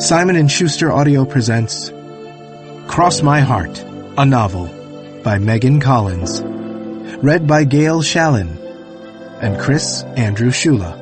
Simon & Schuster Audio presents Cross My Heart, a novel by Megan Collins. Read by Gail Shallon and Chris Andrew Shula.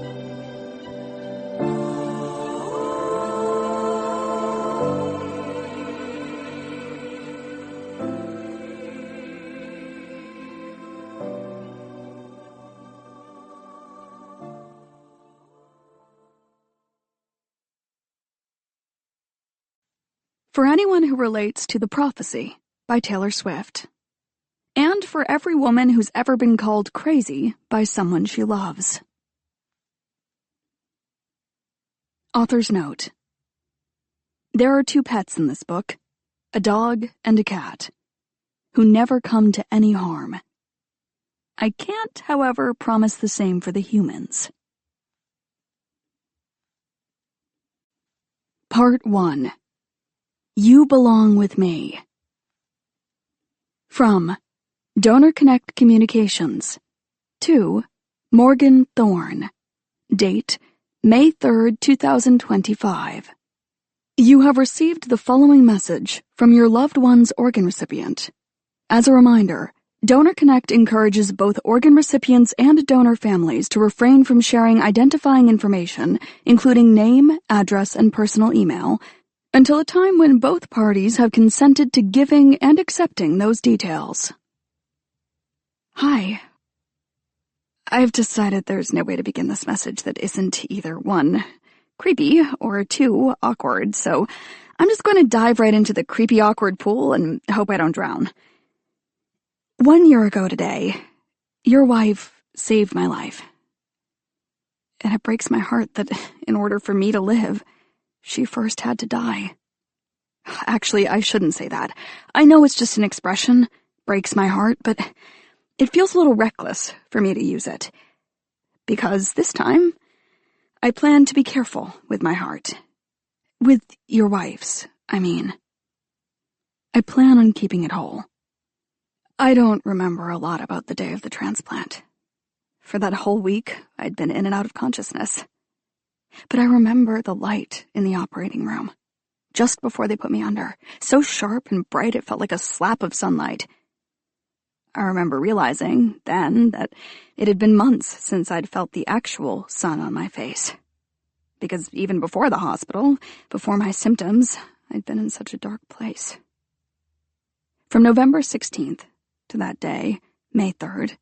For anyone who relates to The Prophecy by Taylor Swift. And for every woman who's ever been called crazy by someone she loves. Author's note. There are two pets in this book, a dog and a cat, who never come to any harm. I can't, however, promise the same for the humans. Part 1. You Belong With Me. From Donor Connect Communications to Morgan Thorne. Date May 3rd, 2025. You have received the following message from your loved one's organ recipient. As a reminder, Donor Connect encourages both organ recipients and donor families to refrain from sharing identifying information, including name, address, and personal email, until a time when both parties have consented to giving and accepting those details. Hi. I've decided there's no way to begin this message that isn't either 1, creepy, or 2, awkward, so I'm just going to dive right into the creepy, awkward pool and hope I don't drown. 1 year ago today, your wife saved my life. And it breaks my heart that in order for me to live, she first had to die. Actually, I shouldn't say that. I know it's just an expression, breaks my heart, but it feels a little reckless for me to use it. Because this time, I plan to be careful with my heart. With your wife's, I mean. I plan on keeping it whole. I don't remember a lot about the day of the transplant. For that whole week, I'd been in and out of consciousness. But I remember the light in the operating room, just before they put me under, so sharp and bright it felt like a slap of sunlight. I remember realizing then that it had been months since I'd felt the actual sun on my face. Because even before the hospital, before my symptoms, I'd been in such a dark place. From November 16th to that day, May 3rd,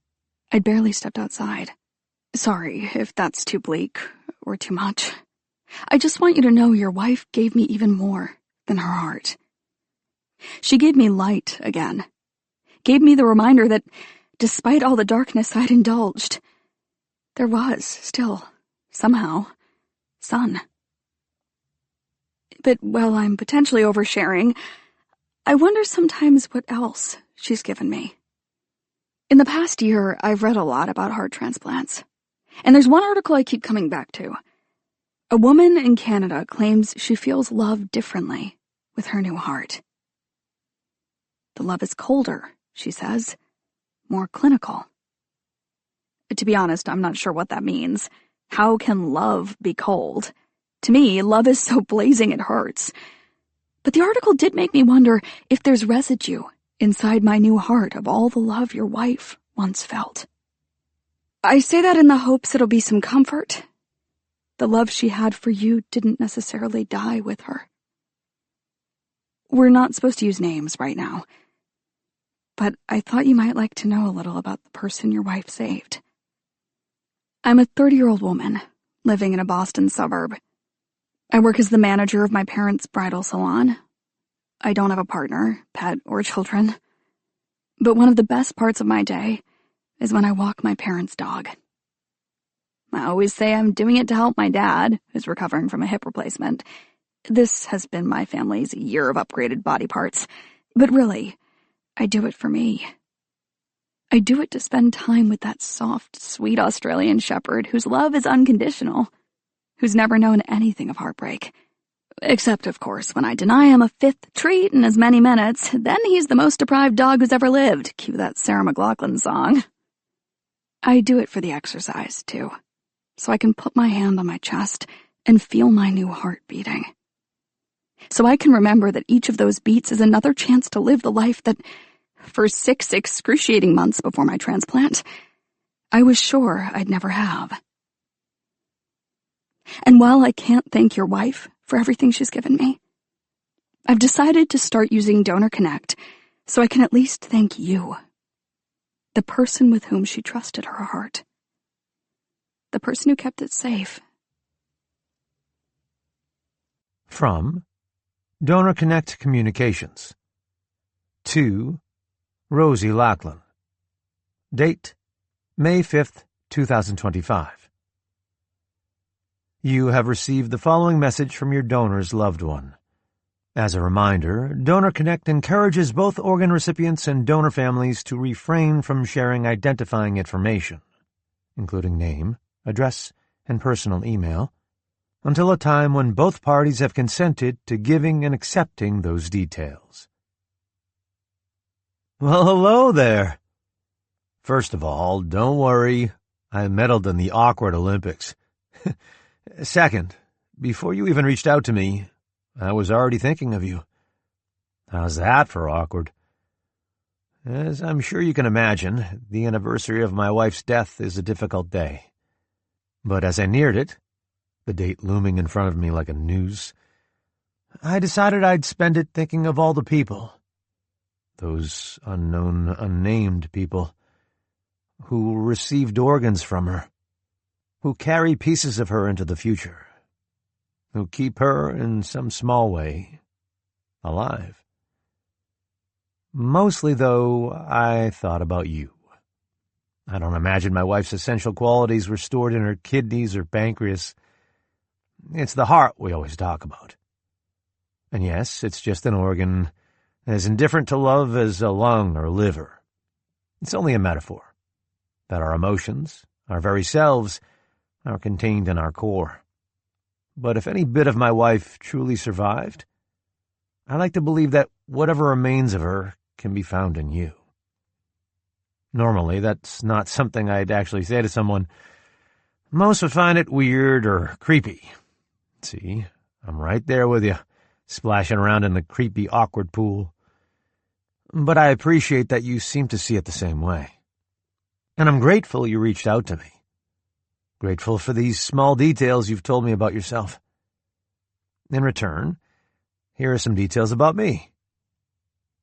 I'd barely stepped outside. Sorry if that's too bleak or too much. I just want you to know your wife gave me even more than her heart. She gave me light again. Gave me the reminder that, despite all the darkness I'd indulged, there was still, somehow, sun. But while I'm potentially oversharing, I wonder sometimes what else she's given me. In the past year, I've read a lot about heart transplants. And there's one article I keep coming back to. A woman in Canada claims she feels love differently with her new heart. The love is colder, she says, more clinical. To be honest, I'm not sure what that means. How can love be cold? To me, love is so blazing it hurts. But the article did make me wonder if there's residue inside my new heart of all the love your wife once felt. I say that in the hopes it'll be some comfort. The love she had for you didn't necessarily die with her. We're not supposed to use names right now, but I thought you might like to know a little about the person your wife saved. I'm a 30-year-old woman living in a Boston suburb. I work as the manager of my parents' bridal salon. I don't have a partner, pet, or children. But one of the best parts of my day is when I walk my parents' dog. I always say I'm doing it to help my dad, who's recovering from a hip replacement. This has been my family's year of upgraded body parts. But really, I do it for me. I do it to spend time with that soft, sweet Australian shepherd whose love is unconditional, who's never known anything of heartbreak. Except, of course, when I deny him a 5th treat in as many minutes, then he's the most deprived dog who's ever lived. Cue that Sarah McLachlan song. I do it for the exercise, too, so I can put my hand on my chest and feel my new heart beating. so I can remember that each of those beats is another chance to live the life that, for 6 excruciating months before my transplant, I was sure I'd never have. And while I can't thank your wife for everything she's given me, I've decided to start using Donor Connect so I can at least thank you, the person with whom she trusted her heart, the person who kept it safe. From Donor Connect Communications. To Rosie Lachlan. Date May 5th, 2025. You have received the following message from your donor's loved one. As a reminder, Donor Connect encourages both organ recipients and donor families to refrain from sharing identifying information, including name, address, and personal email, until a time when both parties have consented to giving and accepting those details. Well, hello there. First of all, don't worry, I medaled in the awkward Olympics. Second, before you even reached out to me, I was already thinking of you. How's that for awkward? As I'm sure you can imagine, the anniversary of my wife's death is a difficult day. But as I neared it, the date looming in front of me like a noose, I decided I'd spend it thinking of all the people, those unknown, unnamed people, who received organs from her, who carry pieces of her into the future, who keep her, in some small way, alive. Mostly, though, I thought about you. I don't imagine my wife's essential qualities were stored in her kidneys or pancreas. It's the heart we always talk about. And yes, it's just an organ, as indifferent to love as a lung or liver. It's only a metaphor, that our emotions, our very selves, are contained in our core. But if any bit of my wife truly survived, I like to believe that whatever remains of her can be found in you. Normally, that's not something I'd actually say to someone. Most would find it weird or creepy. See, I'm right there with you, splashing around in the creepy, awkward pool. But I appreciate that you seem to see it the same way. And I'm grateful you reached out to me. Grateful for these small details you've told me about yourself. In return, here are some details about me.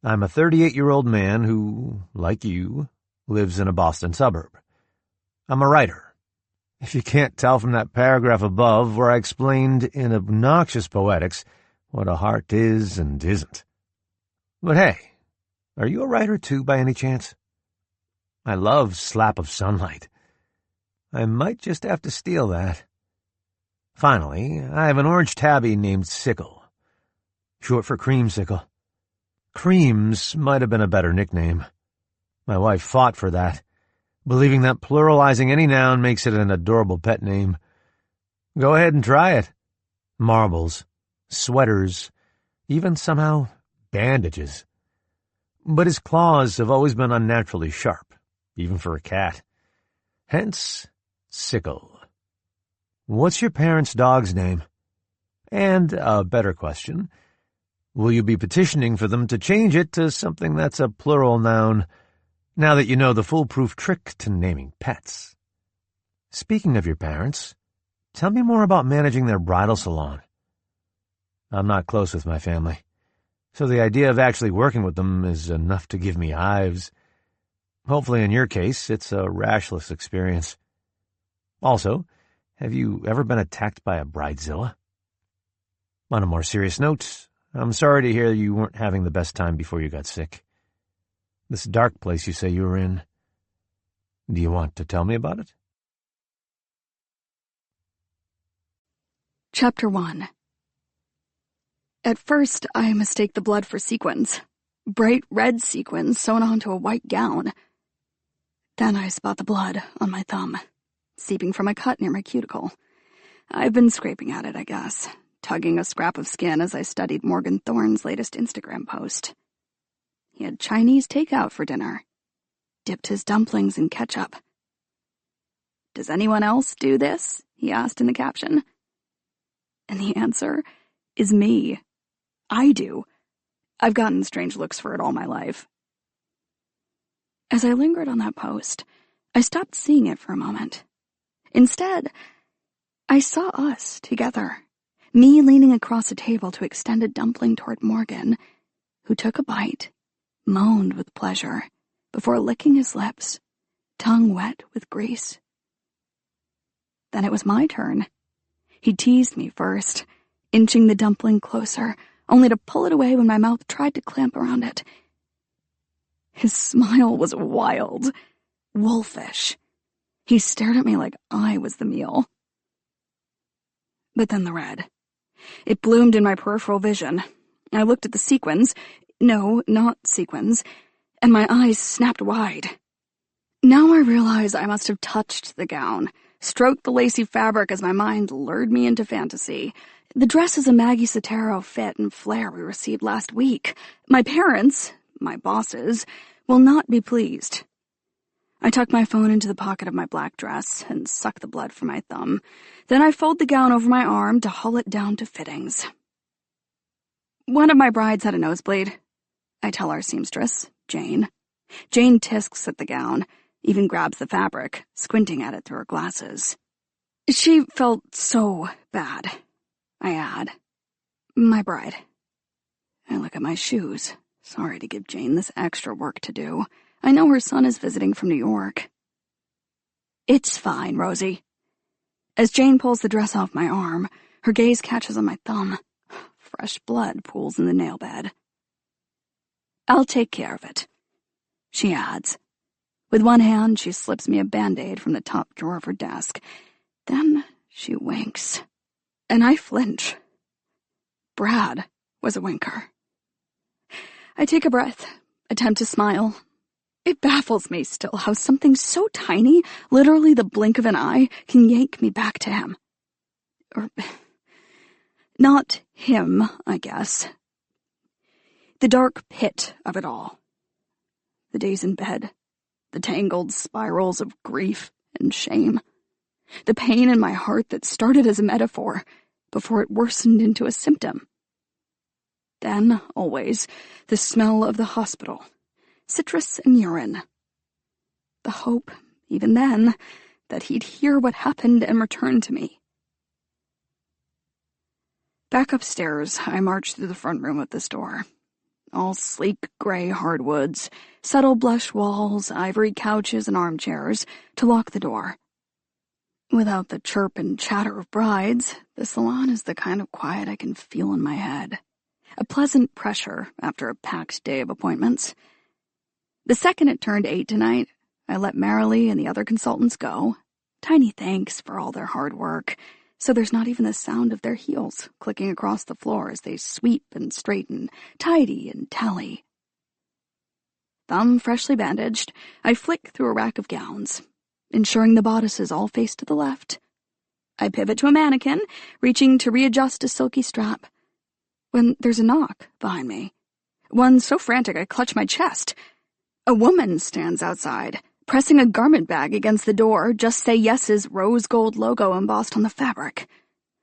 I'm a 38-year-old man who, like you, lives in a Boston suburb. I'm a writer. If you can't tell from that paragraph above where I explained in obnoxious poetics what a heart is and isn't. But hey, are you a writer too by any chance? I love Slap of Sunlight. I might just have to steal that. Finally, I have an orange tabby named Sickle, short for Creamsicle. Creams might have been a better nickname. My wife fought for that, believing that pluralizing any noun makes it an adorable pet name. Go ahead and try it. Marbles, sweaters, even somehow bandages. But his claws have always been unnaturally sharp, even for a cat. Hence, Sickle. What's your parents' dog's name? And a better question, will you be petitioning for them to change it to something that's a plural noun, now that you know the foolproof trick to naming pets? Speaking of your parents, tell me more about managing their bridal salon. I'm not close with my family, so the idea of actually working with them is enough to give me hives. Hopefully in your case, it's a rashless experience. Also, have you ever been attacked by a bridezilla? On a more serious note, I'm sorry to hear you weren't having the best time before you got sick. This dark place you say you were in, do you want to tell me about it? Chapter 1. At first, I mistake the blood for sequins. Bright red sequins sewn onto a white gown. Then I spot the blood on my thumb, seeping from a cut near my cuticle. I've been scraping at it, I guess, tugging a scrap of skin as I studied Morgan Thorne's latest Instagram post. He had Chinese takeout for dinner, dipped his dumplings in ketchup. "Does anyone else do this?" he asked in the caption. And the answer is me. I do. I've gotten strange looks for it all my life. As I lingered on that post, I stopped seeing it for a moment. Instead, I saw us together, me leaning across a table to extend a dumpling toward Morgan, who took a bite, moaned with pleasure, before licking his lips, tongue wet with grease. Then it was my turn. He teased me first, inching the dumpling closer, only to pull it away when my mouth tried to clamp around it. His smile was wild, wolfish. He stared at me like I was the meal. But then the red. It bloomed in my peripheral vision. I looked at the sequins. No, not sequins. And my eyes snapped wide. Now I realize I must have touched the gown, stroked the lacy fabric as my mind lured me into fantasy. The dress is a Maggie Sotero fit and flare we received last week. My parents, my bosses, will not be pleased. I tuck my phone into the pocket of my black dress and suck the blood from my thumb. Then I fold the gown over my arm to haul it down to fittings. One of my brides had a nosebleed. I tell our seamstress, Jane. Jane tisks at the gown, even grabs the fabric, squinting at it through her glasses. She felt so bad, I add. My bride. I look at my shoes. Sorry to give Jane this extra work to do. I know her son is visiting from New York. It's fine, Rosie. As Jane pulls the dress off my arm, her gaze catches on my thumb. Fresh blood pools in the nail bed. I'll take care of it, she adds. With one hand, she slips me a Band-Aid from the top drawer of her desk. Then she winks, and I flinch. Brad was a winker. I take a breath, attempt to smile. It baffles me still how something so tiny, literally the blink of an eye, can yank me back to him. Or, not him, I guess. The dark pit of it all. The days in bed. The tangled spirals of grief and shame. The pain in my heart that started as a metaphor before it worsened into a symptom. Then, always, the smell of the hospital. Citrus and urine. The hope, even then, that he'd hear what happened and return to me. Back upstairs, I marched through the front room of the store. All sleek gray hardwoods, subtle blush walls, ivory couches, and armchairs to lock the door. Without the chirp and chatter of brides, the salon is the kind of quiet I can feel in my head. A pleasant pressure after a packed day of appointments. The second it turned 8 tonight, I let Marilee and the other consultants go. Tiny thanks for all their hard work, so there's not even the sound of their heels clicking across the floor as they sweep and straighten, tidy and tally. Thumb freshly bandaged, I flick through a rack of gowns, ensuring the bodices all face to the left. I pivot to a mannequin, reaching to readjust a silky strap, when there's a knock behind me. One so frantic I clutch my chest. A woman stands outside, pressing a garment bag against the door, Just Say Yes's rose gold logo embossed on the fabric.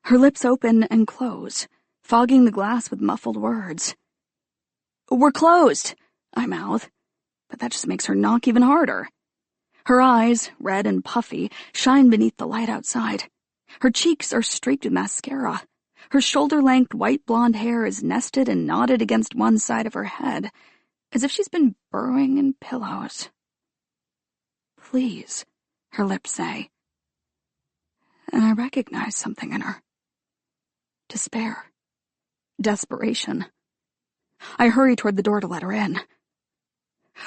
Her lips open and close, fogging the glass with muffled words. "We're closed," I mouth, but that just makes her knock even harder. Her eyes, red and puffy, shine beneath the light outside. Her cheeks are streaked with mascara. Her shoulder-length white blonde hair is nested and knotted against one side of her head, as if she's been burrowing in pillows. "Please," her lips say. And I recognize something in her. Despair. Desperation. I hurry toward the door to let her in.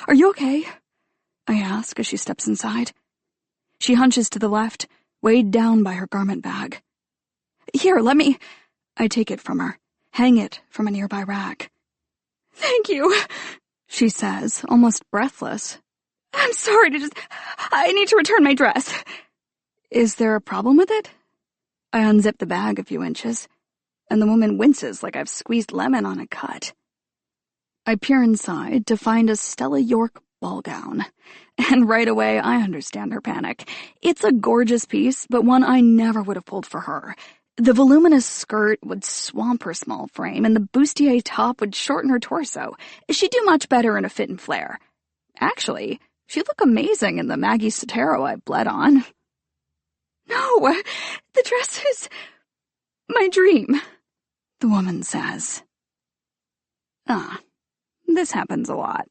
"Are you okay?" I ask as she steps inside. She hunches to the left, weighed down by her garment bag. "Here, let me—" I take it from her, hang it from a nearby rack. "Thank you," she says, almost breathless. "I'm sorry I need to return my dress." "Is there a problem with it?" I unzip the bag a few inches, and the woman winces like I've squeezed lemon on a cut. I peer inside to find a Stella York ball gown, and right away I understand her panic. It's a gorgeous piece, but one I never would have pulled for her. The voluminous skirt would swamp her small frame, and the bustier top would shorten her torso. She'd do much better in a fit and flare. Actually, she'd look amazing in the Maggie Sotero I bled on. No, the dress is my dream, the woman says. This happens a lot.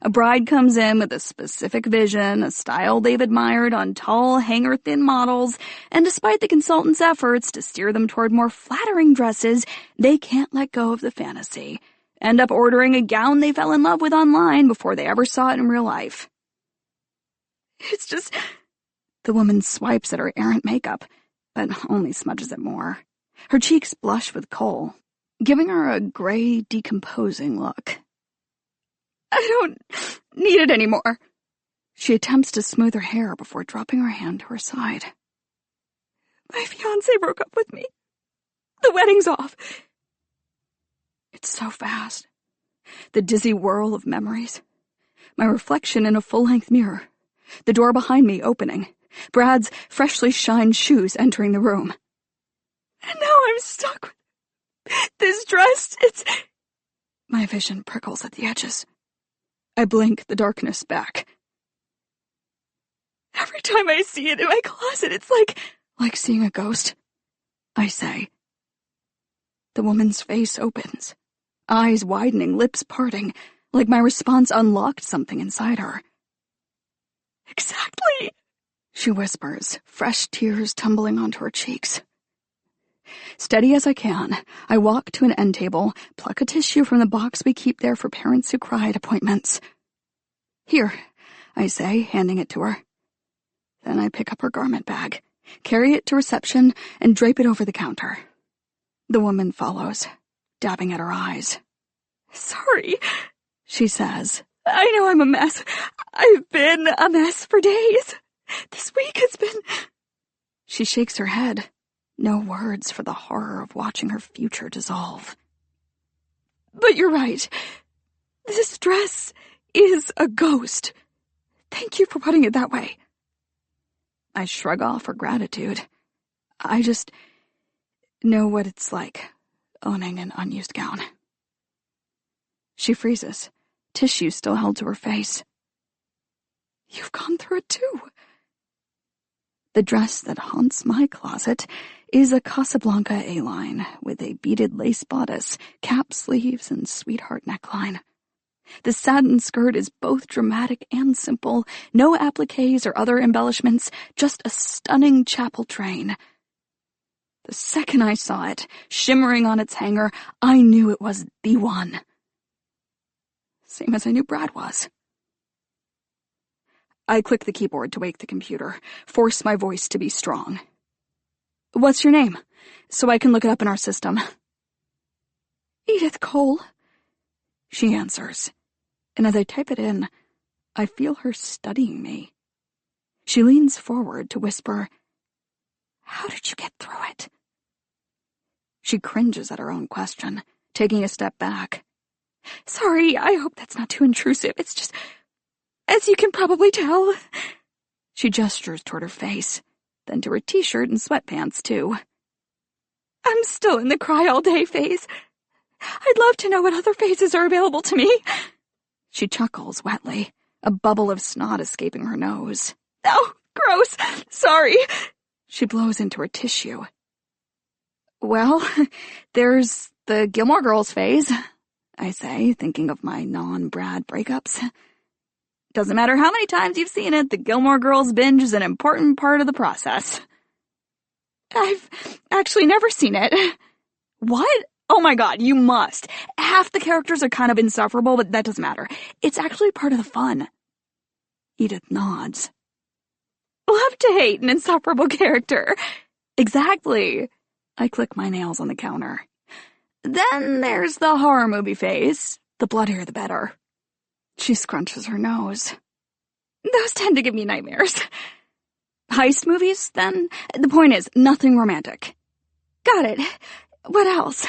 A bride comes in with a specific vision, a style they've admired on tall, hanger-thin models, and despite the consultant's efforts to steer them toward more flattering dresses, they can't let go of the fantasy, end up ordering a gown they fell in love with online before they ever saw it in real life. It's just... The woman swipes at her errant makeup, but only smudges it more. Her cheeks blush with kohl, giving her a gray, decomposing look. I don't need it anymore. She attempts to smooth her hair before dropping her hand to her side. My fiancé broke up with me. The wedding's off. It's so fast. The dizzy whirl of memories. My reflection in a full-length mirror. The door behind me opening. Brad's freshly shined shoes entering the room. And now I'm stuck with this dress. My vision prickles at the edges. I blink the darkness back. Every time I see it in my closet, it's like seeing a ghost, I say. The woman's face opens, eyes widening, lips parting, like my response unlocked something inside her. Exactly, she whispers, fresh tears tumbling onto her cheeks. Steady as I can, I walk to an end table, pluck a tissue from the box we keep there for parents who cry at appointments. Here, I say, handing it to her. Then I pick up her garment bag, carry it to reception, and drape it over the counter. The woman follows, dabbing at her eyes. Sorry, she says. I know I'm a mess. I've been a mess for days. This week has been... She shakes her head. No words for the horror of watching her future dissolve. But you're right. This dress is a ghost. Thank you for putting it that way. I shrug off her gratitude. I just know what it's like, owning an unused gown. She freezes, tissue still held to her face. You've gone through it too. The dress that haunts my closet is a Casablanca A-line with a beaded lace bodice, cap sleeves, and sweetheart neckline. The satin skirt is both dramatic and simple, no appliques or other embellishments, just a stunning chapel train. The second I saw it, shimmering on its hanger, I knew it was the one. Same as I knew Brad was. I click the keyboard to wake the computer, force my voice to be strong. What's your name? So I can look it up in our system. Edith Cole, she answers, and as I type it in, I feel her studying me. She leans forward to whisper, How did you get through it? She cringes at her own question, taking a step back. Sorry, I hope that's not too intrusive. It's just, as you can probably tell. She gestures toward her face, then to her t-shirt and sweatpants, too. I'm still in the cry all day phase. I'd love to know what other phases are available to me. She chuckles wetly, a bubble of snot escaping her nose. Oh, gross. Sorry. She blows into her tissue. Well, there's the Gilmore Girls phase, I say, thinking of my non-Brad breakups. Doesn't matter how many times you've seen it, the Gilmore Girls binge is an important part of the process. I've actually never seen it. What? Oh my god, you must. Half the characters are kind of insufferable, but that doesn't matter. It's actually part of the fun. Edith nods. Love to hate an insufferable character. Exactly. I click my nails on the counter. Then there's the horror movie phase. The bloodier the better. She scrunches her nose. Those tend to give me nightmares. Heist movies, then? The point is, nothing romantic. Got it. What else?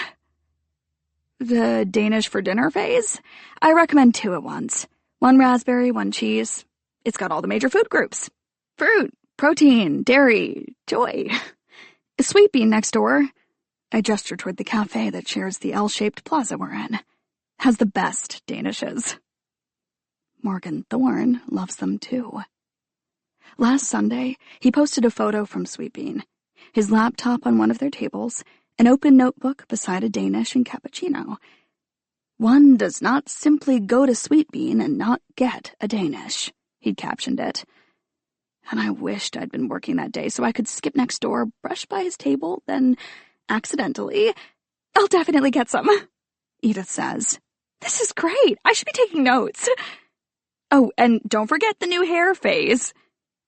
The Danish for dinner phase? I recommend 2 at once. 1 raspberry, 1 cheese. It's got all the major food groups. Fruit, protein, dairy, joy. Sweet Bean next door, I gesture toward the cafe that shares the L-shaped plaza we're in, has the best Danishes. Morgan Thorne loves them too. Last Sunday, he posted a photo from Sweet Bean, his laptop on one of their tables, an open notebook beside a Danish and cappuccino. One does not simply go to Sweet Bean and not get a Danish, he'd captioned it. And I wished I'd been working that day so I could skip next door, brush by his table, then, accidentally, I'll definitely get some, Edith says. This is great. I should be taking notes. Oh, and don't forget the new hair phase.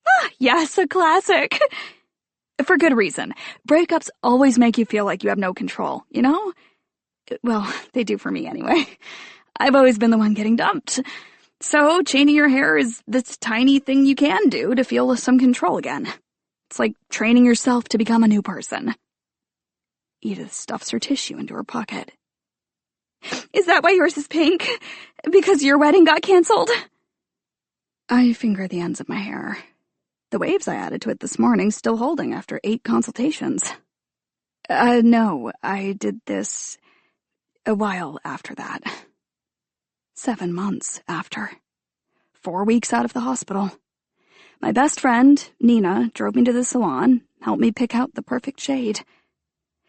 Ah, yes, a classic. For good reason. Breakups always make you feel like you have no control, you know? Well, they do for me anyway. I've always been the one getting dumped. So, chaining your hair is this tiny thing you can do to feel some control again. It's like training yourself to become a new person. Edith stuffs her tissue into her pocket. Is that why yours is pink? Because your wedding got canceled? I finger the ends of my hair. The waves I added to it this morning still holding after 8 consultations. No, I did this a while after that. 7 months after. 4 weeks out of the hospital. My best friend, Nina, drove me to the salon, helped me pick out the perfect shade.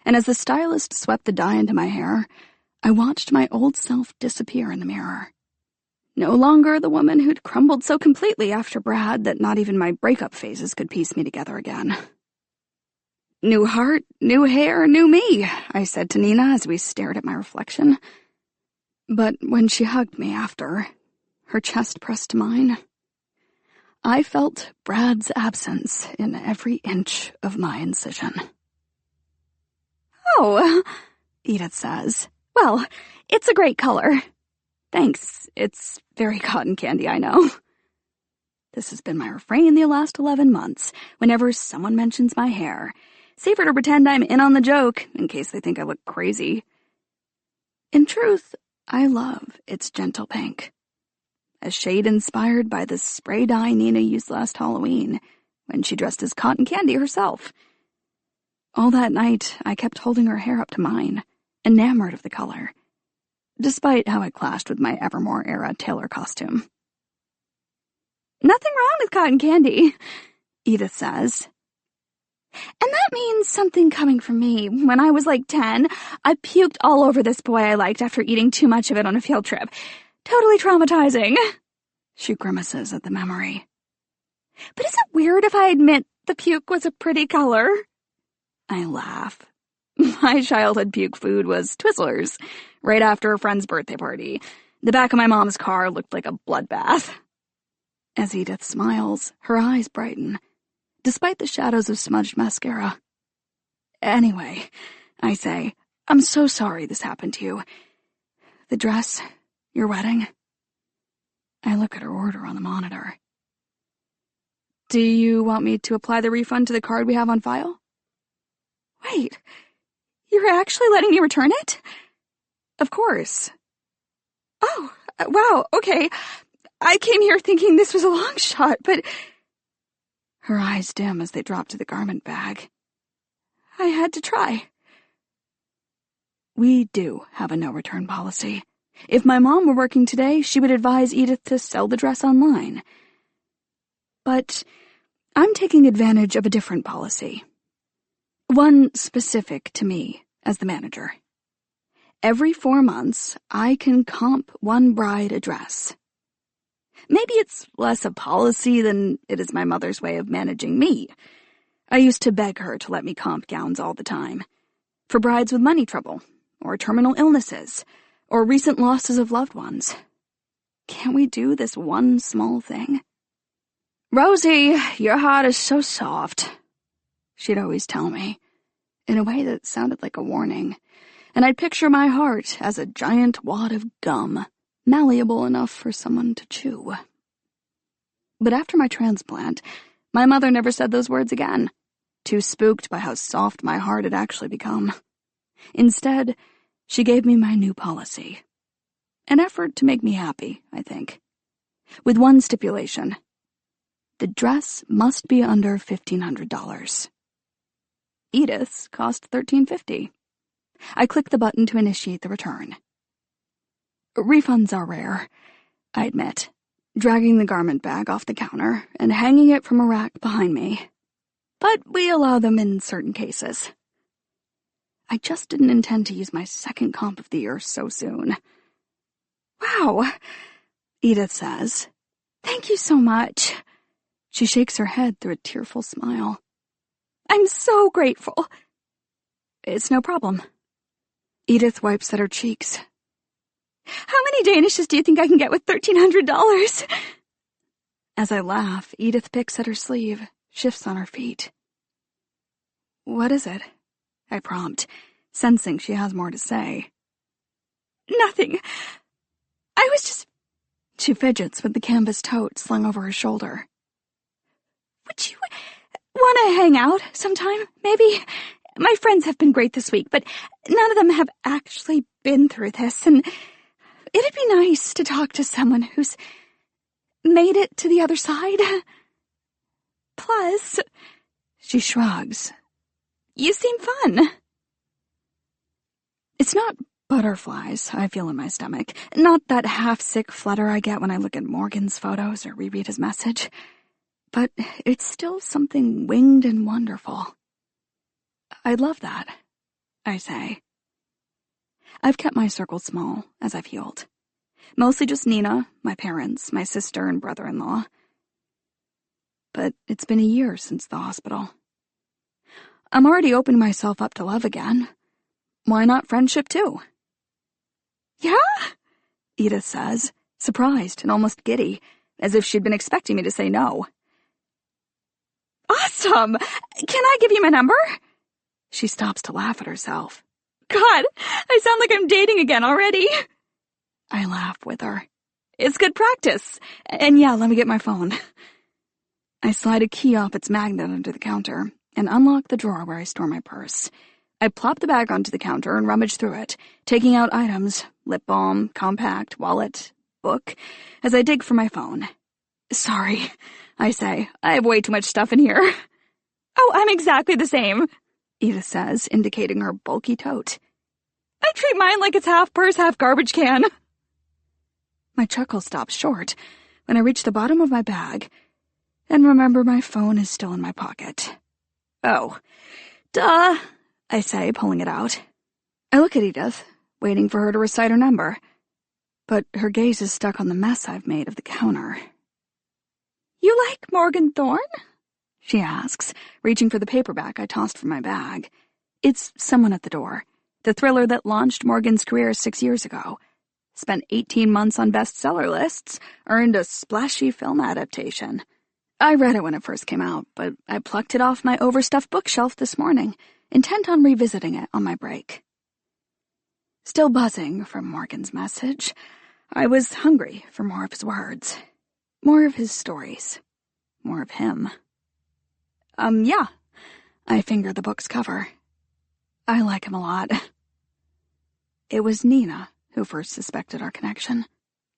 And as the stylist swept the dye into my hair, I watched my old self disappear in the mirror. No longer the woman who'd crumbled so completely after Brad that not even my breakup phases could piece me together again. New heart, new hair, new me, I said to Nina as we stared at my reflection. But when she hugged me after, her chest pressed to mine, I felt Brad's absence in every inch of my incision. Oh, Edith says. Well, it's a great color. Thanks. It's very cotton candy, I know. This has been my refrain the last 11 months, whenever someone mentions my hair. Safer to pretend I'm in on the joke, in case they think I look crazy. In truth, I love its gentle pink. A shade inspired by the spray dye Nina used last Halloween, when she dressed as cotton candy herself. All that night, I kept holding her hair up to mine, enamored of the color, despite how it clashed with my Evermore-era tailor costume. Nothing wrong with cotton candy, Edith says. And that means something coming from me. When I was like 10, I puked all over this boy I liked after eating too much of it on a field trip. Totally traumatizing. She grimaces at the memory. But is it weird if I admit the puke was a pretty color? I laugh. My childhood puke food was Twizzlers, right after a friend's birthday party. The back of my mom's car looked like a bloodbath. As Edith smiles, her eyes brighten, despite the shadows of smudged mascara. Anyway, I say, I'm so sorry this happened to you. The dress, your wedding. I look at her order on the monitor. Do you want me to apply the refund to the card we have on file? Wait, you're actually letting me return it? Of course. Oh, wow, okay. I came here thinking this was a long shot, but... Her eyes dim as they drop to the garment bag. I had to try. We do have a no-return policy. If my mom were working today, she would advise Edith to sell the dress online. But I'm taking advantage of a different policy. One specific to me as the manager. Every 4 months, I can comp one bride a dress. Maybe it's less a policy than it is my mother's way of managing me. I used to beg her to let me comp gowns all the time. For brides with money trouble, or terminal illnesses, or recent losses of loved ones. Can't we do this one small thing? Rosie, your heart is so soft, she'd always tell me, in a way that sounded like a warning, and I'd picture my heart as a giant wad of gum, malleable enough for someone to chew. But after my transplant, my mother never said those words again, too spooked by how soft my heart had actually become. Instead, she gave me my new policy. An effort to make me happy, I think. With one stipulation. The dress must be under $1,500. Edith's cost $13.50. I clicked the button to initiate the return. Refunds are rare, I admit, dragging the garment bag off the counter and hanging it from a rack behind me. But we allow them in certain cases. I just didn't intend to use my second comp of the year so soon. Wow, Edith says. Thank you so much. She shakes her head through a tearful smile. I'm so grateful. It's no problem. Edith wipes at her cheeks. How many Danishes do you think I can get with $1,300? As I laugh, Edith picks at her sleeve, shifts on her feet. What is it? I prompt, sensing she has more to say. Nothing. I was just... She fidgets with the canvas tote slung over her shoulder. Would you want to hang out sometime, maybe? My friends have been great this week, but none of them have actually been through this, and it'd be nice to talk to someone who's made it to the other side. Plus, she shrugs. You seem fun. It's not butterflies I feel in my stomach, not that half-sick flutter I get when I look at Morgan's photos or reread his message, but it's still something winged and wonderful. I'd love that, I say. I've kept my circle small as I've healed. Mostly just Nina, my parents, my sister, and brother-in-law. But it's been a year since the hospital. I'm already opening myself up to love again. Why not friendship, too? Yeah? Edith says, surprised and almost giddy, as if she'd been expecting me to say no. Awesome! Can I give you my number? She stops to laugh at herself. God, I sound like I'm dating again already. I laugh with her. It's good practice. And yeah, let me get my phone. I slide a key off its magnet under the counter and unlock the drawer where I store my purse. I plop the bag onto the counter and rummage through it, taking out items, lip balm, compact, wallet, book, as I dig for my phone. Sorry, I say. I have way too much stuff in here. Oh, I'm exactly the same, Edith says, indicating her bulky tote. I treat mine like it's half purse, half garbage can. My chuckle stops short when I reach the bottom of my bag and remember my phone is still in my pocket. Oh, duh, I say, pulling it out. I look at Edith, waiting for her to recite her number, but her gaze is stuck on the mess I've made of the counter. You like Morgan Thorne? She asks, reaching for the paperback I tossed from my bag. It's Someone at the Door, the thriller that launched Morgan's career 6 years ago. Spent 18 months on bestseller lists, earned a splashy film adaptation. I read it when it first came out, but I plucked it off my overstuffed bookshelf this morning, intent on revisiting it on my break. Still buzzing from Morgan's message, I was hungry for more of his words, more of his stories, more of him. Yeah, I fingered the book's cover. I like him a lot. It was Nina who first suspected our connection.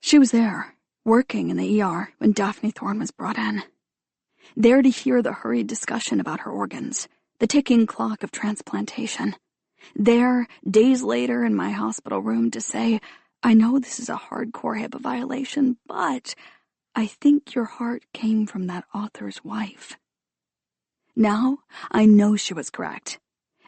She was there, working in the ER when Daphne Thorne was brought in. There to hear the hurried discussion about her organs, the ticking clock of transplantation. There, days later in my hospital room to say, I know this is a hardcore HIPAA violation, but I think your heart came from that author's wife. Now, I know she was correct.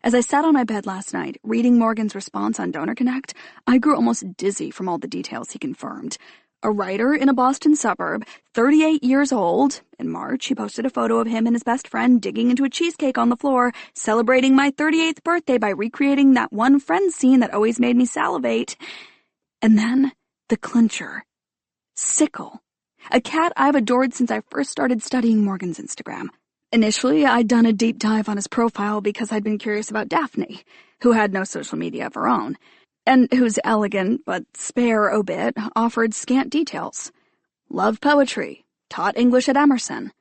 As I sat on my bed last night, reading Morgan's response on Donor Connect, I grew almost dizzy from all the details he confirmed. A writer in a Boston suburb, 38 years old. In March, he posted a photo of him and his best friend digging into a cheesecake on the floor, celebrating my 38th birthday by recreating that one Friends scene that always made me salivate. And then, the clincher. Sickle. A cat I've adored since I first started studying Morgan's Instagram. Initially, I'd done a deep dive on his profile because I'd been curious about Daphne, who had no social media of her own, and whose elegant but spare obit offered scant details. Loved poetry, taught English at Emerson.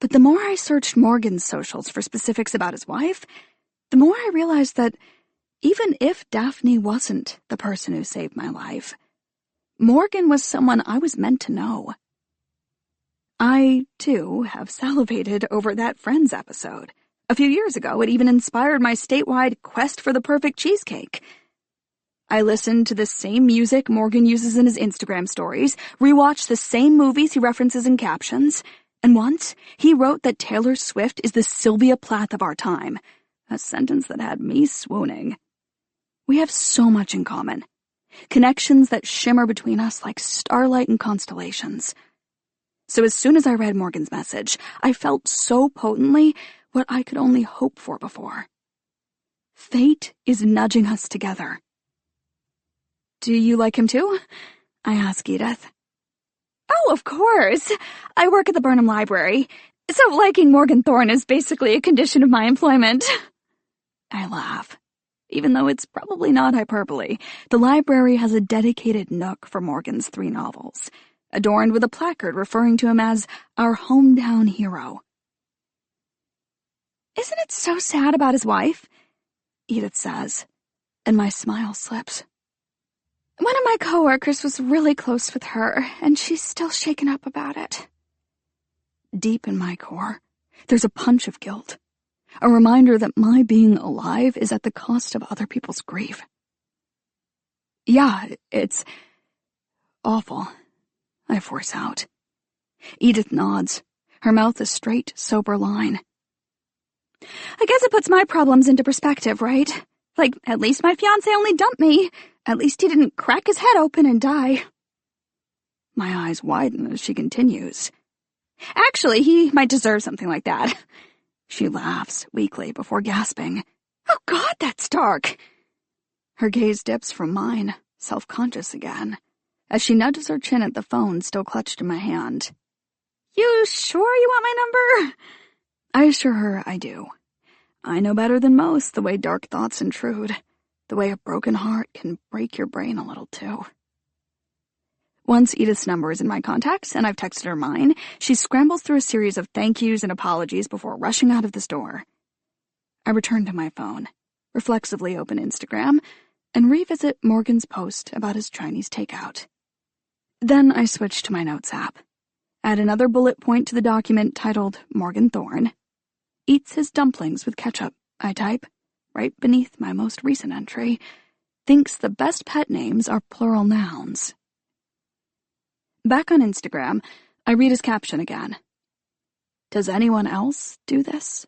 But the more I searched Morgan's socials for specifics about his wife, the more I realized that even if Daphne wasn't the person who saved my life, Morgan was someone I was meant to know. I, too, have salivated over that Friends episode, A few years ago, it even inspired my statewide quest for the perfect cheesecake. I listened to the same music Morgan uses in his Instagram stories, rewatched the same movies he references in captions, and once he wrote that Taylor Swift is the Sylvia Plath of our time, a sentence that had me swooning. We have so much in common. Connections that shimmer between us like starlight and constellations. So as soon as I read Morgan's message, I felt so potently what I could only hope for before. Fate is nudging us together. Do you like him too? I asked Edith. Oh, of course. I work at the Burnham Library, so liking Morgan Thorne is basically a condition of my employment. I laugh. Even though it's probably not hyperbole, the library has a dedicated nook for Morgan's 3 novels, adorned with a placard referring to him as our hometown hero. Isn't it so sad about his wife? Edith says, and my smile slips. One of my coworkers was really close with her, and she's still shaken up about it. Deep in my core, there's a punch of guilt, a reminder that my being alive is at the cost of other people's grief. Yeah, it's awful, I force out. Edith nods, her mouth a straight, sober line. I guess it puts my problems into perspective, right? Like, at least my fiancé only dumped me. At least he didn't crack his head open and die. My eyes widen as she continues. Actually, he might deserve something like that. She laughs weakly before gasping. Oh God, that's dark. Her gaze dips from mine, self-conscious again, as she nudges her chin at the phone still clutched in my hand. You sure you want my number? I assure her I do. I know better than most the way dark thoughts intrude, the way a broken heart can break your brain a little too. Once Edith's number is in my contacts and I've texted her mine, she scrambles through a series of thank yous and apologies before rushing out of the store. I return to my phone, reflexively open Instagram, and revisit Morgan's post about his Chinese takeout. Then I switch to my notes app, add another bullet point to the document titled Morgan Thorne. Eats his dumplings with ketchup, I type, right beneath my most recent entry. Thinks the best pet names are plural nouns. Back on Instagram, I read his caption again. Does anyone else do this?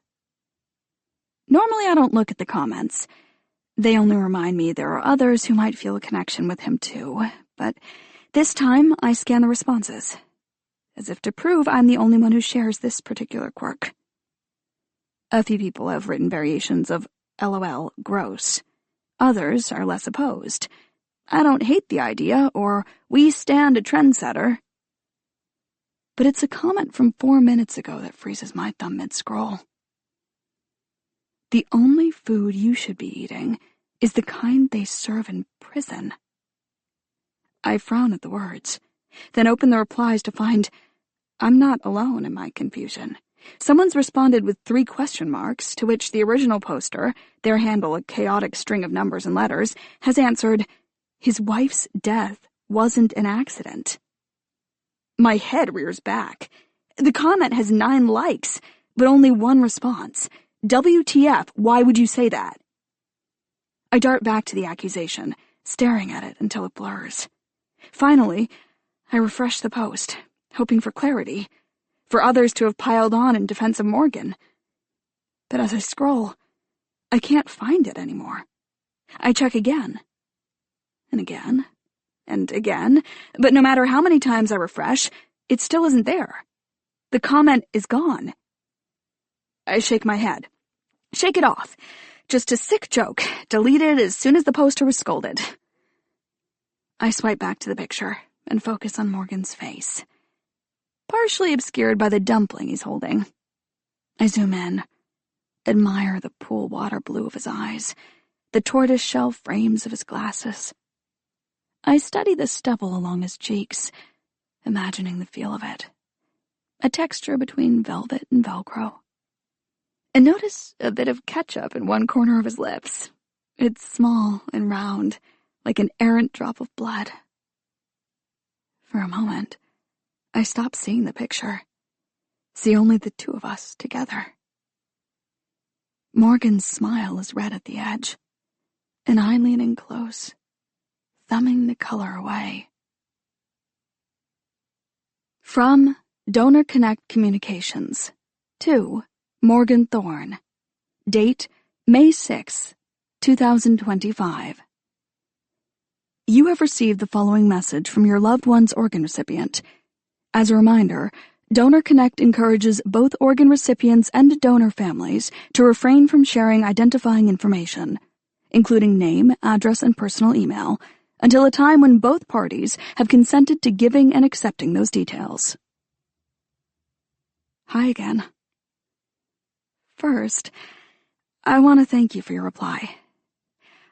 Normally I don't look at the comments. They only remind me there are others who might feel a connection with him too, but this time I scan the responses, as if to prove I'm the only one who shares this particular quirk. A few people have written variations of LOL, gross. Others are less opposed. I don't hate the idea, or we stand a trendsetter. But it's a comment from 4 minutes ago that freezes my thumb mid-scroll. The only food you should be eating is the kind they serve in prison. I frown at the words, then open the replies to find I'm not alone in my confusion. Someone's responded with 3 question marks, to which the original poster, their handle a chaotic string of numbers and letters, has answered, his wife's death wasn't an accident. My head rears back. The comment has 9 likes, but only 1 response. WTF, why would you say that? I dart back to the accusation, staring at it until it blurs. Finally, I refresh the post, hoping for clarity, for others to have piled on in defense of Morgan. But as I scroll, I can't find it anymore. I check again, and again, and again, but no matter how many times I refresh, it still isn't there. The comment is gone. I shake my head. Shake it off. Just a sick joke, deleted as soon as the poster was scolded. I swipe back to the picture and focus on Morgan's face, partially obscured by the dumpling he's holding. I zoom in, admire the pool water blue of his eyes, the tortoiseshell frames of his glasses. I study the stubble along his cheeks, imagining the feel of it, a texture between velvet and Velcro. And notice a bit of ketchup in one corner of his lips. It's small and round, like an errant drop of blood. For a moment, I stop seeing the picture, see only the 2 of us together. Morgan's smile is red at the edge, and I lean in close, thumbing the color away. From Donor Connect Communications to Morgan Thorne. Date May 6, 2025. You have received the following message from your loved one's organ recipient. As a reminder, Donor Connect encourages both organ recipients and donor families to refrain from sharing identifying information, including name, address, and personal email, until a time when both parties have consented to giving and accepting those details. Hi again. First, I want to thank you for your reply.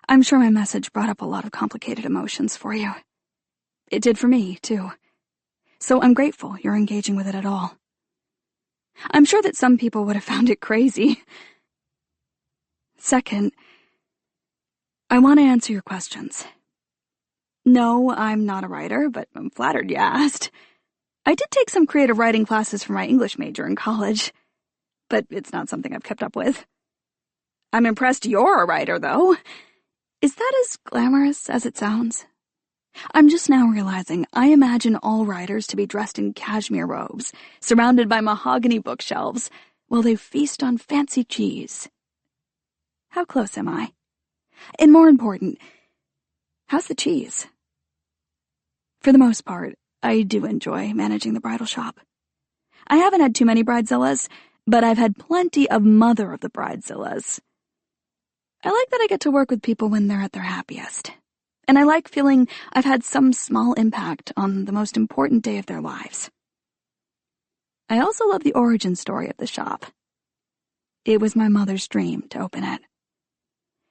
I'm sure my message brought up a lot of complicated emotions for you. It did for me, too. So I'm grateful you're engaging with it at all. I'm sure that some people would have found it crazy. Second, I want to answer your questions. No, I'm not a writer, but I'm flattered you asked. I did take some creative writing classes for my English major in college, but it's not something I've kept up with. I'm impressed you're a writer, though. Is that as glamorous as it sounds? I'm just now realizing I imagine all writers to be dressed in cashmere robes, surrounded by mahogany bookshelves, while they feast on fancy cheese. How close am I? And more important, how's the cheese? For the most part, I do enjoy managing the bridal shop. I haven't had too many bridezillas, but I've had plenty of mother of the bridezillas. I like that I get to work with people when they're at their happiest. And I like feeling I've had some small impact on the most important day of their lives. I also love the origin story of the shop. It was my mother's dream to open it.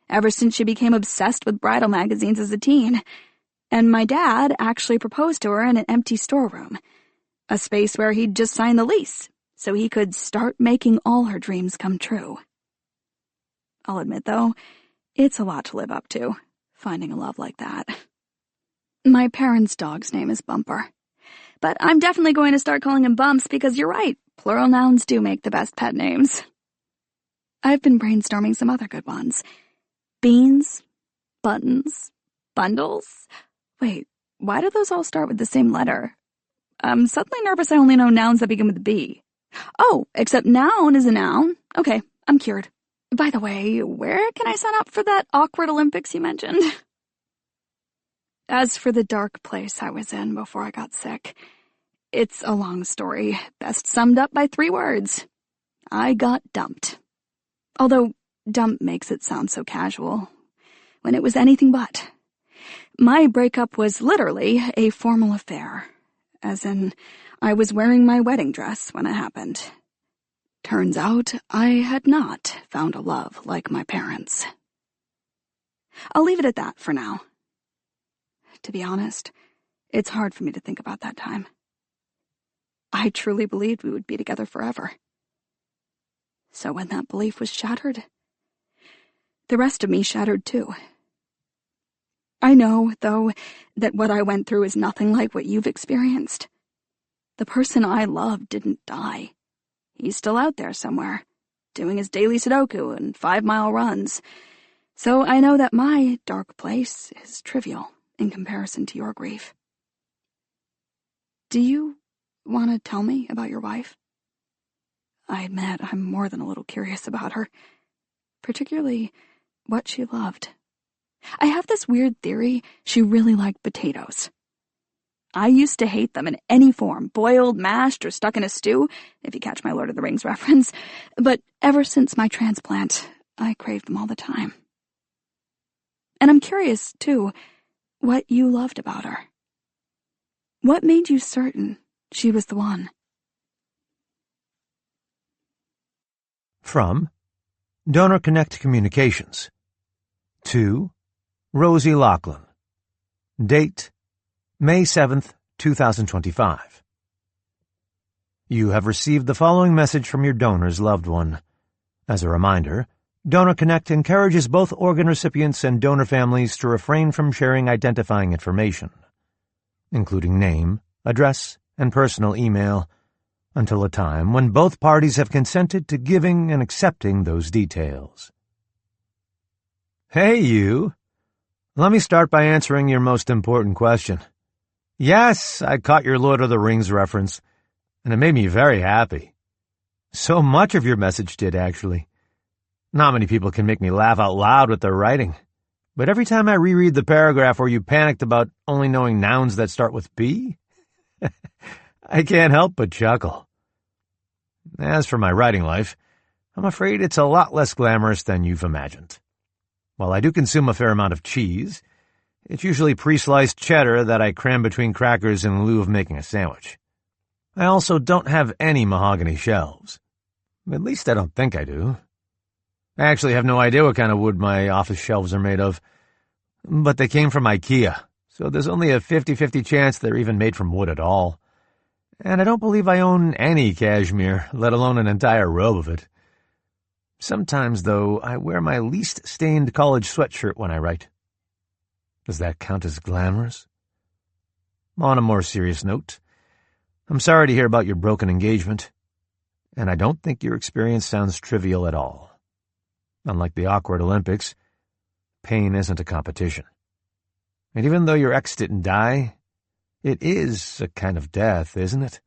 Ever since she became obsessed with bridal magazines as a teen, and my dad actually proposed to her in an empty storeroom, a space where he'd just signed the lease, so he could start making all her dreams come true. I'll admit, though, it's a lot to live up to, finding a love like that. My parents' dog's name is Bumper, but I'm definitely going to start calling him Bumps because you're right, plural nouns do make the best pet names. I've been brainstorming some other good ones. Beans, buttons, bundles. Wait, why do those all start with the same letter? I'm suddenly nervous I only know nouns that begin with B. Oh, except noun is a noun. Okay, I'm cured. By the way, where can I sign up for that awkward Olympics you mentioned? As for the dark place I was in before I got sick, it's a long story, best summed up by 3 words. I got dumped. Although, dump makes it sound so casual, when it was anything but. My breakup was literally a formal affair, as in, I was wearing my wedding dress when it happened. Turns out I had not found a love like my parents. I'll leave it at that for now. To be honest, it's hard for me to think about that time. I truly believed we would be together forever. So when that belief was shattered, the rest of me shattered too. I know, though, that what I went through is nothing like what you've experienced. The person I loved didn't die. He's still out there somewhere, doing his daily Sudoku and 5-mile runs. So I know that my dark place is trivial in comparison to your grief. Do you want to tell me about your wife? I admit I'm more than a little curious about her, particularly what she loved. I have this weird theory she really liked potatoes. I used to hate them in any form, boiled, mashed, or stuck in a stew, if you catch my Lord of the Rings reference, but ever since my transplant, I craved them all the time. And I'm curious, too, what you loved about her. What made you certain she was the one? From Donor Connect Communications to Rosie Lachlan. Date May 7th, 2025. You have received the following message from your donor's loved one. As a reminder, Donor Connect encourages both organ recipients and donor families to refrain from sharing identifying information, including name, address, and personal email, until a time when both parties have consented to giving and accepting those details. Hey, you. Let me start by answering your most important question. Yes, I caught your Lord of the Rings reference, and it made me very happy. So much of your message did, actually. Not many people can make me laugh out loud with their writing, but every time I reread the paragraph where you panicked about only knowing nouns that start with B, I can't help but chuckle. As for my writing life, I'm afraid it's a lot less glamorous than you've imagined. While I do consume a fair amount of cheese, it's usually pre-sliced cheddar that I cram between crackers in lieu of making a sandwich. I also don't have any mahogany shelves. At least I don't think I do. I actually have no idea what kind of wood my office shelves are made of, but they came from IKEA, so there's only a 50-50 chance they're even made from wood at all. And I don't believe I own any cashmere, let alone an entire robe of it. Sometimes, though, I wear my least stained college sweatshirt when I write. Does that count as glamorous? On a more serious note, I'm sorry to hear about your broken engagement, and I don't think your experience sounds trivial at all. Unlike the awkward Olympics, pain isn't a competition. And even though your ex didn't die, it is a kind of death, isn't it?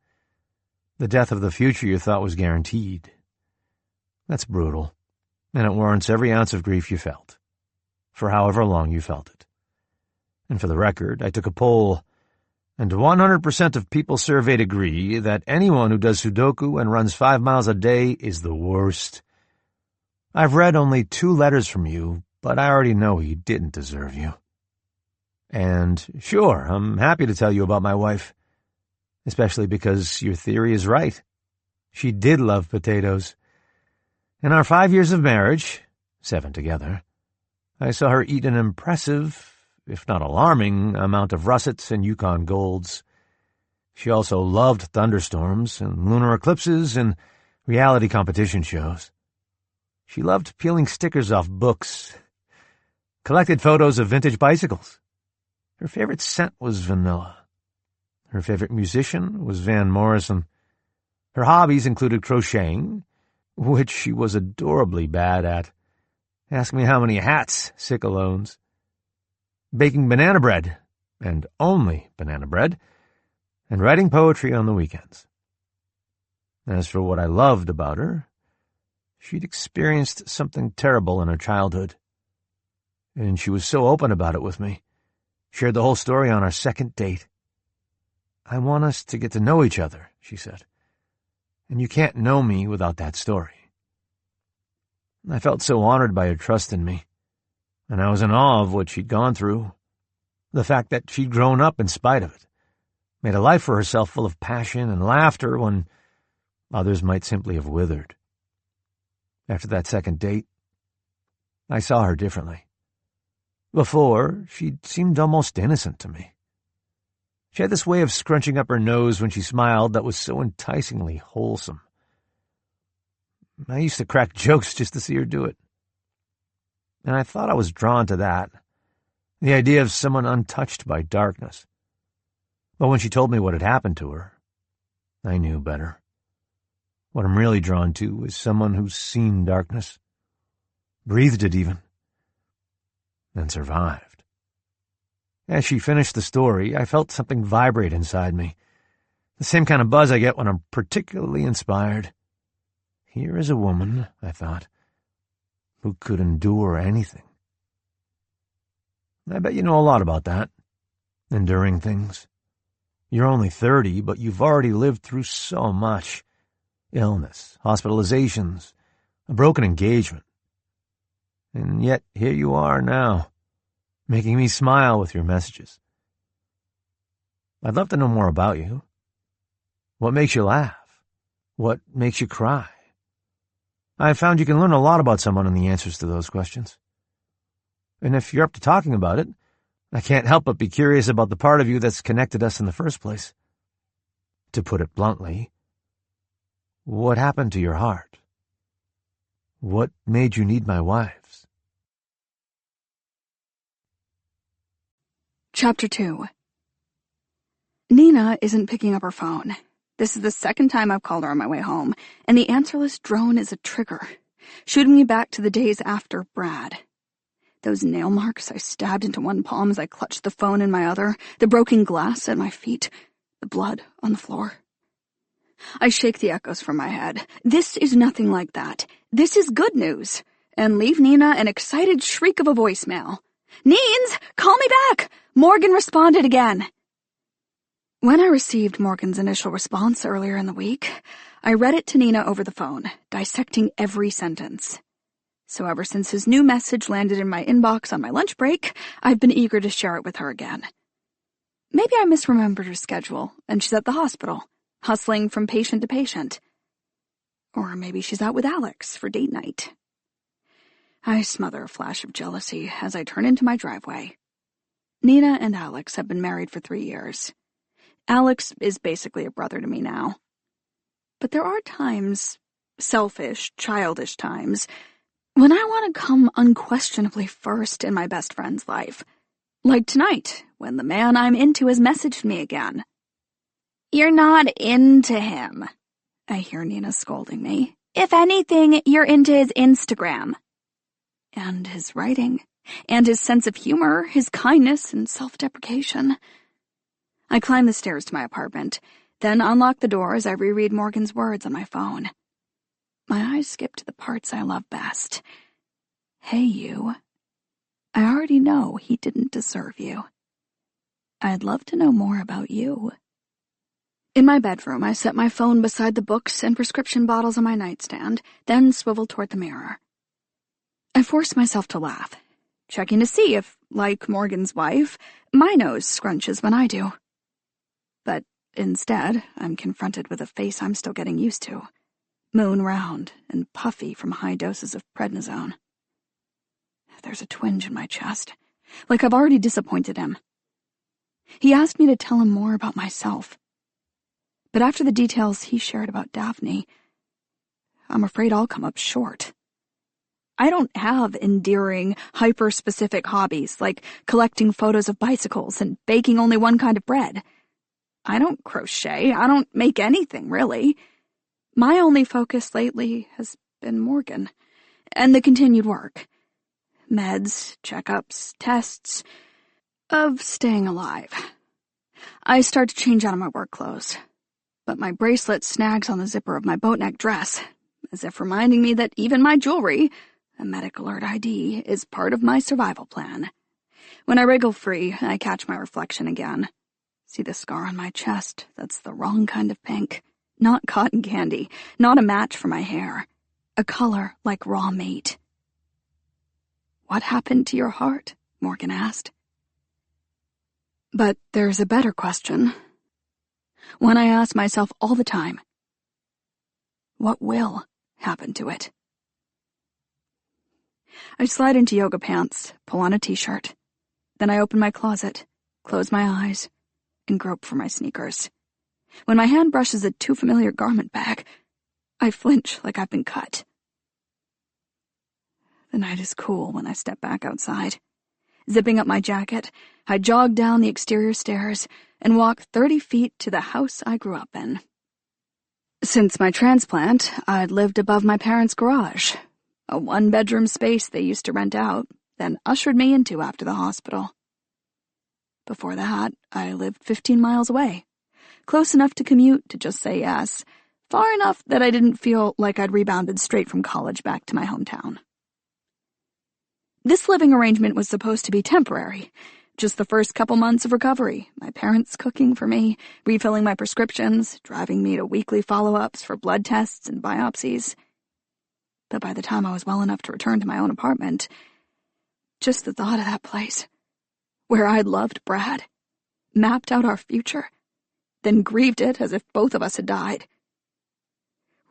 The death of the future you thought was guaranteed. That's brutal, and it warrants every ounce of grief you felt, for however long you felt it. And for the record, I took a poll, and 100% of people surveyed agree that anyone who does Sudoku and runs 5 miles a day is the worst. I've read only 2 letters from you, but I already know he didn't deserve you. And sure, I'm happy to tell you about my wife, especially because your theory is right. She did love potatoes. In our 5 years of marriage, 7 together, I saw her eat an impressive, if not alarming, amount of russets and Yukon Golds. She also loved thunderstorms and lunar eclipses and reality competition shows. She loved peeling stickers off books, collected photos of vintage bicycles. Her favorite scent was vanilla. Her favorite musician was Van Morrison. Her hobbies included crocheting, which she was adorably bad at. Ask me how many hats Sickle owns. Baking banana bread, and only banana bread, and writing poetry on the weekends. As for what I loved about her, she'd experienced something terrible in her childhood, and she was so open about it with me. Shared the whole story on our second date. I want us to get to know each other, she said, and you can't know me without that story. I felt so honored by her trust in me, and I was in awe of what she'd gone through. The fact that she'd grown up in spite of it, made a life for herself full of passion and laughter when others might simply have withered. After that second date, I saw her differently. Before, she'd seemed almost innocent to me. She had this way of scrunching up her nose when she smiled that was so enticingly wholesome. I used to crack jokes just to see her do it. And I thought I was drawn to that, the idea of someone untouched by darkness. But when she told me what had happened to her, I knew better. What I'm really drawn to is someone who's seen darkness, breathed it even, and survived. As she finished the story, I felt something vibrate inside me, the same kind of buzz I get when I'm particularly inspired. Here is a woman, I thought, who could endure anything. I bet you know a lot about that, enduring things. You're only 30, but you've already lived through so much. Illness, hospitalizations, a broken engagement. And yet here you are now, making me smile with your messages. I'd love to know more about you. What makes you laugh? What makes you cry? I've found you can learn a lot about someone in the answers to those questions. And if you're up to talking about it, I can't help but be curious about the part of you that's connected us in the first place. To put it bluntly, what happened to your heart? What made you need my wives? Chapter 2. Nina isn't picking up her phone. This is the second time I've called her on my way home, and the answerless drone is a trigger, shooting me back to the days after Brad. Those nail marks I stabbed into one palm as I clutched the phone in my other, the broken glass at my feet, the blood on the floor. I shake the echoes from my head. This is nothing like that. This is good news. And leave Nina an excited shriek of a voicemail. "Neens, call me back! Morgan responded again." When I received Morgan's initial response earlier in the week, I read it to Nina over the phone, dissecting every sentence. So ever since his new message landed in my inbox on my lunch break, I've been eager to share it with her again. Maybe I misremembered her schedule, and she's at the hospital, hustling from patient to patient. Or maybe she's out with Alex for date night. I smother a flash of jealousy as I turn into my driveway. Nina and Alex have been married for 3 years. Alex is basically a brother to me now. But there are times, selfish, childish times, when I want to come unquestionably first in my best friend's life. Like tonight, when the man I'm into has messaged me again. "You're not into him," I hear Nina scolding me. "If anything, you're into his Instagram." And his writing, and his sense of humor, his kindness and self-deprecation. I climb the stairs to my apartment, then unlock the door as I reread Morgan's words on my phone. My eyes skip to the parts I love best. "Hey, you. I already know he didn't deserve you. I'd love to know more about you." In my bedroom, I set my phone beside the books and prescription bottles on my nightstand, then swivel toward the mirror. I force myself to laugh, checking to see if, like Morgan's wife, my nose scrunches when I do. But instead, I'm confronted with a face I'm still getting used to, moon round and puffy from high doses of prednisone. There's a twinge in my chest, like I've already disappointed him. He asked me to tell him more about myself. But after the details he shared about Daphne, I'm afraid I'll come up short. I don't have endearing, hyper-specific hobbies like collecting photos of bicycles and baking only one kind of bread. I don't crochet. I don't make anything, really. My only focus lately has been Morgan and the continued work. Meds, checkups, tests, of staying alive. I start to change out of my work clothes, but my bracelet snags on the zipper of my boatneck dress, as if reminding me that even my jewelry, a medic alert ID, is part of my survival plan. When I wriggle free, I catch my reflection again. See the scar on my chest? That's the wrong kind of pink. Not cotton candy, not a match for my hair. A color like raw meat. "What happened to your heart?" Morgan asked. But there's a better question. One I ask myself all the time. What will happen to it? I slide into yoga pants, pull on a t-shirt. Then I open my closet, close my eyes, and grope for my sneakers. When my hand brushes a too familiar garment bag, I flinch like I've been cut. The night is cool when I step back outside. Zipping up my jacket, I jog down the exterior stairs and walk 30 feet to the house I grew up in. Since my transplant, I'd lived above my parents' garage, a one-bedroom space they used to rent out, then ushered me into after the hospital. Before that, I lived 15 miles away, close enough to commute to just say yes, far enough that I didn't feel like I'd rebounded straight from college back to my hometown. This living arrangement was supposed to be temporary, just the first couple months of recovery, my parents cooking for me, refilling my prescriptions, driving me to weekly follow-ups for blood tests and biopsies. But by the time I was well enough to return to my own apartment, just the thought of that place, where I'd loved Brad, mapped out our future, then grieved it as if both of us had died.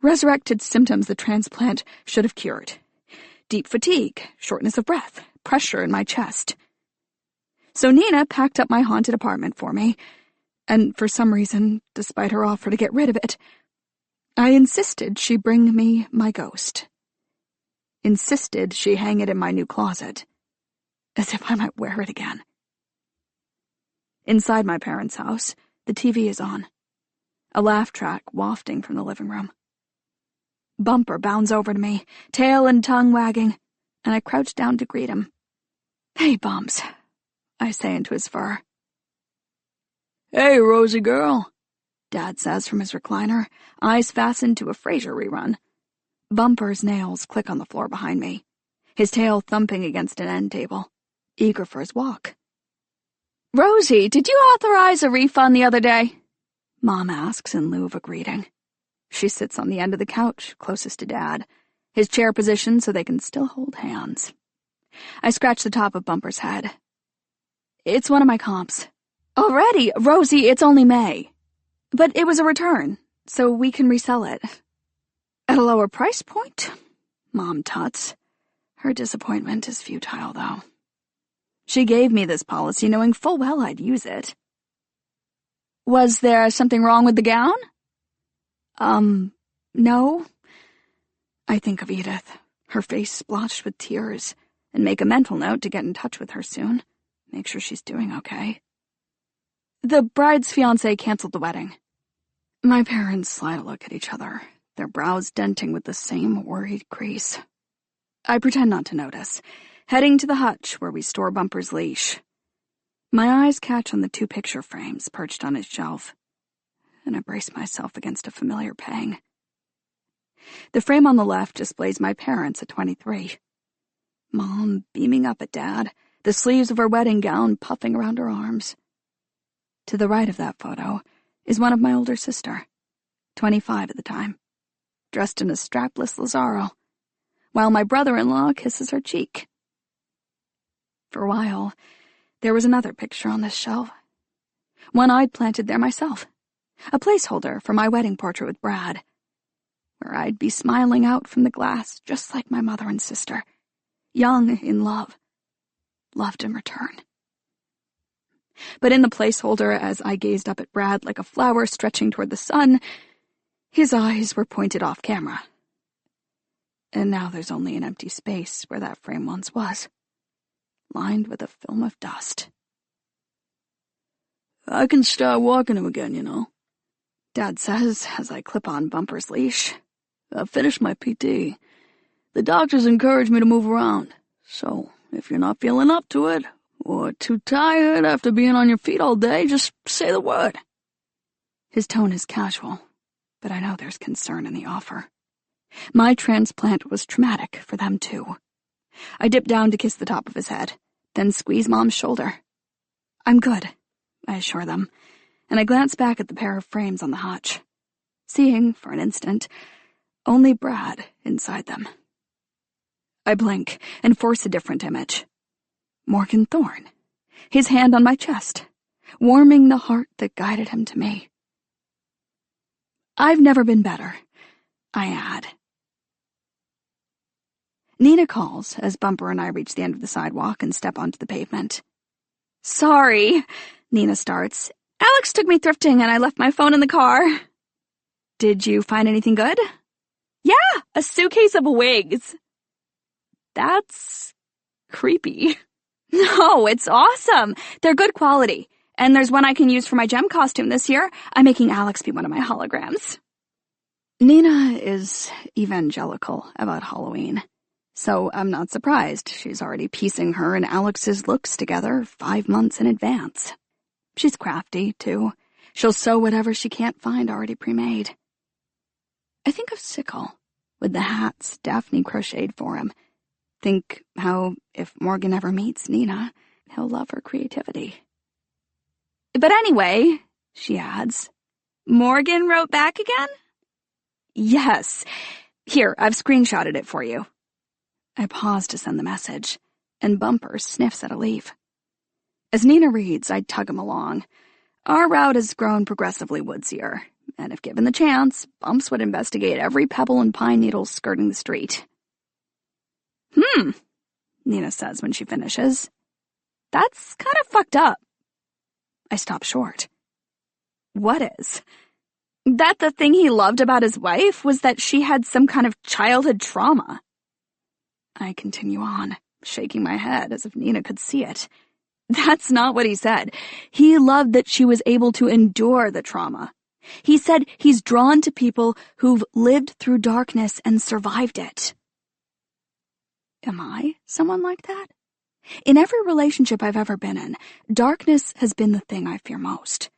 Resurrected symptoms the transplant should have cured. Deep fatigue, shortness of breath, pressure in my chest. So Nina packed up my haunted apartment for me, and for some reason, despite her offer to get rid of it, I insisted she bring me my ghost. Insisted she hang it in my new closet, as if I might wear it again. Inside my parents' house, the TV is on. a laugh track wafting from the living room. Bumper bounds over to me, tail and tongue wagging, and I crouch down to greet him. "Hey, Bumps," I say into his fur. "Hey, Rosie girl," Dad says from his recliner, eyes fastened to a Frasier rerun. Bumper's nails click on the floor behind me, his tail thumping against an end table, eager for his walk. "Rosie, did you authorize a refund the other day?" Mom asks in lieu of a greeting. She sits on the end of the couch, closest to Dad, his chair positioned so they can still hold hands. I scratch the top of Bumper's head. "It's one of my comps." "Already? Rosie, it's only May." "But it was a return, so we can resell it." "At a lower price point?" Mom tuts. Her disappointment is futile, though. She gave me this policy knowing full well I'd use it. "Was there something wrong with the gown?" No. I think of Edith, her face splotched with tears, and make a mental note to get in touch with her soon. Make sure she's doing okay. "The bride's fiancé canceled the wedding." My parents slide a look at each other, their brows denting with the same worried crease. I pretend not to notice, heading to the hutch where we store Bumper's leash. My eyes catch on the 2 picture frames perched on his shelf, and I brace myself against a familiar pang. The frame on the left displays my parents at 23. Mom beaming up at Dad, the sleeves of her wedding gown puffing around her arms. To the right of that photo is one of my older sister, 25 at the time, dressed in a strapless Lazaro, while my brother-in-law kisses her cheek. For a while, there was another picture on this shelf, one I'd planted there myself, a placeholder for my wedding portrait with Brad, where I'd be smiling out from the glass just like my mother and sister, young in love, loved in return. But in the placeholder, as I gazed up at Brad like a flower stretching toward the sun, his eyes were pointed off camera. And now there's only an empty space where that frame once was, lined with a film of dust. "I can start walking him again, you know," Dad says as I clip on Bumper's leash. "I've finished my PT. The doctors encourage me to move around, so if you're not feeling up to it, or too tired after being on your feet all day, just say the word." His tone is casual, but I know there's concern in the offer. My transplant was traumatic for them, too. I dip down to kiss the top of his head, then squeeze Mom's shoulder. "I'm good," I assure them, and I glance back at the pair of frames on the hutch, seeing, for an instant, only Brad inside them. I blink and force a different image. Morgan Thorne, his hand on my chest, warming the heart that guided him to me. "I've never been better," I add. Nina calls as Bumper and I reach the end of the sidewalk and step onto the pavement. "Sorry," Nina starts. "Alex took me thrifting and I left my phone in the car." "Did you find anything good?" "Yeah, a suitcase of wigs." "That's creepy." "No, it's awesome. They're good quality. And there's one I can use for my gem costume this year. I'm making Alex be one of my holograms." Nina is evangelical about Halloween, so I'm not surprised she's already piecing her and Alex's looks together 5 months in advance. She's crafty, too. She'll sew whatever she can't find already pre-made. I think of Sickle, with the hats Daphne crocheted for him. Think how, if Morgan ever meets Nina, he'll love her creativity. "But anyway," she adds, "Morgan wrote back again?" "Yes. Here, I've screenshotted it for you." I pause to send the message, and Bumper sniffs at a leaf. As Nina reads, I tug him along. Our route has grown progressively woodsier, and if given the chance, Bumps would investigate every pebble and pine needle skirting the street. Nina says when she finishes. "That's kind of fucked up." I stop short. "What is?" "That the thing he loved about his wife was that she had some kind of childhood trauma." I continue on, shaking my head as if Nina could see it. "That's not what he said. He loved that she was able to endure the trauma. He said he's drawn to people who've lived through darkness and survived it. Am I someone like that? In every relationship I've ever been in, darkness has been the thing I fear most.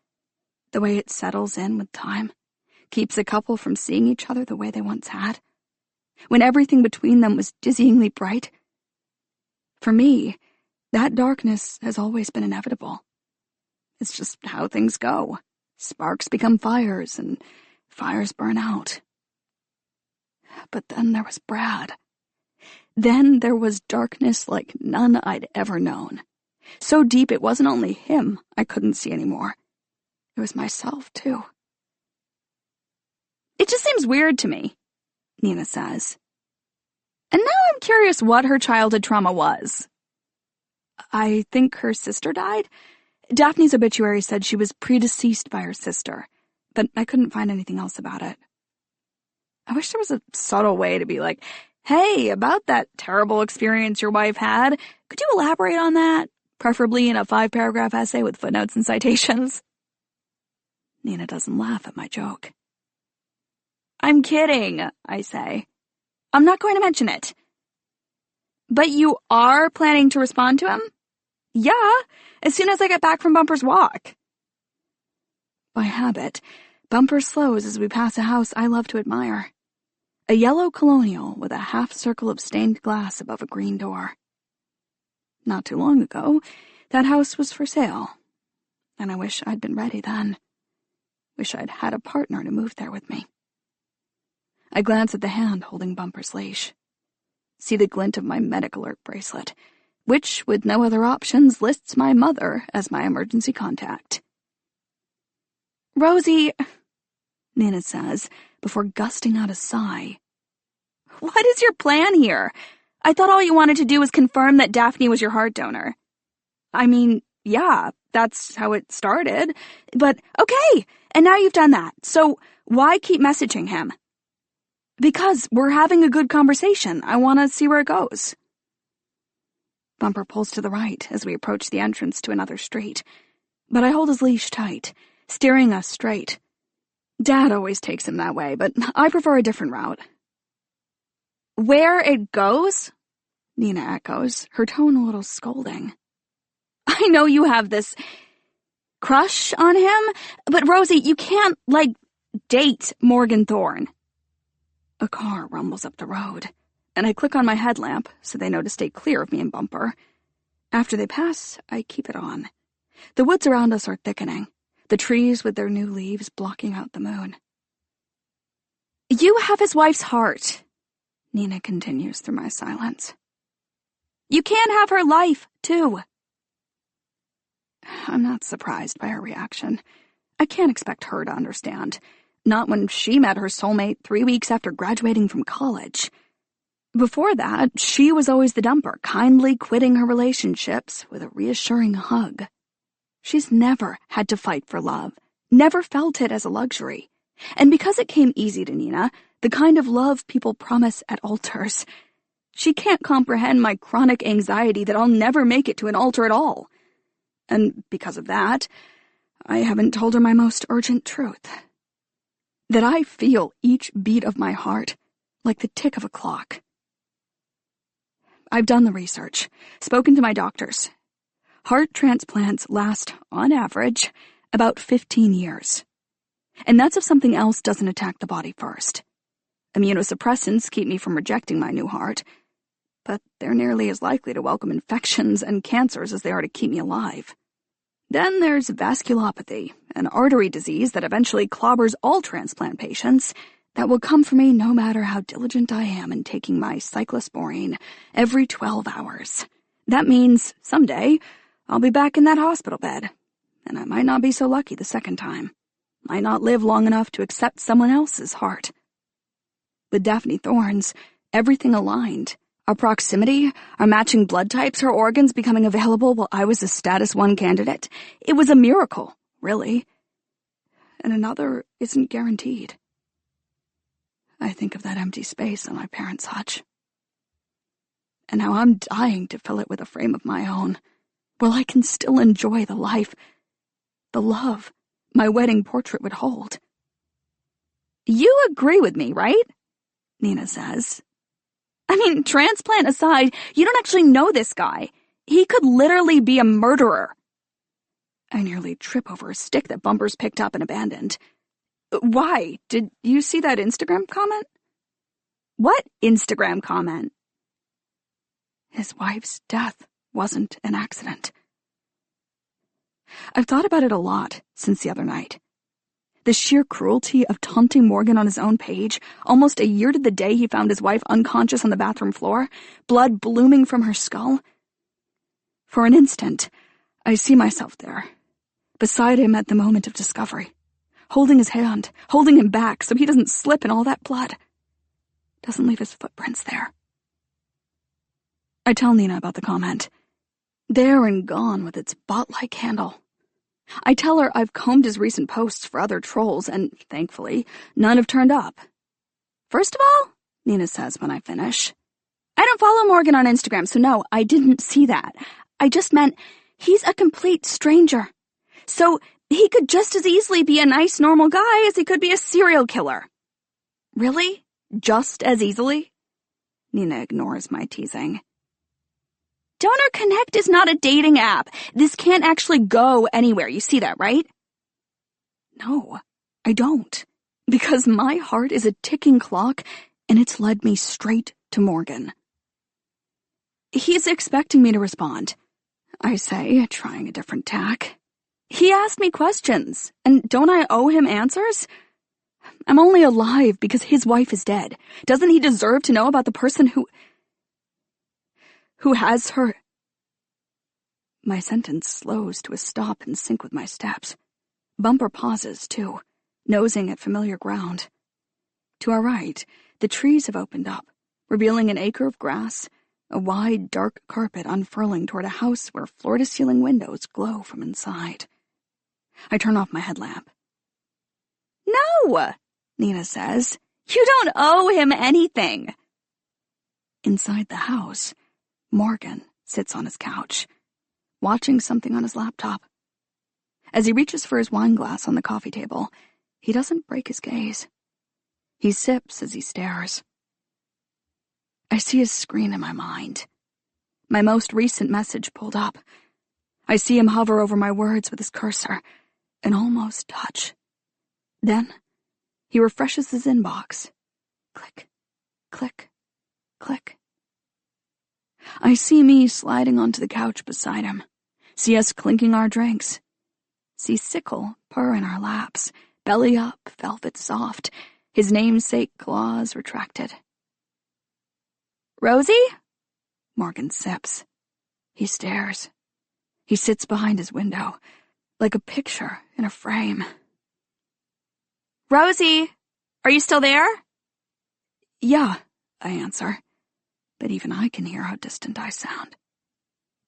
The way it settles in with time, keeps a couple from seeing each other the way they once had, when everything between them was dizzyingly bright. For me, that darkness has always been inevitable. It's just how things go. Sparks become fires, and fires burn out. But then there was Brad. Then there was darkness like none I'd ever known. So deep it wasn't only him I couldn't see anymore. It was myself, too. It just seems weird to me, Nina says. And now I'm curious what her childhood trauma was. I think her sister died. Daphne's obituary said she was predeceased by her sister, but I couldn't find anything else about it. I wish there was a subtle way to be like, hey, about that terrible experience your wife had, could you elaborate on that? Preferably in a 5-paragraph essay with footnotes and citations. Nina doesn't laugh at my joke. I'm kidding, I say. I'm not going to mention it. But you are planning to respond to him? Yeah, as soon as I get back from Bumper's walk. By habit, Bumper slows as we pass a house I love to admire. A yellow colonial with a half-circle of stained glass above a green door. Not too long ago, that house was for sale, and I wish I'd been ready then. Wish I'd had a partner to move there with me. I glance at the hand holding Bumper's leash. See the glint of my medic alert bracelet, which, with no other options, lists my mother as my emergency contact. Rosie, Nina says, before gusting out a sigh. What is your plan here? I thought all you wanted to do was confirm that Daphne was your heart donor. I mean, yeah, that's how it started. But, okay, and now you've done that, so why keep messaging him? Because we're having a good conversation. I want to see where it goes. Bumper pulls to the right as we approach the entrance to another street, but I hold his leash tight, steering us straight. Dad always takes him that way, but I prefer a different route. Where it goes? Nina echoes, her tone a little scolding. I know you have this crush on him, but Rosie, you can't, date Morgan Thorne. A car rumbles up the road, and I click on my headlamp so they know to stay clear of me and Bumper. After they pass, I keep it on. The woods around us are thickening, the trees with their new leaves blocking out the moon. You have his wife's heart, Nina continues through my silence. You can have her life, too. I'm not surprised by her reaction. I can't expect her to understand. Not when she met her soulmate 3 weeks after graduating from college. Before that, she was always the dumper, kindly quitting her relationships with a reassuring hug. She's never had to fight for love, never felt it as a luxury. And because it came easy to Nina, the kind of love people promise at altars, she can't comprehend my chronic anxiety that I'll never make it to an altar at all. And because of that, I haven't told her my most urgent truth. That I feel each beat of my heart like the tick of a clock. I've done the research, spoken to my doctors. Heart transplants last, on average, about 15 years. And that's if something else doesn't attack the body first. Immunosuppressants keep me from rejecting my new heart, but they're nearly as likely to welcome infections and cancers as they are to keep me alive. Then there's vasculopathy, an artery disease that eventually clobbers all transplant patients that will come for me no matter how diligent I am in taking my cyclosporine every 12 hours. That means someday I'll be back in that hospital bed, and I might not be so lucky the second time. Might not live long enough to accept someone else's heart. With Daphne Thorne's, everything aligned. Our proximity, our matching blood types, her organs becoming available while I was a status 1 candidate. It was a miracle, really. And another isn't guaranteed. I think of that empty space on my parents' hutch. And how I'm dying to fill it with a frame of my own, while I can still enjoy the life, the love my wedding portrait would hold. You agree with me, right? Nina says. I mean, transplant aside, you don't actually know this guy. He could literally be a murderer. I nearly trip over a stick that Bumpers picked up and abandoned. Why? Did you see that Instagram comment? What Instagram comment? His wife's death wasn't an accident. I've thought about it a lot since the other night. The sheer cruelty of taunting Morgan on his own page, almost a year to the day he found his wife unconscious on the bathroom floor, blood blooming from her skull. For an instant, I see myself there, beside him at the moment of discovery, holding his hand, holding him back so he doesn't slip in all that blood, doesn't leave his footprints there. I tell Nina about the comment. There and gone with its bot-like handle. I tell her I've combed his recent posts for other trolls, and, thankfully, none have turned up. First of all, Nina says when I finish, I don't follow Morgan on Instagram, so no, I didn't see that. I just meant he's a complete stranger. So he could just as easily be a nice, normal guy as he could be a serial killer. Really? Just as easily? Nina ignores my teasing. Donor Connect is not a dating app. This can't actually go anywhere. You see that, right? No, I don't. Because my heart is a ticking clock, and it's led me straight to Morgan. He's expecting me to respond, I say, trying a different tack. He asked me questions, and don't I owe him answers? I'm only alive because his wife is dead. Doesn't he deserve to know about the person who has her? My sentence slows to a stop in sync with my steps. Bumper pauses, too, nosing at familiar ground. To our right, the trees have opened up, revealing an acre of grass, a wide, dark carpet unfurling toward a house where floor-to-ceiling windows glow from inside. I turn off my headlamp. No, Nina says. You don't owe him anything. Inside the house, Morgan sits on his couch, watching something on his laptop. As he reaches for his wine glass on the coffee table, he doesn't break his gaze. He sips as he stares. I see his screen in my mind. My most recent message pulled up. I see him hover over my words with his cursor, an almost touch. Then, he refreshes his inbox. Click, click, click. I see me sliding onto the couch beside him. See us clinking our drinks. See Sickle purr in our laps, belly up, velvet soft, his namesake claws retracted. Rosie? Morgan sips. He stares. He sits behind his window, like a picture in a frame. Rosie, are you still there? Yeah, I answer, but even I can hear how distant I sound.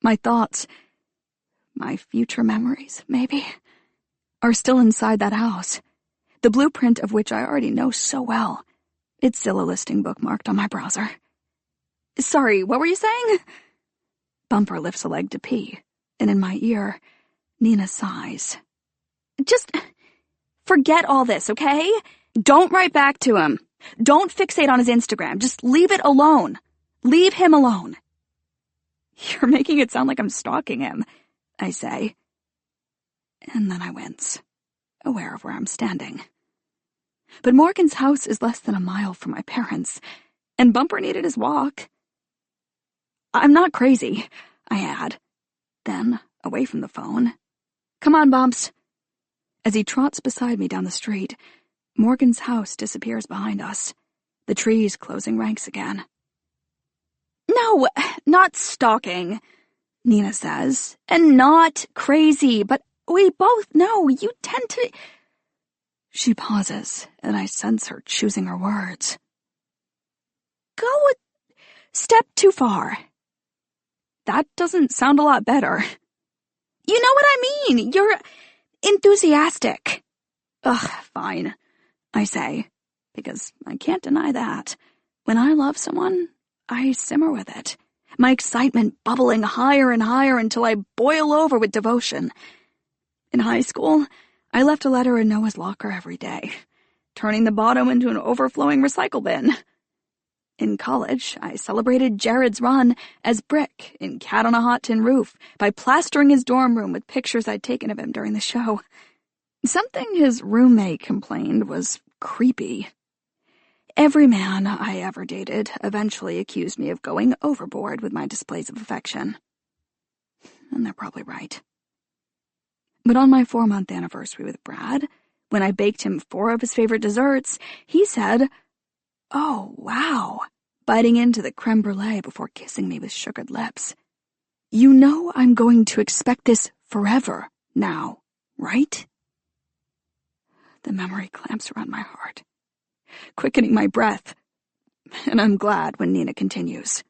My thoughts, my future memories, maybe, are still inside that house, the blueprint of which I already know so well. It's Zillow listing bookmarked on my browser. Sorry, what were you saying? Bumper lifts a leg to pee, and in my ear, Nina sighs. Just forget all this, okay? Don't write back to him. Don't fixate on his Instagram. Just leave it alone. Leave him alone. You're making it sound like I'm stalking him, I say. And then I wince, aware of where I'm standing. But Morgan's house is less than a mile from my parents', and Bumper needed his walk. I'm not crazy, I add. Then, away from the phone, come on, Bumps. As he trots beside me down the street, Morgan's house disappears behind us, the trees closing ranks again. No, not stalking, Nina says, and not crazy, but we both know you tend to... She pauses, and I sense her choosing her words. Go a step too far. That doesn't sound a lot better. You know what I mean? You're enthusiastic. Ugh, fine, I say, because I can't deny that. When I love someone, I simmer with it, my excitement bubbling higher and higher until I boil over with devotion. In high school, I left a letter in Noah's locker every day. turning the bottom into an overflowing recycle bin. In college, I celebrated Jared's run as Brick in Cat on a Hot Tin Roof by plastering his dorm room with pictures I'd taken of him during the show. Something his roommate complained was creepy. Every man I ever dated eventually accused me of going overboard with my displays of affection. And they're probably right. But on my 4-month anniversary with Brad, when I baked him 4 of his favorite desserts, he said, "Oh, wow," biting into the creme brulee before kissing me with sugared lips. "You know I'm going to expect this forever now, right?" The memory clamps around my heart, quickening my breath, and I'm glad when Nina continues.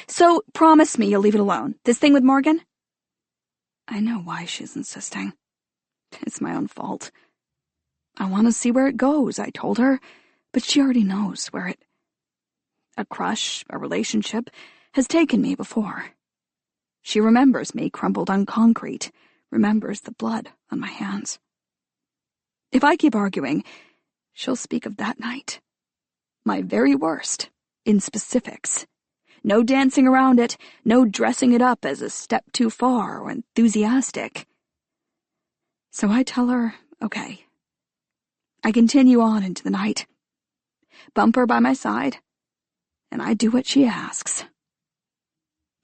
"So, promise me you'll leave it alone. This thing with Morgan?" I know why she's insisting. It's my own fault. I want to see where it goes, I told her, but she already knows where a crush, a relationship, has taken me before. She remembers me crumpled on concrete, remembers the blood on my hands. If I keep arguing, she'll speak of that night. My very worst, in specifics. No dancing around it, no dressing it up as a step too far or enthusiastic. So I tell her, okay. I continue on into the night. Bumper by my side, and I do what she asks.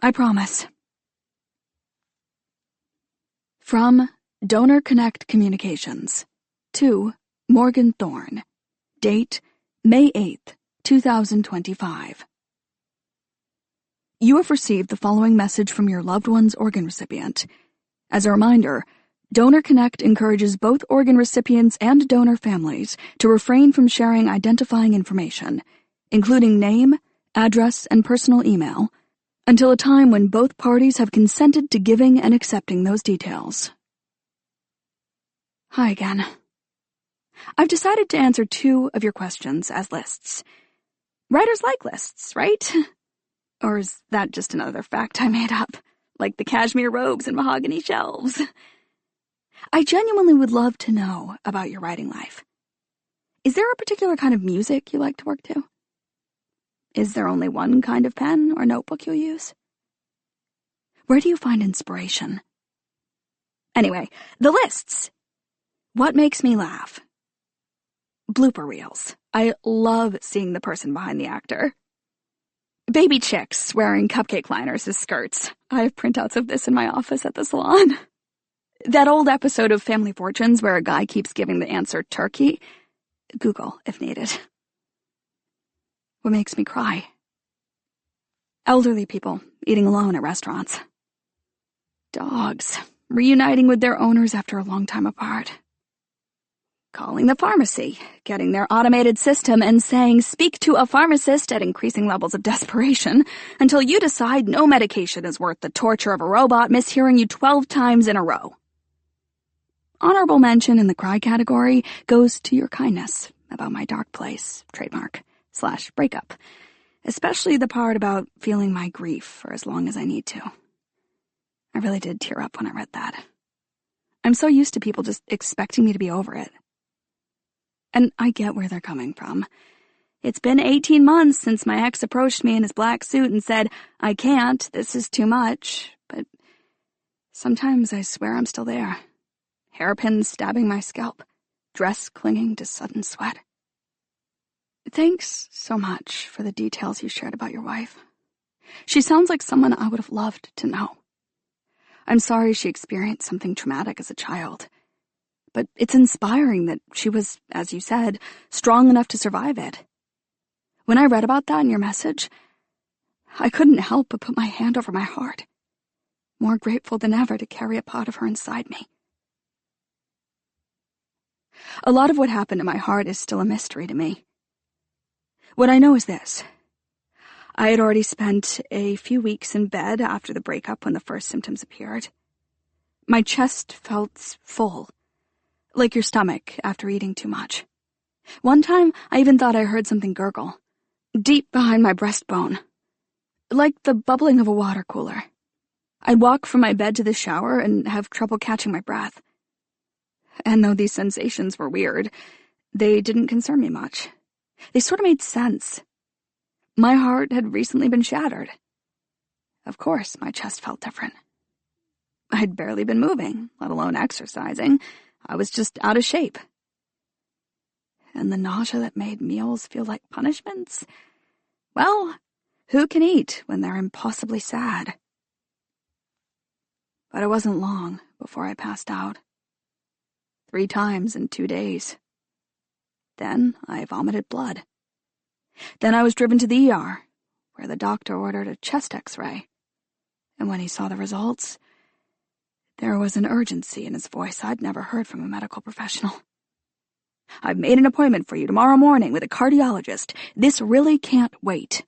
I promise. From Donor Connect Communications to Morgan Thorne. Date May 8th, 2025. You have received the following message from your loved one's organ recipient. As a reminder, Donor Connect encourages both organ recipients and donor families to refrain from sharing identifying information, including name, address, and personal email, until a time when both parties have consented to giving and accepting those details. Hi again. I've decided to answer 2 of your questions as lists. Writers like lists, right? Or is that just another fact I made up, like the cashmere robes and mahogany shelves? I genuinely would love to know about your writing life. Is there a particular kind of music you like to work to? Is there only one kind of pen or notebook you'll use? Where do you find inspiration? Anyway, the lists. What makes me laugh? Blooper reels. I love seeing the person behind the actor. Baby chicks wearing cupcake liners as skirts. I have printouts of this in my office at the salon. That old episode of Family Fortunes where a guy keeps giving the answer turkey. Google if needed. What makes me cry? Elderly people eating alone at restaurants. Dogs reuniting with their owners after a long time apart. Calling the pharmacy, getting their automated system and saying, "Speak to a pharmacist," at increasing levels of desperation, until you decide no medication is worth the torture of a robot mishearing you 12 times in a row. Honorable mention in the cry category goes to your kindness about my dark place, trademark, /breakup, especially the part about feeling my grief for as long as I need to. I really did tear up when I read that. I'm so used to people just expecting me to be over it. And I get where they're coming from. It's been 18 months since my ex approached me in his black suit and said, "I can't, this is too much," but sometimes I swear I'm still there. Hairpins stabbing my scalp, dress clinging to sudden sweat. Thanks so much for the details you shared about your wife. She sounds like someone I would have loved to know. I'm sorry she experienced something traumatic as a child. But it's inspiring that she was, as you said, strong enough to survive it. When I read about that in your message, I couldn't help but put my hand over my heart, more grateful than ever to carry a part of her inside me. A lot of what happened to my heart is still a mystery to me. What I know is this. I had already spent a few weeks in bed after the breakup when the first symptoms appeared. My chest felt full, like your stomach after eating too much. One time, I even thought I heard something gurgle, deep behind my breastbone, like the bubbling of a water cooler. I'd walk from my bed to the shower and have trouble catching my breath. And though these sensations were weird, They didn't concern me much. They sort of made sense. My heart had recently been shattered. Of course, my chest felt different. I'd barely been moving, let alone exercising. I was just out of shape. And the nausea that made meals feel like punishments? Well, who can eat when they're impossibly sad? But it wasn't long before I passed out. 3 times in 2 days. Then I vomited blood. Then I was driven to the ER, where the doctor ordered a chest x-ray. And when he saw the results, there was an urgency in his voice I'd never heard from a medical professional. "I've made an appointment for you tomorrow morning with a cardiologist. This really can't wait."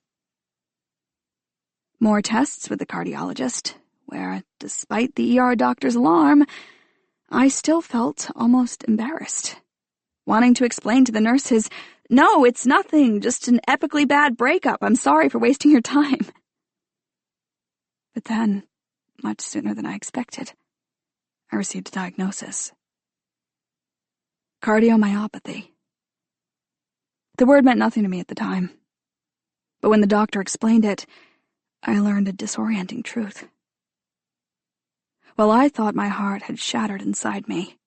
More tests with the cardiologist, where, despite the ER doctor's alarm, I still felt almost embarrassed, wanting to explain to the nurses, "No, it's nothing, just an epically bad breakup. I'm sorry for wasting your time." But then, much sooner than I expected, I received a diagnosis. Cardiomyopathy. The word meant nothing to me at the time, but when the doctor explained it, I learned a disorienting truth. While I thought my heart had shattered inside me,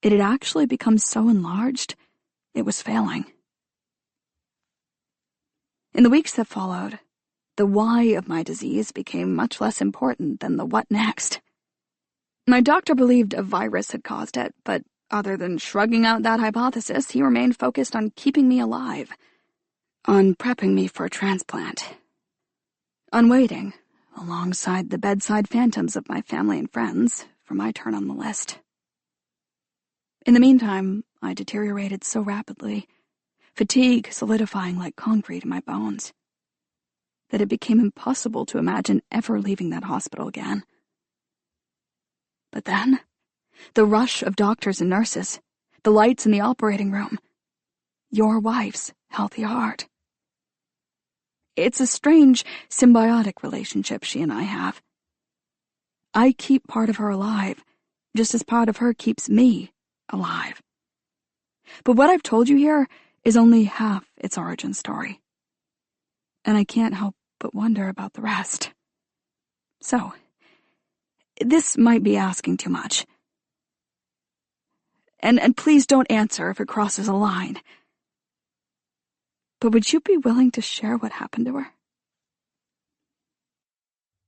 it had actually become so enlarged, it was failing. In the weeks that followed, the why of my disease became much less important than the what next. My doctor believed a virus had caused it, but other than shrugging out that hypothesis, he remained focused on keeping me alive, on prepping me for a transplant, on waiting, alongside the bedside phantoms of my family and friends, for my turn on the list. In the meantime, I deteriorated so rapidly, fatigue solidifying like concrete in my bones, that it became impossible to imagine ever leaving that hospital again. But then, the rush of doctors and nurses, the lights in the operating room, your wife's healthy heart. It's a strange, symbiotic relationship she and I have. I keep part of her alive, just as part of her keeps me alive. But what I've told you here is only half its origin story. And I can't help but wonder about the rest. So, this might be asking too much. And please don't answer if it crosses a line. But would you be willing to share what happened to her?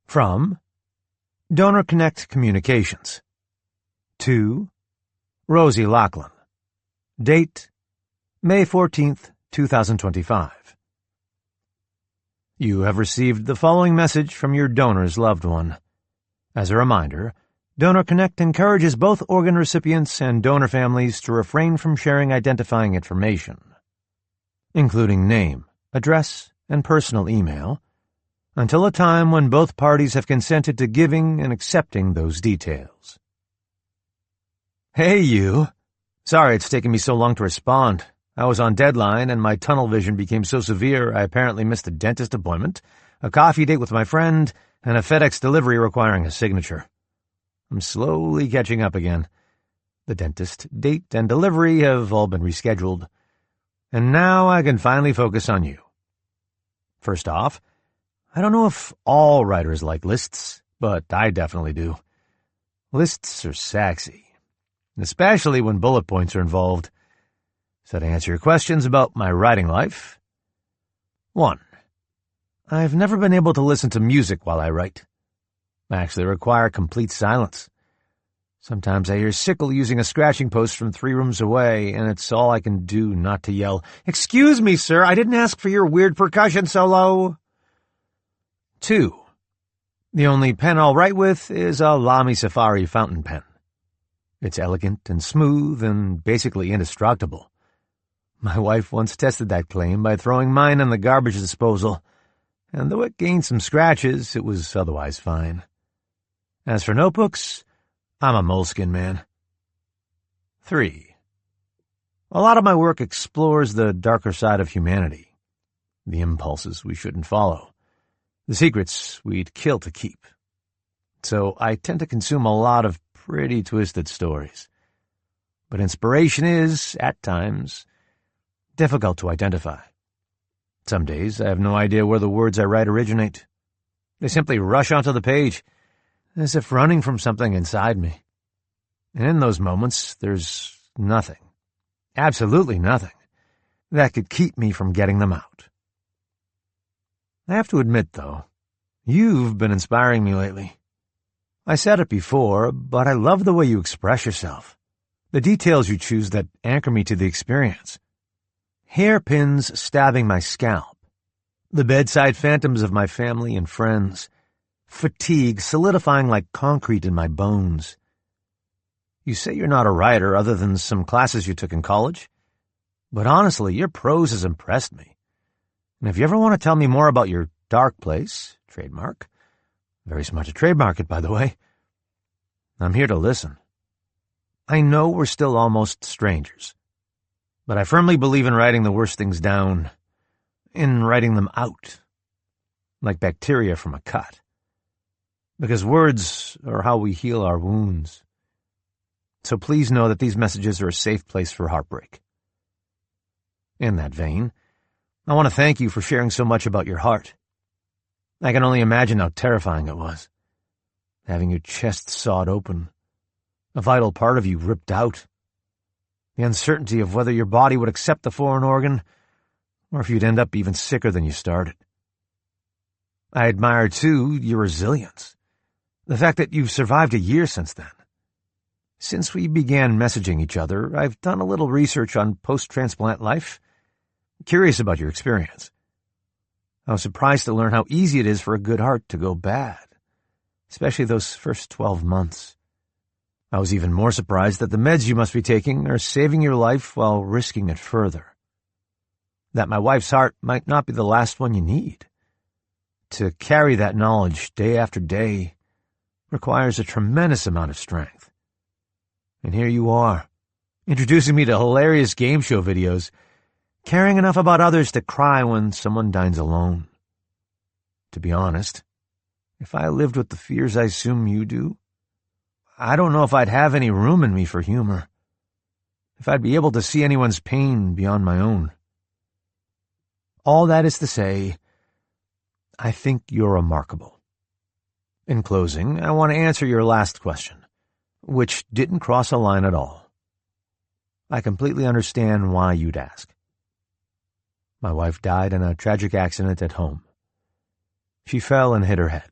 From Donor Connect Communications. To Rosie Lachlan. Date May 14th, 2025. You have received the following message from your donor's loved one. As a reminder, Donor Connect encourages both organ recipients and donor families to refrain from sharing identifying information, including name, address, and personal email, until a time when both parties have consented to giving and accepting those details. Hey, you. Sorry it's taken me so long to respond. I was on deadline, and my tunnel vision became so severe I apparently missed a dentist appointment, a coffee date with my friend, and a FedEx delivery requiring a signature. I'm slowly catching up again. The dentist, date, and delivery have all been rescheduled. And now I can finally focus on you. First off, I don't know if all writers like lists, but I definitely do. Lists are sexy, especially when bullet points are involved. So to answer your questions about my writing life. 1. I've never been able to listen to music while I write. I actually require complete silence. Sometimes I hear Sickle using a scratching post from 3 rooms away, and it's all I can do not to yell, "Excuse me, sir, I didn't ask for your weird percussion solo." 2. The only pen I'll write with is a Lamy Safari fountain pen. It's elegant and smooth and basically indestructible. My wife once tested that claim by throwing mine in the garbage disposal, and though it gained some scratches, it was otherwise fine. As for notebooks, I'm a moleskin man. 3. A lot of my work explores the darker side of humanity, the impulses we shouldn't follow, the secrets we'd kill to keep. So I tend to consume a lot of pretty twisted stories. But inspiration is, at times, difficult to identify. Some days I have no idea where the words I write originate. They simply rush onto the page, as if running from something inside me. And in those moments, there's nothing, absolutely nothing, that could keep me from getting them out. I have to admit, though, you've been inspiring me lately. I said it before, but I love the way you express yourself, the details you choose that anchor me to the experience. Hairpins stabbing my scalp, the bedside phantoms of my family and friends, fatigue solidifying like concrete in my bones. You say you're not a writer other than some classes you took in college, but honestly, your prose has impressed me. And if you ever want to tell me more about your dark place, trademark, very smart to trademark it, by the way, I'm here to listen. I know we're still almost strangers, but I firmly believe in writing the worst things down, in writing them out, like bacteria from a cut. Because words are how we heal our wounds. So please know that these messages are a safe place for heartbreak. In that vein, I want to thank you for sharing so much about your heart. I can only imagine how terrifying it was, having your chest sawed open, a vital part of you ripped out, the uncertainty of whether your body would accept the foreign organ, or if you'd end up even sicker than you started. I admire, too, your resilience, the fact that you've survived a year since then. Since we began messaging each other, I've done a little research on post-transplant life. Curious about your experience. I was surprised to learn how easy it is for a good heart to go bad, especially those first 12 months. I was even more surprised that the meds you must be taking are saving your life while risking it further. That my wife's heart might not be the last one you need. To carry that knowledge day after day requires a tremendous amount of strength. And here you are, introducing me to hilarious game show videos, caring enough about others to cry when someone dines alone. To be honest, if I lived with the fears I assume you do, I don't know if I'd have any room in me for humor, if I'd be able to see anyone's pain beyond my own. All that is to say, I think you're remarkable. In closing, I want to answer your last question, which didn't cross a line at all. I completely understand why you'd ask. My wife died in a tragic accident at home. She fell and hit her head.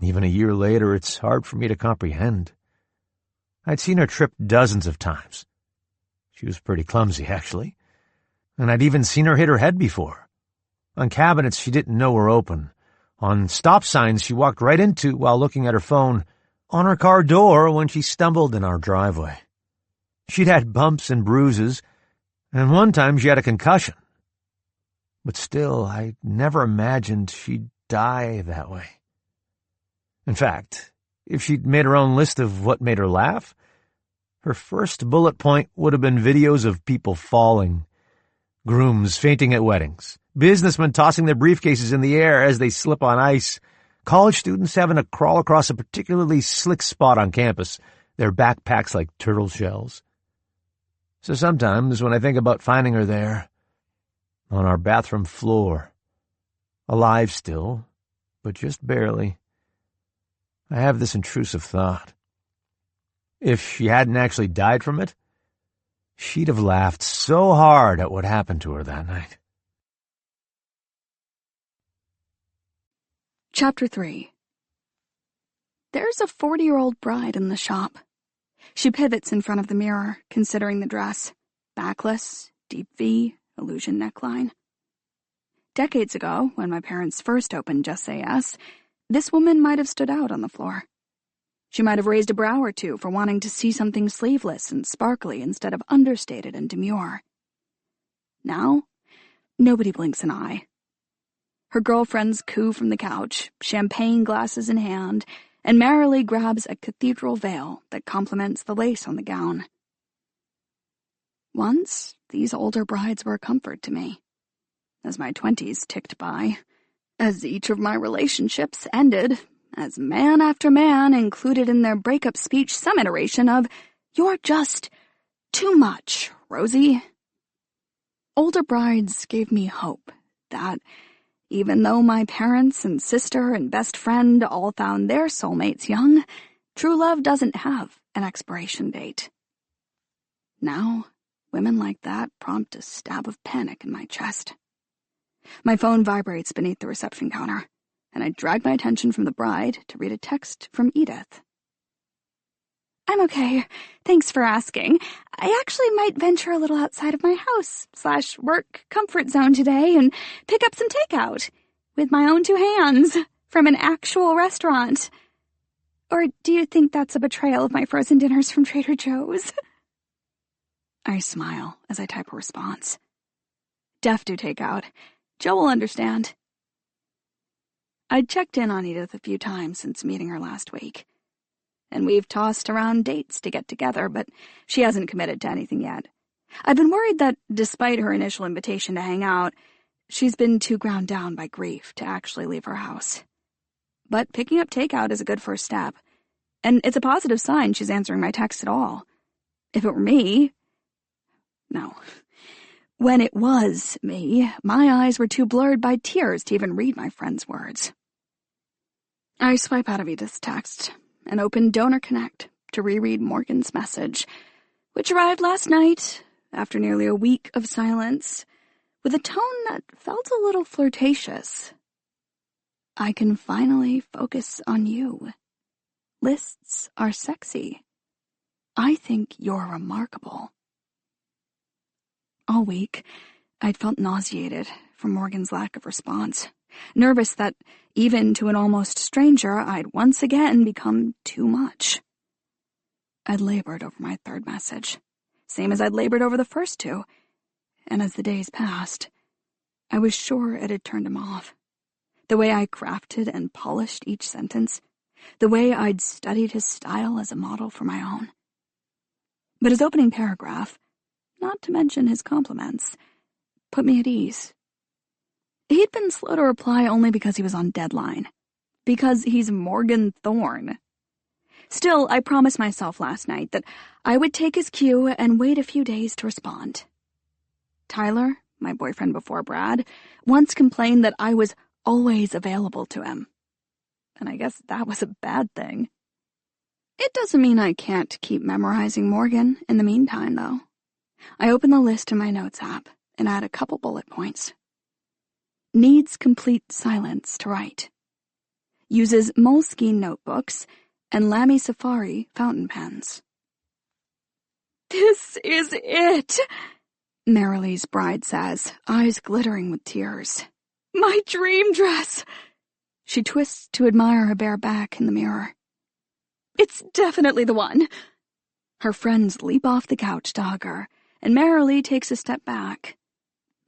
Even a year later, it's hard for me to comprehend. I'd seen her trip dozens of times. She was pretty clumsy, actually. And I'd even seen her hit her head before. On cabinets she didn't know were open. On stop signs she walked right into while looking at her phone. On her car door when she stumbled in our driveway. She'd had bumps and bruises, and one time she had a concussion. But still, I never imagined she'd die that way. In fact, if she'd made her own list of what made her laugh, her first bullet point would have been videos of people falling, grooms fainting at weddings, businessmen tossing their briefcases in the air as they slip on ice, college students having to crawl across a particularly slick spot on campus, their backpacks like turtle shells. So sometimes when I think about finding her there, on our bathroom floor, alive still, but just barely, I have this intrusive thought. If she hadn't actually died from it, she'd have laughed so hard at what happened to her that night. Chapter 3. There's a 40-year-old bride in the shop. She pivots in front of the mirror, considering the dress. Backless, deep V, illusion neckline. Decades ago, when my parents first opened Just Say Yes, this woman might have stood out on the floor. She might have raised a brow or two for wanting to see something sleeveless and sparkly instead of understated and demure. Now, nobody blinks an eye. Her girlfriends coo from the couch, champagne glasses in hand, and merrily grabs a cathedral veil that complements the lace on the gown. Once, these older brides were a comfort to me. As my 20s ticked by, as each of my relationships ended, as man after man included in their breakup speech some iteration of, You're just too much, Rosie. Older brides gave me hope that, even though my parents and sister and best friend all found their soulmates young, true love doesn't have an expiration date. Now, women like that prompt a stab of panic in my chest. My phone vibrates beneath the reception counter, and I drag my attention from the bride to read a text from Edith. I'm okay. Thanks for asking. I actually might venture a little outside of my house/work comfort zone today and pick up some takeout with my own 2 hands from an actual restaurant. Or do you think that's a betrayal of my frozen dinners from Trader Joe's? I smile as I type a response. Def do takeout. Joe will understand. I'd checked in on Edith a few times since meeting her last week, and we've tossed around dates to get together, but she hasn't committed to anything yet. I've been worried that, despite her initial invitation to hang out, she's been too ground down by grief to actually leave her house. But picking up takeout is a good first step, and it's a positive sign she's answering my text at all. If it were me... No. When it was me, my eyes were too blurred by tears to even read my friend's words. I swipe out of Edith's text and open Donor Connect to reread Morgan's message, which arrived last night, after nearly a week of silence, with a tone that felt a little flirtatious. I can finally focus on you. Lists are sexy. I think you're remarkable. All week, I'd felt nauseated from Morgan's lack of response, nervous that, even to an almost stranger, I'd once again become too much. I'd labored over my 3rd message, same as I'd labored over the first 2, and as the days passed, I was sure it had turned him off. The way I crafted and polished each sentence, the way I'd studied his style as a model for my own. But his opening paragraph, not to mention his compliments, put me at ease. He'd been slow to reply only because he was on deadline. Because he's Morgan Thorne. Still, I promised myself last night that I would take his cue and wait a few days to respond. Tyler, my boyfriend before Brad, once complained that I was always available to him. And I guess that was a bad thing. It doesn't mean I can't keep memorizing Morgan in the meantime, though. I open the list in my notes app and add a couple bullet points. Needs complete silence to write. Uses Moleskine notebooks and Lamy Safari fountain pens. This is it, Marilee's bride says, eyes glittering with tears. My dream dress. She twists to admire her bare back in the mirror. It's definitely the one. Her friends leap off the couch to hug her, and Marilee takes a step back.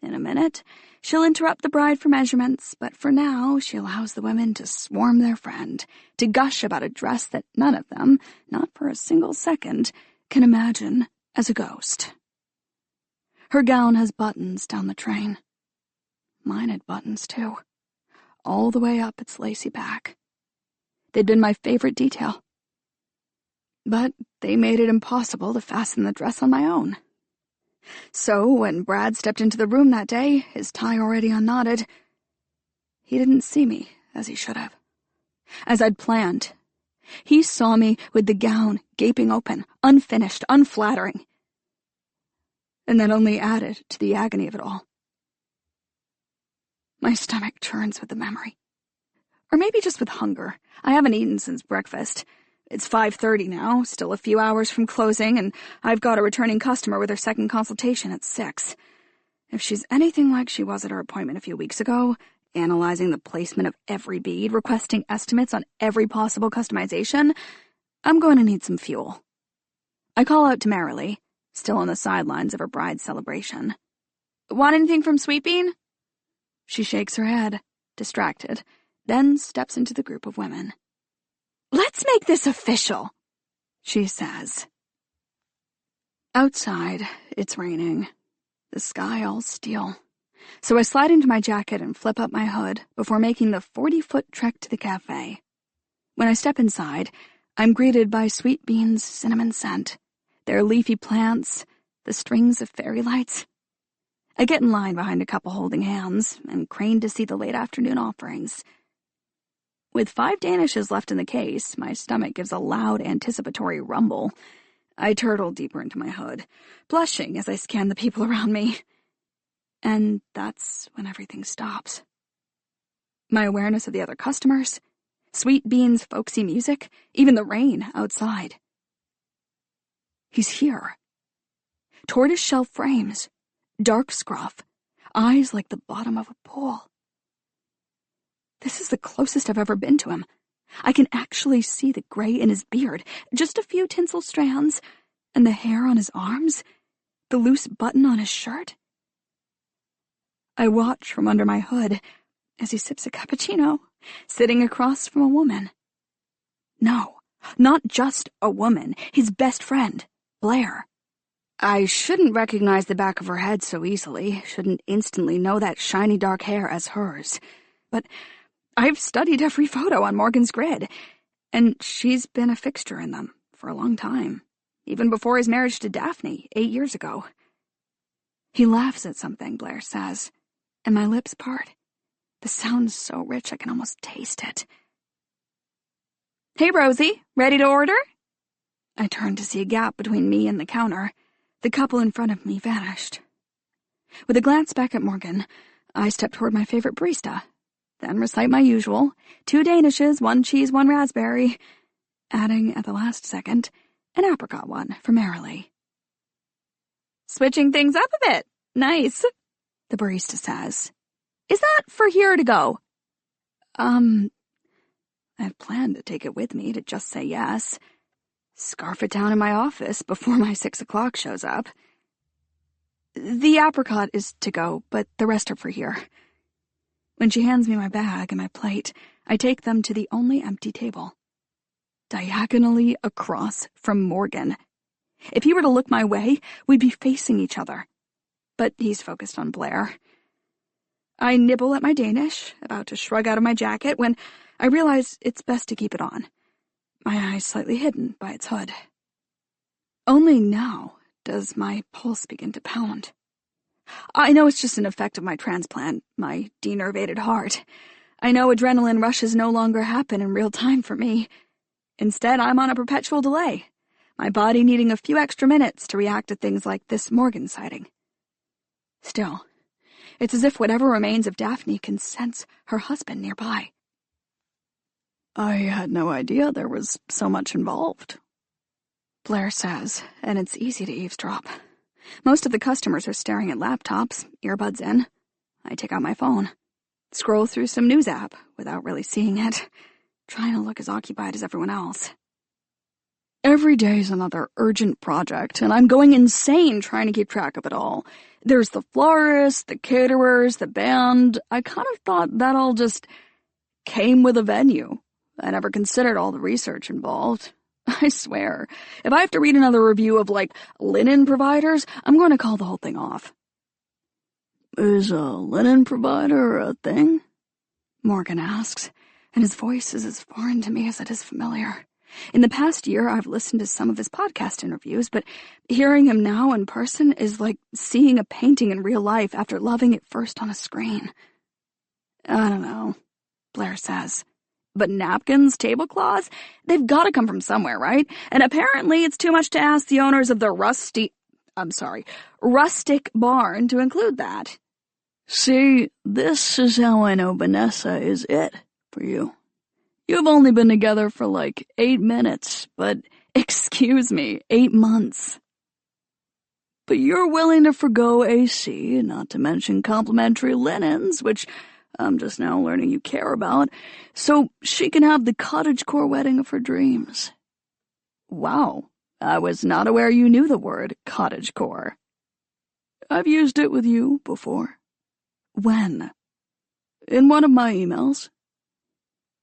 In a minute, she'll interrupt the bride for measurements, but for now, she allows the women to swarm their friend, to gush about a dress that none of them, not for a single second, can imagine as a ghost. Her gown has buttons down the train. Mine had buttons, too, all the way up its lacy back. They'd been my favorite detail. But they made it impossible to fasten the dress on my own. So, when Brad stepped into the room that day, his tie already unknotted, he didn't see me as he should have. As I'd planned, he saw me with the gown gaping open, unfinished, unflattering. And that only added to the agony of it all. My stomach churns with the memory. Or maybe just with hunger. I haven't eaten since breakfast. It's 5:30 now, still a few hours from closing, and I've got a returning customer with her second consultation at 6. If she's anything like she was at her appointment a few weeks ago, analyzing the placement of every bead, requesting estimates on every possible customization, I'm going to need some fuel. I call out to Marilee, still on the sidelines of her bride's celebration. Want anything from Sweet Bean? She shakes her head, distracted, then steps into the group of women. Let's make this official, she says. Outside, it's raining, the sky all steel. So I slide into my jacket and flip up my hood before making the 40-foot trek to the cafe. When I step inside, I'm greeted by Sweet Bean's cinnamon scent, their leafy plants, the strings of fairy lights. I get in line behind a couple holding hands and crane to see the late afternoon offerings. With 5 danishes left in the case, my stomach gives a loud anticipatory rumble. I turtle deeper into my hood, blushing as I scan the people around me. And that's when everything stops. My awareness of the other customers, Sweet Bean's folksy music, even the rain outside. He's here. Tortoiseshell frames, dark scruff, eyes like the bottom of a pool. This is the closest I've ever been to him. I can actually see the gray in his beard, just a few tinsel strands, and the hair on his arms, the loose button on his shirt. I watch from under my hood as he sips a cappuccino, sitting across from a woman. No, not just a woman, his best friend, Blair. I shouldn't recognize the back of her head so easily, shouldn't instantly know that shiny dark hair as hers. But I've studied every photo on Morgan's grid, and she's been a fixture in them for a long time, even before his marriage to Daphne 8 years ago. He laughs at something, Blair says, and my lips part. The sound's so rich I can almost taste it. "Hey, Rosie, ready to order?" I turned to see a gap between me and the counter. The couple in front of me vanished. With a glance back at Morgan, I step toward my favorite barista, then recite my usual, 2 danishes, 1 cheese, 1 raspberry, adding at the last second an apricot one for Marilee. "Switching things up a bit. Nice," the barista says. "Is that for here to go?" I'd planned to take it with me to just say yes. Scarf it down in my office before my 6 o'clock shows up. "The apricot is to go, but the rest are for here." When she hands me my bag and my plate, I take them to the only empty table, diagonally across from Morgan. If he were to look my way, we'd be facing each other. But he's focused on Blair. I nibble at my Danish, about to shrug out of my jacket, when I realize it's best to keep it on, my eyes slightly hidden by its hood. Only now does my pulse begin to pound. I know it's just an effect of my transplant, my denervated heart. I know adrenaline rushes no longer happen in real time for me. Instead, I'm on a perpetual delay, my body needing a few extra minutes to react to things like this Morgan sighting. Still, it's as if whatever remains of Daphne can sense her husband nearby. "I had no idea there was so much involved," Blair says, and it's easy to eavesdrop. Most of the customers are staring at laptops, earbuds in. I take out my phone, scroll through some news app without really seeing it, trying to look as occupied as everyone else. Every day's another urgent project, and I'm going insane trying to keep track of it all. There's the florist, the caterers, the band. I kind of thought that all just came with a venue. I never considered all the research involved. I swear, if I have to read another review of, linen providers, I'm going to call the whole thing off. "Is a linen provider a thing?" Morgan asks, and his voice is as foreign to me as it is familiar. In the past year, I've listened to some of his podcast interviews, but hearing him now in person is like seeing a painting in real life after loving it first on a screen. "I don't know," Blair says. "But napkins, tablecloths, they've got to come from somewhere, right? And apparently it's too much to ask the owners of the rustic barn to include that." "See, this is how I know Vanessa is it for you. You've only been together for 8 minutes, but, excuse me, 8 months. But you're willing to forgo AC, not to mention complimentary linens, which I'm just now learning you care about, so she can have the cottagecore wedding of her dreams." Wow, I was not aware you knew the word cottagecore. "I've used it with you before." "When?" "In one of my emails."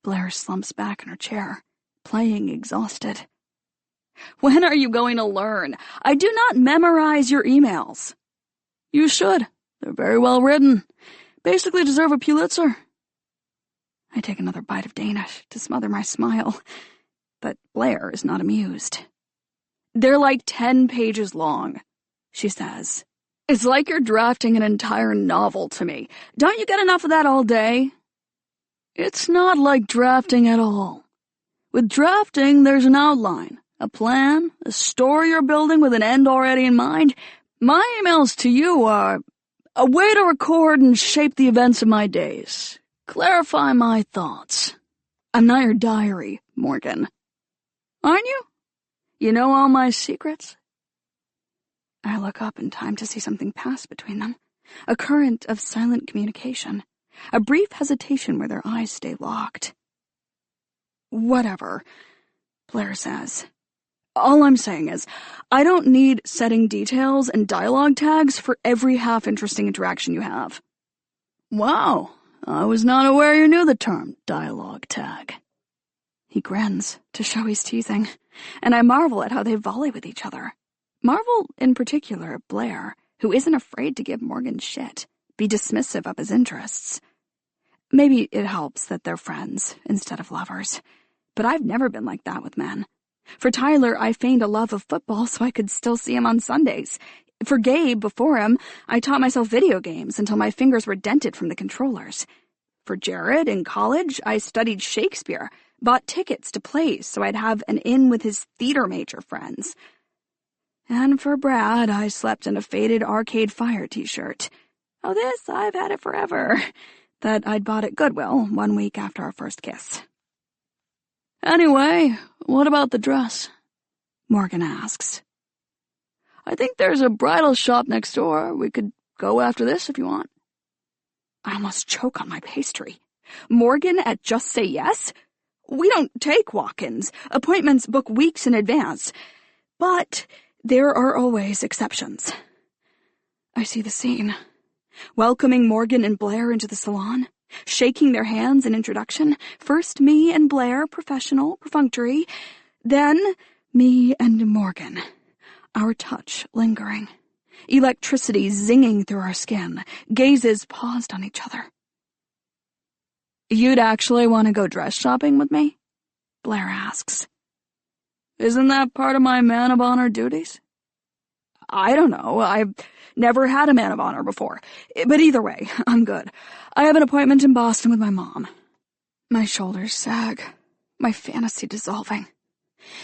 Blair slumps back in her chair, playing exhausted. "When are you going to learn? I do not memorize your emails." "You should. They're very well written. Basically deserve a Pulitzer." I take another bite of Danish to smother my smile, but Blair is not amused. They're like 10 pages long, she says. It's like you're drafting an entire novel to me. Don't you get enough of that all day? It's not like drafting at all. With drafting, there's an outline, a plan, a story you're building with an end already in mind. My emails to you are a way to record and shape the events of my days. Clarify my thoughts. I'm not your diary, Morgan. Aren't you? You know all my secrets? I look up in time to see something pass between them. A current of silent communication. A brief hesitation where their eyes stay locked. Whatever, Blair says. All I'm saying is, I don't need setting details and dialogue tags for every half-interesting interaction you have. Wow, I was not aware you knew the term dialogue tag. He grins to show he's teasing, and I marvel at how they volley with each other. Marvel, in particular, at Blair, who isn't afraid to give Morgan shit, be dismissive of his interests. Maybe it helps that they're friends instead of lovers, but I've never been like that with men. For Tyler, I feigned a love of football so I could still see him on Sundays. For Gabe, before him, I taught myself video games until my fingers were dented from the controllers. For Jared, in college, I studied Shakespeare, bought tickets to plays so I'd have an in with his theater major friends. And for Brad, I slept in a faded Arcade Fire t-shirt. Oh, this, I've had it forever. That I'd bought at Goodwill 1 week after our first kiss. Anyway, what about the dress? Morgan asks. I think there's a bridal shop next door. We could go after this if you want. I almost choke on my pastry. Morgan at Just Say Yes? We don't take walk-ins. Appointments book weeks in advance. But there are always exceptions. I see the scene. Welcoming Morgan and Blair into the salon, shaking their hands in introduction. First me and Blair, professional, perfunctory. Then me and Morgan, our touch lingering. Electricity zinging through our skin, gazes paused on each other. You'd actually want to go dress shopping with me? Blair asks. Isn't that part of my man of honor duties? I don't know. I've never had a man of honor before. But either way, I'm good. I have an appointment in Boston with my mom. My shoulders sag, my fantasy dissolving,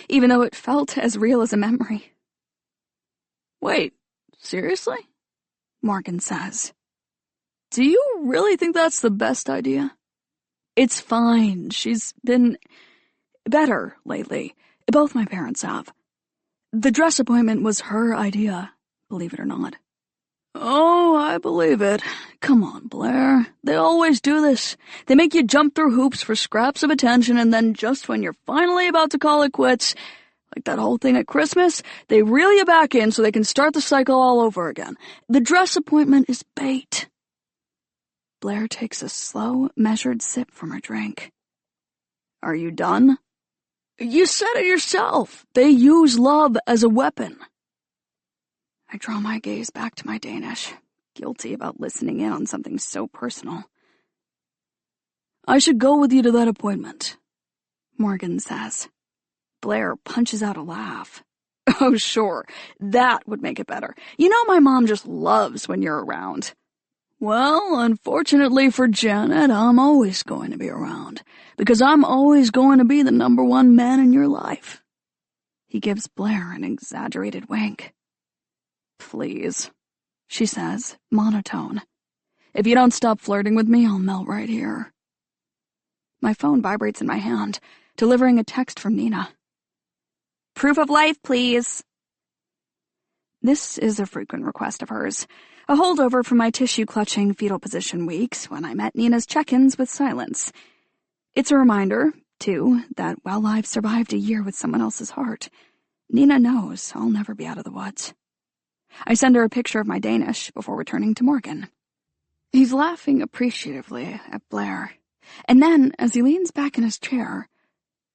even though it felt as real as a memory. Wait, seriously? Morgan says. Do you really think that's the best idea? It's fine. She's been better lately. Both my parents have. The dress appointment was her idea, believe it or not. Oh, I believe it. Come on, Blair. They always do this. They make you jump through hoops for scraps of attention, and then just when you're finally about to call it quits, like that whole thing at Christmas, they reel you back in so they can start the cycle all over again. The dress appointment is bait. Blair takes a slow, measured sip from her drink. Are you done? You said it yourself. They use love as a weapon. I draw my gaze back to my Danish, guilty about listening in on something so personal. I should go with you to that appointment, Morgan says. Blair punches out a laugh. Oh, sure, that would make it better. You know my mom just loves when you're around. Well, unfortunately for Janet, I'm always going to be around, because I'm always going to be the #1 man in your life. He gives Blair an exaggerated wink. Please, she says, monotone. If you don't stop flirting with me, I'll melt right here. My phone vibrates in my hand, delivering a text from Nina. Proof of life, please. This is a frequent request of hers, a holdover from my tissue-clutching fetal position weeks when I met Nina's check-ins with silence. It's a reminder, too, that while I've survived a year with someone else's heart, Nina knows I'll never be out of the woods. I send her a picture of my Danish before returning to Morgan. He's laughing appreciatively at Blair, and then, as he leans back in his chair,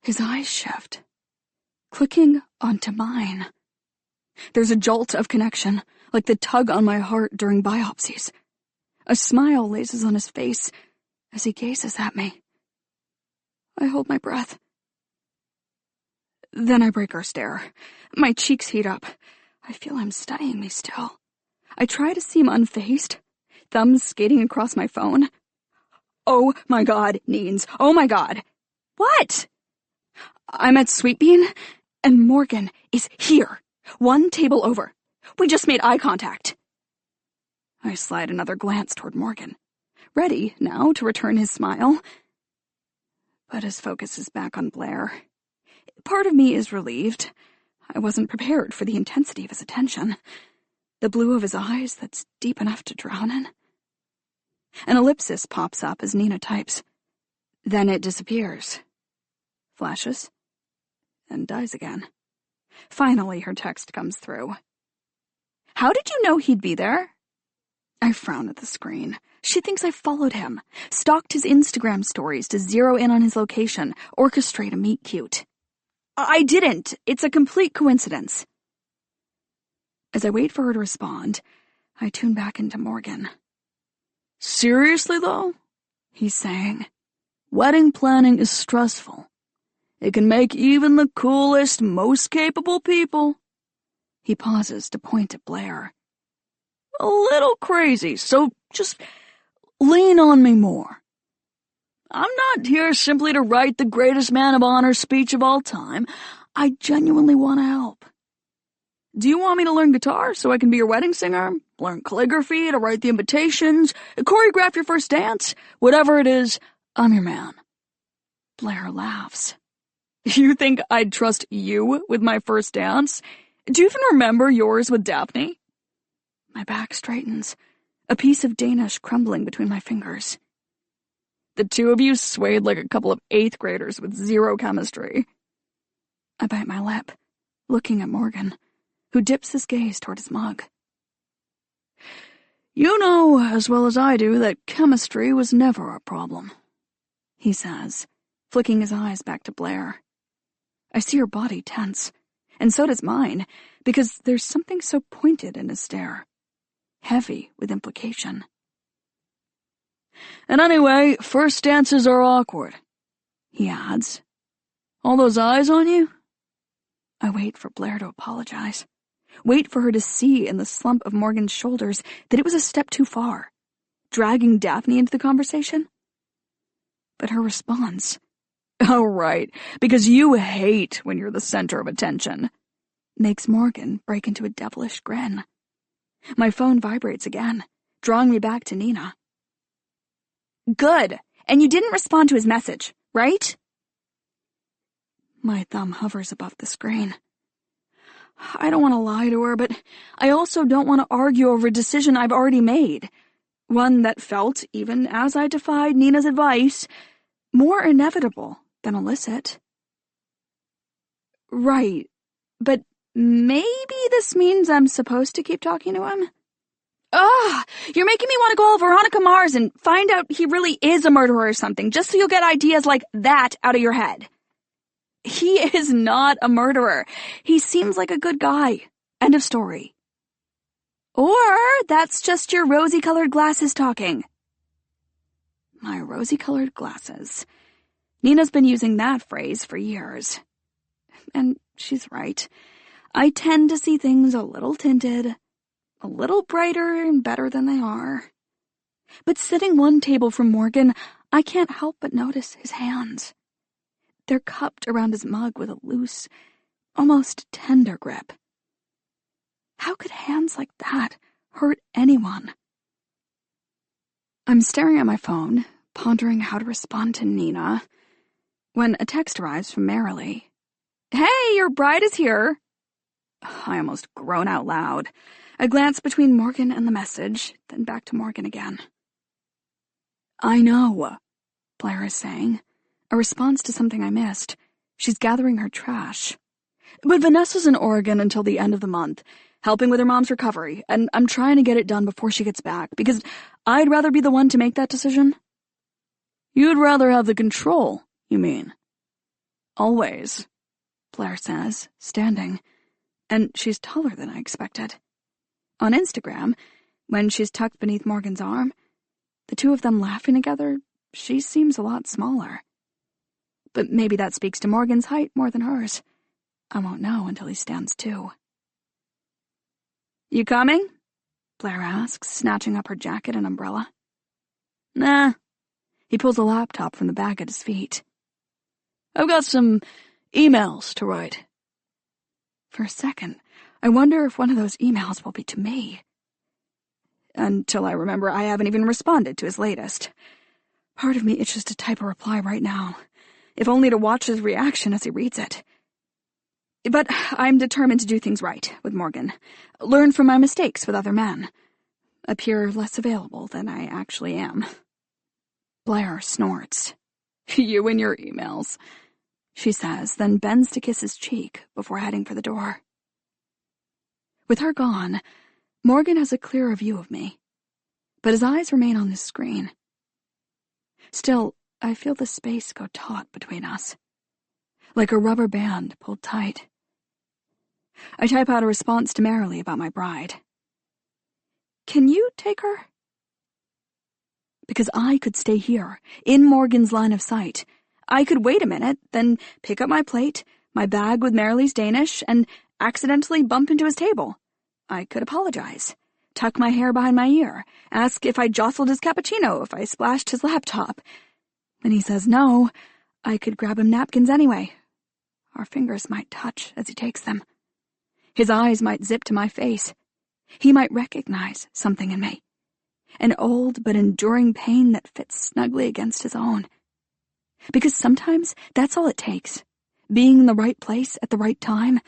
his eyes shift, clicking onto mine. There's a jolt of connection, like the tug on my heart during biopsies. A smile lazes on his face as he gazes at me. I hold my breath. Then I break our stare. My cheeks heat up. I feel I'm studying me still. I try to seem unfazed, thumbs skating across my phone. Oh my God, Neens. Oh my God. What? I'm at Sweetbean, and Morgan is here, one table over. We just made eye contact. I slide another glance toward Morgan, ready now to return his smile. But his focus is back on Blair. Part of me is relieved. I wasn't prepared for the intensity of his attention. The blue of his eyes that's deep enough to drown in. An ellipsis pops up as Nina types. Then it disappears. Flashes. And dies again. Finally, her text comes through. How did you know he'd be there? I frown at the screen. She thinks I followed him, stalked his Instagram stories to zero in on his location, orchestrate a meet cute. I didn't. It's a complete coincidence. As I wait for her to respond, I tune back into Morgan. Seriously, though? He's saying. Wedding planning is stressful. It can make even the coolest, most capable people. He pauses to point at Blair. A little crazy, so just lean on me more. I'm not here simply to write the greatest man of honor speech of all time. I genuinely want to help. Do you want me to learn guitar so I can be your wedding singer? Learn calligraphy to write the invitations? Choreograph your first dance? Whatever it is, I'm your man. Blair laughs. You think I'd trust you with my first dance? Do you even remember yours with Daphne? My back straightens, a piece of Danish crumbling between my fingers. The two of you swayed like a couple of 8th graders with zero chemistry. I bite my lip, looking at Morgan, who dips his gaze toward his mug. You know as well as I do that chemistry was never a problem, he says, flicking his eyes back to Blair. I see her body tense, and so does mine, because there's something so pointed in his stare, heavy with implication. And anyway, first dances are awkward, he adds. All those eyes on you? I wait for Blair to apologize. Wait for her to see in the slump of Morgan's shoulders that it was a step too far, dragging Daphne into the conversation. But her response, oh right, because you hate when you're the center of attention, makes Morgan break into a devilish grin. My phone vibrates again, drawing me back to Nina. Good, and you didn't respond to his message, right? My thumb hovers above the screen. I don't want to lie to her, but I also don't want to argue over a decision I've already made. One that felt, even as I defied Nina's advice, more inevitable than illicit. Right, but maybe this means I'm supposed to keep talking to him? Ugh, you're making me want to call Veronica Mars and find out he really is a murderer or something, just so you'll get ideas like that out of your head. He is not a murderer. He seems like a good guy. End of story. Or that's just your rosy-colored glasses talking. My rosy-colored glasses. Nina's been using that phrase for years. And she's right. I tend to see things a little tinted, a little brighter and better than they are. But sitting one table from Morgan, I can't help but notice his hands. They're cupped around his mug with a loose, almost tender grip. How could hands like that hurt anyone? I'm staring at my phone, pondering how to respond to Nina, when a text arrives from Marilee. Hey, your bride is here. I almost groan out loud. I glance between Morgan and the message, then back to Morgan again. I know, Blair is saying, a response to something I missed. She's gathering her trash. But Vanessa's in Oregon until the end of the month, helping with her mom's recovery, and I'm trying to get it done before she gets back, because I'd rather be the one to make that decision. You'd rather have the control, you mean? Always, Blair says, standing, and she's taller than I expected. On Instagram, when she's tucked beneath Morgan's arm, the two of them laughing together, she seems a lot smaller. But maybe that speaks to Morgan's height more than hers. I won't know until he stands to. You coming? Blair asks, snatching up her jacket and umbrella. Nah. He pulls a laptop from the bag at his feet. I've got some emails to write. For a second, I wonder if one of those emails will be to me. Until I remember I haven't even responded to his latest. Part of me itches to type a reply right now, if only to watch his reaction as he reads it. But I'm determined to do things right with Morgan, learn from my mistakes with other men, appear less available than I actually am. Blair snorts. You and your emails, she says, then bends to kiss his cheek before heading for the door. With her gone, Morgan has a clearer view of me, but his eyes remain on this screen. Still, I feel the space go taut between us, like a rubber band pulled tight. I type out a response to Marilee about my bride. Can you take her? Because I could stay here, in Morgan's line of sight. I could wait a minute, then pick up my plate, my bag with Marilee's Danish, and accidentally bump into his table. I could apologize, tuck my hair behind my ear, ask if I jostled his cappuccino, if I splashed his laptop. When he says no, I could grab him napkins anyway. Our fingers might touch as he takes them. His eyes might zip to my face. He might recognize something in me. An old but enduring pain that fits snugly against his own. Because sometimes that's all it takes. Being in the right place at the right time,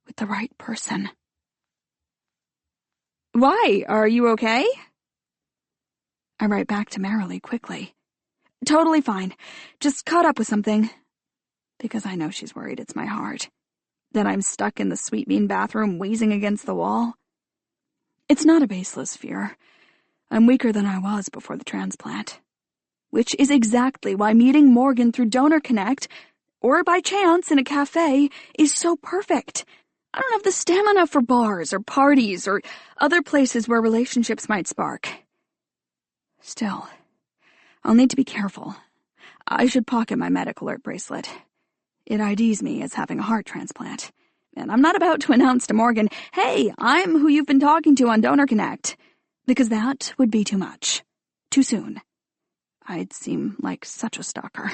with the right person. Why? Are you okay? I write back to Marilee quickly. Totally fine. Just caught up with something. Because I know she's worried it's my heart. That I'm stuck in the sweet bean bathroom wheezing against the wall. It's not a baseless fear. I'm weaker than I was before the transplant. Which is exactly why meeting Morgan through Donor Connect, or by chance in a cafe, is so perfect. I don't have the stamina for bars or parties or other places where relationships might spark. Still, I'll need to be careful. I should pocket my medic alert bracelet. It IDs me as having a heart transplant. And I'm not about to announce to Morgan, hey, I'm who you've been talking to on Donor Connect. Because that would be too much. Too soon. I'd seem like such a stalker.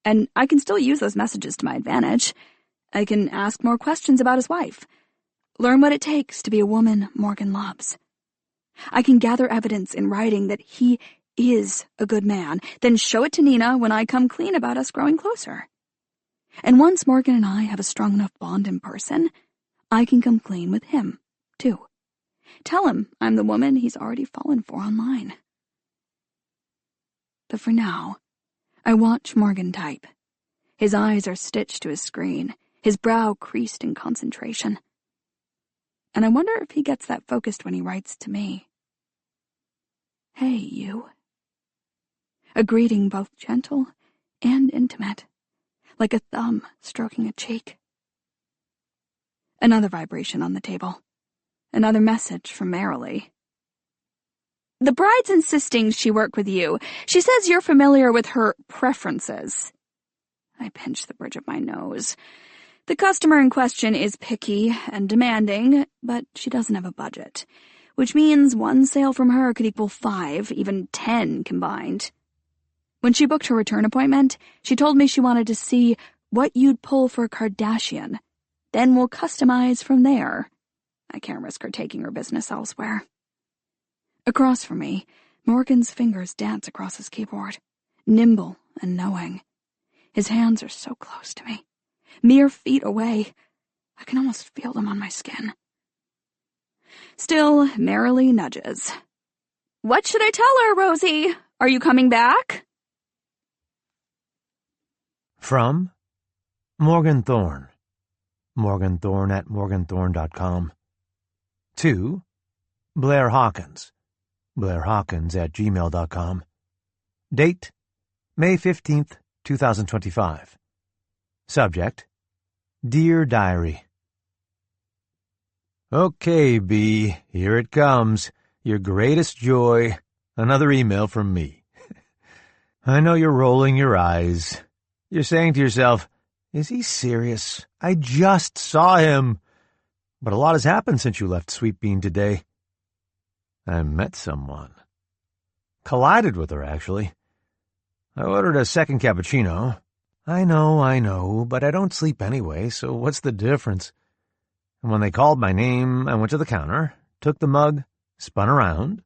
And I can still use those messages to my advantage. I can ask more questions about his wife. Learn what it takes to be a woman Morgan loves. I can gather evidence in writing that he is a good man, then show it to Nina when I come clean about us growing closer. And once Morgan and I have a strong enough bond in person, I can come clean with him, too. Tell him I'm the woman he's already fallen for online. But for now, I watch Morgan type. His eyes are stitched to his screen, his brow creased in concentration. And I wonder if he gets that focused when he writes to me. Hey, you. A greeting both gentle and intimate, like a thumb stroking a cheek. Another vibration on the table. Another message from Marilee. The bride's insisting she work with you. She says you're familiar with her preferences. I pinch the bridge of my nose. The customer in question is picky and demanding, but she doesn't have a budget, which means one sale from her could equal 5, even 10 combined. When she booked her return appointment, she told me she wanted to see what you'd pull for a Kardashian. Then we'll customize from there. I can't risk her taking her business elsewhere. Across from me, Morgan's fingers dance across his keyboard, nimble and knowing. His hands are so close to me, mere feet away. I can almost feel them on my skin. Still, Marilee nudges. What should I tell her, Rosie? Are you coming back? From Morgan Thorne. Morgan Thorne at morganthorne.com. To Blair Hawkins. BlairHawkins at gmail.com. Date, May 15th, 2025. Subject, Dear Diary. Okay, B, here it comes. Your greatest joy. Another email from me. I know you're rolling your eyes. You're saying to yourself, Is he serious? I just saw him. But a lot has happened since you left Sweet Bean today. I met someone. Collided with her, actually. I ordered a second cappuccino. I know, but I don't sleep anyway, so what's the difference? And when they called my name, I went to the counter, took the mug, spun around,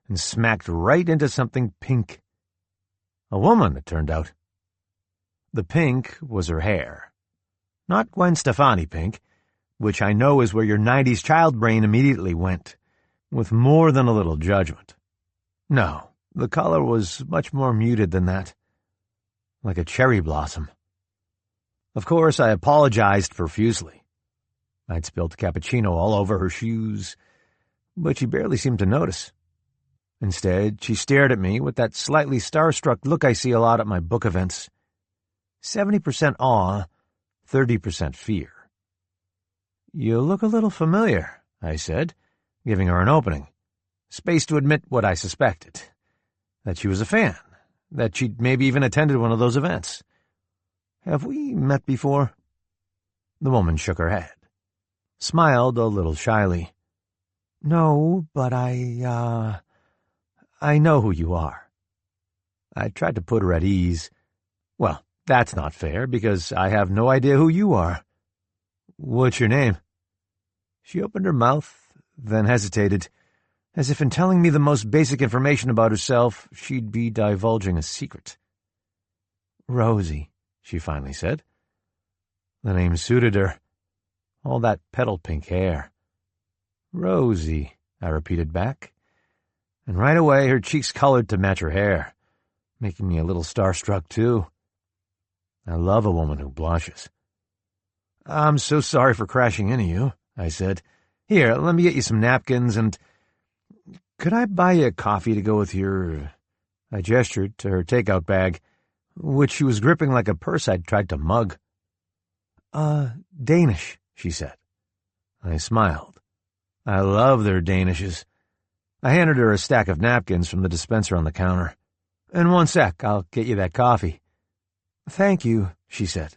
and smacked right into something pink. A woman, it turned out. The pink was her hair. Not Gwen Stefani pink, which I know is where your 90s child brain immediately went, with more than a little judgment. No, the color was much more muted than that, like a cherry blossom. Of course, I apologized profusely. I'd spilled cappuccino all over her shoes, but she barely seemed to notice. Instead, she stared at me with that slightly starstruck look I see a lot at my book events. 70% awe, 30% fear. You look a little familiar, I said, giving her an opening. Space to admit what I suspected. That she was a fan. That she'd maybe even attended one of those events. Have we met before? The woman shook her head. Smiled a little shyly. No, but I know who you are. I tried to put her at ease. Well, that's not fair, because I have no idea who you are. What's your name? She opened her mouth, then hesitated, as if in telling me the most basic information about herself, she'd be divulging a secret. Rosie, she finally said. The name suited her. All that petal-pink hair. Rosie, I repeated back. And right away her cheeks colored to match her hair, making me a little starstruck, too. I love a woman who blushes. I'm so sorry for crashing into you, I said. Here, let me get you some napkins and... Could I buy you a coffee to go with your... I gestured to her takeout bag, which she was gripping like a purse I'd tried to mug. Danish, she said. I smiled. I love their Danishes. I handed her a stack of napkins from the dispenser on the counter. In 1 sec, I'll get you that coffee. Thank you, she said,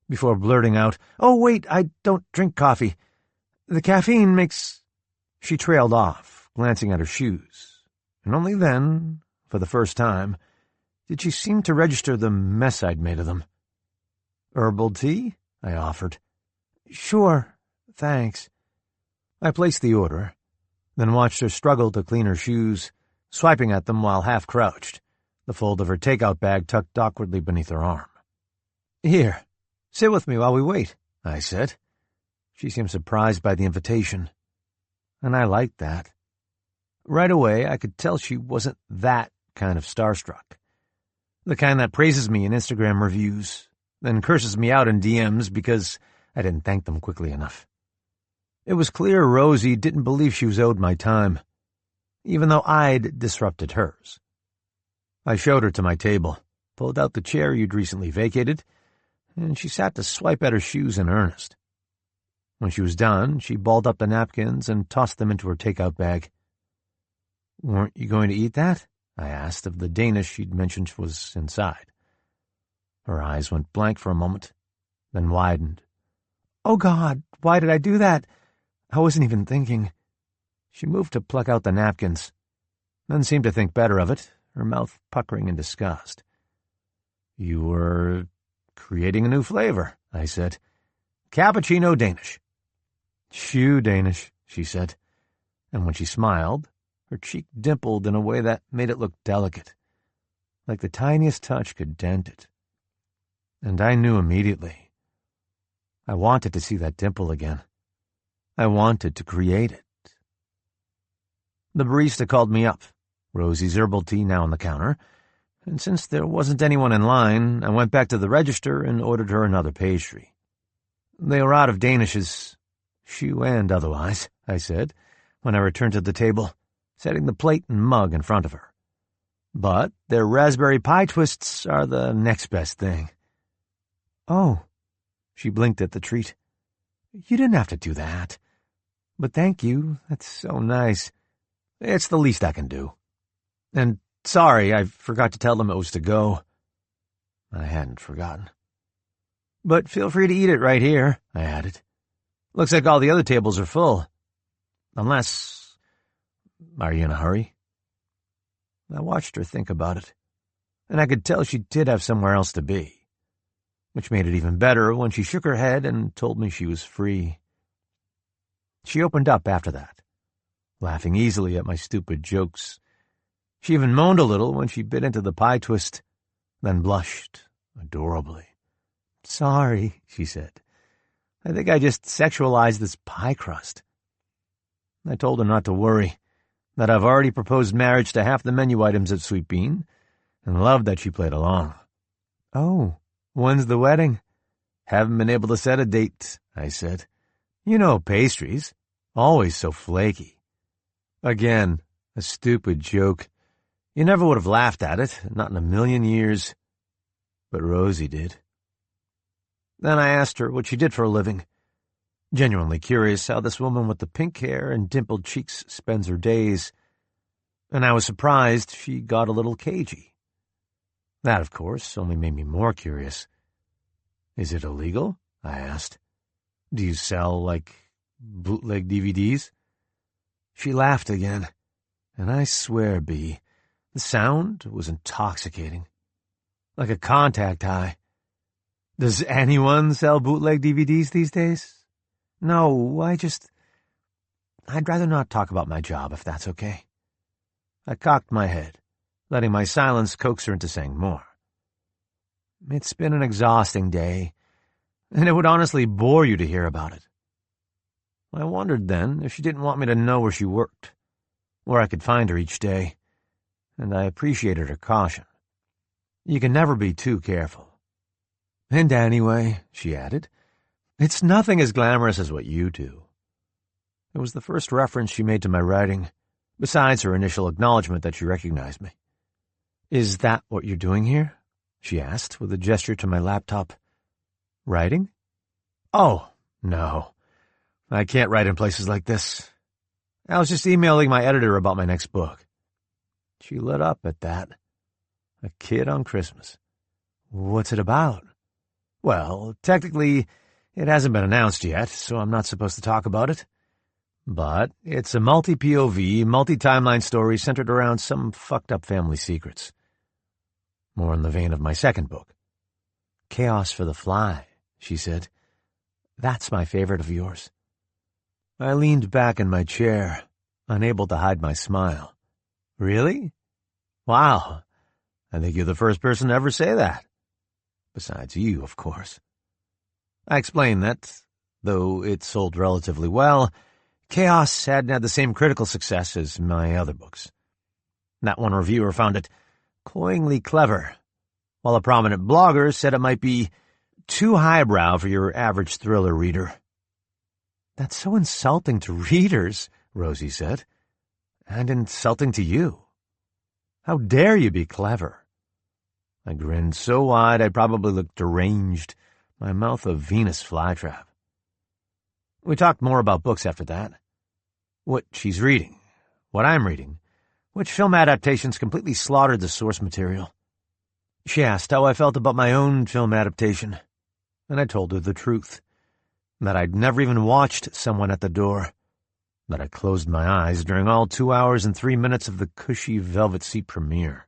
before blurting out, Oh, wait, I don't drink coffee. The caffeine makes... She trailed off, glancing at her shoes, and only then, for the first time, did she seem to register the mess I'd made of them. Herbal tea? I offered. Sure, thanks. I placed the order, then watched her struggle to clean her shoes, swiping at them while half-crouched, the fold of her takeout bag tucked awkwardly beneath her arm. Here, sit with me while we wait, I said. She seemed surprised by the invitation, and I liked that. Right away, I could tell she wasn't that kind of starstruck. The kind that praises me in Instagram reviews, then curses me out in DMs because I didn't thank them quickly enough. It was clear Rosie didn't believe she was owed my time, even though I'd disrupted hers. I showed her to my table, pulled out the chair you'd recently vacated, and she sat to swipe at her shoes in earnest. When she was done, she balled up the napkins and tossed them into her takeout bag. Weren't you going to eat that? I asked of the Danish she'd mentioned was inside. Her eyes went blank for a moment, then widened. Oh, God, why did I do that? I wasn't even thinking. She moved to pluck out the napkins, then seemed to think better of it, her mouth puckering in disgust. You were creating a new flavor, I said. Cappuccino Danish. Shoe Danish, she said, and when she smiled, her cheek dimpled in a way that made it look delicate, like the tiniest touch could dent it. And I knew immediately. I wanted to see that dimple again. I wanted to create it. The barista called me up, Rosie's herbal tea now on the counter, and since there wasn't anyone in line, I went back to the register and ordered her another pastry. They were out of Danishes, shoe and otherwise, I said, when I returned to the table, setting the plate and mug in front of her. But their raspberry pie twists are the next best thing. Oh, she blinked at the treat. You didn't have to do that. But thank you, that's so nice. It's the least I can do. And sorry, I forgot to tell them it was to go. I hadn't forgotten. But feel free to eat it right here, I added. Looks like all the other tables are full. Unless... Are you in a hurry? I watched her think about it, and I could tell she did have somewhere else to be, which made it even better when she shook her head and told me she was free. She opened up after that, laughing easily at my stupid jokes. She even moaned a little when she bit into the pie twist, then blushed adorably. Sorry, she said. I think I just sexualized this pie crust. I told her not to worry, that I've already proposed marriage to half the menu items at Sweet Bean, and loved that she played along. Oh, when's the wedding? Haven't been able to set a date, I said. You know pastries, always so flaky. Again, a stupid joke. You never would have laughed at it, not in a million years. But Rosie did. Then I asked her what she did for a living, genuinely curious how this woman with the pink hair and dimpled cheeks spends her days, and I was surprised she got a little cagey. That, of course, only made me more curious. Is it illegal? I asked. Do you sell, like, bootleg DVDs? She laughed again, and I swear, B, the sound was intoxicating, like a contact high. Does anyone sell bootleg DVDs these days? No, I'd rather not talk about my job, if that's okay. I cocked my head, letting my silence coax her into saying more. It's been an exhausting day, and it would honestly bore you to hear about it. I wondered then if she didn't want me to know where she worked, where I could find her each day, and I appreciated her caution. You can never be too careful. And anyway, she added, it's nothing as glamorous as what you do. It was the first reference she made to my writing, besides her initial acknowledgement that she recognized me. Is that what you're doing here? She asked, with a gesture to my laptop. Writing? Oh, no. I can't write in places like this. I was just emailing my editor about my next book. She lit up at that. A Kid on Christmas. What's it about? Well, technically, it hasn't been announced yet, so I'm not supposed to talk about it. But it's a multi-POV, multi-timeline story centered around some fucked-up family secrets. More in the vein of my second book. Chaos for the Fly, she said. That's my favorite of yours. I leaned back in my chair, unable to hide my smile. Really? Wow. I think you're the first person to ever say that. Besides you, of course. I explained that, though it sold relatively well, Chaos hadn't had the same critical success as my other books. That one reviewer found it cloyingly clever, while a prominent blogger said it might be too highbrow for your average thriller reader. That's so insulting to readers, Rosie said, and insulting to you. How dare you be clever? I grinned so wide I probably looked deranged, my mouth a Venus flytrap. We talked more about books after that. What she's reading, what I'm reading, which film adaptations completely slaughtered the source material. She asked how I felt about my own film adaptation, and I told her the truth, that I'd never even watched Someone at the Door, that I closed my eyes during all 2 hours and 3 minutes of the cushy velvet seat premiere.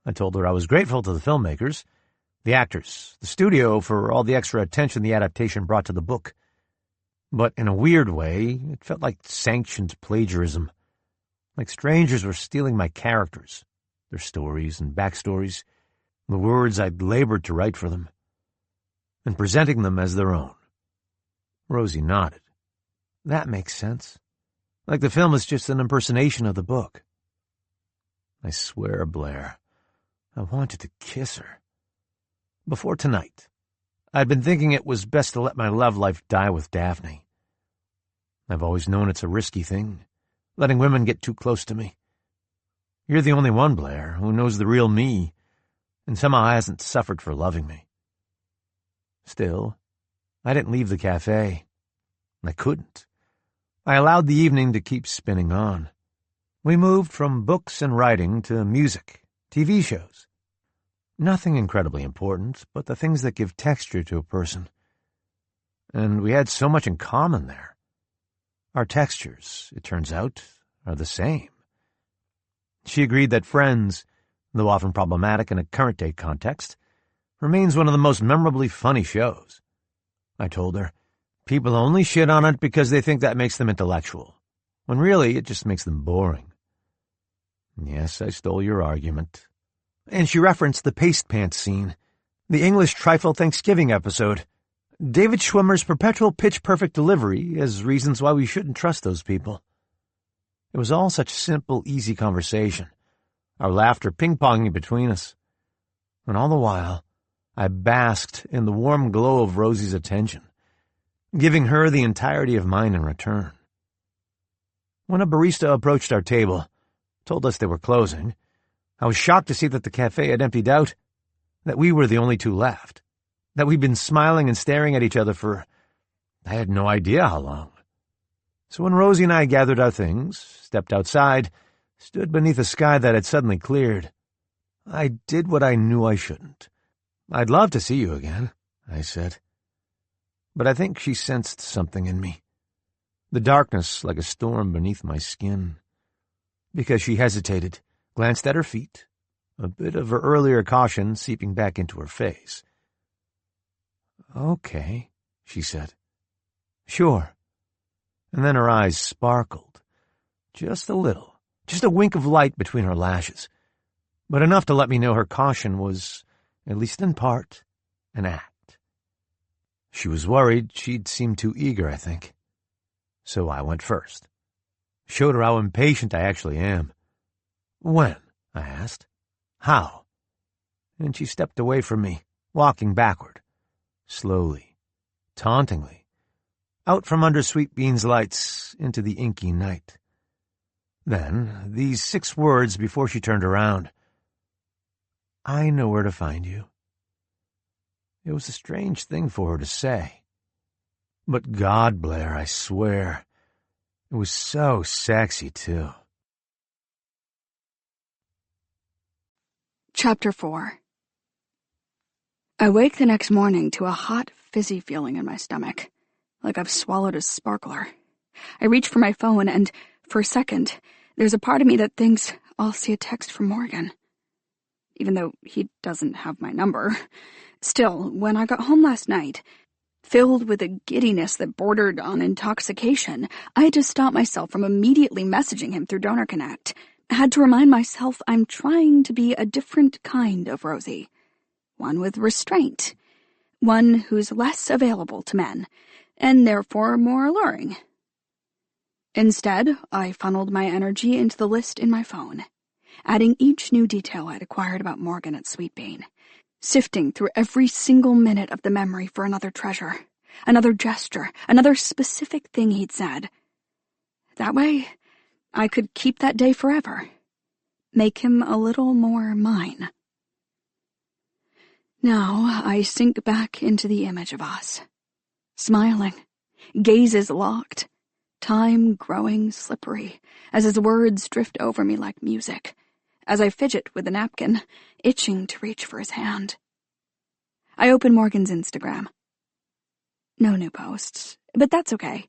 I told her I was grateful to the filmmakers, the actors, the studio for all the extra attention the adaptation brought to the book. But in a weird way, it felt like sanctioned plagiarism, like strangers were stealing my characters, their stories and backstories, the words I'd labored to write for them, and presenting them as their own. Rosie nodded. That makes sense. Like the film is just an impersonation of the book. I swear, Blair, I wanted to kiss her. Before tonight, I'd been thinking it was best to let my love life die with Daphne. I've always known it's a risky thing, letting women get too close to me. You're the only one, Blair, who knows the real me, and somehow hasn't suffered for loving me. Still, I didn't leave the cafe. I couldn't. I allowed the evening to keep spinning on. We moved from books and writing to music, TV shows. Nothing incredibly important, but the things that give texture to a person. And we had so much in common there. Our textures, it turns out, are the same. She agreed that Friends, though often problematic in a current-day context, remains one of the most memorably funny shows. I told her, people only shit on it because they think that makes them intellectual, when really it just makes them boring. Yes, I stole your argument. And she referenced the paste pants scene, the English trifle Thanksgiving episode, David Schwimmer's perpetual pitch-perfect delivery as reasons why we shouldn't trust those people. It was all such simple, easy conversation, our laughter ping-ponging between us. And all the while, I basked in the warm glow of Rosie's attention, giving her the entirety of mine in return. When a barista approached our table, told us they were closing, I was shocked to see that the cafe had emptied out, that we were the only two left, that we'd been smiling and staring at each other for I had no idea how long. So when Rosie and I gathered our things, stepped outside, stood beneath a sky that had suddenly cleared, I did what I knew I shouldn't. I'd love to see you again, I said. But I think she sensed something in me, the darkness like a storm beneath my skin. Because she hesitated, glanced at her feet, a bit of her earlier caution seeping back into her face. Okay, she said. Sure. And then her eyes sparkled. Just a little, just a wink of light between her lashes, but enough to let me know her caution was, at least in part, an act. She was worried she'd seemed too eager, I think. So I went first. Showed her how impatient I actually am. When? I asked. How? And she stepped away from me, walking backward, slowly, tauntingly, out from under Sweet Bean's lights into the inky night. Then, these 6 words before she turned around. I know where to find you. It was a strange thing for her to say. But God, Blair, I swear, it was so sexy, too. Chapter 4. I wake the next morning to a hot, fizzy feeling in my stomach, like I've swallowed a sparkler. I reach for my phone and, for a second, there's a part of me that thinks I'll see a text from Morgan. Even though he doesn't have my number. Still, when I got home last night, filled with a giddiness that bordered on intoxication, I had to stop myself from immediately messaging him through Donor Connect. I had to remind myself I'm trying to be a different kind of Rosie. One with restraint. One who's less available to men, and therefore more alluring. Instead, I funneled my energy into the list in my phone, adding each new detail I'd acquired about Morgan at Sweet Bean, sifting through every single minute of the memory for another treasure, another gesture, another specific thing he'd said. That way, I could keep that day forever, make him a little more mine. Now I sink back into the image of us, smiling, gazes locked, time growing slippery as his words drift over me like music, as I fidget with the napkin, itching to reach for his hand. I open Morgan's Instagram. No new posts, but that's okay.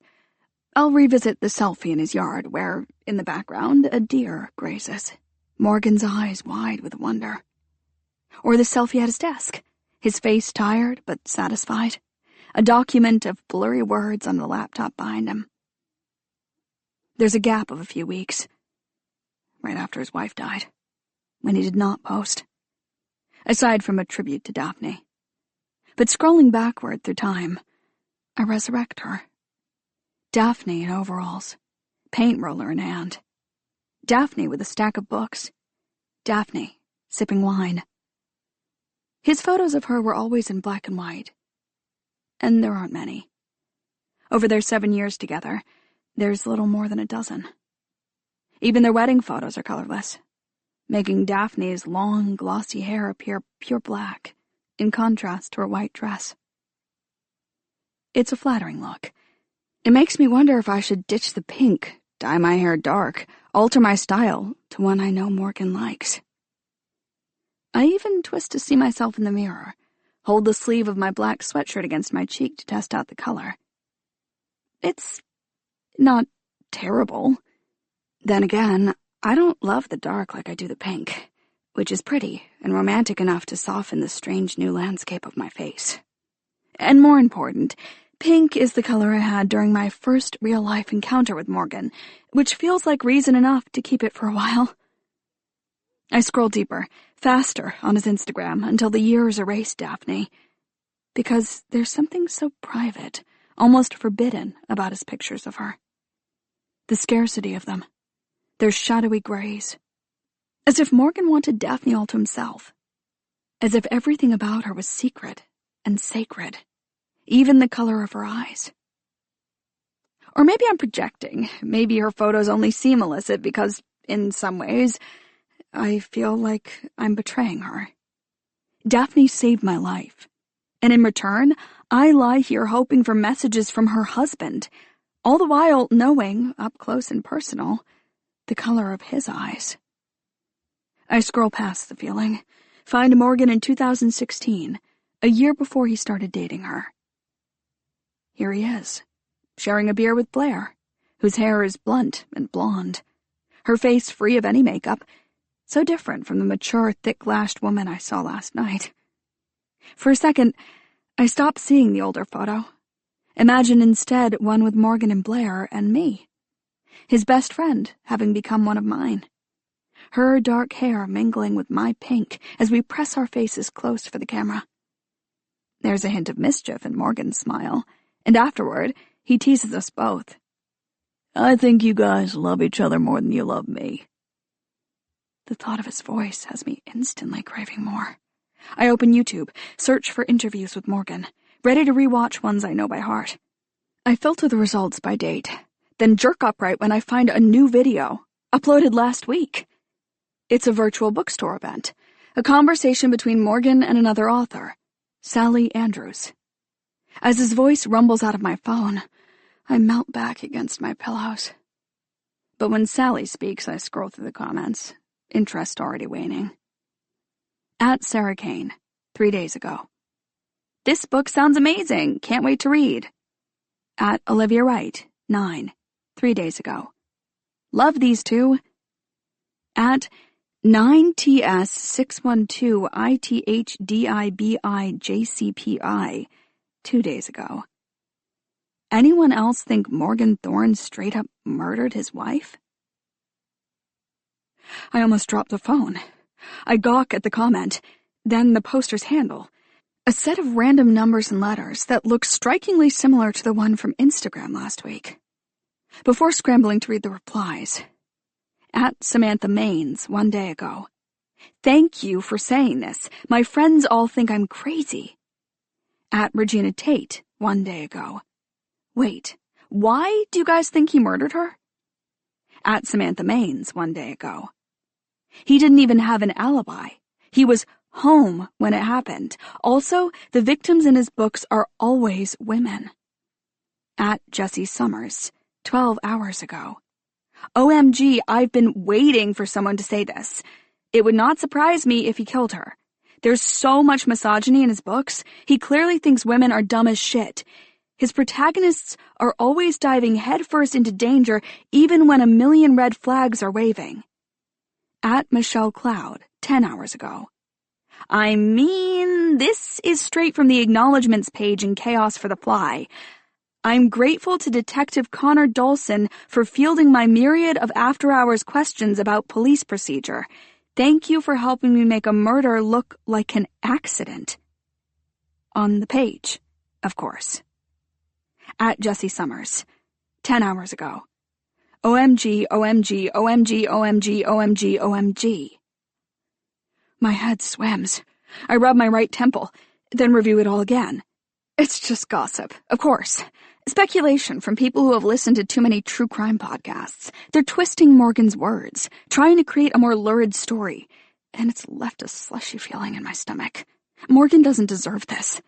I'll revisit the selfie in his yard where, in the background, a deer grazes, Morgan's eyes wide with wonder. Or the selfie at his desk, his face tired but satisfied, a document of blurry words on the laptop behind him. There's a gap of a few weeks, right after his wife died, when he did not post, aside from a tribute to Daphne. But scrolling backward through time, I resurrect her. Daphne in overalls, paint roller in hand. Daphne with a stack of books. Daphne sipping wine. His photos of her were always in black and white. And there aren't many. Over their 7 years together, there's little more than a dozen. Even their wedding photos are colorless, making Daphne's long, glossy hair appear pure black, in contrast to her white dress. It's a flattering look. It makes me wonder if I should ditch the pink, dye my hair dark, alter my style to one I know Morgan likes. I even twist to see myself in the mirror, hold the sleeve of my black sweatshirt against my cheek to test out the color. It's not terrible. Then again, I don't love the dark like I do the pink, which is pretty and romantic enough to soften the strange new landscape of my face. And more important, pink is the color I had during my first real-life encounter with Morgan, which feels like reason enough to keep it for a while. I scroll deeper, faster, on his Instagram until the years erase Daphne. Because there's something so private, almost forbidden, about his pictures of her. The scarcity of them. Their shadowy grays. As if Morgan wanted Daphne all to himself. As if everything about her was secret and sacred. Even the color of her eyes. Or maybe I'm projecting. Maybe her photos only seem illicit because, in some ways, I feel like I'm betraying her. Daphne saved my life. And in return, I lie here hoping for messages from her husband, all the while knowing, up close and personal, the color of his eyes. I scroll past the feeling, find Morgan in 2016, a year before he started dating her. Here he is, sharing a beer with Blair, whose hair is blunt and blonde, her face free of any makeup, so different from the mature, thick-lashed woman I saw last night. For a second, I stopped seeing the older photo. Imagine instead one with Morgan and Blair and me. His best friend having become one of mine. Her dark hair mingling with my pink as we press our faces close for the camera. There's a hint of mischief in Morgan's smile, and afterward, he teases us both. I think you guys love each other more than you love me. The thought of his voice has me instantly craving more. I open YouTube, search for interviews with Morgan, ready to rewatch ones I know by heart. I filter the results by date, then jerk upright when I find a new video, uploaded last week. It's a virtual bookstore event, a conversation between Morgan and another author, Sally Andrews. As his voice rumbles out of my phone, I melt back against my pillows. But when Sally speaks, I scroll through the comments, interest already waning. At Sarah Kane, 3 days ago. This book sounds amazing, can't wait to read. At Olivia Wright, 9, 3 days ago. Love these two. At 9TS612ITHDIBIJCPI, 2 days ago. Anyone else think Morgan Thorne straight up murdered his wife? I almost dropped the phone. I gawk at the comment, then the poster's handle. A set of random numbers and letters that look strikingly similar to the one from Instagram last week. Before scrambling to read the replies. At Samantha Maines, 1 day ago. Thank you for saying this. My friends all think I'm crazy. At Regina Tate, 1 day ago. Wait, why do you guys think he murdered her? At Samantha Maines, 1 day ago. He didn't even have an alibi. He was home when it happened. Also, the victims in his books are always women. At Jessie Summers, 12 hours ago. OMG, I've been waiting for someone to say this. It would not surprise me if he killed her. There's so much misogyny in his books. He clearly thinks women are dumb as shit. His protagonists are always diving headfirst into danger even when a million red flags are waving. At Michelle Cloud, 10 hours ago. I mean, this is straight from the acknowledgements page in Chaos for the Fly. I'm grateful to Detective Connor Dolson for fielding my myriad of after-hours questions about police procedure. Thank you for helping me make a murder look like an accident. On the page, of course. At Jessie Summers, 10 hours ago. OMG, OMG, OMG, OMG, OMG, OMG. My head swims. I rub my right temple, then review it all again. It's just gossip, of course. Speculation from people who have listened to too many true crime podcasts. They're twisting Morgan's words, trying to create a more lurid story, and it's left a slushy feeling in my stomach. Morgan doesn't deserve this.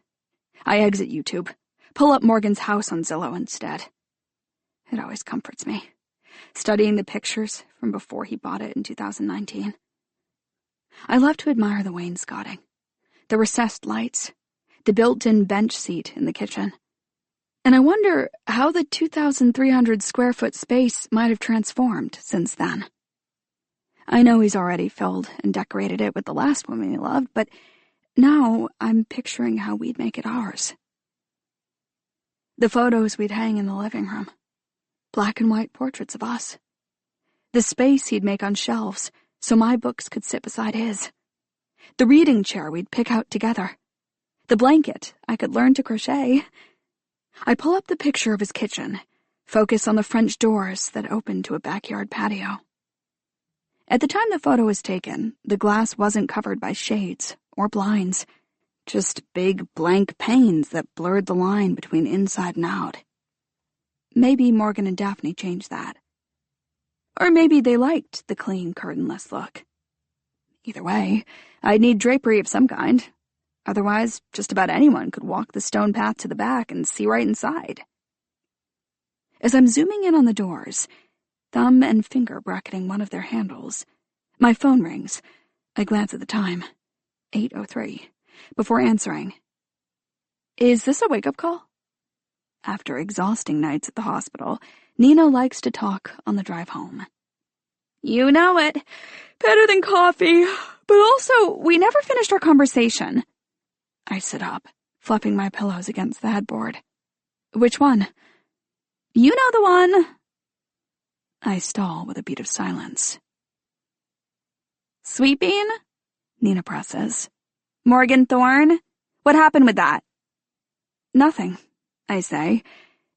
I exit YouTube, pull up Morgan's house on Zillow instead. It always comforts me, studying the pictures from before he bought it in 2019. I love to admire the wainscoting, the recessed lights, the built-in bench seat in the kitchen. And I wonder how the 2,300 square foot space might have transformed since then. I know he's already filled and decorated it with the last woman he loved, but now I'm picturing how we'd make it ours. The photos we'd hang in the living room. Black and white portraits of us. The space he'd make on shelves so my books could sit beside his. The reading chair we'd pick out together. The blanket I could learn to crochet. I pull up the picture of his kitchen, focus on the French doors that open to a backyard patio. At the time the photo was taken, the glass wasn't covered by shades or blinds, just big blank panes that blurred the line between inside and out. Maybe Morgan and Daphne changed that. Or maybe they liked the clean, curtainless look. Either way, I'd need drapery of some kind. Otherwise, just about anyone could walk the stone path to the back and see right inside. As I'm zooming in on the doors, thumb and finger bracketing one of their handles, my phone rings. I glance at the time. 8:03. Before answering. Is this a wake-up call? After exhausting nights at the hospital, Nina likes to talk on the drive home. You know it. Better than coffee. But also, we never finished our conversation. I sit up, fluffing my pillows against the headboard. Which one? You know the one. I stall with a beat of silence. Sweet Bean? Nina presses. Morgan Thorne? What happened with that? Nothing, I say,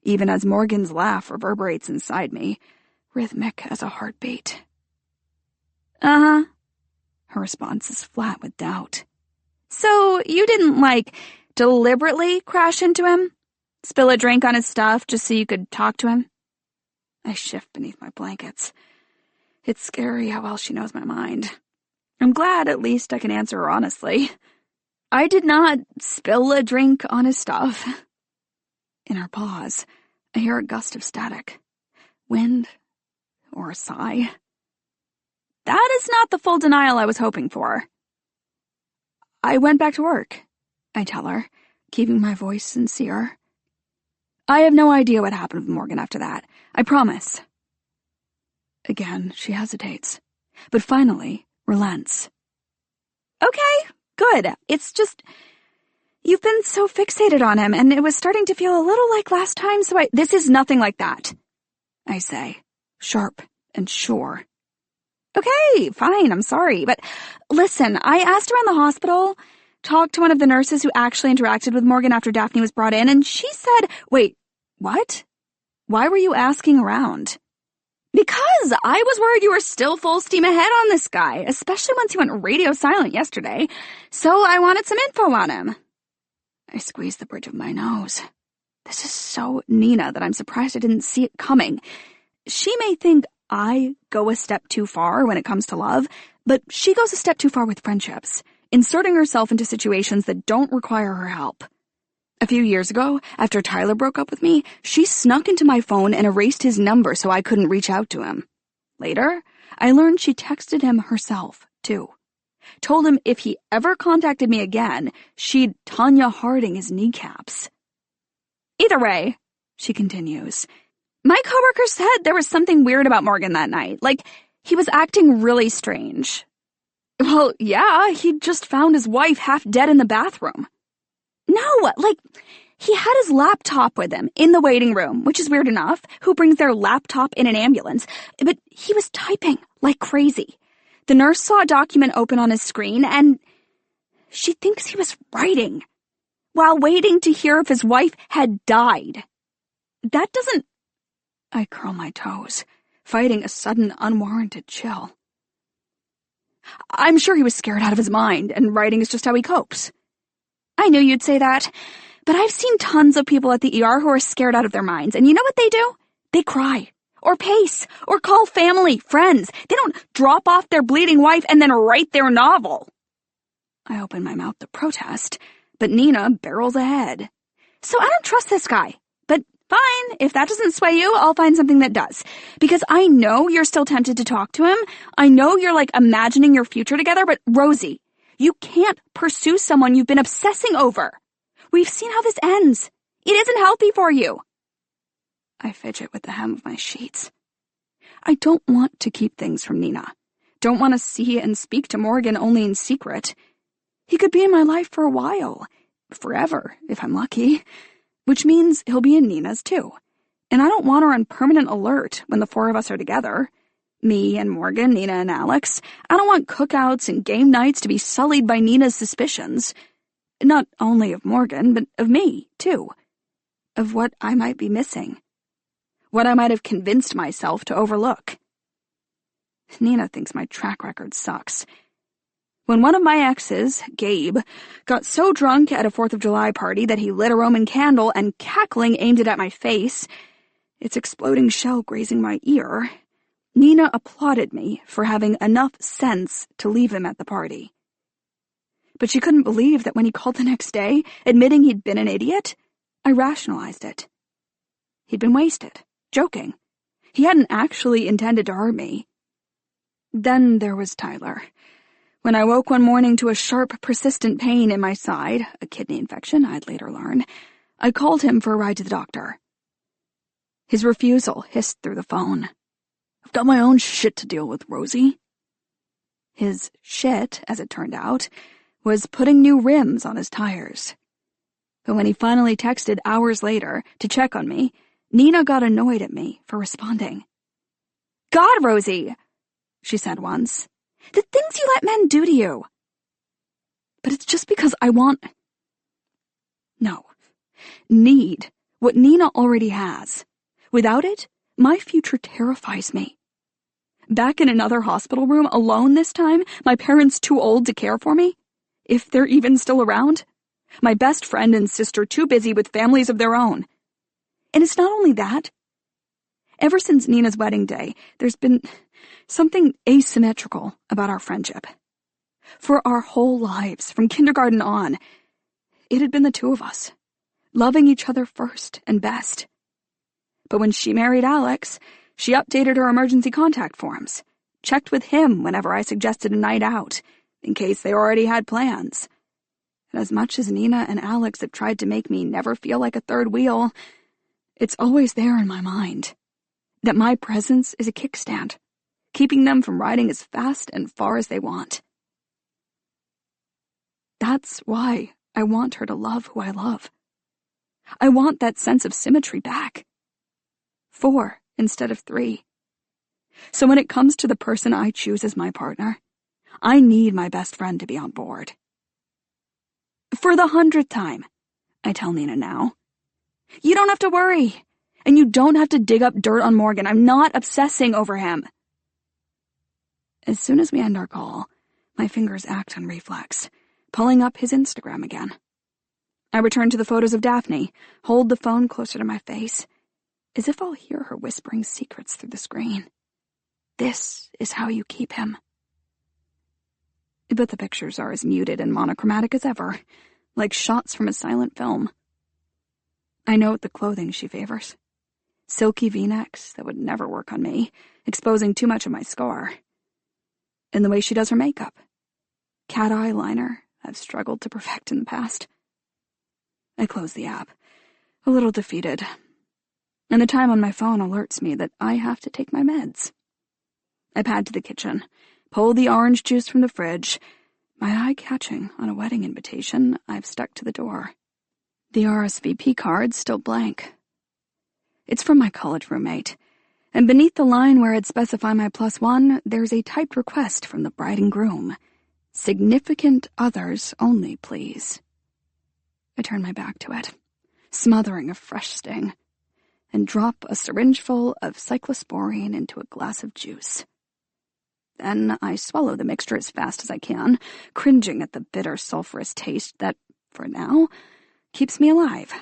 even as Morgan's laugh reverberates inside me, rhythmic as a heartbeat. Uh-huh. Her response is flat with doubt. So you didn't, deliberately crash into him? Spill a drink on his stuff just so you could talk to him? I shift beneath my blankets. It's scary how well she knows my mind. I'm glad at least I can answer her honestly. I did not spill a drink on his stuff. In her pause, I hear a gust of static. Wind or a sigh. That is not the full denial I was hoping for. I went back to work, I tell her, keeping my voice sincere. I have no idea what happened with Morgan after that. I promise. Again, she hesitates, but finally relents. Okay, good. It's just, you've been so fixated on him, and it was starting to feel a little like last time, so this is nothing like that, I say, sharp and sure. Okay, fine, I'm sorry, but listen, I asked around the hospital, talked to one of the nurses who actually interacted with Morgan after Daphne was brought in, and she said, wait, what? Why were you asking around? Because I was worried you were still full steam ahead on this guy, especially once he went radio silent yesterday, so I wanted some info on him. I squeeze the bridge of my nose. This is so Nina that I'm surprised I didn't see it coming. She may think I go a step too far when it comes to love, but she goes a step too far with friendships, inserting herself into situations that don't require her help. A few years ago, after Tyler broke up with me, she snuck into my phone and erased his number so I couldn't reach out to him. Later, I learned she texted him herself, too. Told him if he ever contacted me again, she'd Tanya Harding his kneecaps. Either way, she continues, my coworker said there was something weird about Morgan that night, like he was acting really strange. Well, yeah, he'd just found his wife half dead in the bathroom. No, he had his laptop with him in the waiting room, which is weird enough. Who brings their laptop in an ambulance? But he was typing like crazy. The nurse saw a document open on his screen, and she thinks he was writing while waiting to hear if his wife had died. That doesn't... I curl my toes, fighting a sudden unwarranted chill. I'm sure he was scared out of his mind, and writing is just how he copes. I knew you'd say that, but I've seen tons of people at the ER who are scared out of their minds, and you know what they do? They cry, or pace, or call family, friends. They don't drop off their bleeding wife and then write their novel. I open my mouth to protest, but Nina barrels ahead. So I don't trust this guy, but Fine, if that doesn't sway you, I'll find something that does. Because I know you're still tempted to talk to him. I know you're imagining your future together, but Rosie, you can't pursue someone you've been obsessing over. We've seen how this ends. It isn't healthy for you. I fidget with the hem of my sheets. I don't want to keep things from Nina. Don't want to see and speak to Morgan only in secret. He could be in my life for a while. Forever, if I'm lucky. Which means he'll be in Nina's too. And I don't want her on permanent alert when the four of us are together. Me and Morgan, Nina and Alex. I don't want cookouts and game nights to be sullied by Nina's suspicions. Not only of Morgan, but of me, too. Of what I might be missing. What I might have convinced myself to overlook. Nina thinks my track record sucks. When one of my exes, Gabe, got so drunk at a 4th of July party that he lit a Roman candle and cackling aimed it at my face, its exploding shell grazing my ear, Nina applauded me for having enough sense to leave him at the party. But she couldn't believe that when he called the next day, admitting he'd been an idiot, I rationalized it. He'd been wasted, joking. He hadn't actually intended to hurt me. Then there was Tyler. When I woke one morning to a sharp, persistent pain in my side, a kidney infection I'd later learn, I called him for a ride to the doctor. His refusal hissed through the phone. I've got my own shit to deal with, Rosie. His shit, as it turned out, was putting new rims on his tires. But when he finally texted hours later to check on me, Nina got annoyed at me for responding. God, Rosie, she said once. The things you let men do to you. But it's just because I need what Nina already has. Without it, my future terrifies me. Back in another hospital room, alone this time, my parents too old to care for me, if they're even still around. My best friend and sister too busy with families of their own. And it's not only that. Ever since Nina's wedding day, there's been something asymmetrical about our friendship. For our whole lives, from kindergarten on, it had been the two of us, loving each other first and best. But when she married Alex, she updated her emergency contact forms, checked with him whenever I suggested a night out, in case they already had plans. And as much as Nina and Alex have tried to make me never feel like a third wheel, it's always there in my mind. That my presence is a kickstand, keeping them from riding as fast and far as they want. That's why I want her to love who I love. I want that sense of symmetry back. 4 instead of 3. So when it comes to the person I choose as my partner, I need my best friend to be on board. For the 100th time, I tell Nina now. You don't have to worry. And you don't have to dig up dirt on Morgan. I'm not obsessing over him. As soon as we end our call, my fingers act on reflex, pulling up his Instagram again. I return to the photos of Daphne, hold the phone closer to my face, as if I'll hear her whispering secrets through the screen. This is how you keep him. But the pictures are as muted and monochromatic as ever, like shots from a silent film. I note the clothing she favors. Silky V-necks that would never work on me, exposing too much of my scar. And the way she does her makeup. Cat eyeliner I've struggled to perfect in the past. I close the app, a little defeated. And the time on my phone alerts me that I have to take my meds. I pad to the kitchen, pull the orange juice from the fridge, my eye catching on a wedding invitation I've stuck to the door. The RSVP card's still blank. It's from my college roommate, and beneath the line where I'd specify my +1, there's a typed request from the bride and groom. Significant others only, please. I turn my back to it, smothering a fresh sting, and drop a syringe full of cyclosporine into a glass of juice. Then I swallow the mixture as fast as I can, cringing at the bitter, sulfurous taste that, for now, keeps me alive.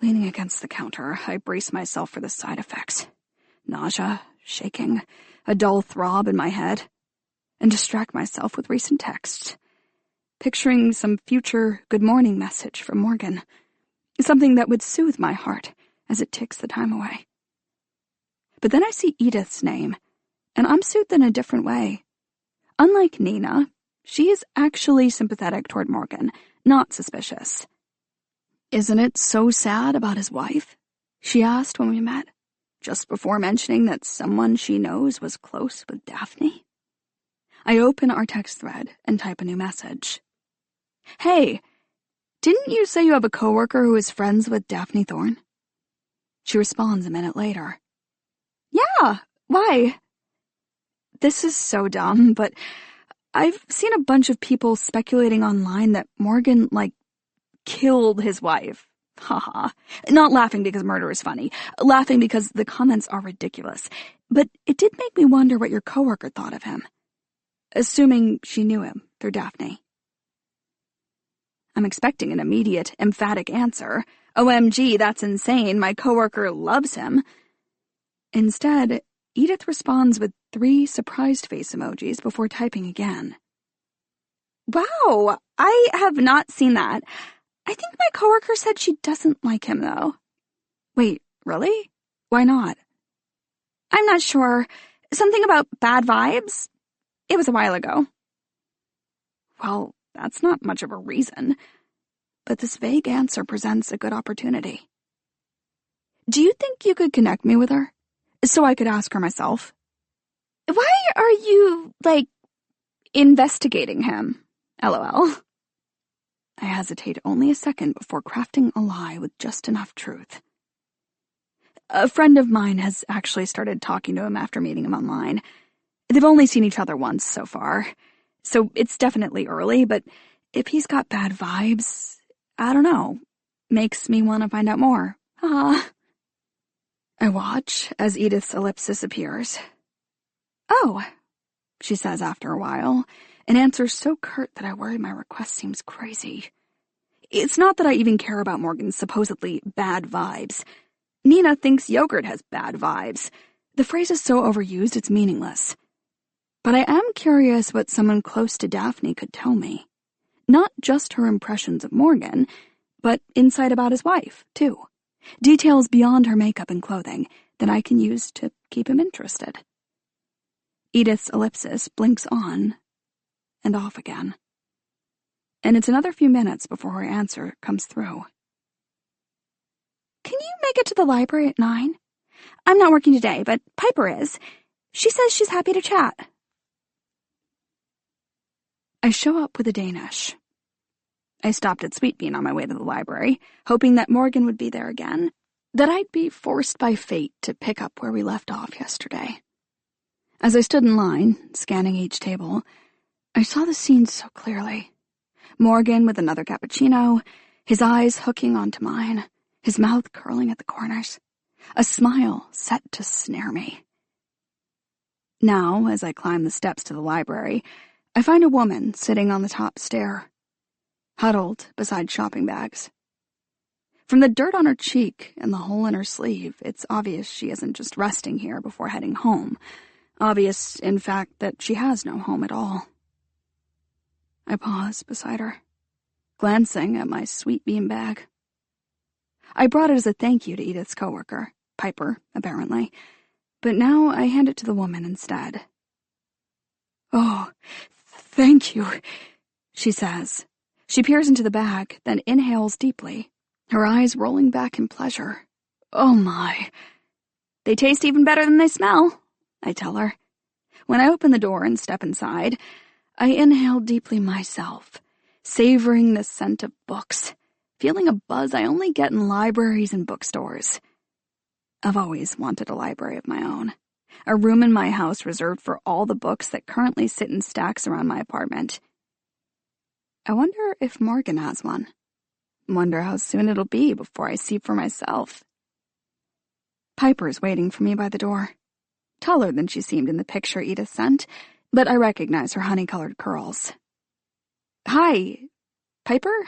Leaning against the counter, I brace myself for the side effects. Nausea, shaking, a dull throb in my head, and distract myself with recent texts, picturing some future good morning message from Morgan, something that would soothe my heart, as it ticks the time away. But then I see Edith's name, and I'm soothed in a different way. Unlike Nina, she is actually sympathetic toward Morgan, not suspicious. "Isn't it so sad about his wife?" she asked when we met, just before mentioning that someone she knows was close with Daphne. I open our text thread and type a new message. "Hey, didn't you say you have a coworker who is friends with Daphne Thorne?" She responds a minute later. "Yeah, why?" This is so dumb, but I've seen a bunch of people speculating online that Morgan, killed his wife. Haha. Not laughing because murder is funny. Laughing because the comments are ridiculous. But it did make me wonder what your coworker thought of him. Assuming she knew him through Daphne. I'm expecting an immediate, emphatic answer. OMG, that's insane. My coworker loves him. Instead, Edith responds with 3 surprised face emojis before typing again. "Wow, I have not seen that. I think my coworker said she doesn't like him, though." "Wait, really? Why not?" "I'm not sure. Something about bad vibes? It was a while ago." Well, that's not much of a reason. But this vague answer presents a good opportunity. "Do you think you could connect me with her? So I could ask her myself." "Why are you, investigating him? LOL. I hesitate only a second before crafting a lie with just enough truth. "A friend of mine has actually started talking to him after meeting him online. They've only seen each other once so far, so it's definitely early, but if he's got bad vibes, I don't know. Makes me want to find out more. Haha." I watch as Edith's ellipsis appears. "Oh," she says after a while, an answer so curt that I worry my request seems crazy. It's not that I even care about Morgan's supposedly bad vibes. Nina thinks yogurt has bad vibes. The phrase is so overused it's meaningless. But I am curious what someone close to Daphne could tell me. Not just her impressions of Morgan, but insight about his wife, too. Details beyond her makeup and clothing that I can use to keep him interested. Edith's ellipsis blinks on and off again. And it's another few minutes before her answer comes through. "Can you make it to the library at 9? I'm not working today, but Piper is. She says she's happy to chat." I show up with a Danish. I stopped at Sweet Bean on my way to the library, hoping that Morgan would be there again, that I'd be forced by fate to pick up where we left off yesterday. As I stood in line, scanning each table, I saw the scene so clearly. Morgan with another cappuccino, his eyes hooking onto mine, his mouth curling at the corners, a smile set to snare me. Now, as I climb the steps to the library, I find a woman sitting on the top stair, huddled beside shopping bags. From the dirt on her cheek and the hole in her sleeve, it's obvious she isn't just resting here before heading home. Obvious, in fact, that she has no home at all. I pause beside her, glancing at my Sweet Bean bag. I brought it as a thank you to Edith's coworker, Piper, apparently, but now I hand it to the woman instead. "Oh, thank you," she says. She peers into the bag, then inhales deeply, her eyes rolling back in pleasure. "Oh my." "They taste even better than they smell," I tell her. When I open the door and step inside, I inhale deeply myself, savoring the scent of books, feeling a buzz I only get in libraries and bookstores. I've always wanted a library of my own, a room in my house reserved for all the books that currently sit in stacks around my apartment. I wonder if Morgan has one. Wonder how soon it'll be before I see for myself. Piper's waiting for me by the door. Taller than she seemed in the picture Edith sent, but I recognize her honey-colored curls. "Hi, Piper?"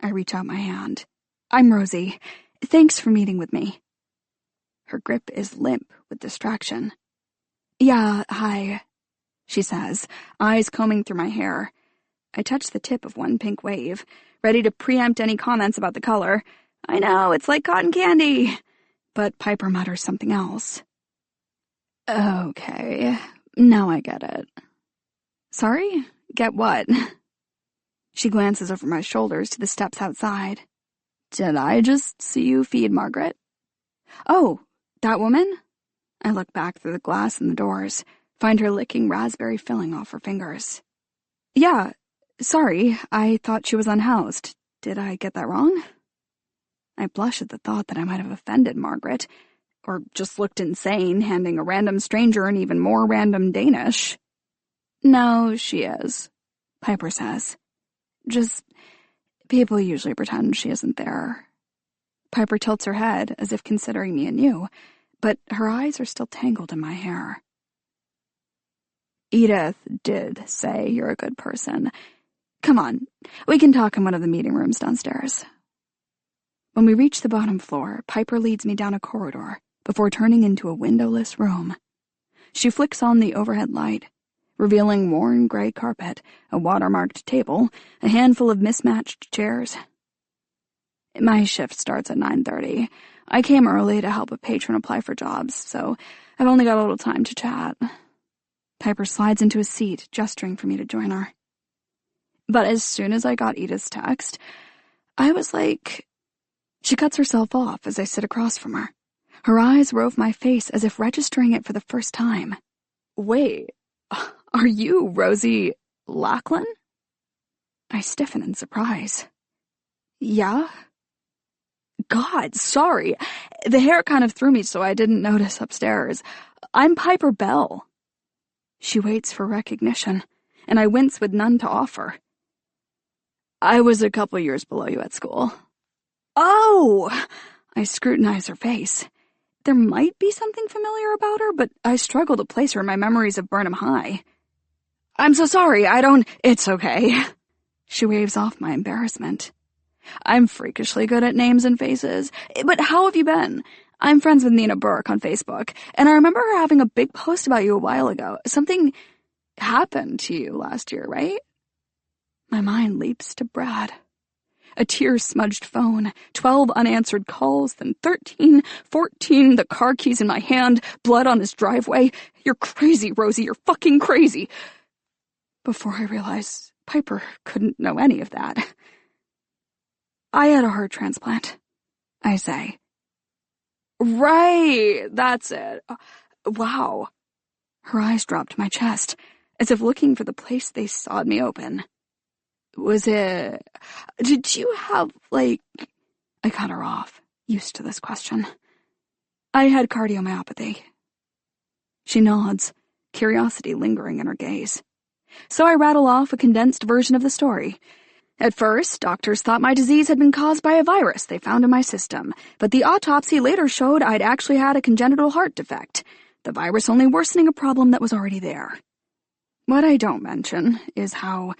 I reach out my hand. "I'm Rosie. Thanks for meeting with me." Her grip is limp with distraction. "Yeah, hi," she says, eyes combing through my hair. I touch the tip of one pink wave, ready to preempt any comments about the color. I know, it's like cotton candy. but Piper mutters something else. Okay, now I get it. Sorry? Get what? She glances over my shoulders to the steps outside. Did I just see you feed Margaret? Oh, that woman? I look back through the glass in the doors, find her licking raspberry filling off her fingers. Yeah, sorry, I thought she was unhoused. Did I get that wrong? I blush at the thought that I might have offended Margaret, or just looked insane, handing a random stranger an even more random Danish. No, she is, Piper says. Just, people usually pretend she isn't there. Piper tilts her head, as if considering me anew, but her eyes are still tangled in my hair. Edith did say you're a good person. Come on, we can talk in one of the meeting rooms downstairs. When we reach the bottom floor, Piper leads me down a corridor before turning into a windowless room. She flicks on the overhead light, revealing worn gray carpet, a watermarked table, a handful of mismatched chairs. My shift starts at 9:30. I came early to help a patron apply for jobs, so I've only got a little time to chat. Piper slides into a seat, gesturing for me to join her. But as soon as I got Edith's text, I was like... She cuts herself off as I sit across from her. Her eyes rove my face as if registering it for the first time. Wait, are you Rosie Lachlan? I stiffen in surprise. Yeah? God, sorry. The hair kind of threw me, so I didn't notice upstairs. I'm Piper Bell. She waits for recognition, and I wince with none to offer. I was a couple years below you at school. Oh! I scrutinize her face. There might be something familiar about her, but I struggle to place her in my memories of Burnham High. I'm so sorry, It's okay. She waves off my embarrassment. I'm freakishly good at names and faces. But how have you been? I'm friends with Nina Burke on Facebook, and I remember her having a big post about you a while ago. Something happened to you last year, right? My mind leaps to Brad. A tear-smudged phone, 12 unanswered calls, then 13, 14, the car keys in my hand, blood on his driveway. You're crazy, Rosie, you're fucking crazy. Before I realize Piper couldn't know any of that. I had a heart transplant, I say. Right, that's it. Wow. Her eyes dropped to my chest, as if looking for the place they sawed me open. Did you have, I cut her off, used to this question. I had cardiomyopathy. She nods, curiosity lingering in her gaze. So I rattle off a condensed version of the story. At first, doctors thought my disease had been caused by a virus they found in my system, but the autopsy later showed I'd actually had a congenital heart defect, the virus only worsening a problem that was already there. What I don't mention is how,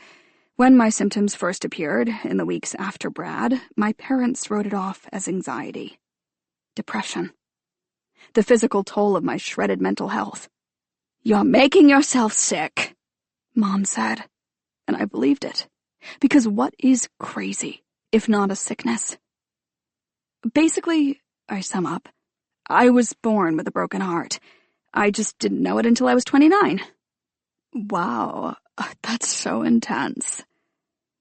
when my symptoms first appeared, in the weeks after Brad, my parents wrote it off as anxiety, depression, the physical toll of my shredded mental health. You're making yourself sick, Mom said, and I believed it. Because what is crazy, if not a sickness? Basically, I sum up, I was born with a broken heart. I just didn't know it until I was 29. Wow, that's so intense.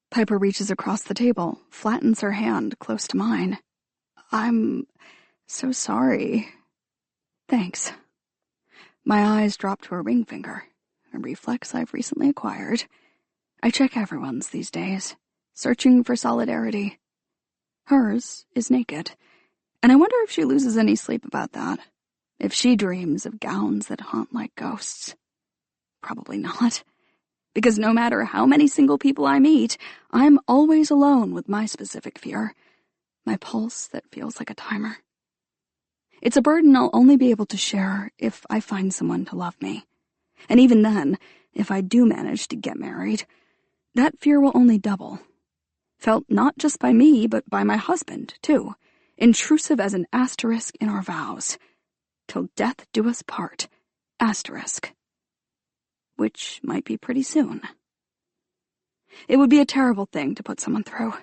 Piper reaches across the table, flattens her hand close to mine. I'm so sorry. Thanks. My eyes drop to her ring finger, a reflex I've recently acquired. I check everyone's these days, searching for solidarity. Hers is naked, and I wonder if she loses any sleep about that, if she dreams of gowns that haunt like ghosts. Probably not, because no matter how many single people I meet, I'm always alone with my specific fear, my pulse that feels like a timer. It's a burden I'll only be able to share if I find someone to love me, and even then, if I do manage to get married, that fear will only double. Felt not just by me, but by my husband, too. Intrusive as an asterisk in our vows. Till death do us part. Asterisk. Which might be pretty soon. It would be a terrible thing to put someone through.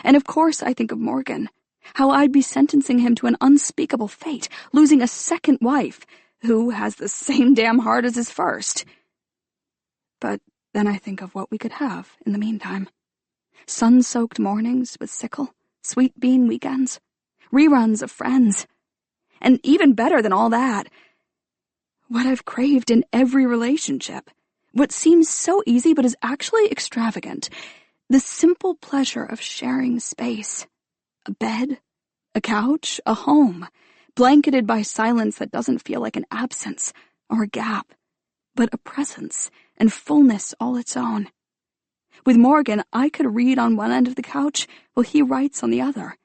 And of course I think of Morgan. How I'd be sentencing him to an unspeakable fate, losing a second wife, who has the same damn heart as his first. But then I think of what we could have in the meantime. Sun-soaked mornings with Sickle, sweet bean weekends, reruns of Friends, and even better than all that, what I've craved in every relationship, what seems so easy but is actually extravagant, the simple pleasure of sharing space, a bed, a couch, a home, blanketed by silence that doesn't feel like an absence or a gap, but a presence and fullness all its own. With Morgan, I could read on one end of the couch while he writes on the other.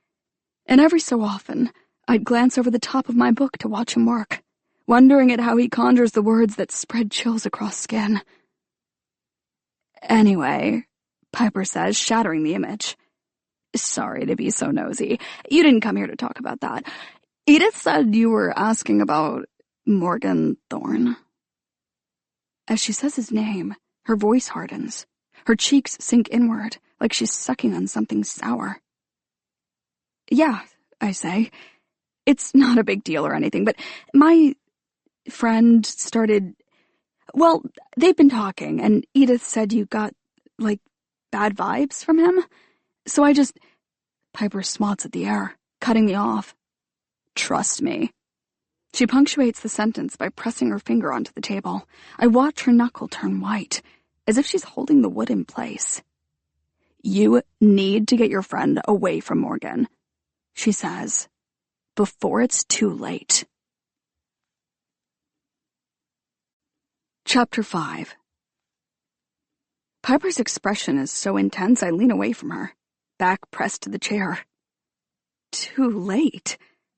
And every so often, I'd glance over the top of my book to watch him work, wondering at how he conjures the words that spread chills across skin. Anyway, Piper says, shattering the image. Sorry to be so nosy. You didn't come here to talk about that. Edith said you were asking about Morgan Thorne. As she says his name, her voice hardens. Her cheeks sink inward, like she's sucking on something sour. Yeah, I say. It's not a big deal or anything, but my friend started... Well, they've been talking, and Edith said you got, bad vibes from him. So I just... Piper swats at the air, cutting me off. Trust me. She punctuates the sentence by pressing her finger onto the table. I watch her knuckle turn white, as if she's holding the wood in place. You need to get your friend away from Morgan, she says, before it's too late. Chapter 5. Piper's expression is so intense I lean away from her, back pressed to the chair. Too late,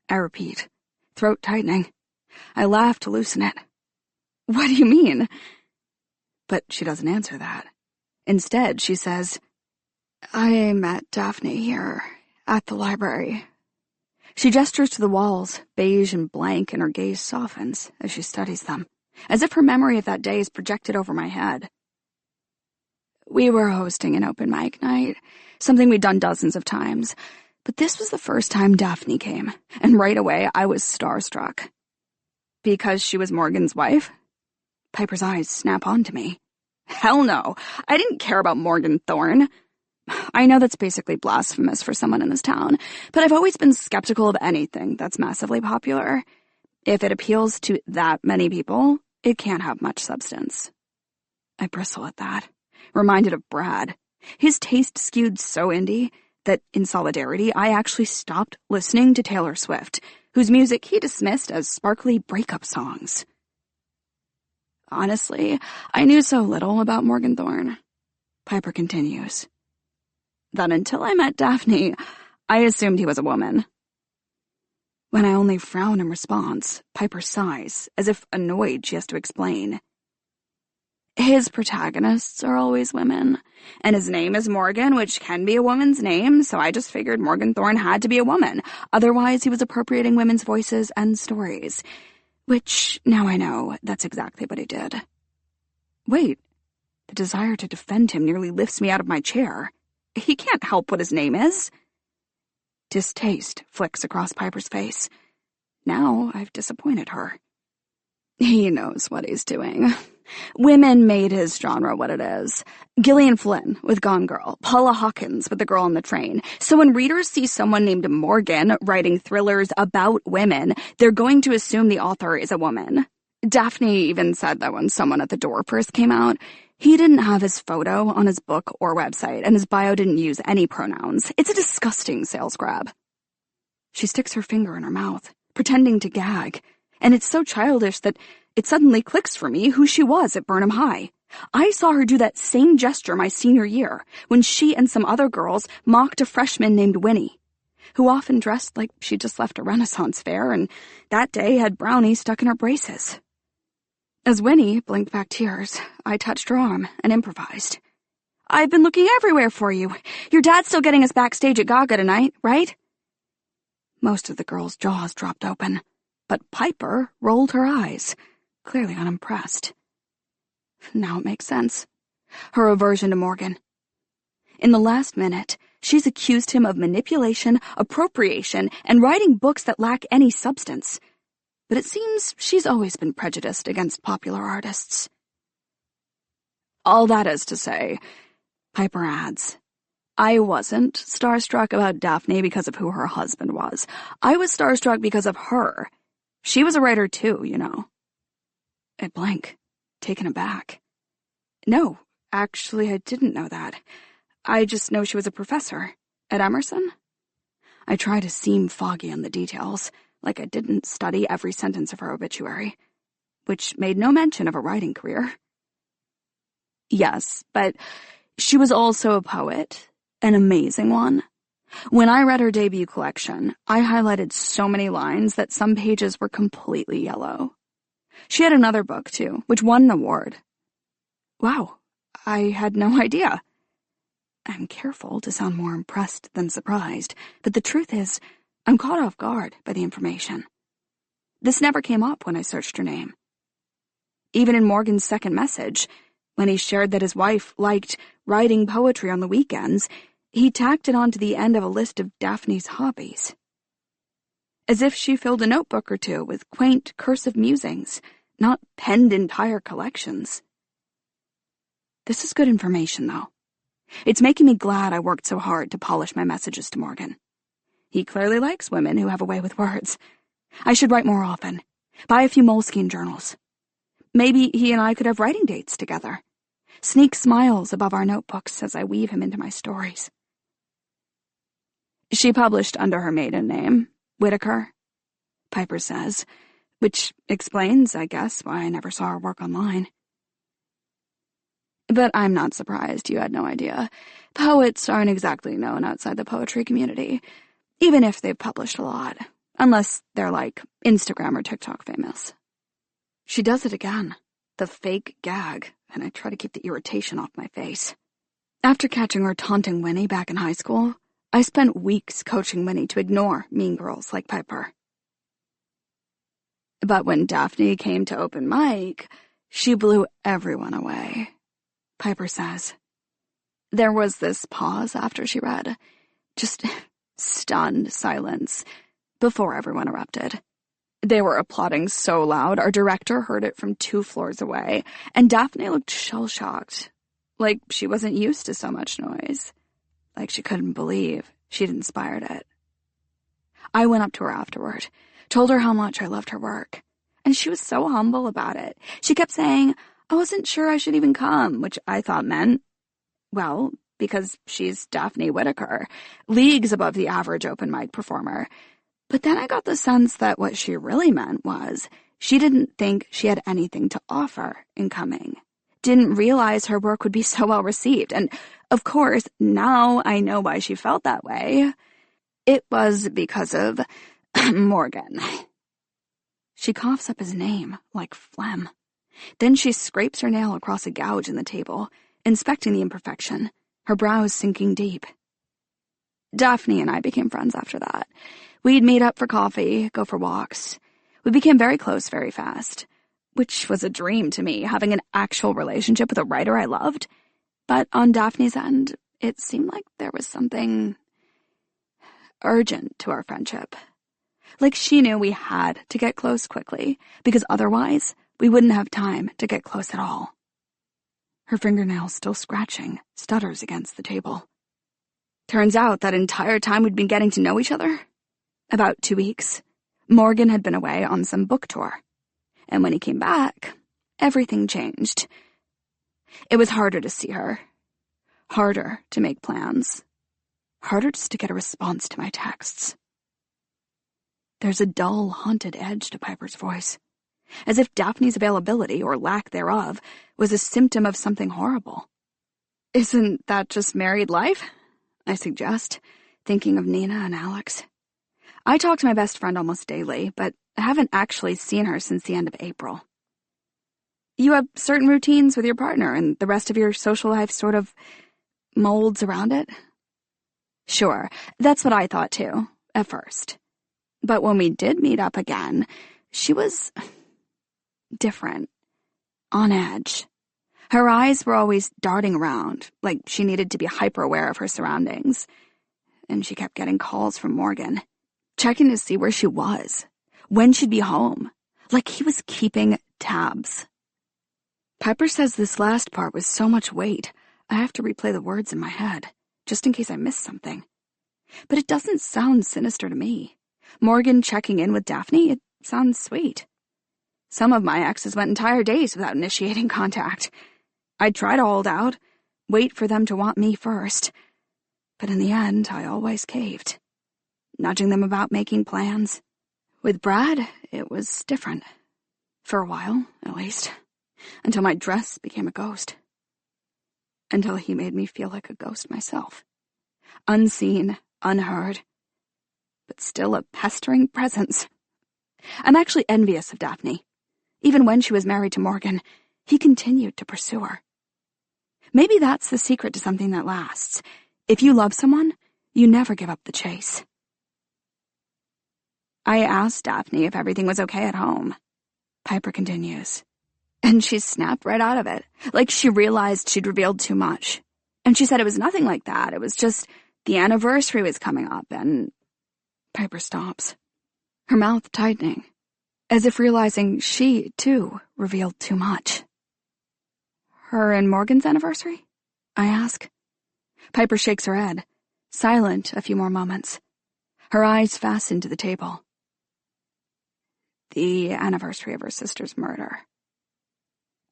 I repeat, throat tightening. I laugh to loosen it. What do you mean? But she doesn't answer that. Instead, she says, I met Daphne here, at the library. She gestures to the walls, beige and blank, and her gaze softens as she studies them, as if her memory of that day is projected over my head. We were hosting an open mic night, something we'd done dozens of times, but this was the first time Daphne came, and right away I was starstruck. Because she was Morgan's wife? Piper's eyes snap onto me. Hell no, I didn't care about Morgan Thorne. I know that's basically blasphemous for someone in this town, but I've always been skeptical of anything that's massively popular. If it appeals to that many people, it can't have much substance. I bristle at that, reminded of Brad. His taste skewed so indie that, in solidarity, I actually stopped listening to Taylor Swift, whose music he dismissed as sparkly breakup songs. Honestly, I knew so little about Morgan Thorne. Piper continues. That until I met Daphne, I assumed he was a woman. When I only frown in response, Piper sighs, as if annoyed she has to explain. His protagonists are always women, and his name is Morgan, which can be a woman's name, so I just figured Morgan Thorne had to be a woman. Otherwise, he was appropriating women's voices and stories. Which, now I know, that's exactly what he did. Wait, the desire to defend him nearly lifts me out of my chair. He can't help what his name is. Distaste flicks across Piper's face. Now I've disappointed her. He knows what he's doing. Women made his genre what it is. Gillian Flynn with Gone Girl, Paula Hawkins with The Girl on the Train. So when readers see someone named Morgan writing thrillers about women, they're going to assume the author is a woman. Daphne even said that when Someone at the Door first came out, he didn't have his photo on his book or website, and his bio didn't use any pronouns. It's a disgusting sales grab. She sticks her finger in her mouth, pretending to gag, and it's so childish that it suddenly clicks for me who she was at Burnham High. I saw her do that same gesture my senior year, when she and some other girls mocked a freshman named Winnie, who often dressed like she just left a Renaissance fair and that day had brownies stuck in her braces. As Winnie blinked back tears, I touched her arm and improvised. I've been looking everywhere for you. Your dad's still getting us backstage at Gaga tonight, right? Most of the girls' jaws dropped open, but Piper rolled her eyes, clearly unimpressed. Now it makes sense. Her aversion to Morgan. In the last minute, She's accused him of manipulation, appropriation, and writing books that lack any substance. But it seems she's always been prejudiced against popular artists. All that is to say, Piper adds, I wasn't starstruck about Daphne because of who her husband was. I was starstruck because of her. She was a writer too, you know. I blank, taken aback. No, actually I didn't know that. I just know she was a professor. At Emerson? I try to seem foggy on the details, like I didn't study every sentence of her obituary, which made no mention of a writing career. Yes, but she was also a poet, an amazing one. When I read her debut collection, I highlighted so many lines that some pages were completely yellow. She had another book, too, which won an award. Wow, I had no idea. I'm careful to sound more impressed than surprised, but the truth is, I'm caught off guard by the information. This never came up when I searched her name. Even in Morgan's second message, when he shared that his wife liked writing poetry on the weekends, he tacked it onto the end of a list of Daphne's hobbies. As if she filled a notebook or two with quaint cursive musings, not penned entire collections. This is good information, though. It's making me glad I worked so hard to polish my messages to Morgan. He clearly likes women who have a way with words. I should write more often. Buy a few Moleskine journals. Maybe he and I could have writing dates together. Sneak smiles above our notebooks as I weave him into my stories. She published under her maiden name, Whitaker, Piper says, which explains, I guess, why I never saw her work online. But I'm not surprised you had no idea. Poets aren't exactly known outside the poetry community, even if they've published a lot, unless they're like Instagram or TikTok famous. She does it again, the fake gag, and I try to keep the irritation off my face. After catching her taunting Winnie back in high school, I spent weeks coaching Winnie to ignore mean girls like Piper. But when Daphne came to open mic, she blew everyone away, Piper says. There was this pause after she read, just stunned silence, before everyone erupted. They were applauding so loud our director heard it from 2 floors away, and Daphne looked shell-shocked, like she wasn't used to so much noise, like she couldn't believe she'd inspired it. I went up to her afterward, told her how much I loved her work, and she was so humble about it. She kept saying, I wasn't sure I should even come, which I thought meant, well, because she's Daphne Whitaker, leagues above the average open mic performer. But then I got the sense that what she really meant was she didn't think she had anything to offer in coming, didn't realize her work would be so well received, and, of course, now I know why she felt that way. It was because of Morgan. She coughs up his name like phlegm. Then she scrapes her nail across a gouge in the table, inspecting the imperfection, her brows sinking deep. Daphne and I became friends after that. We'd meet up for coffee, go for walks. We became very close very fast, which was a dream to me, having an actual relationship with a writer I loved. But on Daphne's end, it seemed like there was something urgent to our friendship. Like she knew we had to get close quickly, because otherwise we wouldn't have time to get close at all. Her fingernails still scratching, stutters against the table. Turns out that entire time we'd been getting to know each other, about 2 weeks, Morgan had been away on some book tour. And when he came back, everything changed. It was harder to see her, harder to make plans, harder just to get a response to my texts. There's a dull, haunted edge to Piper's voice, as if Daphne's availability, or lack thereof, was a symptom of something horrible. Isn't that just married life? I suggest, thinking of Nina and Alex. I talk to my best friend almost daily, but I haven't actually seen her since the end of April. You have certain routines with your partner, and the rest of your social life sort of molds around it? Sure, that's what I thought too, at first. But when we did meet up again, she was different, on edge. Her eyes were always darting around, like she needed to be hyper-aware of her surroundings. and she kept getting calls from Morgan, checking to see where she was, when she'd be home, like he was keeping tabs. Piper says this last part was so much weight, I have to replay the words in my head, just in case I missed something. But it doesn't sound sinister to me. Morgan checking in with Daphne, it sounds sweet. Some of my exes went entire days without initiating contact. I'd try to hold out, wait for them to want me first. But in the end, I always caved, nudging them about making plans. With Brad, it was different. For a while, at least. Until my dress became a ghost. Until he made me feel like a ghost myself. Unseen, unheard, but still a pestering presence. I'm actually envious of Daphne. Even when she was married to Morgan, he continued to pursue her. Maybe that's the secret to something that lasts. If you love someone, you never give up the chase. I asked Daphne if everything was okay at home. Piper continues. And she snapped right out of it, like she realized she'd revealed too much. And she said it was nothing like that. It was just the anniversary was coming up, and Piper stops, her mouth tightening, as if realizing she, too, revealed too much. Her and Morgan's anniversary? I ask. Piper shakes her head, silent a few more moments, her eyes fastened to the table. The anniversary of her sister's murder.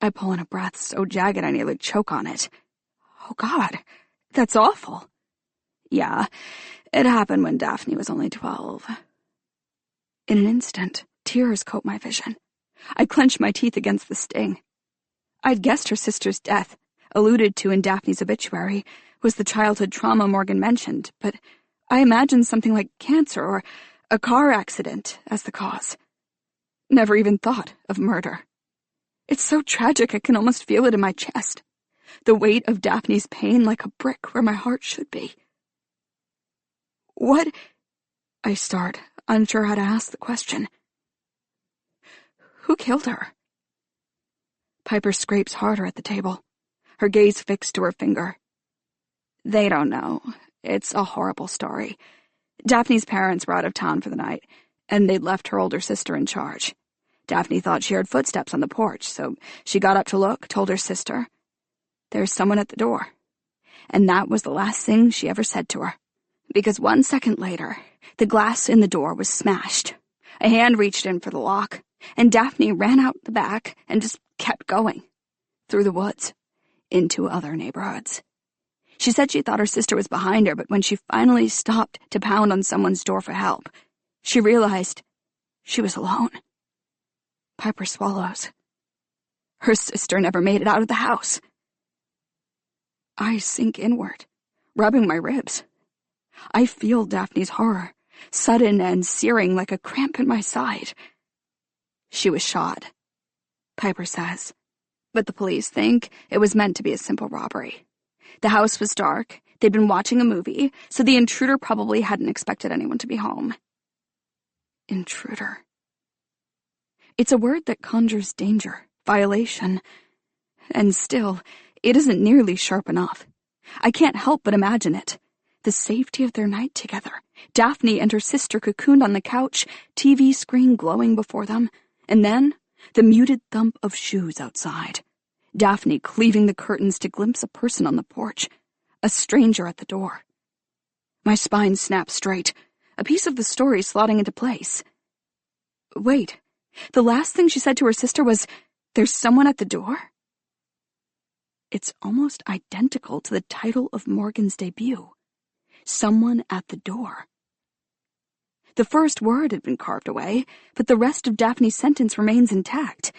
I pull in a breath so jagged I nearly choke on it. Oh, God, that's awful. Yeah, it happened when Daphne was only 12. In an instant, tears coat my vision. I clench my teeth against the sting. I'd guessed her sister's death, alluded to in Daphne's obituary, was the childhood trauma Morgan mentioned, but I imagined something like cancer or a car accident as the cause. Never even thought of murder. It's so tragic I can almost feel it in my chest. The weight of Daphne's pain like a brick where my heart should be. What? I start, unsure how to ask the question. Who killed her? Piper scrapes harder at the table, her gaze fixed to her finger. They don't know. It's a horrible story. Daphne's parents were out of town for the night, and they'd left her older sister in charge. Daphne thought she heard footsteps on the porch, so she got up to look, told her sister, "There's someone at the door." And that was the last thing she ever said to her. Because 1 second later, the glass in the door was smashed. A hand reached in for the lock, and Daphne ran out the back and just kept going. Through the woods, into other neighborhoods. She said she thought her sister was behind her, but when she finally stopped to pound on someone's door for help, she realized she was alone. Piper swallows. Her sister never made it out of the house. I sink inward, rubbing my ribs. I feel Daphne's horror, sudden and searing like a cramp in my side. She was shot, Piper says, but the police think it was meant to be a simple robbery. The house was dark, they'd been watching a movie, so the intruder probably hadn't expected anyone to be home. Intruder. It's a word that conjures danger, violation, and still, it isn't nearly sharp enough. I can't help but imagine it. The safety of their night together. Daphne and her sister cocooned on the couch, TV screen glowing before them, and then the muted thump of shoes outside. Daphne cleaving the curtains to glimpse a person on the porch, a stranger at the door. My spine snaps straight, a piece of the story slotting into place. Wait, the last thing she said to her sister was, "There's someone at the door?" It's almost identical to the title of Morgan's debut. Someone at the door. The first word had been carved away, but the rest of Daphne's sentence remains intact.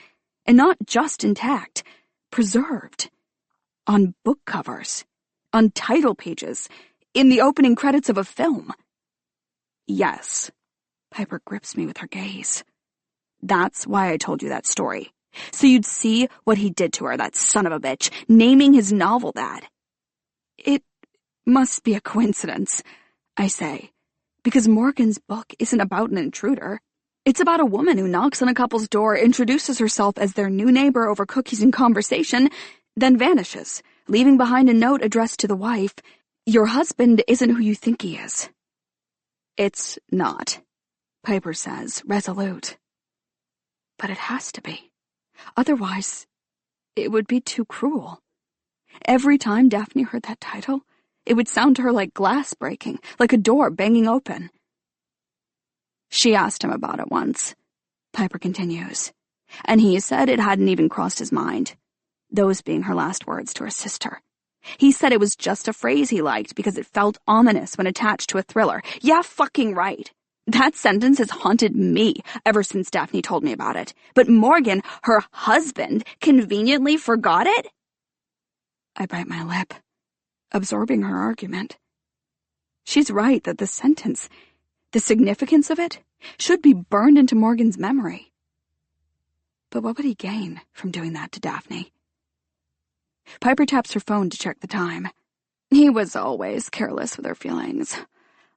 And not just intact, preserved. On book covers, on title pages, in the opening credits of a film. Yes, Piper grips me with her gaze. That's why I told you that story. So you'd see what he did to her, that son of a bitch, naming his novel that. It must be a coincidence, I say, because Morgan's book isn't about an intruder. It's about a woman who knocks on a couple's door, introduces herself as their new neighbor over cookies and conversation, then vanishes, leaving behind a note addressed to the wife, Your husband isn't who you think he is. It's not, Piper says, resolute. But it has to be. Otherwise, it would be too cruel. Every time Daphne heard that title, it would sound to her like glass breaking, like a door banging open. She asked him about it once, Piper continues, and he said it hadn't even crossed his mind, those being her last words to her sister. He said it was just a phrase he liked because it felt ominous when attached to a thriller. Yeah, fucking right. That sentence has haunted me ever since Daphne told me about it. But Morgan, her husband, conveniently forgot it? I bite my lip, absorbing her argument. She's right that the sentence, the significance of it, should be burned into Morgan's memory. But what would he gain from doing that to Daphne? Piper taps her phone to check the time. He was always careless with her feelings.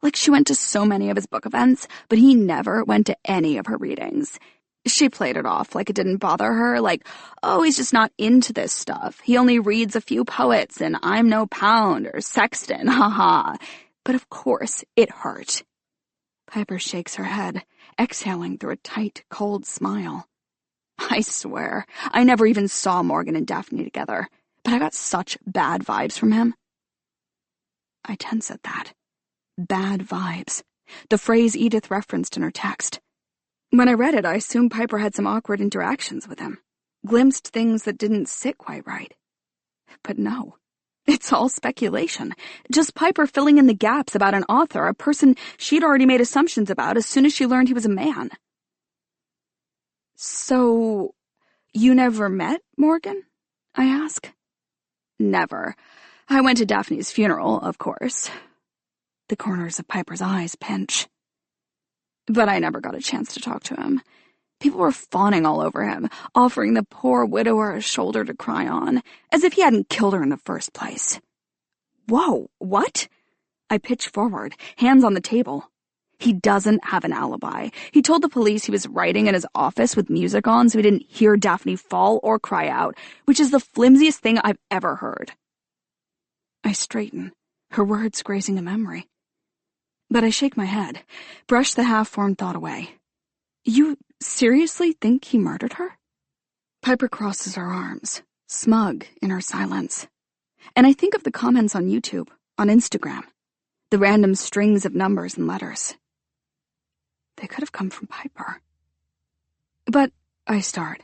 Like she went to so many of his book events, but he never went to any of her readings. She played it off like it didn't bother her, like, oh, he's just not into this stuff. He only reads a few poets and I'm No Pound or Sexton, haha. But of course, it hurt. Piper shakes her head, exhaling through a tight, cold smile. I swear, I never even saw Morgan and Daphne together, but I got such bad vibes from him. I tense at that. Bad vibes. The phrase Edith referenced in her text. When I read it, I assumed Piper had some awkward interactions with him, glimpsed things that didn't sit quite right. But no, it's all speculation. Just Piper filling in the gaps about an author, a person she'd already made assumptions about as soon as she learned he was a man. So, you never met Morgan? I ask. Never. I went to Daphne's funeral, of course. The corners of Piper's eyes pinch. But I never got a chance to talk to him. People were fawning all over him, offering the poor widower a shoulder to cry on, as if he hadn't killed her in the first place. Whoa, what? I pitch forward, hands on the table. He doesn't have an alibi. He told the police he was writing in his office with music on so he didn't hear Daphne fall or cry out, which is the flimsiest thing I've ever heard. I straighten, her words grazing a memory. But I shake my head, brush the half-formed thought away. You seriously think he murdered her? Piper crosses her arms, smug in her silence. And I think of the comments on YouTube, on Instagram, the random strings of numbers and letters. They could have come from Piper. But, I start,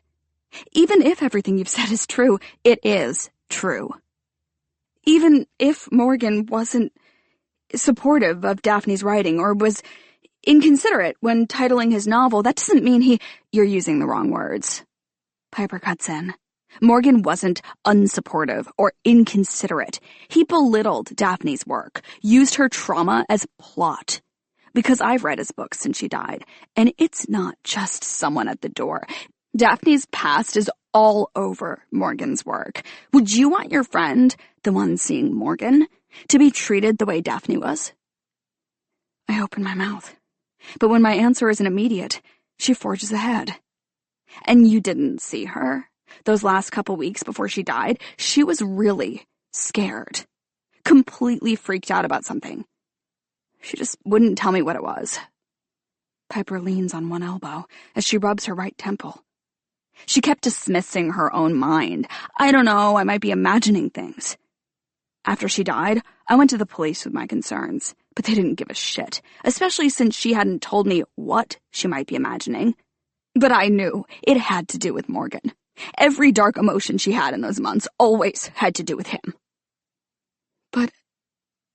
even if everything you've said is true, it is true. Even if Morgan wasn't supportive of Daphne's writing or was inconsiderate when titling his novel, that doesn't mean You're using the wrong words. Piper cuts in. Morgan wasn't unsupportive or inconsiderate. He belittled Daphne's work, used her trauma as plot. Because I've read his books since she died, and it's not just someone at the door. Daphne's past is all over Morgan's work. Would you want your friend, the one seeing Morgan, to be treated the way Daphne was? I open my mouth, but when my answer isn't immediate, she forges ahead. And you didn't see her? Those last couple weeks before she died, she was really scared. Completely freaked out about something. She just wouldn't tell me what it was. Piper leans on one elbow as she rubs her right temple. She kept dismissing her own mind. I don't know, I might be imagining things. After she died, I went to the police with my concerns, but they didn't give a shit, especially since she hadn't told me what she might be imagining. But I knew it had to do with Morgan. Every dark emotion she had in those months always had to do with him. But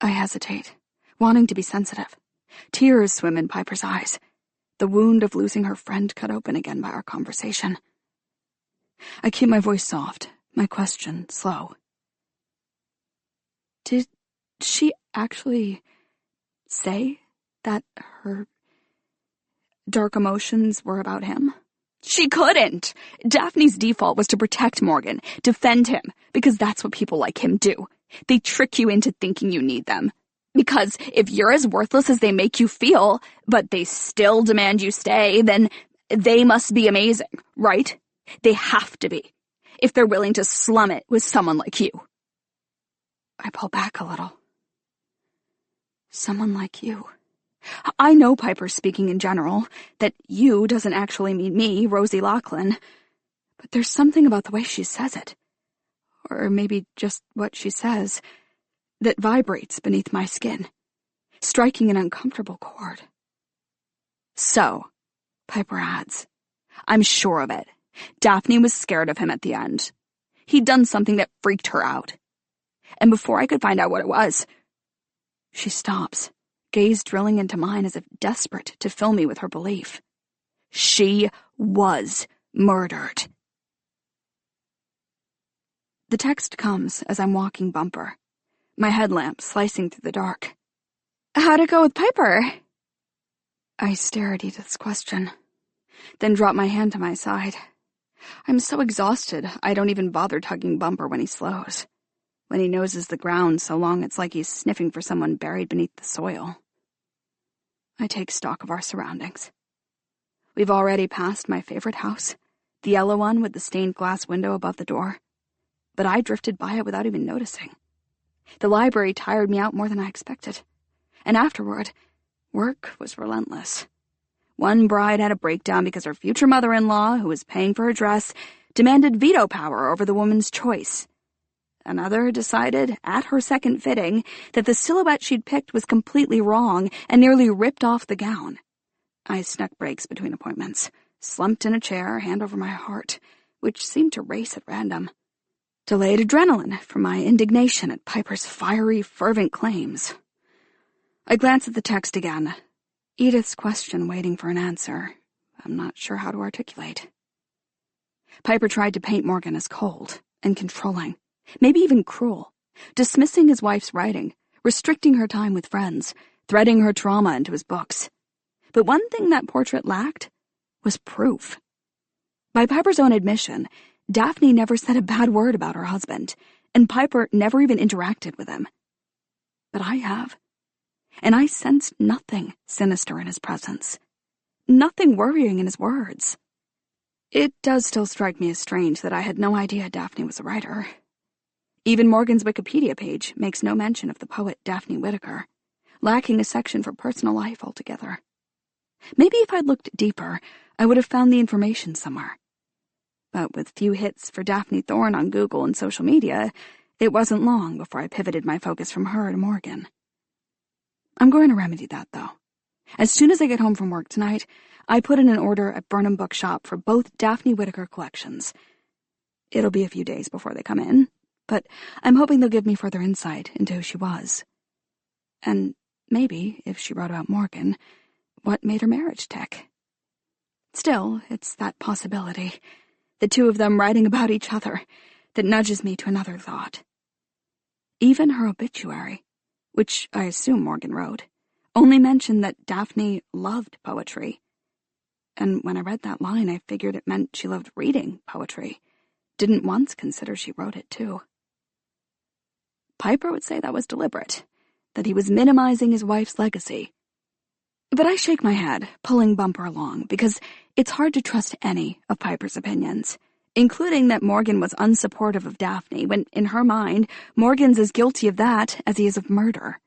I hesitate, wanting to be sensitive. Tears swim in Piper's eyes, the wound of losing her friend cut open again by our conversation. I keep my voice soft, my question slow. Did she actually say that her dark emotions were about him? She couldn't! Daphne's default was to protect Morgan, defend him, because that's what people like him do. They trick you into thinking you need them. Because if you're as worthless as they make you feel, but they still demand you stay, then they must be amazing, right? They have to be, if they're willing to slum it with someone like you. I pull back a little, Someone like you. I know Piper's speaking in general, that you doesn't actually mean me, Rosie Lachlan, but there's something about the way she says it, or maybe just what she says, that vibrates beneath my skin, striking an uncomfortable chord. So, Piper adds, I'm sure of it. Daphne was scared of him at the end. He'd done something that freaked her out. And before I could find out what it was, she stops, gaze drilling into mine as if desperate to fill me with her belief. She was murdered. The text comes as I'm walking Bumper, my headlamp slicing through the dark. How'd it go with Piper? I stare at Edith's question, then drop my hand to my side. I'm so exhausted I don't even bother tugging Bumper when he slows, when he noses the ground so long it's like he's sniffing for someone buried beneath the soil. I take stock of our surroundings. We've already passed my favorite house, the yellow one with the stained glass window above the door, but I drifted by it without even noticing. The library tired me out more than I expected, and afterward, work was relentless. One bride had a breakdown because her future mother-in-law, who was paying for her dress, demanded veto power over the woman's choice. Another decided, at her second fitting, that the silhouette she'd picked was completely wrong and nearly ripped off the gown. I snuck breaks between appointments, slumped in a chair, hand over my heart, which seemed to race at random. Delayed adrenaline from my indignation at Piper's fiery, fervent claims. I glanced at the text again. Edith's question waiting for an answer. I'm not sure how to articulate. Piper tried to paint Morgan as cold and controlling, maybe even cruel, dismissing his wife's writing, restricting her time with friends, threading her trauma into his books. But one thing that portrait lacked was proof. By Piper's own admission, Daphne never said a bad word about her husband, and Piper never even interacted with him. But I have. And I sensed nothing sinister in his presence, nothing worrying in his words. It does still strike me as strange that I had no idea Daphne was a writer. Even Morgan's Wikipedia page makes no mention of the poet Daphne Whitaker, lacking a section for personal life altogether. Maybe if I'd looked deeper, I would have found the information somewhere. But with few hits for Daphne Thorne on Google and social media, it wasn't long before I pivoted my focus from her to Morgan. I'm going to remedy that, though. As soon as I get home from work tonight, I put in an order at Burnham Bookshop for both Daphne Whitaker collections. It'll be a few days before they come in, but I'm hoping they'll give me further insight into who she was. And maybe, if she wrote about Morgan, what made her marriage tick. Still, it's that possibility, the two of them writing about each other, that nudges me to another thought. Even her obituary, which I assume Morgan wrote, only mentioned that Daphne loved poetry. And when I read that line, I figured it meant she loved reading poetry. Didn't once consider she wrote it, too. Piper would say that was deliberate, that he was minimizing his wife's legacy. But I shake my head, pulling Bumper along, because it's hard to trust any of Piper's opinions, including that Morgan was unsupportive of Daphne, when, in her mind, Morgan's as guilty of that as he is of murder.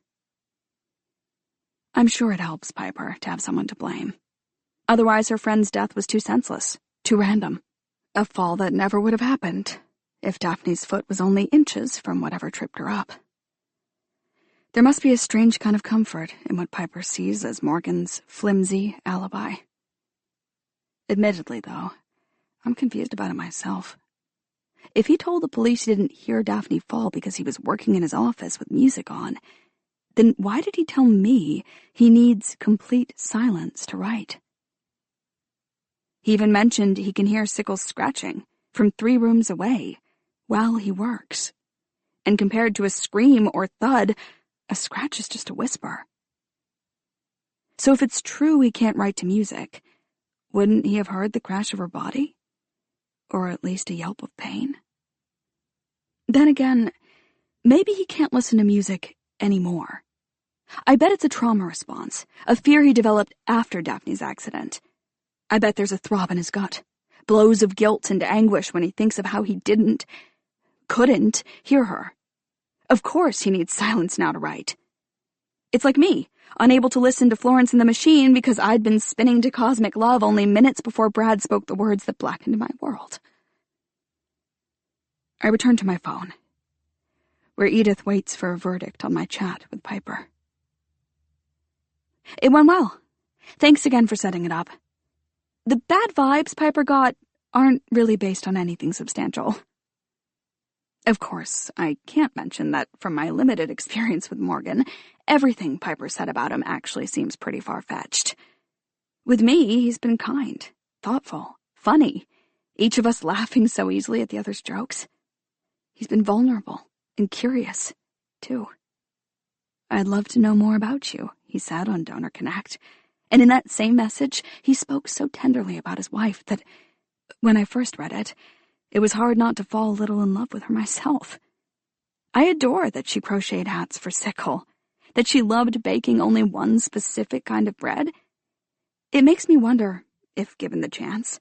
I'm sure it helps Piper to have someone to blame. Otherwise, her friend's death was too senseless, too random. A fall that never would have happened if Daphne's foot was only inches from whatever tripped her up. There must be a strange kind of comfort in what Piper sees as Morgan's flimsy alibi. Admittedly, though, I'm confused about it myself. If he told the police he didn't hear Daphne fall because he was working in his office with music on, then why did he tell me he needs complete silence to write? He even mentioned he can hear Sickles scratching from 3 rooms away while he works. And compared to a scream or thud, a scratch is just a whisper. So if it's true he can't write to music, wouldn't he have heard the crash of her body? Or at least a yelp of pain? Then again, maybe he can't listen to music anymore. I bet it's a trauma response, a fear he developed after Daphne's accident. I bet there's a throb in his gut, blows of guilt and anguish when he thinks of how he couldn't hear her. Of course he needs silence now to write. It's like me, unable to listen to Florence and the Machine because I'd been spinning to Cosmic Love only minutes before Brad spoke the words that blackened my world. I returned to my phone, where Edith waits for a verdict on my chat with Piper. It went well. Thanks again for setting it up. The bad vibes Piper got aren't really based on anything substantial. Of course, I can't mention that from my limited experience with Morgan, everything Piper said about him actually seems pretty far-fetched. With me, he's been kind, thoughtful, funny, each of us laughing so easily at the other's jokes. He's been vulnerable and curious, too. I'd love to know more about you, he said on Donor Connect. And in that same message, he spoke so tenderly about his wife that, when I first read it, it was hard not to fall a little in love with her myself. I adore that she crocheted hats for Sickle, that she loved baking only one specific kind of bread. It makes me wonder, if given the chance,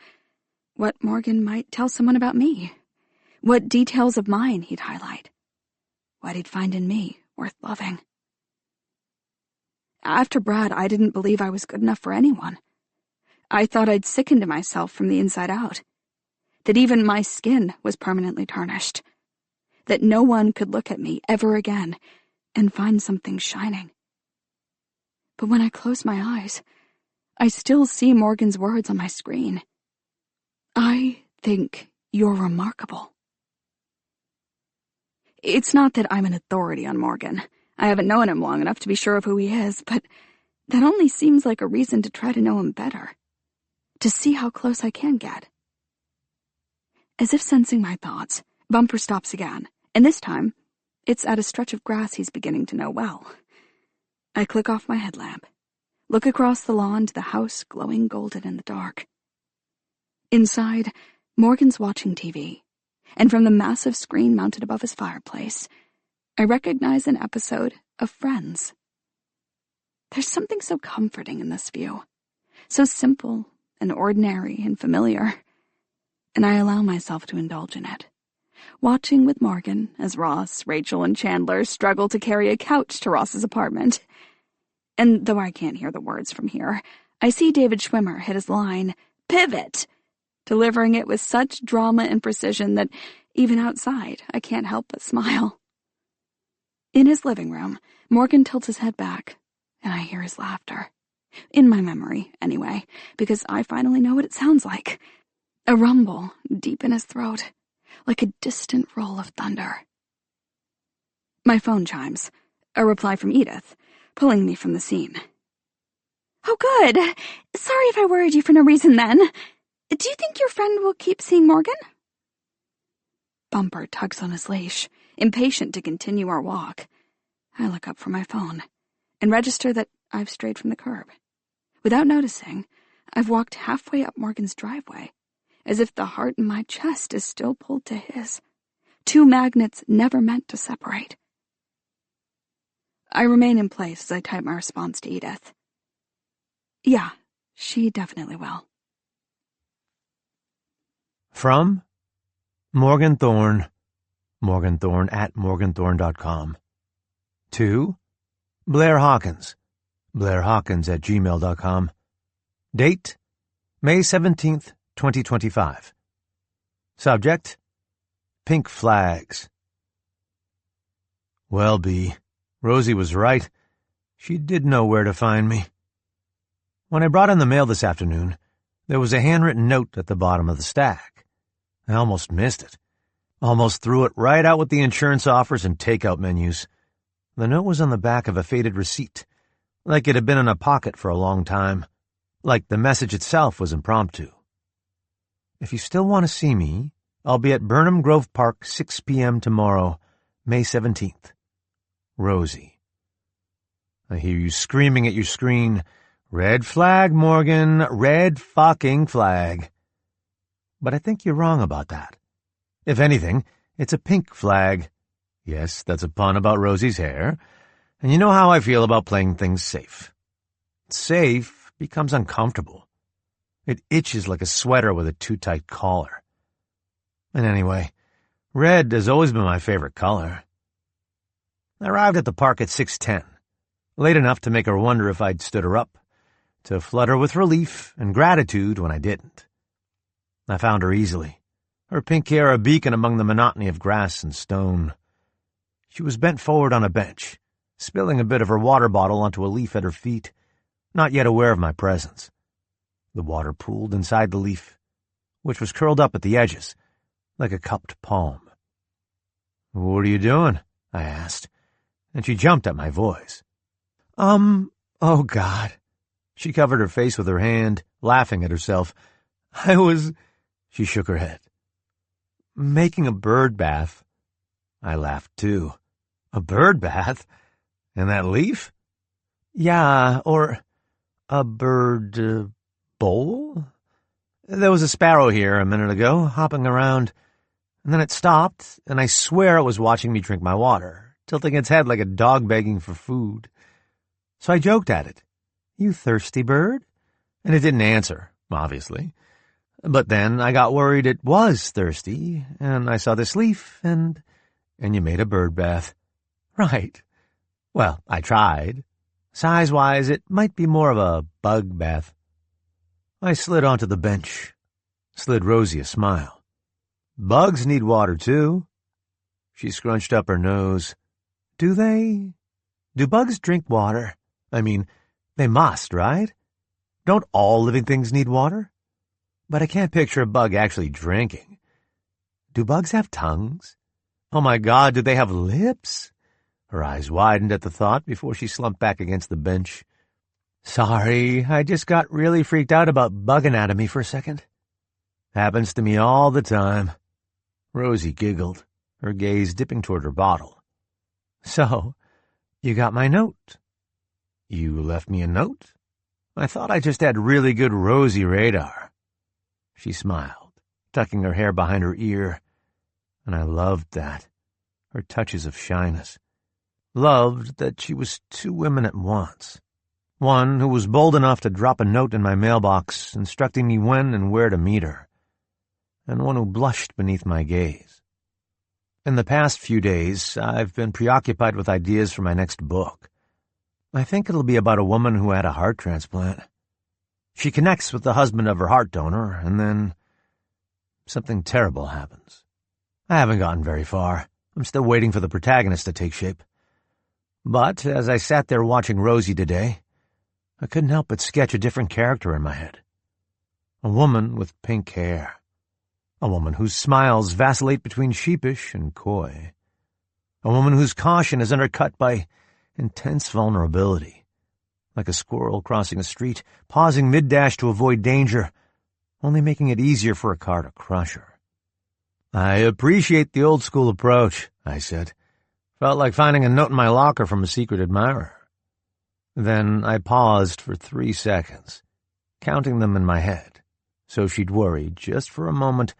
what Morgan might tell someone about me, what details of mine he'd highlight, what he'd find in me worth loving. After Brad, I didn't believe I was good enough for anyone. I thought I'd sickened to myself from the inside out, that even my skin was permanently tarnished, that no one could look at me ever again and find something shining. But when I close my eyes, I still see Morgan's words on my screen. I think you're remarkable. It's not that I'm an authority on Morgan. I haven't known him long enough to be sure of who he is, but that only seems like a reason to try to know him better, to see how close I can get. As if sensing my thoughts, Bumper stops again, and this time, it's at a stretch of grass he's beginning to know well. I click off my headlamp, look across the lawn to the house glowing golden in the dark. Inside, Morgan's watching TV, and from the massive screen mounted above his fireplace, I recognize an episode of Friends. There's something so comforting in this view, so simple and ordinary and familiar, and I allow myself to indulge in it, watching with Morgan as Ross, Rachel, and Chandler struggle to carry a couch to Ross's apartment. And though I can't hear the words from here, I see David Schwimmer hit his line, "Pivot!" delivering it with such drama and precision that even outside I can't help but smile. In his living room, Morgan tilts his head back, and I hear his laughter. In my memory, anyway, because I finally know what it sounds like. A rumble deep in his throat, like a distant roll of thunder. My phone chimes, a reply from Edith, pulling me from the scene. "Oh, good. Sorry if I worried you for no reason then. Do you think your friend will keep seeing Morgan?" Bumper tugs on his leash, impatient to continue our walk. I look up from my phone and register that I've strayed from the curb. Without noticing, I've walked halfway up Morgan's driveway, as if the heart in my chest is still pulled to his. Two magnets never meant to separate. I remain in place as I type my response to Edith. Yeah, she definitely will. From Morgan Thorne, morganthorne@morganthorne.com. To Blair Hawkins, blairhawkins@gmail.com. Date, May 17th, 2025. Subject, Pink Flags. Well, B, Rosie was right. She did know where to find me. When I brought in the mail this afternoon, there was a handwritten note at the bottom of the stack. I almost missed it. Almost threw it right out with the insurance offers and takeout menus. The note was on the back of a faded receipt, like it had been in a pocket for a long time, like the message itself was impromptu. If you still want to see me, I'll be at Burnham Grove Park 6 p.m. tomorrow, May 17th. Rosie. I hear you screaming at your screen, "Red flag, Morgan, red fucking flag." But I think you're wrong about that. If anything, it's a pink flag. Yes, that's a pun about Rosie's hair. And you know how I feel about playing things safe. Safe becomes uncomfortable. It itches like a sweater with a too-tight collar. And anyway, red has always been my favorite color. I arrived at the park at 6:10, late enough to make her wonder if I'd stood her up, to flutter with relief and gratitude when I didn't. I found her easily, her pink hair a beacon among the monotony of grass and stone. She was bent forward on a bench, spilling a bit of her water bottle onto a leaf at her feet, not yet aware of my presence. The water pooled inside the leaf, which was curled up at the edges, like a cupped palm. "What are you doing?" I asked, and she jumped at my voice. Oh God." She covered her face with her hand, laughing at herself. She shook her head. "Making a bird bath." I laughed too. "A bird bath? In that leaf?" "Yeah, or a bird bowl? There was a sparrow here a minute ago, hopping around, and then it stopped, and I swear it was watching me drink my water, tilting its head like a dog begging for food. So I joked at it, 'You thirsty bird?' And it didn't answer, obviously. But then I got worried it was thirsty, and I saw this leaf, and you made a bird bath." "Right. Well, I tried. Size-wise, it might be more of a bug bath." I slid onto the bench, slid Rosie a smile. "Bugs need water, too." She scrunched up her nose. "Do they? Do bugs drink water? I mean, they must, right? Don't all living things need water? But I can't picture a bug actually drinking. Do bugs have tongues? Oh my God, do they have lips?" Her eyes widened at the thought before she slumped back against the bench. "Sorry, I just got really freaked out about bug anatomy for a second. Happens to me all the time." Rosie giggled, her gaze dipping toward her bottle. "So, you got my note?" "You left me a note? I thought I just had really good Rosie radar." She smiled, tucking her hair behind her ear, and I loved that, her touches of shyness. Loved that she was two women at once. One who was bold enough to drop a note in my mailbox instructing me when and where to meet her, and one who blushed beneath my gaze. In the past few days, I've been preoccupied with ideas for my next book. I think it'll be about a woman who had a heart transplant. She connects with the husband of her heart donor, and then something terrible happens. I haven't gotten very far. I'm still waiting for the protagonist to take shape. But as I sat there watching Rosie today, I couldn't help but sketch a different character in my head. A woman with pink hair. A woman whose smiles vacillate between sheepish and coy. A woman whose caution is undercut by intense vulnerability. Like a squirrel crossing a street, pausing mid-dash to avoid danger, only making it easier for a car to crush her. "I appreciate the old-school approach," I said. Felt like finding a note in my locker from a secret admirer. Then I paused for 3 seconds, counting them in my head, so she'd worry just for a moment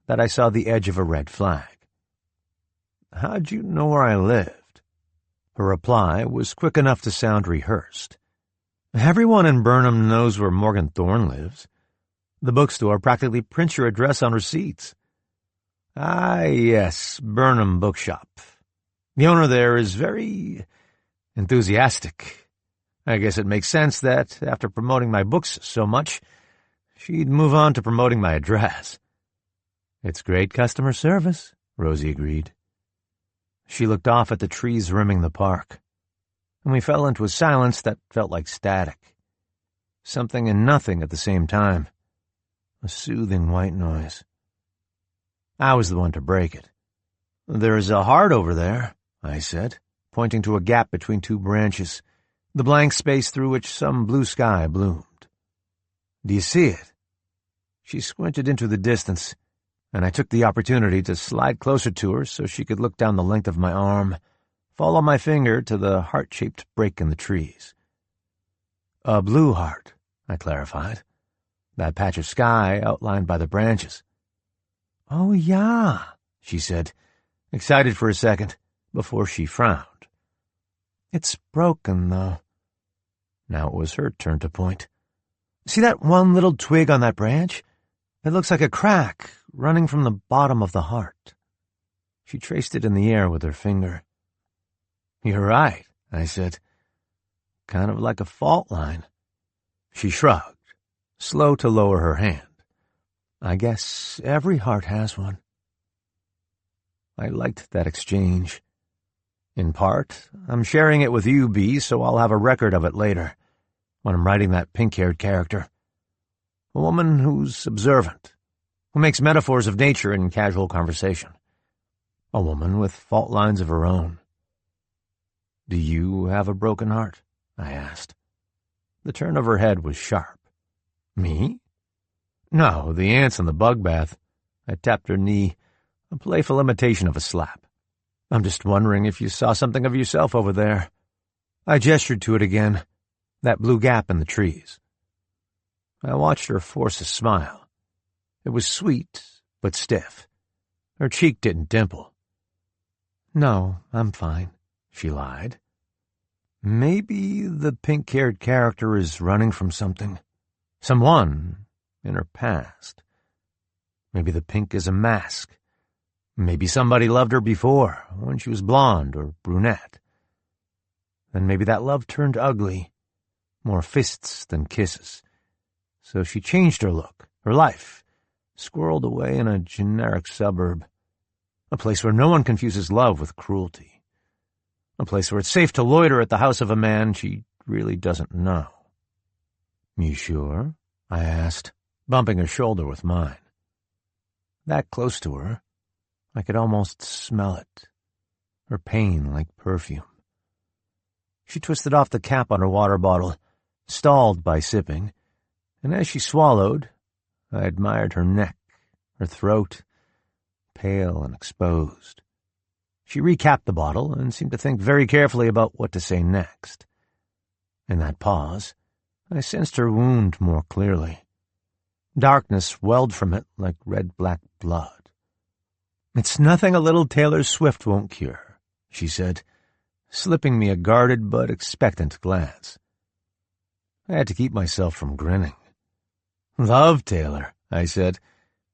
that I saw the edge of a red flag. "How'd you know where I lived?" Her reply was quick enough to sound rehearsed. "Everyone in Burnham knows where Morgan Thorne lives. The bookstore practically prints your address on receipts." "Ah, yes, Burnham Bookshop. The owner there is very enthusiastic. I guess it makes sense that, after promoting my books so much, she'd move on to promoting my address." "It's great customer service," Rosie agreed. She looked off at the trees rimming the park, and we fell into a silence that felt like static. Something and nothing at the same time. A soothing white noise. I was the one to break it. "There's a heart over there," I said, pointing to a gap between 2 branches, the blank space through which some blue sky bloomed. "Do you see it?" She squinted into the distance, and I took the opportunity to slide closer to her so she could look down the length of my arm, follow my finger to the heart-shaped break in the trees. "A blue heart," I clarified. "That patch of sky outlined by the branches." "Oh, yeah," she said, excited for a second, before she frowned. "It's broken, though." Now it was her turn to point. "See that one little twig on that branch? It looks like a crack running from the bottom of the heart." She traced it in the air with her finger. "You're right," I said. kind of like a fault line. She shrugged, slow to lower her hand. I guess every heart has one. I liked that exchange. In part, I'm sharing it with you, B, so I'll have a record of it later, when I'm writing that pink-haired character. A woman who's observant, who makes metaphors of nature in casual conversation. A woman with fault lines of her own. Do you have a broken heart? I asked. The turn of her head was sharp. Me? No, the ants in the bug bath. I tapped her knee, a playful imitation of a slap. I'm just wondering if you saw something of yourself over there. I gestured to it again, that blue gap in the trees. I watched her force a smile. It was sweet, but stiff. Her cheek didn't dimple. No, I'm fine, she lied. Maybe the pink-haired character is running from something. Someone in her past. Maybe the pink is a mask. Maybe somebody loved her before, when she was blonde or brunette. Then maybe that love turned ugly, more fists than kisses. So she changed her look, her life, squirreled away in a generic suburb. A place where no one confuses love with cruelty. A place where it's safe to loiter at the house of a man she really doesn't know. You sure? I asked, bumping her shoulder with mine. That close to her, I could almost smell it, her pain like perfume. She twisted off the cap on her water bottle, stalled by sipping, and as she swallowed, I admired her neck, her throat, pale and exposed. She recapped the bottle and seemed to think very carefully about what to say next. In that pause, I sensed her wound more clearly. Darkness welled from it like red-black blood. It's nothing a little Taylor Swift won't cure, she said, slipping me a guarded but expectant glance. I had to keep myself from grinning. Love Taylor, I said.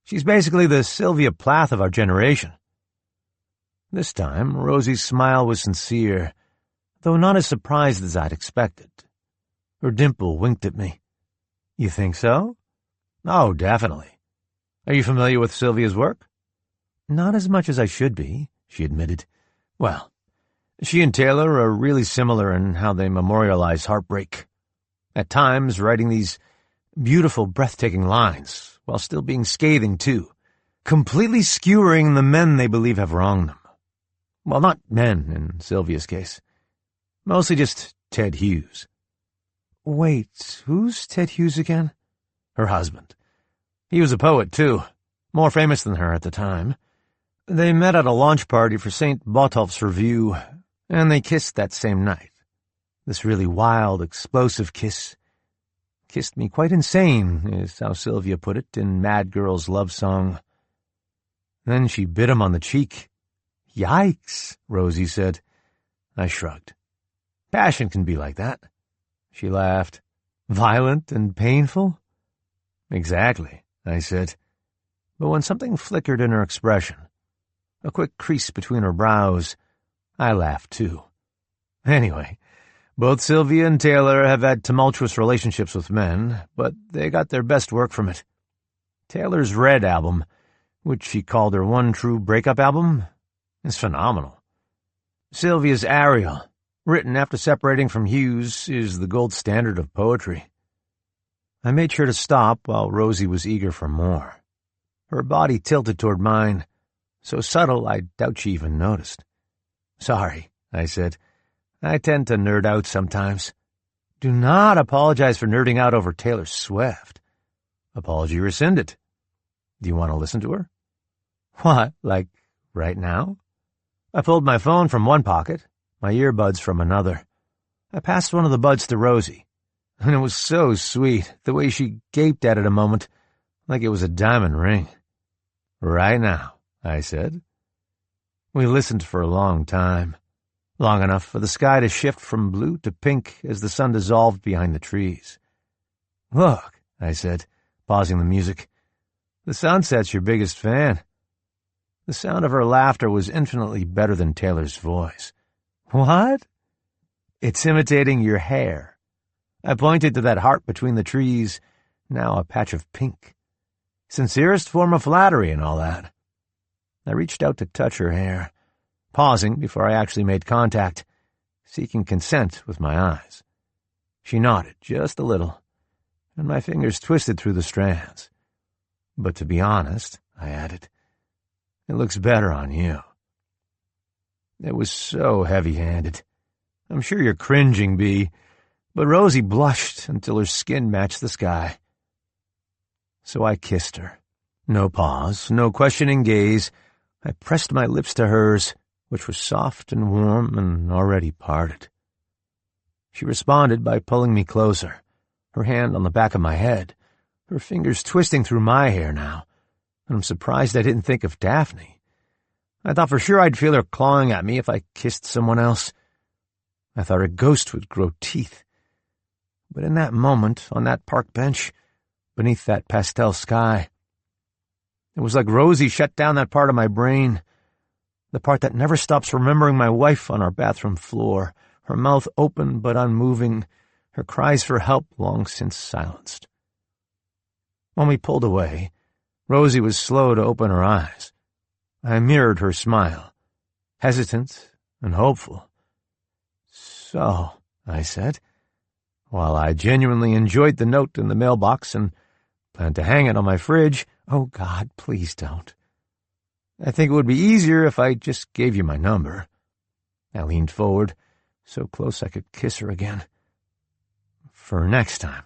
She's basically the Sylvia Plath of our generation. This time, Rosie's smile was sincere, though not as surprised as I'd expected. Her dimple winked at me. You think so? Oh, definitely. Are you familiar with Sylvia's work? Not as much as I should be, she admitted. Well, she and Taylor are really similar in how they memorialize heartbreak. At times, writing these beautiful, breathtaking lines, while still being scathing, too, completely skewering the men they believe have wronged them. Well, not men, in Sylvia's case. Mostly just Ted Hughes. Wait, who's Ted Hughes again? Her husband. He was a poet, too, more famous than her at the time. They met at a launch party for St. Botolph's Review, and they kissed that same night. This really wild, explosive kiss. Kissed me quite insane, is how Sylvia put it in Mad Girl's love song. Then she bit him on the cheek. Yikes, Rosie said. I shrugged. Passion can be like that. She laughed. Violent and painful? Exactly, I said. But when something flickered in her expression, a quick crease between her brows, I laughed too. Anyway, both Sylvia and Taylor have had tumultuous relationships with men, but they got their best work from it. Taylor's Red album, which she called her one true breakup album, is phenomenal. Sylvia's Ariel, written after separating from Hughes, is the gold standard of poetry. I made sure to stop while Rosie was eager for more. Her body tilted toward mine, so subtle I doubt she even noticed. Sorry, I said. I tend to nerd out sometimes. Do not apologize for nerding out over Taylor Swift. Apology rescinded. Do you want to listen to her? What, like right now? I pulled my phone from one pocket, my earbuds from another. I passed one of the buds to Rosie, and it was so sweet, the way she gaped at it a moment, like it was a diamond ring. Right now, I said. We listened for a long time, long enough for the sky to shift from blue to pink as the sun dissolved behind the trees. Look, I said, pausing the music. The sunset's your biggest fan. The sound of her laughter was infinitely better than Taylor's voice. What? It's imitating your hair." I pointed to that heart between the trees, now a patch of pink. "Sincerest form of flattery and all that." I reached out to touch her hair, pausing before I actually made contact, seeking consent with my eyes. She nodded just a little, and my fingers twisted through the strands. "But to be honest," I added, "it looks better on you." It was so heavy-handed. I'm sure you're cringing, Bee, but Rosie blushed until her skin matched the sky. So I kissed her. No pause, no questioning gaze. I pressed my lips to hers, which was soft and warm and already parted. She responded by pulling me closer, her hand on the back of my head, her fingers twisting through my hair now, and I'm surprised I didn't think of Daphne. I thought for sure I'd feel her clawing at me if I kissed someone else. I thought her ghost would grow teeth. But in that moment, on that park bench, beneath that pastel sky, it was like Rosie shut down that part of my brain, the part that never stops remembering my wife on our bathroom floor, her mouth open but unmoving, her cries for help long since silenced. When we pulled away, Rosie was slow to open her eyes. I mirrored her smile, hesitant and hopeful. "So," I said, while I genuinely enjoyed the note in the mailbox and planned to hang it on my fridge. "Oh, God, please don't. I think it would be easier if I just gave you my number." I leaned forward, so close I could kiss her again. "For next time."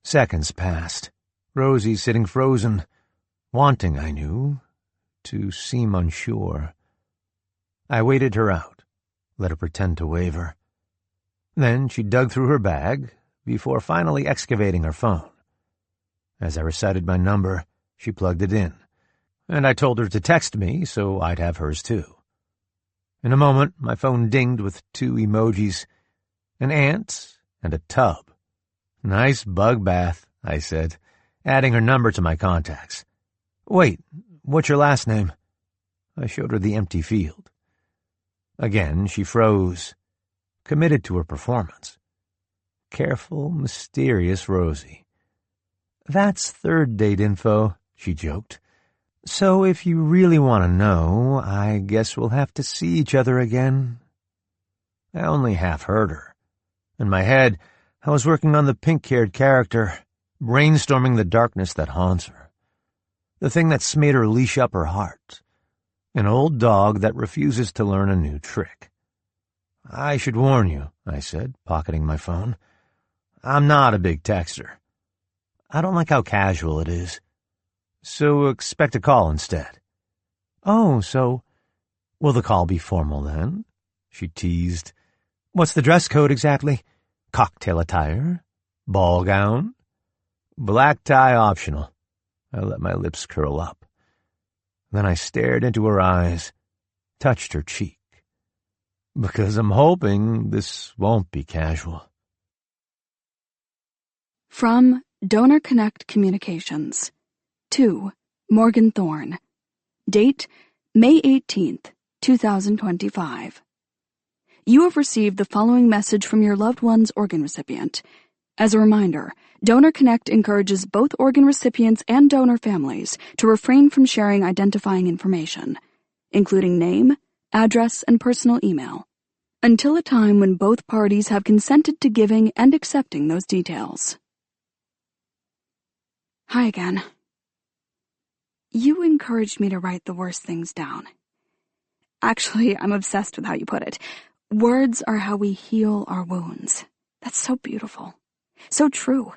Seconds passed, Rosie sitting frozen, wanting, I knew, to seem unsure. I waited her out, let her pretend to waver. Then she dug through her bag before finally excavating her phone. As I recited my number, she plugged it in, and I told her to text me so I'd have hers too. In a moment, my phone dinged with 2 emojis, an ant and a tub. "Nice bug bath," I said, adding her number to my contacts. "Wait, what's your last name?" I showed her the empty field. Again, she froze, committed to her performance. Careful, mysterious Rosie. "That's third date info," she joked. "So if you really want to know, I guess we'll have to see each other again." I only half heard her. In my head, I was working on the pink-haired character, brainstorming the darkness that haunts her. The thing that's made her leash up her heart. An old dog that refuses to learn a new trick. "I should warn you," I said, pocketing my phone. "I'm not a big texter. I don't like how casual it is. So expect a call instead." "Oh, so will the call be formal then?" she teased. "What's the dress code exactly? Cocktail attire? Ball gown?" "Black tie optional." I let my lips curl up. Then I stared into her eyes, touched her cheek. "Because I'm hoping this won't be casual." From Donor Connect Communications. To Morgan Thorne. Date, May 18th, 2025. You have received the following message from your loved one's organ recipient. As a reminder, Donor Connect encourages both organ recipients and donor families to refrain from sharing identifying information, including name, address, and personal email, until a time when both parties have consented to giving and accepting those details. Hi again. You encouraged me to write the worst things down. Actually, I'm obsessed with how you put it. Words are how we heal our wounds. That's so beautiful. So true.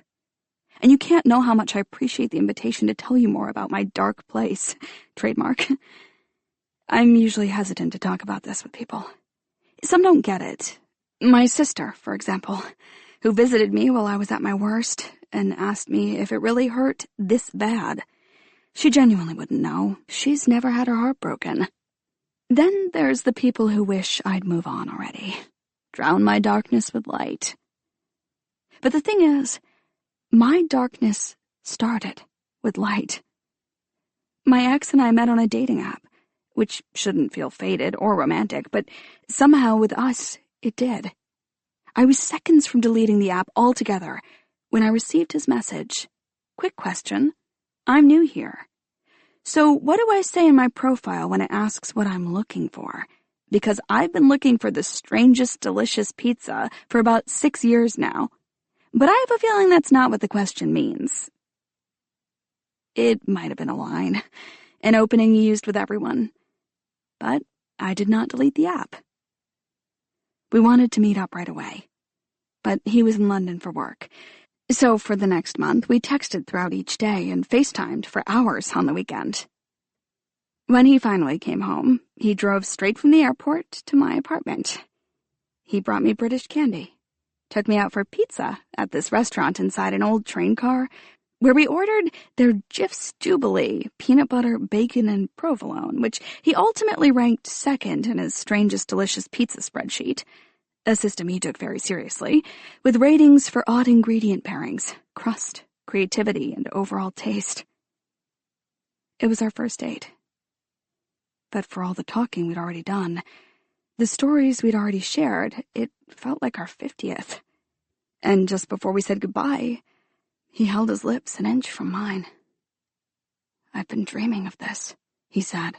And you can't know how much I appreciate the invitation to tell you more about my dark place. Trademark. I'm usually hesitant to talk about this with people. Some don't get it. My sister, for example, who visited me while I was at my worst and asked me if it really hurt this bad. She genuinely wouldn't know. She's never had her heart broken. Then there's the people who wish I'd move on already. Drown my darkness with light. But the thing is, my darkness started with light. My ex and I met on a dating app, which shouldn't feel fated or romantic, but somehow with us, it did. I was seconds from deleting the app altogether when I received his message. Quick question. I'm new here. So what do I say in my profile when it asks what I'm looking for? Because I've been looking for the strangest delicious pizza for about 6 years now. But I have a feeling that's not what the question means. It might have been a line, an opening used with everyone. But I did not delete the app. We wanted to meet up right away, but he was in London for work. So for the next month, we texted throughout each day and FaceTimed for hours on the weekend. When he finally came home, he drove straight from the airport to my apartment. He brought me British candy, took me out for pizza at this restaurant inside an old train car, where we ordered their Jif's Jubilee, peanut butter, bacon, and provolone, which he ultimately ranked second in his strangest delicious pizza spreadsheet, a system he took very seriously, with ratings for odd ingredient pairings, crust, creativity, and overall taste. It was our first date. But for all the talking we'd already done, the stories we'd already shared, it felt like our 50th. And just before we said goodbye, he held his lips an inch from mine. "I've been dreaming of this," he said.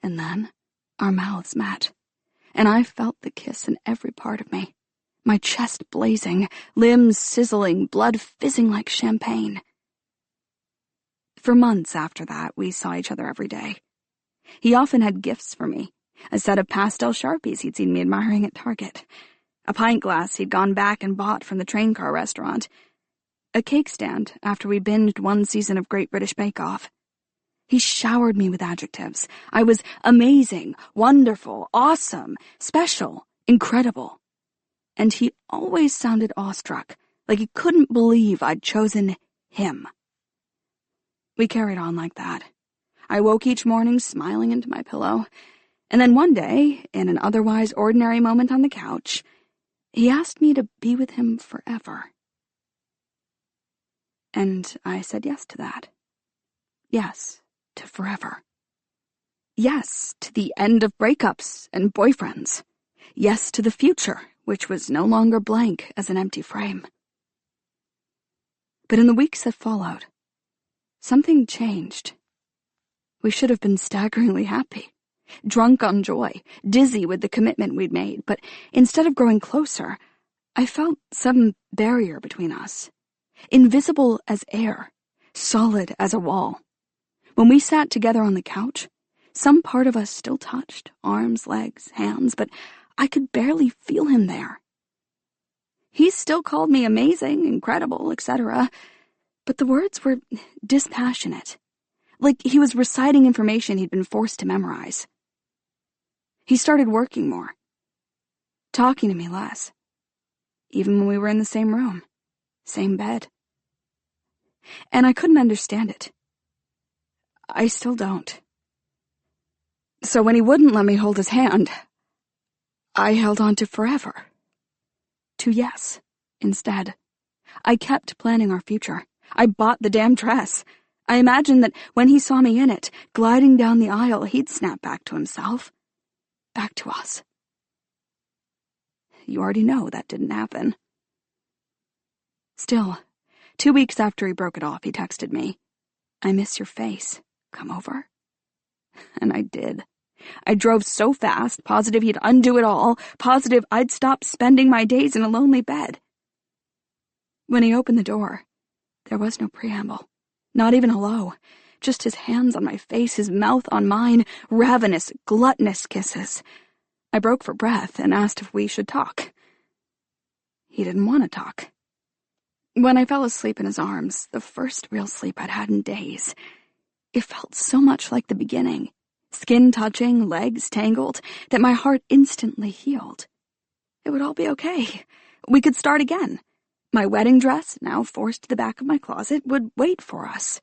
And then our mouths met, and I felt the kiss in every part of me, my chest blazing, limbs sizzling, blood fizzing like champagne. For months after that, we saw each other every day. He often had gifts for me, a set of pastel Sharpies he'd seen me admiring at Target, a pint glass he'd gone back and bought from the train car restaurant, a cake stand after we binged one season of Great British Bake Off. He showered me with adjectives. I was amazing, wonderful, awesome, special, incredible. And he always sounded awestruck, like he couldn't believe I'd chosen him. We carried on like that. I woke each morning smiling into my pillow, and then one day, in an otherwise ordinary moment on the couch, he asked me to be with him forever. And I said yes to that. Yes to forever. Yes to the end of breakups and boyfriends. Yes to the future, which was no longer blank as an empty frame. But in the weeks that followed, something changed. We should have been staggeringly happy, drunk on joy, dizzy with the commitment we'd made, but instead of growing closer, I felt some barrier between us. Invisible as air, solid as a wall. When we sat together on the couch, some part of us still touched, arms, legs, hands, but I could barely feel him there. He still called me amazing, incredible, etc., but the words were dispassionate, like he was reciting information he'd been forced to memorize. He started working more, talking to me less, even when we were in the same room, same bed. And I couldn't understand it. I still don't. So when he wouldn't let me hold his hand, I held on to forever. To yes, instead. I kept planning our future. I bought the damn dress. I imagined that when he saw me in it, gliding down the aisle, he'd snap back to himself. Back to us. You already know that didn't happen. Still, 2 weeks after he broke it off, he texted me, "I miss your face. Come over?" And I did. I drove so fast, positive he'd undo it all, positive I'd stop spending my days in a lonely bed. When he opened the door, there was no preamble, not even hello, just his hands on my face, his mouth on mine, ravenous, gluttonous kisses. I broke for breath and asked if we should talk. He didn't want to talk. When I fell asleep in his arms, the first real sleep I'd had in days, it felt so much like the beginning, skin touching, legs tangled, that my heart instantly healed. It would all be okay. We could start again. My wedding dress, now forced to the back of my closet, would wait for us.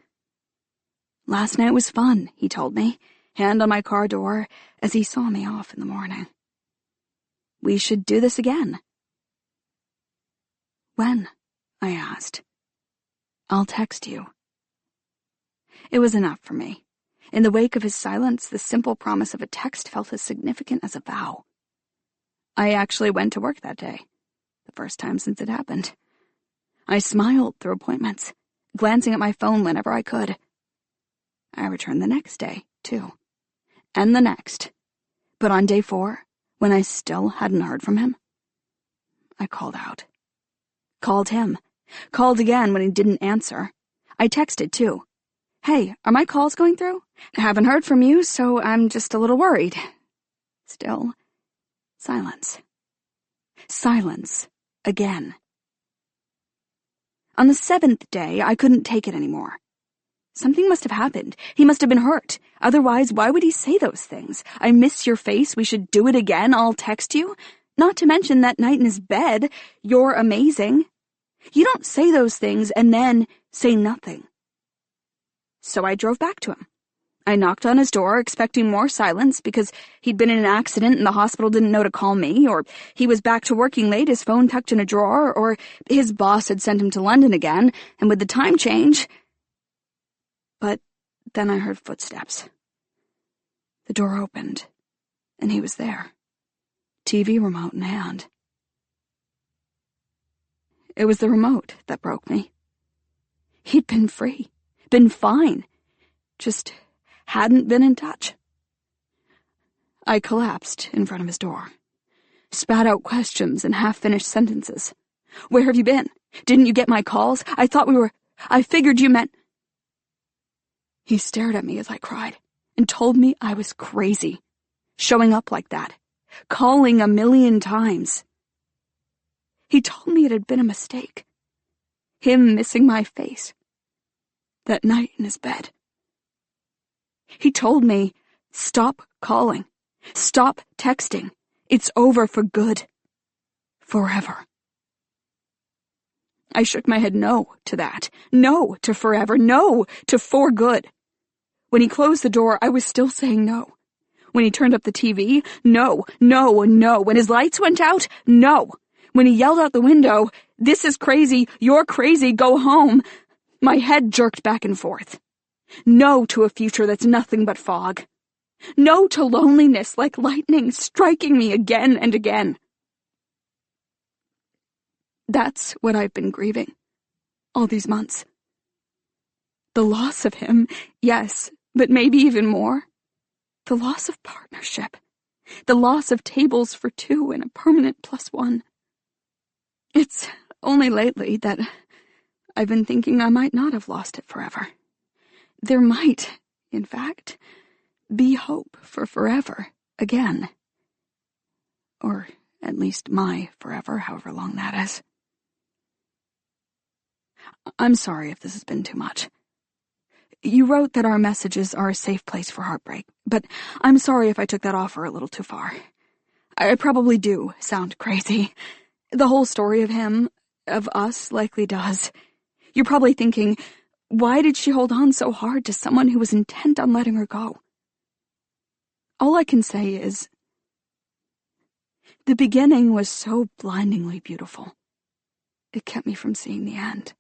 Last night was fun, he told me, hand on my car door, as he saw me off in the morning. We should do this again. When? I asked. I'll text you. It was enough for me. In the wake of his silence, the simple promise of a text felt as significant as a vow. I actually went to work that day. the first time since it happened. I smiled through appointments, glancing at my phone whenever I could. I returned the next day, too. And the next. But on day 4, when I still hadn't heard from him, I called out. Called him. Called again when he didn't answer. I texted, too. Hey, are my calls going through? Haven't heard from you, so I'm just a little worried. Still, silence. Silence. Again. On the 7th day, I couldn't take it anymore. Something must have happened. He must have been hurt. Otherwise, why would he say those things? I miss your face. We should do it again. I'll text you. Not to mention that night in his bed. You're amazing. You don't say those things and then say nothing. So I drove back to him. I knocked on his door, expecting more silence because he'd been in an accident and the hospital didn't know to call me, or he was back to working late, his phone tucked in a drawer, or his boss had sent him to London again, and with the time change... But then I heard footsteps. The door opened, and he was there, TV remote in hand. It was the remote that broke me. He'd been free, been fine, just hadn't been in touch. I collapsed in front of his door, spat out questions and half-finished sentences. Where have you been? Didn't you get my calls? I figured you meant... He stared at me as I cried and told me I was crazy, showing up like that, calling 1,000,000 times. He told me it had been a mistake. Him missing my face. That night in his bed. He told me, stop calling. Stop texting. It's over for good. Forever. I shook my head no to that. No to forever. No to for good. When he closed the door, I was still saying no. When he turned up the TV, no, no, no. When his lights went out, no. When he yelled out the window, this is crazy, you're crazy, go home, my head jerked back and forth. No to a future that's nothing but fog. No to loneliness like lightning striking me again and again. That's what I've been grieving all these months. The loss of him, yes, but maybe even more. The loss of partnership. The loss of tables for 2 and a permanent +1. It's only lately that I've been thinking I might not have lost it forever. There might, in fact, be hope for forever again. Or at least my forever, however long that is. I'm sorry if this has been too much. You wrote that our messages are a safe place for heartbreak, but I'm sorry if I took that offer a little too far. I probably do sound crazy. The whole story of him, of us, likely does. You're probably thinking, why did she hold on so hard to someone who was intent on letting her go? All I can say is, the beginning was so blindingly beautiful. It kept me from seeing the end.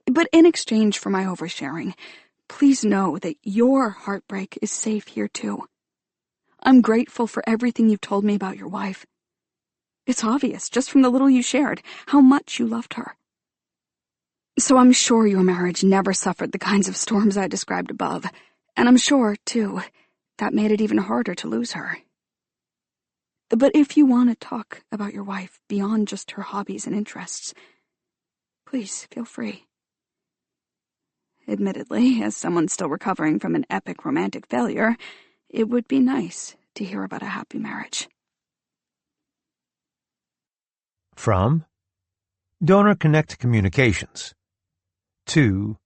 But in exchange for my oversharing, please know that your heartbreak is safe here too. I'm grateful for everything you've told me about your wife. It's obvious, just from the little you shared, how much you loved her. So I'm sure your marriage never suffered the kinds of storms I described above, and I'm sure, too, that made it even harder to lose her. But if you want to talk about your wife beyond just her hobbies and interests, please feel free. Admittedly, as someone still recovering from an epic romantic failure, it would be nice to hear about a happy marriage. From Donor Connect Communications. To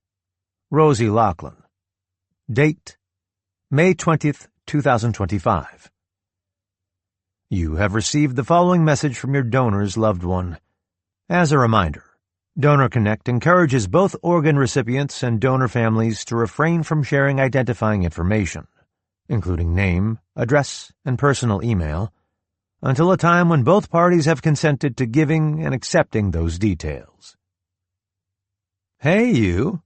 Rosie Lachlan. Date May 20th, 2025. You have received the following message from your donor's loved one. As a reminder, Donor Connect encourages both organ recipients and donor families to refrain from sharing identifying information, including name, address, and personal email, until a time when both parties have consented to giving and accepting those details. Hey, you.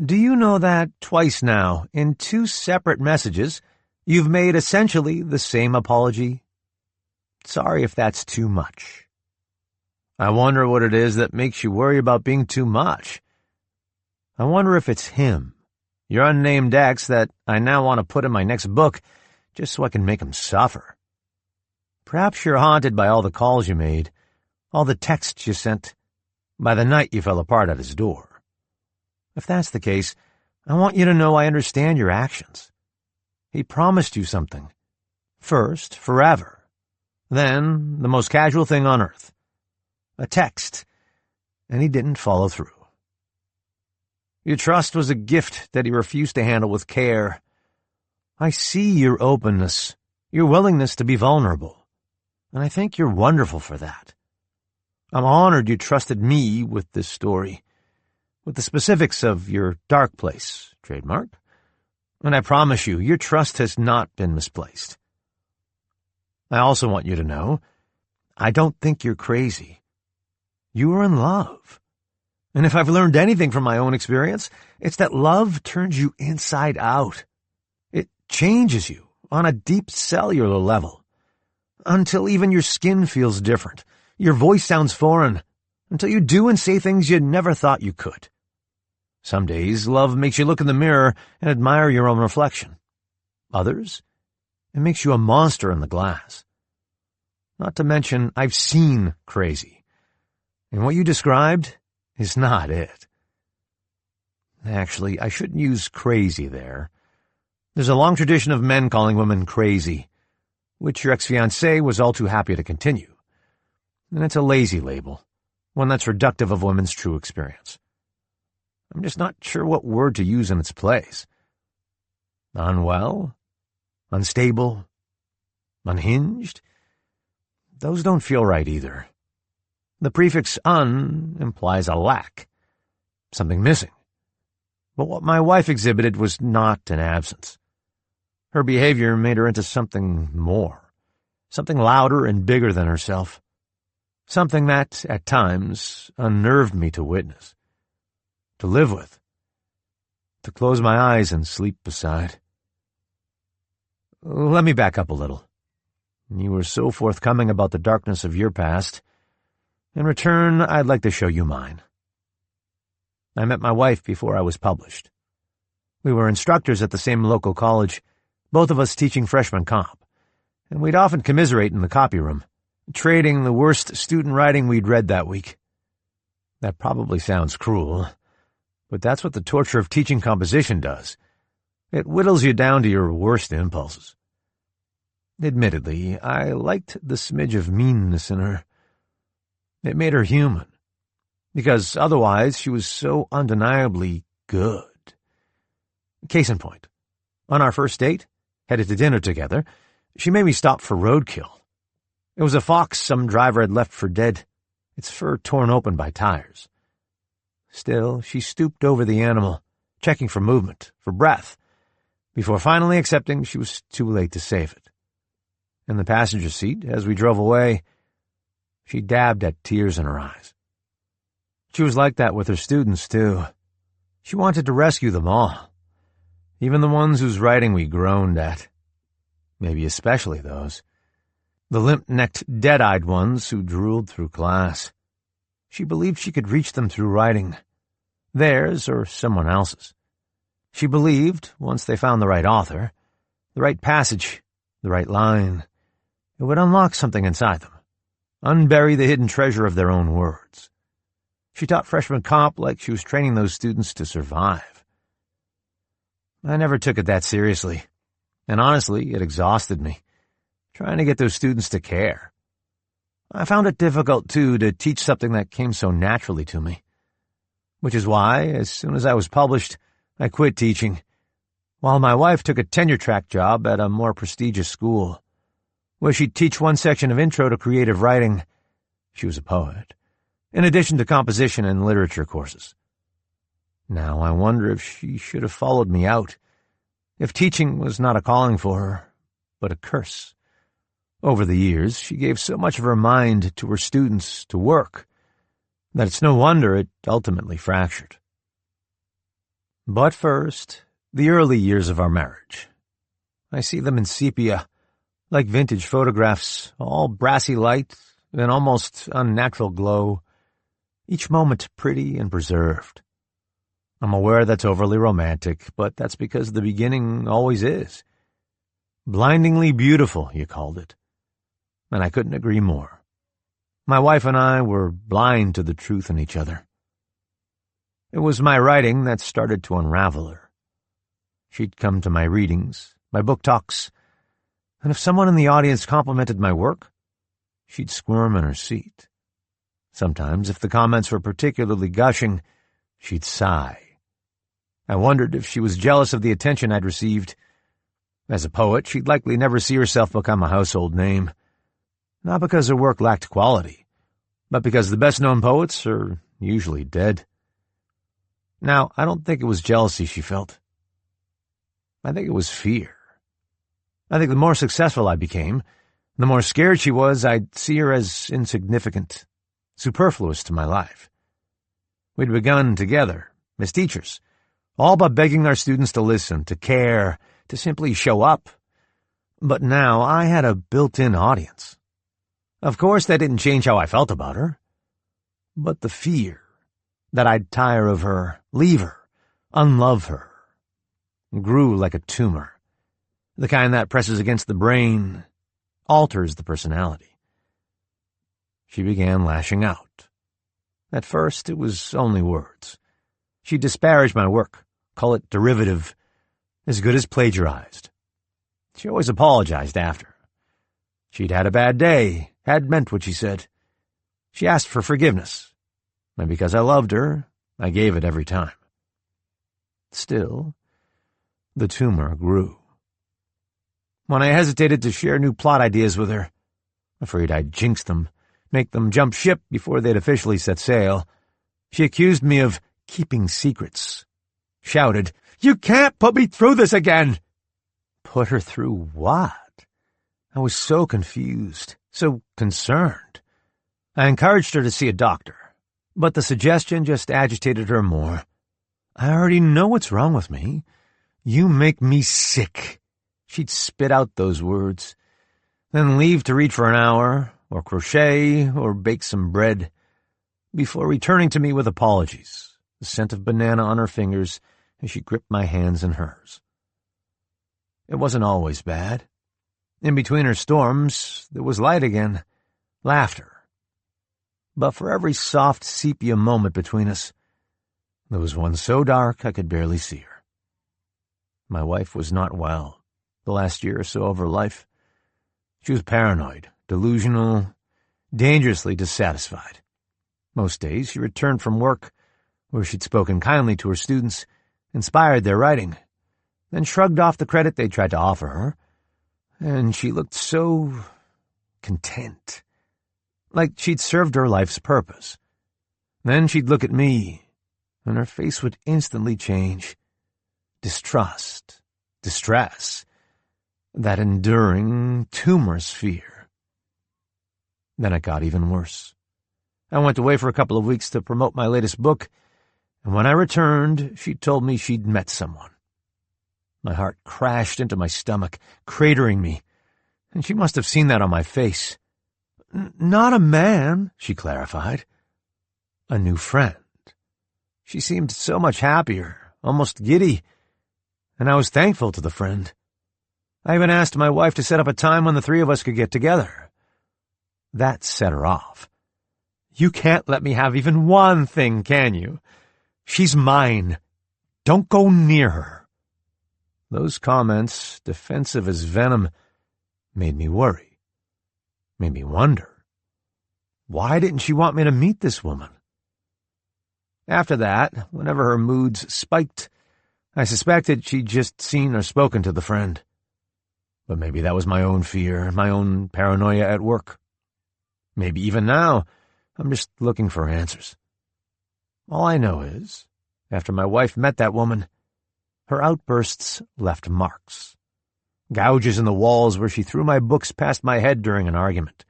Do you know that twice now, in 2 separate messages, you've made essentially the same apology? sorry if that's too much. I wonder what it is that makes you worry about being too much. I wonder if it's him, your unnamed ex, that I now want to put in my next book just so I can make him suffer. Perhaps you're haunted by all the calls you made, all the texts you sent, by the night you fell apart at his door. If that's the case, I want you to know I understand your actions. He promised you something. First, forever. Then, the most casual thing on earth. A text. And he didn't follow through. Your trust was a gift that he refused to handle with care. I see your openness, your willingness to be vulnerable, and I think you're wonderful for that. I'm honored you trusted me with this story, with the specifics of your dark place, trademark, and I promise you, your trust has not been misplaced. I also want you to know, I don't think you're crazy. You are in love. And if I've learned anything from my own experience, it's that love turns you inside out. It changes you on a deep cellular level, until even your skin feels different, your voice sounds foreign, until you do and say things you never thought you could. Some days, love makes you look in the mirror and admire your own reflection. Others, it makes you a monster in the glass. Not to mention, I've seen crazy. And what you described is not it. Actually, I shouldn't use crazy there. There's a long tradition of men calling women crazy, which your ex-fiancé was all too happy to continue. And it's a lazy label, one that's reductive of women's true experience. I'm just not sure what word to use in its place. Unwell? Unstable? Unhinged? Those don't feel right either. The prefix un implies a lack, something missing. But what my wife exhibited was not an absence. Her behavior made her into something more, something louder and bigger than herself, something that, at times, unnerved me to witness, to live with, to close my eyes and sleep beside. Let me back up a little. You were so forthcoming about the darkness of your past. In return, I'd like to show you mine. I met my wife before I was published. We were instructors at the same local college, both of us teaching freshman comp, and we'd often commiserate in the copy room, trading the worst student writing we'd read that week. That probably sounds cruel, but that's what the torture of teaching composition does. It whittles you down to your worst impulses. Admittedly, I liked the smidge of meanness in her. It made her human, because otherwise she was so undeniably good. Case in point, on our first date, headed to dinner together, she made me stop for roadkill. It was a fox some driver had left for dead, its fur torn open by tires. Still, she stooped over the animal, checking for movement, for breath, before finally accepting she was too late to save it. In the passenger seat, as we drove away, she dabbed at tears in her eyes. She was like that with her students, too. She wanted to rescue them all, even the ones whose writing we groaned at. Maybe especially those. The limp-necked, dead-eyed ones who drooled through class. She believed she could reach them through writing, theirs or someone else's. She believed, once they found the right author, the right passage, the right line, it would unlock something inside them, unbury the hidden treasure of their own words. She taught freshman comp like she was training those students to survive. I never took it that seriously, and honestly, it exhausted me, trying to get those students to care. I found it difficult, too, to teach something that came so naturally to me, which is why, as soon as I was published, I quit teaching, while my wife took a tenure-track job at a more prestigious school, where she'd teach one section of Intro to Creative Writing. She was a poet, in addition to composition and literature courses. Now I wonder if she should have followed me out, if teaching was not a calling for her, but a curse. Over the years, she gave so much of her mind to her students to work, that it's no wonder it ultimately fractured. But first, the early years of our marriage. I see them in sepia, like vintage photographs, all brassy light and almost unnatural glow, each moment pretty and preserved. I'm aware that's overly romantic, but that's because the beginning always is. Blindingly beautiful, you called it. And I couldn't agree more. My wife and I were blind to the truth in each other. It was my writing that started to unravel her. She'd come to my readings, my book talks, and if someone in the audience complimented my work, she'd squirm in her seat. Sometimes, if the comments were particularly gushing, she'd sigh. I wondered if she was jealous of the attention I'd received. As a poet, she'd likely never see herself become a household name. Not because her work lacked quality, but because the best-known poets are usually dead. Now, I don't think it was jealousy she felt. I think it was fear. I think the more successful I became, the more scared she was I'd see her as insignificant, superfluous to my life. We'd begun together, as teachers, all but begging our students to listen, to care, to simply show up. But now I had a built-in audience. Of course, that didn't change how I felt about her. But the fear that I'd tire of her, leave her, unlove her, grew like a tumor, the kind that presses against the brain, alters the personality. She began lashing out. At first, it was only words. She disparaged my work, call it derivative, as good as plagiarized. She always apologized after. She'd had a bad day, had meant what she said. She asked for forgiveness, and because I loved her, I gave it every time. Still, the tumor grew. When I hesitated to share new plot ideas with her, afraid I'd jinx them, make them jump ship before they'd officially set sail, she accused me of keeping secrets, shouted, "You can't put me through this again!" Put her through what? I was so confused, so concerned. I encouraged her to see a doctor, but the suggestion just agitated her more. I already know what's wrong with me. You make me sick. She'd spit out those words, then leave to read for an hour, or crochet, or bake some bread, before returning to me with apologies, the scent of banana on her fingers as she gripped my hands in hers. It wasn't always bad. In between her storms, there was light again, laughter. But for every soft sepia moment between us, there was one so dark I could barely see her. My wife was not well the last year or so of her life. She was paranoid, delusional, dangerously dissatisfied. Most days she returned from work, where she'd spoken kindly to her students, inspired their writing, then shrugged off the credit they tried to offer her, and she looked so content, like she'd served her life's purpose. Then she'd look at me, and her face would instantly change. Distrust, distress, that enduring, tumorous fear. Then it got even worse. I went away for a couple of weeks to promote my latest book, and when I returned, she told me she'd met someone. My heart crashed into my stomach, cratering me, and she must have seen that on my face. Not a man, she clarified. A new friend. She seemed so much happier, almost giddy, and I was thankful to the friend. I even asked my wife to set up a time when the three of us could get together. That set her off. You can't let me have even one thing, can you? She's mine. Don't go near her. Those comments, defensive as venom, made me worry, made me wonder. Why didn't she want me to meet this woman? After that, whenever her moods spiked, I suspected she'd just seen or spoken to the friend. But maybe that was my own fear, my own paranoia at work. Maybe even now, I'm just looking for answers. All I know is, after my wife met that woman, her outbursts left marks. Gouges in the walls where she threw my books past my head during an argument.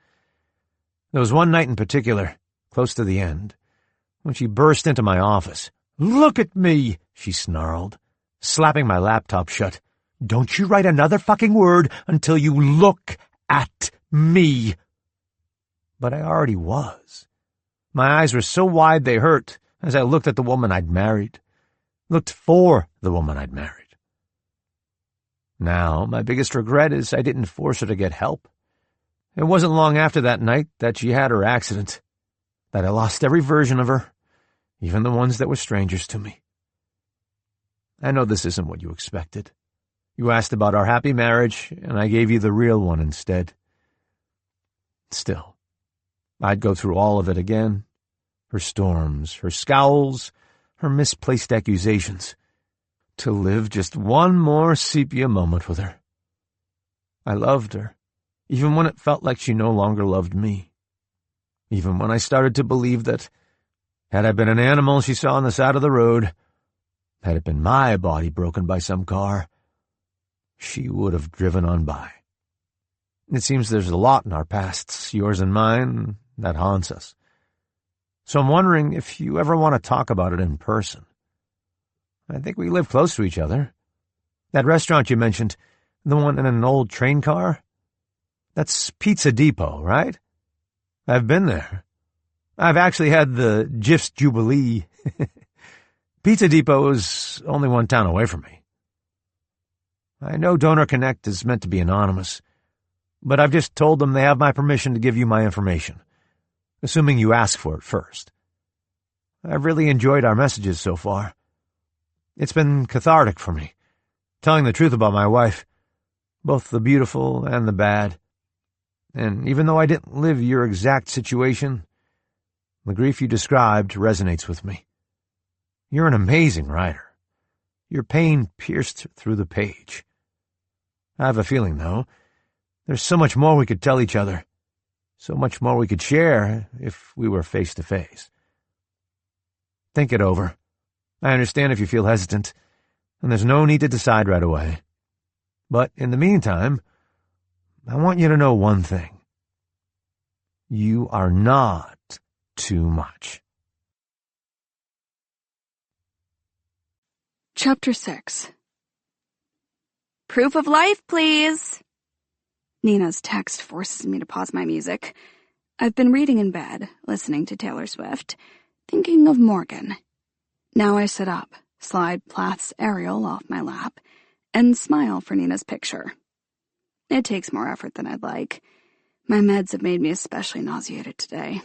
There was one night in particular, close to the end, when she burst into my office. "Look at me," she snarled, slapping my laptop shut. "Don't you write another fucking word until you look at me. But I already was. My eyes were so wide they hurt as I looked at the woman I'd married, looked for the woman I'd married. Now, my biggest regret is I didn't force her to get help. It wasn't long after that night that she had her accident, that I lost every version of her, even the ones that were strangers to me. I know this isn't what you expected. You asked about our happy marriage, and I gave you the real one instead. Still, I'd go through all of it again. Her storms, her scowls, her misplaced accusations, to live just one more sepia moment with her. I loved her, even when it felt like she no longer loved me. Even when I started to believe that, had I been an animal she saw on the side of the road, had it been my body broken by some car, she would have driven on by. It seems there's a lot in our pasts, yours and mine, that haunts us. So I'm wondering if you ever want to talk about it in person. I think we live close to each other. That restaurant you mentioned, the one in an old train car? That's Pizza Depot, right? I've been there. I've actually had the GIF's Jubilee. Pizza Depot is only one town away from me. I know Donor Connect is meant to be anonymous, but I've just told them they have my permission to give you my information, assuming you ask for it first. I've really enjoyed our messages so far. It's been cathartic for me, telling the truth about my wife, both the beautiful and the bad. And even though I didn't live your exact situation, the grief you described resonates with me. You're an amazing writer. Your pain pierced through the page. I have a feeling, though, there's so much more we could tell each other, so much more we could share if we were face to face. Think it over. I understand if you feel hesitant, and there's no need to decide right away. But in the meantime, I want you to know one thing. You are not too much. Chapter 6. Proof of life, please. Nina's text forces me to pause my music. I've been reading in bed, listening to Taylor Swift, thinking of Morgan. Now I sit up, slide Plath's Ariel off my lap, and smile for Nina's picture. It takes more effort than I'd like. My meds have made me especially nauseated today,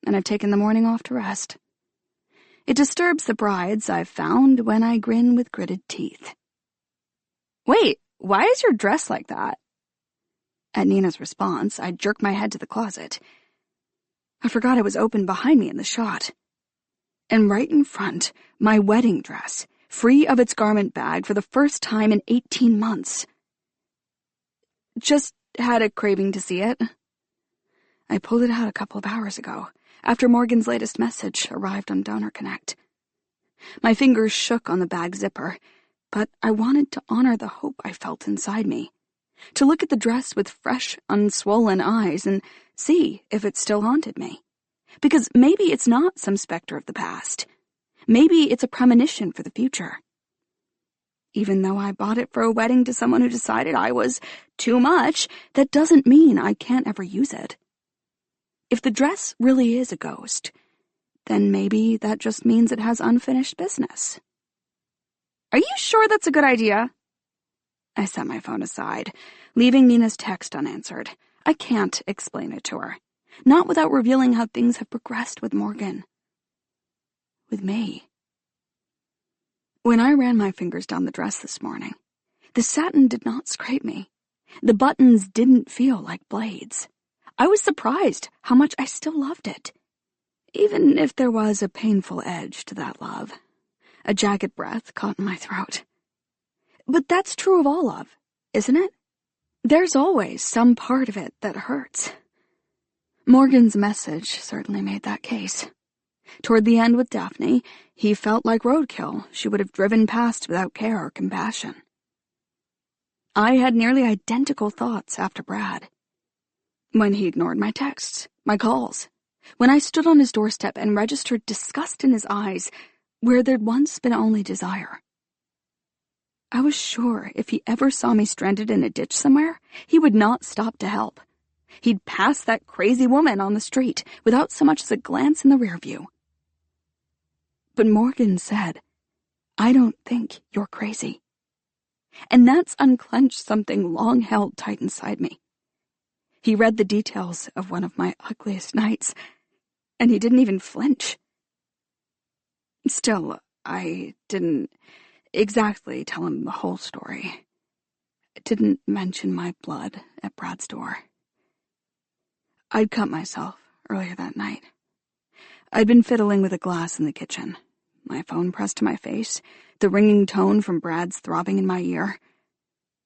and I've taken the morning off to rest. It disturbs the brides I've found when I grin with gritted teeth. Wait, why is your dress like that? At Nina's response, I jerk my head to the closet. I forgot it was open behind me in the shot. And right in front, my wedding dress, free of its garment bag for the first time in 18 months. Just had a craving to see it. I pulled it out a couple of hours ago, after Morgan's latest message arrived on Donor Connect. My fingers shook on the bag zipper, but I wanted to honor the hope I felt inside me, to look at the dress with fresh, unswollen eyes and see if it still haunted me. Because maybe it's not some specter of the past. Maybe it's a premonition for the future. Even though I bought it for a wedding to someone who decided I was too much, that doesn't mean I can't ever use it. If the dress really is a ghost, then maybe that just means it has unfinished business. Are you sure that's a good idea? I set my phone aside, leaving Nina's text unanswered. I can't explain it to her. Not without revealing how things have progressed with Morgan. With me. When I ran my fingers down the dress this morning, the satin did not scrape me. The buttons didn't feel like blades. I was surprised how much I still loved it. Even if there was a painful edge to that love. A jagged breath caught in my throat. But that's true of all love, isn't it? There's always some part of it that hurts. Morgan's message certainly made that case. Toward the end with Daphne, he felt like roadkill she would have driven past without care or compassion. I had nearly identical thoughts after Brad. When he ignored my texts, my calls, when I stood on his doorstep and registered disgust in his eyes where there'd once been only desire. I was sure if he ever saw me stranded in a ditch somewhere, he would not stop to help. He'd pass that crazy woman on the street without so much as a glance in the rear view. But Morgan said, "I don't think you're crazy." And that's unclenched something long held tight inside me. He read the details of one of my ugliest nights, and he didn't even flinch. Still, I didn't exactly tell him the whole story. I didn't mention my blood at Brad's door. I'd cut myself earlier that night. I'd been fiddling with a glass in the kitchen, my phone pressed to my face, the ringing tone from Brad's throbbing in my ear,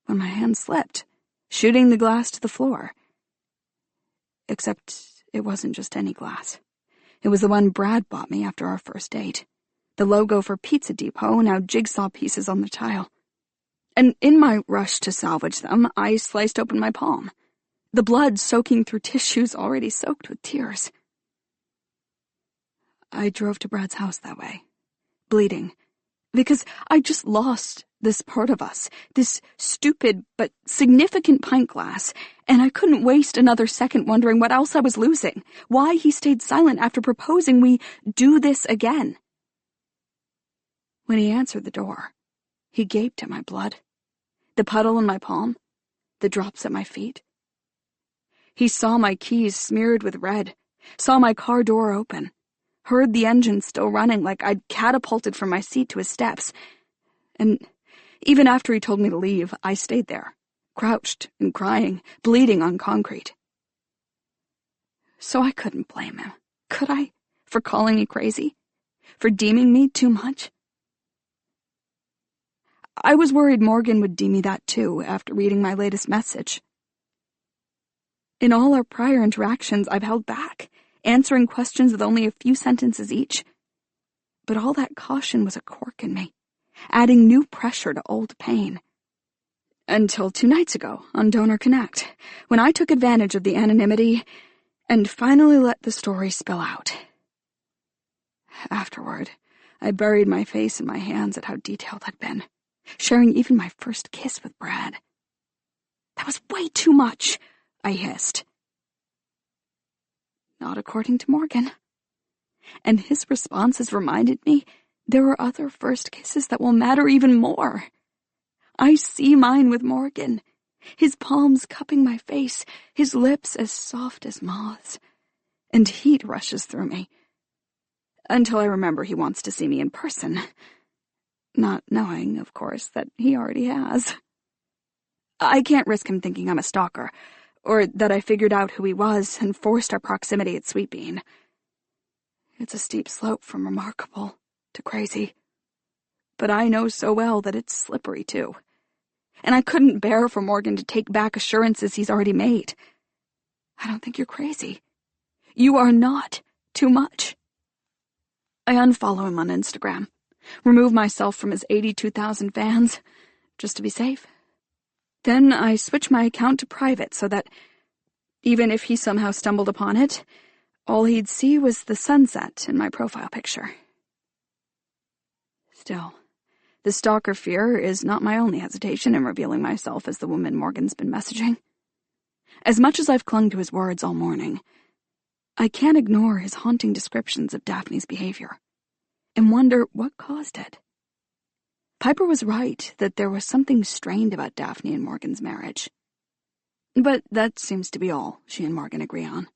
when my hand slipped, shooting the glass to the floor. Except it wasn't just any glass. It was the one Brad bought me after our first date. The logo for Pizza Depot, now jigsaw pieces on the tile. And in my rush to salvage them, I sliced open my palm, the blood soaking through tissues already soaked with tears. I drove to Brad's house that way, bleeding, because I just lost this part of us, this stupid but significant pint glass, and I couldn't waste another second wondering what else I was losing, why he stayed silent after proposing we do this again. When he answered the door, he gaped at my blood, the puddle in my palm, the drops at my feet. He saw my keys smeared with red, saw my car door open, heard the engine still running like I'd catapulted from my seat to his steps, and even after he told me to leave, I stayed there, crouched and crying, bleeding on concrete. So I couldn't blame him, could I, for calling me crazy, for deeming me too much? I was worried Morgan would deem me that too after reading my latest message. In all our prior interactions, I've held back, answering questions with only a few sentences each. But all that caution was a cork in me, adding new pressure to old pain. Until 2 nights ago, on Donor Connect, when I took advantage of the anonymity and finally let the story spill out. Afterward, I buried my face in my hands at how detailed I'd been, sharing even my first kiss with Brad. That was way too much, I hissed. Not according to Morgan. And his responses reminded me there are other first kisses that will matter even more. I see mine with Morgan, his palms cupping my face, his lips as soft as moths, and heat rushes through me. Until I remember he wants to see me in person, not knowing, of course, that he already has. I can't risk him thinking I'm a stalker, or that I figured out who he was and forced our proximity at Sweet Bean. It's a steep slope from remarkable to crazy. But I know so well that it's slippery, too. And I couldn't bear for Morgan to take back assurances he's already made. I don't think you're crazy. You are not too much. I unfollow him on Instagram, remove myself from his 82,000 fans, just to be safe. Then I switch my account to private so that, even if he somehow stumbled upon it, all he'd see was the sunset in my profile picture. Still, the stalker fear is not my only hesitation in revealing myself as the woman Morgan's been messaging. As much as I've clung to his words all morning, I can't ignore his haunting descriptions of Daphne's behavior and wonder what caused it. Piper was right that there was something strained about Daphne and Morgan's marriage. But that seems to be all she and Morgan agree on.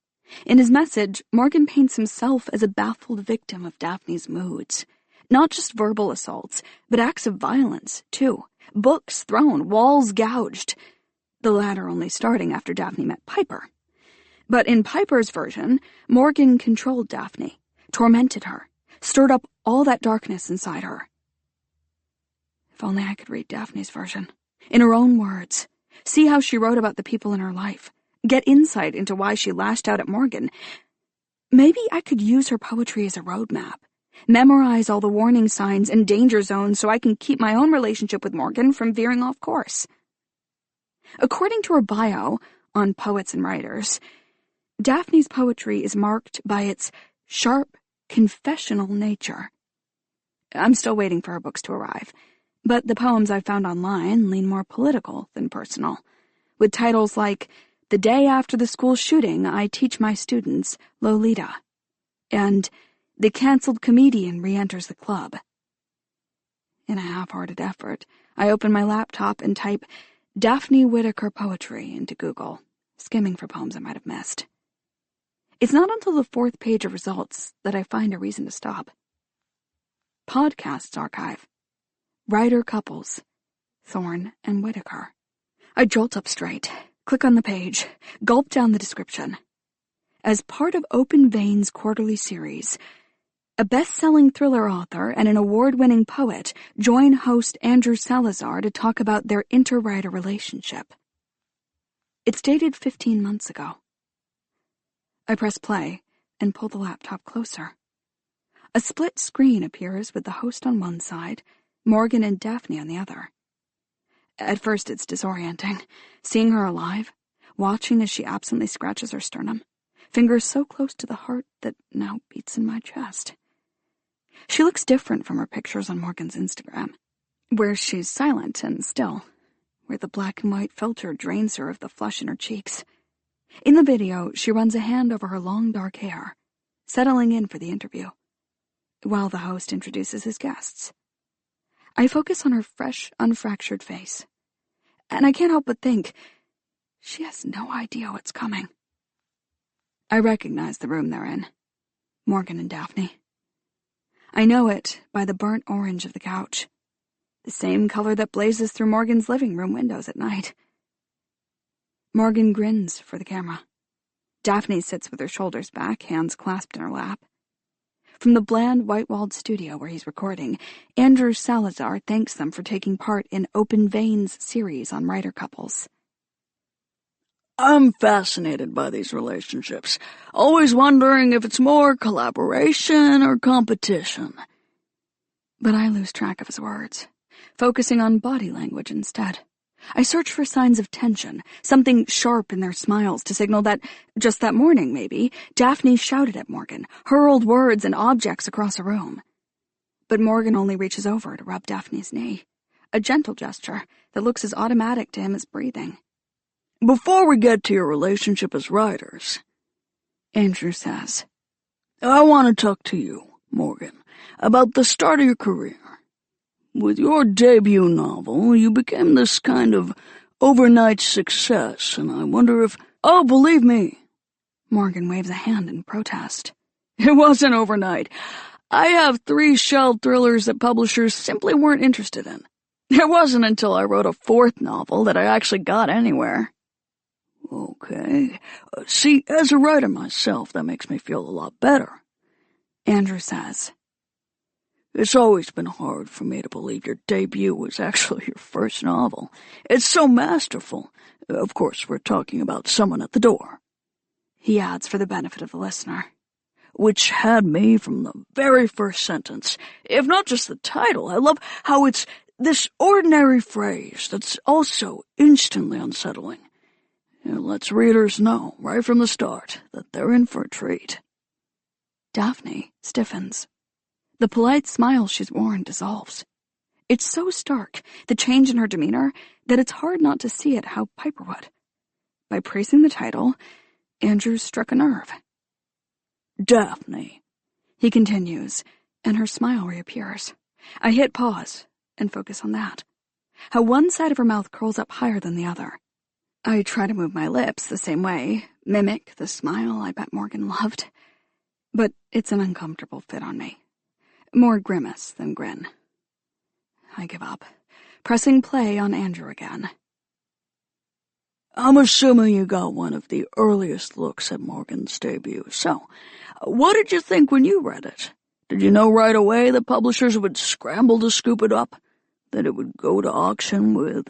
In his message, Morgan paints himself as a baffled victim of Daphne's moods. Not just verbal assaults, but acts of violence, too. Books thrown, walls gouged. The latter only starting after Daphne met Piper. But in Piper's version, Morgan controlled Daphne, tormented her, stirred up all that darkness inside her. If only I could read Daphne's version, in her own words, see how she wrote about the people in her life, get insight into why she lashed out at Morgan. Maybe I could use her poetry as a roadmap, memorize all the warning signs and danger zones so I can keep my own relationship with Morgan from veering off course. According to her bio on Poets and Writers, Daphne's poetry is marked by its sharp, confessional nature. I'm still waiting for her books to arrive, But the poems I found online lean more political than personal, with titles like The Day After the School Shooting, I Teach My Students Lolita, and The Cancelled Comedian Re-Enters the Club. In a half-hearted effort, I open my laptop and type Daphne Whitaker poetry into Google, skimming for poems I might have missed. It's not until the 4th page of results that I find a reason to stop. Podcasts archive. Writer couples. Thorne and Whitaker. I jolt up straight, click on the page, gulp down the description. As part of Open Veins' quarterly series, a best-selling thriller author and an award-winning poet join host Andrew Salazar to talk about their inter-writer relationship. It's dated 15 months ago. I press play and pull the laptop closer. A split screen appears with the host on one side, Morgan and Daphne on the other. At first it's disorienting, seeing her alive, watching as she absently scratches her sternum, fingers so close to the heart that now beats in my chest. She looks different from her pictures on Morgan's Instagram, where she's silent and still, where the black and white filter drains her of the flush in her cheeks. In the video, she runs a hand over her long dark hair, settling in for the interview, while the host introduces his guests. I focus on her fresh, unfractured face, and I can't help but think, she has no idea what's coming. I recognize the room they're in, Morgan and Daphne. I know it by the burnt orange of the couch, the same color that blazes through Morgan's living room windows at night. Morgan grins for the camera. Daphne sits with her shoulders back, hands clasped in her lap. From the bland, white-walled studio where he's recording, Andrew Salazar thanks them for taking part in Open Veins' series on writer couples. I'm fascinated by these relationships, always wondering if it's more collaboration or competition. But I lose track of his words, focusing on body language instead. I search for signs of tension, something sharp in their smiles to signal that, just that morning maybe, Daphne shouted at Morgan, hurled words and objects across a room. But Morgan only reaches over to rub Daphne's knee, a gentle gesture that looks as automatic to him as breathing. Before we get to your relationship as writers, Andrew says, I want to talk to you, Morgan, about the start of your career. With your debut novel, you became this kind of overnight success, and I wonder if... Oh, believe me. Morgan waves a hand in protest. It wasn't overnight. I have 3 shelved thrillers that publishers simply weren't interested in. It wasn't until I wrote a 4th novel that I actually got anywhere. Okay. See, as a writer myself, that makes me feel a lot better. Andrew says, It's always been hard for me to believe your debut was actually your first novel. It's so masterful. Of course, we're talking about Someone at the Door. He adds for the benefit of the listener. Which had me from the very first sentence. If not just the title, I love how it's this ordinary phrase that's also instantly unsettling. It lets readers know, right from the start, that they're in for a treat. Daphne stiffens. The polite smile she's worn dissolves. It's so stark, the change in her demeanor, that it's hard not to see it how Piper would. By praising the title, Andrew struck a nerve. Daphne, he continues, and her smile reappears. I hit pause and focus on that. How one side of her mouth curls up higher than the other. I try to move my lips the same way, mimic the smile I bet Morgan loved. But it's an uncomfortable fit on me. More grimace than grin. I give up, pressing play on Andrew again. I'm assuming you got one of the earliest looks at Morgan's debut, so what did you think when you read it? Did you know right away that publishers would scramble to scoop it up? That it would go to auction with...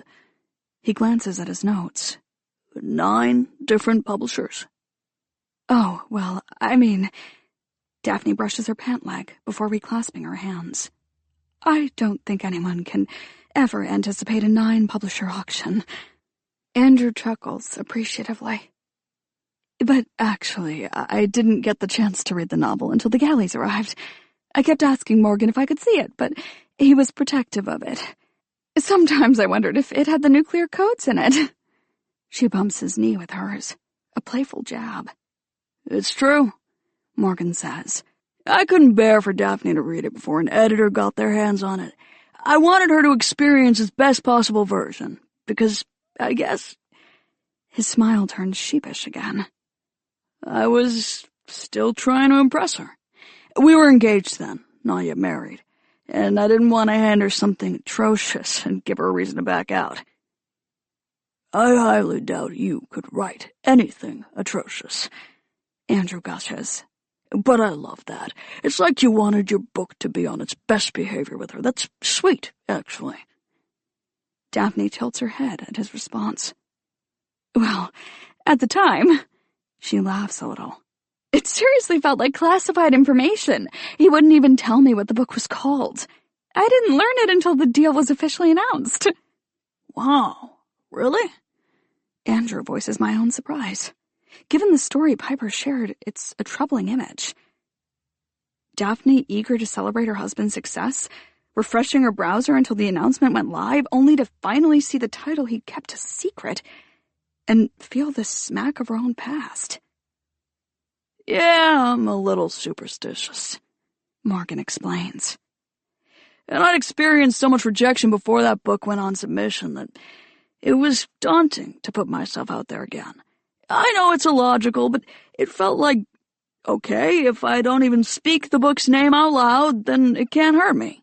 He glances at his notes. 9 different publishers? Oh, well, I mean... Daphne brushes her pant leg before reclasping her hands. I don't think anyone can ever anticipate a 9-publisher auction. Andrew chuckles appreciatively. But actually, I didn't get the chance to read the novel until the galleys arrived. I kept asking Morgan if I could see it, but he was protective of it. Sometimes I wondered if it had the nuclear codes in it. She bumps his knee with hers, a playful jab. It's true, Morgan says. I couldn't bear for Daphne to read it before an editor got their hands on it. I wanted her to experience its best possible version, because, I guess... His smile turns sheepish again. I was still trying to impress her. We were engaged then, not yet married, and I didn't want to hand her something atrocious and give her a reason to back out. I highly doubt you could write anything atrocious, Andrew gushes. But I love that. It's like you wanted your book to be on its best behavior with her. That's sweet, actually. Daphne tilts her head at his response. Well, at the time, she laughs a little. It seriously felt like classified information. He wouldn't even tell me what the book was called. I didn't learn it until the deal was officially announced. Wow, really? Andrew voices my own surprise. Given the story Piper shared, it's a troubling image. Daphne, eager to celebrate her husband's success, refreshing her browser until the announcement went live, only to finally see the title he'd kept a secret and feel the smack of her own past. Yeah, I'm a little superstitious, Morgan explains. And I'd experienced so much rejection before that book went on submission that it was daunting to put myself out there again. I know it's illogical, but it felt like, okay, if I don't even speak the book's name out loud, then it can't hurt me.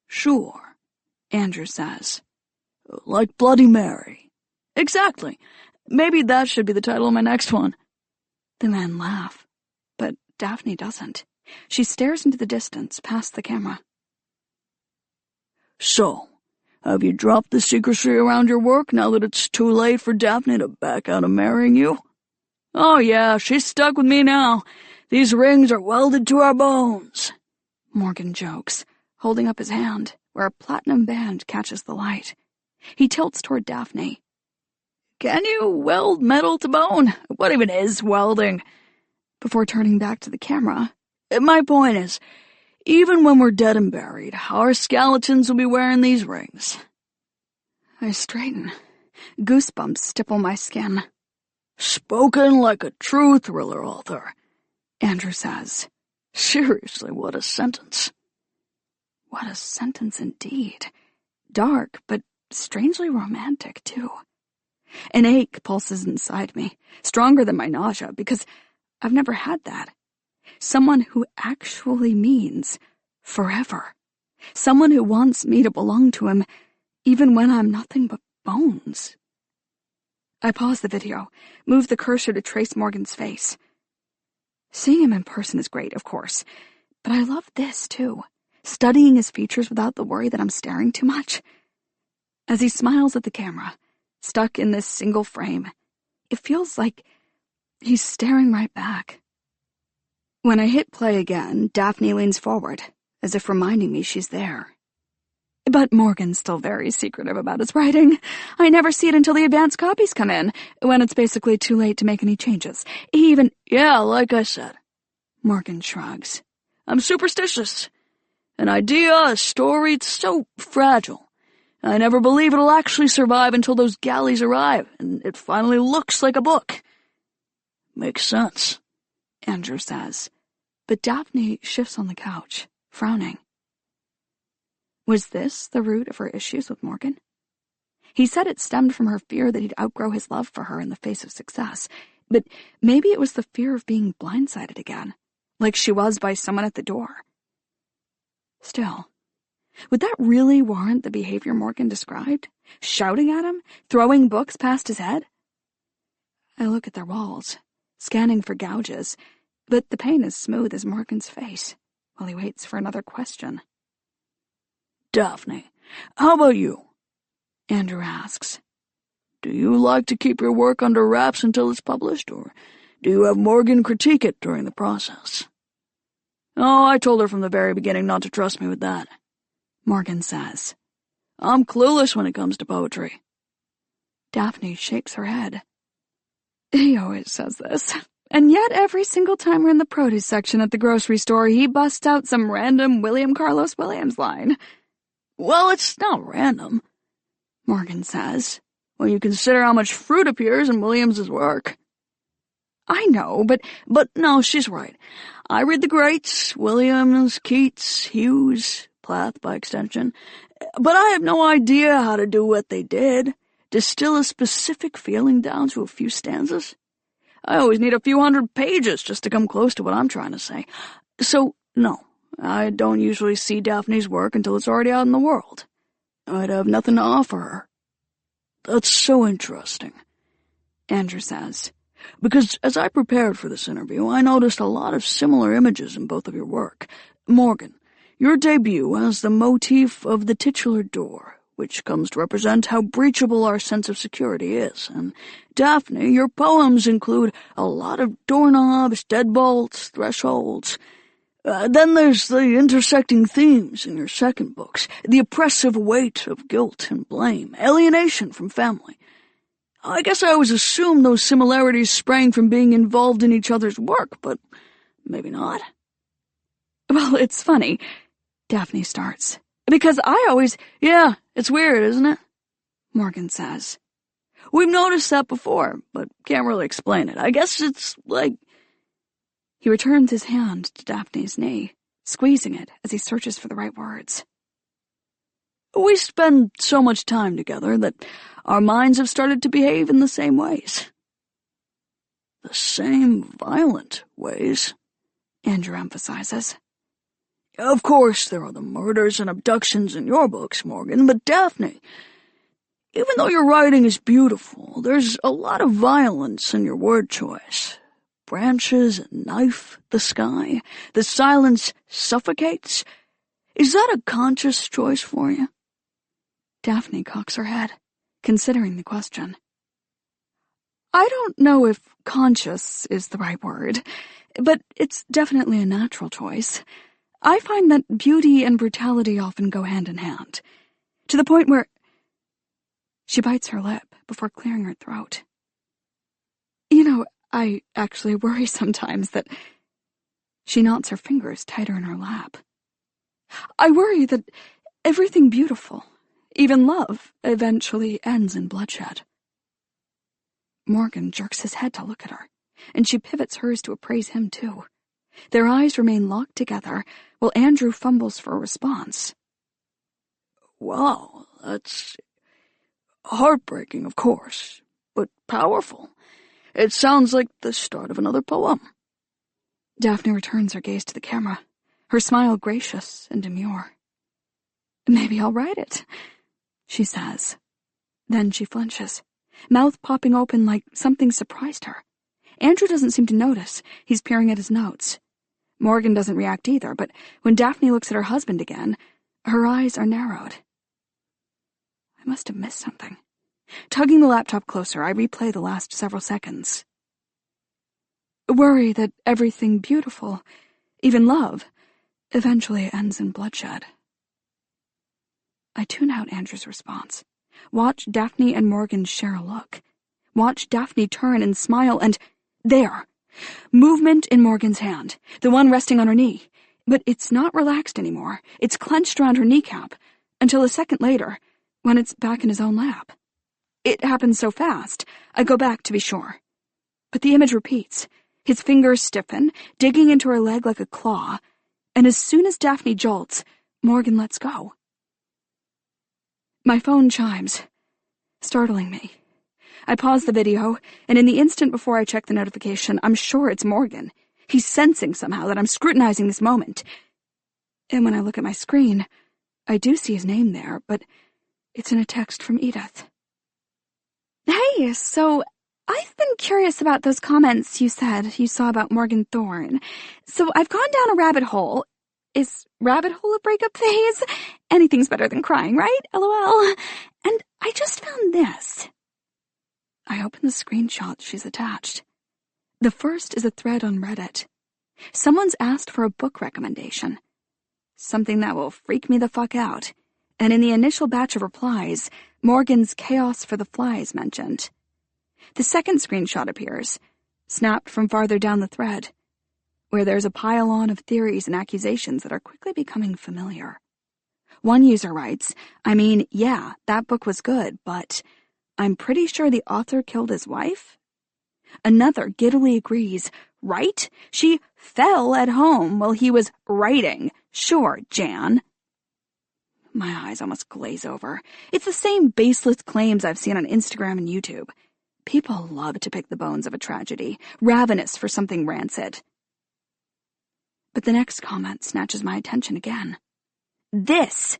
Sure, Andrew says. Like Bloody Mary. Exactly. Maybe that should be the title of my next one. The men laugh, but Daphne doesn't. She stares into the distance, past the camera. So, have you dropped the secrecy around your work now that it's too late for Daphne to back out of marrying you? Oh yeah, she's stuck with me now. These rings are welded to our bones. Morgan jokes, holding up his hand, where a platinum band catches the light. He tilts toward Daphne. Can you weld metal to bone? What even is welding? Before turning back to the camera. My point is, even when we're dead and buried, our skeletons will be wearing these rings. I straighten. Goosebumps stipple my skin. Spoken like a true thriller author, Andrew says. Seriously, what a sentence. What a sentence indeed. Dark, but strangely romantic, too. An ache pulses inside me, stronger than my nausea, because I've never had that. Someone who actually means forever. Someone who wants me to belong to him, even when I'm nothing but bones. I pause the video, move the cursor to trace Morgan's face. Seeing him in person is great, of course, but I love this, too. Studying his features without the worry that I'm staring too much. As he smiles at the camera, stuck in this single frame, it feels like he's staring right back. When I hit play again, Daphne leans forward, as if reminding me she's there. But Morgan's still very secretive about his writing. I never see it until the advance copies come in, when it's basically too late to make any changes. He even— Yeah, like I said. Morgan shrugs. I'm superstitious. An idea, a story, it's so fragile. I never believe it'll actually survive until those galleys arrive, and it finally looks like a book. Makes sense, Andrew says, but Daphne shifts on the couch, frowning. Was this the root of her issues with Morgan? He said it stemmed from her fear that he'd outgrow his love for her in the face of success, but maybe it was the fear of being blindsided again, like she was by someone at the door. Still, would that really warrant the behavior Morgan described? Shouting at him? Throwing books past his head? I look at their walls, scanning for gouges, but the paint is smooth as Morgan's face, while he waits for another question. Daphne, how about you? Andrew asks. Do you like to keep your work under wraps until it's published, or do you have Morgan critique it during the process? Oh, I told her from the very beginning not to trust me with that, Morgan says. I'm clueless when it comes to poetry. Daphne shakes her head. He always says this. And yet every single time we're in the produce section at the grocery store, he busts out some random William Carlos Williams line. Well, it's not random, Morgan says, when you consider how much fruit appears in Williams's work. I know, but no, she's right. I read the greats, Williams, Keats, Hughes, Plath by extension, but I have no idea how to do what they did, distill a specific feeling down to a few stanzas. I always need a few hundred pages just to come close to what I'm trying to say. So, no, I don't usually see Daphne's work until it's already out in the world. I'd have nothing to offer her. That's so interesting, Andrew says, because as I prepared for this interview, I noticed a lot of similar images in both of your work. Morgan, your debut has the motif of the titular door, which comes to represent how breachable our sense of security is, and Daphne, your poems include a lot of doorknobs, deadbolts, thresholds. Then there's the intersecting themes in your second books, the oppressive weight of guilt and blame, alienation from family. I guess I always assumed those similarities sprang from being involved in each other's work, but maybe not. Well, it's funny, Daphne starts, because I always— Yeah, it's weird, isn't it? Morgan says. We've noticed that before, but can't really explain it. I guess it's like— He returns his hand to Daphne's knee, squeezing it as he searches for the right words. We spend so much time together that our minds have started to behave in the same ways. The same violent ways, Andrew emphasizes. Of course, there are the murders and abductions in your books, Morgan, but Daphne, even though your writing is beautiful, there's a lot of violence in your word choice. Branches, a knife, the sky, the silence suffocates. Is that a conscious choice for you? Daphne cocks her head, considering the question. I don't know if conscious is the right word, but it's definitely a natural choice. I find that beauty and brutality often go hand in hand, to the point where— She bites her lip before clearing her throat. You know, I actually worry sometimes that— She knots her fingers tighter in her lap. I worry that everything beautiful, even love, eventually ends in bloodshed. Morgan jerks his head to look at her, and she pivots hers to appraise him too. Their eyes remain locked together while Andrew fumbles for a response. Wow, that's heartbreaking, of course, but powerful. It sounds like the start of another poem. Daphne returns her gaze to the camera, her smile gracious and demure. Maybe I'll write it, she says. Then she flinches, mouth popping open like something surprised her. Andrew doesn't seem to notice. He's peering at his notes. Morgan doesn't react either, but when Daphne looks at her husband again, her eyes are narrowed. I must have missed something. Tugging the laptop closer, I replay the last several seconds. Worry that everything beautiful, even love, eventually ends in bloodshed. I tune out Andrew's response. Watch Daphne and Morgan share a look. Watch Daphne turn and smile, and there! Movement in Morgan's hand, the one resting on her knee. But it's not relaxed anymore. It's clenched around her kneecap, until a second later, when it's back in his own lap. It happens so fast, I go back to be sure. But the image repeats. His fingers stiffen, digging into her leg like a claw, and as soon as Daphne jolts, Morgan lets go. My phone chimes, startling me. I pause the video, and in the instant before I check the notification, I'm sure it's Morgan. He's sensing somehow that I'm scrutinizing this moment. And when I look at my screen, I do see his name there, but it's in a text from Edith. Hey, so I've been curious about those comments you said you saw about Morgan Thorne. So I've gone down a rabbit hole. Is rabbit hole a breakup phase? Anything's better than crying, right? LOL. And I just found this. I open the screenshot she's attached. The first is a thread on Reddit. Someone's asked for a book recommendation. Something that will freak me the fuck out. And in the initial batch of replies, Morgan's Chaos for the Fly is mentioned. The second screenshot appears, snapped from farther down the thread, where there's a pile-on of theories and accusations that are quickly becoming familiar. One user writes, I mean, yeah, that book was good, but I'm pretty sure the author killed his wife? Another giddily agrees, right? She fell at home while he was writing. Sure, Jan. My eyes almost glaze over. It's the same baseless claims I've seen on Instagram and YouTube. People love to pick the bones of a tragedy, ravenous for something rancid. But the next comment snatches my attention again. This!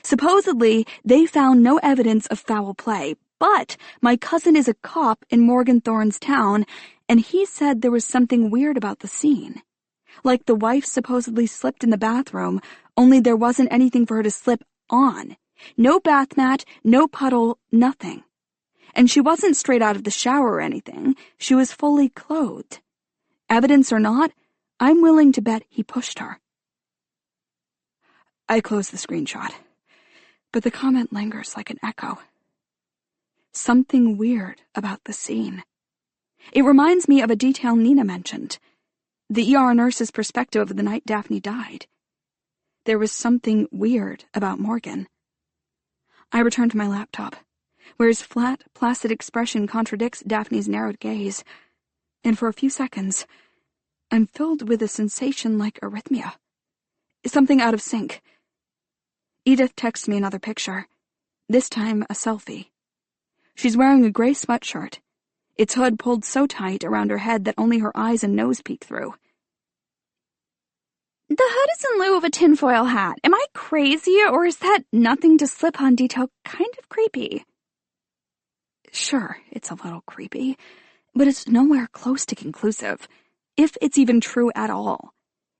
Supposedly, they found no evidence of foul play, but my cousin is a cop in Morgan Thorne's town, and he said there was something weird about the scene. Like the wife supposedly slipped in the bathroom, only there wasn't anything for her to slip on. No bath mat, no puddle, nothing. And she wasn't straight out of the shower or anything. She was fully clothed. Evidence or not, I'm willing to bet he pushed her. I close the screenshot, but the comment lingers like an echo. Something weird about the scene. It reminds me of a detail Nina mentioned. The ER nurse's perspective of the night Daphne died. There was something weird about Morgan. I return to my laptop, where his flat, placid expression contradicts Daphne's narrowed gaze, and for a few seconds, I'm filled with a sensation like arrhythmia. Something out of sync. Edith texts me another picture, this time a selfie. She's wearing a gray sweatshirt, its hood pulled so tight around her head that only her eyes and nose peek through. The hood is in lieu of a tinfoil hat. Am I crazy, or is that nothing to slip on detail kind of creepy? Sure, it's a little creepy, but it's nowhere close to conclusive, if it's even true at all.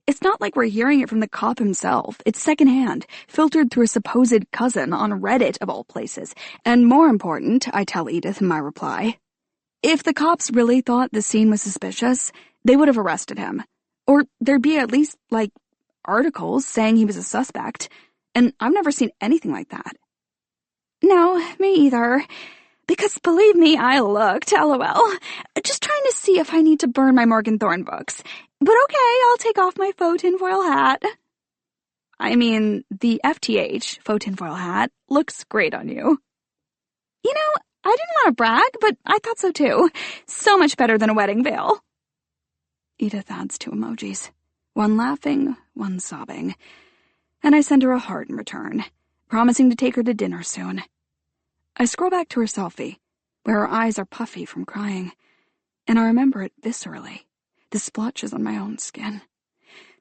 It's not like we're hearing it from the cop himself. It's secondhand, filtered through a supposed cousin on Reddit of all places. And more important, I tell Edith in my reply, if the cops really thought the scene was suspicious, they would have arrested him. Or there'd be at least, articles saying he was a suspect, and I've never seen anything like that. No, me either. Because believe me, I looked, lol. Just trying to see if I need to burn my Morgan Thorne books. But okay, I'll take off my faux tinfoil hat. I mean, the FTH, faux tinfoil hat, looks great on you. You know, I didn't want to brag, but I thought so too. So much better than a wedding veil. Edith adds 2 emojis. One laughing, one sobbing. And I send her a heart in return, promising to take her to dinner soon. I scroll back to her selfie, where her eyes are puffy from crying, and I remember it viscerally. The splotches on my own skin.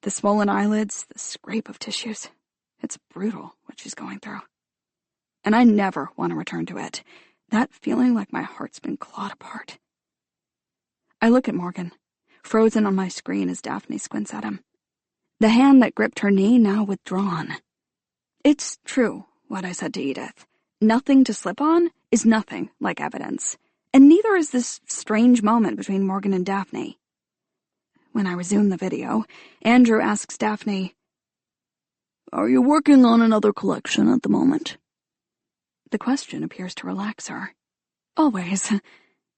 The swollen eyelids, the scrape of tissues. It's brutal what she's going through. And I never want to return to it. That feeling like my heart's been clawed apart. I look at Morgan, frozen on my screen as Daphne squints at him. The hand that gripped her knee now withdrawn. It's true, what I said to Edith. Nothing to slip on is nothing like evidence. And neither is this strange moment between Morgan and Daphne. When I resume the video, Andrew asks Daphne, "Are you working on another collection at the moment?" The question appears to relax her. "Always,"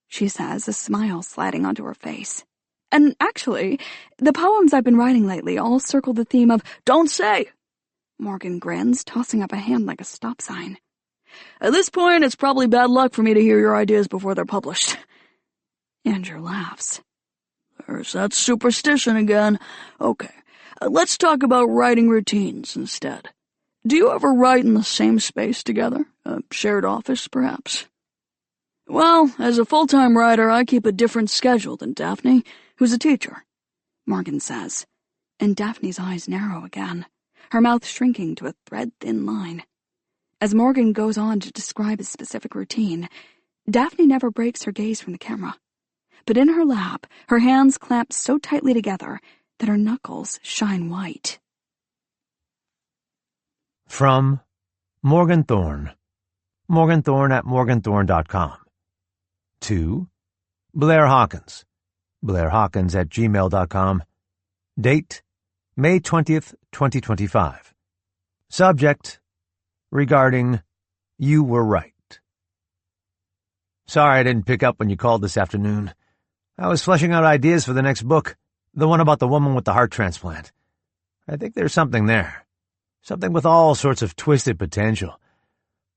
she says, a smile sliding onto her face. "And actually, the poems I've been writing lately all circle the theme of 'Don't say!'" Morgan grins, tossing up a hand like a stop sign. "At this point, it's probably bad luck for me to hear your ideas before they're published." Andrew laughs. "There's that superstition again. Okay, let's talk about writing routines instead. Do you ever write in the same space together? A shared office, perhaps?" "Well, as a full-time writer, I keep a different schedule than Daphne, who's a teacher," Morgan says, and Daphne's eyes narrow again, her mouth shrinking to a thread-thin line. As Morgan goes on to describe his specific routine, Daphne never breaks her gaze from the camera. But in her lap, her hands clamp so tightly together that her knuckles shine white. From Morgan Thorne. Morgan Thorne at morganthorne.com. To Blair Hawkins. BlairHawkins at gmail.com. Date, May 20th, 2025. Subject, regarding You Were Right. Sorry I didn't pick up when you called this afternoon. I was fleshing out ideas for the next book, the one about the woman with the heart transplant. I think there's something there. Something with all sorts of twisted potential.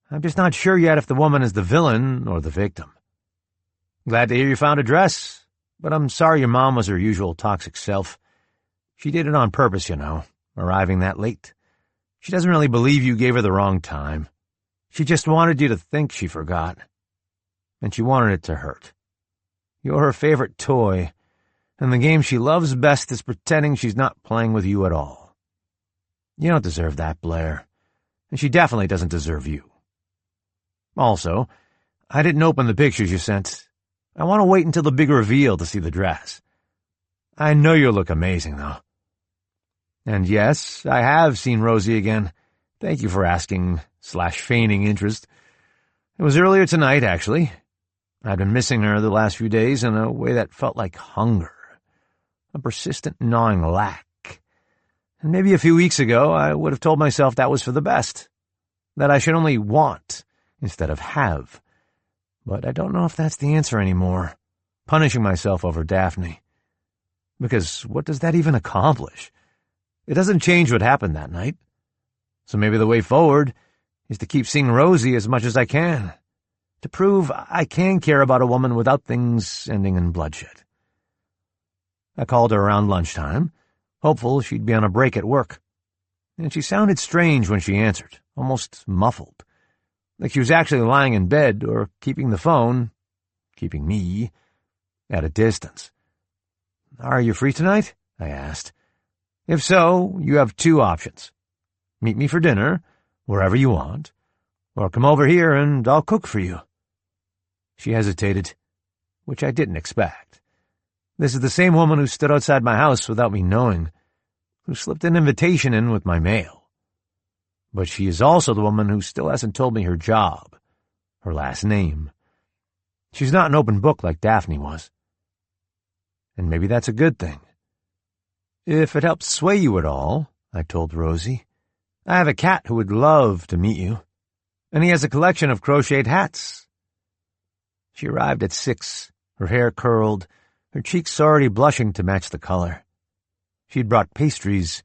I'm just not sure yet if the woman is the villain or the victim. Glad to hear you found a dress, but I'm sorry your mom was her usual toxic self. She did it on purpose, you know, arriving that late. She doesn't really believe you gave her the wrong time. She just wanted you to think she forgot. And she wanted it to hurt. You're her favorite toy, and the game she loves best is pretending she's not playing with you at all. You don't deserve that, Blair, and she definitely doesn't deserve you. Also, I didn't open the pictures you sent. I want to wait until the big reveal to see the dress. I know you'll look amazing, though. And yes, I have seen Rosie again. Thank you for asking/feigning interest. It was earlier tonight, actually. I'd been missing her the last few days in a way that felt like hunger, a persistent gnawing lack. And maybe a few weeks ago I would have told myself that was for the best, that I should only want instead of have. But I don't know if that's the answer anymore, punishing myself over Daphne. Because what does that even accomplish? It doesn't change what happened that night. So maybe the way forward is to keep seeing Rosie as much as I can, to prove I can care about a woman without things ending in bloodshed. I called her around lunchtime, hopeful she'd be on a break at work. And she sounded strange when she answered, almost muffled, like she was actually lying in bed or keeping the phone, keeping me, at a distance. "Are you free tonight?" I asked. "If so, you have two options. Meet me for dinner, wherever you want, or come over here and I'll cook for you." She hesitated, which I didn't expect. This is the same woman who stood outside my house without me knowing, who slipped an invitation in with my mail. But she is also the woman who still hasn't told me her job, her last name. She's not an open book like Daphne was. And maybe that's a good thing. "If it helps sway you at all," I told Rosie, "I have a cat who would love to meet you, and he has a collection of crocheted hats." She arrived at 6, her hair curled, her cheeks already blushing to match the color. She'd brought pastries,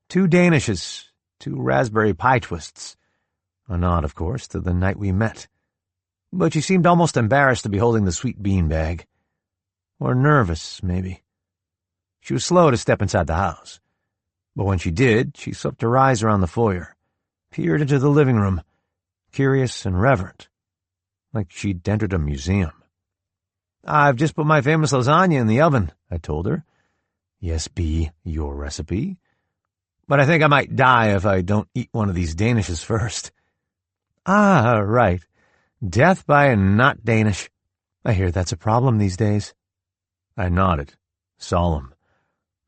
2 danishes, 2 raspberry pie twists, a nod, of course, to the night we met. But she seemed almost embarrassed to be holding the sweet bean bag. Or nervous, maybe. She was slow to step inside the house. But when she did, she swept her eyes around the foyer, peered into the living room, curious and reverent, like she'd entered a museum. "I've just put my famous lasagna in the oven," I told her. "Yes, be your recipe. But I think I might die if I don't eat one of these danishes first." "Ah, right. Death by a not Danish. I hear that's a problem these days." I nodded, solemn.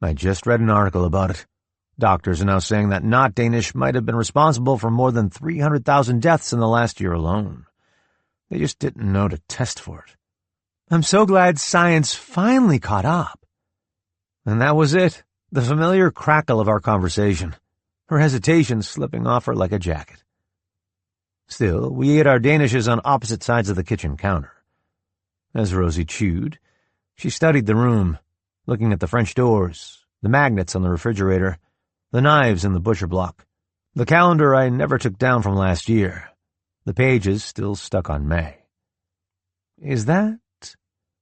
I just read an article about it. Doctors are now saying that not Danish might have been responsible for more than 300,000 deaths in the last year alone. They just didn't know to test for it. I'm so glad science finally caught up. And that was it, the familiar crackle of our conversation, her hesitation slipping off her like a jacket. Still, we ate our danishes on opposite sides of the kitchen counter. As Rosie chewed, she studied the room, looking at the French doors, the magnets on the refrigerator, the knives in the butcher block, the calendar I never took down from last year, the pages still stuck on May. "Is that?"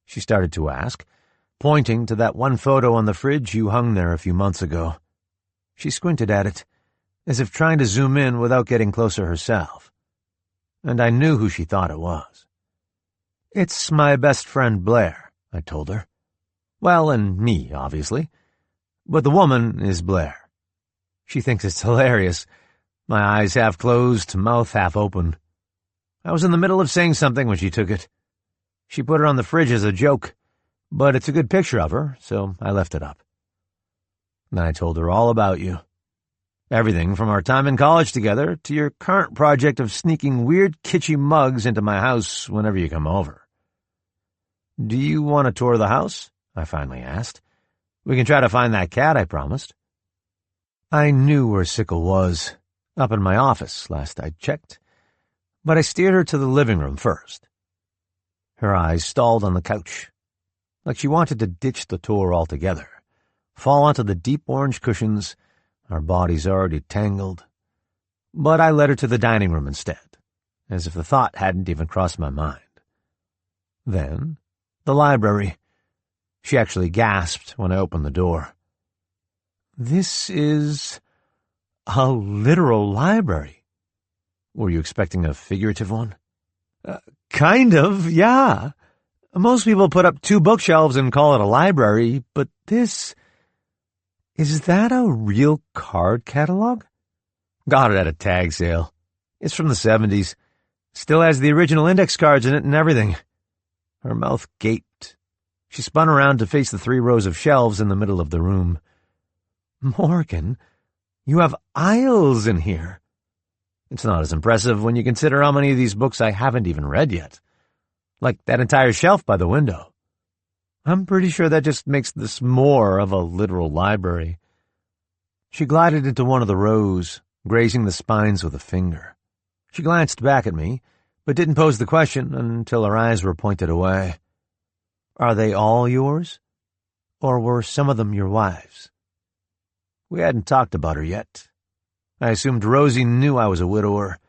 she started to ask, pointing to that one photo on the fridge you hung there a few months ago. She squinted at it, as if trying to zoom in without getting closer herself. And I knew who she thought it was. "It's my best friend Blair," I told her. "Well, and me, obviously. But the woman is Blair." She thinks it's hilarious. My eyes half closed, mouth half open. I was in the middle of saying something when she took it. She put it on the fridge as a joke, but it's a good picture of her, so I left it up. Then I told her all about you. Everything from our time in college together to your current project of sneaking weird kitschy mugs into my house whenever you come over. "Do you want a tour of the house?" I finally asked. "We can try to find that cat I promised." I knew where Sickle was, up in my office last I checked, but I steered her to the living room first. Her eyes stalled on the couch, like she wanted to ditch the tour altogether, fall onto the deep orange cushions, our bodies already tangled, but I led her to the dining room instead, as if the thought hadn't even crossed my mind. Then, the library. She actually gasped when I opened the door. This is a literal library. Were you expecting a figurative one? Kind of, yeah. Most people put up 2 bookshelves and call it a library, but this... Is that a real card catalog? Got it at a tag sale. It's from the 70s. Still has the original index cards in it and everything. Her mouth gaped. She spun around to face the 3 rows of shelves in the middle of the room. Morgan, you have aisles in here. It's not as impressive when you consider how many of these books I haven't even read yet. Like that entire shelf by the window. I'm pretty sure that just makes this more of a literal library. She glided into one of the rows, grazing the spines with a finger. She glanced back at me, but didn't pose the question until her eyes were pointed away. Are they all yours? Or were some of them your wife's? We hadn't talked about her yet. I assumed Rosie knew I was a widower,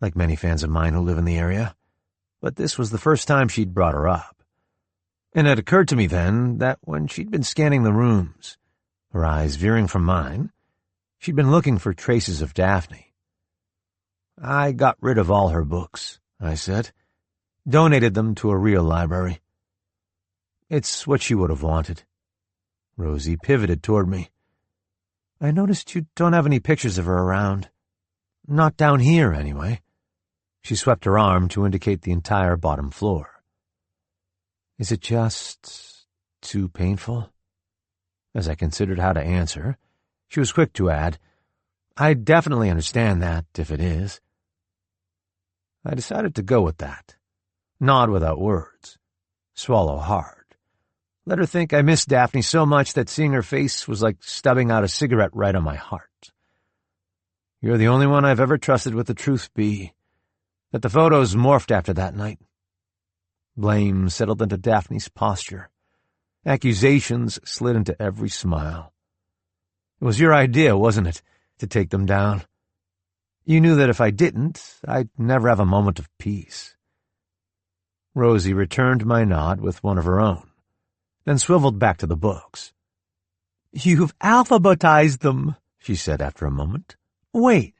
like many fans of mine who live in the area, but this was the first time she'd brought her up. And it occurred to me then that when she'd been scanning the rooms, her eyes veering from mine, she'd been looking for traces of Daphne. I got rid of all her books, I said. Donated them to a real library. It's what she would have wanted. Rosie pivoted toward me. I noticed you don't have any pictures of her around. Not down here, anyway. She swept her arm to indicate the entire bottom floor. Is it just too painful? As I considered how to answer, she was quick to add, I definitely understand that, if it is. I decided to go with that. Nod without words. Swallow hard. Let her think I missed Daphne so much that seeing her face was like stubbing out a cigarette right on my heart. You're the only one I've ever trusted with the truth, Bea. That the photos morphed after that night. Blame settled into Daphne's posture. Accusations slid into every smile. It was your idea, wasn't it, to take them down? You knew that if I didn't, I'd never have a moment of peace. Rosie returned my nod with one of her own, then swiveled back to the books. You've alphabetized them, she said after a moment. Wait,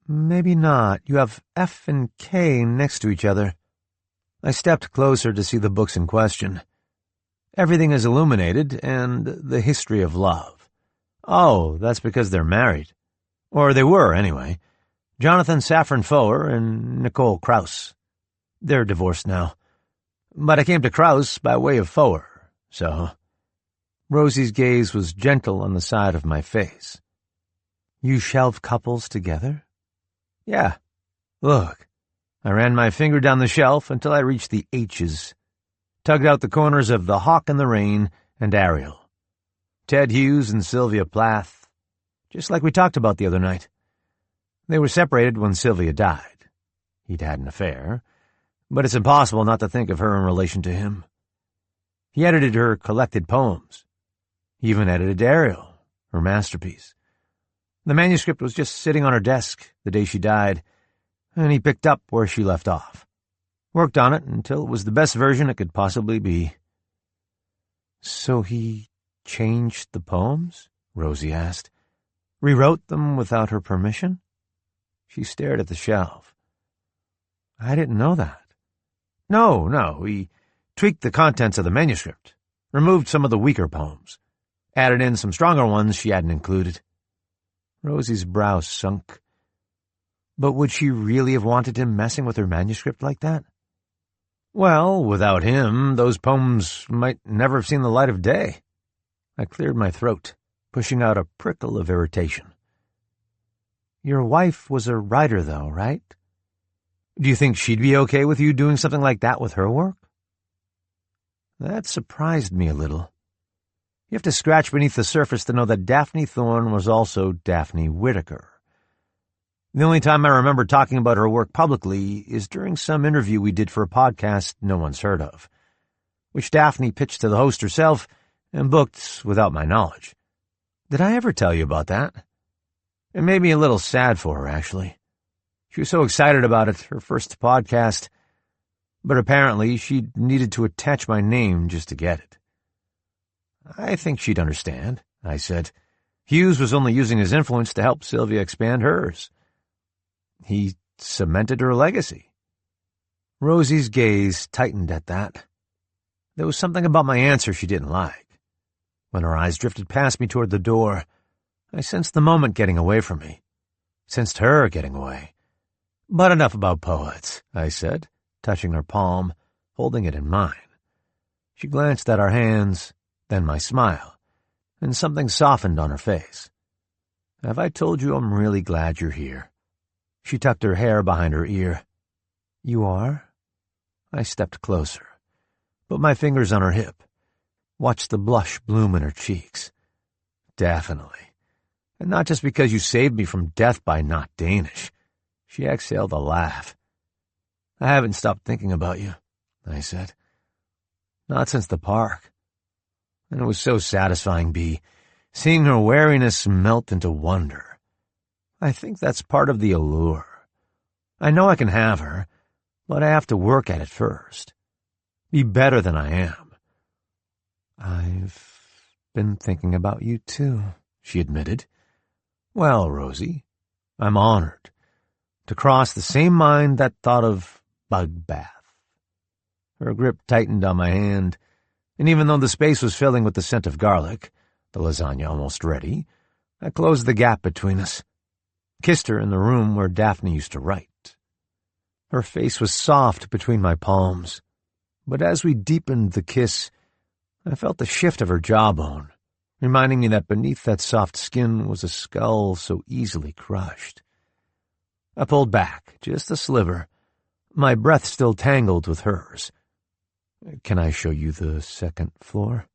maybe not. You have F and K next to each other. I stepped closer to see the books in question. Everything is illuminated, and the history of love. Oh, that's because they're married. Or they were, anyway. Jonathan Safran Foer and Nicole Krauss. They're divorced now. But I came to Krauss by way of Foer, so... Rosie's gaze was gentle on the side of my face. You shelve couples together? Yeah. Look. I ran my finger down the shelf until I reached the H's, tugged out the corners of The Hawk in the Rain and Ariel. Ted Hughes and Sylvia Plath, just like we talked about the other night. They were separated when Sylvia died. He'd had an affair, but it's impossible not to think of her in relation to him. He edited her collected poems. He even edited Ariel, her masterpiece. The manuscript was just sitting on her desk the day she died, and he picked up where she left off. Worked on it until it was the best version it could possibly be. So he changed the poems? Rosie asked. Rewrote them without her permission? She stared at the shelf. I didn't know that. No, he tweaked the contents of the manuscript, removed some of the weaker poems, added in some stronger ones she hadn't included. Rosie's brow sunk. But would she really have wanted him messing with her manuscript like that? Well, without him, those poems might never have seen the light of day. I cleared my throat, pushing out a prickle of irritation. Your wife was a writer, though, right? Do you think she'd be okay with you doing something like that with her work? That surprised me a little. You have to scratch beneath the surface to know that Daphne Thorne was also Daphne Whitaker. The only time I remember talking about her work publicly is during some interview we did for a podcast no one's heard of, which Daphne pitched to the host herself and booked without my knowledge. Did I ever tell you about that? It made me a little sad for her, actually. She was so excited about it, her first podcast, but apparently she needed to attach my name just to get it. I think she'd understand, I said. Hughes was only using his influence to help Sylvia expand hers. He cemented her legacy. Rosie's gaze tightened at that. There was something about my answer she didn't like. When her eyes drifted past me toward the door, I sensed the moment getting away from me. Sensed her getting away. But enough about poets, I said, touching her palm, holding it in mine. She glanced at our hands, then my smile, and something softened on her face. Have I told you I'm really glad you're here? She tucked her hair behind her ear. You are? I stepped closer, put my fingers on her hip, watched the blush bloom in her cheeks. Definitely. And not just because you saved me from death by not Danish. She exhaled a laugh. I haven't stopped thinking about you, I said. Not since the park. And it was so satisfying, Bea, seeing her wariness melt into wonder. I think that's part of the allure. I know I can have her, but I have to work at it first. Be better than I am. I've been thinking about you, too, she admitted. Well, Rosie, I'm honored to cross the same mind that thought of bug bath. Her grip tightened on my hand, and even though the space was filling with the scent of garlic, the lasagna almost ready, I closed the gap between us, kissed her in the room where Daphne used to write. Her face was soft between my palms, but as we deepened the kiss, I felt the shift of her jawbone, reminding me that beneath that soft skin was a skull so easily crushed. I pulled back, just a sliver, my breath still tangled with hers. Can I show you the second floor?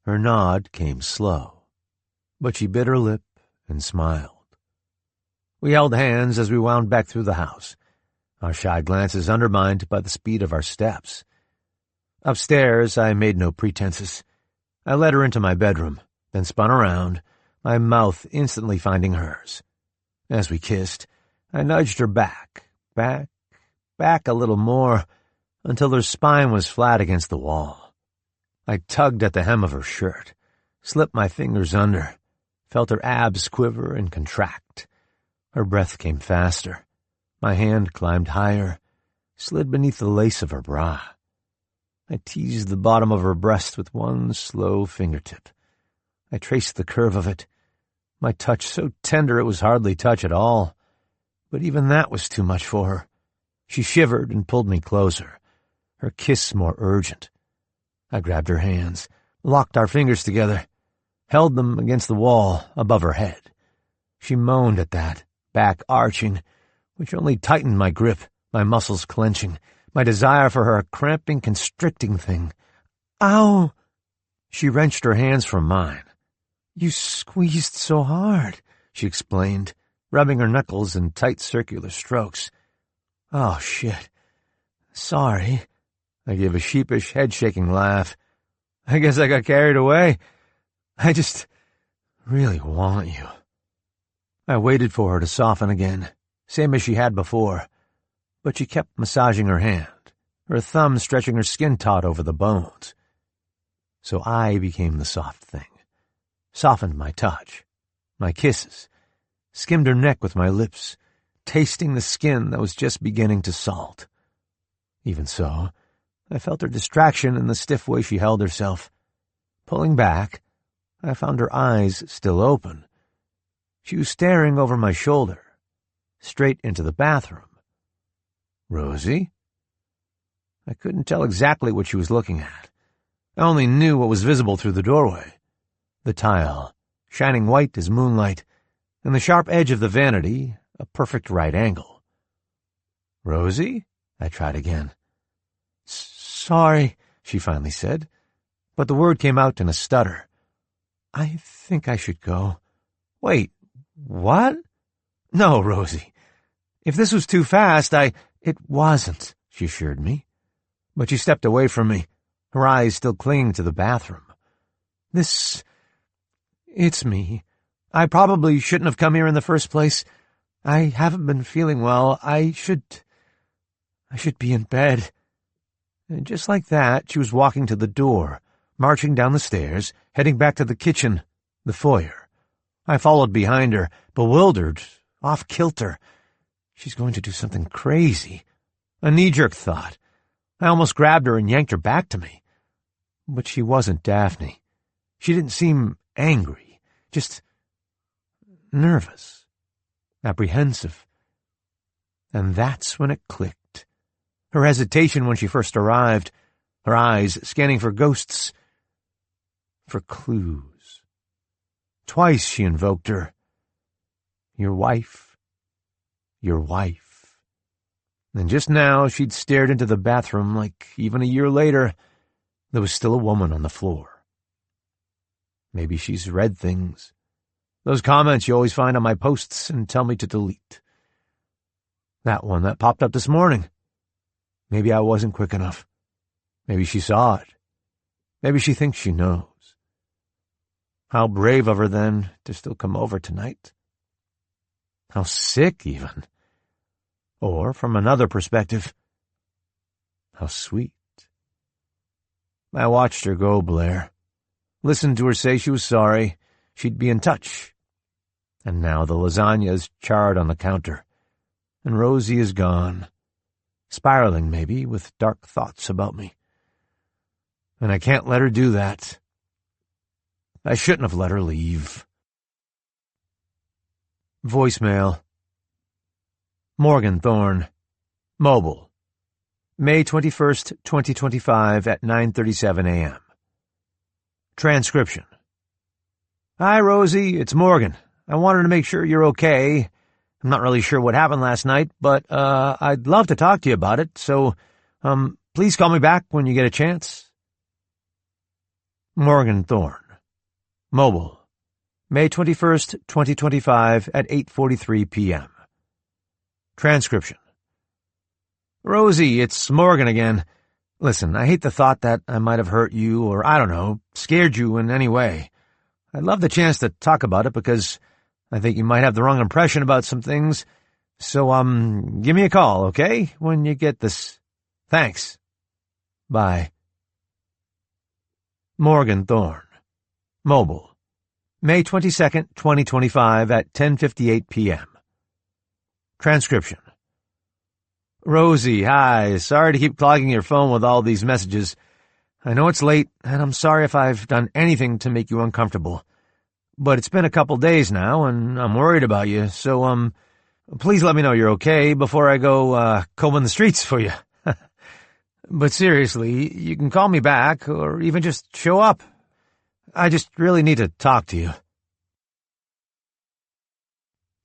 Her nod came slow, but she bit her lip and smiled. We held hands as we wound back through the house, our shy glances undermined by the speed of our steps. Upstairs, I made no pretenses. I led her into my bedroom, then spun around, my mouth instantly finding hers. As we kissed, I nudged her back a little more, until her spine was flat against the wall. I tugged at the hem of her shirt, slipped my fingers under, felt her abs quiver and contract. Her breath came faster. My hand climbed higher, slid beneath the lace of her bra. I teased the bottom of her breast with one slow fingertip. I traced the curve of it, my touch so tender it was hardly touch at all. But even that was too much for her. She shivered and pulled me closer, her kiss more urgent. I grabbed her hands, locked our fingers together, held them against the wall above her head. She moaned at that, back arching, which only tightened my grip, my muscles clenching, my desire for her a cramping, constricting thing. Ow! She wrenched her hands from mine. You squeezed so hard, she explained, rubbing her knuckles in tight circular strokes. Oh, shit. Sorry. I gave a sheepish, head-shaking laugh. I guess I got carried away. I just really want you. I waited for her to soften again, same as she had before, but she kept massaging her hand, her thumb stretching her skin taut over the bones. So I became the soft thing, softened my touch, my kisses, skimmed her neck with my lips, tasting the skin that was just beginning to salt. Even so, I felt her distraction in the stiff way she held herself. Pulling back, I found her eyes still open. She was staring over my shoulder, straight into the bathroom. Rosie? I couldn't tell exactly what she was looking at. I only knew what was visible through the doorway. The tile, shining white as moonlight, and the sharp edge of the vanity, a perfect right angle. Rosie? I tried again. Sorry, she finally said, but the word came out in a stutter. I think I should go. Wait, what? No, Rosie. If this was too fast, It wasn't, she assured me. But she stepped away from me, her eyes still clinging to the bathroom. It's me. I probably shouldn't have come here in the first place. I haven't been feeling well. I should be in bed." And just like that, she was walking to the door, marching down the stairs, heading back to the kitchen, the foyer. I followed behind her, bewildered, off-kilter. She's going to do something crazy. A knee-jerk thought. I almost grabbed her and yanked her back to me. But she wasn't Daphne. She didn't seem angry, just nervous, apprehensive. And that's when it clicked. Her hesitation when she first arrived, her eyes scanning for ghosts, for clues. Twice she invoked her. Your wife. Your wife. And just now she'd stared into the bathroom like, even a year later, there was still a woman on the floor. Maybe she's read things. Those comments you always find on my posts and tell me to delete. That one that popped up this morning. Maybe I wasn't quick enough. Maybe she saw it. Maybe she thinks she knows. How brave of her, then, to still come over tonight. How sick, even. Or, from another perspective, how sweet. I watched her go, Blair. Listened to her say she was sorry, she'd be in touch. And now the lasagna is charred on the counter, and Rosie is gone, spiraling maybe with dark thoughts about me. And I can't let her do that. I shouldn't have let her leave. Voicemail. Morgan Thorne. Mobile. May 21st, 2025 at 9:37 a.m. Transcription. Hi, Rosie. It's Morgan. I wanted to make sure you're okay. I'm not really sure what happened last night, but I'd love to talk to you about it, so please call me back when you get a chance. Morgan Thorne. Mobile. May 21st, 2025 at 8:43 p.m. Transcription. Rosie, it's Morgan again. Listen, I hate the thought that I might have hurt you or, I don't know, scared you in any way. I'd love the chance to talk about it because I think you might have the wrong impression about some things. So, give me a call, okay, when you get this. Thanks. Bye. Morgan Thorne. Mobile. May 22nd, 2025 at 10:58 p.m. Transcription. Rosie, hi. Sorry to keep clogging your phone with all these messages. I know it's late, and I'm sorry if I've done anything to make you uncomfortable. But it's been a couple days now, and I'm worried about you, so, please let me know you're okay before I go, combing the streets for you. But seriously, you can call me back, or even just show up. I just really need to talk to you.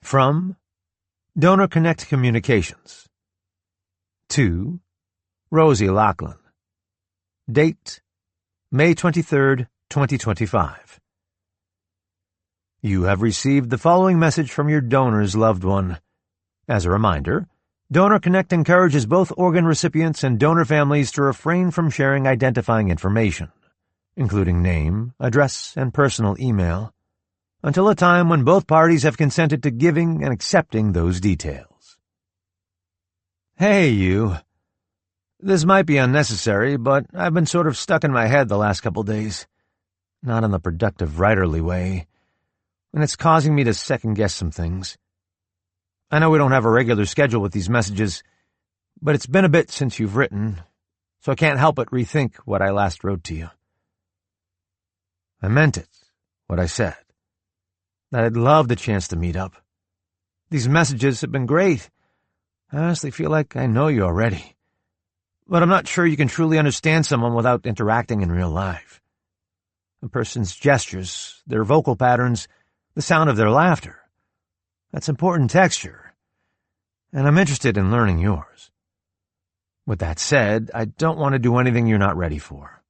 From Donor Connect Communications. To Rosie Lachlan. Date May 23rd, 2025. You have received the following message from your donor's loved one. As a reminder, Donor Connect encourages both organ recipients and donor families to refrain from sharing identifying information, including name, address, and personal email, until a time when both parties have consented to giving and accepting those details. Hey, you. This might be unnecessary, but I've been sort of stuck in my head the last couple days. Not in the productive writerly way. And it's causing me to second-guess some things. I know we don't have a regular schedule with these messages, but it's been a bit since you've written, so I can't help but rethink what I last wrote to you. I meant it, what I said. That I'd love the chance to meet up. These messages have been great. I honestly feel like I know you already. But I'm not sure you can truly understand someone without interacting in real life. A person's gestures, their vocal patterns, the sound of their laughter. That's important texture. And I'm interested in learning yours. With that said, I don't want to do anything you're not ready for.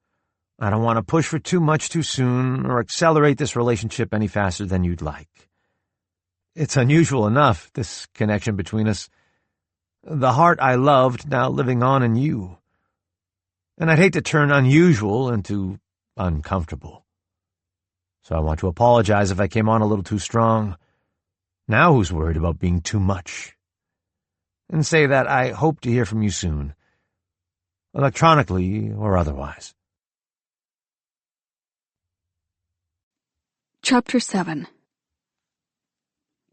I don't want to push for too much too soon or accelerate this relationship any faster than you'd like. It's unusual enough, this connection between us. The heart I loved now living on in you. And I'd hate to turn unusual into uncomfortable. so I want to apologize if I came on a little too strong. Now who's worried about being too much? And say that I hope to hear from you soon, electronically or otherwise. Chapter 7.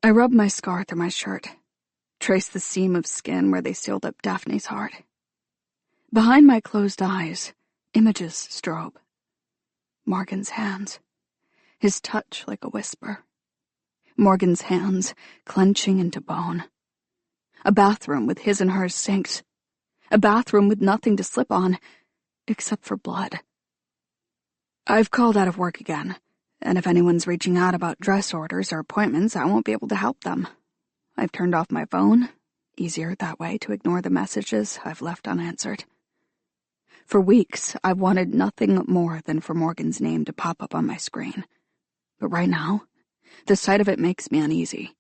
I rubbed my scar through my shirt, traced the seam of skin where they sealed up Daphne's heart. Behind my closed eyes, images strobe. Morgan's hands, his touch like a whisper. Morgan's hands clenching into bone. A bathroom with his and hers sinks. A bathroom with nothing to slip on, except for blood. I've called out of work again, and if anyone's reaching out about dress orders or appointments, I won't be able to help them. I've turned off my phone. Easier that way to ignore the messages I've left unanswered. For weeks, I've wanted nothing more than for Morgan's name to pop up on my screen. But right now, the sight of it makes me uneasy.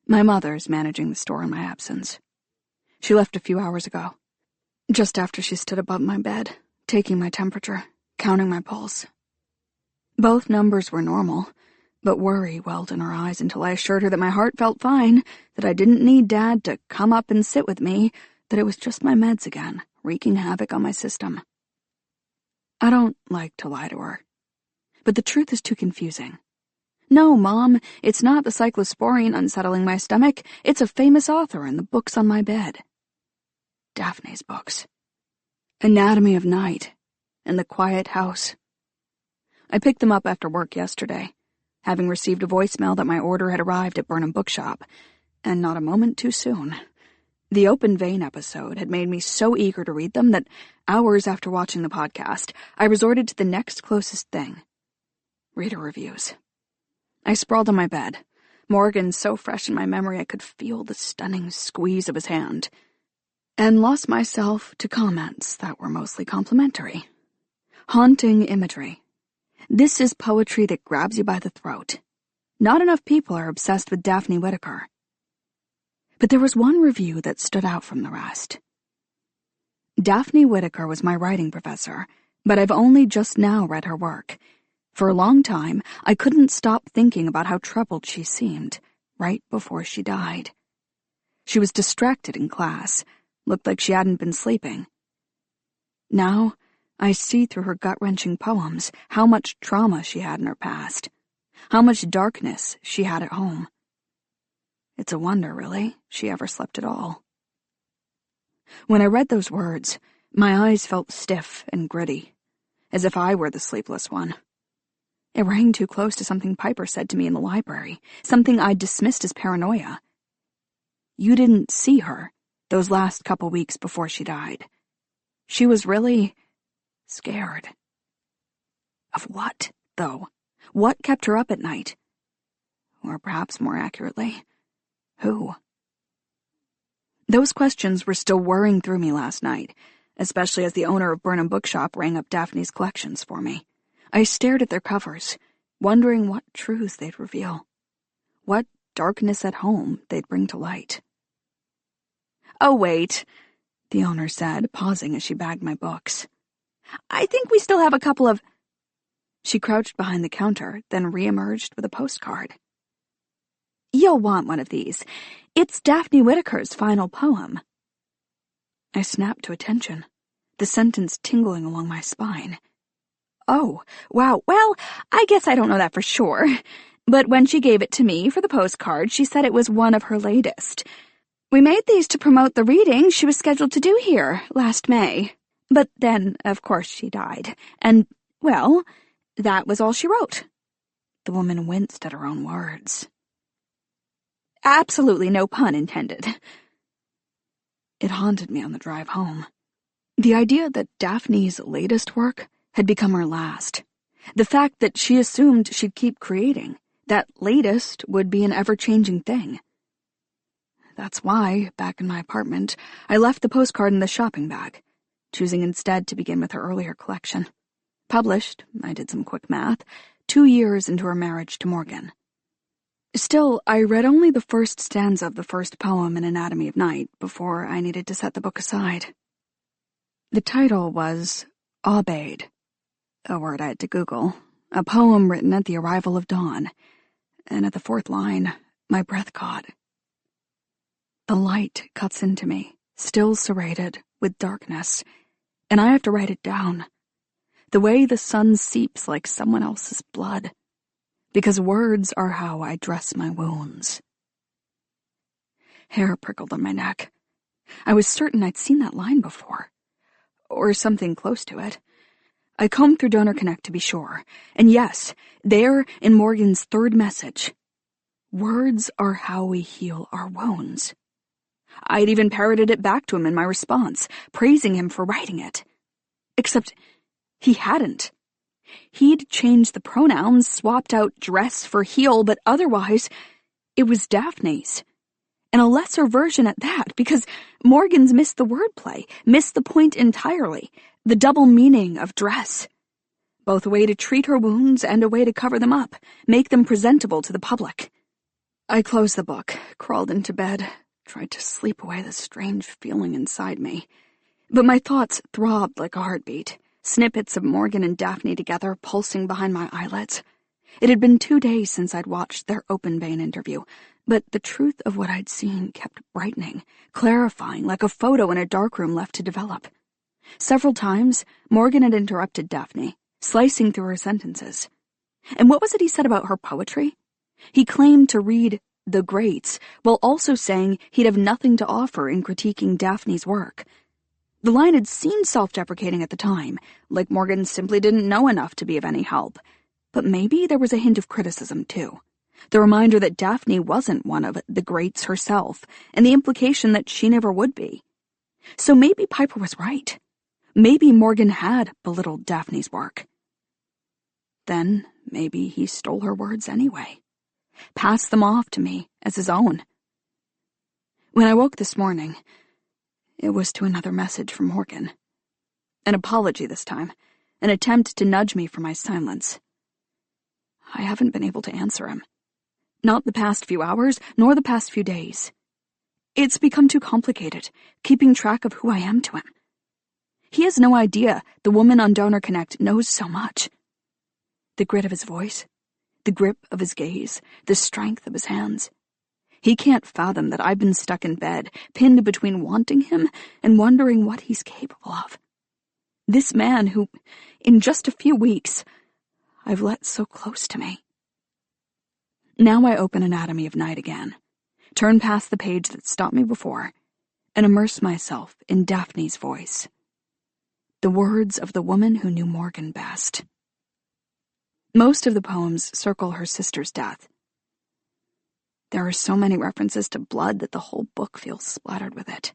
My mother's managing the store in my absence. She left a few hours ago, just after she stood above my bed, taking my temperature, counting my pulse. Both numbers were normal, but worry welled in her eyes until I assured her that my heart felt fine, that I didn't need Dad to come up and sit with me, that it was just my meds again, wreaking havoc on my system. I don't like to lie to her, but the truth is too confusing. No, Mom, it's not the cyclosporine unsettling my stomach. It's a famous author and the books on my bed. Daphne's books. Anatomy of Night and The Quiet House. I picked them up after work yesterday, having received a voicemail that my order had arrived at Burnham Bookshop, and not a moment too soon. The Open Vein episode had made me so eager to read them that hours after watching the podcast, I resorted to the next closest thing. Reader reviews. I sprawled on my bed, Morgan so fresh in my memory I could feel the stunning squeeze of his hand, and lost myself to comments that were mostly complimentary. Haunting imagery. This is poetry that grabs you by the throat. Not enough people are obsessed with Daphne Whitaker. But there was one review that stood out from the rest. Daphne Whitaker was my writing professor, but I've only just now read her work. For a long time, I couldn't stop thinking about how troubled she seemed, right before she died. She was distracted in class, looked like she hadn't been sleeping. Now, I see through her gut-wrenching poems how much trauma she had in her past, how much darkness she had at home. It's a wonder, really, she ever slept at all. When I read those words, my eyes felt stiff and gritty, as if I were the sleepless one. It rang too close to something Piper said to me in the library, something I'd dismissed as paranoia. You didn't see her those last couple weeks before she died. She was really scared. Of what, though? What kept her up at night? Or perhaps more accurately, who? Those questions were still whirring through me last night, especially as the owner of Burnham Bookshop rang up Daphne's collections for me. I stared at their covers, wondering what truths they'd reveal, what darkness at home they'd bring to light. "Oh, wait," the owner said, pausing as she bagged my books. "I think we still have a couple of—" She crouched behind the counter, then reemerged with a postcard. "You'll want one of these. It's Daphne Whitaker's final poem." I snapped to attention, the sentence tingling along my spine. Oh, wow, well, I guess I don't know that for sure. But when she gave it to me for the postcard, she said it was one of her latest. We made these to promote the reading she was scheduled to do here last May. But then, of course, she died. And, well, that was all she wrote. The woman winced at her own words. Absolutely no pun intended. It haunted me on the drive home. The idea that Daphne's latest work had become her last. The fact that she assumed she'd keep creating, that latest would be an ever-changing thing. That's why, back in my apartment, I left the postcard in the shopping bag, choosing instead to begin with her earlier collection. Published, I did some quick math, 2 years into her marriage to Morgan. Still, I read only the first stanza of the first poem in Anatomy of Night before I needed to set the book aside. The title was Aubade, a word I had to Google, A poem written at the arrival of dawn, and at the fourth line, my breath caught. The light cuts into me, still serrated with darkness, and I have to write it down. The way the sun seeps like someone else's blood, because words are how I dress my wounds. Hair prickled on my neck. I was certain I'd seen that line before, or something close to it. I combed through Donor Connect to be sure, and yes, there in Morgan's third message, words are how we heal our wounds. I'd even parroted it back to him in my response, praising him for writing it. Except he hadn't. He'd changed the pronouns, swapped out dress for heal, but otherwise, it was Daphne's. And a lesser version at that, because Morgan's missed the wordplay, missed the point entirely, the double meaning of dress. Both a way to treat her wounds and a way to cover them up, make them presentable to the public. I closed the book, crawled into bed, tried to sleep away the strange feeling inside me. But my thoughts throbbed like a heartbeat, snippets of Morgan and Daphne together pulsing behind my eyelids. It had been 2 days since I'd watched their open vein interview, but the truth of what I'd seen kept brightening, clarifying like a photo in a darkroom left to develop. Several times, Morgan had interrupted Daphne, slicing through her sentences. And what was it he said about her poetry? He claimed to read the greats, while also saying he'd have nothing to offer in critiquing Daphne's work. The line had seemed self-deprecating at the time, like Morgan simply didn't know enough to be of any help. But maybe there was a hint of criticism, too. The reminder that Daphne wasn't one of the greats herself, and the implication that she never would be. So maybe Piper was right. Maybe Morgan had belittled Daphne's work. Then maybe he stole her words anyway. Passed them off to me as his own. When I woke this morning, it was to another message from Morgan. An apology this time, an attempt to nudge me for my silence. I haven't been able to answer him. Not the past few hours, nor the past few days. It's become too complicated, keeping track of who I am to him. He has no idea the woman on Donor Connect knows so much. The grit of his voice, the grip of his gaze, the strength of his hands. He can't fathom that I've been stuck in bed, pinned between wanting him and wondering what he's capable of. This man who, in just a few weeks, I've let so close to me. Now I open Anatomy of Night again, turn past the page that stopped me before, and immerse myself in Daphne's voice. The words of the woman who knew Morgan best. Most of the poems circle her sister's death. There are so many references to blood that the whole book feels splattered with it.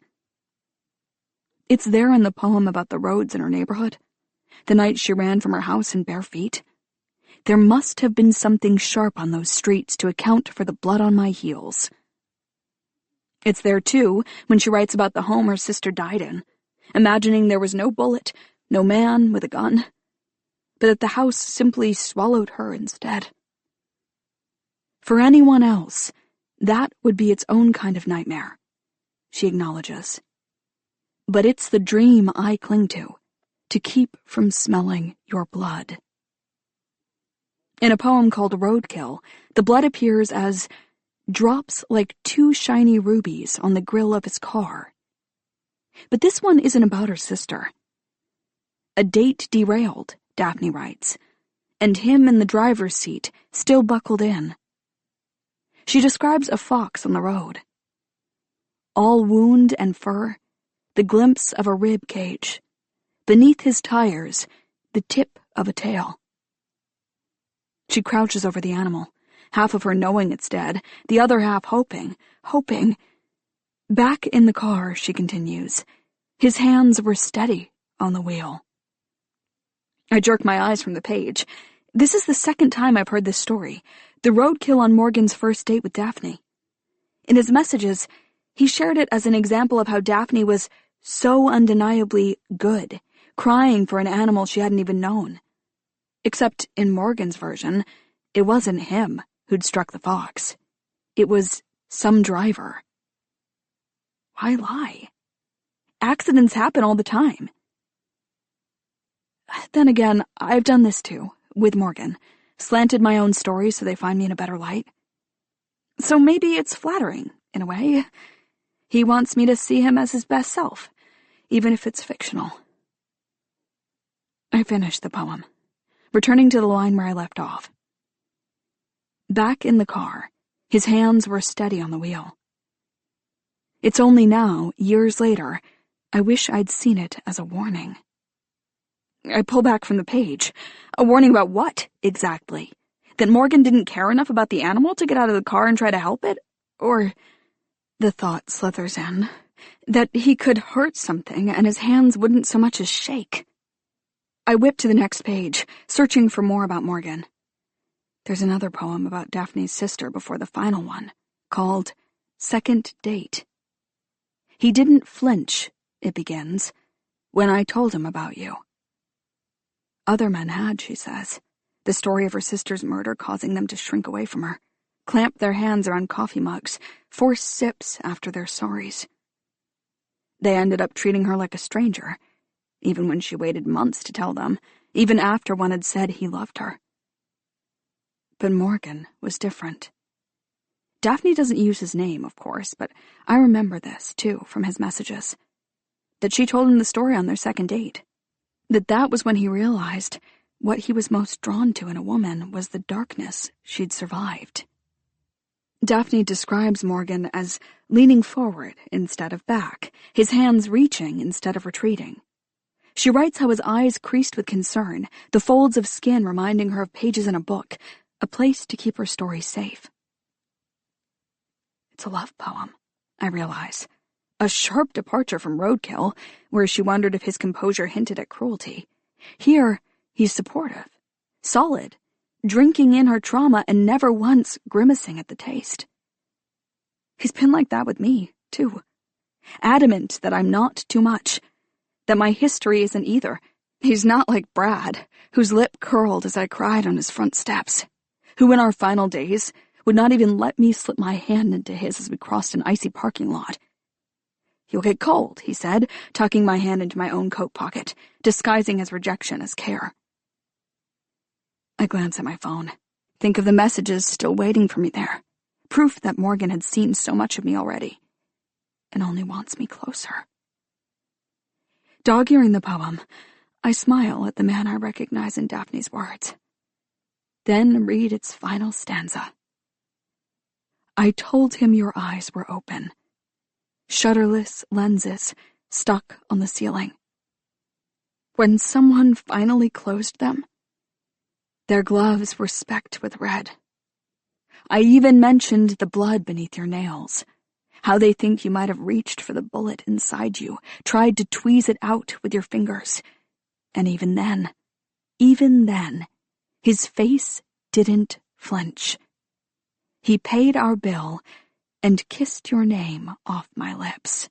It's there in the poem about the roads in her neighborhood, the night she ran from her house in bare feet. There must have been something sharp on those streets to account for the blood on my heels. It's there, too, when she writes about the home her sister died in, imagining there was no bullet, no man with a gun, but that the house simply swallowed her instead. For anyone else, that would be its own kind of nightmare, she acknowledges. But it's the dream I cling to keep from smelling your blood. In a poem called Roadkill, the blood appears as drops like 2 shiny rubies on the grill of his car. But this one isn't about her sister. A date derailed, Daphne writes, and him in the driver's seat, still buckled in. She describes a fox on the road. All wound and fur, the glimpse of a rib cage. Beneath his tires, the tip of a tail. She crouches over the animal, half of her knowing it's dead, the other half hoping. Back in the car, she continues. His hands were steady on the wheel. I jerk my eyes from the page. This is the second time I've heard this story, the roadkill on Morgan's first date with Daphne. In his messages, he shared it as an example of how Daphne was so undeniably good, crying for an animal she hadn't even known. Except in Morgan's version, it wasn't him who'd struck the fox. It was some driver. Why lie? Accidents happen all the time. Then again, I've done this too, with Morgan, slanted my own stories so they find me in a better light. So maybe it's flattering, in a way. He wants me to see him as his best self, even if it's fictional. I finished the poem, returning to the line where I left off. Back in the car, his hands were steady on the wheel. It's only now, years later, I wish I'd seen it as a warning. I pull back from the page. A warning about what, exactly? That Morgan didn't care enough about the animal to get out of the car and try to help it? Or the thought slithers in, that he could hurt something and his hands wouldn't so much as shake. I whip to the next page, searching for more about Morgan. There's another poem about Daphne's sister before the final one, called Second Date. He didn't flinch, it begins, when I told him about you. Other men had, she says, the story of her sister's murder causing them to shrink away from her, clamp their hands around coffee mugs, force sips after their sorries. They ended up treating her like a stranger, even when she waited months to tell them, even after one had said he loved her. But Morgan was different. Daphne doesn't use his name, of course, but I remember this, too, from his messages. That she told him the story on their second date. That was when he realized what he was most drawn to in a woman was the darkness she'd survived. Daphne describes Morgan as leaning forward instead of back, his hands reaching instead of retreating. She writes how his eyes creased with concern, the folds of skin reminding her of pages in a book, a place to keep her story safe. It's a love poem, I realize. A sharp departure from Roadkill, where she wondered if his composure hinted at cruelty. Here, he's supportive, solid, drinking in her trauma and never once grimacing at the taste. He's been like that with me, too. Adamant that I'm not too much, that my history isn't either. He's not like Brad, whose lip curled as I cried on his front steps, who in our final days would not even let me slip my hand into his as we crossed an icy parking lot. You'll get cold, he said, tucking my hand into my own coat pocket, disguising his rejection as care. I glance at my phone, think of the messages still waiting for me there, proof that Morgan had seen so much of me already, and only wants me closer. Dog-earing the poem, I smile at the man I recognize in Daphne's words. Then read its final stanza. I told him your eyes were open, shutterless lenses stuck on the ceiling. When someone finally closed them, their gloves were specked with red. I even mentioned the blood beneath your nails, how they think you might have reached for the bullet inside you, tried to tweeze it out with your fingers. And even then, his face didn't flinch. He paid our bill and kissed your name off my lips.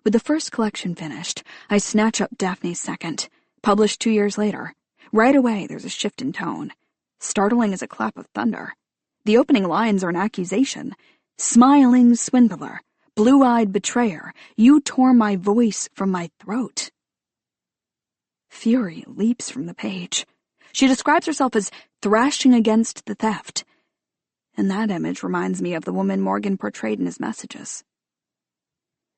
With the first collection finished, I snatch up Daphne's second, published 2 years later. Right away, there's a shift in tone. Startling as a clap of thunder. The opening lines are an accusation. Smiling swindler, blue-eyed betrayer, you tore my voice from my throat. Fury leaps from the page. She describes herself as thrashing against the theft. And that image reminds me of the woman Morgan portrayed in his messages.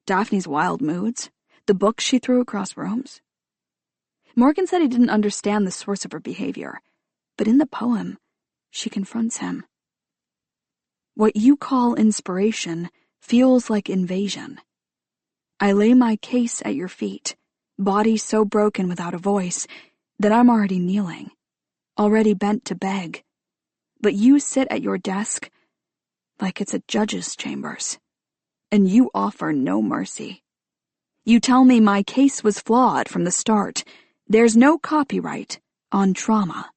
Daphne's wild moods, the books she threw across rooms. Morgan said he didn't understand the source of her behavior, but in the poem, she confronts him. What you call inspiration feels like invasion. I lay my case at your feet, body so broken without a voice that I'm already kneeling, already bent to beg. But you sit at your desk like it's a judge's chambers, and you offer no mercy. You tell me my case was flawed from the start. There's no copyright on trauma.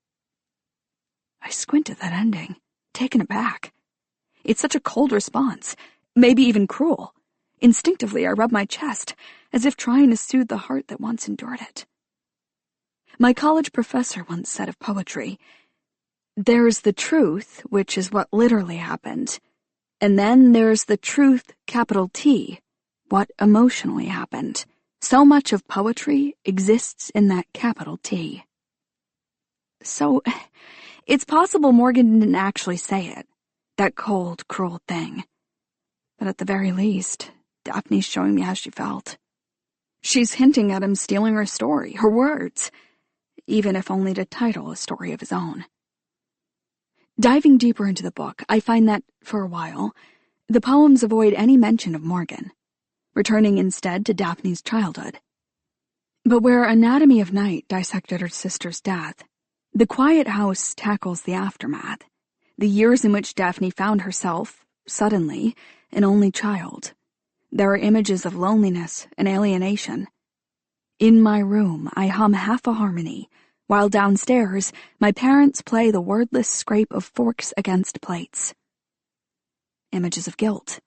I squint at that ending, taken aback. It's such a cold response, maybe even cruel. Instinctively, I rub my chest, as if trying to soothe the heart that once endured it. My college professor once said of poetry, "There's the truth, which is what literally happened, and then there's the truth, capital T, what emotionally happened. So much of poetry exists in that capital T." So, it's possible Morgan didn't actually say it, that cold, cruel thing. But at the very least, Daphne's showing me how she felt. She's hinting at him stealing her story, her words, even if only to title a story of his own. Diving deeper into the book, I find that, for a while, the poems avoid any mention of Morgan, returning instead to Daphne's childhood. But where Anatomy of Night dissected her sister's death, The Quiet House tackles the aftermath, the years in which Daphne found herself, suddenly, an only child. There are images of loneliness and alienation. In my room, I hum half a harmony, while downstairs, my parents play the wordless scrape of forks against plates. Images of guilt.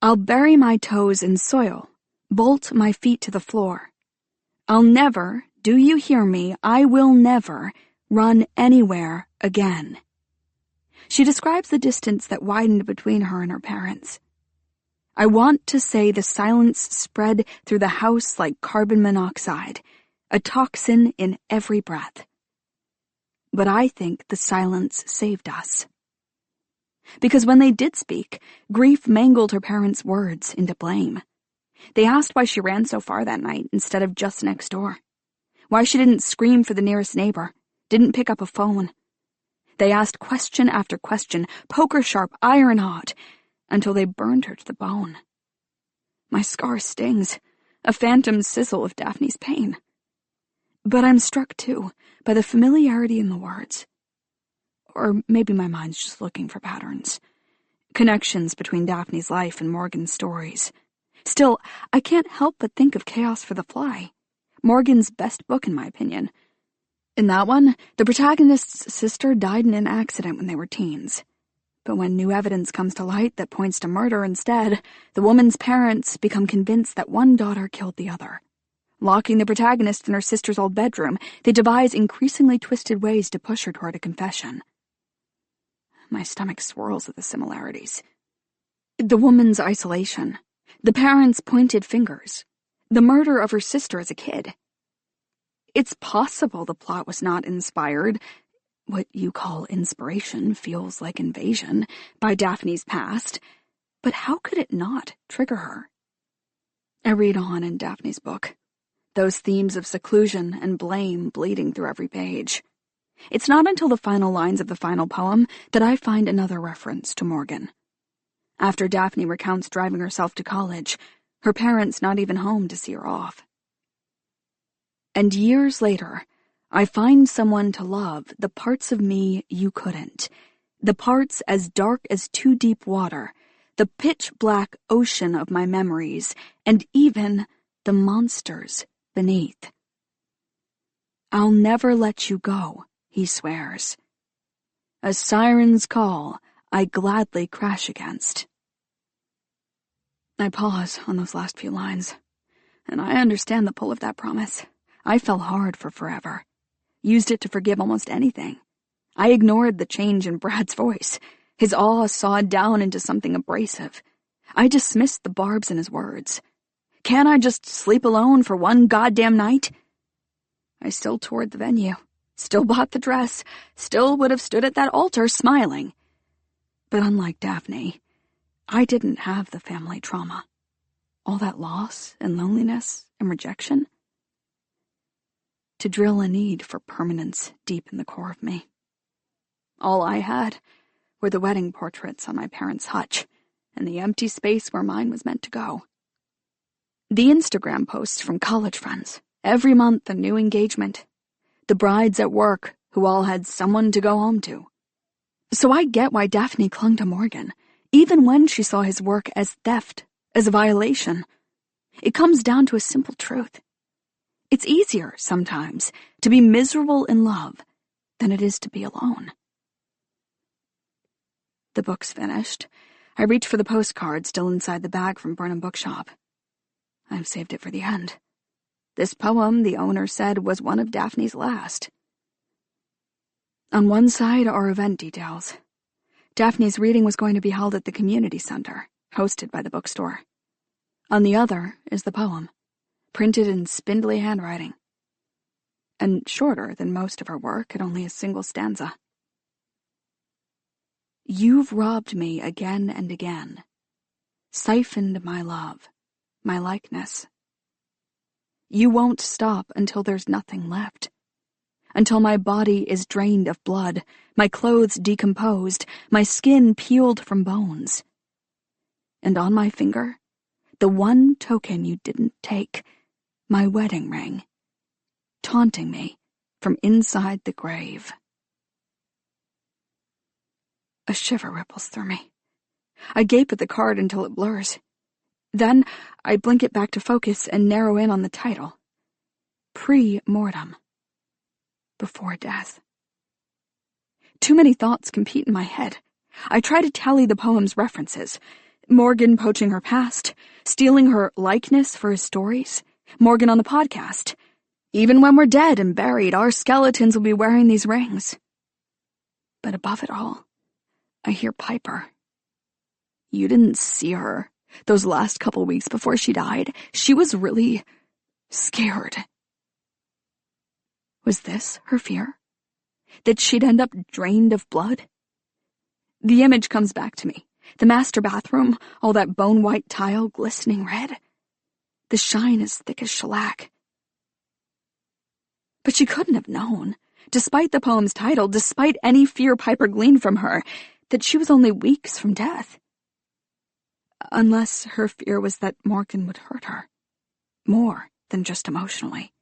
I'll bury my toes in soil, bolt my feet to the floor. I'll never, do you hear me, I will never run anywhere again. She describes the distance that widened between her and her parents. I want to say the silence spread through the house like carbon monoxide, a toxin in every breath. But I think the silence saved us. Because when they did speak, grief mangled her parents' words into blame. They asked why she ran so far that night instead of just next door. Why she didn't scream for the nearest neighbor, didn't pick up a phone. They asked question after question, poker-sharp, iron-hot, until they burned her to the bone. My scar stings, a phantom sizzle of Daphne's pain. But I'm struck, too, by the familiarity in the words. Or maybe my mind's just looking for patterns. Connections between Daphne's life and Morgan's stories. Still, I can't help but think of Chaos for the Fly, Morgan's best book in my opinion. In that one, the protagonist's sister died in an accident when they were teens. But when new evidence comes to light that points to murder instead, the woman's parents become convinced that one daughter killed the other. Locking the protagonist in her sister's old bedroom, they devise increasingly twisted ways to push her toward a confession. My stomach swirls at the similarities. The woman's isolation, the parents' pointed fingers, the murder of her sister as a kid. It's possible the plot was not inspired, what you call inspiration feels like invasion, by Daphne's past, but how could it not trigger her? I read on in Daphne's book, those themes of seclusion and blame bleeding through every page. It's not until the final lines of the final poem that I find another reference to Morgan. After Daphne recounts driving herself to college, her parents not even home to see her off. And years later, I find someone to love the parts of me you couldn't, the parts as dark as too deep water, the pitch-black ocean of my memories, and even the monsters beneath. I'll never let you go, he swears. A siren's call I gladly crash against. I pause on those last few lines, and I understand the pull of that promise. I fell hard for forever. Used it to forgive almost anything. I ignored the change in Brad's voice, his awe sawed down into something abrasive. I dismissed the barbs in his words. Can't I just sleep alone for one goddamn night? I still toured the venue, still bought the dress, still would have stood at that altar smiling. But unlike Daphne, I didn't have the family trauma. All that loss and loneliness and rejection. To drill a need for permanence deep in the core of me. All I had were the wedding portraits on my parents' hutch and the empty space where mine was meant to go. The Instagram posts from college friends, every month a new engagement. The brides at work who all had someone to go home to. So I get why Daphne clung to Morgan, even when she saw his work as theft, as a violation. It comes down to a simple truth. It's easier, sometimes, to be miserable in love than it is to be alone. The book's finished. I reach for the postcard still inside the bag from Burnham Bookshop. I've saved it for the end. This poem, the owner said, was one of Daphne's last. On one side are event details. Daphne's reading was going to be held at the community center, hosted by the bookstore. On the other is the poem, printed in spindly handwriting. and shorter than most of her work at only a single stanza. You've robbed me again and again, siphoned my love, my likeness. You won't stop until there's nothing left, until my body is drained of blood, my clothes decomposed, my skin peeled from bones. And on my finger, the one token you didn't take, my wedding ring, taunting me from inside the grave. A shiver ripples through me. I gape at the card until it blurs. Then I blink it back to focus and narrow in on the title. Pre-mortem. Before death. Too many thoughts compete in my head. I try to tally the poem's references. Morgan poaching her past, stealing her likeness for his stories, Morgan on the podcast. Even when we're dead and buried, our skeletons will be wearing these rings. But above it all, I hear Piper. You didn't see her those last couple weeks before she died. She was really scared. Was this her fear? That she'd end up drained of blood? The image comes back to me. The master bathroom, all that bone-white tile glistening red. The shine as thick as shellac. But she couldn't have known, despite the poem's title, despite any fear Piper gleaned from her, that she was only weeks from death. Unless her fear was that Morgan would hurt her. More than just emotionally.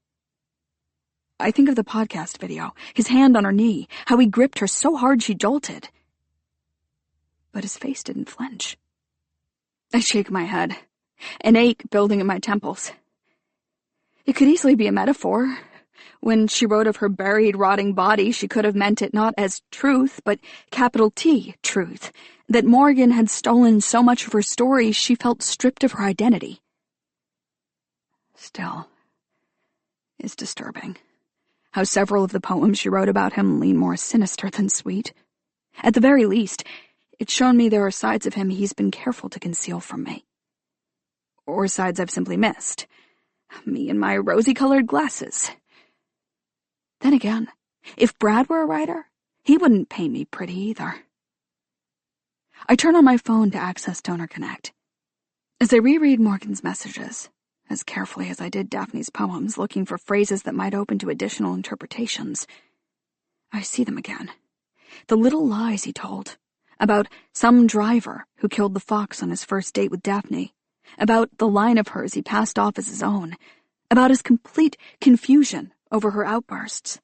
I think of the podcast video, his hand on her knee, how he gripped her so hard she jolted. But his face didn't flinch. I shake my head, an ache building in my temples. It could easily be a metaphor. When she wrote of her buried, rotting body, she could have meant it not as truth, but capital T, truth, that Morgan had stolen so much of her story she felt stripped of her identity. Still, it's disturbing how several of the poems she wrote about him lean more sinister than sweet. At the very least, it's shown me there are sides of him he's been careful to conceal from me. Or sides I've simply missed. Me and my rosy-colored glasses. Then again, if Brad were a writer, he wouldn't paint me pretty either. I turn on my phone to access Donor Connect. As I reread Morgan's messages, as carefully as I did Daphne's poems, looking for phrases that might open to additional interpretations, I see them again. The little lies he told. About some driver who killed the fox on his first date with Daphne. About the line of hers he passed off as his own. About his complete confusion over her outbursts.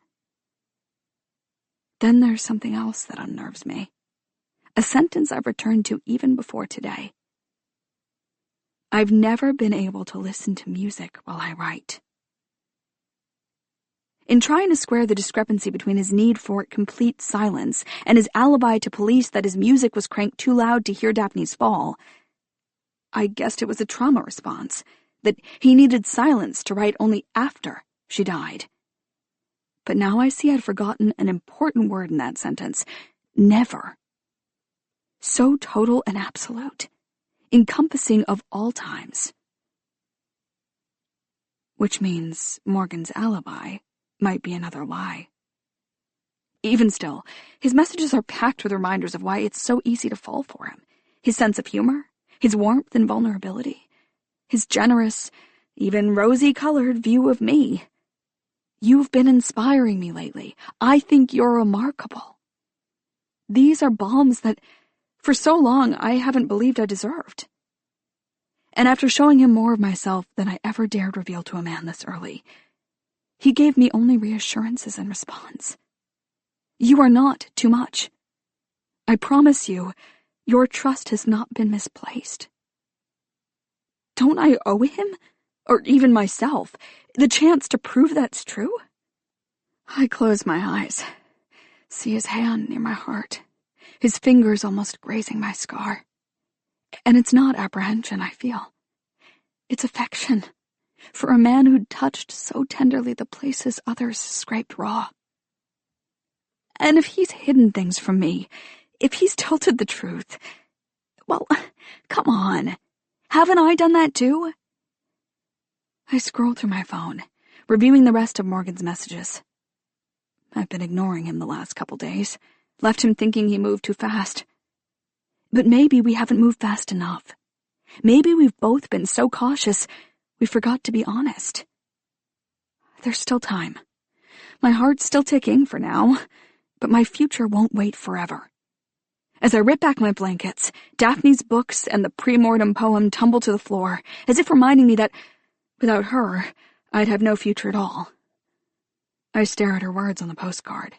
Then there's something else that unnerves me. A sentence I've returned to even before today. I've never been able to listen to music while I write. In trying to square the discrepancy between his need for complete silence and his alibi to police that his music was cranked too loud to hear Daphne's fall, I guessed it was a trauma response, that he needed silence to write only after she died. But now I see I'd forgotten an important word in that sentence. Never. So total and absolute. Encompassing of all times. Which means Morgan's alibi might be another lie. Even still, his messages are packed with reminders of why it's so easy to fall for him. His sense of humor, his warmth and vulnerability, his generous, even rosy-colored view of me. You've been inspiring me lately. I think you're remarkable. These are balms that, for so long, I haven't believed I deserved. And after showing him more of myself than I ever dared reveal to a man this early, he gave me only reassurances in response. You are not too much. I promise you, your trust has not been misplaced. Don't I owe him, or even myself, the chance to prove that's true? I close my eyes, see his hand near my heart, his fingers almost grazing my scar. And it's not apprehension I feel. It's affection, for a man who'd touched so tenderly the places others scraped raw. And if he's hidden things from me, if he's tilted the truth, well, come on. Haven't I done that too? I scroll through my phone, reviewing the rest of Morgan's messages. I've been ignoring him the last couple days, left him thinking he moved too fast. But maybe we haven't moved fast enough. Maybe we've both been so cautious we forgot to be honest. There's still time. My heart's still ticking for now, but my future won't wait forever. As I rip back my blankets, Daphne's books and the pre-mortem poem tumble to the floor, as if reminding me that, without her, I'd have no future at all. I stare at her words on the postcard.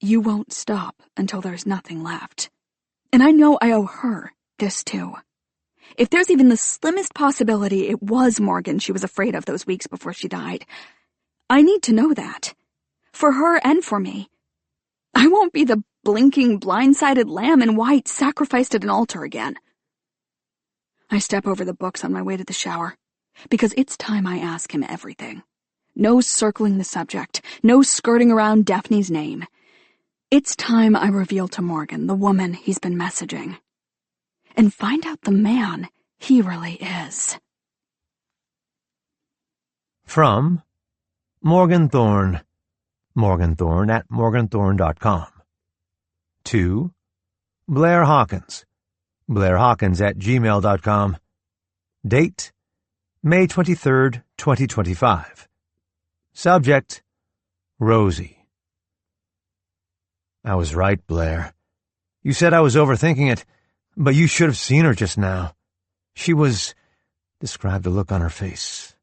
You won't stop until there's nothing left. And I know I owe her this too. If there's even the slimmest possibility it was Morgan she was afraid of those weeks before she died, I need to know that. For her and for me. I won't be the blinking, blindsided lamb in white sacrificed at an altar again. I step over the books on my way to the shower, because it's time I ask him everything. No circling the subject, no skirting around Daphne's name. It's time I reveal to Morgan the woman he's been messaging, and find out the man he really is. From Morgan Thorne, Morganthorne at morganthorne.com. To Blair Hawkins, blairhawkins at gmail.com. Date, May 23rd, 2025. Subject, Rosie. I was right, Blair. You said I was overthinking it, but you should have seen her just now. She was— describe the look on her face,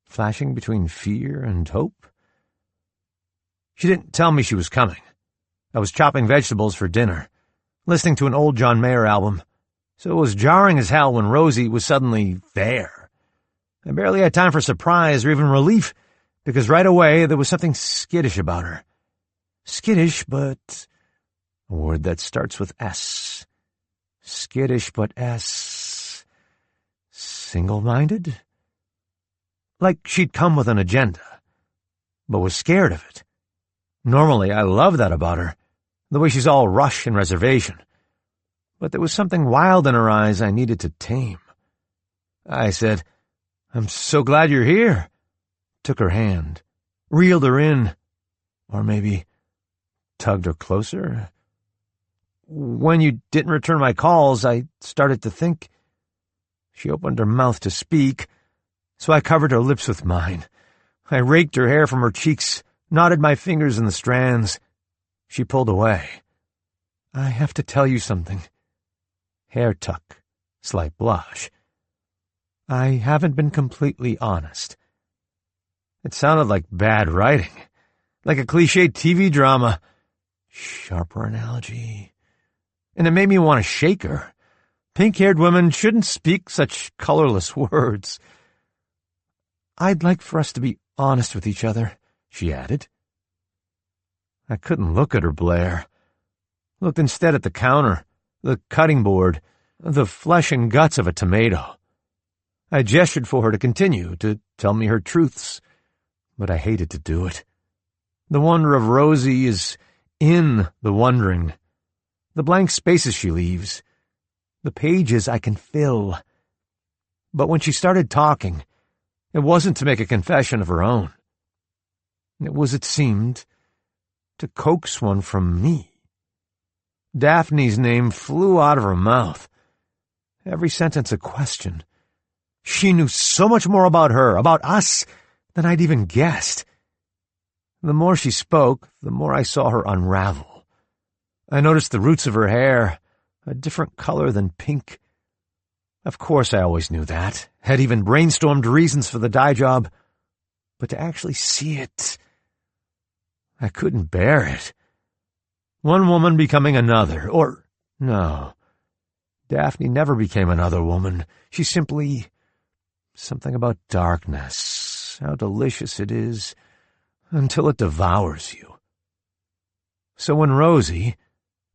flashing between fear and hope. She didn't tell me she was coming. I was chopping vegetables for dinner, listening to an old John Mayer album, so it was jarring as hell when Rosie was suddenly there. I barely had time for surprise or even relief, because right away there was something skittish about her. Skittish, but a word that starts with S. Skittish, but S. Single-minded? Like she'd come with an agenda, but was scared of it. Normally, I love that about her, the way she's all rush and reservation. But there was something wild in her eyes I needed to tame. I said, "I'm so glad you're here." Took her hand, reeled her in, or maybe tugged her closer. When you didn't return my calls, I started to think. She opened her mouth to speak, so I covered her lips with mine. I raked her hair from her cheeks, knotted my fingers in the strands. She pulled away. "I have to tell you something." Hair tuck, slight blush. "I haven't been completely honest." It sounded like bad writing, like a cliched TV drama. Sharper analogy. And it made me want to shake her. Pink-haired women shouldn't speak such colorless words. "I'd like for us to be honest with each other," she added. I couldn't look at her, Blair. Looked instead at the counter, the cutting board, the flesh and guts of a tomato. I gestured for her to continue, to tell me her truths, but I hated to do it. The wonder of Rosie is in the wondering, the blank spaces she leaves, the pages I can fill. But when she started talking, it wasn't to make a confession of her own. It was, it seemed, to coax one from me. Daphne's name flew out of her mouth. Every sentence a question. She knew so much more about her, about us, than I'd even guessed. The more she spoke, the more I saw her unravel. I noticed the roots of her hair, a different color than pink. Of course I always knew that, had even brainstormed reasons for the dye job, but to actually see it, I couldn't bear it. One woman becoming another, or no. Daphne never became another woman. She simply— something about darkness, how delicious it is, until it devours you. So when Rosie,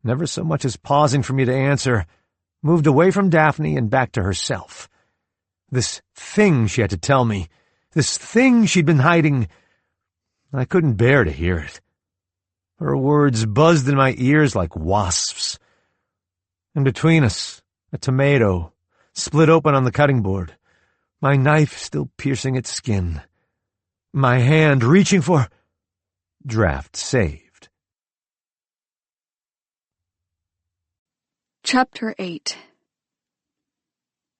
never so much as pausing for me to answer, moved away from Daphne and back to herself, this thing she had to tell me, this thing she'd been hiding, I couldn't bear to hear it. Her words buzzed in my ears like wasps. And between us, a tomato, split open on the cutting board, my knife still piercing its skin. my hand reaching for... Draft saved. Chapter 8.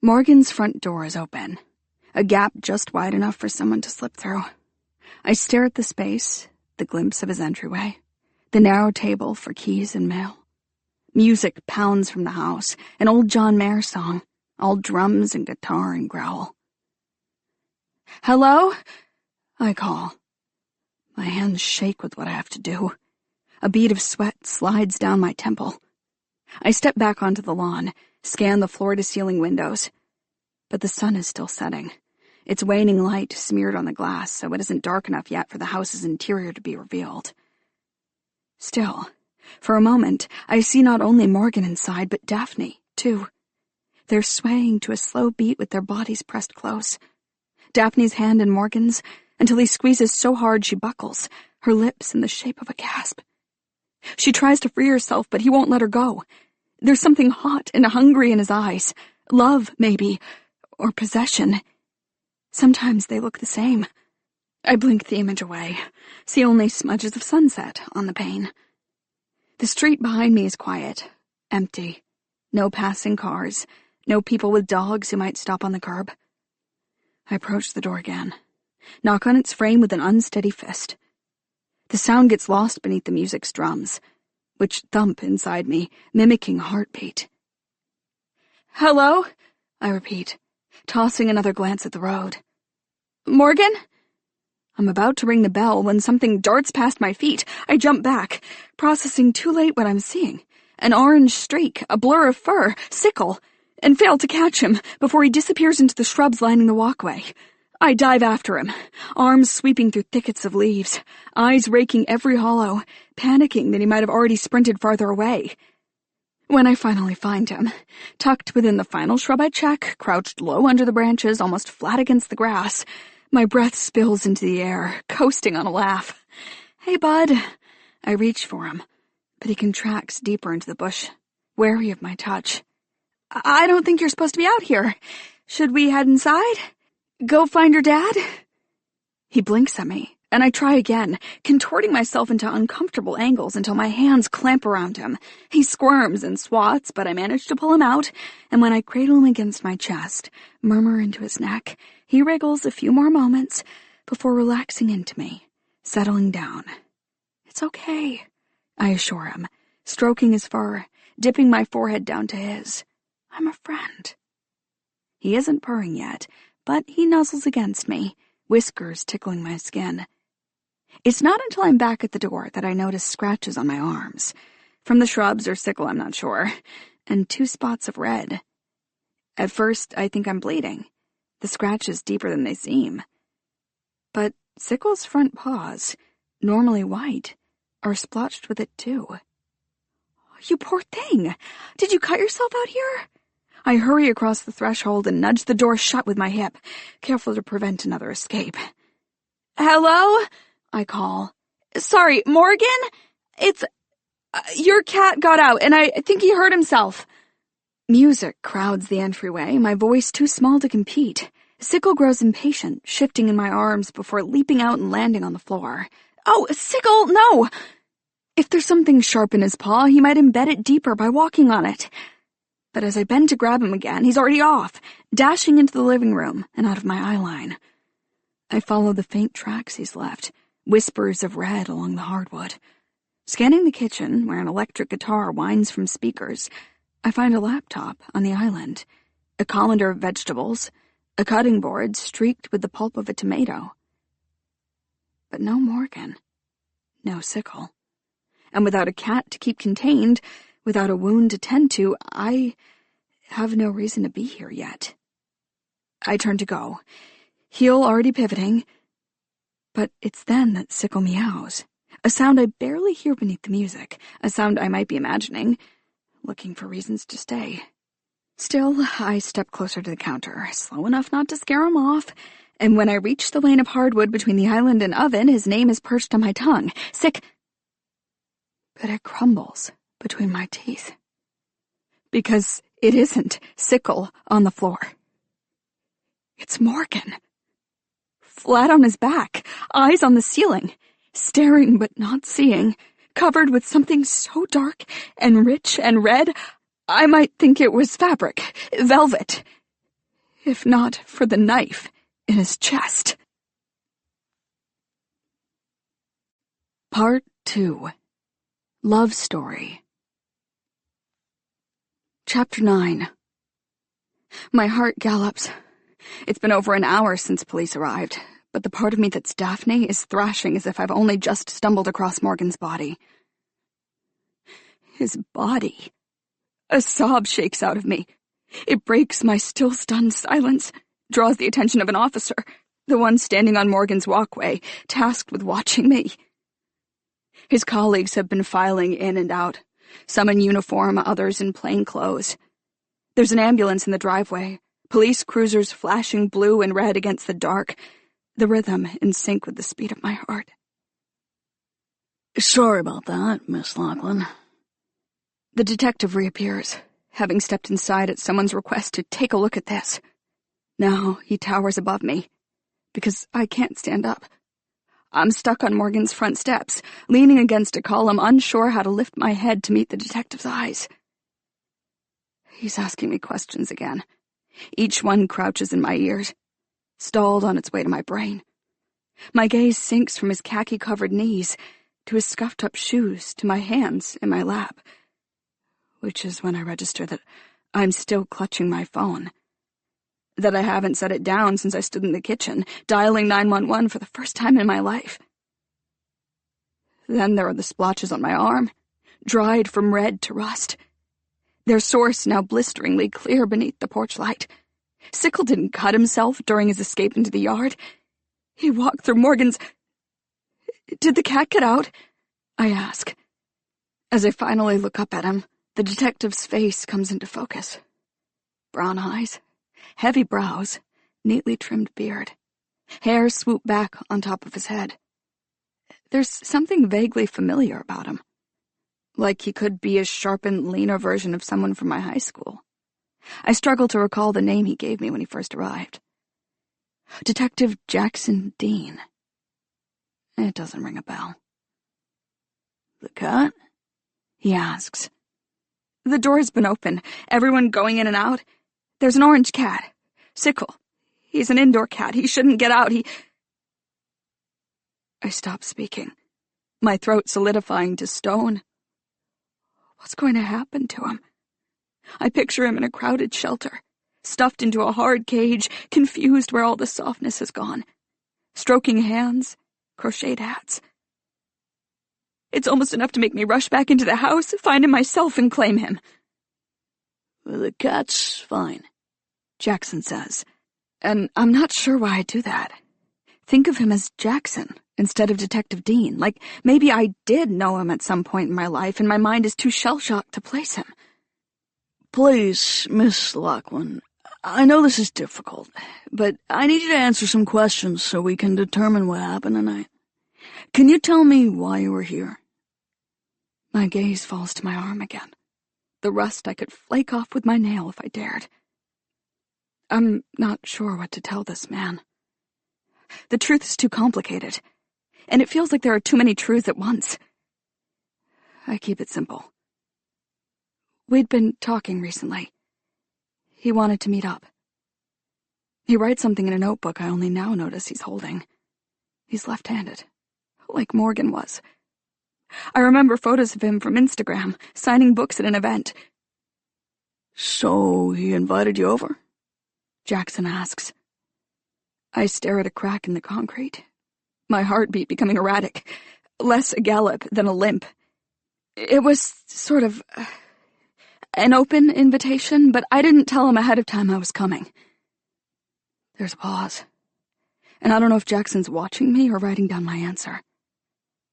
Morgan's front door is open, a gap just wide enough for someone to slip through. I stare at the space, the glimpse of his entryway, the narrow table for keys and mail. Music pounds from the house, an old John Mayer song, all drums and guitar and growl. "Hello?" I call. My hands shake with what I have to do. A bead of sweat slides down my temple. I step back onto the lawn, scan the floor-to-ceiling windows. But the sun is still setting, its waning light smeared on the glass so it isn't dark enough yet for the house's interior to be revealed. Still, for a moment, I see not only Morgan inside, but Daphne, too. They're swaying to a slow beat with their bodies pressed close. Daphne's hand in Morgan's, until he squeezes so hard she buckles, her lips in the shape of a gasp. She tries to free herself, but he won't let her go. There's something hot and hungry in his eyes. Love, maybe, or possession. Sometimes they look the same. I blink the image away, see only smudges of sunset on the pane. The street behind me is quiet, empty. No passing cars, no people with dogs who might stop on the curb. I approach the door again, knock on its frame with an unsteady fist. The sound gets lost beneath the music's drums, which thump inside me, mimicking a heartbeat. "Hello?" I repeat, tossing another glance at the road. "Morgan?" I'm about to ring the bell when something darts past my feet. I jump back, processing too late what I'm seeing. An orange streak, a blur of fur, Sickle, and fail to catch him before he disappears into the shrubs lining the walkway. I dive after him, arms sweeping through thickets of leaves, eyes raking every hollow, panicking that he might have already sprinted farther away. When I finally find him, tucked within the final shrub I check, crouched low under the branches, almost flat against the grass, my breath spills into the air, coasting on a laugh. "Hey, bud." I reach for him, but he contracts deeper into the bush, wary of my touch. "I don't think you're supposed to be out here. Should we head inside? Go find your dad?" He blinks at me, and I try again, contorting myself into uncomfortable angles until my hands clamp around him. He squirms and swats, but I manage to pull him out, and when I cradle him against my chest, murmur into his neck, he wriggles a few more moments before relaxing into me, settling down. "It's okay," I assure him, stroking his fur, dipping my forehead down to his. "I'm a friend." He isn't purring yet, but he nuzzles against me, whiskers tickling my skin. It's not until I'm back at the door that I notice scratches on my arms. From the shrubs or Sickle, I'm not sure, and 2 spots of red. At first, I think I'm bleeding. The scratch is deeper than they seem. But Sickle's front paws, normally white, are splotched with it too. "You poor thing! Did you cut yourself out here?" I hurry across the threshold and nudge the door shut with my hip, careful to prevent another escape. "Hello?" I call. "Sorry, Morgan? It's... your cat got out, and I think he hurt himself." Music crowds the entryway, my voice too small to compete. Sickle grows impatient, shifting in my arms before leaping out and landing on the floor. "Oh, Sickle, no!" If there's something sharp in his paw, he might embed it deeper by walking on it. But as I bend to grab him again, he's already off, dashing into the living room and out of my eye line. I follow the faint tracks he's left, whispers of red along the hardwood. Scanning the kitchen, where an electric guitar whines from speakers, I find a laptop on the island, a colander of vegetables, a cutting board streaked with the pulp of a tomato. But no Morgan, no Sickle. And without a cat to keep contained, without a wound to tend to, I have no reason to be here yet. I turn to go, heel already pivoting, but it's then that Sickle meows, a sound I barely hear beneath the music, a sound I might be imagining, looking for reasons to stay. Still, I step closer to the counter, slow enough not to scare him off, and when I reach the lane of hardwood between the island and oven, his name is perched on my tongue. But it crumbles between my teeth. Because it isn't Sickle on the floor. It's Morgan. flat on his back, eyes on the ceiling, staring but not seeing, covered with something so dark and rich and red, I might think it was fabric, velvet, if not for the knife in his chest. Part 2. Love Story. Chapter 9. My heart gallops. It's been over an hour since police arrived, but the part of me that's Daphne is thrashing as if I've only just stumbled across Morgan's body. His body. A sob shakes out of me. It breaks my still stunned silence, draws the attention of an officer, the one standing on Morgan's walkway, tasked with watching me. His colleagues have been filing in and out, some in uniform, others in plain clothes. There's an ambulance in the driveway, police cruisers flashing blue and red against the dark, the rhythm in sync with the speed of my heart. Sorry about that, Miss Lachlan. The detective reappears, having stepped inside at someone's request to take a look at this. Now he towers above me, because I can't stand up. I'm stuck on Morgan's front steps, leaning against a column, unsure how to lift my head to meet the detective's eyes. He's asking me questions again. Each one crouches in my ears, stalled on its way to my brain. My gaze sinks from his khaki-covered knees to his scuffed-up shoes to my hands in my lap, which is when I register that I'm still clutching my phone, that I haven't set it down since I stood in the kitchen, dialing 911 for the first time in my life. Then there are the splotches on my arm, dried from red to rust, their source now blisteringly clear beneath the porch light. Sickle didn't cut himself during his escape into the yard. He walked through Morgan's... Did the cat get out? I ask. As I finally look up at him, the detective's face comes into focus. Brown eyes, heavy brows, neatly trimmed beard. Hair swooped back on top of his head. There's something vaguely familiar about him. Like he could be a sharpened, leaner version of someone from my high school. I struggle to recall the name he gave me when he first arrived. Detective Jackson Dean. It doesn't ring a bell. The cat? He asks. The door's been open, everyone going in and out. There's an orange cat. Sickle. He's an indoor cat. He shouldn't get out. I stop speaking, my throat solidifying to stone. What's going to happen to him? I picture him in a crowded shelter, stuffed into a hard cage, confused where all the softness has gone. Stroking hands, crocheted hats. It's almost enough to make me rush back into the house, find him myself, and claim him. The cat's fine, Jackson says, and I'm not sure why I do that. Think of him as Jackson instead of Detective Dean, like maybe I did know him at some point in my life and my mind is too shell-shocked to place him. Please, Miss Lachlan, I know this is difficult, but I need you to answer some questions so we can determine what happened tonight. Can you tell me why you were here? My gaze falls to my arm again. The rust I could flake off with my nail if I dared. I'm not sure what to tell this man. The truth is too complicated, and it feels like there are too many truths at once. I keep it simple. We'd been talking recently. He wanted to meet up. He writes something in a notebook I only now notice he's holding. He's left-handed, like Morgan was. I remember photos of him from Instagram, signing books at an event. So he invited you over? Jackson asks. I stare at a crack in the concrete, my heartbeat becoming erratic, less a gallop than a limp. It was sort of an open invitation, but I didn't tell him ahead of time I was coming. There's a pause, and I don't know if Jackson's watching me or writing down my answer.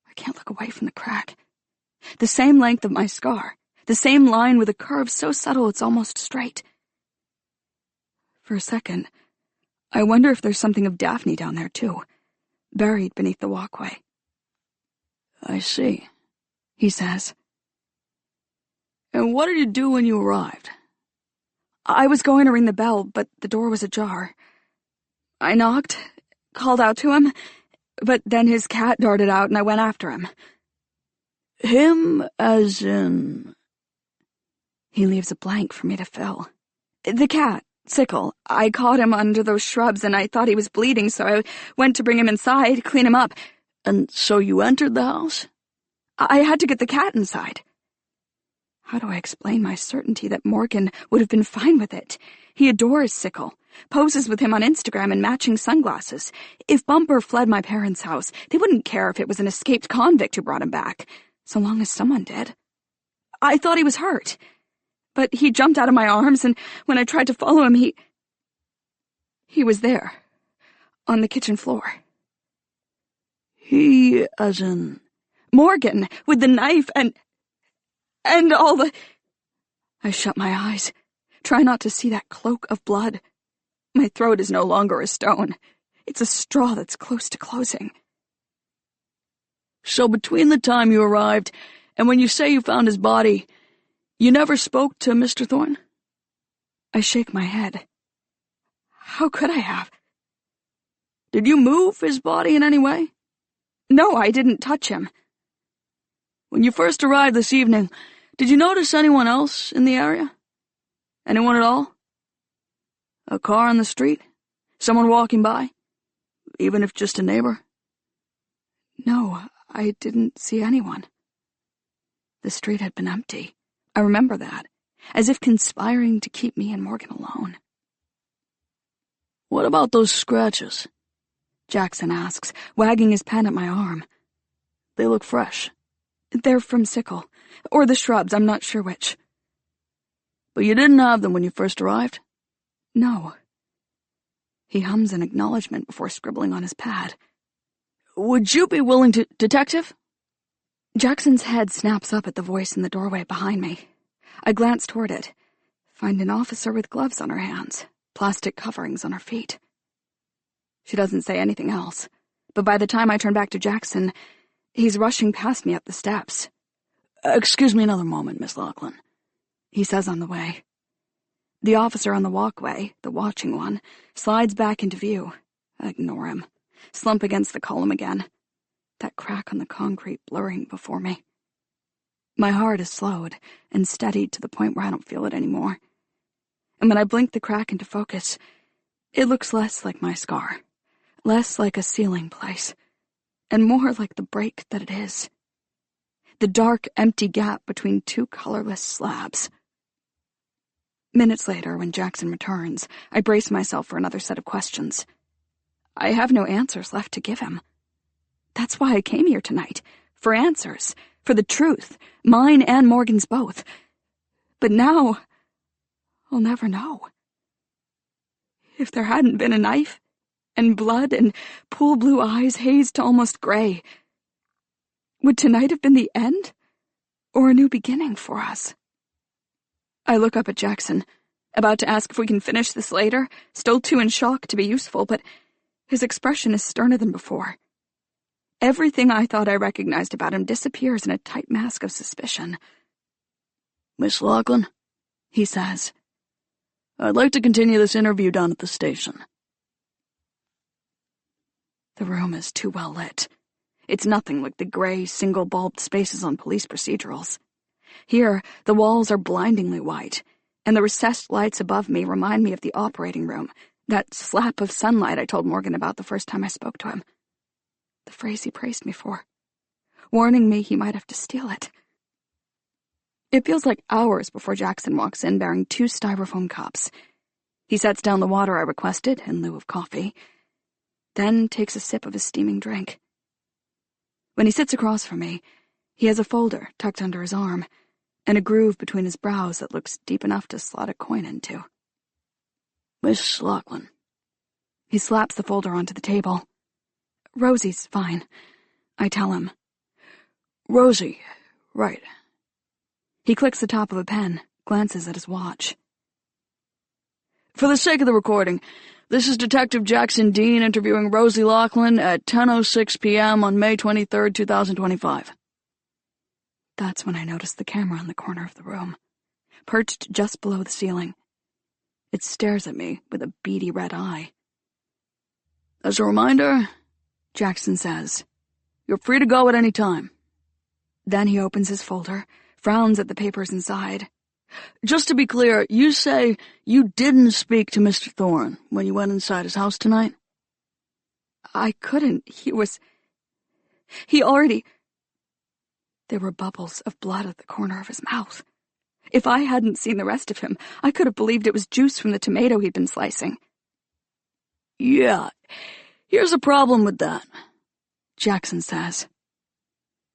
I can't look away from the crack. The same length of my scar, the same line with a curve so subtle it's almost straight. For a second, I wonder if there's something of Daphne down there too, buried beneath the walkway. I see, he says. And what did you do when you arrived? I was going to ring the bell, but the door was ajar. I knocked, called out to him, but then his cat darted out and I went after him. Him as in... He leaves a blank for me to fill. The cat, Sickle. I caught him under those shrubs and I thought he was bleeding, so I went to bring him inside, clean him up. And so you entered the house? I had to get the cat inside. How do I explain my certainty that Morgan would have been fine with it? He adores Sickle, poses with him on Instagram in matching sunglasses. If Bumper fled my parents' house, they wouldn't care if it was an escaped convict who brought him back, so long as someone did. I thought he was hurt, but he jumped out of my arms, and when I tried to follow him, he was there, on the kitchen floor. He as in... Morgan, with the knife and all the... I shut my eyes, try not to see that cloak of blood. My throat is no longer a stone. It's a straw that's close to closing. So between the time you arrived and when you say you found his body, you never spoke to Mr. Thorne? I shake my head. How could I have? Did you move his body in any way? No, I didn't touch him. When you first arrived this evening, did you notice anyone else in the area? Anyone at all? A car on the street? Someone walking by? Even if just a neighbor? No, I didn't see anyone. The street had been empty. I remember that, as if conspiring to keep me and Morgan alone. What about those scratches? Jackson asks, wagging his pen at my arm. They look fresh. They're from Sickle, or the shrubs, I'm not sure which. But you didn't have them when you first arrived? No. He hums an acknowledgement before scribbling on his pad. Would you be willing to, Detective? Jackson's head snaps up at the voice in the doorway behind me. I glance toward it, find an officer with gloves on her hands, plastic coverings on her feet. She doesn't say anything else, but by the time I turn back to Jackson, he's rushing past me up the steps. Excuse me another moment, Miss Lachlan, he says on the way. The officer on the walkway, the watching one, slides back into view. I ignore him, slump against the column again, that crack on the concrete blurring before me. My heart is slowed and steadied to the point where I don't feel it anymore. And when I blink the crack into focus, it looks less like my scar, less like a ceiling place, and more like the break that it is. The dark, empty gap between two colorless slabs. Minutes later, when Jackson returns, I brace myself for another set of questions. I have no answers left to give him. That's why I came here tonight, for answers, for the truth, mine and Morgan's both. But now, I'll never know. If there hadn't been a knife, and blood, and pool blue eyes hazed to almost gray, would tonight have been the end, or a new beginning for us? I look up at Jackson, about to ask if we can finish this later, still too in shock to be useful, but his expression is sterner than before. Everything I thought I recognized about him disappears in a tight mask of suspicion. Miss Lachlan, he says, I'd like to continue this interview down at the station. The room is too well lit. It's nothing like the gray, single-bulbed spaces on police procedurals. Here, the walls are blindingly white, and the recessed lights above me remind me of the operating room, that slap of sunlight I told Morgan about the first time I spoke to him. The phrase he praised me for, warning me he might have to steal it. It feels like hours before Jackson walks in bearing 2 styrofoam cups. He sets down the water I requested in lieu of coffee, then takes a sip of his steaming drink. When he sits across from me, he has a folder tucked under his arm, and a groove between his brows that looks deep enough to slot a coin into. Miss Lachlan. He slaps the folder onto the table. Rosie's fine, I tell him. Rosie, right. He clicks the top of a pen, glances at his watch. For the sake of the recording, this is Detective Jackson Dean interviewing Rosie Lachlan at 10:06 p.m. on May 23rd, 2025. That's when I notice the camera in the corner of the room, perched just below the ceiling. It stares at me with a beady red eye. As a reminder, Jackson says, you're free to go at any time. Then he opens his folder, frowns at the papers inside. Just to be clear, you say you didn't speak to Mr. Thorne when you went inside his house tonight? I couldn't. He already... There were bubbles of blood at the corner of his mouth. If I hadn't seen the rest of him, I could have believed it was juice from the tomato he'd been slicing. Yeah, here's a problem with that, Jackson says.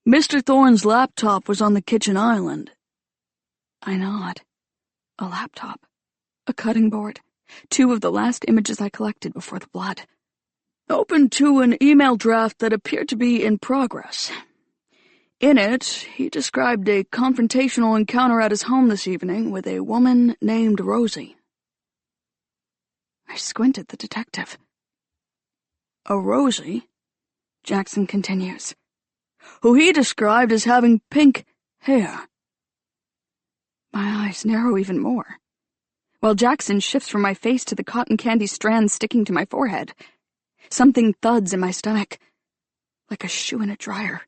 Mr. Thorne's laptop was on the kitchen island. I nod. A laptop. A cutting board. 2 of the last images I collected before the blood. Open to an email draft that appeared to be in progress. In it, he described a confrontational encounter at his home this evening with a woman named Rosie. I squinted at the detective. A Rosie, Jackson continues, who he described as having pink hair. My eyes narrow even more, while Jackson shifts from my face to the cotton candy strands sticking to my forehead. Something thuds in my stomach, like a shoe in a dryer.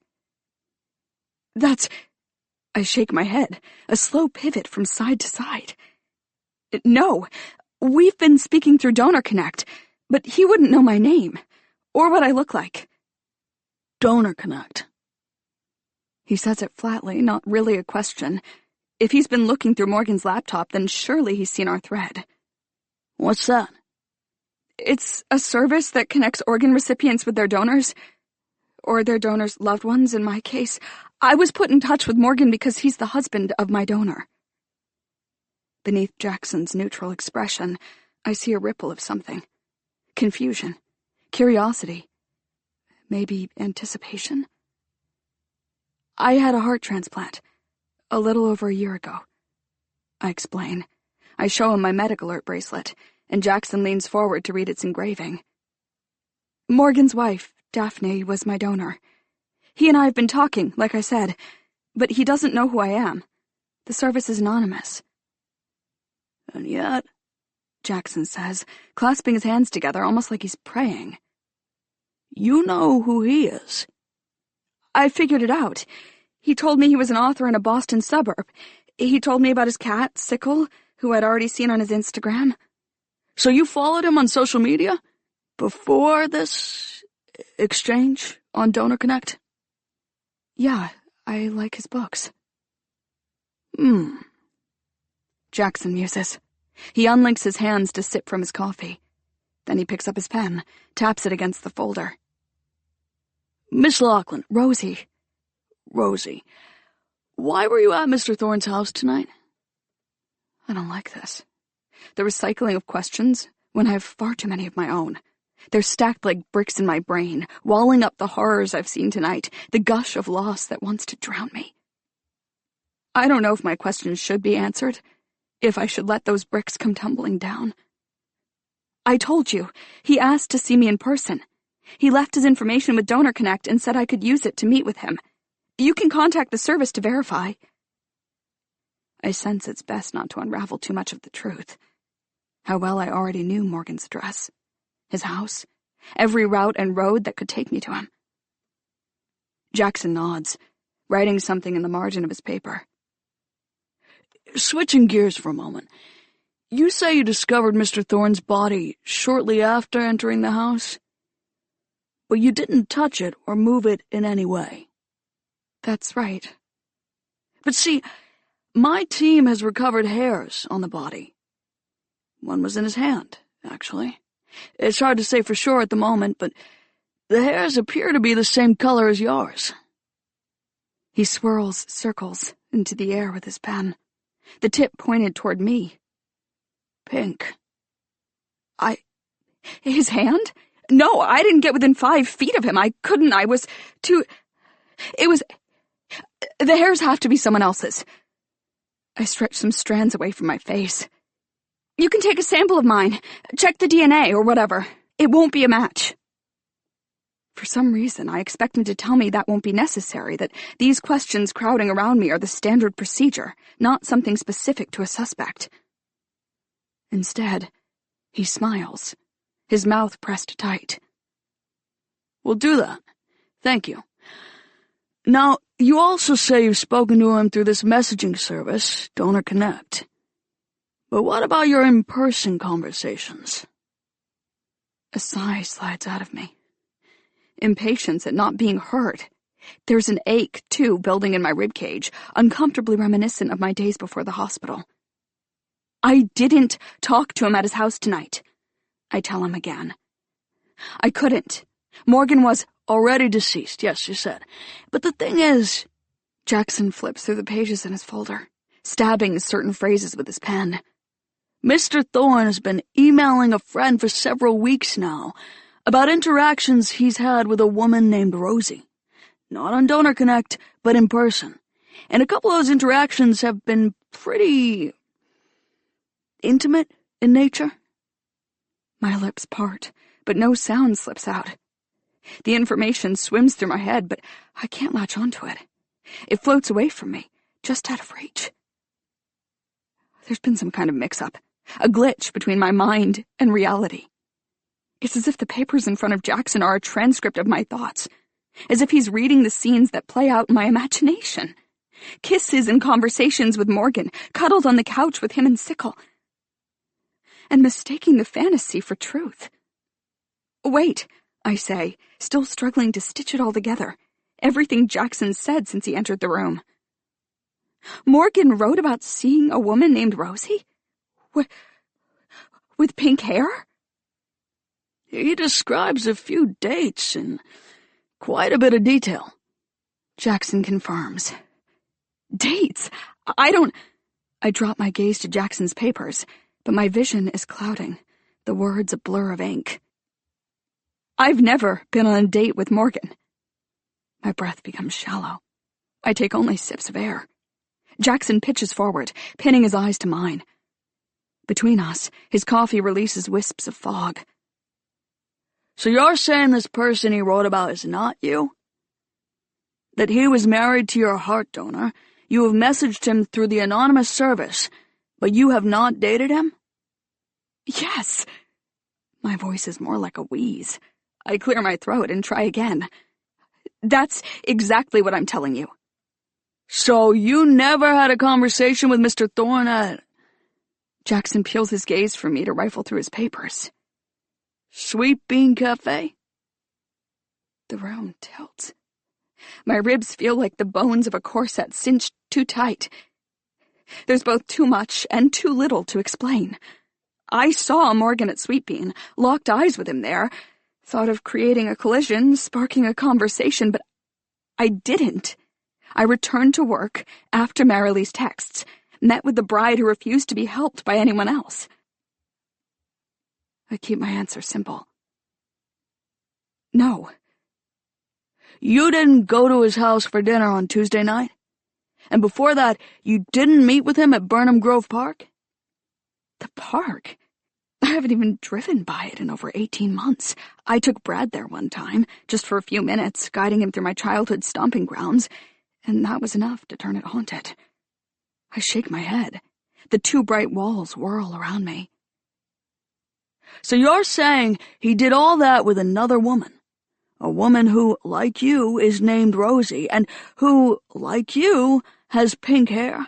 I shake my head, a slow pivot from side to side. No, we've been speaking through Donor Connect, but he wouldn't know my name, or what I look like. Donor Connect. He says it flatly, not really a question. If he's been looking through Morgan's laptop, then surely he's seen our thread. What's that? It's a service that connects organ recipients with their donors. Or their donors' loved ones, in my case. I was put in touch with Morgan because he's the husband of my donor. Beneath Jackson's neutral expression, I see a ripple of something. Confusion. Curiosity. Maybe anticipation? I had a heart transplant. A little over a year ago. I explain. I show him my Medic Alert bracelet, and Jackson leans forward to read its engraving. Morgan's wife, Daphne, was my donor. He and I have been talking, like I said, but he doesn't know who I am. The service is anonymous. And yet, Jackson says, clasping his hands together almost like he's praying. You know who he is. I figured it out. He told me he was an author in a Boston suburb. He told me about his cat, Sickle, who I'd already seen on his Instagram. So you followed him on social media? Before this exchange on Donor Connect? Yeah, I like his books. Jackson muses. He unlinks his hands to sip from his coffee. Then he picks up his pen, taps it against the folder. Miss Lachlan. Rosie, why were you at Mr. Thorne's house tonight? I don't like this. The recycling of questions when I have far too many of my own. They're stacked like bricks in my brain, walling up the horrors I've seen tonight, the gush of loss that wants to drown me. I don't know if my questions should be answered, if I should let those bricks come tumbling down. I told you, he asked to see me in person. He left his information with Donor Connect and said I could use it to meet with him. You can contact the service to verify. I sense it's best not to unravel too much of the truth. How well I already knew Morgan's address, his house, every route and road that could take me to him. Jackson nods, writing something in the margin of his paper. Switching gears for a moment. You say you discovered Mr. Thorne's body shortly after entering the house, but you didn't touch it or move it in any way. That's right. But see, my team has recovered hairs on the body. One was in his hand, actually. It's hard to say for sure at the moment, but the hairs appear to be the same color as yours. He swirls circles into the air with his pen, the tip pointed toward me. Pink. His hand? No, I didn't get within 5 feet of him. I couldn't. I was too... The hairs have to be someone else's. I stretch some strands away from my face. You can take a sample of mine. Check the DNA or whatever. It won't be a match. For some reason, I expect him to tell me that won't be necessary, that these questions crowding around me are the standard procedure, not something specific to a suspect. Instead, he smiles, his mouth pressed tight, We'll do that. Thank you. Now, you also say you've spoken to him through this messaging service, Donor Connect. But what about your in-person conversations? A sigh slides out of me. Impatience at not being heard. There's an ache, too, building in my ribcage, uncomfortably reminiscent of my days before the hospital. I didn't talk to him at his house tonight, I tell him again. I couldn't. Morgan was already deceased, yes, you said. But the thing is... Jackson flips through the pages in his folder, stabbing certain phrases with his pen. Mr. Thorne has been emailing a friend for several weeks now about interactions he's had with a woman named Rosie. Not on Donor Connect, but in person. And a couple of those interactions have been pretty... intimate in nature. My lips part, but no sound slips out. The information swims through my head, but I can't latch onto it. It floats away from me, just out of reach. There's been some kind of mix-up, a glitch between my mind and reality. It's as if the papers in front of Jackson are a transcript of my thoughts, as if he's reading the scenes that play out in my imagination. Kisses and conversations with Morgan, cuddled on the couch with him and Sickle, and mistaking the fantasy for truth. Wait, I say, still struggling to stitch it all together. Everything Jackson said since he entered the room. Morgan wrote about seeing a woman named Rosie? With pink hair? He describes a few dates in quite a bit of detail. Jackson confirms. Dates? I drop my gaze to Jackson's papers, but my vision is clouding, the words a blur of ink. I've never been on a date with Morgan. My breath becomes shallow. I take only sips of air. Jackson pitches forward, pinning his eyes to mine. Between us, his coffee releases wisps of fog. So you're saying this person he wrote about is not you? That he was married to your heart donor, you have messaged him through the anonymous service, but you have not dated him? Yes. My voice is more like a wheeze. I clear my throat and try again. That's exactly what I'm telling you. So you never had a conversation with Mr. Thorne at... Jackson peels his gaze from me to rifle through his papers. Sweet Bean Cafe? The room tilts. My ribs feel like the bones of a corset cinched too tight. There's both too much and too little to explain. I saw Morgan at Sweet Bean, locked eyes with him there, thought of creating a collision, sparking a conversation, but I didn't. I returned to work after Marilee's texts, met with the bride who refused to be helped by anyone else. I keep my answer simple. No. You didn't go to his house for dinner on Tuesday night? And before that, you didn't meet with him at Burnham Grove Park? The park? I haven't even driven by it in over 18 months. I took Brad there one time, just for a few minutes, guiding him through my childhood stomping grounds, and that was enough to turn it haunted. I shake my head. The two bright walls whirl around me. So you're saying he did all that with another woman? A woman who, like you, is named Rosie, and who, like you, has pink hair?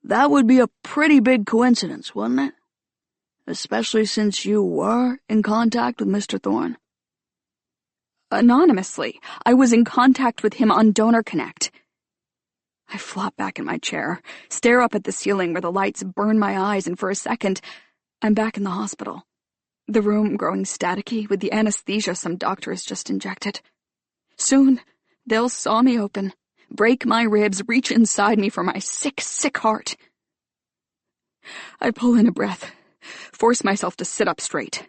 That would be a pretty big coincidence, wouldn't it? Especially since you were in contact with Mr. Thorne. Anonymously, I was in contact with him on Donor Connect. I flop back in my chair, stare up at the ceiling where the lights burn my eyes, and for a second, I'm back in the hospital. The room growing staticky with the anesthesia some doctor has just injected. Soon, they'll saw me open, break my ribs, reach inside me for my sick, sick heart. I pull in a breath, force myself to sit up straight.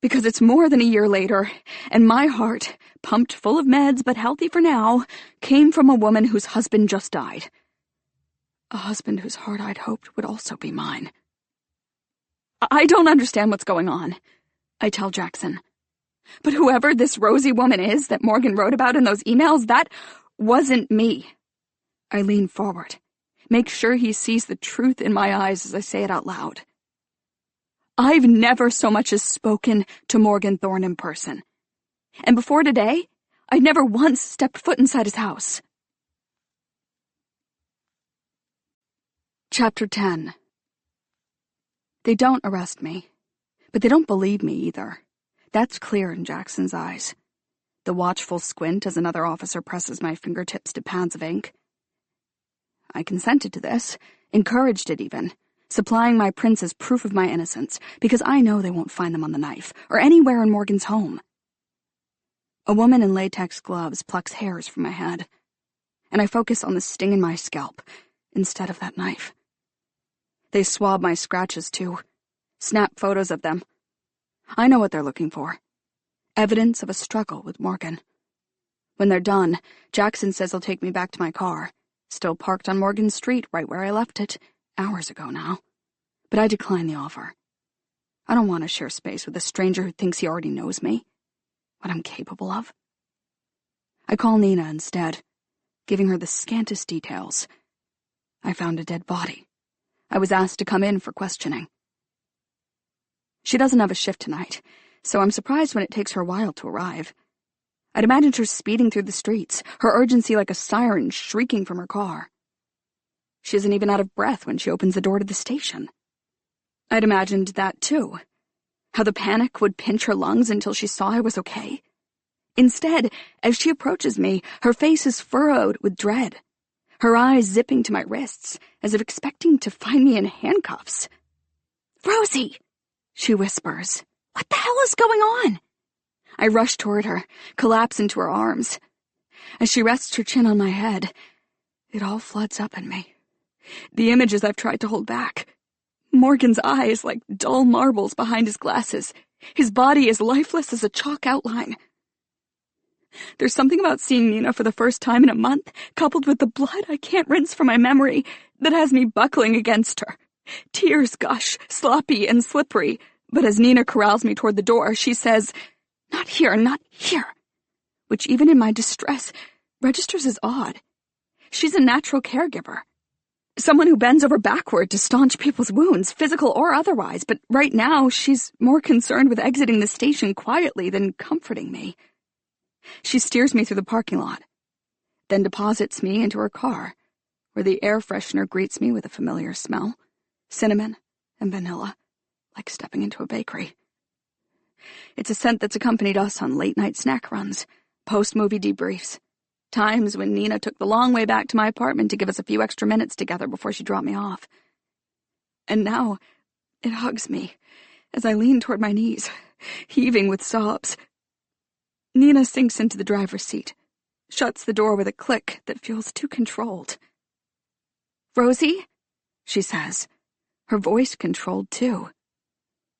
Because it's more than a year later, and my heart, pumped full of meds but healthy for now, came from a woman whose husband just died. A husband whose heart I'd hoped would also be mine. I don't understand what's going on, I tell Jackson. But whoever this Rosie woman is that Morgan wrote about in those emails, that wasn't me. I lean forward, make sure he sees the truth in my eyes as I say it out loud. I've never so much as spoken to Morgan Thorne in person. And before today, I'd never once stepped foot inside his house. Chapter 10. They don't arrest me, but they don't believe me either. That's clear in Jackson's eyes. The watchful squint as another officer presses my fingertips to pads of ink. I consented to this, encouraged it even, supplying my prints as proof of my innocence, because I know they won't find them on the knife, or anywhere in Morgan's home. A woman in latex gloves plucks hairs from my head, and I focus on the sting in my scalp instead of that knife. They swab my scratches, too. Snap photos of them. I know what they're looking for. Evidence of a struggle with Morgan. When they're done, Jackson says he'll take me back to my car, still parked on Morgan Street right where I left it, hours ago now. But I decline the offer. I don't want to share space with a stranger who thinks he already knows me, what I'm capable of. I call Nina instead, giving her the scantest details. I found a dead body. I was asked to come in for questioning. She doesn't have a shift tonight, so I'm surprised when it takes her a while to arrive. I'd imagined her speeding through the streets, her urgency like a siren shrieking from her car. She isn't even out of breath when she opens the door to the station. I'd imagined that too, how the panic would pinch her lungs until she saw I was okay. Instead, as she approaches me, her face is furrowed with dread, her eyes zipping to my wrists, as if expecting to find me in handcuffs. "Rosie!" she whispers. "What the hell is going on?" I rush toward her, collapse into her arms. As she rests her chin on my head, it all floods up in me. The images I've tried to hold back. Morgan's eyes like dull marbles behind his glasses, his body as lifeless as a chalk outline. There's something about seeing Nina for the first time in a month, coupled with the blood I can't rinse from my memory, that has me buckling against her. Tears gush, sloppy and slippery, but as Nina corrals me toward the door, she says, "Not here, not here," which even in my distress registers as odd. She's a natural caregiver. Someone who bends over backward to staunch people's wounds, physical or otherwise, but right now she's more concerned with exiting the station quietly than comforting me. She steers me through the parking lot, then deposits me into her car, where the air freshener greets me with a familiar smell, cinnamon and vanilla, like stepping into a bakery. It's a scent that's accompanied us on late-night snack runs, post-movie debriefs, times when Nina took the long way back to my apartment to give us a few extra minutes together before she dropped me off. And now it hugs me as I lean toward my knees, heaving with sobs. Nina sinks into the driver's seat, shuts the door with a click that feels too controlled. "Rosie," she says, her voice controlled too.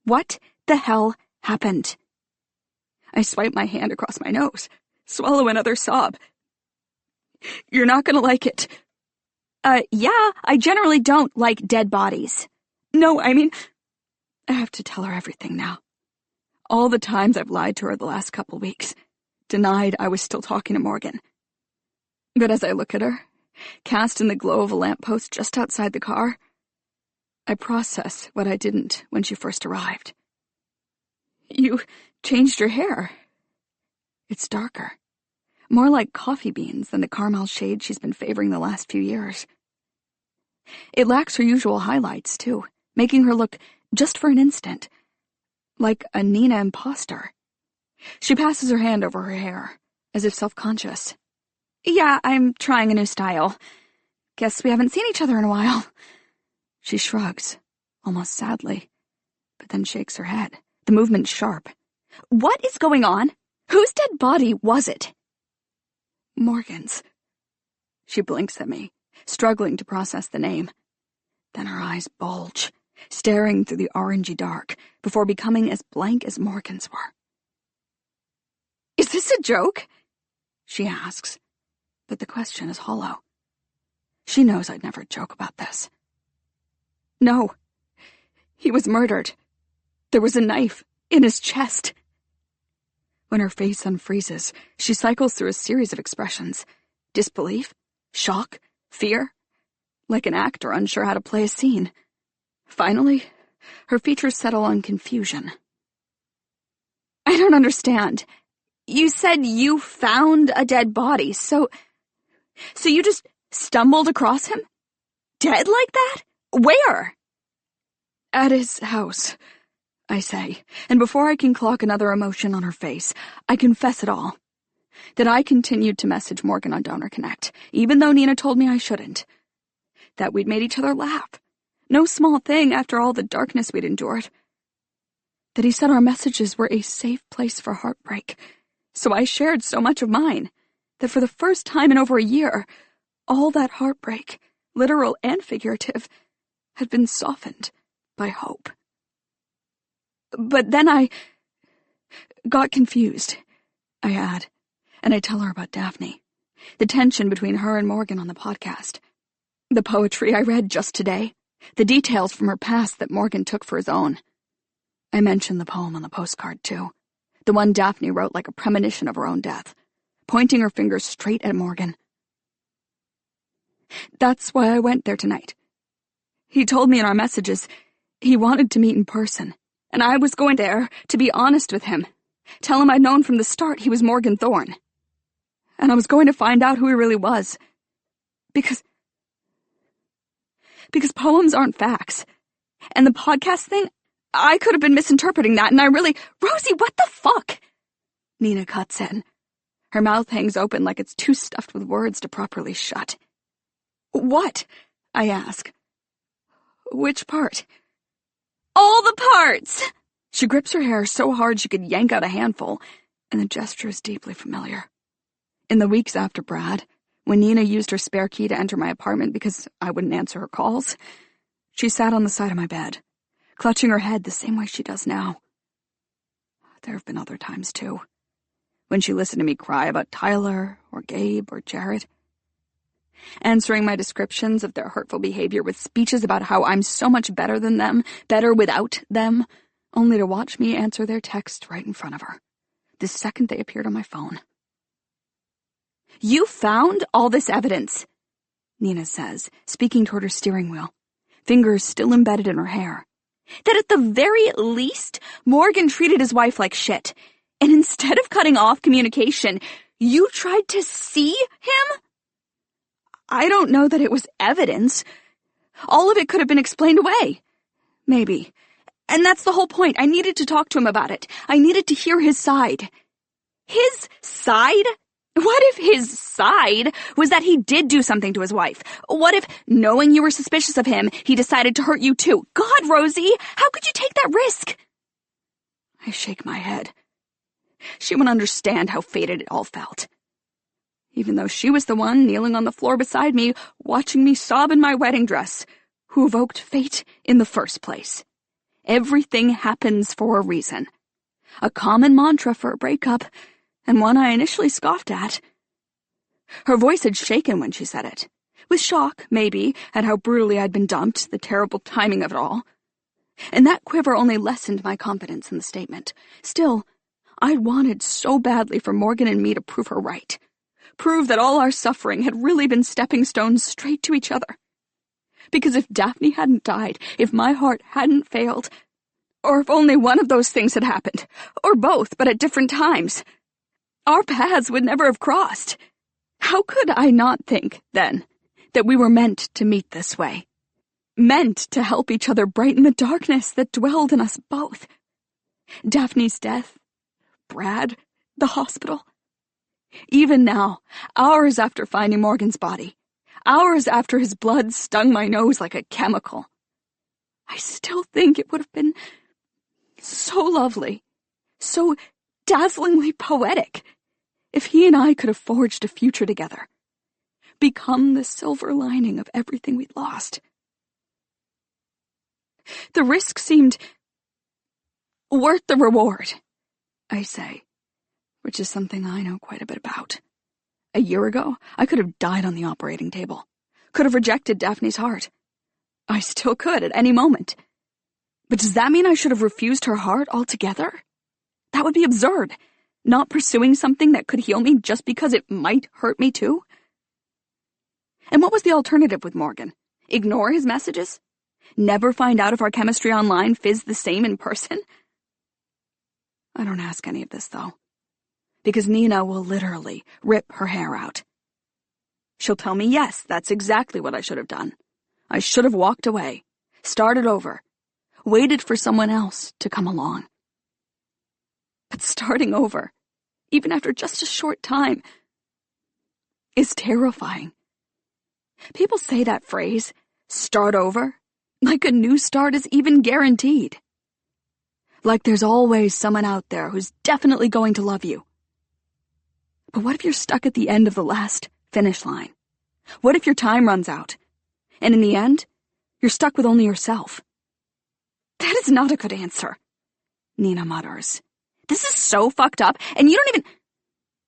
"What the hell happened?" I swipe my hand across my nose, swallow another sob. "You're not gonna like it." Yeah, I generally don't like dead bodies." "No, I mean," I have to tell her everything now. All the times I've lied to her the last couple weeks, denied I was still talking to Morgan. But as I look at her, cast in the glow of a lamppost just outside the car, I process what I didn't when she first arrived. "You changed your hair. It's darker, more like coffee beans than the caramel shade she's been favoring the last few years. It lacks her usual highlights, too, making her look, just for an instant, like a Nina imposter." She passes her hand over her hair, as if self-conscious. "Yeah, I'm trying a new style. Guess we haven't seen each other in a while." She shrugs, almost sadly, but then shakes her head, the movement sharp. "What is going on? Whose dead body was it?" "Morgan's." She blinks at me, struggling to process the name. Then her eyes bulge, staring through the orangey dark, before becoming as blank as Morgan's were. "Is this a joke?" she asks, but the question is hollow. She knows I'd never joke about this. "No. He was murdered. There was a knife in his chest." When her face unfreezes, she cycles through a series of expressions. Disbelief, shock, fear, like an actor unsure how to play a scene. Finally, her features settle on confusion. "I don't understand. You said you found a dead body, so you just stumbled across him? Dead like that? Where? At his house, I say, and before I can clock another emotion on her face, I confess it all. That I continued to message Morgan on Donor Connect, even though Nina told me I shouldn't. That we'd made each other laugh. No small thing after all the darkness we'd endured. That he said our messages were a safe place for heartbreak, so I shared so much of mine, that for the first time in over a year, all that heartbreak, literal and figurative, had been softened by hope. But then I got confused, I add, and I tell her about Daphne, the tension between her and Morgan on the podcast, the poetry I read just today, the details from her past that Morgan took for his own. I mentioned the poem on the postcard, too, the one Daphne wrote like a premonition of her own death, pointing her finger straight at Morgan. That's why I went there tonight. He told me in our messages he wanted to meet in person, and I was going there to be honest with him, tell him I'd known from the start he was Morgan Thorne. And I was going to find out who he really was. Because poems aren't facts. And the podcast thing, I could have been misinterpreting that, and Rosie, what the fuck? Nina cuts in. Her mouth hangs open like it's too stuffed with words to properly shut. What? I ask. Which part? All the parts! She grips her hair so hard she could yank out a handful, and the gesture is deeply familiar. In the weeks after Brad, when Nina used her spare key to enter my apartment because I wouldn't answer her calls, she sat on the side of my bed, clutching her head the same way she does now. There have been other times, too, when she listened to me cry about Tyler or Gabe or Jared, answering my descriptions of their hurtful behavior with speeches about how I'm so much better than them, better without them, only to watch me answer their text right in front of her, the second they appeared on my phone. You found all this evidence, Nina says, speaking toward her steering wheel, fingers still embedded in her hair. That at the very least, Morgan treated his wife like shit, and instead of cutting off communication, you tried to see him? I don't know that it was evidence. All of it could have been explained away. Maybe. And that's the whole point. I needed to talk to him about it. I needed to hear his side. His side? What if his side was that he did do something to his wife? What if, knowing you were suspicious of him, he decided to hurt you too? God, Rosie, how could you take that risk? I shake my head. She wouldn't understand how fated it all felt. Even though she was the one kneeling on the floor beside me, watching me sob in my wedding dress, who evoked fate in the first place. Everything happens for a reason. A common mantra for a breakup, and one I initially scoffed at. Her voice had shaken when she said it, with shock, maybe, at how brutally I'd been dumped, the terrible timing of it all. And that quiver only lessened my confidence in the statement. Still, I'd wanted so badly for Morgan and me to prove her right. Prove that all our suffering had really been stepping stones straight to each other. Because if Daphne hadn't died, if my heart hadn't failed, or if only one of those things had happened, or both, but at different times, our paths would never have crossed. How could I not think, then, that we were meant to meet this way? Meant to help each other brighten the darkness that dwelled in us both. Daphne's death, Brad, the hospital. Even now, hours after finding Morgan's body, hours after his blood stung my nose like a chemical, I still think it would have been so lovely, so dazzlingly poetic, if he and I could have forged a future together, become the silver lining of everything we'd lost. The risk seemed worth the reward, I say, which is something I know quite a bit about. A year ago, I could have died on the operating table, could have rejected Daphne's heart. I still could at any moment. But does that mean I should have refused her heart altogether? That would be absurd. Not pursuing something that could heal me just because it might hurt me too? And what was the alternative with Morgan? Ignore his messages? Never find out if our chemistry online fizzed the same in person? I don't ask any of this, though. because Nina will literally rip her hair out. She'll tell me, yes, that's exactly what I should have done. I should have walked away, started over, waited for someone else to come along. But starting over, even after just a short time, is terrifying. People say that phrase, start over, like a new start is even guaranteed. Like there's always someone out there who's definitely going to love you. But what if you're stuck at the end of the last finish line? What if your time runs out, and in the end, you're stuck with only yourself? That is not a good answer, Nina mutters. This is so fucked up, and you don't even...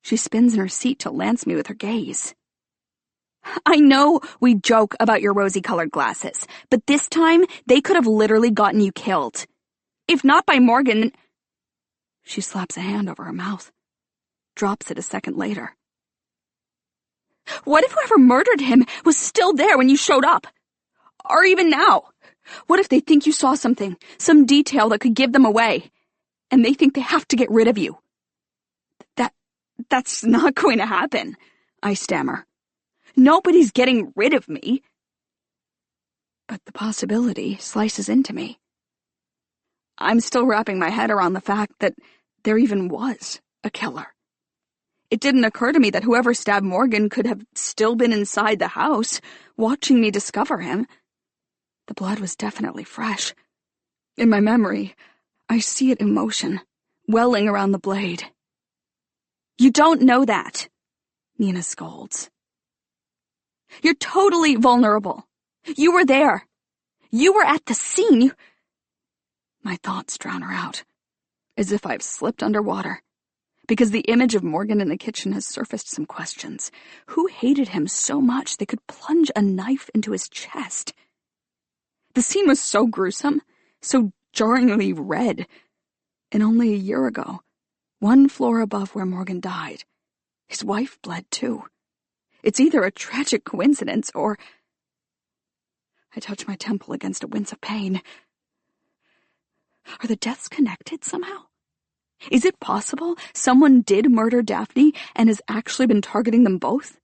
She spins in her seat to lance me with her gaze. I know we joke about your rosy-colored glasses, but this time they could have literally gotten you killed. If not by Morgan, then... She slaps a hand over her mouth, drops it a second later. What if whoever murdered him was still there when you showed up? Or even now? What if they think you saw something, some detail that could give them away, and they think they have to get rid of you? That's not going to happen, I stammer. Nobody's getting rid of me. But the possibility slices into me. I'm still wrapping my head around the fact that there even was a killer. It didn't occur to me that whoever stabbed Morgan could have still been inside the house, watching me discover him. The blood was definitely fresh. In my memory, I see it in motion, welling around the blade. You don't know that, Nina scolds. You're totally vulnerable. You were there. You were at the scene. My thoughts drown her out, as if I've slipped underwater, because the image of Morgan in the kitchen has surfaced some questions. Who hated him so much they could plunge a knife into his chest? The scene was so gruesome, so jarringly red, and only a year ago, one floor above where Morgan died, his wife bled too. It's either a tragic coincidence or... I touch my temple against a wince of pain. Are the deaths connected somehow? Is it possible someone did murder Daphne and has actually been targeting them both?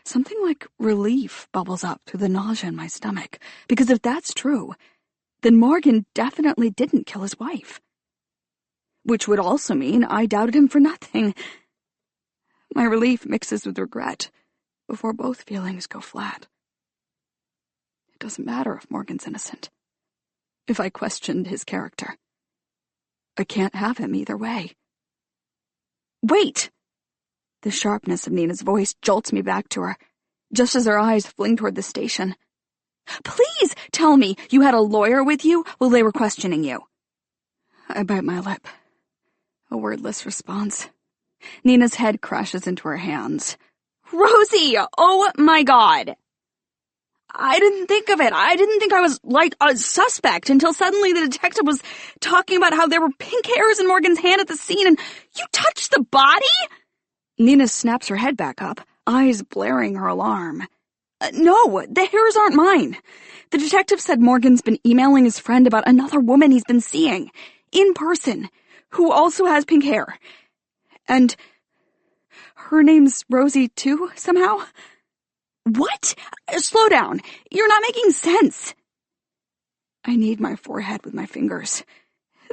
Something like relief bubbles up through the nausea in my stomach, because if that's true, then Morgan definitely didn't kill his wife. Which would also mean I doubted him for nothing. My relief mixes with regret before both feelings go flat. It doesn't matter if Morgan's innocent. If I questioned his character, I can't have him either way. Wait! The sharpness of Nina's voice jolts me back to her, just as her eyes fling toward the station. Please tell me you had a lawyer with you while they were questioning you. I bite my lip. A wordless response. Nina's head crashes into her hands. Rosie! Oh my God! I didn't think of it. I didn't think I was, like, a suspect until suddenly the detective was talking about how there were pink hairs in Morgan's hand at the scene and you touched the body? Nina snaps her head back up, eyes blaring her alarm. No, the hairs aren't mine. The detective said Morgan's been emailing his friend about another woman he's been seeing, in person, who also has pink hair. And her name's Rosie too, somehow? What? Slow down. You're not making sense. I knead my forehead with my fingers.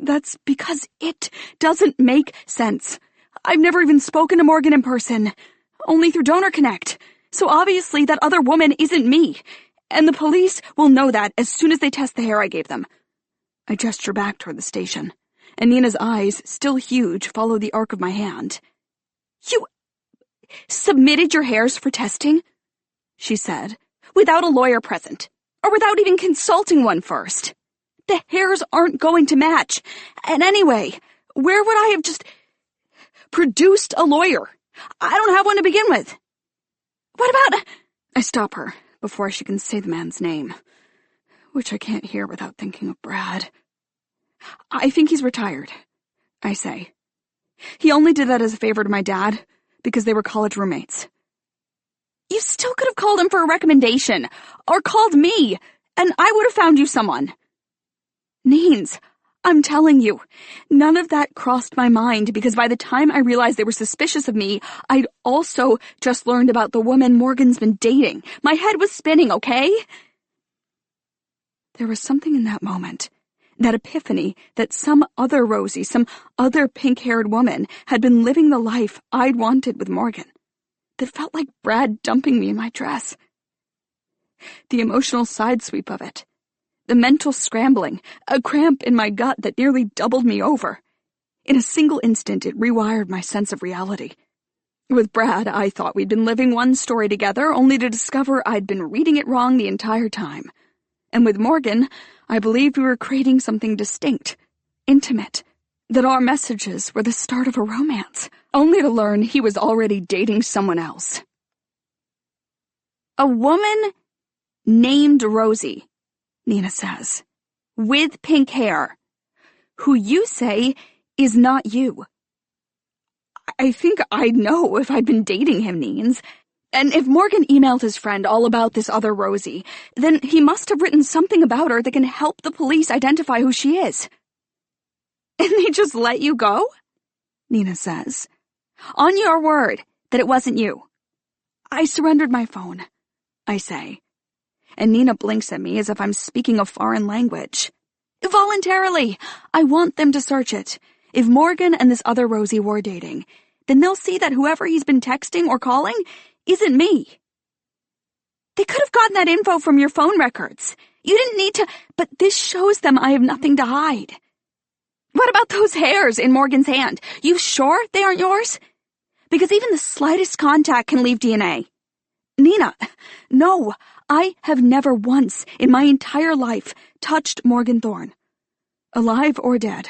That's because it doesn't make sense. I've never even spoken to Morgan in person, only through Donor Connect. So obviously that other woman isn't me, and the police will know that as soon as they test the hair I gave them. I gesture back toward the station, and Nina's eyes, still huge, follow the arc of my hand. You submitted your hairs for testing? She said, without a lawyer present, or without even consulting one first. The hairs aren't going to match. And anyway, where would I have just produced a lawyer? I don't have one to begin with. What about... I stop her before she can say the man's name, which I can't hear without thinking of Brad. I think he's retired, I say. He only did that as a favor to my dad because they were college roommates. You still could have called him for a recommendation, or called me, and I would have found you someone. Neens, I'm telling you, none of that crossed my mind because by the time I realized they were suspicious of me, I'd also just learned about the woman Morgan's been dating. My head was spinning, okay? There was something in that moment, that epiphany that some other Rosie, some other pink-haired woman had been living the life I'd wanted with Morgan, that felt like Brad dumping me in my dress. The emotional sidesweep of it, the mental scrambling, a cramp in my gut that nearly doubled me over. In a single instant, it rewired my sense of reality. With Brad, I thought we'd been living one story together, only to discover I'd been reading it wrong the entire time. And with Morgan, I believed we were creating something distinct, intimate, that our messages were the start of a romance, only to learn he was already dating someone else. A woman named Rosie, Nina says, with pink hair, who you say is not you. I think I'd know if I'd been dating him, Neens. And if Morgan emailed his friend all about this other Rosie, then he must have written something about her that can help the police identify who she is. And they just let you go? Nina says. On your word that it wasn't you. I surrendered my phone, I say. And Nina blinks at me as if I'm speaking a foreign language. Voluntarily. I want them to search it. If Morgan and this other Rosie were dating, then they'll see that whoever he's been texting or calling isn't me. They could have gotten that info from your phone records. You didn't need to, but this shows them I have nothing to hide. What about those hairs in Morgan's hand? You sure they aren't yours? Because even the slightest contact can leave DNA. Nina, no, I have never once in my entire life touched Morgan Thorne. Alive or dead.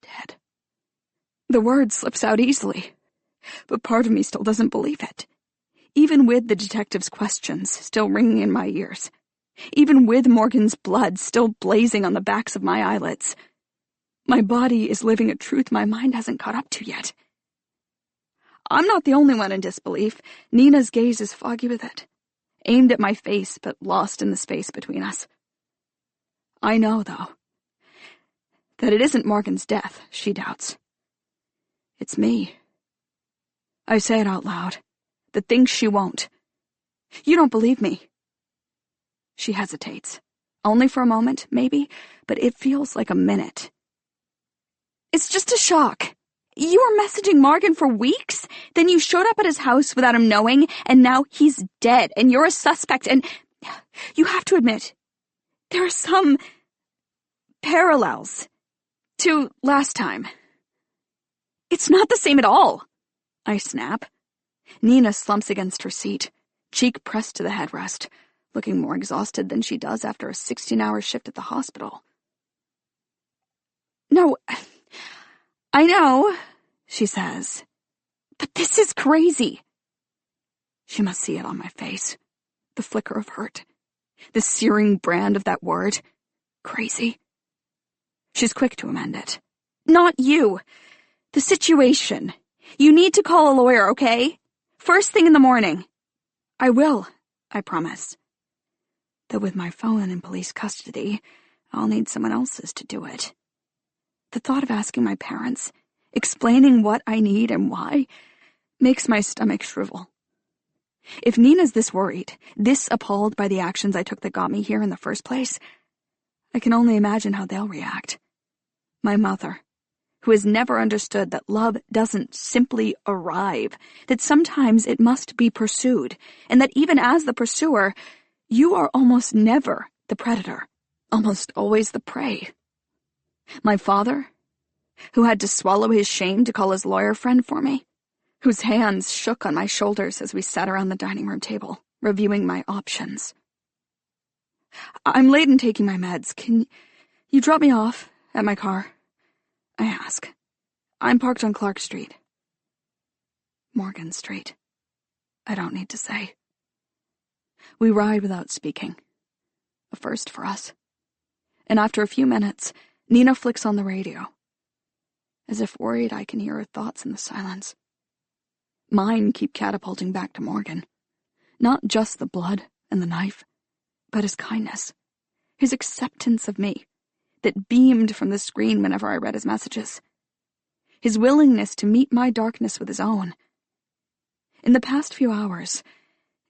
Dead. The word slips out easily, but part of me still doesn't believe it. Even with the detective's questions still ringing in my ears. Even with Morgan's blood still blazing on the backs of my eyelids. My body is living a truth my mind hasn't caught up to yet. I'm not the only one in disbelief. Nina's gaze is foggy with it. Aimed at my face, but lost in the space between us. I know, though, that it isn't Morgan's death she doubts. It's me. I say it out loud. The things she won't. You don't believe me. She hesitates. Only for a moment, maybe, but it feels like a minute. It's just a shock. You were messaging Morgan for weeks, then you showed up at his house without him knowing, and now he's dead, and you're a suspect, and you have to admit, there are some parallels to last time. It's not the same at all, I snap. Nina slumps against her seat, cheek pressed to the headrest, looking more exhausted than she does after a 16-hour shift at the hospital. No, I know, she says, but this is crazy. She must see it on my face, the flicker of hurt, the searing brand of that word, crazy. She's quick to amend it. Not you. The situation. You need to call a lawyer, okay? First thing in the morning. I will, I promise. Though with my phone in police custody, I'll need someone else's to do it. The thought of asking my parents, explaining what I need and why, makes my stomach shrivel. If Nina's this worried, this appalled by the actions I took that got me here in the first place, I can only imagine how they'll react. My mother, who has never understood that love doesn't simply arrive, that sometimes it must be pursued, and that even as the pursuer, you are almost never the predator, almost always the prey. My father, who had to swallow his shame to call his lawyer friend for me, whose hands shook on my shoulders as we sat around the dining room table, reviewing my options. I'm late in taking my meds. Can you drop me off at my car? I ask. I'm parked on Clark Street. Morgan Street. I don't need to say. We ride without speaking. A first for us. And after a few minutes, Nina flicks on the radio. As if worried I can hear her thoughts in the silence. Mine keep catapulting back to Morgan. Not just the blood and the knife, but his kindness. His acceptance of me. that beamed from the screen whenever I read his messages. His willingness to meet my darkness with his own. In the past few hours,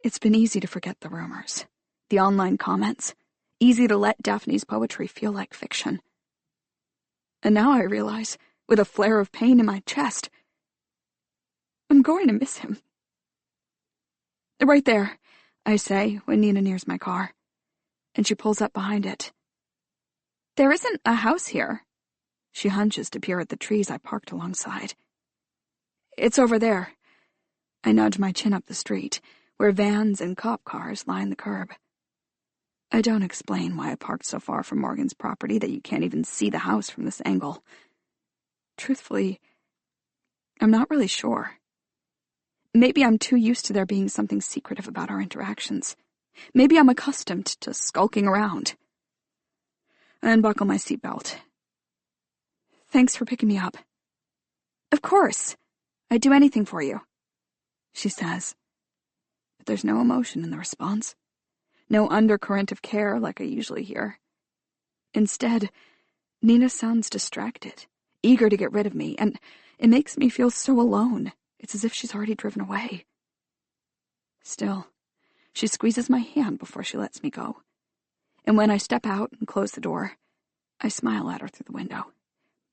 it's been easy to forget the rumors, the online comments, easy to let Daphne's poetry feel like fiction. And now I realize, with a flare of pain in my chest, I'm going to miss him. Right there, I say when Nina nears my car, and she pulls up behind it. There isn't a house here. She hunches to peer at the trees I parked alongside. It's over there. I nudge my chin up the street, where vans and cop cars line the curb. I don't explain why I parked so far from Morgan's property that you can't even see the house from this angle. Truthfully, I'm not really sure. Maybe I'm too used to there being something secretive about our interactions. Maybe I'm accustomed to skulking around. I unbuckle my seatbelt. Thanks for picking me up. Of course. I'd do anything for you, she says. But there's no emotion in the response. No undercurrent of care like I usually hear. Instead, Nina sounds distracted, eager to get rid of me, and it makes me feel so alone. It's as if she's already driven away. Still, she squeezes my hand before she lets me go. And when I step out and close the door, I smile at her through the window,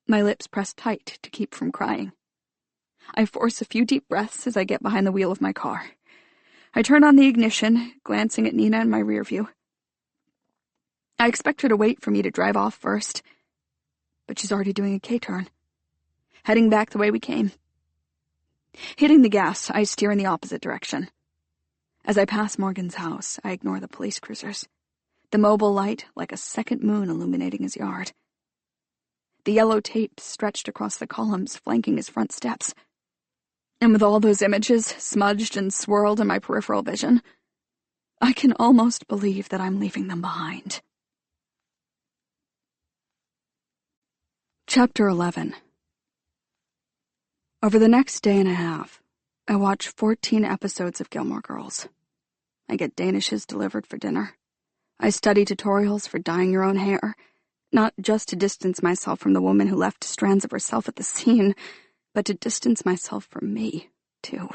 my lips pressed tight to keep from crying. I force a few deep breaths as I get behind the wheel of my car. I turn on the ignition, glancing at Nina in my rear view. I expect her to wait for me to drive off first, but she's already doing a K-turn, heading back the way we came. Hitting the gas, I steer in the opposite direction. As I pass Morgan's house, I ignore the police cruisers, the mobile light like a second moon illuminating his yard. The yellow tape stretched across the columns flanking his front steps. And with all those images smudged and swirled in my peripheral vision, I can almost believe that I'm leaving them behind. Chapter 11. Over the next day and a half, I watch 14 episodes of Gilmore Girls. I get Danishes delivered for dinner. I study tutorials for dyeing your own hair, not just to distance myself from the woman who left strands of herself at the scene, but to distance myself from me, too.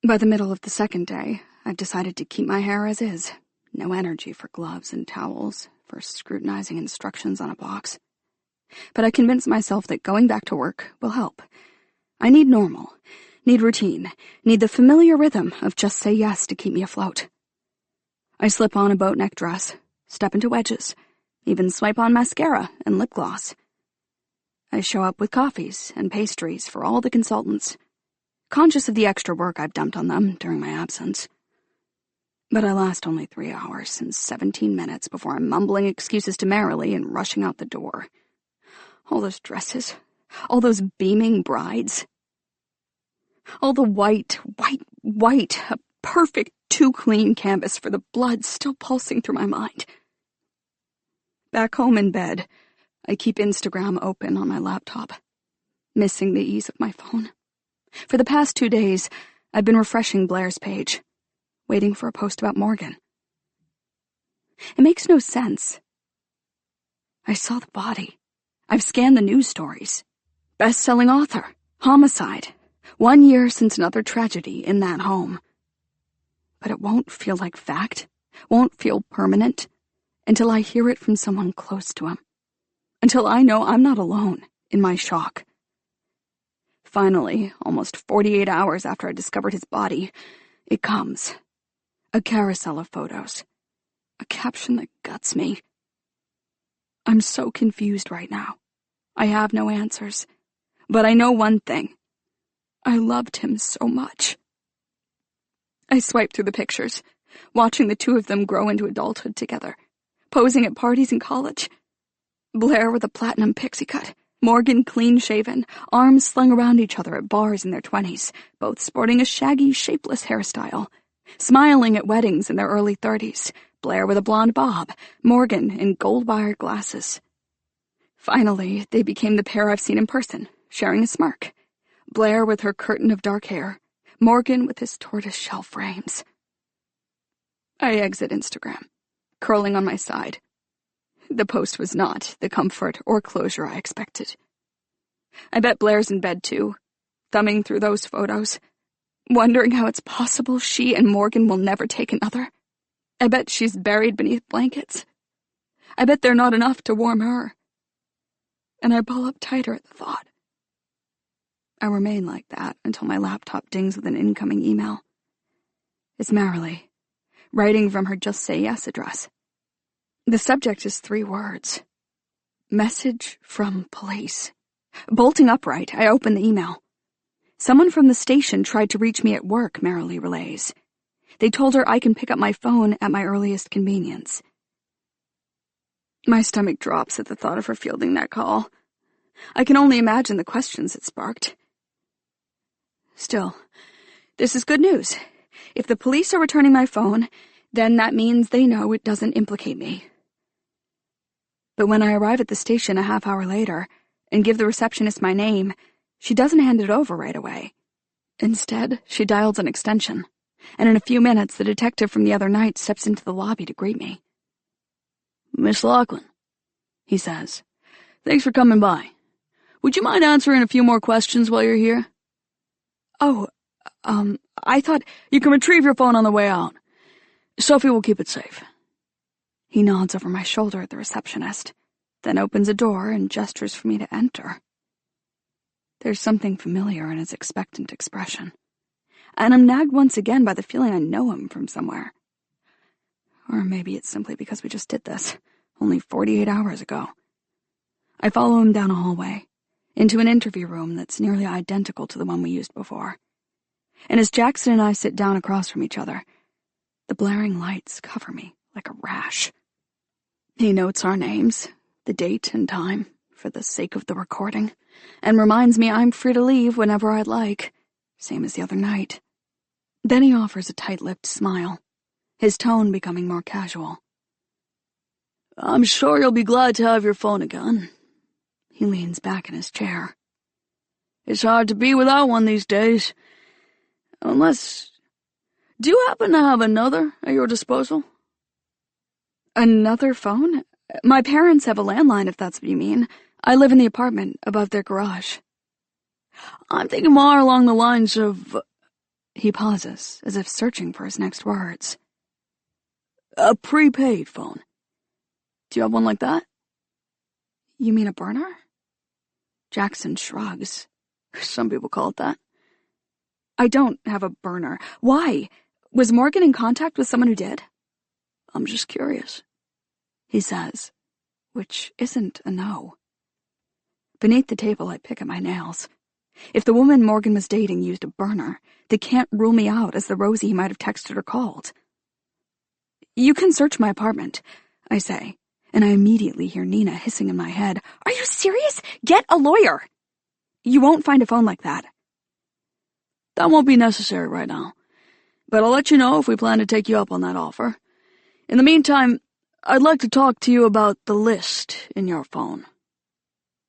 By the middle of the second day, I've decided to keep my hair as is. No energy for gloves and towels, for scrutinizing instructions on a box. But I convince myself that going back to work will help. I need normal, need routine, need the familiar rhythm of just say yes to keep me afloat. I slip on a boat neck dress, step into wedges, even swipe on mascara and lip gloss. I show up with coffees and pastries for all the consultants, conscious of the extra work I've dumped on them during my absence. But I last only 3 hours and 17 minutes before I'm mumbling excuses to Marilee and rushing out the door. All those dresses, all those beaming brides. All the white, a perfect too clean canvas for the blood still pulsing through my mind. Back home in bed, I keep Instagram open on my laptop, missing the ease of my phone. For the past 2 days, I've been refreshing Blair's page, waiting for a post about Morgan. It makes no sense. I saw the body. I've scanned the news stories. Best-selling author, homicide, 1 year since another tragedy in that home. But it won't feel like fact, won't feel permanent, until I hear it from someone close to him. Until I know I'm not alone in my shock. Finally, almost 48 hours after I discovered his body, it comes. A carousel of photos. A caption that guts me. I'm so confused right now. I have no answers. But I know one thing. I loved him so much. I swipe through the pictures, watching the two of them grow into adulthood together, posing at parties in college. Blair with a platinum pixie cut, Morgan clean-shaven, arms slung around each other at bars in their 20s, both sporting a shaggy, shapeless hairstyle. Smiling at weddings in their early 30s, Blair with a blonde bob, Morgan in gold-wire glasses. Finally, they became the pair I've seen in person, sharing a smirk. Blair with her curtain of dark hair, Morgan with his tortoise-shell frames. I exit Instagram, curling on my side. The post was not the comfort or closure I expected. I bet Blair's in bed too, thumbing through those photos, wondering how it's possible she and Morgan will never take another. I bet she's buried beneath blankets. I bet they're not enough to warm her. And I ball up tighter at the thought. I remain like that until my laptop dings with an incoming email. It's Marilee, writing from her Just Say Yes address. The subject is 3 words. Message from police. Bolting upright, I open the email. Someone from the station tried to reach me at work, Marilee relays. They told her I can pick up my phone at my earliest convenience. My stomach drops at the thought of her fielding that call. I can only imagine the questions it sparked. Still, this is good news. If the police are returning my phone, then that means they know it doesn't implicate me. But when I arrive at the station a half hour later and give the receptionist my name, she doesn't hand it over right away. Instead, she dials an extension, and in a few minutes the detective from the other night steps into the lobby to greet me. "Miss Lachlan," he says, "thanks for coming by. Would you mind answering a few more questions while you're here?" Oh, I thought... You can retrieve your phone on the way out. Sophie will keep it safe. He nods over my shoulder at the receptionist, then opens a door and gestures for me to enter. There's something familiar in his expectant expression, and I'm nagged once again by the feeling I know him from somewhere. Or maybe it's simply because we just did this, only 48 hours ago. I follow him down a hallway, into an interview room that's nearly identical to the one we used before. And as Jackson and I sit down across from each other, the blaring lights cover me like a rash. He notes our names, the date and time, for the sake of the recording, and reminds me I'm free to leave whenever I'd like, same as the other night. Then he offers a tight-lipped smile, his tone becoming more casual. "I'm sure you'll be glad to have your phone again." He leans back in his chair. "It's hard to be without one these days. Unless... Do you happen to have another at your disposal?" Another phone? My parents have a landline, if that's what you mean. I live in the apartment above their garage. "I'm thinking more along the lines of..." He pauses, as if searching for his next words. "A prepaid phone. Do you have one like that?" You mean a burner? Jackson shrugs. Some people call it that. I don't have a burner. Why? Was Morgan in contact with someone who did? "I'm just curious," he says, which isn't a no. Beneath the table, I pick at my nails. If the woman Morgan was dating used a burner, they can't rule me out as the Rosie he might have texted or called. You can search my apartment, I say, and I immediately hear Nina hissing in my head. Are you serious? Get a lawyer! You won't find a phone like that. "That won't be necessary right now, but I'll let you know if we plan to take you up on that offer. In the meantime, I'd like to talk to you about the list in your phone."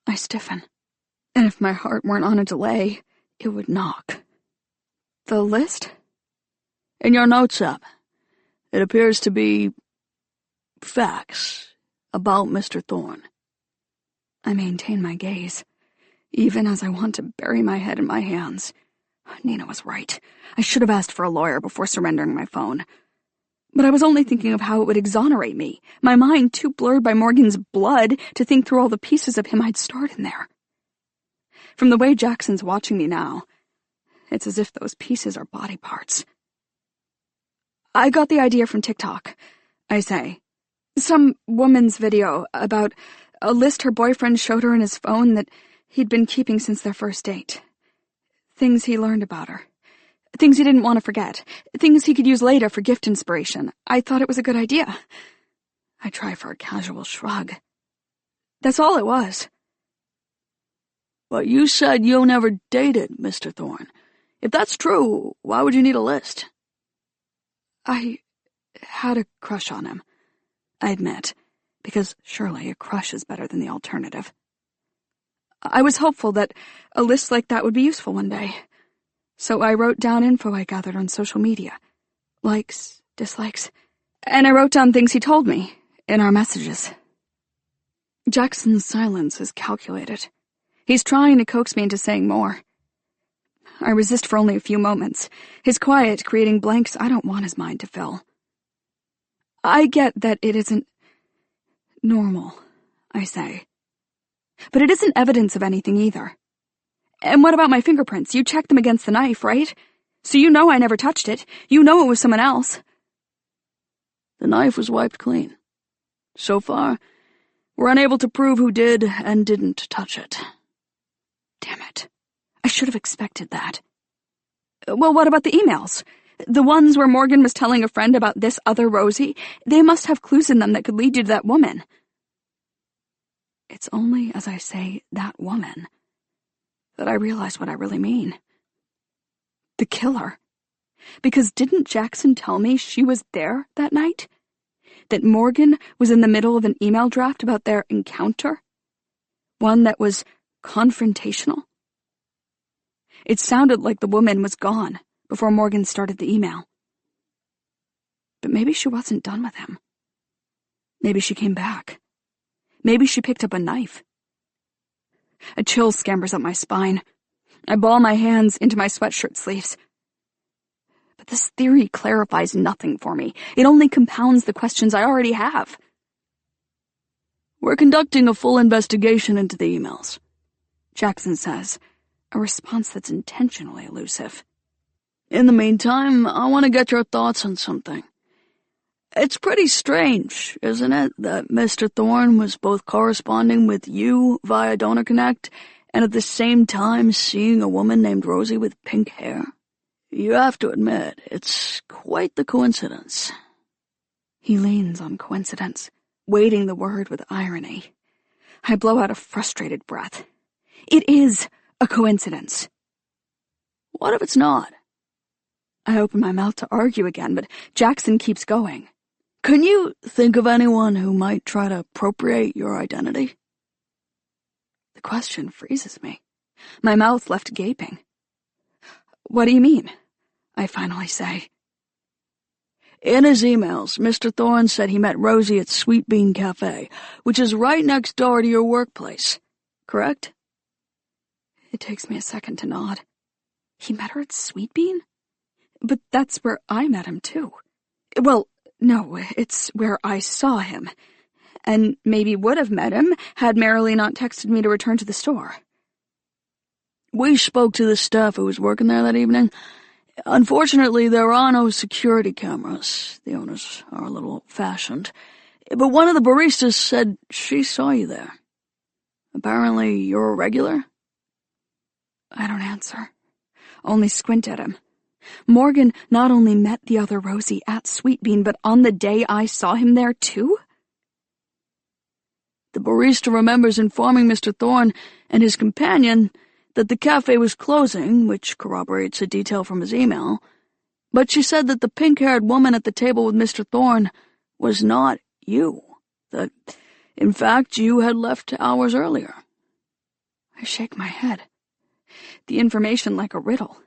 I stiffen, and if my heart weren't on a delay, it would knock. The list? "In your notes app, it appears to be facts about Mr. Thorne." I maintain my gaze, even as I want to bury my head in my hands. Nina was right. I should have asked for a lawyer before surrendering my phone. But I was only thinking of how it would exonerate me, my mind too blurred by Morgan's blood to think through all the pieces of him I'd stored in there. From the way Jackson's watching me now, it's as if those pieces are body parts. I got the idea from TikTok, I say. Some woman's video about a list her boyfriend showed her in his phone that he'd been keeping since their first date. Things he learned about her. Things he didn't want to forget. Things he could use later for gift inspiration. I thought it was a good idea. I try for a casual shrug. That's all it was. "But you said you never dated Mr. Thorne. If that's true, why would you need a list?" I had a crush on him, I admit, because surely a crush is better than the alternative. I was hopeful that a list like that would be useful one day. So I wrote down info I gathered on social media. Likes, dislikes. And I wrote down things he told me in our messages. Jackson's silence is calculated. He's trying to coax me into saying more. I resist for only a few moments, his quiet creating blanks I don't want his mind to fill. I get that it isn't normal, I say. But it isn't evidence of anything either. And what about my fingerprints? You checked them against the knife, right? So you know I never touched it. You know it was someone else. The knife was wiped clean. So far, we're unable to prove who did and didn't touch it. Damn it. I should have expected that. Well, what about the emails? The ones where Morgan was telling a friend about this other Rosie? They must have clues in them that could lead you to that woman. It's only as I say that woman that I realize what I really mean. The killer. Because didn't Jackson tell me she was there that night? That Morgan was in the middle of an email draft about their encounter? One that was confrontational? It sounded like the woman was gone before Morgan started the email. But maybe she wasn't done with him. Maybe she came back. Maybe she picked up a knife. A chill scampers up my spine. I ball my hands into my sweatshirt sleeves. But this theory clarifies nothing for me. It only compounds the questions I already have. We're conducting a full investigation into the emails, Jackson says, a response that's intentionally elusive. In the meantime, I want to get your thoughts on something. It's pretty strange, isn't it, that Mr. Thorne was both corresponding with you via Donor Connect and at the same time seeing a woman named Rosie with pink hair? You have to admit, it's quite the coincidence. He leans on coincidence, weighting the word with irony. I blow out a frustrated breath. It is a coincidence. What if it's not? I open my mouth to argue again, but Jackson keeps going. Can you think of anyone who might try to appropriate your identity? The question freezes me. My mouth left gaping. What do you mean? I finally say. In his emails, Mr. Thorne said he met Rosie at Sweet Bean Cafe, which is right next door to your workplace. Correct? It takes me a second to nod. He met her at Sweet Bean? But that's where I met him, too. Well, no, it's where I saw him. And maybe would have met him had Marilee not texted me to return to the store. We spoke to the staff who was working there that evening. Unfortunately, there are no security cameras. The owners are a little old-fashioned. But one of the baristas said she saw you there. Apparently, you're a regular? I don't answer. Only squint at him. Morgan not only met the other Rosie at Sweet Bean, but on the day I saw him there, too? The barista remembers informing Mr. Thorne and his companion that the cafe was closing, which corroborates a detail from his email, but she said that the pink-haired woman at the table with Mr. Thorne was not you, that, in fact, you had left hours earlier. I shake my head. The information like a riddle.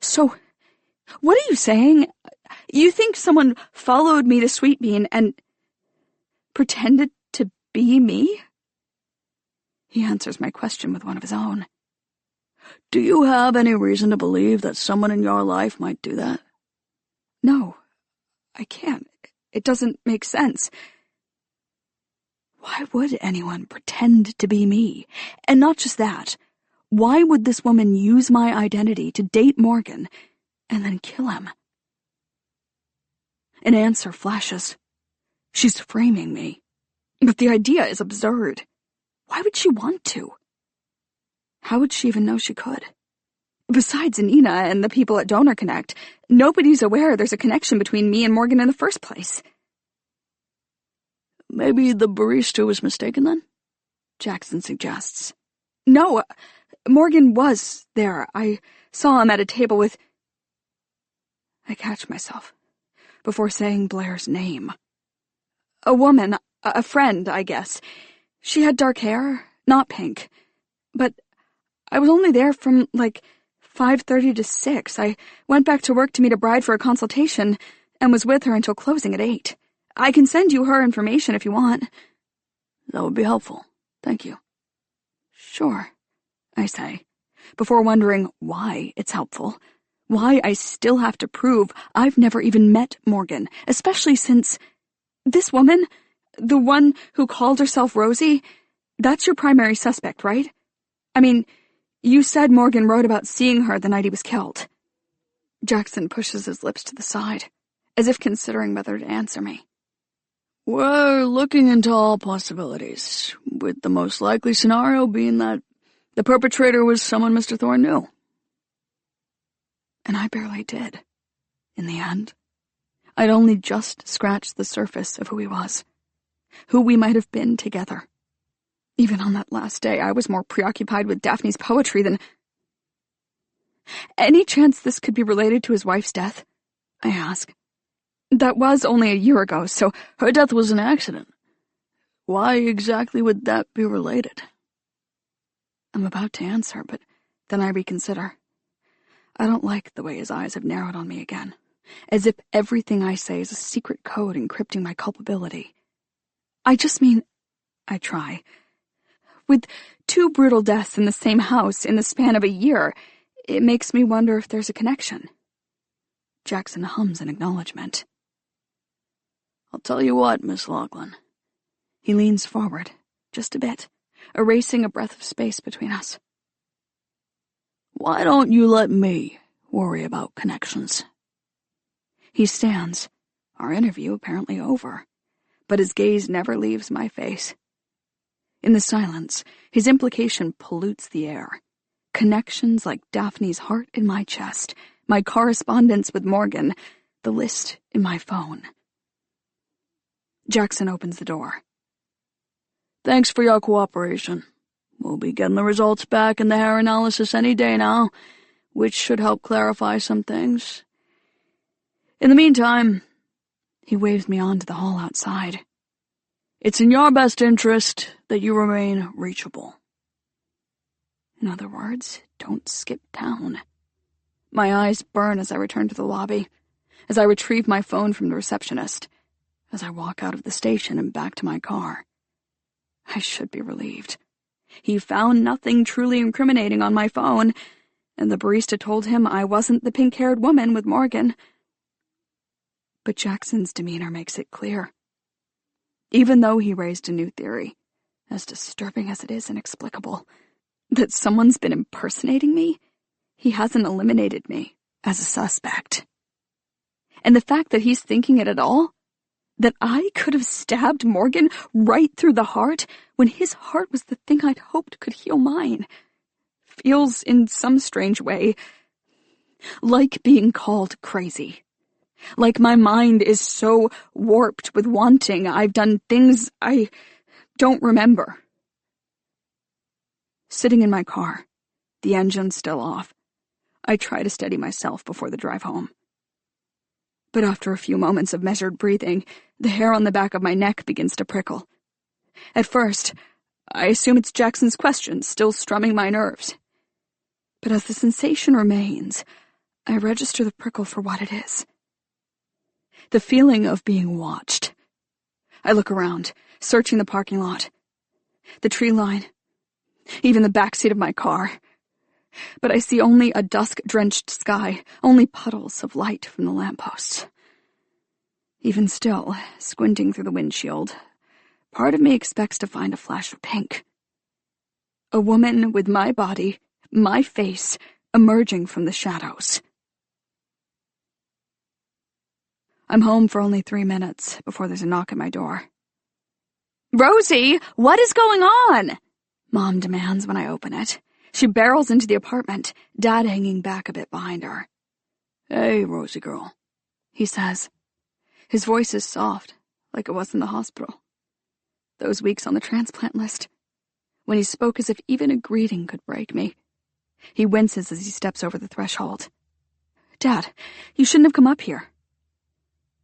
So, what are you saying? You think someone followed me to Sweet Bean and pretended to be me? He answers my question with one of his own. Do you have any reason to believe that someone in your life might do that? No, I can't. It doesn't make sense. Why would anyone pretend to be me? And not just that. Why would this woman use my identity to date Morgan and then kill him? An answer flashes. She's framing me. But the idea is absurd. Why would she want to? How would she even know she could? Besides Nina and the people at Donor Connect, nobody's aware there's a connection between me and Morgan in the first place. Maybe the barista was mistaken then? Jackson suggests. No, Morgan was there. I saw him at a table with... I catch myself before saying Blair's name. A woman, a friend, I guess. She had dark hair, not pink. But I was only there from, 5:30 to 6. I went back to work to meet a bride for a consultation and was with her until closing at 8. I can send you her information if you want. That would be helpful. Thank you. Sure, I say, before wondering why it's helpful. Why I still have to prove I've never even met Morgan, especially since this woman, the one who called herself Rosie, that's your primary suspect, right? I mean, you said Morgan wrote about seeing her the night he was killed. Jackson pushes his lips to the side, as if considering whether to answer me. We're looking into all possibilities, with the most likely scenario being that the perpetrator was someone Mr. Thorne knew. And I barely did. In the end, I'd only just scratched the surface of who he was, who we might have been together. Even on that last day, I was more preoccupied with Daphne's poetry than... Any chance this could be related to his wife's death? I ask. That was only a year ago, so her death was an accident. Why exactly would that be related? I'm about to answer, but then I reconsider. I don't like the way his eyes have narrowed on me again, as if everything I say is a secret code encrypting my culpability. I just mean, I try. With 2 brutal deaths in the same house in the span of a year, it makes me wonder if there's a connection. Jackson hums an acknowledgement. I'll tell you what, Miss Lachlan. He leans forward, just a bit, erasing a breath of space between us. Why don't you let me worry about connections? He stands, our interview apparently over, but his gaze never leaves my face. In the silence, his implication pollutes the air. Connections like Daphne's heart in my chest, my correspondence with Morgan, the list in my phone. Jackson opens the door. Thanks for your cooperation. We'll be getting the results back in the hair analysis any day now, which should help clarify some things. In the meantime, he waves me on to the hall outside. It's in your best interest that you remain reachable. In other words, don't skip town. My eyes burn as I return to the lobby, as I retrieve my phone from the receptionist, as I walk out of the station and back to my car. I should be relieved. He found nothing truly incriminating on my phone, and the barista told him I wasn't the pink-haired woman with Morgan. But Jackson's demeanor makes it clear. Even though he raised a new theory, as disturbing as it is inexplicable, that someone's been impersonating me, he hasn't eliminated me as a suspect. And the fact that he's thinking it at all, that I could have stabbed Morgan right through the heart when his heart was the thing I'd hoped could heal mine, feels in some strange way like being called crazy. Like my mind is so warped with wanting I've done things I don't remember. Sitting in my car, the engine still off, I try to steady myself before the drive home. But after a few moments of measured breathing, the hair on the back of my neck begins to prickle. At first, I assume it's Jackson's questions still strumming my nerves. But as the sensation remains, I register the prickle for what it is. The feeling of being watched. I look around, searching the parking lot, the tree line, even the backseat of my car. But I see only a dusk-drenched sky, only puddles of light from the lampposts. Even still, squinting through the windshield, part of me expects to find a flash of pink. A woman with my body, my face, emerging from the shadows. I'm home for only 3 minutes before there's a knock at my door. "Rosie, what is going on?" Mom demands when I open it. She barrels into the apartment, Dad hanging back a bit behind her. "Hey, Rosie girl," he says. His voice is soft, like it was in the hospital. Those weeks on the transplant list, when he spoke as if even a greeting could break me. He winces as he steps over the threshold. "Dad, you shouldn't have come up here."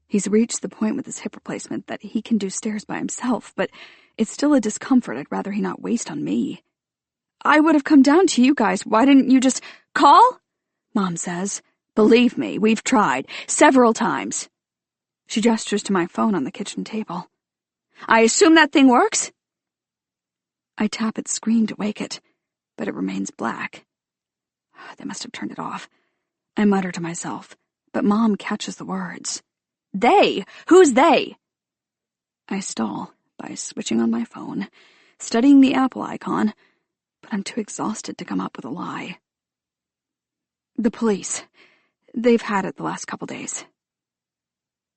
He's reached the point with his hip replacement that he can do stairs by himself, but it's still a discomfort I'd rather he not waste on me. "I would have come down to you guys. Why didn't you just call?" Mom says. "Believe me, we've tried several times." She gestures to my phone on the kitchen table. I assume that thing works? I tap its screen to wake it, but it remains black. They must have turned it off. I mutter to myself, but Mom catches the words. They? Who's they? I stall by switching on my phone, studying the Apple icon, but I'm too exhausted to come up with a lie. The police. They've had it the last couple days.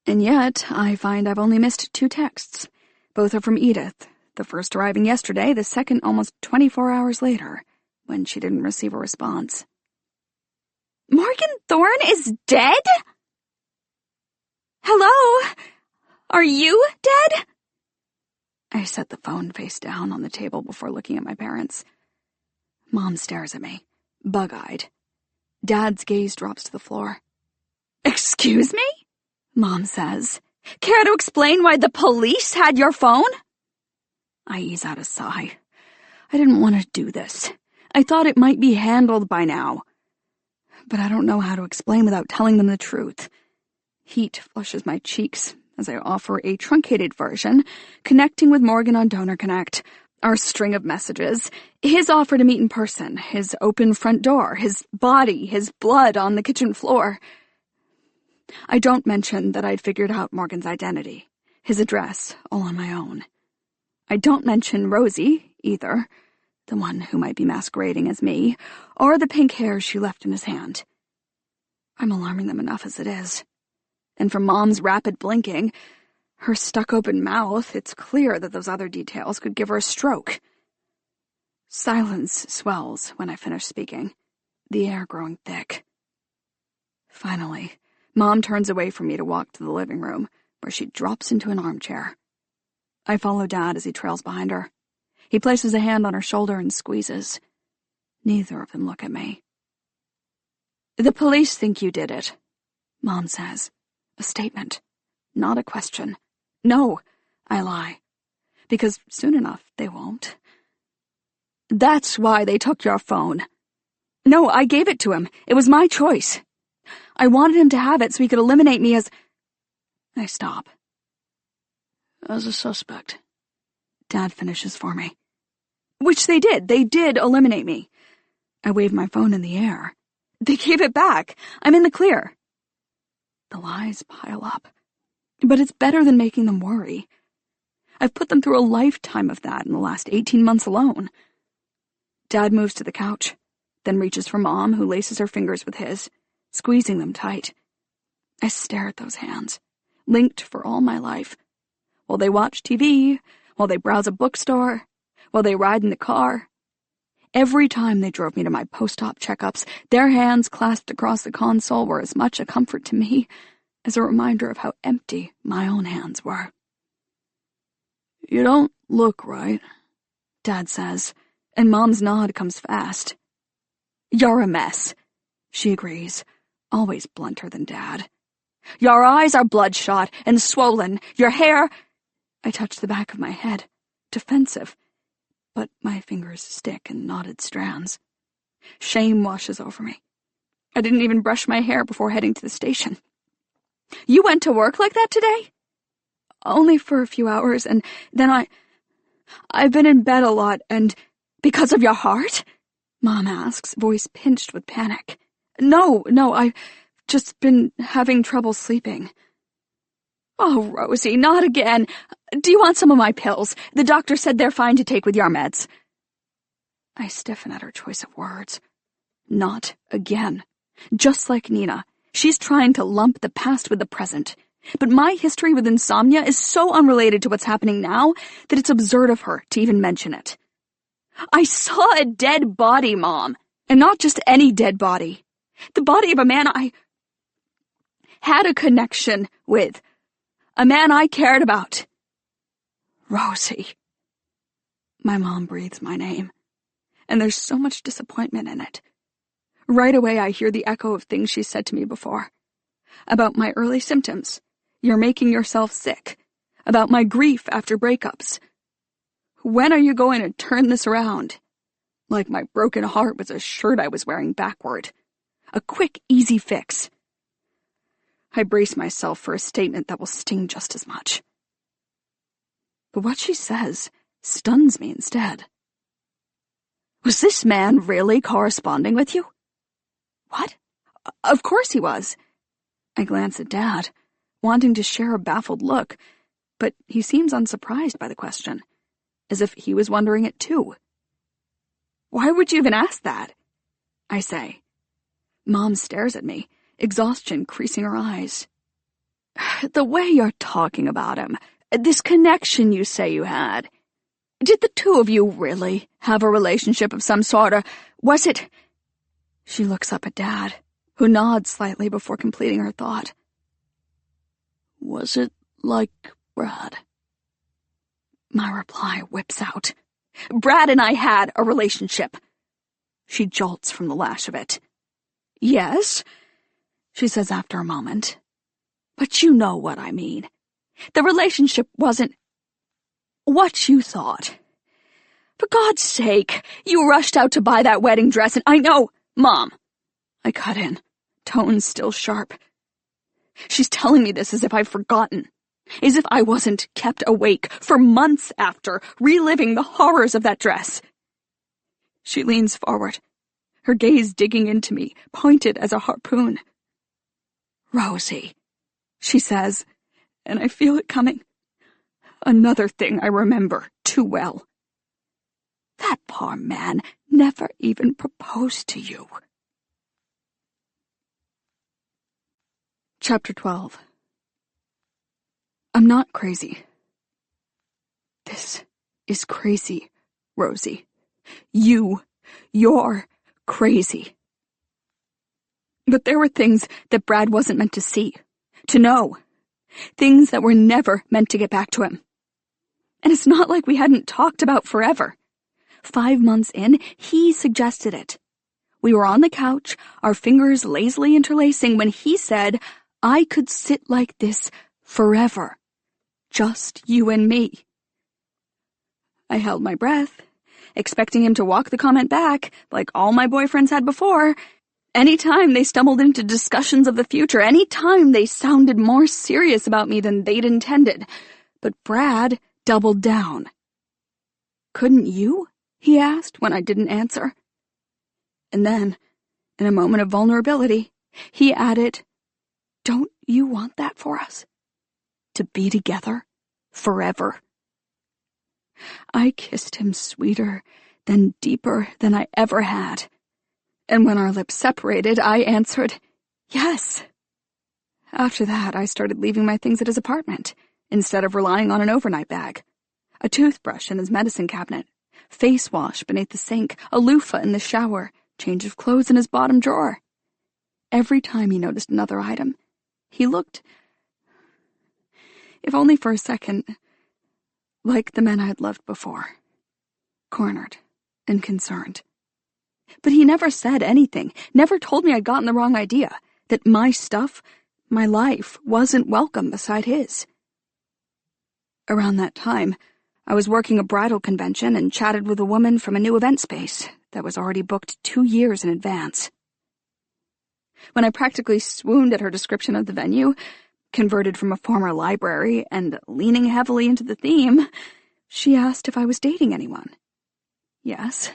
And yet, I find I've only missed 2 texts. Both are from Edith, the first arriving yesterday, the second almost 24 hours later, when she didn't receive a response. Morgan Thorne is dead? Hello? Are you dead? I set the phone face down on the table before looking at my parents. Mom stares at me, bug-eyed. Dad's gaze drops to the floor. Excuse me? Mom says. Care to explain why the police had your phone? I ease out a sigh. I didn't want to do this. I thought it might be handled by now. But I don't know how to explain without telling them the truth. Heat flushes my cheeks as I offer a truncated version, connecting with Morgan on Donor Connect, our string of messages, his offer to meet in person, his open front door, his body, his blood on the kitchen floor. I don't mention that I'd figured out Morgan's identity, his address, all on my own. I don't mention Rosie, either, the one who might be masquerading as me, or the pink hair she left in his hand. I'm alarming them enough as it is. And from Mom's rapid blinking, her stuck-open mouth, it's clear that those other details could give her a stroke. Silence swells when I finish speaking, the air growing thick. Finally, Mom turns away from me to walk to the living room, where she drops into an armchair. I follow Dad as he trails behind her. He places a hand on her shoulder and squeezes. Neither of them look at me. The police think you did it, Mom says. A statement, not a question. No, I lie, because soon enough they won't. That's why they took your phone. No, I gave it to him. It was my choice. I wanted him to have it so he could eliminate me as... I stop. As a suspect. Dad finishes for me. Which they did. They did eliminate me. I wave my phone in the air. They gave it back. I'm in the clear. The lies pile up. But it's better than making them worry. I've put them through a lifetime of that in the last 18 months alone. Dad moves to the couch, then reaches for Mom, who laces her fingers with his, squeezing them tight. I stare at those hands, linked for all my life. While they watch TV, while they browse a bookstore, while they ride in the car. Every time they drove me to my post-op checkups, their hands clasped across the console were as much a comfort to me as a reminder of how empty my own hands were. You don't look right, Dad says, and Mom's nod comes fast. You're a mess, she agrees, always blunter than Dad. Your eyes are bloodshot and swollen, your hair... I touch the back of my head, defensive, but my fingers stick in knotted strands. Shame washes over me. I didn't even brush my hair before heading to the station. You went to work like that today? Only for a few hours, and then I've been in bed a lot, and because of your heart? Mom asks, voice pinched with panic. No, I've just been having trouble sleeping. Oh, Rosie, not again. Do you want some of my pills? The doctor said they're fine to take with your meds. I stiffen at her choice of words. Not again. Just like Nina, she's trying to lump the past with the present. But my history with insomnia is so unrelated to what's happening now that it's absurd of her to even mention it. I saw a dead body, Mom. And not just any dead body. The body of a man I had a connection with. A man I cared about. Rosie. My mom breathes my name, and there's so much disappointment in it. Right away I hear the echo of things she said to me before. About my early symptoms. You're making yourself sick. About my grief after breakups. When are you going to turn this around? Like my broken heart was a shirt I was wearing backward. A quick, easy fix. I brace myself for a statement that will sting just as much. But what she says stuns me instead. Was this man really corresponding with you? What? Of course he was. I glance at Dad, wanting to share a baffled look, but he seems unsurprised by the question, as if he was wondering it too. Why would you even ask that? I say. Mom stares at me, exhaustion creasing her eyes. The way you're talking about him, this connection you say you had, did the two of you really have a relationship of some sort, or was it... She looks up at Dad, who nods slightly before completing her thought. Was it like Brad? My reply whips out. Brad and I had a relationship. She jolts from the lash of it. Yes, she says after a moment. But you know what I mean. The relationship wasn't what you thought. For God's sake, you rushed out to buy that wedding dress, and I know, Mom. I cut in, tones still sharp. She's telling me this as if I've forgotten, as if I wasn't kept awake for months after, reliving the horrors of that dress. She leans forward, her gaze digging into me, pointed as a harpoon. Rosie, she says, and I feel it coming. Another thing I remember too well. That poor man never even proposed to you. Chapter 12. I'm not crazy. This is crazy, Rosie. You're crazy. But there were things that Brad wasn't meant to see, to know. Things that were never meant to get back to him. And it's not like we hadn't talked about forever. 5 months in, he suggested it. We were on the couch, our fingers lazily interlacing, when he said, I could sit like this forever. Just you and me. I held my breath, expecting him to walk the comment back, like all my boyfriends had before. Any time they stumbled into discussions of the future, any time they sounded more serious about me than they'd intended. But Brad doubled down. Couldn't you? He asked when I didn't answer. And then, in a moment of vulnerability, he added, Don't you want that for us? To be together forever? I kissed him sweeter, then deeper than I ever had. And when our lips separated, I answered, yes. After that, I started leaving my things at his apartment, instead of relying on an overnight bag. A toothbrush in his medicine cabinet, face wash beneath the sink, a loofah in the shower, change of clothes in his bottom drawer. Every time he noticed another item, he looked, if only for a second, like the men I'd loved before, cornered and concerned. But he never said anything, never told me I'd gotten the wrong idea, that my stuff, my life, wasn't welcome beside his. Around that time, I was working a bridal convention and chatted with a woman from a new event space that was already booked 2 years in advance. When I practically swooned at her description of the venue, converted from a former library and leaning heavily into the theme, she asked if I was dating anyone. Yes,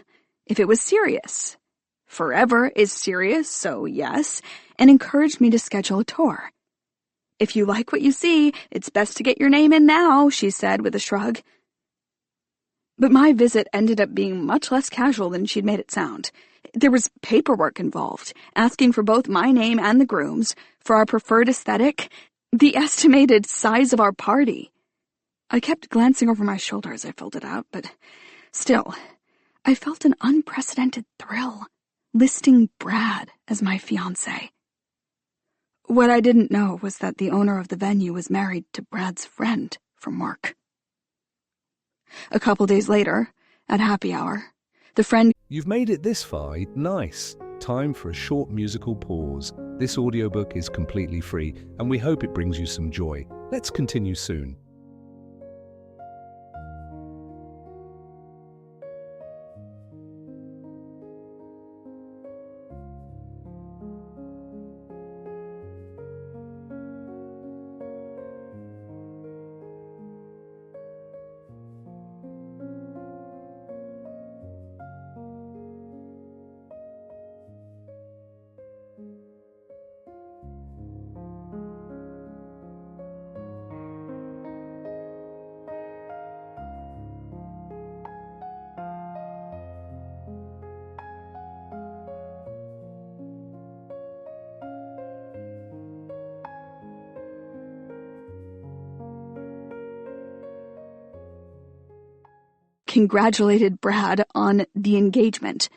if it was serious. Forever is serious, so yes, and encouraged me to schedule a tour. If you like what you see, it's best to get your name in now, she said with a shrug. But my visit ended up being much less casual than she'd made it sound. There was paperwork involved, asking for both my name and the groom's, for our preferred aesthetic, the estimated size of our party. I kept glancing over my shoulder as I filled it out, but still, I felt an unprecedented thrill, listing Brad as my fiancé. What I didn't know was that the owner of the venue was married to Brad's friend from work. A couple days later, at happy hour, the friend... You've made it this far. Nice. Time for a short musical pause. This audiobook is completely free, and we hope it brings you some joy. Let's continue soon. congratulated Brad on the engagement,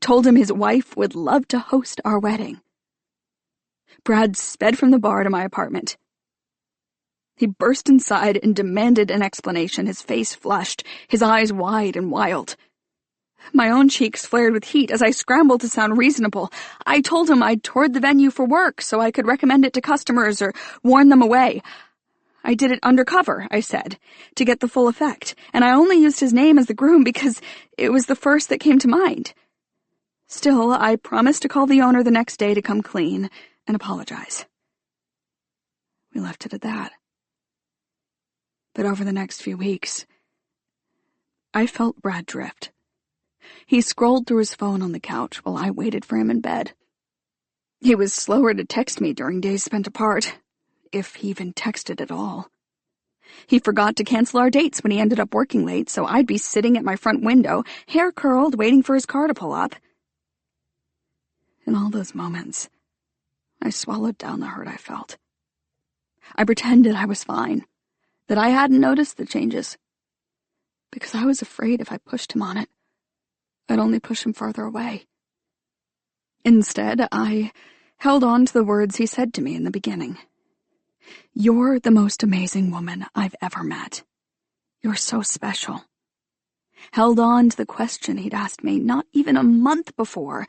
told him his wife would love to host our wedding. Brad sped from the bar to my apartment. He burst inside and demanded an explanation, his face flushed, his eyes wide and wild. My own cheeks flared with heat as I scrambled to sound reasonable. I told him I'd toured the venue for work so I could recommend it to customers or warn them away. I did it undercover, I said, to get the full effect, and I only used his name as the groom because it was the first that came to mind. Still, I promised to call the owner the next day to come clean and apologize. We left it at that. But over the next few weeks, I felt Brad drift. He scrolled through his phone on the couch while I waited for him in bed. He was slower to text me during days spent apart, if he even texted at all. He forgot to cancel our dates when he ended up working late, so I'd be sitting at my front window, hair curled, waiting for his car to pull up. In all those moments, I swallowed down the hurt I felt. I pretended I was fine, that I hadn't noticed the changes, because I was afraid if I pushed him on it, I'd only push him farther away. Instead, I held on to the words he said to me in the beginning. You're the most amazing woman I've ever met. You're so special. Held on to the question he'd asked me not even a month before.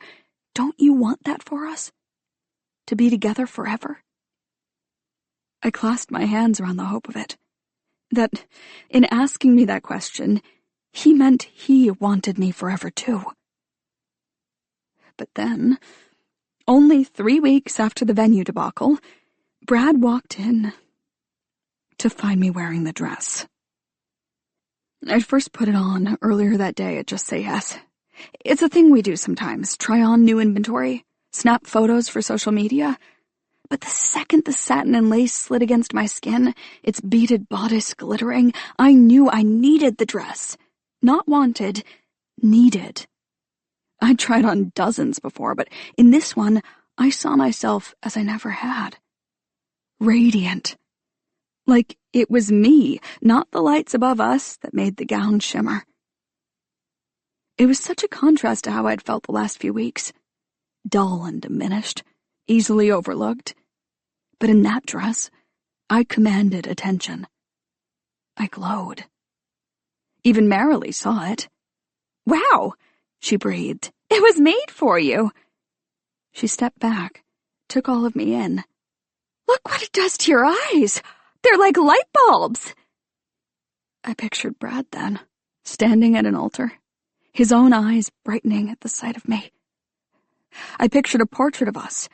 Don't you want that for us? To be together forever? I clasped my hands around the hope of it. That, in asking me that question, he meant he wanted me forever too. But then, only 3 weeks after the venue debacle, Brad walked in to find me wearing the dress. I'd first put it on earlier that day at Just Say Yes. It's a thing we do sometimes, try on new inventory, snap photos for social media. But the second the satin and lace slid against my skin, its beaded bodice glittering, I knew I needed the dress. Not wanted, needed. I'd tried on dozens before, but in this one, I saw myself as I never had. Radiant. Like it was me, not the lights above us, that made the gown shimmer. It was such a contrast to how I'd felt the last few weeks. Dull and diminished, easily overlooked. But in that dress, I commanded attention. I glowed. Even Marilee saw it. Wow, she breathed. It was made for you. She stepped back, took all of me in. Look what it does to your eyes. They're like light bulbs. I pictured Brad then, standing at an altar, his own eyes brightening at the sight of me. I pictured a portrait of us,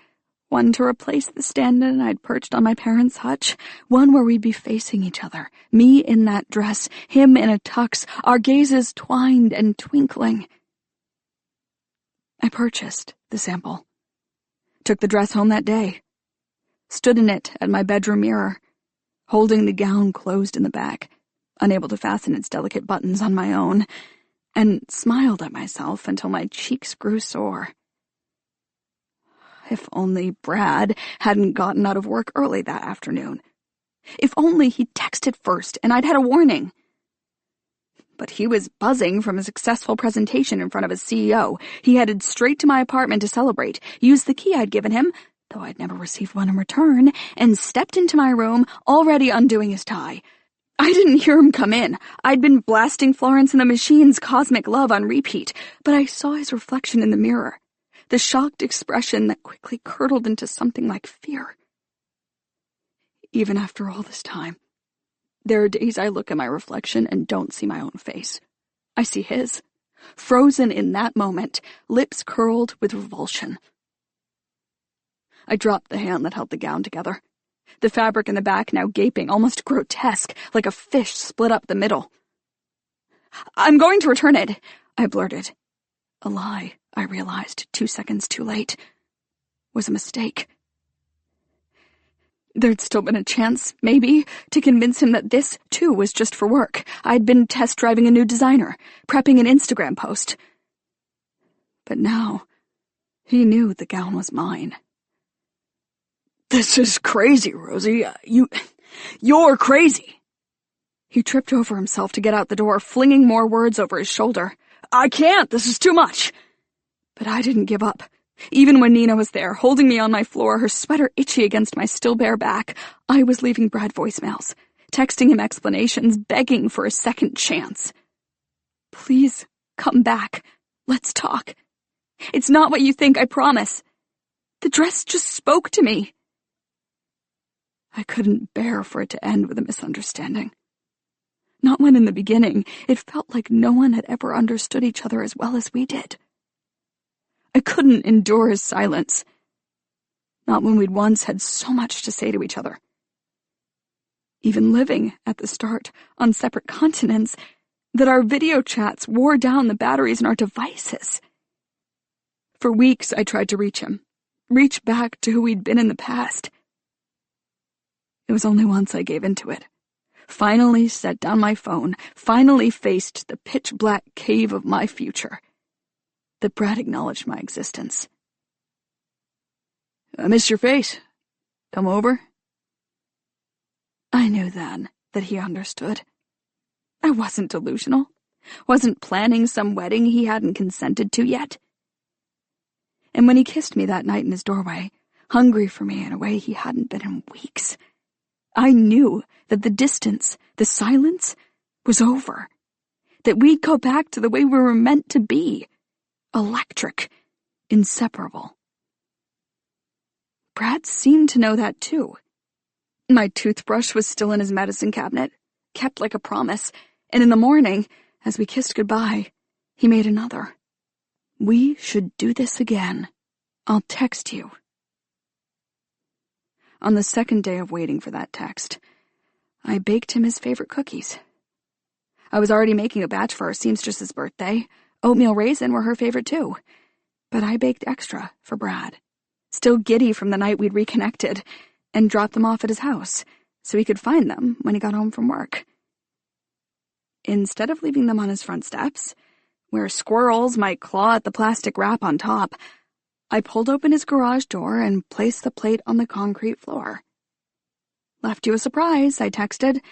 one to replace the stand-in I'd perched on my parents' hutch, one where we'd be facing each other, me in that dress, him in a tux, our gazes twined and twinkling. I purchased the sample, took the dress home that day, stood in it at my bedroom mirror, holding the gown closed in the back, unable to fasten its delicate buttons on my own, and smiled at myself until my cheeks grew sore. If only Brad hadn't gotten out of work early that afternoon. If only he'd texted first and I'd had a warning. But he was buzzing from a successful presentation in front of his CEO. He headed straight to my apartment to celebrate, used the key I'd given him, though I'd never received one in return, and stepped into my room, already undoing his tie. I didn't hear him come in. I'd been blasting Florence and the Machine's Cosmic Love on repeat, but I saw his reflection in the mirror. The shocked expression that quickly curdled into something like fear. Even after all this time, there are days I look at my reflection and don't see my own face. I see his, frozen in that moment, lips curled with revulsion. I dropped the hand that held the gown together, the fabric in the back now gaping, almost grotesque, like a fish split up the middle. I'm going to return it, I blurted. A lie, I realized 2 seconds too late, was a mistake. There'd still been a chance, maybe, to convince him that this, too, was just for work. I'd been test driving a new designer, prepping an Instagram post. But now, he knew the gown was mine. This is crazy, Rosie. You're crazy. He tripped over himself to get out the door, flinging more words over his shoulder. "I can't! This is too much!" But I didn't give up. Even when Nina was there, holding me on my floor, her sweater itchy against my still bare back, I was leaving Brad voicemails, texting him explanations, begging for a second chance. "Please, come back. Let's talk. It's not what you think, I promise. The dress just spoke to me." I couldn't bear for it to end with a misunderstanding. Not when in the beginning it felt like no one had ever understood each other as well as we did. I couldn't endure his silence. Not when we'd once had so much to say to each other. Even living, at the start, on separate continents, that our video chats wore down the batteries in our devices. For weeks I tried to reach him, reach back to who he'd been in the past. It was only once I gave into it. Finally set down my phone, finally faced the pitch-black cave of my future, that Brad acknowledged my existence. "I miss your face. Come over?" I knew then that he understood. I wasn't delusional, wasn't planning some wedding he hadn't consented to yet. And when he kissed me that night in his doorway, hungry for me in a way he hadn't been in weeks, I knew that the distance, the silence, was over, that we'd go back to the way we were meant to be, electric, inseparable. Brad seemed to know that too. My toothbrush was still in his medicine cabinet, kept like a promise, and in the morning, as we kissed goodbye, he made another. "We should do this again. I'll text you." On the second day of waiting for that text, I baked him his favorite cookies. I was already making a batch for our seamstress's birthday. Oatmeal raisin were her favorite too. But I baked extra for Brad, still giddy from the night we'd reconnected, and dropped them off at his house so he could find them when he got home from work. Instead of leaving them on his front steps, where squirrels might claw at the plastic wrap on top, I pulled open his garage door and placed the plate on the concrete floor. "Left you a surprise," I texted.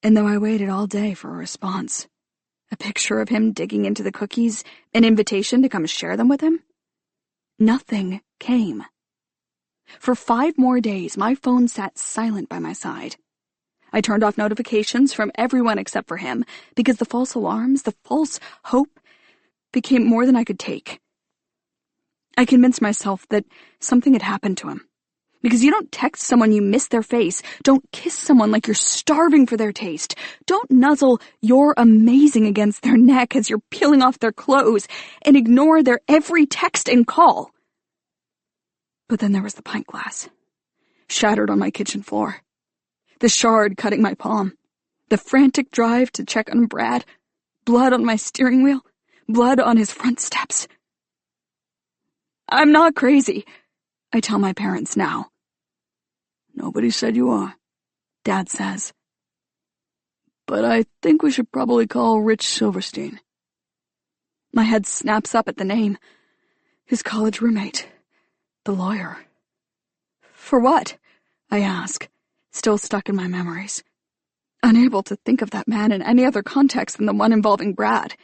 And though I waited all day for a response, a picture of him digging into the cookies, an invitation to come share them with him, nothing came. For 5 more days, my phone sat silent by my side. I turned off notifications from everyone except for him, because the false alarms, the false hope, became more than I could take. I convinced myself that something had happened to him. Because you don't text someone you miss their face, don't kiss someone like you're starving for their taste, don't nuzzle "you're amazing" against their neck as you're peeling off their clothes, and ignore their every text and call. But then there was the pint glass, shattered on my kitchen floor. The shard cutting my palm, the frantic drive to check on Brad, blood on my steering wheel, blood on his front steps. I'm not crazy, I tell my parents now. "Nobody said you are," Dad says. "But I think we should probably call Rich Silverstein." My head snaps up at the name. His college roommate, the lawyer. For what? I ask, still stuck in my memories, unable to think of that man in any other context than the one involving Brad.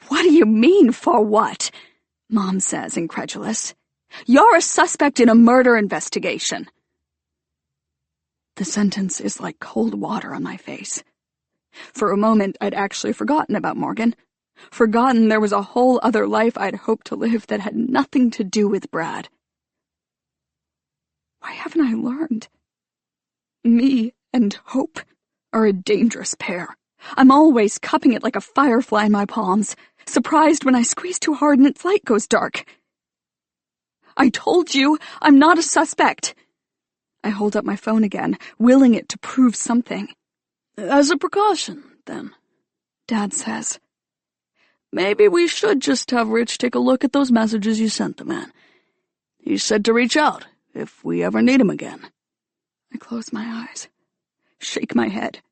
"What do you mean, for what?" Mom says, incredulous. "You're a suspect in a murder investigation." The sentence is like cold water on my face. For a moment, I'd actually forgotten about Morgan. Forgotten there was a whole other life I'd hoped to live that had nothing to do with Brad. Why haven't I learned? Me and hope are a dangerous pair. I'm always cupping it like a firefly in my palms, surprised when I squeeze too hard and its light goes dark. "I told you, I'm not a suspect." I hold up my phone again, willing it to prove something. "As a precaution, then," Dad says. "Maybe we should just have Rich take a look at those messages you sent the man. He said to reach out if we ever need him again." I close my eyes, shake my head.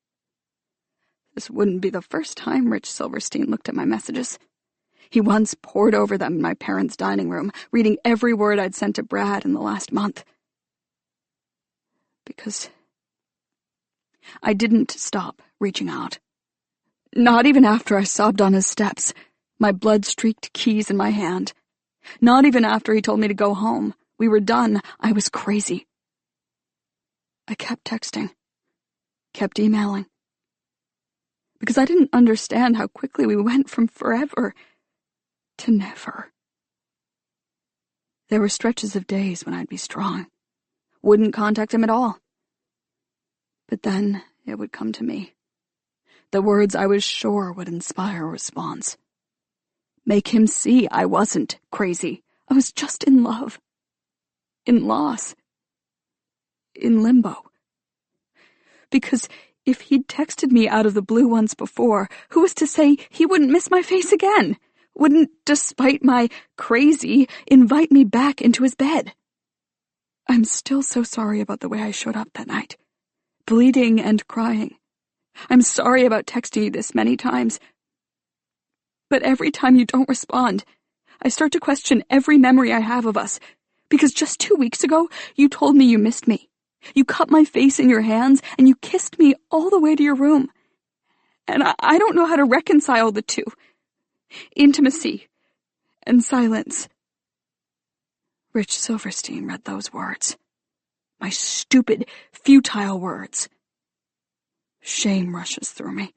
This wouldn't be the first time Rich Silverstein looked at my messages. He once pored over them in my parents' dining room, reading every word I'd sent to Brad in the last month. I didn't stop reaching out. Not even after I sobbed on his steps, my blood-streaked keys in my hand. Not even after he told me to go home. We were done. I was crazy. I kept texting, kept emailing, because I didn't understand how quickly we went from forever to never. There were stretches of days when I'd be strong, wouldn't contact him at all. But then it would come to me. The words I was sure would inspire a response. Make him see I wasn't crazy. I was just in love. In loss. In limbo. Because if he'd texted me out of the blue once before, who was to say he wouldn't miss my face again? Wouldn't, despite my crazy, invite me back into his bed? I'm still so sorry about the way I showed up that night. Bleeding and crying. I'm sorry about texting you this many times. But every time you don't respond, I start to question every memory I have of us. Because just 2 weeks ago, you told me you missed me. You cut my face in your hands, and you kissed me all the way to your room. And I don't know how to reconcile the two. Intimacy and silence. Rich Silverstein read those words. My stupid, futile words. Shame rushes through me,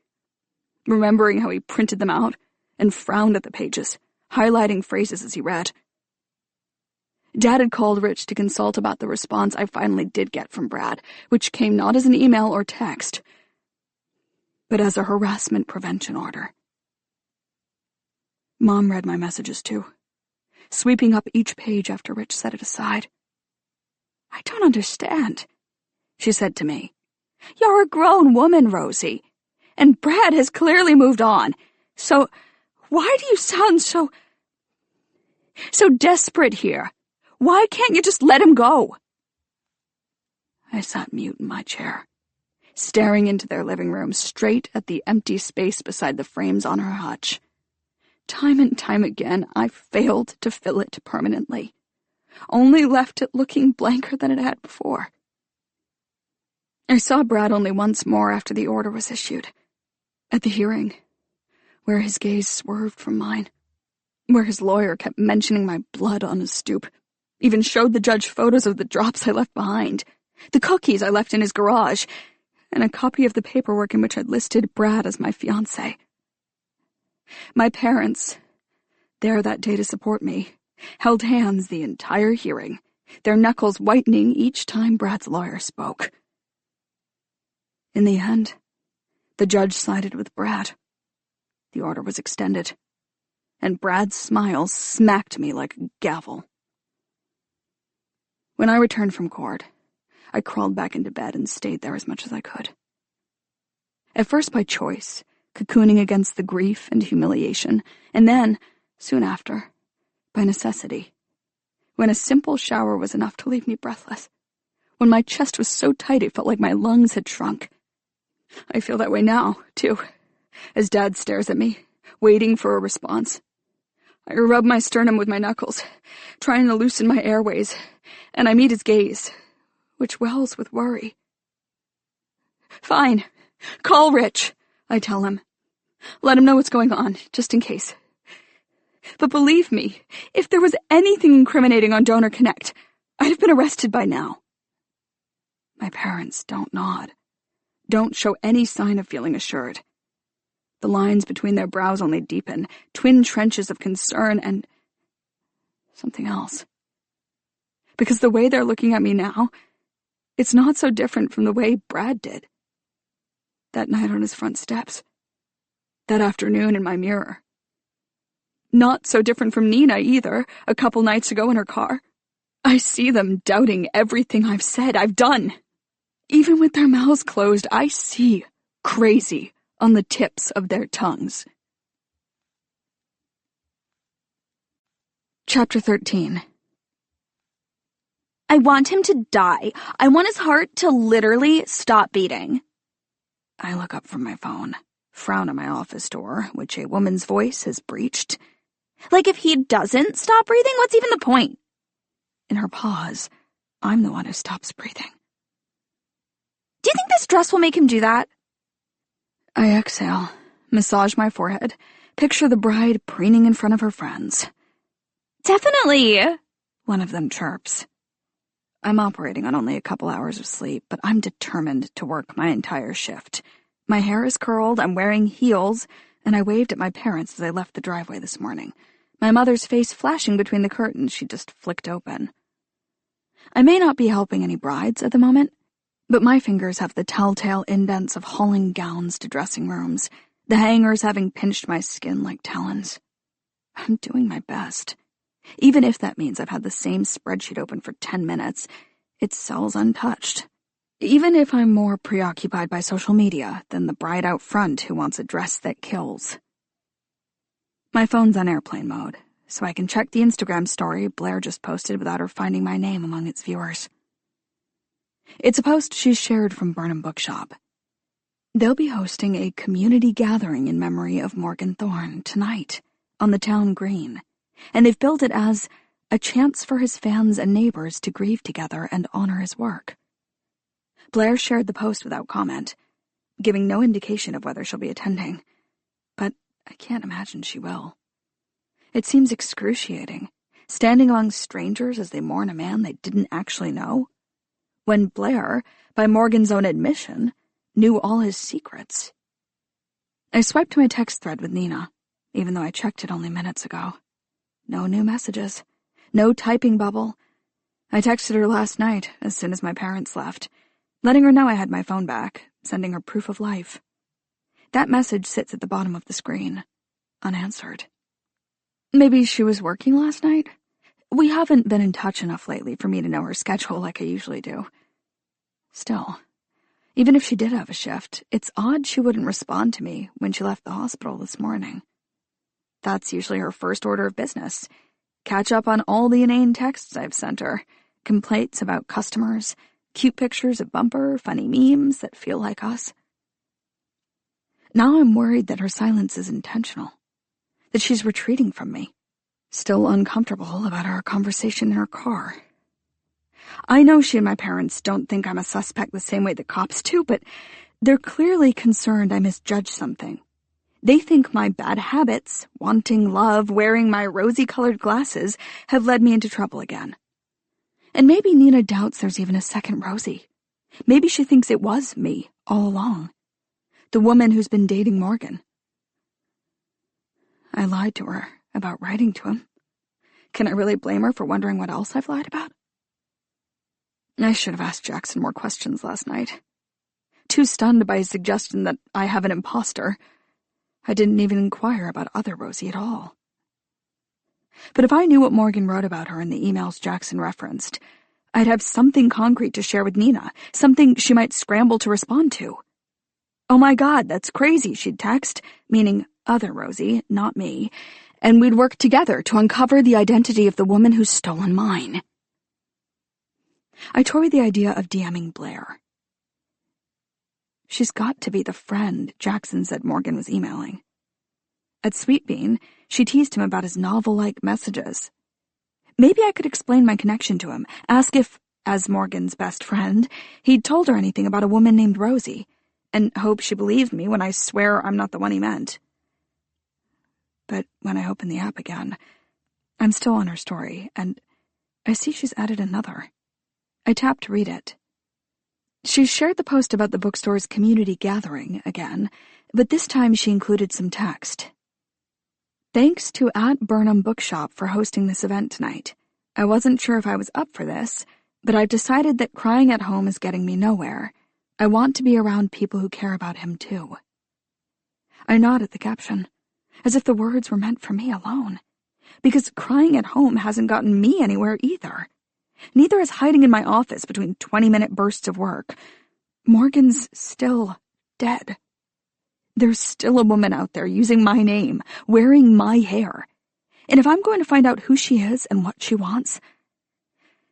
remembering how he printed them out and frowned at the pages, highlighting phrases as he read. Dad had called Rich to consult about the response I finally did get from Brad, which came not as an email or text, but as a harassment prevention order. Mom read my messages too, sweeping up each page after Rich set it aside. I don't understand, she said to me. You're a grown woman, Rosie, and Brad has clearly moved on, so why do you sound so desperate here? Why can't you just let him go? I sat mute in my chair, staring into their living room, straight at the empty space beside the frames on her hutch. Time and time again, I failed to fill it permanently, only left it looking blanker than it had before. I saw Brad only once more after the order was issued, at the hearing, where his gaze swerved from mine, where his lawyer kept mentioning my blood on his stoop, even showed the judge photos of the drops I left behind, the cookies I left in his garage, and a copy of the paperwork in which I'd listed Brad as my fiancé. My parents, there that day to support me, held hands the entire hearing, their knuckles whitening each time Brad's lawyer spoke. In the end, the judge sided with Brad. The order was extended, and Brad's smile smacked me like a gavel. When I returned from court, I crawled back into bed and stayed there as much as I could. At first by choice, cocooning against the grief and humiliation, and then, soon after, by necessity, when a simple shower was enough to leave me breathless, when my chest was so tight it felt like my lungs had shrunk. I feel that way now, too, as Dad stares at me, waiting for a response. I rub my sternum with my knuckles, trying to loosen my airways, and I meet his gaze, which wells with worry. Fine. Call Rich, I tell him. Let him know what's going on, just in case. But believe me, if there was anything incriminating on Donor Connect, I'd have been arrested by now. My parents don't nod, don't show any sign of feeling assured. The lines between their brows only deepen, twin trenches of concern and something else. Because the way they're looking at me now, it's not so different from the way Brad did. That night on his front steps. That afternoon in my mirror. Not so different from Nina either, a couple nights ago in her car. I see them doubting everything I've said, I've done. Even with their mouths closed, I see crazy on the tips of their tongues. Chapter 13. I want him to die. I want his heart to literally stop beating. I look up from my phone, frown at my office door, which a woman's voice has breached. Like if he doesn't stop breathing, what's even the point? In her pause, I'm the one who stops breathing. Do you think this dress will make him do that? I exhale, massage my forehead, picture the bride preening in front of her friends. Definitely, one of them chirps. I'm operating on only a couple hours of sleep, but I'm determined to work my entire shift. My hair is curled, I'm wearing heels, and I waved at my parents as I left the driveway this morning, my mother's face flashing between the curtains she just flicked open. I may not be helping any brides at the moment, but my fingers have the telltale indents of hauling gowns to dressing rooms, the hangers having pinched my skin like talons. I'm doing my best. Even if that means I've had the same spreadsheet open for 10 minutes, its cells untouched. Even if I'm more preoccupied by social media than the bride out front who wants a dress that kills. My phone's on airplane mode, so I can check the Instagram story Blair just posted without her finding my name among its viewers. It's a post she shared from Burnham Bookshop. They'll be hosting a community gathering in memory of Morgan Thorne tonight on the town green, and they've billed it as a chance for his fans and neighbors to grieve together and honor his work. Blair shared the post without comment, giving no indication of whether she'll be attending, but I can't imagine she will. It seems excruciating, standing among strangers as they mourn a man they didn't actually know, when Blair, by Morgan's own admission, knew all his secrets. I swiped my text thread with Nina, even though I checked it only minutes ago. No new messages, no typing bubble. I texted her last night as soon as my parents left, letting her know I had my phone back, sending her proof of life. That message sits at the bottom of the screen, unanswered. Maybe she was working last night? We haven't been in touch enough lately for me to know her schedule like I usually do. Still, even if she did have a shift, it's odd she wouldn't respond to me when she left the hospital this morning. That's usually her first order of business. Catch up on all the inane texts I've sent her, complaints about customers, cute pictures of Bumper, funny memes that feel like us. Now I'm worried that her silence is intentional, that she's retreating from me, still uncomfortable about our conversation in her car. I know she and my parents don't think I'm a suspect the same way the cops do, but they're clearly concerned I misjudged something. They think my bad habits, wanting love, wearing my rosy-colored glasses, have led me into trouble again. And maybe Nina doubts there's even a second Rosie. Maybe she thinks it was me all along, the woman who's been dating Morgan. I lied to her about writing to him. Can I really blame her for wondering what else I've lied about? I should have asked Jackson more questions last night. Too stunned by his suggestion that I have an imposter, I didn't even inquire about other Rosie at all. But if I knew what Morgan wrote about her in the emails Jackson referenced, I'd have something concrete to share with Nina, something she might scramble to respond to. Oh my God, that's crazy, she'd text, meaning other Rosie, not me, and we'd work together to uncover the identity of the woman who's stolen mine. I toyed with the idea of DMing Blair. She's got to be the friend Jackson said Morgan was emailing. At Sweet Bean, she teased him about his novel-like messages. Maybe I could explain my connection to him, ask if, as Morgan's best friend, he'd told her anything about a woman named Rosie, and hope she believed me when I swear I'm not the one he meant. But when I open the app again, I'm still on her story, and I see she's added another. I tap to read it. She shared the post about the bookstore's community gathering again, but this time she included some text. Thanks to @Burnham Bookshop for hosting this event tonight. I wasn't sure if I was up for this, but I've decided that crying at home is getting me nowhere. I want to be around people who care about him too. I nod at the caption, as if the words were meant for me alone, because crying at home hasn't gotten me anywhere either. Neither is hiding in my office between 20-minute bursts of work. Morgan's still dead. There's still a woman out there using my name, wearing my hair. And if I'm going to find out who she is and what she wants,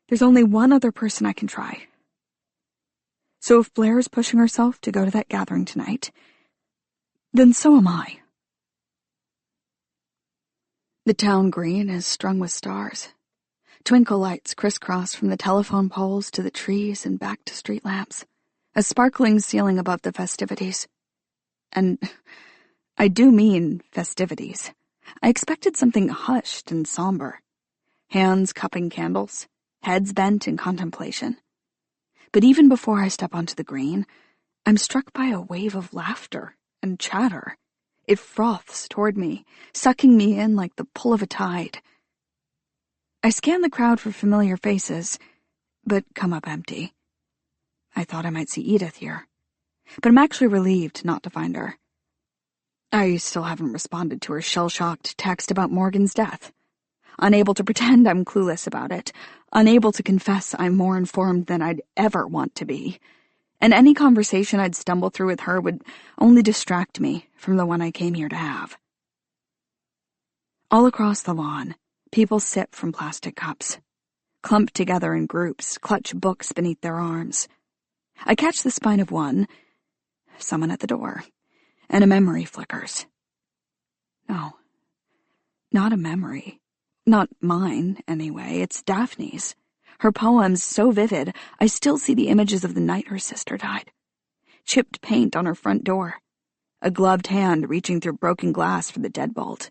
there's only one other person I can try. So if Blair is pushing herself to go to that gathering tonight, then so am I. The town green is strung with stars. Twinkle lights crisscross from the telephone poles to the trees and back to street lamps. a sparkling ceiling above the festivities. And I do mean festivities. I expected something hushed and somber. Hands cupping candles, heads bent in contemplation. But even before I step onto the green, I'm struck by a wave of laughter and chatter. It froths toward me, sucking me in like the pull of a tide. I scan the crowd for familiar faces, but come up empty. I thought I might see Edith here, but I'm actually relieved not to find her. I still haven't responded to her shell-shocked text about Morgan's death. Unable to pretend I'm clueless about it, unable to confess I'm more informed than I'd ever want to be. And any conversation I'd stumble through with her would only distract me from the one I came here to have. All across the lawn, people sip from plastic cups. Clump together in groups, clutch books beneath their arms. I catch the spine of one, someone at the door, and a memory flickers. No, not a memory. Not mine, anyway. It's Daphne's. Her poems so vivid, I still see the images of the night her sister died. Chipped paint on her front door. A gloved hand reaching through broken glass for the deadbolt.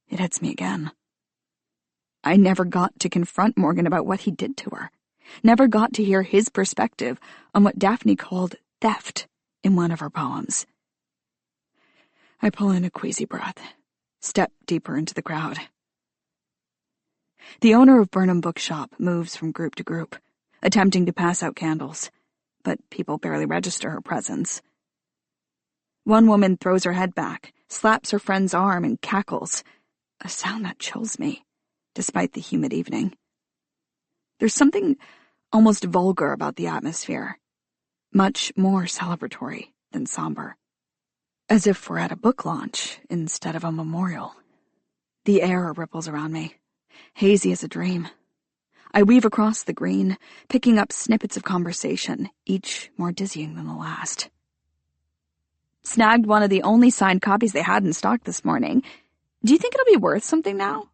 It hits me again. I never got to confront Morgan about what he did to her. Never got to hear his perspective on what Daphne called theft in one of her poems. I pull in a queasy breath, step deeper into the crowd. The owner of Burnham Bookshop moves from group to group, attempting to pass out candles, but people barely register her presence. One woman throws her head back, slaps her friend's arm, and cackles, a sound that chills me, despite the humid evening. There's something almost vulgar about the atmosphere, much more celebratory than somber. As if we're at a book launch instead of a memorial. The air ripples around me, hazy as a dream. I weave across the green, picking up snippets of conversation, each more dizzying than the last. Snagged one of the only signed copies they had in stock this morning. Do you think it'll be worth something now?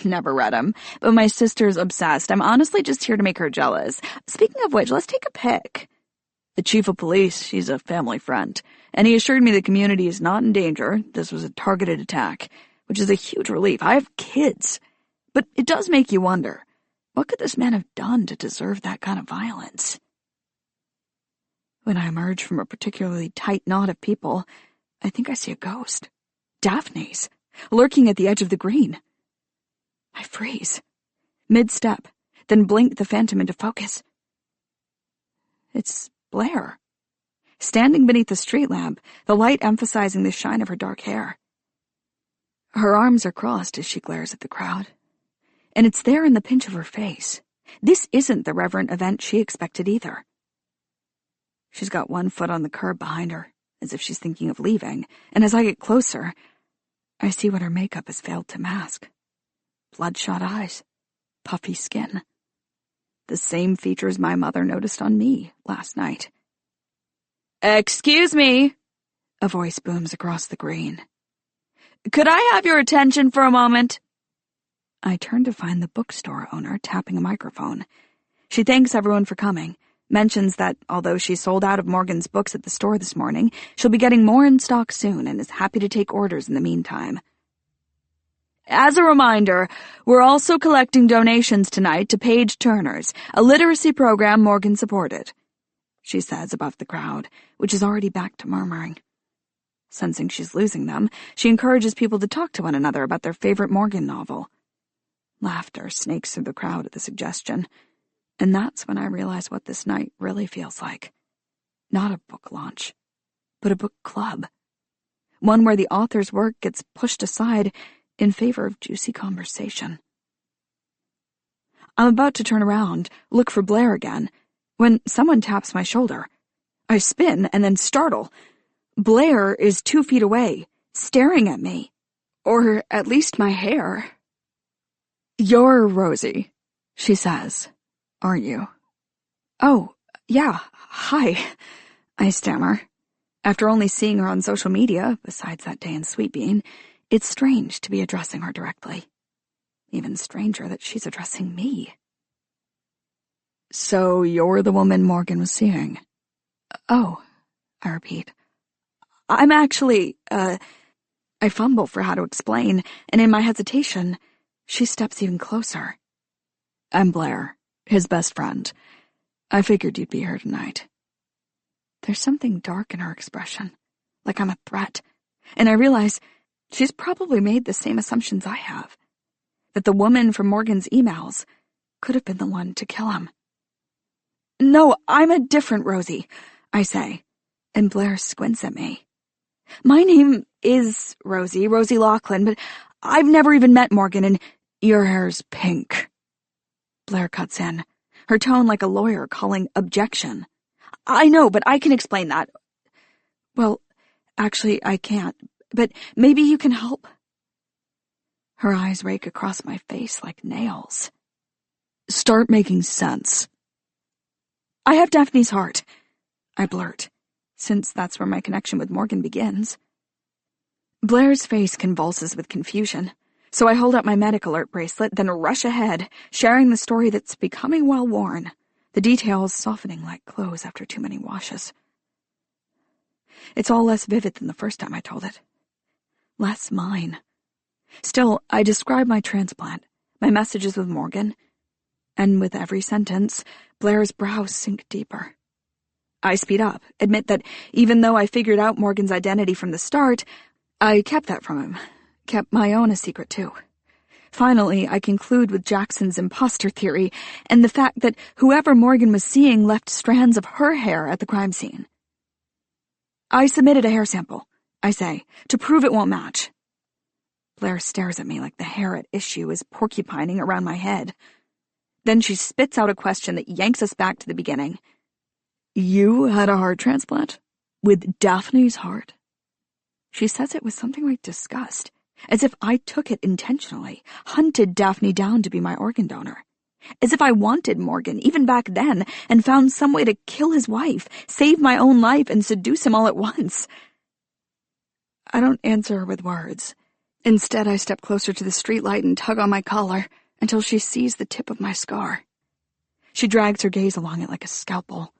Never read 'em, but my sister's obsessed. I'm honestly just here to make her jealous. Speaking of which, let's take a pic. The chief of police, she's a family friend, and he assured me the community is not in danger. This was a targeted attack, which is a huge relief. I have kids. But it does make you wonder, what could this man have done to deserve that kind of violence? When I emerge from a particularly tight knot of people, I think I see a ghost. Daphne's, lurking at the edge of the green. I freeze, mid-step, then blink the phantom into focus. It's Blair, standing beneath the street lamp, the light emphasizing the shine of her dark hair. Her arms are crossed as she glares at the crowd, and it's there in the pinch of her face. This isn't the reverent event she expected either. She's got one foot on the curb behind her, as if she's thinking of leaving, and as I get closer, I see what her makeup has failed to mask. Bloodshot eyes, puffy skin. The same features my mother noticed on me last night. "Excuse me," a voice booms across the green. "Could I have your attention for a moment?" I turn to find the bookstore owner tapping a microphone. She thanks everyone for coming, mentions that although she sold out of Morgan's books at the store this morning, she'll be getting more in stock soon and is happy to take orders in the meantime. "As a reminder, we're also collecting donations tonight to Page Turner's, a literacy program Morgan supported," she says above the crowd, which is already back to murmuring. Sensing she's losing them, she encourages people to talk to one another about their favorite Morgan novel. Laughter snakes through the crowd at the suggestion, and that's when I realize what this night really feels like. Not a book launch, but a book club. One where the author's work gets pushed aside in favor of juicy conversation. I'm about to turn around, look for Blair again, when someone taps my shoulder. I spin and then startle. Blair is 2 feet away, staring at me. Or at least my hair. "You're Rosie," she says, "aren't you?" "Oh, yeah, hi," I stammer. After only seeing her on social media, besides that day in Sweet Bean, it's strange to be addressing her directly. Even stranger that she's addressing me. "So you're the woman Morgan was seeing?" Oh, I repeat. I'm actually, I fumble for how to explain, and in my hesitation, she steps even closer. I'm Blair, his best friend. I figured you'd be here tonight. There's something dark in her expression, like I'm a threat, and I realize she's probably made the same assumptions I have, that the woman from Morgan's emails could have been the one to kill him. No, I'm a different Rosie, I say, and Blair squints at me. My name is Rosie Loughlin, but I've never even met Morgan, and your hair's pink. Blair cuts in, her tone like a lawyer calling objection. I know, but I can explain that. Well, actually, I can't, but maybe you can help. Her eyes rake across my face like nails. Start making sense. I have Daphne's heart, I blurt, since that's where my connection with Morgan begins. Blair's face convulses with confusion, so I hold up my medic alert bracelet, then rush ahead, sharing the story that's becoming well worn, the details softening like clothes after too many washes. It's all less vivid than the first time I told it. Less mine. Still, I describe my transplant, my messages with Morgan, and with every sentence, Blair's brows sink deeper. I speed up, admit that even though I figured out Morgan's identity from the start, I kept that from him, kept my own a secret too. Finally, I conclude with Jackson's imposter theory and the fact that whoever Morgan was seeing left strands of her hair at the crime scene. I submitted a hair sample, I say, to prove it won't match. Blair stares at me like the hair at issue is porcupining around my head. Then she spits out a question that yanks us back to the beginning. You had a heart transplant? With Daphne's heart? She says it with something like disgust, as if I took it intentionally, hunted Daphne down to be my organ donor. As if I wanted Morgan, even back then, and found some way to kill his wife, save my own life, and seduce him all at once. I don't answer her with words. Instead, I step closer to the streetlight and tug on my collar until she sees the tip of my scar. She drags her gaze along it like a scalpel.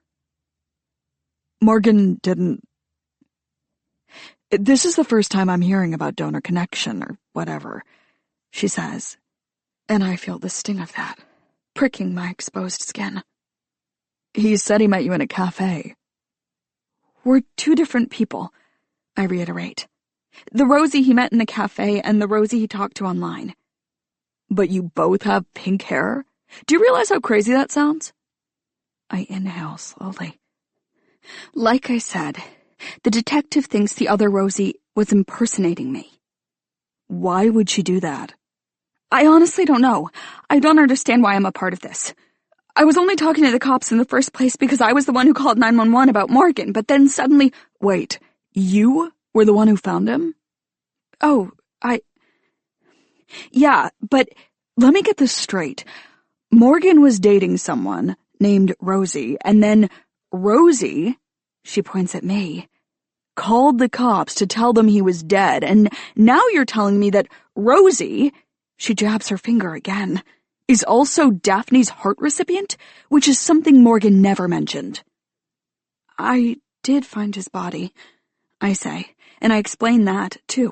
Morgan didn't... This is the first time I'm hearing about donor connection or whatever, she says, and I feel the sting of that, pricking my exposed skin. He said he met you in a cafe. We're two different people, I reiterate. The Rosie he met in the cafe and the Rosie he talked to online. But you both have pink hair? Do you realize how crazy that sounds? I inhale slowly. Like I said, the detective thinks the other Rosie was impersonating me. Why would she do that? I honestly don't know. I don't understand why I'm a part of this. I was only talking to the cops in the first place because I was the one who called 911 about Morgan, but then suddenly... Wait, you were the one who found him? Oh, Yeah, but let me get this straight. Morgan was dating someone named Rosie, and then Rosie, she points at me, called the cops to tell them he was dead, and now you're telling me that Rosie, she jabs her finger again, is also Daphne's heart recipient, which is something Morgan never mentioned. I did find his body, I say, and I explain that, too.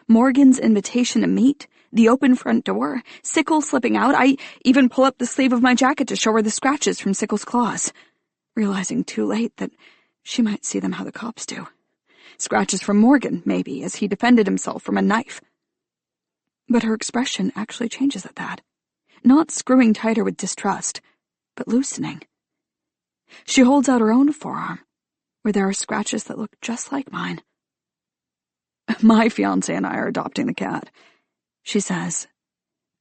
Morgan's invitation to meet, the open front door, Sickle slipping out. I even pull up the sleeve of my jacket to show her the scratches from Sickle's claws, realizing too late that she might see them how the cops do. Scratches from Morgan, maybe, as he defended himself from a knife. But her expression actually changes at that, not screwing tighter with distrust, but loosening. She holds out her own forearm, where there are scratches that look just like mine. My fiancé and I are adopting the cat, she says.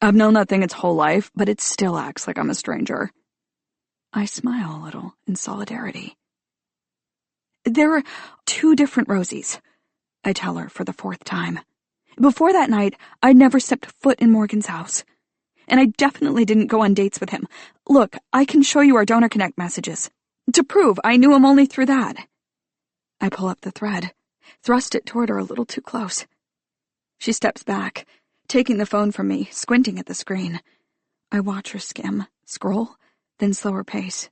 I've known that thing its whole life, but it still acts like I'm a stranger. I smile a little in solidarity. There are two different Rosies, I tell her for the fourth time. Before that night, I'd never stepped foot in Morgan's house. And I definitely didn't go on dates with him. Look, I can show you our Donor Connect messages, to prove I knew him only through that. I pull up the thread, thrust it toward her a little too close. She steps back, taking the phone from me, squinting at the screen. I watch her skim, scroll, then slow her pace.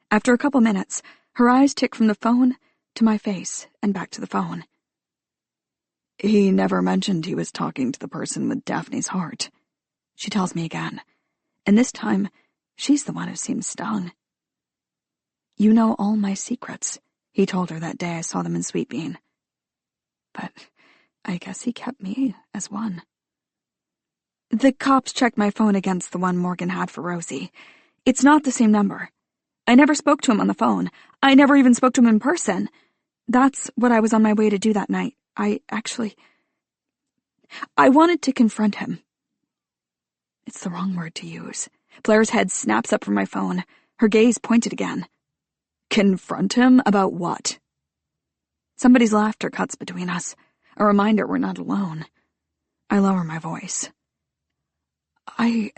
After a couple minutes, Her eyes tick from the phone to my face and back to the phone. He never mentioned he was talking to the person with Daphne's heart, she tells me again, and this time she's the one who seems stung. You know all my secrets, he told her that day I saw them in Sweet Bean. But I guess he kept me as one. The cops checked my phone against the one Morgan had for Rosie. It's not the same number. I never spoke to him on the phone. I never even spoke to him in person. That's what I was on my way to do that night. I wanted to confront him. It's the wrong word to use. Blair's head snaps up from my phone, her gaze pointed again. Confront him about what? Somebody's laughter cuts between us, a reminder we're not alone. I lower my voice. I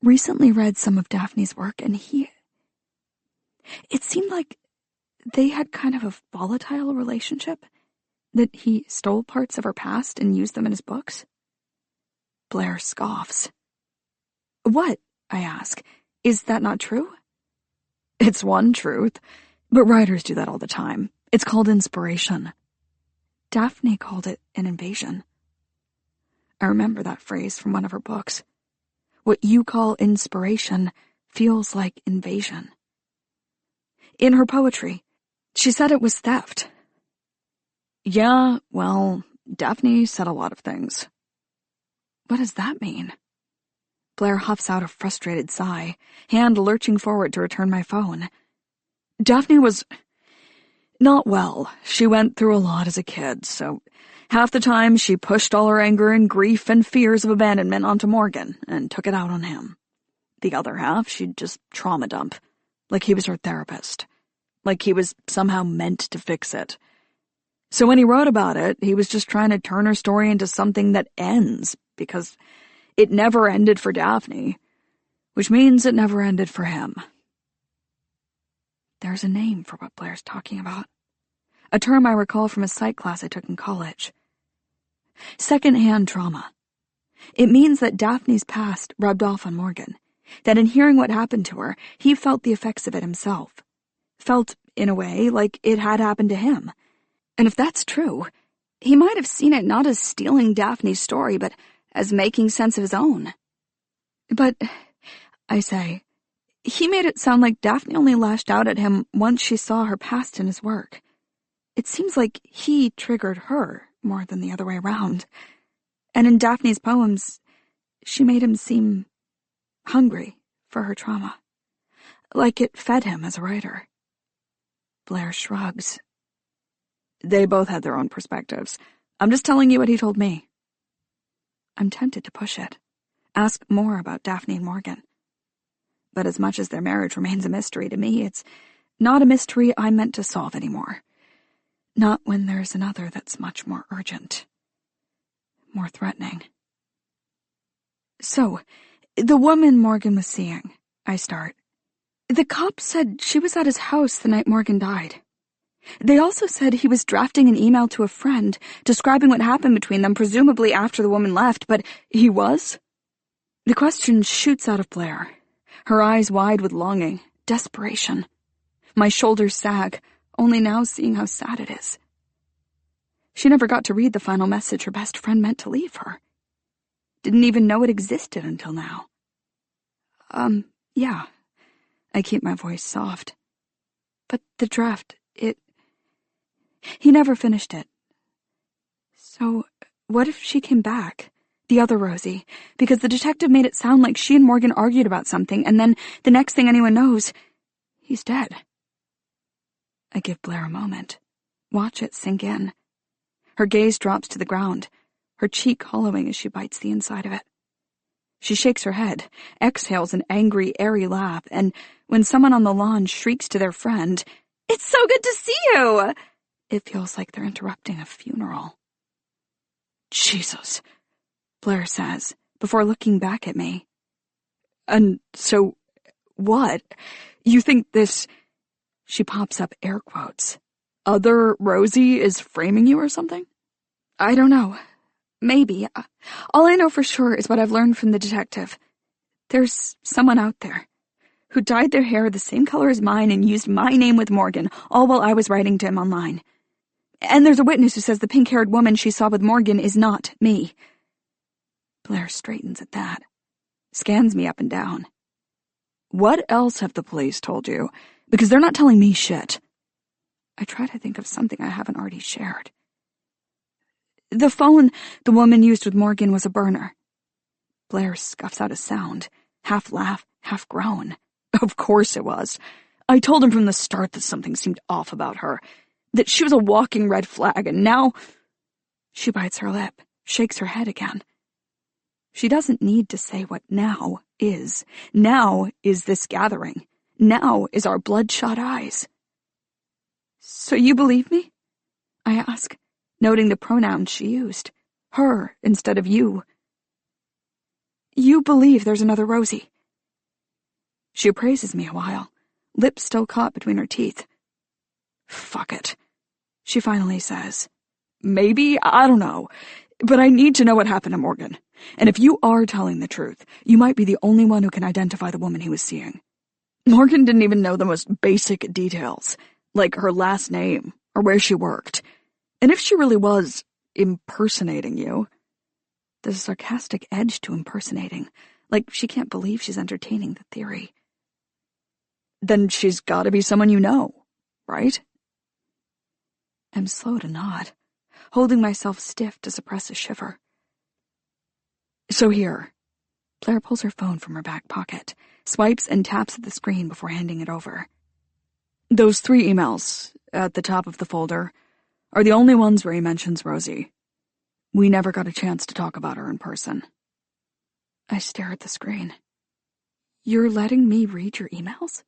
recently read some of Daphne's work, and it seemed like they had kind of a volatile relationship, that he stole parts of her past and used them in his books. Blair scoffs. What? I ask. Is that not true? It's one truth, but writers do that all the time. It's called inspiration. Daphne called it an invasion. I remember that phrase from one of her books. What you call inspiration feels like invasion. In her poetry, she said it was theft. Yeah, well, Daphne said a lot of things. What does that mean? Blair huffs out a frustrated sigh, hand lurching forward to return my phone. Daphne was not well. She went through a lot as a kid, so half the time she pushed all her anger and grief and fears of abandonment onto Morgan and took it out on him. The other half she'd just trauma dump, like he was her therapist, like he was somehow meant to fix it. So when he wrote about it, he was just trying to turn her story into something that ends, because it never ended for Daphne, which means it never ended for him. There's a name for what Blair's talking about. A term I recall from a psych class I took in college. Second-hand trauma. It means that Daphne's past rubbed off on Morgan, that in hearing what happened to her, he felt the effects of it himself. Felt, in a way, like it had happened to him. And if that's true, he might have seen it not as stealing Daphne's story, but as making sense of his own. But, I say, he made it sound like Daphne only lashed out at him once she saw her past in his work. It seems like he triggered her more than the other way around. And in Daphne's poems, she made him seem hungry for her trauma, like it fed him as a writer. Blair shrugs. They both had their own perspectives. I'm just telling you what he told me. I'm tempted to push it, ask more about Daphne and Morgan. But as much as their marriage remains a mystery to me, it's not a mystery I'm meant to solve anymore. Not when there's another that's much more urgent, more threatening. So, the woman Morgan was seeing, I start. The cops said she was at his house the night Morgan died. They also said he was drafting an email to a friend, describing what happened between them, presumably after the woman left, but he was? The question shoots out of Blair, her eyes wide with longing, desperation. My shoulders sag, only now seeing how sad it is. She never got to read the final message her best friend meant to leave her. Didn't even know it existed until now. Yeah. I keep my voice soft. But the draft, he never finished it. So, what if she came back? The other Rosie, because the detective made it sound like she and Morgan argued about something, and then the next thing anyone knows, he's dead. I give Blair a moment. Watch it sink in. Her gaze drops to the ground, her cheek hollowing as she bites the inside of it. She shakes her head, exhales an angry, airy laugh, and when someone on the lawn shrieks to their friend, "It's so good to see you!" it feels like they're interrupting a funeral. Jesus, Blair says, before looking back at me. And so, what? You think this, she pops up air quotes, other Rosie is framing you or something? I don't know. Maybe. All I know for sure is what I've learned from the detective. There's someone out there who dyed their hair the same color as mine and used my name with Morgan, all while I was writing to him online. And there's a witness who says the pink-haired woman she saw with Morgan is not me. Blair straightens at that, scans me up and down. What else have the police told you? Because they're not telling me shit. I try to think of something I haven't already shared. The phone the woman used with Morgan was a burner. Blair scuffs out a sound, half laugh, half groan. Of course it was. I told him from the start that something seemed off about her, that she was a walking red flag, and now... She bites her lip, shakes her head again. She doesn't need to say what now is. Now is this gathering. Now is our bloodshot eyes. So you believe me? I ask, noting the pronouns she used. Her instead of you. You believe there's another Rosie. She appraises me a while, lips still caught between her teeth. Fuck it, she finally says. Maybe, I don't know, but I need to know what happened to Morgan. And if you are telling the truth, you might be the only one who can identify the woman he was seeing. Morgan didn't even know the most basic details, like her last name or where she worked. And if she really was impersonating you... There's a sarcastic edge to impersonating, like she can't believe she's entertaining the theory. Then she's gotta be someone you know, right? I'm slow to nod, holding myself stiff to suppress a shiver. So here. Blair pulls her phone from her back pocket, swipes and taps at the screen before handing it over. Those 3 emails at the top of the folder are the only ones where he mentions Rosie. We never got a chance to talk about her in person. I stare at the screen. You're letting me read your emails?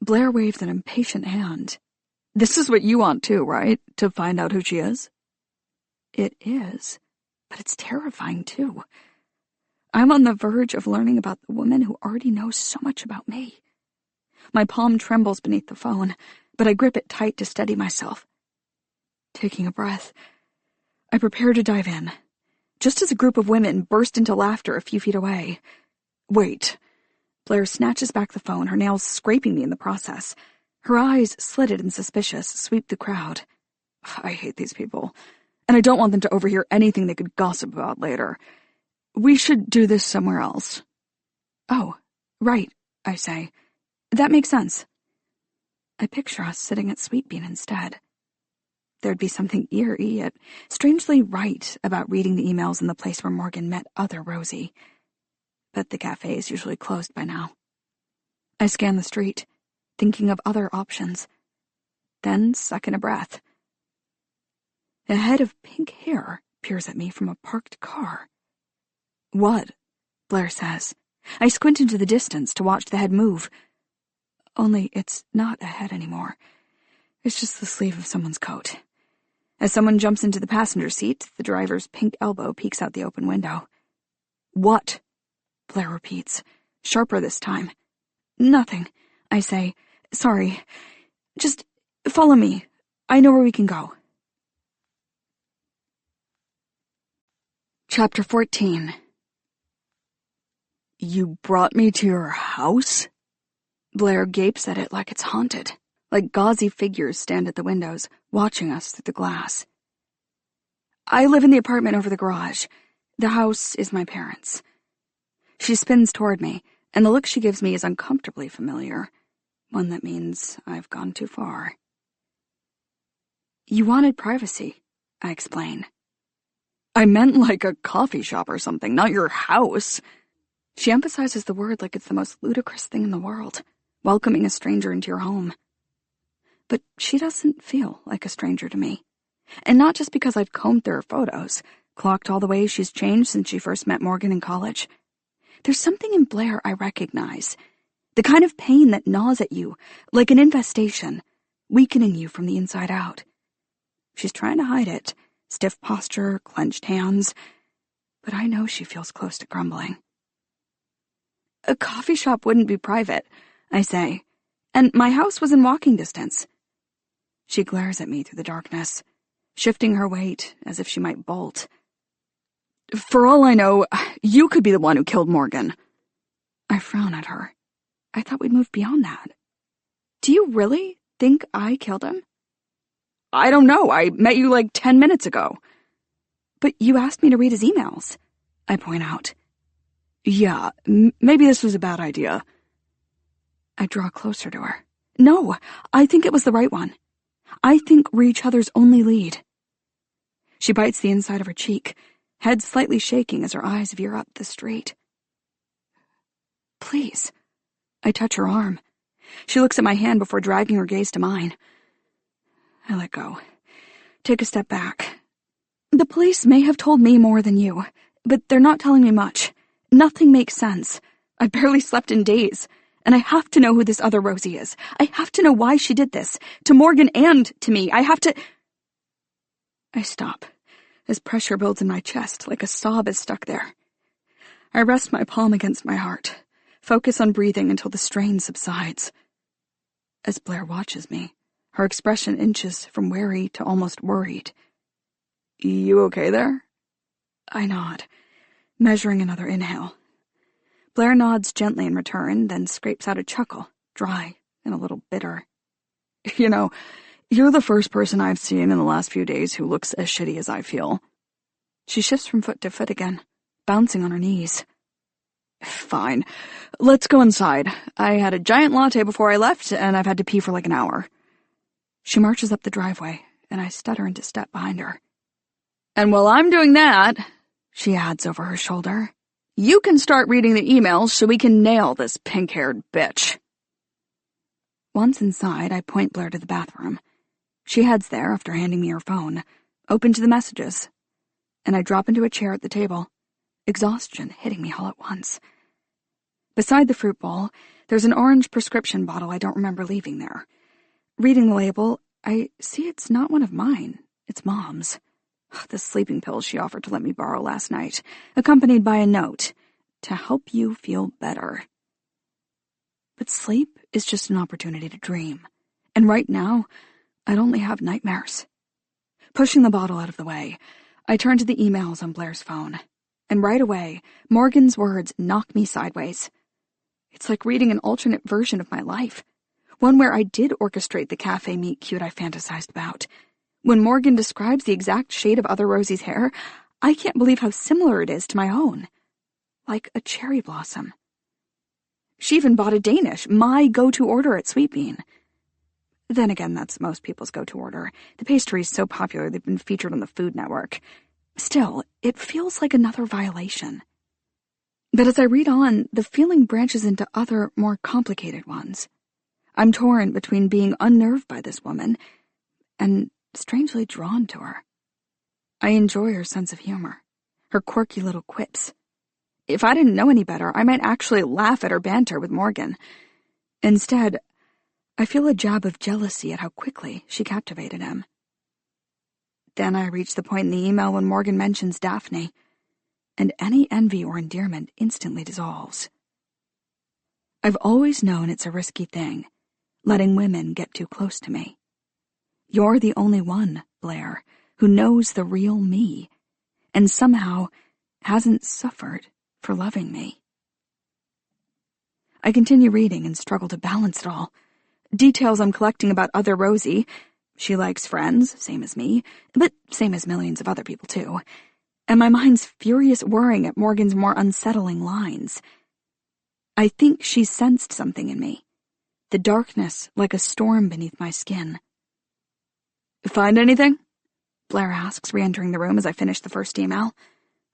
Blair waves an impatient hand. This is what you want too, right? To find out who she is? It is, but it's terrifying too. I'm on the verge of learning about the woman who already knows so much about me. My palm trembles beneath the phone, but I grip it tight to steady myself. Taking a breath, I prepare to dive in, just as a group of women burst into laughter a few feet away. Wait. Blair snatches back the phone, her nails scraping me in the process. Her eyes, slitted and suspicious, sweep the crowd. I hate these people, and I don't want them to overhear anything they could gossip about later. We should do this somewhere else. Oh, right, I say. That makes sense. I picture us sitting at Sweetbean instead. There'd be something eerie yet strangely right about reading the emails in the place where Morgan met other Rosie. But the cafe is usually closed by now. I scan the street, thinking of other options. Then suck in a breath. A head of pink hair peers at me from a parked car. What? Blair says. I squint into the distance to watch the head move. Only it's not a head anymore. It's just the sleeve of someone's coat. As someone jumps into the passenger seat, the driver's pink elbow peeks out the open window. What? Blair repeats, sharper this time. Nothing, I say. Sorry. Just follow me. I know where we can go. Chapter 14. You brought me to your house? Blair gapes at it like it's haunted, like gauzy figures stand at the windows, watching us through the glass. I live in the apartment over the garage. The house is my parents'. She spins toward me, and the look she gives me is uncomfortably familiar, one that means I've gone too far. You wanted privacy, I explain. I meant like a coffee shop or something, not your house. She emphasizes the word like it's the most ludicrous thing in the world, welcoming a stranger into your home. But she doesn't feel like a stranger to me. And not just because I've combed through her photos, clocked all the ways she's changed since she first met Morgan in college. There's something in Blair I recognize. The kind of pain that gnaws at you, like an infestation, weakening you from the inside out. She's trying to hide it, stiff posture, clenched hands, but I know she feels close to crumbling. A coffee shop wouldn't be private, I say, and my house was in walking distance. She glares at me through the darkness, shifting her weight as if she might bolt. For all I know, you could be the one who killed Morgan. I frown at her. I thought we'd moved beyond that. Do you really think I killed him? I don't know. I met you like 10 minutes ago. But you asked me to read his emails, I point out. Yeah, maybe this was a bad idea. I draw closer to her. No, I think it was the right one. I think we're each other's only lead. She bites the inside of her cheek, head slightly shaking as her eyes veer up the street. Please. I touch her arm. She looks at my hand before dragging her gaze to mine. I let go. Take a step back. The police may have told me more than you, but they're not telling me much. Nothing makes sense. I've barely slept in days, and I have to know who this other Rosie is. I have to know why she did this, to Morgan and to me. I have to... I stop, as pressure builds in my chest like a sob is stuck there. I rest my palm against my heart, focus on breathing until the strain subsides. As Blair watches me, her expression inches from wary to almost worried. You okay there? I nod, measuring another inhale. Blair nods gently in return, then scrapes out a chuckle, dry and a little bitter. You know, you're the first person I've seen in the last few days who looks as shitty as I feel. She shifts from foot to foot again, bouncing on her knees. Fine. Let's go inside. I had a giant latte before I left, and I've had to pee for like an hour. She marches up the driveway, and I stutter into step behind her. And while I'm doing that, she adds over her shoulder, you can start reading the emails so we can nail this pink-haired bitch. Once inside, I point Blair to the bathroom. She heads there after handing me her phone, open to the messages, and I drop into a chair at the table, exhaustion hitting me all at once. Beside the fruit bowl, there's an orange prescription bottle I don't remember leaving there. Reading the label, I see it's not one of mine, it's Mom's. The sleeping pills she offered to let me borrow last night, accompanied by a note, to help you feel better. But sleep is just an opportunity to dream, and right now, I'd only have nightmares. Pushing the bottle out of the way, I turn to the emails on Blair's phone, and right away, Morgan's words knock me sideways. It's like reading an alternate version of my life, one where I did orchestrate the cafe meet cute I fantasized about. When Morgan describes the exact shade of other Rosie's hair, I can't believe how similar it is to my own. Like a cherry blossom. She even bought a Danish, my go-to order at Sweet Bean. Then again, that's most people's go-to order. The pastry is so popular they've been featured on the Food Network. Still, it feels like another violation. But as I read on, the feeling branches into other, more complicated ones. I'm torn between being unnerved by this woman and strangely drawn to her. I enjoy her sense of humor, her quirky little quips. If I didn't know any better, I might actually laugh at her banter with Morgan. Instead, I feel a jab of jealousy at how quickly she captivated him. Then I reach the point in the email when Morgan mentions Daphne, and any envy or endearment instantly dissolves. I've always known it's a risky thing, letting women get too close to me. You're the only one, Blair, who knows the real me, and somehow hasn't suffered for loving me. I continue reading and struggle to balance it all. Details I'm collecting about other Rosie. She likes friends, same as me, but same as millions of other people too. And my mind's furious worrying at Morgan's more unsettling lines. I think she's sensed something in me. The darkness like a storm beneath my skin. Find anything? Blair asks, re-entering the room as I finish the first email.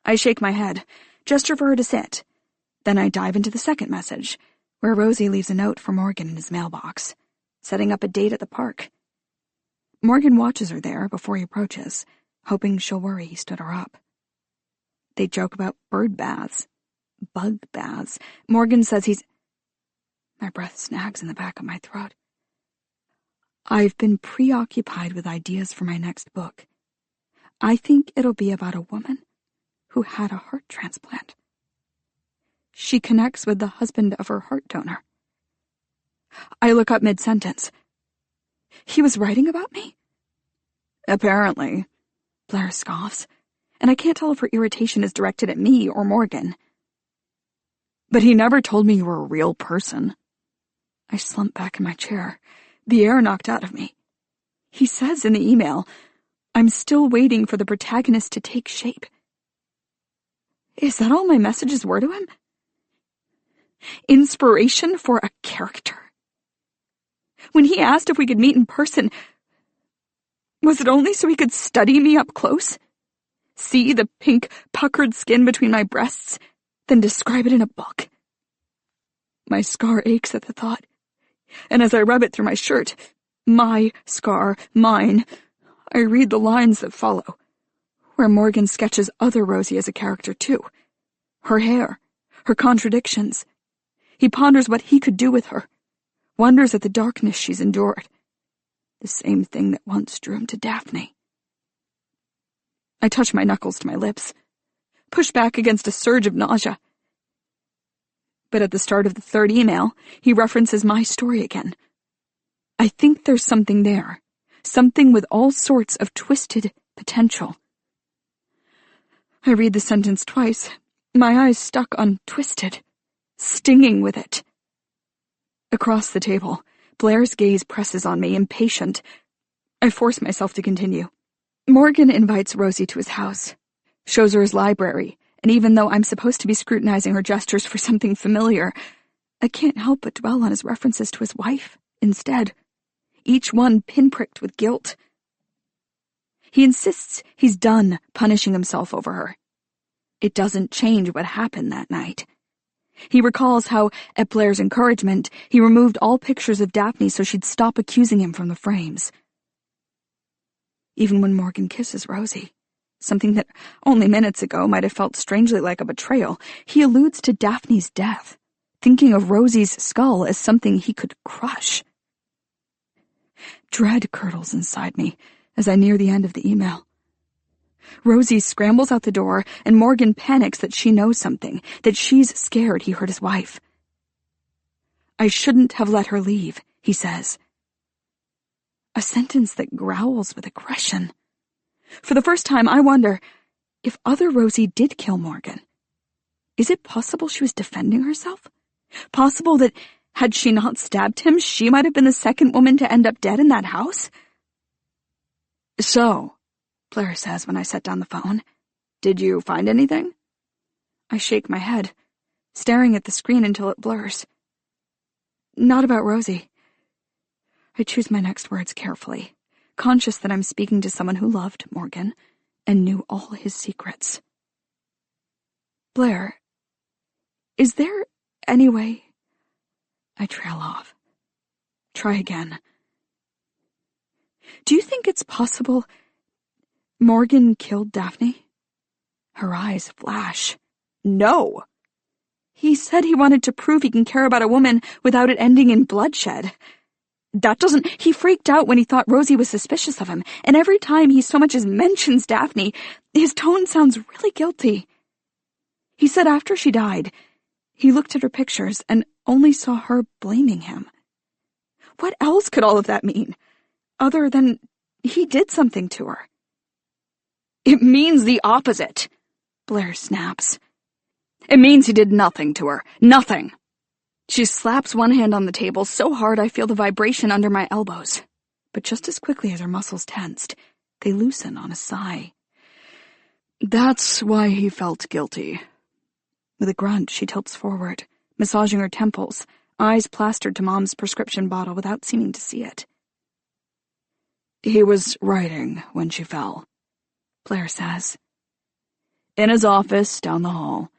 I shake my head, gesture for her to sit. Then I dive into the second message, where Rosie leaves a note for Morgan in his mailbox, setting up a date at the park. Morgan watches her there before he approaches, hoping she'll worry he stood her up. They joke about bird baths, bug baths. Morgan says he's... My breath snags in the back of my throat. I've been preoccupied with ideas for my next book. I think it'll be about a woman who had a heart transplant. She connects with the husband of her heart donor. I look up mid-sentence. He was writing about me? Apparently. Blair scoffs, and I can't tell if her irritation is directed at me or Morgan. But he never told me you were a real person. I slump back in my chair, the air knocked out of me. He says in the email, I'm still waiting for the protagonist to take shape. Is that all my messages were to him? Inspiration for a character? When he asked if we could meet in person, was it only so he could study me up close? See the pink, puckered skin between my breasts, then describe it in a book? My scar aches at the thought, and as I rub it through my shirt, my scar, mine, I read the lines that follow, where Morgan sketches other Rosie as a character too. Her hair, her contradictions. He ponders what he could do with her, wonders at the darkness she's endured. The same thing that once drew him to Daphne. I touch my knuckles to my lips, push back against a surge of nausea. But at the start of the third email, he references my story again. I think there's something there, something with all sorts of twisted potential. I read the sentence twice, my eyes stuck on twisted, stinging with it. Across the table, Blair's gaze presses on me, impatient. I force myself to continue. Morgan invites Rosie to his house, shows her his library, and even though I'm supposed to be scrutinizing her gestures for something familiar, I can't help but dwell on his references to his wife instead, each one pinpricked with guilt. He insists he's done punishing himself over her. It doesn't change what happened that night. He recalls how, at Blair's encouragement, he removed all pictures of Daphne so she'd stop accusing him from the frames. Even when Morgan kisses Rosie, something that only minutes ago might have felt strangely like a betrayal, he alludes to Daphne's death, thinking of Rosie's skull as something he could crush. Dread curdles inside me as I near the end of the email. Rosie scrambles out the door, and Morgan panics that she knows something, that she's scared he hurt his wife. I shouldn't have let her leave, he says. A sentence that growls with aggression. For the first time, I wonder if other Rosie did kill Morgan. Is it possible she was defending herself? Possible that, had she not stabbed him, she might have been the second woman to end up dead in that house? So, Blair says when I set down the phone, did you find anything? I shake my head, staring at the screen until it blurs. Not about Rosie. I choose my next words carefully, conscious that I'm speaking to someone who loved Morgan and knew all his secrets. Blair, is there any way... I trail off. Try again. Do you think it's possible Morgan killed Daphne? Her eyes flash. No! He said he wanted to prove he can care about a woman without it ending in bloodshed. He freaked out when he thought Rosie was suspicious of him, and every time he so much as mentions Daphne, his tone sounds really guilty. He said after she died, he looked at her pictures and only saw her blaming him. What else could all of that mean, other than he did something to her? It means the opposite, Blair snaps. It means he did nothing to her. Nothing. She slaps one hand on the table so hard I feel the vibration under my elbows. But just as quickly as her muscles tensed, they loosen on a sigh. That's why he felt guilty. With a grunt, she tilts forward, massaging her temples, eyes plastered to Mom's prescription bottle without seeming to see it. He was writing when she fell, Blair says. In his office, down the hall.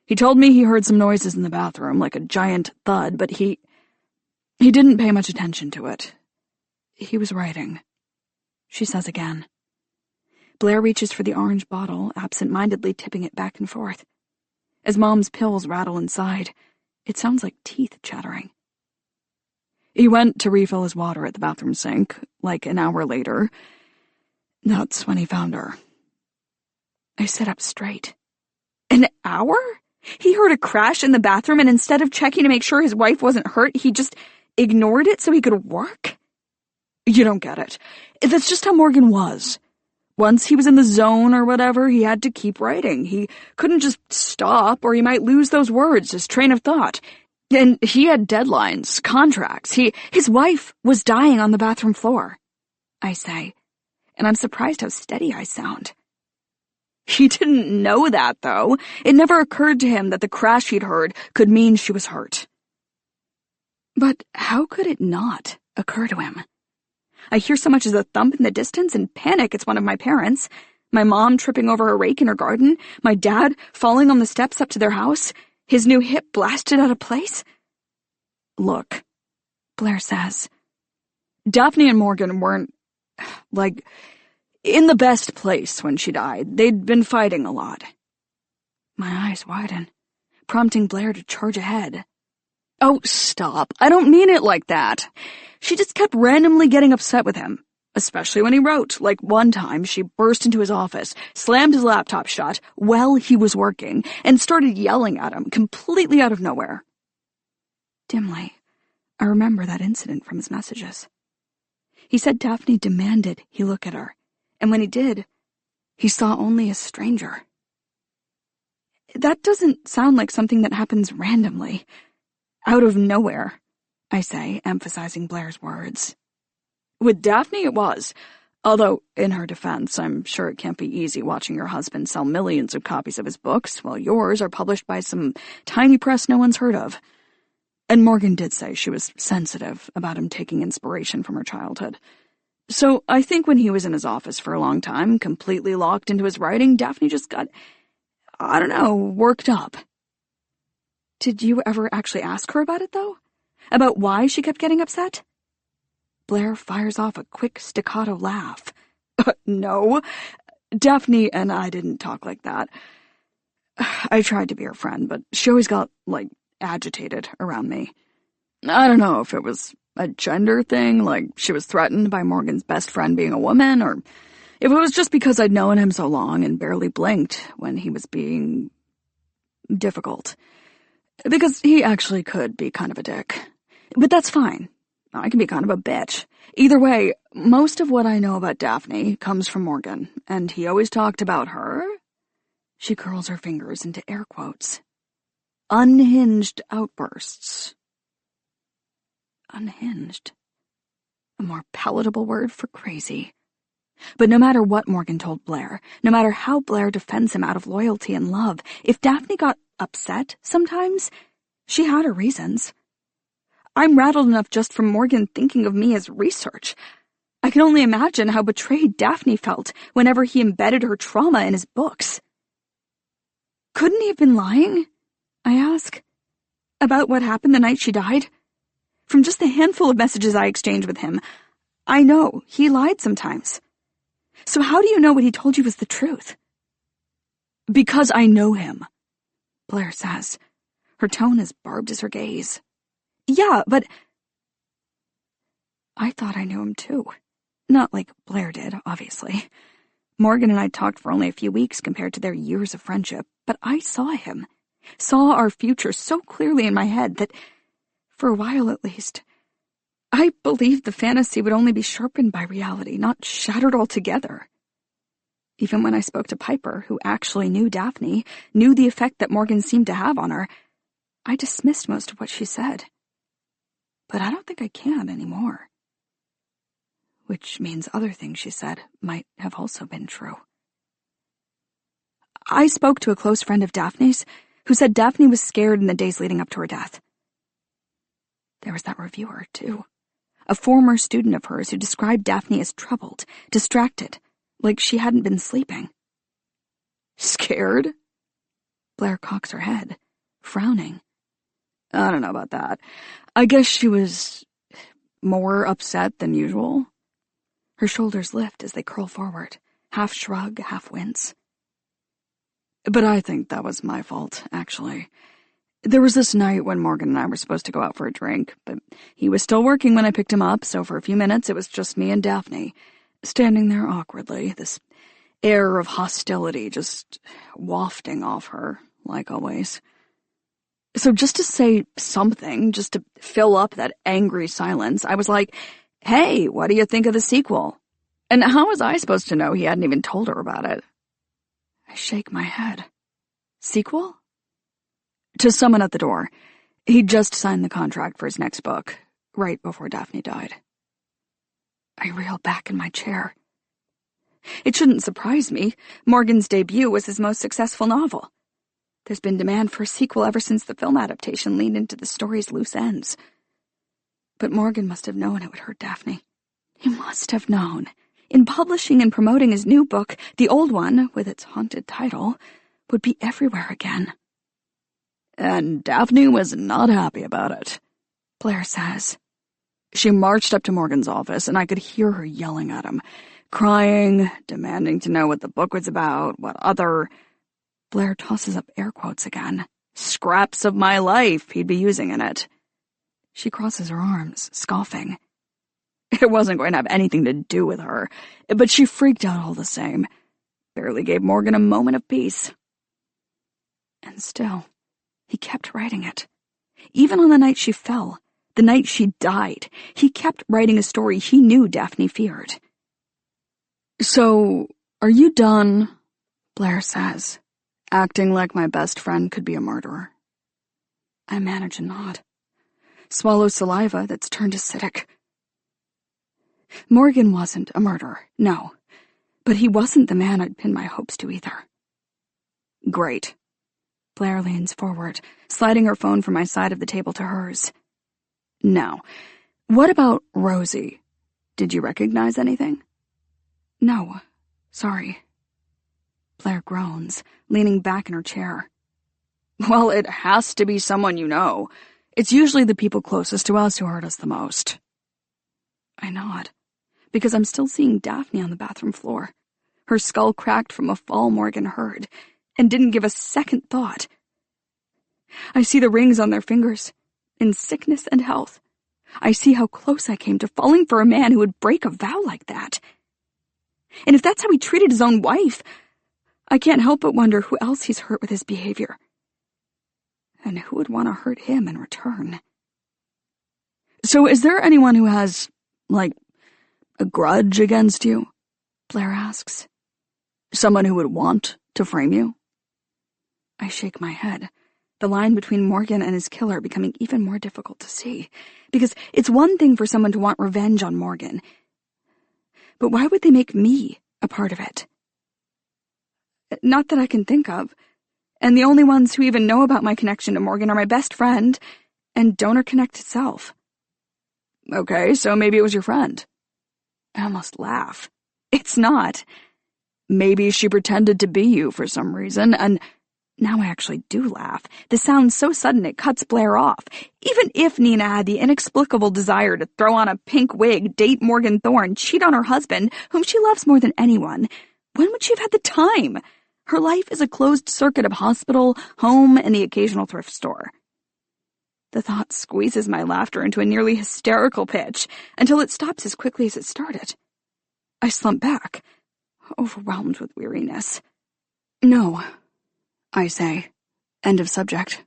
He told me he heard some noises in the bathroom, like a giant thud, but he didn't pay much attention to it. He was writing, she says again. Blair reaches for the orange bottle, absent-mindedly tipping it back and forth. As Mom's pills rattle inside, it sounds like teeth chattering. He went to refill his water at the bathroom sink, like an hour later. That's when he found her. I sit up straight. An hour? He heard a crash in the bathroom, and instead of checking to make sure his wife wasn't hurt, he just ignored it so he could work? You don't get it. That's just how Morgan was. Once he was in the zone or whatever, he had to keep writing. He couldn't just stop, or he might lose those words, his train of thought. And he had deadlines, contracts. His wife was dying on the bathroom floor, I say, and I'm surprised how steady I sound. He didn't know that, though. It never occurred to him that the crash he'd heard could mean she was hurt. But how could it not occur to him? I hear so much as a thump in the distance and panic it's one of my parents. My mom tripping over a rake in her garden. My dad falling on the steps up to their house. His new hip blasted out of place. Look, Blair says, Daphne and Morgan weren't, in the best place when she died. They'd been fighting a lot. My eyes widen, prompting Blair to charge ahead. Oh, stop. I don't mean it like that. She just kept randomly getting upset with him, especially when he wrote. Like one time, she burst into his office, slammed his laptop shut while he was working, and started yelling at him, completely out of nowhere. Dimly, I remember that incident from his messages. He said Daphne demanded he look at her, and when he did, he saw only a stranger. That doesn't sound like something that happens randomly. Out of nowhere, I say, emphasizing Blair's words. With Daphne it was, although, in her defense, I'm sure it can't be easy watching your husband sell millions of copies of his books while yours are published by some tiny press no one's heard of. And Morgan did say she was sensitive about him taking inspiration from her childhood. So I think when he was in his office for a long time, completely locked into his writing, Daphne just got, worked up. Did you ever actually ask her about it, though? About why she kept getting upset? Blair fires off a quick staccato laugh. No, Daphne and I didn't talk like that. I tried to be her friend, but she always got, agitated around me. I don't know if it was a gender thing, like she was threatened by Morgan's best friend being a woman, or if it was just because I'd known him so long and barely blinked when he was being difficult. Because he actually could be kind of a dick. But that's fine. I can be kind of a bitch. Either way, most of what I know about Daphne comes from Morgan, and he always talked about her. She curls her fingers into air quotes. Unhinged outbursts. Unhinged. A more palatable word for crazy. But no matter what Morgan told Blair, no matter how Blair defends him out of loyalty and love, if Daphne got upset sometimes, she had her reasons. I'm rattled enough just from Morgan thinking of me as research. I can only imagine how betrayed Daphne felt whenever he embedded her trauma in his books. Couldn't he have been lying? I ask. About what happened the night she died? From just the handful of messages I exchanged with him, I know he lied sometimes. So how do you know what he told you was the truth? Because I know him, Blair says. Her tone as barbed as her gaze. Yeah, but I thought I knew him too. Not like Blair did, obviously. Morgan and I talked for only a few weeks compared to their years of friendship, but I saw him, saw our future so clearly in my head that, for a while at least, I believed the fantasy would only be sharpened by reality, not shattered altogether. Even when I spoke to Piper, who actually knew Daphne, knew the effect that Morgan seemed to have on her, I dismissed most of what she said. But I don't think I can anymore. Which means other things she said might have also been true. I spoke to a close friend of Daphne's who said Daphne was scared in the days leading up to her death. There was that reviewer, too. A former student of hers who described Daphne as troubled, distracted, like she hadn't been sleeping. Scared? Blair cocks her head, frowning. I don't know about that. I guess she was more upset than usual. Her shoulders lift as they curl forward, half shrug, half wince. But I think that was my fault, actually. There was this night when Morgan and I were supposed to go out for a drink, but he was still working when I picked him up, so for a few minutes it was just me and Daphne, standing there awkwardly, this air of hostility just wafting off her, like always. So just to say something, just to fill up that angry silence, I was like, hey, what do you think of the sequel? And how was I supposed to know he hadn't even told her about it? I shake my head. Sequel? To someone at the door. He'd just signed the contract for his next book, right before Daphne died. I reeled back in my chair. It shouldn't surprise me. Morgan's debut was his most successful novel. There's been demand for a sequel ever since the film adaptation leaned into the story's loose ends. But Morgan must have known it would hurt Daphne. He must have known. In publishing and promoting his new book, the old one, with its haunted title, would be everywhere again. And Daphne was not happy about it, Blair says. She marched up to Morgan's office, and I could hear her yelling at him, crying, demanding to know what the book was about, what other... Blair tosses up air quotes again. Scraps of my life he'd be using in it. She crosses her arms, scoffing. It wasn't going to have anything to do with her, but she freaked out all the same. Barely gave Morgan a moment of peace. And still, he kept writing it. Even on the night she fell, the night she died, he kept writing a story he knew Daphne feared. So, are you done? Blair says, acting like my best friend could be a murderer. I manage a nod. Swallow saliva that's turned acidic. Morgan wasn't a murderer, no. But he wasn't the man I'd pinned my hopes to either. Great. Blair leans forward, sliding her phone from my side of the table to hers. Now, what about Rosie? Did you recognize anything? No, sorry. Blair groans, leaning back in her chair. Well, it has to be someone you know. It's usually the people closest to us who hurt us the most. I nod, because I'm still seeing Daphne on the bathroom floor, her skull cracked from a fall Morgan heard, and didn't give a second thought. I see the rings on their fingers, in sickness and health. I see how close I came to falling for a man who would break a vow like that. And if that's how he treated his own wife, I can't help but wonder who else he's hurt with his behavior. And who would want to hurt him in return? So is there anyone who has, like, a grudge against you? Blair asks. Someone who would want to frame you? I shake my head, the line between Morgan and his killer becoming even more difficult to see, because it's one thing for someone to want revenge on Morgan. But why would they make me a part of it? Not that I can think of. And the only ones who even know about my connection to Morgan are my best friend and Donor Connect itself. Okay, so maybe it was your friend. I almost laugh. It's not. Maybe she pretended to be you for some reason, and now I actually do laugh. This sounds so sudden it cuts Blair off. Even if Nina had the inexplicable desire to throw on a pink wig, date Morgan Thorne, cheat on her husband, whom she loves more than anyone, when would she have had the time? Her life is a closed circuit of hospital, home, and the occasional thrift store. The thought squeezes my laughter into a nearly hysterical pitch until it stops as quickly as it started. I slump back, overwhelmed with weariness. No, I say. End of subject.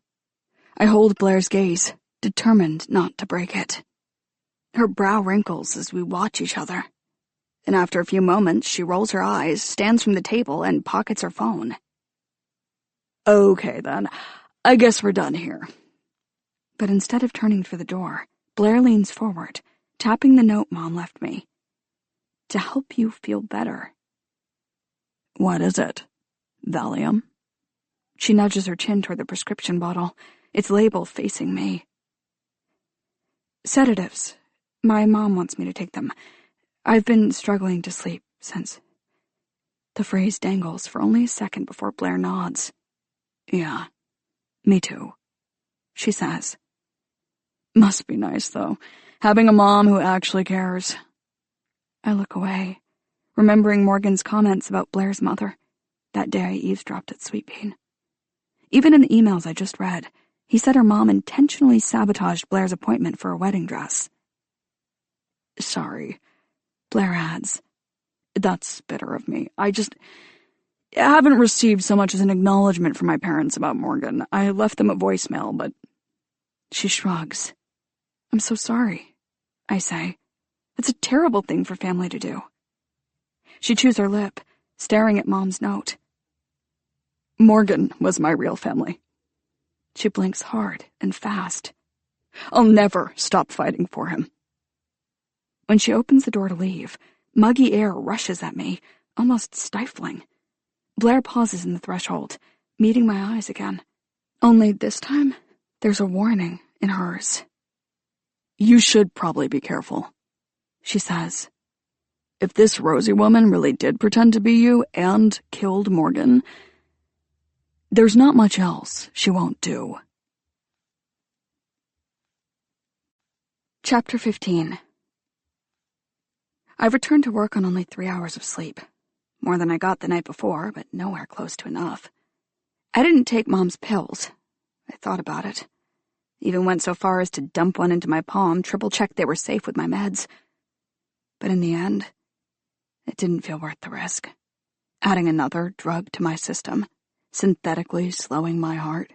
I hold Blair's gaze, determined not to break it. Her brow wrinkles as we watch each other. And after a few moments, she rolls her eyes, stands from the table, and pockets her phone. Okay, then. I guess we're done here. But instead of turning for the door, Blair leans forward, tapping the note Mom left me. To help you feel better. What is it? Valium? She nudges her chin toward the prescription bottle, its label facing me. Sedatives. My mom wants me to take them. I've been struggling to sleep since. The phrase dangles for only a second before Blair nods. Yeah, me too, she says. Must be nice, though, having a mom who actually cares. I look away, remembering Morgan's comments about Blair's mother, that day I eavesdropped at Sweet Bean. Even in the emails I just read, he said her mom intentionally sabotaged Blair's appointment for a wedding dress. Sorry, Blair adds. That's bitter of me. I haven't received so much as an acknowledgement from my parents about Morgan. I left them a voicemail, but... She shrugs. I'm so sorry, I say. It's a terrible thing for family to do. She chews her lip, staring at Mom's note. Morgan was my real family. She blinks hard and fast. I'll never stop fighting for him. When she opens the door to leave, muggy air rushes at me, almost stifling. Blair pauses in the threshold, meeting my eyes again. Only this time, there's a warning in hers. You should probably be careful, she says. If this Rosie woman really did pretend to be you and killed Morgan, there's not much else she won't do. Chapter 15. I've returned to work on only 3 hours of sleep. More than I got the night before, but nowhere close to enough. I didn't take Mom's pills. I thought about it. Even went so far as to dump one into my palm, triple-checked they were safe with my meds. But in the end, it didn't feel worth the risk. Adding another drug to my system, synthetically slowing my heart.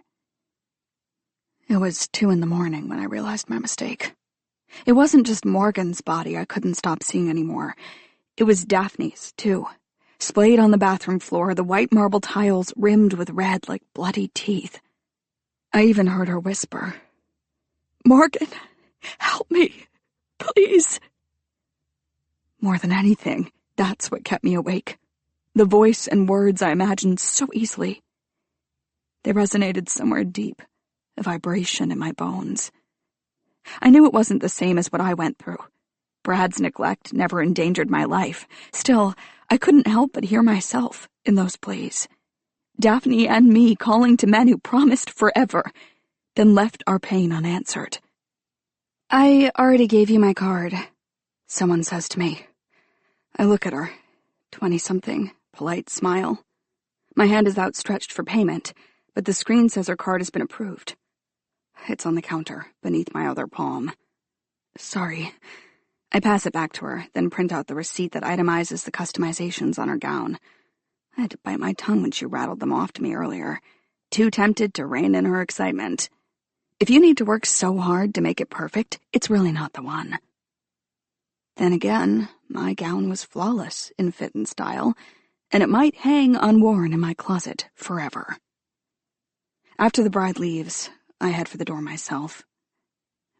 It was 2 a.m. when I realized my mistake. It wasn't just Morgan's body I couldn't stop seeing anymore. It was Daphne's, too. Splayed on the bathroom floor, the white marble tiles rimmed with red like bloody teeth. I even heard her whisper, Morgan, help me, please. More than anything, that's what kept me awake. The voice and words I imagined so easily. They resonated somewhere deep, a vibration in my bones. I knew it wasn't the same as what I went through. Brad's neglect never endangered my life. Still, I couldn't help but hear myself in those pleas. Daphne and me calling to men who promised forever, then left our pain unanswered. I already gave you my card, someone says to me. I look at her, 20-something, polite smile. My hand is outstretched for payment, but the screen says her card has been approved. It's on the counter, beneath my other palm. Sorry. I pass it back to her, then print out the receipt that itemizes the customizations on her gown. I had to bite my tongue when she rattled them off to me earlier, too tempted to rein in her excitement. If you need to work so hard to make it perfect, it's really not the one. Then again, my gown was flawless in fit and style, and it might hang unworn in my closet forever. After the bride leaves, I head for the door myself.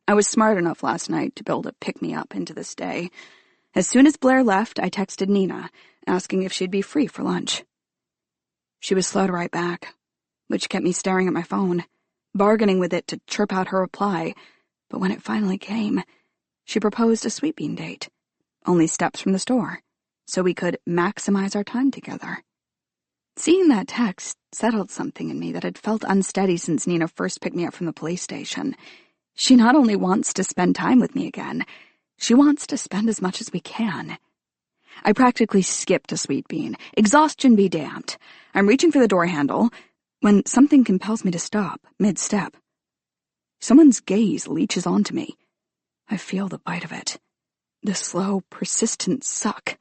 I was smart enough last night to build a pick-me-up into this day. As soon as Blair left, I texted Nina, asking if she'd be free for lunch. She was slow to write back, which kept me staring at my phone, bargaining with it to chirp out her reply, but when it finally came, she proposed a sweet bean date, only steps from the store, so we could maximize our time together. Seeing that text settled something in me that had felt unsteady since Nina first picked me up from the police station. She not only wants to spend time with me again, she wants to spend as much as we can. I practically skipped a sweet bean. Exhaustion be damned. I'm reaching for the door handle when something compels me to stop, mid-step. Someone's gaze leaches onto me. I feel the bite of it. The slow, persistent suck.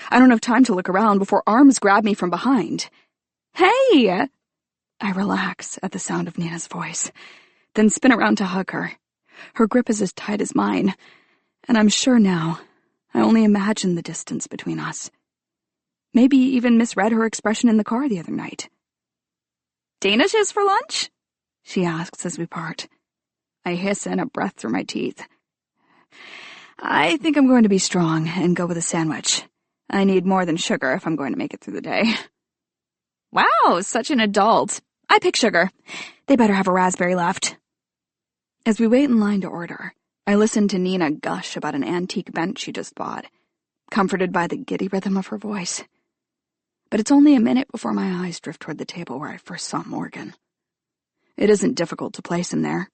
I don't have time to look around before arms grab me from behind. Hey! I relax at the sound of Nina's voice, then spin around to hug her. Her grip is as tight as mine, and I'm sure now I only imagine the distance between us. Maybe even misread her expression in the car the other night. Danishes for lunch? She asks as we part. I hiss in a breath through my teeth. I think I'm going to be strong and go with a sandwich. I need more than sugar if I'm going to make it through the day. Wow, such an adult. I pick sugar. They better have a raspberry left. As we wait in line to order, I listen to Nina gush about an antique bench she just bought, comforted by the giddy rhythm of her voice. But it's only a minute before my eyes drift toward the table where I first saw Morgan. It isn't difficult to place him there,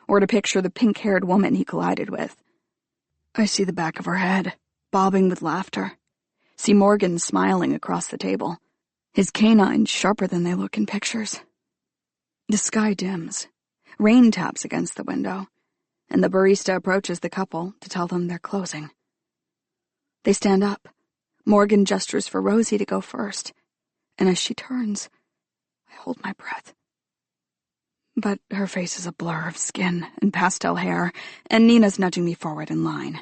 or to picture the pink-haired woman he collided with. I see the back of her head, bobbing with laughter. See Morgan smiling across the table, his canines sharper than they look in pictures. The sky dims, rain taps against the window, and the barista approaches the couple to tell them they're closing. They stand up. Morgan gestures for Rosie to go first, and as she turns, I hold my breath. But her face is a blur of skin and pastel hair, and Nina's nudging me forward in line.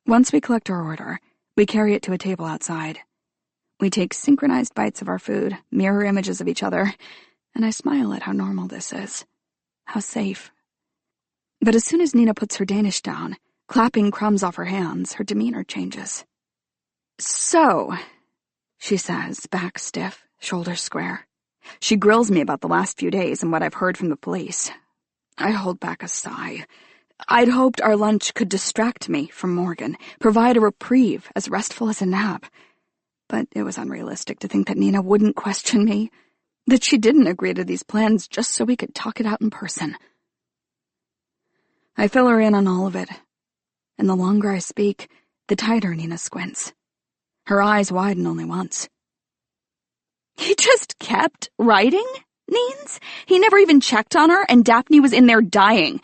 Once we collect our order, we carry it to a table outside. We take synchronized bites of our food, mirror images of each other, and I smile at how normal this is, how safe. But as soon as Nina puts her Danish down, clapping crumbs off her hands, her demeanor changes. "So," she says, back stiff, shoulders square. She grills me about the last few days and what I've heard from the police. I hold back a sigh. I'd hoped our lunch could distract me from Morgan, provide a reprieve as restful as a nap. But it was unrealistic to think that Nina wouldn't question me, that she didn't agree to these plans just so we could talk it out in person. I fill her in on all of it, and the longer I speak, the tighter Nina squints. Her eyes widen only once. "He just kept writing, Neens? He never even checked on her, and Daphne was in there dying."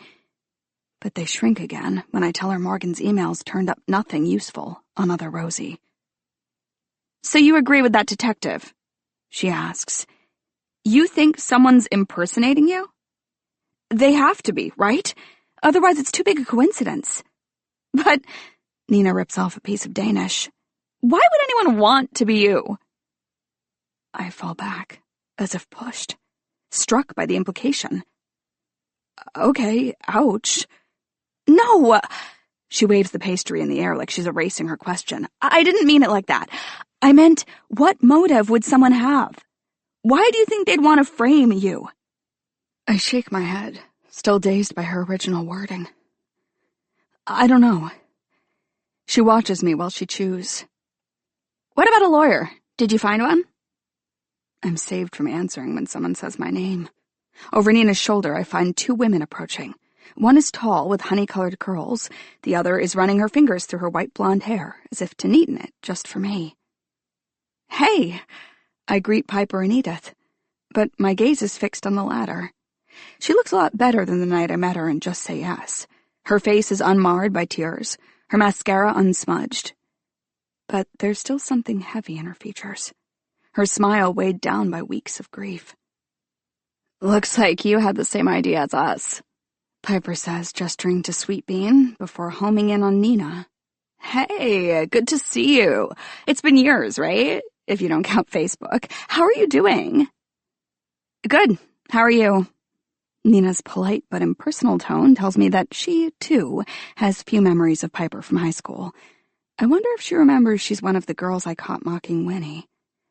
But they shrink again when I tell her Morgan's emails turned up nothing useful on other Rosie. "So you agree with that detective?" she asks. "You think someone's impersonating you? They have to be, right? Otherwise it's too big a coincidence." "But," Nina rips off a piece of Danish, "why would anyone want to be you?" I fall back, as if pushed, struck by the implication. "Okay, ouch." "No!" She waves the pastry in the air like she's erasing her question. "I didn't mean it like that. I meant, what motive would someone have? Why do you think they'd want to frame you?" I shake my head, still dazed by her original wording. "I don't know." She watches me while she chews. "What about a lawyer? Did you find one?" I'm saved from answering when someone says my name. Over Nina's shoulder, I find two women approaching. One is tall with honey-colored curls. The other is running her fingers through her white blonde hair, as if to neaten it just for me. "Hey!" I greet Piper and Edith, but my gaze is fixed on the latter. She looks a lot better than the night I met her in Just Say Yes. Her face is unmarred by tears, her mascara unsmudged. But there's still something heavy in her features, her smile weighed down by weeks of grief. "Looks like you had the same idea as us," Piper says, gesturing to Sweet Bean before homing in on Nina. "Hey, good to see you. It's been years, right? If you don't count Facebook. How are you doing?" "Good. How are you?" Nina's polite but impersonal tone tells me that she, too, has few memories of Piper from high school. I wonder if she remembers she's one of the girls I caught mocking Winnie,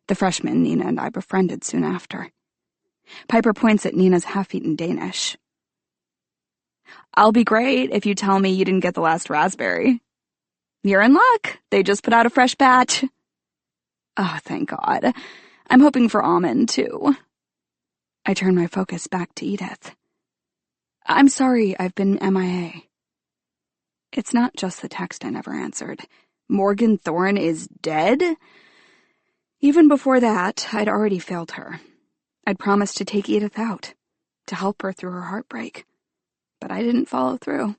the freshman Nina and I befriended soon after. Piper points at Nina's half-eaten Danish. "I'll be great if you tell me you didn't get the last raspberry." "You're in luck. They just put out a fresh batch." "Oh, thank God. I'm hoping for almond, too." I turn my focus back to Edith. "I'm sorry I've been MIA. It's not just the text I never answered. Morgan Thorne is dead? Even before that, I'd already failed her. I'd promised to take Edith out, to help her through her heartbreak. But I didn't follow through,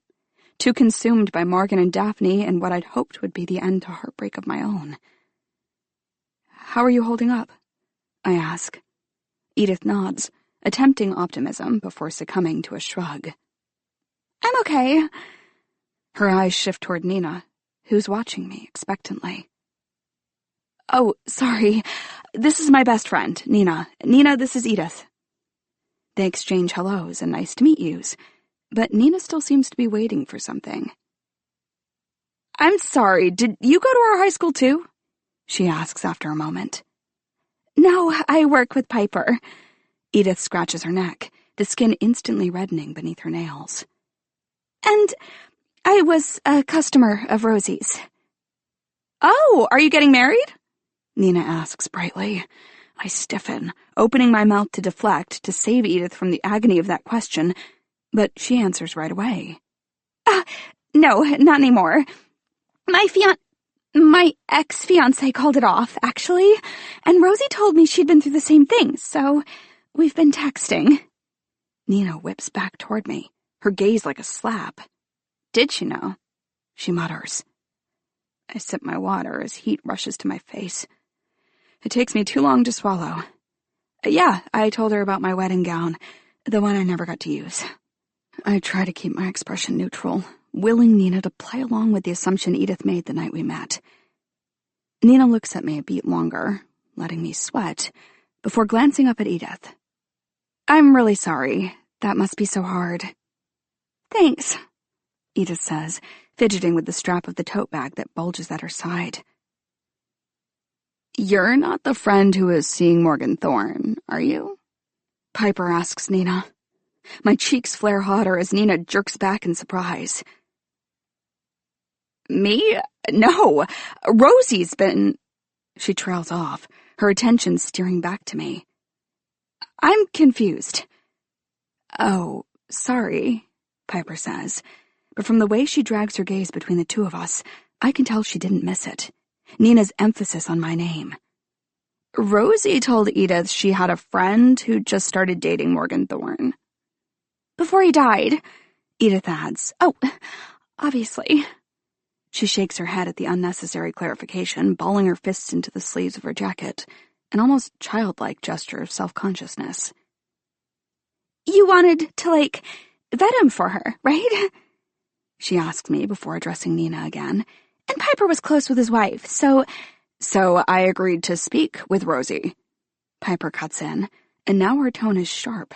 too consumed by Morgan and Daphne and what I'd hoped would be the end to heartbreak of my own. "How are you holding up?" I ask. Edith nods, attempting optimism before succumbing to a shrug. "I'm okay." Her eyes shift toward Nina, who's watching me expectantly. "Oh, sorry. This is my best friend, Nina. Nina, this is Edith." They exchange hellos and nice to meet yous, but Nina still seems to be waiting for something. "I'm sorry, did you go to our high school too?" she asks after a moment. "No, I work with Piper." Edith scratches her neck, the skin instantly reddening beneath her nails. "And I was a customer of Rosie's." "Oh, are you getting married?" Nina asks brightly. I stiffen, opening my mouth to deflect to save Edith from the agony of that question, but she answers right away. No, not anymore. My ex-fiancé called it off, actually, and Rosie told me she'd been through the same thing, so we've been texting." Nina whips back toward me, her gaze like a slap. "Did she know?" she mutters. I sip my water as heat rushes to my face. It takes me too long to swallow. "Yeah, I told her about my wedding gown, the one I never got to use." I try to keep my expression neutral, willing Nina to play along with the assumption Edith made the night we met. Nina looks at me a beat longer, letting me sweat, before glancing up at Edith. I'm really sorry. That must be so hard. Thanks, Edith says, fidgeting with the strap of the tote bag that bulges at her side. You're not the friend who is seeing Morgan Thorne, are you? Piper asks Nina. My cheeks flare hotter as Nina jerks back in surprise. Me? No. Rosie's been... She trails off, her attention steering back to me. I'm confused. Oh, sorry, Piper says, but from the way she drags her gaze between the two of us, I can tell she didn't miss it. Nina's emphasis on my name. Rosie told Edith she had a friend who just started dating Morgan Thorne. Before he died, Edith adds. Oh, obviously. She shakes her head at the unnecessary clarification, balling her fists into the sleeves of her jacket, an almost childlike gesture of self-consciousness. You wanted to, vet him for her, right? She asked me before addressing Nina again. And Piper was close with his wife, so I agreed to speak with Rosie. Piper cuts in, and now her tone is sharp.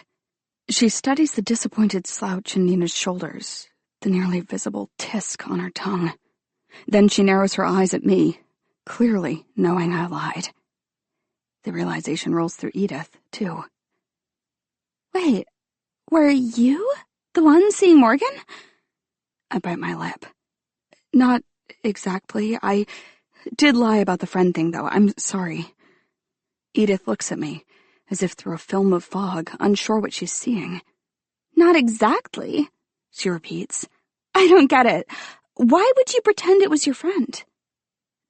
She studies the disappointed slouch in Nina's shoulders, the nearly visible tisk on her tongue. Then she narrows her eyes at me, clearly knowing I lied. The realization rolls through Edith, too. Wait, were you the one seeing Morgan? I bite my lip. Not exactly. I did lie about the friend thing, though. I'm sorry. Edith looks at me, as if through a film of fog, unsure what she's seeing. Not exactly, she repeats. I don't get it. Why would you pretend it was your friend?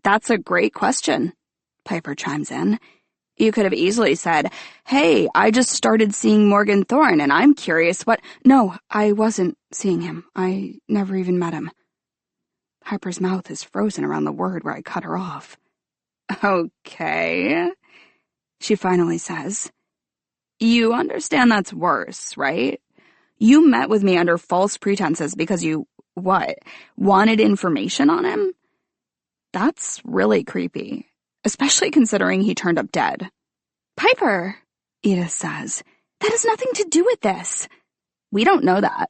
That's a great question, Piper chimes in. You could have easily said, hey, I just started seeing Morgan Thorne, and I'm curious what— No, I wasn't seeing him. I never even met him. Piper's mouth is frozen around the word where I cut her off. Okay, she finally says. You understand that's worse, right? You met with me under false pretenses because you, wanted information on him? That's really creepy, especially considering he turned up dead. Piper, Edith says, that has nothing to do with this. We don't know that.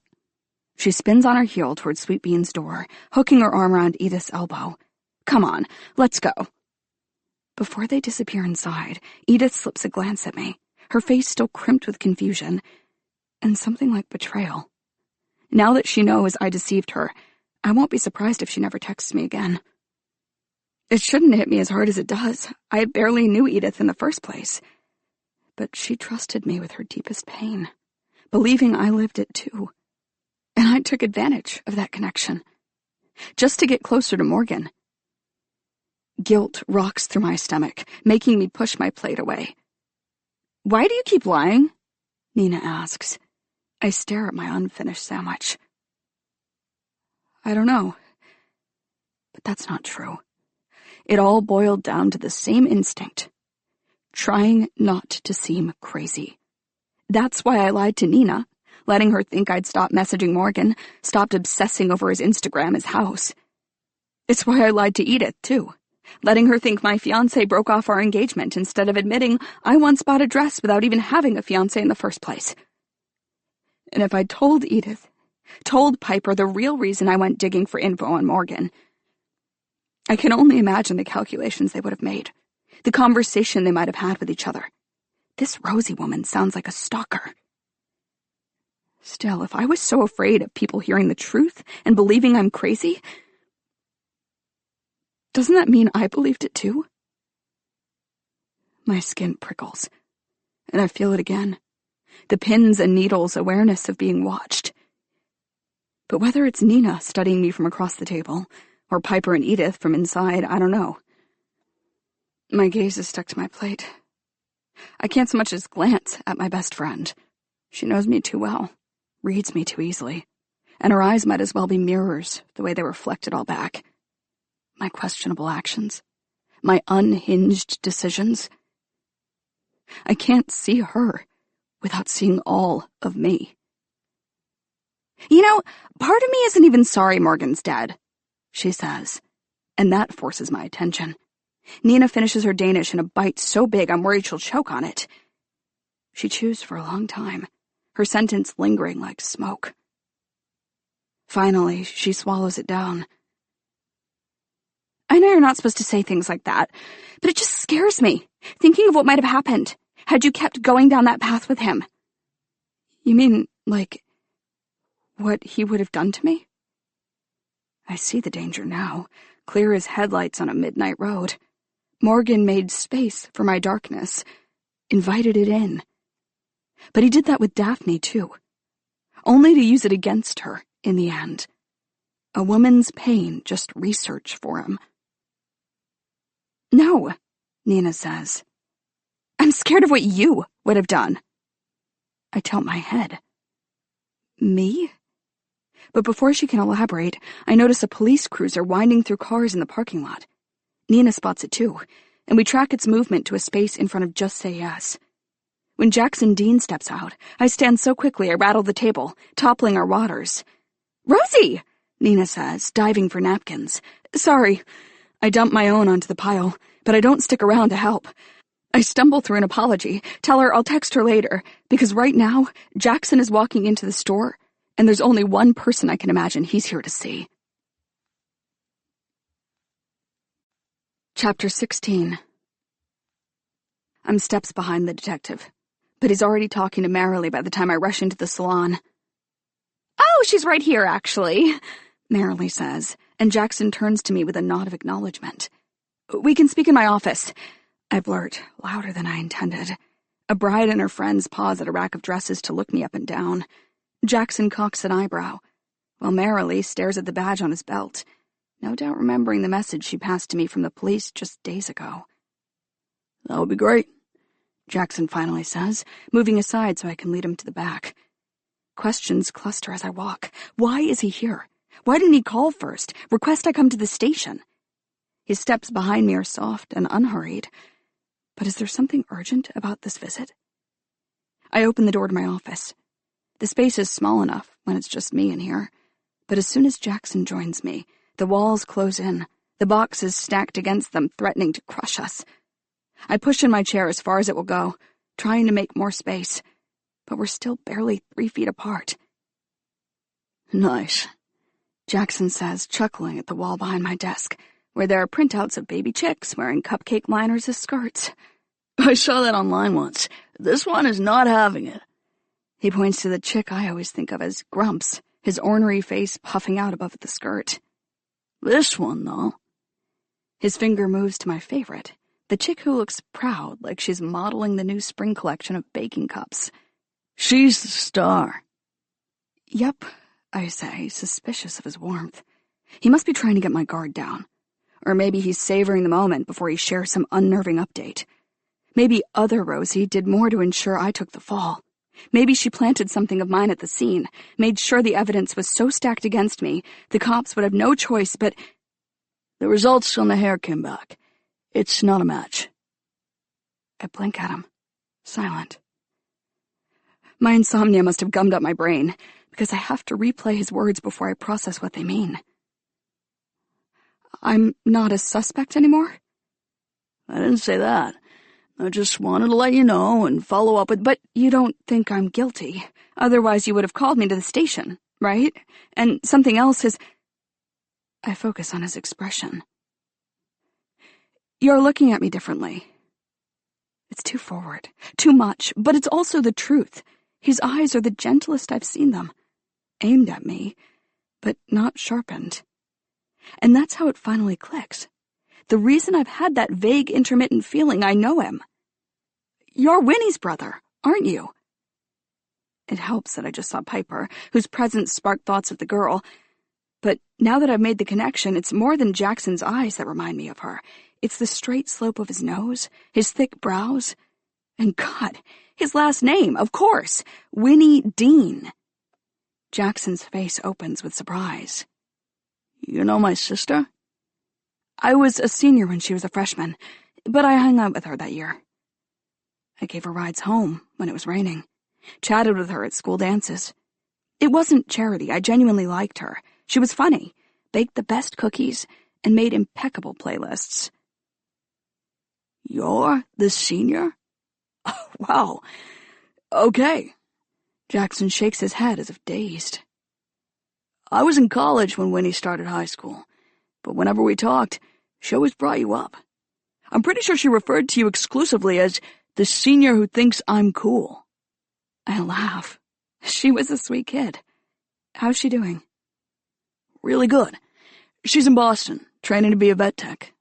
She spins on her heel toward Sweet Bean's door, hooking her arm around Edith's elbow. Come on, let's go. Before they disappear inside, Edith slips a glance at me, her face still crimped with confusion, and something like betrayal. Now that she knows I deceived her, I won't be surprised if she never texts me again. It shouldn't hit me as hard as it does. I barely knew Edith in the first place. But she trusted me with her deepest pain, believing I lived it too. And I took advantage of that connection, just to get closer to Morgan. Guilt rocks through my stomach, making me push my plate away. Why do you keep lying? Nina asks. I stare at my unfinished sandwich. I don't know. But that's not true. It all boiled down to the same instinct. Trying not to seem crazy. That's why I lied to Nina, letting her think I'd stopped messaging Morgan, stopped obsessing over his Instagram, his house. It's why I lied to Edith, too, letting her think my fiancé broke off our engagement instead of admitting I once bought a dress without even having a fiancé in the first place. And if I'd told Edith, told Piper the real reason I went digging for info on Morgan, I can only imagine the calculations they would have made, the conversation they might have had with each other. This Rosie woman sounds like a stalker. Still, if I was so afraid of people hearing the truth and believing I'm crazy, doesn't that mean I believed it too? My skin prickles, and I feel it again. The pins and needles awareness of being watched. But whether it's Nina studying me from across the table, or Piper and Edith from inside, I don't know. My gaze is stuck to my plate. I can't so much as glance at my best friend. She knows me too well, reads me too easily, and her eyes might as well be mirrors the way they reflect it all back. My questionable actions, my unhinged decisions. I can't see her without seeing all of me. You know, part of me isn't even sorry Morgan's dead, she says, and that forces my attention. Nina finishes her Danish in a bite so big I'm worried she'll choke on it. She chews for a long time, her sentence lingering like smoke. Finally, she swallows it down. I know you're not supposed to say things like that, but it just scares me, thinking of what might have happened had you kept going down that path with him. You mean, like, what he would have done to me? I see the danger now, clear as headlights on a midnight road. Morgan made space for my darkness, invited it in. But he did that with Daphne, too, only to use it against her in the end. A woman's pain just research for him. No, Nina says. I'm scared of what you would have done. I tilt my head. Me? But before she can elaborate, I notice a police cruiser winding through cars in the parking lot. Nina spots it too, and we track its movement to a space in front of Just Say Yes. When Jackson Dean steps out, I stand so quickly I rattle the table, toppling our waters. Rosie! Nina says, diving for napkins. Sorry. I dump my own onto the pile, but I don't stick around to help. I stumble through an apology, tell her I'll text her later, because right now, Jackson is walking into the store, and there's only one person I can imagine he's here to see. Chapter 16. I'm steps behind the detective, but he's already talking to Marilee by the time I rush into the salon. Oh, she's right here, actually, Marilee says, and Jackson turns to me with a nod of acknowledgement. We can speak in my office, I blurt, louder than I intended. A bride and her friends pause at a rack of dresses to look me up and down. Jackson cocks an eyebrow, while Marilee stares at the badge on his belt, no doubt remembering the message she passed to me from the police just days ago. That would be great, Jackson finally says, moving aside so I can lead him to the back. Questions cluster as I walk. Why is he here? Why didn't he call first? Request I come to the station? His steps behind me are soft and unhurried. But is there something urgent about this visit? I open the door to my office. The space is small enough when it's just me in here. But as soon as Jackson joins me, the walls close in, the boxes stacked against them threatening to crush us. I push in my chair as far as it will go, trying to make more space. But we're still barely 3 feet apart. Nice, Jackson says, chuckling at the wall behind my desk, where there are printouts of baby chicks wearing cupcake liners as skirts. I saw that online once. This one is not having it. He points to the chick I always think of as Grumps, his ornery face puffing out above the skirt. This one, though. His finger moves to my favorite, the chick who looks proud like she's modeling the new spring collection of baking cups. She's the star. Yep, I say, suspicious of his warmth. He must be trying to get my guard down. Or maybe he's savoring the moment before he shares some unnerving update. Maybe other Rosie did more to ensure I took the fall. Maybe she planted something of mine at the scene, made sure the evidence was so stacked against me, the cops would have no choice but... The results on the hair came back. It's not a match. I blink at him, silent. My insomnia must have gummed up my brain, because I have to replay his words before I process what they mean. I'm not a suspect anymore? I didn't say that. I just wanted to let you know and follow up with... But you don't think I'm guilty. Otherwise you would have called me to the station, right? And something else is... I focus on his expression. You're looking at me differently. It's too forward, too much, but it's also the truth. His eyes are the gentlest I've seen them. Aimed at me, but not sharpened. And that's how it finally clicks. The reason I've had that vague, intermittent feeling I know him. You're Winnie's brother, aren't you? It helps that I just saw Piper, whose presence sparked thoughts of the girl. But now that I've made the connection, it's more than Jackson's eyes that remind me of her. It's the straight slope of his nose, his thick brows, and God, his last name, of course, Winnie Dean. Jackson's face opens with surprise. You know my sister? I was a senior when she was a freshman, but I hung out with her that year. I gave her rides home when it was raining, chatted with her at school dances. It wasn't charity, I genuinely liked her. She was funny, baked the best cookies, and made impeccable playlists. You're the senior? Oh, wow. Okay. Jackson shakes his head as if dazed. I was in college when Winnie started high school, but whenever we talked, she always brought you up. I'm pretty sure she referred to you exclusively as the senior who thinks I'm cool. I laugh. She was a sweet kid. How's she doing? Really good. She's in Boston, training to be a vet tech.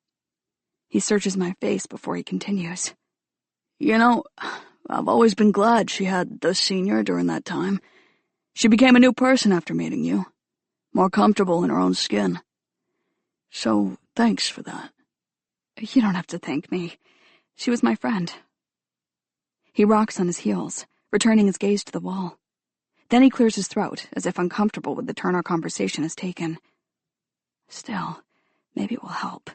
He searches my face before he continues. You know, I've always been glad she had the senior during that time. She became a new person after meeting you, more comfortable in her own skin. So, thanks for that. You don't have to thank me. She was my friend. He rocks on his heels, returning his gaze to the wall. Then he clears his throat, as if uncomfortable with the turn our conversation has taken. Still, maybe it will help.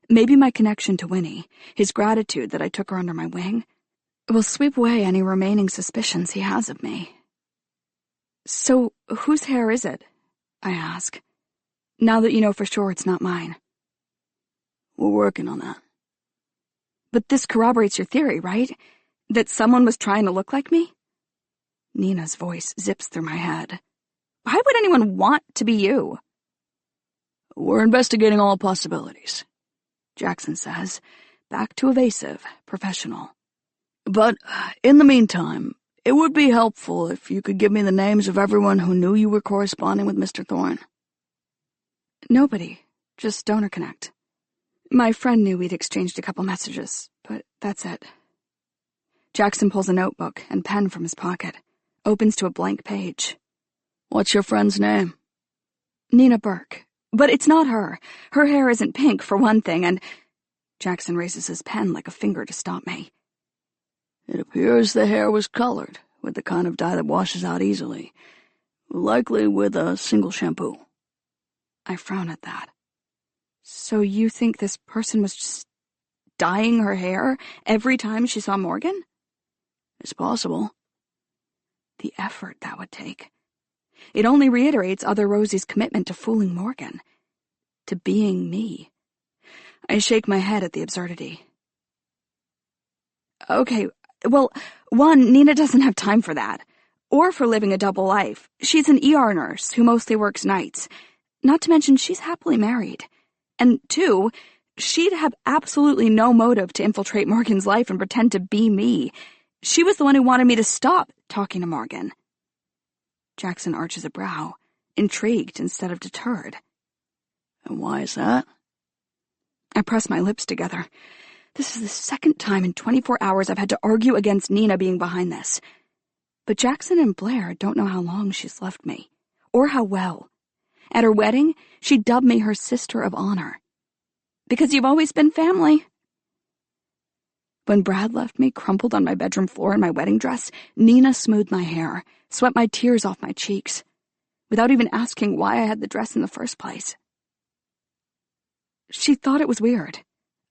Maybe my connection to Winnie, his gratitude that I took her under my wing, will sweep away any remaining suspicions he has of me. So, whose hair is it? I ask. Now that you know for sure it's not mine. We're working on that. But this corroborates your theory, right? That someone was trying to look like me? Nina's voice zips through my head. Why would anyone want to be you? We're investigating all possibilities, Jackson says, back to evasive, professional. But, in the meantime, it would be helpful if you could give me the names of everyone who knew you were corresponding with Mr. Thorne. Nobody. Just Donor Connect. My friend knew we'd exchanged a couple messages, but that's it. Jackson pulls a notebook and pen from his pocket, opens to a blank page. What's your friend's name? Nina Burke. But it's not her. Her hair isn't pink, for one thing, and... Jackson raises his pen like a finger to stop me. It appears the hair was colored, with the kind of dye that washes out easily, likely with a single shampoo. I frown at that. So you think this person was just dyeing her hair every time she saw Morgan? It's possible. The effort that would take. It only reiterates Other Rosie's commitment to fooling Morgan. To being me. I shake my head at the absurdity. Okay, well, one, Nina doesn't have time for that. Or for living a double life. She's an ER nurse who mostly works nights. Not to mention she's happily married. And two, she'd have absolutely no motive to infiltrate Morgan's life and pretend to be me. She was the one who wanted me to stop talking to Morgan. Jackson arches a brow, intrigued instead of deterred. And why is that? I press my lips together. This is the second time in 24 hours I've had to argue against Nina being behind this. But Jackson and Blair don't know how long she's left me, or how well. At her wedding, she dubbed me her sister of honor. Because you've always been family. When Brad left me crumpled on my bedroom floor in my wedding dress, Nina smoothed my hair, swept my tears off my cheeks, without even asking why I had the dress in the first place. She thought it was weird,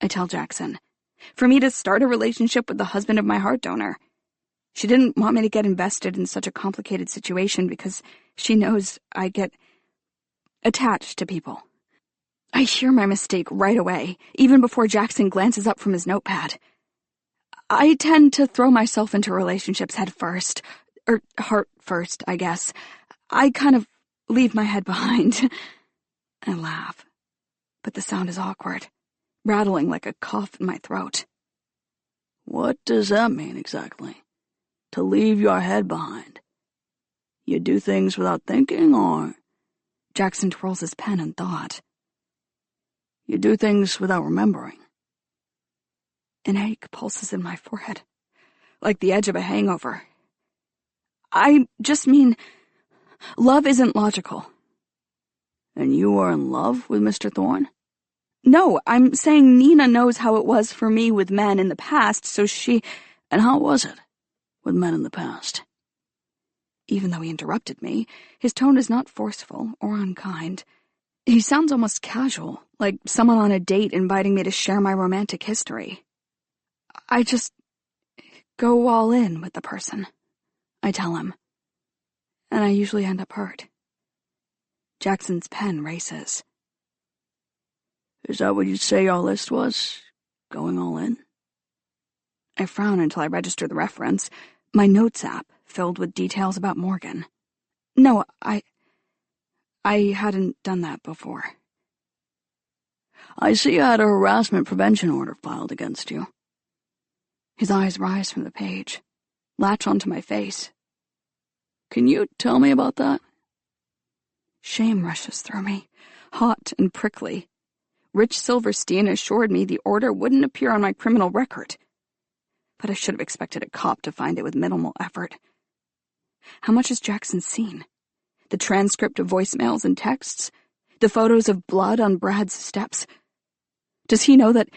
I tell Jackson, for me to start a relationship with the husband of my heart donor. She didn't want me to get invested in such a complicated situation because she knows I get attached to people. I hear my mistake right away, even before Jackson glances up from his notepad. I tend to throw myself into relationships head first, or heart first, I guess. I kind of leave my head behind. I laugh, but the sound is awkward, rattling like a cough in my throat. What does that mean exactly? To leave your head behind? You do things without thinking, or... Jackson twirls his pen in thought. You do things without remembering. An ache pulses in my forehead, like the edge of a hangover. I just mean, love isn't logical. And you are in love with Mr. Thorne? No, I'm saying Nina knows how it was for me with men in the past, so she... And how was it with men in the past? Even though he interrupted me, his tone is not forceful or unkind. He sounds almost casual, like someone on a date inviting me to share my romantic history. I just go all in with the person, I tell him. And I usually end up hurt. Jackson's pen races. Is that what you'd say your list was? Going all in? I frown until I register the reference, My notes app filled with details about Morgan. No, I hadn't done that before. I see you had a harassment prevention order filed against you. His eyes rise from the page, latch onto my face. Can you tell me about that? Shame rushes through me, hot and prickly. Rich Silverstein assured me the order wouldn't appear on my criminal record. But I should have expected a cop to find it with minimal effort. How much has Jackson seen? The transcript of voicemails and texts? The photos of blood on Brad's steps? Does he know that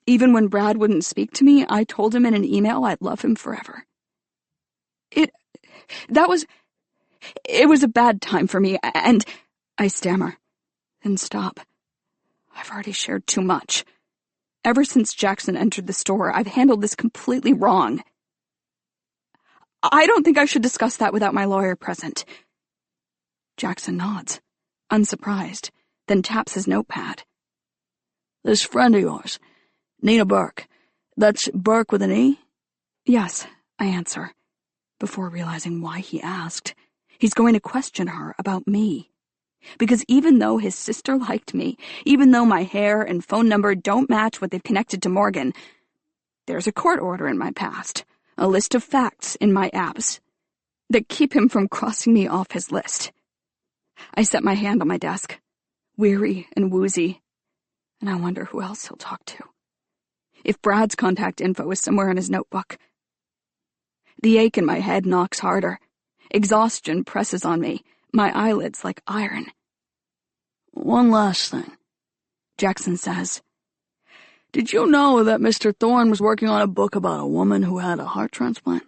even when Brad wouldn't speak to me, I told him in an email I'd love him forever? It was a bad time for me, and I stammer, then stop. I've already shared too much. Ever since Jackson entered the store, I've handled this completely wrong. I don't think I should discuss that without my lawyer present. Jackson nods, unsurprised, then taps his notepad. This friend of yours, Nina Burke. That's Burke with an E? Yes, I answer, before realizing why he asked. He's going to question her about me. Because even though his sister liked me, even though my hair and phone number don't match what they've connected to Morgan, there's a court order in my past, a list of facts in my apps, that keep him from crossing me off his list. I set my hand on my desk, weary and woozy, and I wonder who else he'll talk to. If Brad's contact info is somewhere in his notebook. The ache in my head knocks harder. Exhaustion presses on me, my eyelids like iron. One last thing, Jackson says. Did you know that Mr. Thorne was working on a book about a woman who had a heart transplant?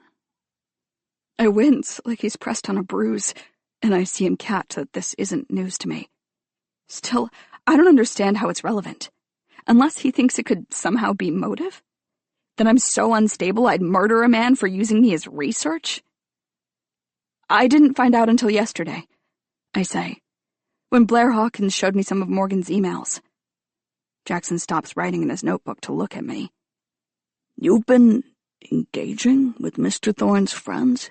I wince like he's pressed on a bruise, and I see him catch that this isn't news to me. Still, I don't understand how it's relevant. Unless he thinks it could somehow be motive? That I'm so unstable I'd murder a man for using me as research? I didn't find out until yesterday, I say, when Blair Hawkins showed me some of Morgan's emails. Jackson stops writing in his notebook to look at me. You've been engaging with Mr. Thorne's friends?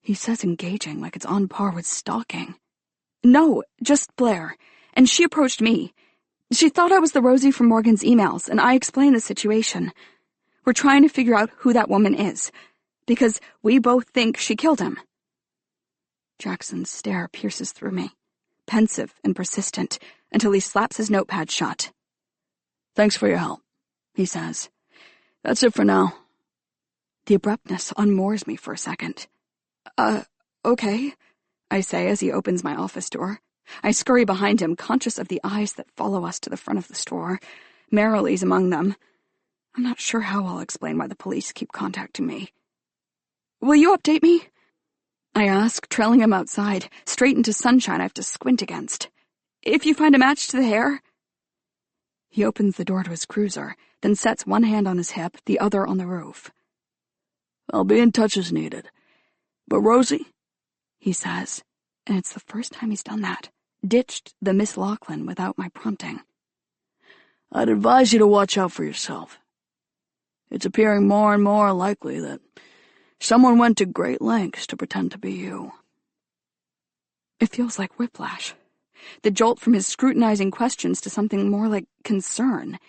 He says engaging like it's on par with stalking. No, just Blair, and she approached me. She thought I was the Rosie from Morgan's emails, and I explained the situation. We're trying to figure out who that woman is, because we both think she killed him. Jackson's stare pierces through me, pensive and persistent, until he slaps his notepad shut. Thanks for your help, he says. That's it for now. The abruptness unmoors me for a second. Okay, I say as he opens my office door. I scurry behind him, conscious of the eyes that follow us to the front of the store. Merrilee's among them. I'm not sure how I'll explain why the police keep contacting me. Will you update me? I ask, trailing him outside, straight into sunshine I have to squint against. If you find a match to the hair? He opens the door to his cruiser, then sets one hand on his hip, the other on the roof. I'll be in touch as needed. But Rosie, he says, and it's the first time he's done that, ditched the Miss Lachlan without my prompting. I'd advise you to watch out for yourself. It's appearing more and more likely that someone went to great lengths to pretend to be you. It feels like whiplash. The jolt from his scrutinizing questions to something more like concern.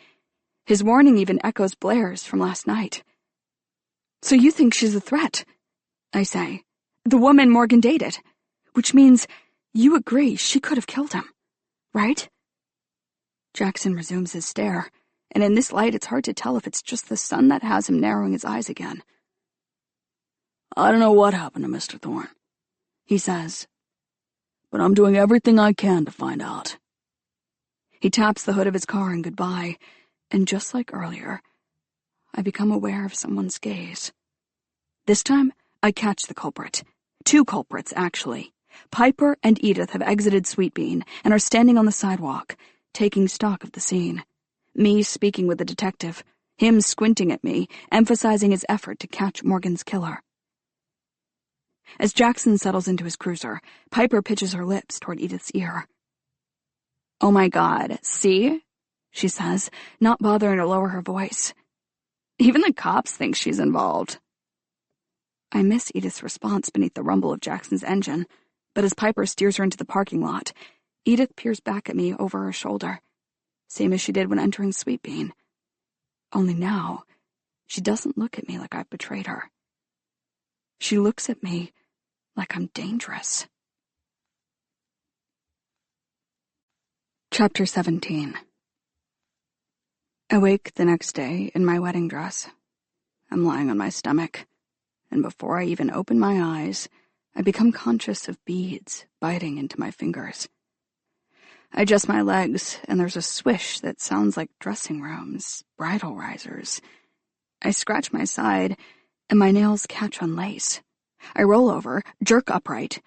His warning even echoes Blair's from last night. So you think she's a threat? I say. The woman Morgan dated. Which means you agree she could have killed him, right? Jackson resumes his stare, and in this light it's hard to tell if it's just the sun that has him narrowing his eyes again. I don't know what happened to Mr. Thorne, he says, but I'm doing everything I can to find out. He taps the hood of his car in goodbye, and just like earlier, I become aware of someone's gaze. This time, I catch the culprit. Two culprits, actually. Piper and Edith have exited Sweet Bean and are standing on the sidewalk, taking stock of the scene. Me speaking with the detective, him squinting at me, emphasizing his effort to catch Morgan's killer. As Jackson settles into his cruiser, Piper pitches her lips toward Edith's ear. "Oh my God, see?" she says, not bothering to lower her voice. "Even the cops think she's involved." I miss Edith's response beneath the rumble of Jackson's engine, but as Piper steers her into the parking lot, Edith peers back at me over her shoulder, same as she did when entering Sweet Bean. Only now, she doesn't look at me like I've betrayed her. She looks at me like I'm dangerous. Chapter 17. Awake the next day in my wedding dress. I'm lying on my stomach, and before I even open my eyes, I become conscious of beads biting into my fingers. I adjust my legs, and there's a swish that sounds like dressing rooms, bridal risers. I scratch my side, and my nails catch on lace. I roll over, jerk upright,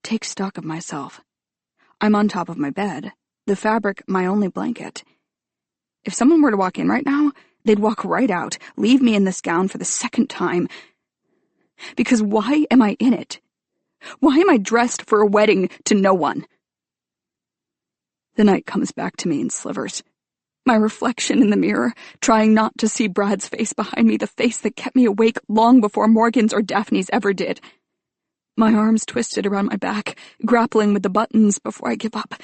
take stock of myself. I'm on top of my bed, the fabric my only blanket. If someone were to walk in right now, they'd walk right out, leave me in this gown for the second time. Because why am I in it? Why am I dressed for a wedding to no one? The night comes back to me in slivers. My reflection in the mirror, trying not to see Brad's face behind me, the face that kept me awake long before Morgan's or Daphne's ever did. My arms twisted around my back, grappling with the buttons before I give up.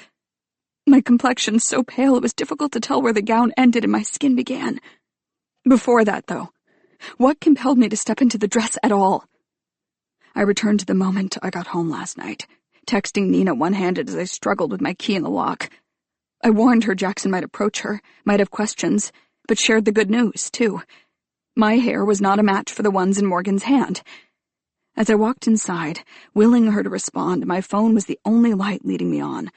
My complexion so pale it was difficult to tell where the gown ended and my skin began. Before that, though, what compelled me to step into the dress at all? I returned to the moment I got home last night, texting Nina one-handed as I struggled with my key in the lock. I warned her Jackson might approach her, might have questions, but shared the good news, too. My hair was not a match for the ones in Morgan's hand. As I walked inside, willing her to respond, my phone was the only light leading me on.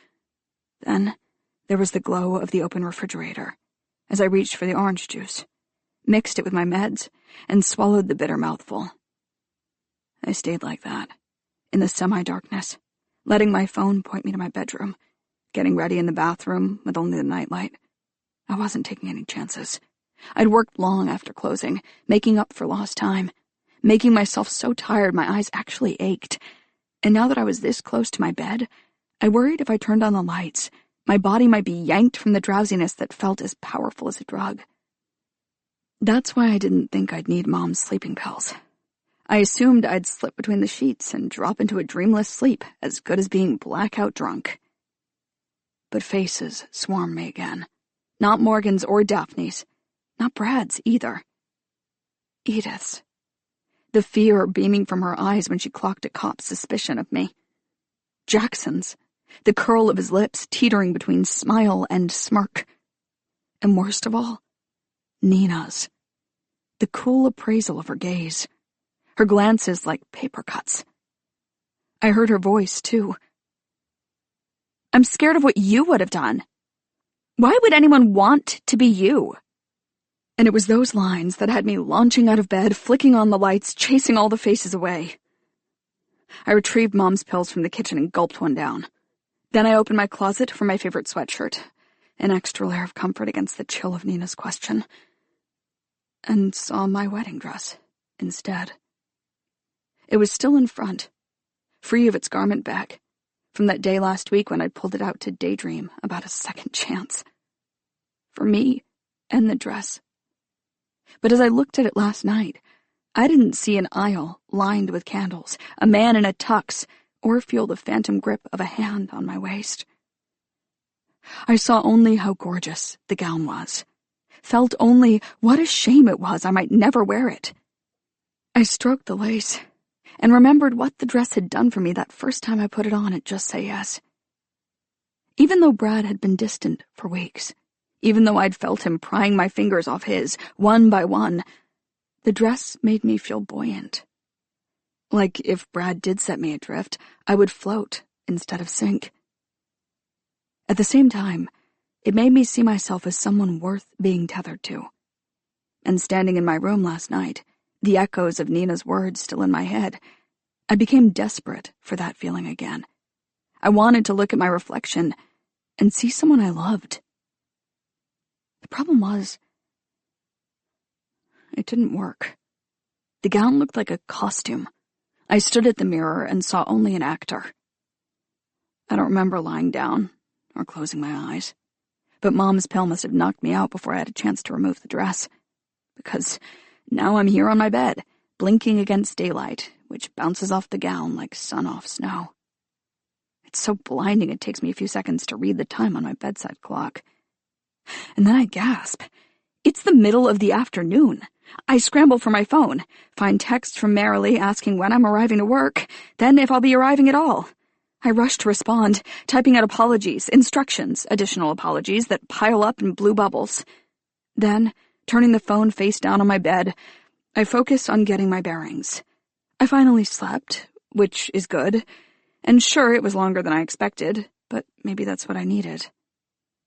Then there was the glow of the open refrigerator as I reached for the orange juice, mixed it with my meds, and swallowed the bitter mouthful. I stayed like that, in the semi-darkness, letting my phone point me to my bedroom, getting ready in the bathroom with only the nightlight. I wasn't taking any chances. I'd worked long after closing, making up for lost time, making myself so tired my eyes actually ached. And now that I was this close to my bed, I worried if I turned on the lights, my body might be yanked from the drowsiness that felt as powerful as a drug. That's why I didn't think I'd need Mom's sleeping pills. I assumed I'd slip between the sheets and drop into a dreamless sleep as good as being blackout drunk. But faces swarmed me again. Not Morgan's or Daphne's. Not Brad's either. Edith's. The fear beaming from her eyes when she clocked a cop's suspicion of me. Jackson's. The curl of his lips teetering between smile and smirk. And worst of all, Nina's. The cool appraisal of her gaze. Her glances like paper cuts. I heard her voice, too. I'm scared of what you would have done. Why would anyone want to be you? And it was those lines that had me launching out of bed, flicking on the lights, chasing all the faces away. I retrieved Mom's pills from the kitchen and gulped one down. Then I opened my closet for my favorite sweatshirt, an extra layer of comfort against the chill of Nina's question, and saw my wedding dress instead. It was still in front, free of its garment bag, from that day last week when I'd pulled it out to daydream about a second chance. For me and the dress. But as I looked at it last night, I didn't see an aisle lined with candles, a man in a tux, or feel the phantom grip of a hand on my waist. I saw only how gorgeous the gown was, felt only what a shame it was I might never wear it. I stroked the lace, and remembered what the dress had done for me that first time I put it on at Just Say Yes. Even though Brad had been distant for weeks, even though I'd felt him prying my fingers off his, one by one, the dress made me feel buoyant. Like if Brad did set me adrift, I would float instead of sink. At the same time, it made me see myself as someone worth being tethered to. And standing in my room last night, the echoes of Nina's words still in my head, I became desperate for that feeling again. I wanted to look at my reflection and see someone I loved. The problem was, it didn't work. The gown looked like a costume. I stood at the mirror and saw only an actor. I don't remember lying down or closing my eyes, but Mom's pill must have knocked me out before I had a chance to remove the dress, because now I'm here on my bed, blinking against daylight, which bounces off the gown like sun off snow. It's so blinding it takes me a few seconds to read the time on my bedside clock. And then I gasp. It's the middle of the afternoon. I scramble for my phone, find texts from Marilee asking when I'm arriving to work, then if I'll be arriving at all. I rush to respond, typing out apologies, instructions, additional apologies that pile up in blue bubbles. Then, turning the phone face down on my bed, I focus on getting my bearings. I finally slept, which is good, and sure, it was longer than I expected, but maybe that's what I needed.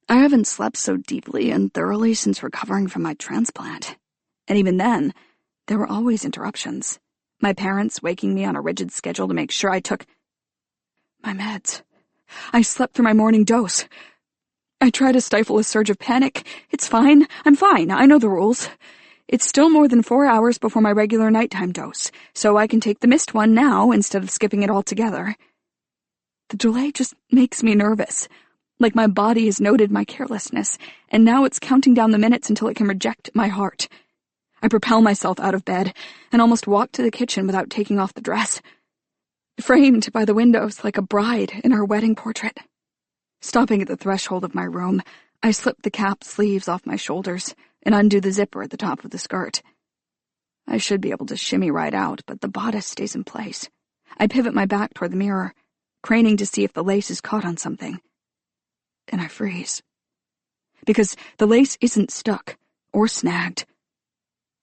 I haven't slept so deeply and thoroughly since recovering from my transplant. And even then, there were always interruptions. My parents waking me on a rigid schedule to make sure I took my meds. I slept through my morning dose. I try to stifle a surge of panic. It's fine. I'm fine. I know the rules. It's still more than 4 hours before my regular nighttime dose, so I can take the missed one now instead of skipping it altogether. The delay just makes me nervous. Like my body has noted my carelessness, and now it's counting down the minutes until it can reject my heart. I propel myself out of bed and almost walk to the kitchen without taking off the dress. Framed by the windows like a bride in her wedding portrait. Stopping at the threshold of my room, I slip the cap sleeves off my shoulders and undo the zipper at the top of the skirt. I should be able to shimmy right out, but the bodice stays in place. I pivot my back toward the mirror, craning to see if the lace is caught on something. And I freeze. Because the lace isn't stuck or snagged.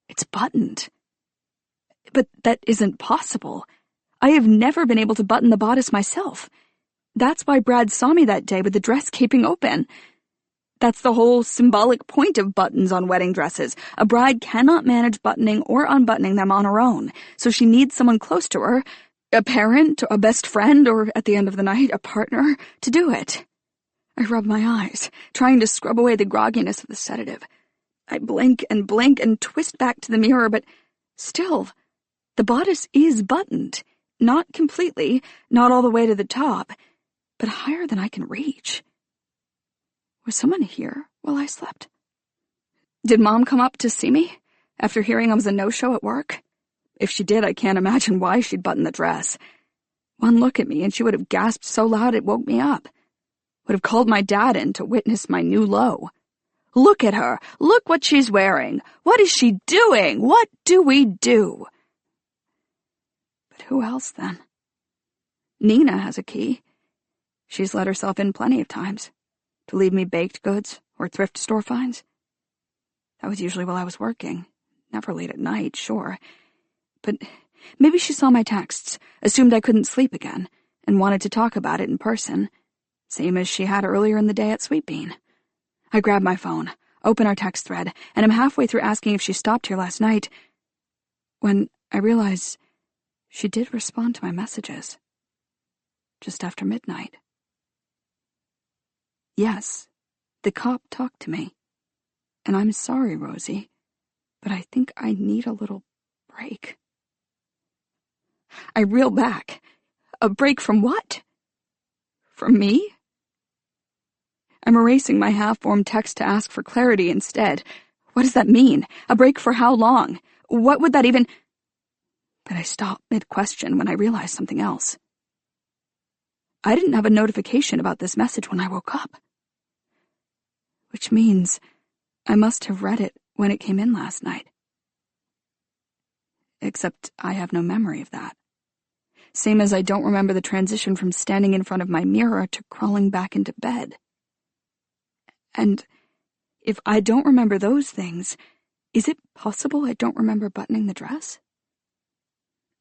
It's buttoned. But that isn't possible. I have never been able to button the bodice myself. That's why Brad saw me that day with the dress gaping open. That's the whole symbolic point of buttons on wedding dresses. A bride cannot manage buttoning or unbuttoning them on her own, so she needs someone close to her, a parent, a best friend, or at the end of the night, a partner, to do it. I rub my eyes, trying to scrub away the grogginess of the sedative. I blink and twist back to the mirror, but still, the bodice is buttoned. Not completely, not all the way to the top, but higher than I can reach. Was someone here while I slept? Did Mom come up to see me after hearing I was a no-show at work? If she did, I can't imagine why she'd button the dress. One look at me and she would have gasped so loud it woke me up. Would have called my dad in to witness my new low. Look at her. Look what she's wearing. What is she doing? What do we do? But who else, then? Nina has a key. She's let herself in plenty of times. To leave me baked goods or thrift store finds. That was usually while I was working. Never late at night, sure. But maybe she saw my texts, assumed I couldn't sleep again, and wanted to talk about it in person. Same as she had earlier in the day at Sweet Bean. I grab my phone, open our text thread, and I'm halfway through asking if she stopped here last night, when I realize she did respond to my messages. Just after midnight. Yes, the cop talked to me. And I'm sorry, Rosie, but I think I need a little break. I reel back. A break from what? From me? I'm erasing my half-formed text to ask for clarity instead. What does that mean? A break for how long? What would that even... But I stop mid-question when I realize something else. I didn't have a notification about this message when I woke up. Which means I must have read it when it came in last night. Except I have no memory of that. Same as I don't remember the transition from standing in front of my mirror to crawling back into bed. And if I don't remember those things, is it possible I don't remember buttoning the dress?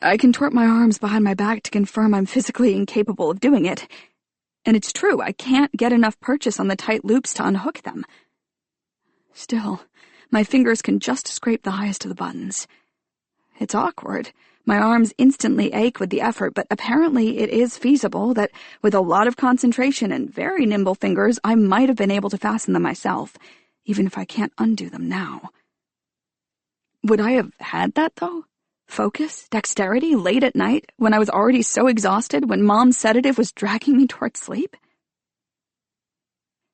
I contort my arms behind my back to confirm I'm physically incapable of doing it. And it's true, I can't get enough purchase on the tight loops to unhook them. Still, my fingers can just scrape the highest of the buttons. It's awkward. My arms instantly ache with the effort, but apparently it is feasible that, with a lot of concentration and very nimble fingers, I might have been able to fasten them myself, even if I can't undo them now. Would I have had that, though? Focus, dexterity, late at night, when I was already so exhausted, when Mom's sedative was dragging me toward sleep?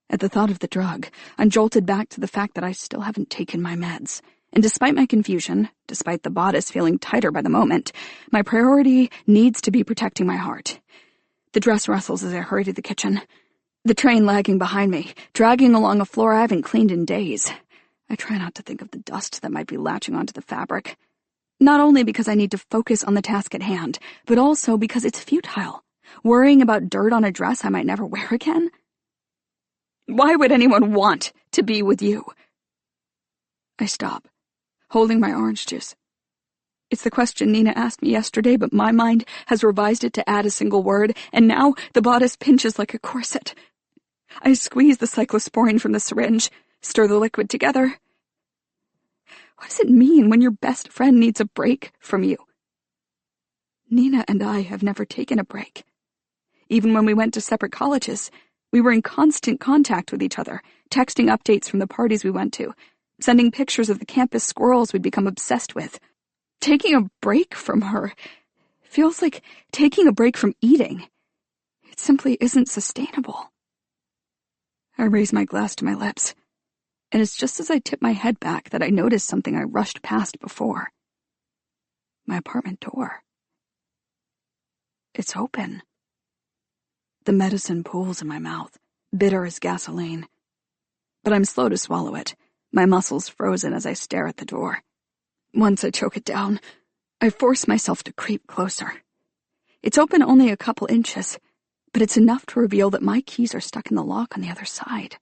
At the thought of the drug, I'm jolted back to the fact that I still haven't taken my meds, And despite my confusion, despite the bodice feeling tighter by the moment, my priority needs to be protecting my heart. The dress rustles as I hurry to the kitchen. The train lagging behind me, dragging along a floor I haven't cleaned in days. I try not to think of the dust that might be latching onto the fabric. Not only because I need to focus on the task at hand, but also because it's futile. Worrying about dirt on a dress I might never wear again? Why would anyone want to be with you? I stop, holding my orange juice. It's the question Nina asked me yesterday, but my mind has revised it to add a single word, and now the bodice pinches like a corset. I squeeze the cyclosporine from the syringe, stir the liquid together. What does it mean when your best friend needs a break from you? Nina and I have never taken a break. Even when we went to separate colleges, we were in constant contact with each other, texting updates from the parties we went to, sending pictures of the campus squirrels we'd become obsessed with. Taking a break from her feels like taking a break from eating. It simply isn't sustainable. I raise my glass to my lips, and it's just as I tip my head back that I notice something I rushed past before. My apartment door. It's open. The medicine pools in my mouth, bitter as gasoline. But I'm slow to swallow it, my muscles frozen as I stare at the door. Once I choke it down, I force myself to creep closer. It's open only a couple inches, but it's enough to reveal that my keys are stuck in the lock on the other side.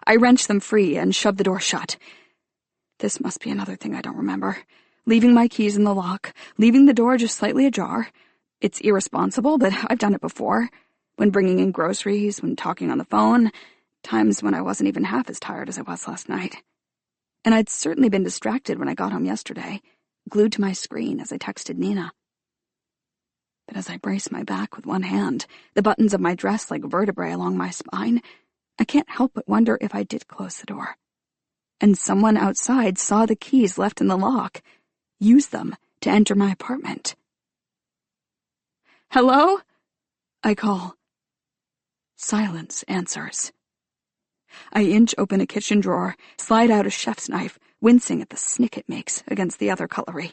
I wrench them free and shove the door shut. This must be another thing I don't remember. Leaving my keys in the lock, leaving the door just slightly ajar. It's irresponsible, but I've done it before. When bringing in groceries, when talking on the phone, times when I wasn't even half as tired as I was last night. And I'd certainly been distracted when I got home yesterday, glued to my screen as I texted Nina. But as I brace my back with one hand, the buttons of my dress like vertebrae along my spine, I can't help but wonder if I did close the door. And someone outside saw the keys left in the lock, used them to enter my apartment. "Hello?" I call. Silence answers. I inch open a kitchen drawer, slide out a chef's knife, wincing at the snick it makes against the other cutlery.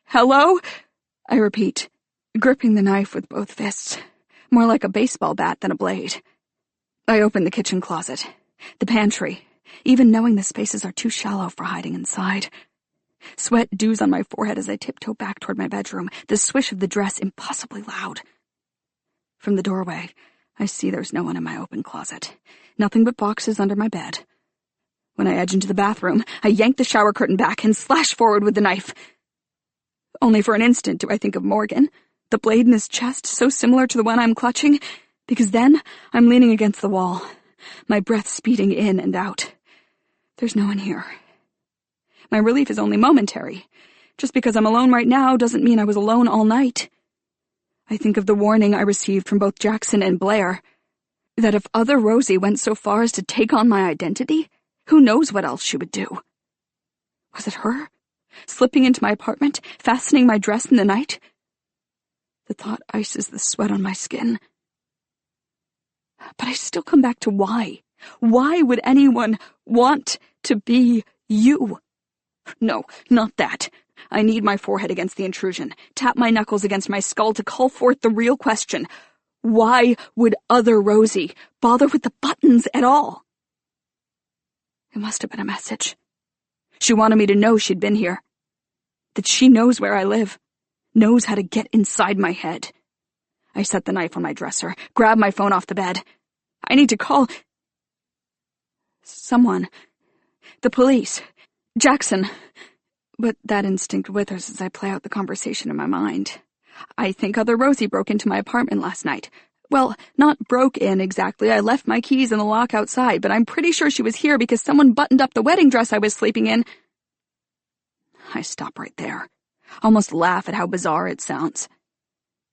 "Hello?" I repeat, gripping the knife with both fists, more like a baseball bat than a blade. I open the kitchen closet, the pantry, even knowing the spaces are too shallow for hiding inside. Sweat dews on my forehead as I tiptoe back toward my bedroom, the swish of the dress impossibly loud. From the doorway, I see there's no one in my open closet. Nothing but boxes under my bed. When I edge into the bathroom, I yank the shower curtain back and slash forward with the knife. Only for an instant do I think of Morgan, the blade in his chest so similar to the one I'm clutching, because then I'm leaning against the wall, my breath speeding in and out. There's no one here. My relief is only momentary. Just because I'm alone right now doesn't mean I was alone all night. I think of the warning I received from both Jackson and Blair, that if other Rosie went so far as to take on my identity, who knows what else she would do. Was it her? Slipping into my apartment, fastening my dress in the night? The thought ices the sweat on my skin. But I still come back to why. Why would anyone want to be you? No, not that. I need my forehead against the intrusion, tap my knuckles against my skull to call forth the real question. Why would other Rosie bother with the buttons at all? It must have been a message. She wanted me to know she'd been here. That she knows where I live, knows how to get inside my head. I set the knife on my dresser, grab my phone off the bed. I need to call someone. The police. Jackson. But that instinct withers as I play out the conversation in my mind. I think other Rosie broke into my apartment last night. Well, not broke in exactly. I left my keys in the lock outside, but I'm pretty sure she was here because someone buttoned up the wedding dress I was sleeping in. I stop right there, almost laugh at how bizarre it sounds.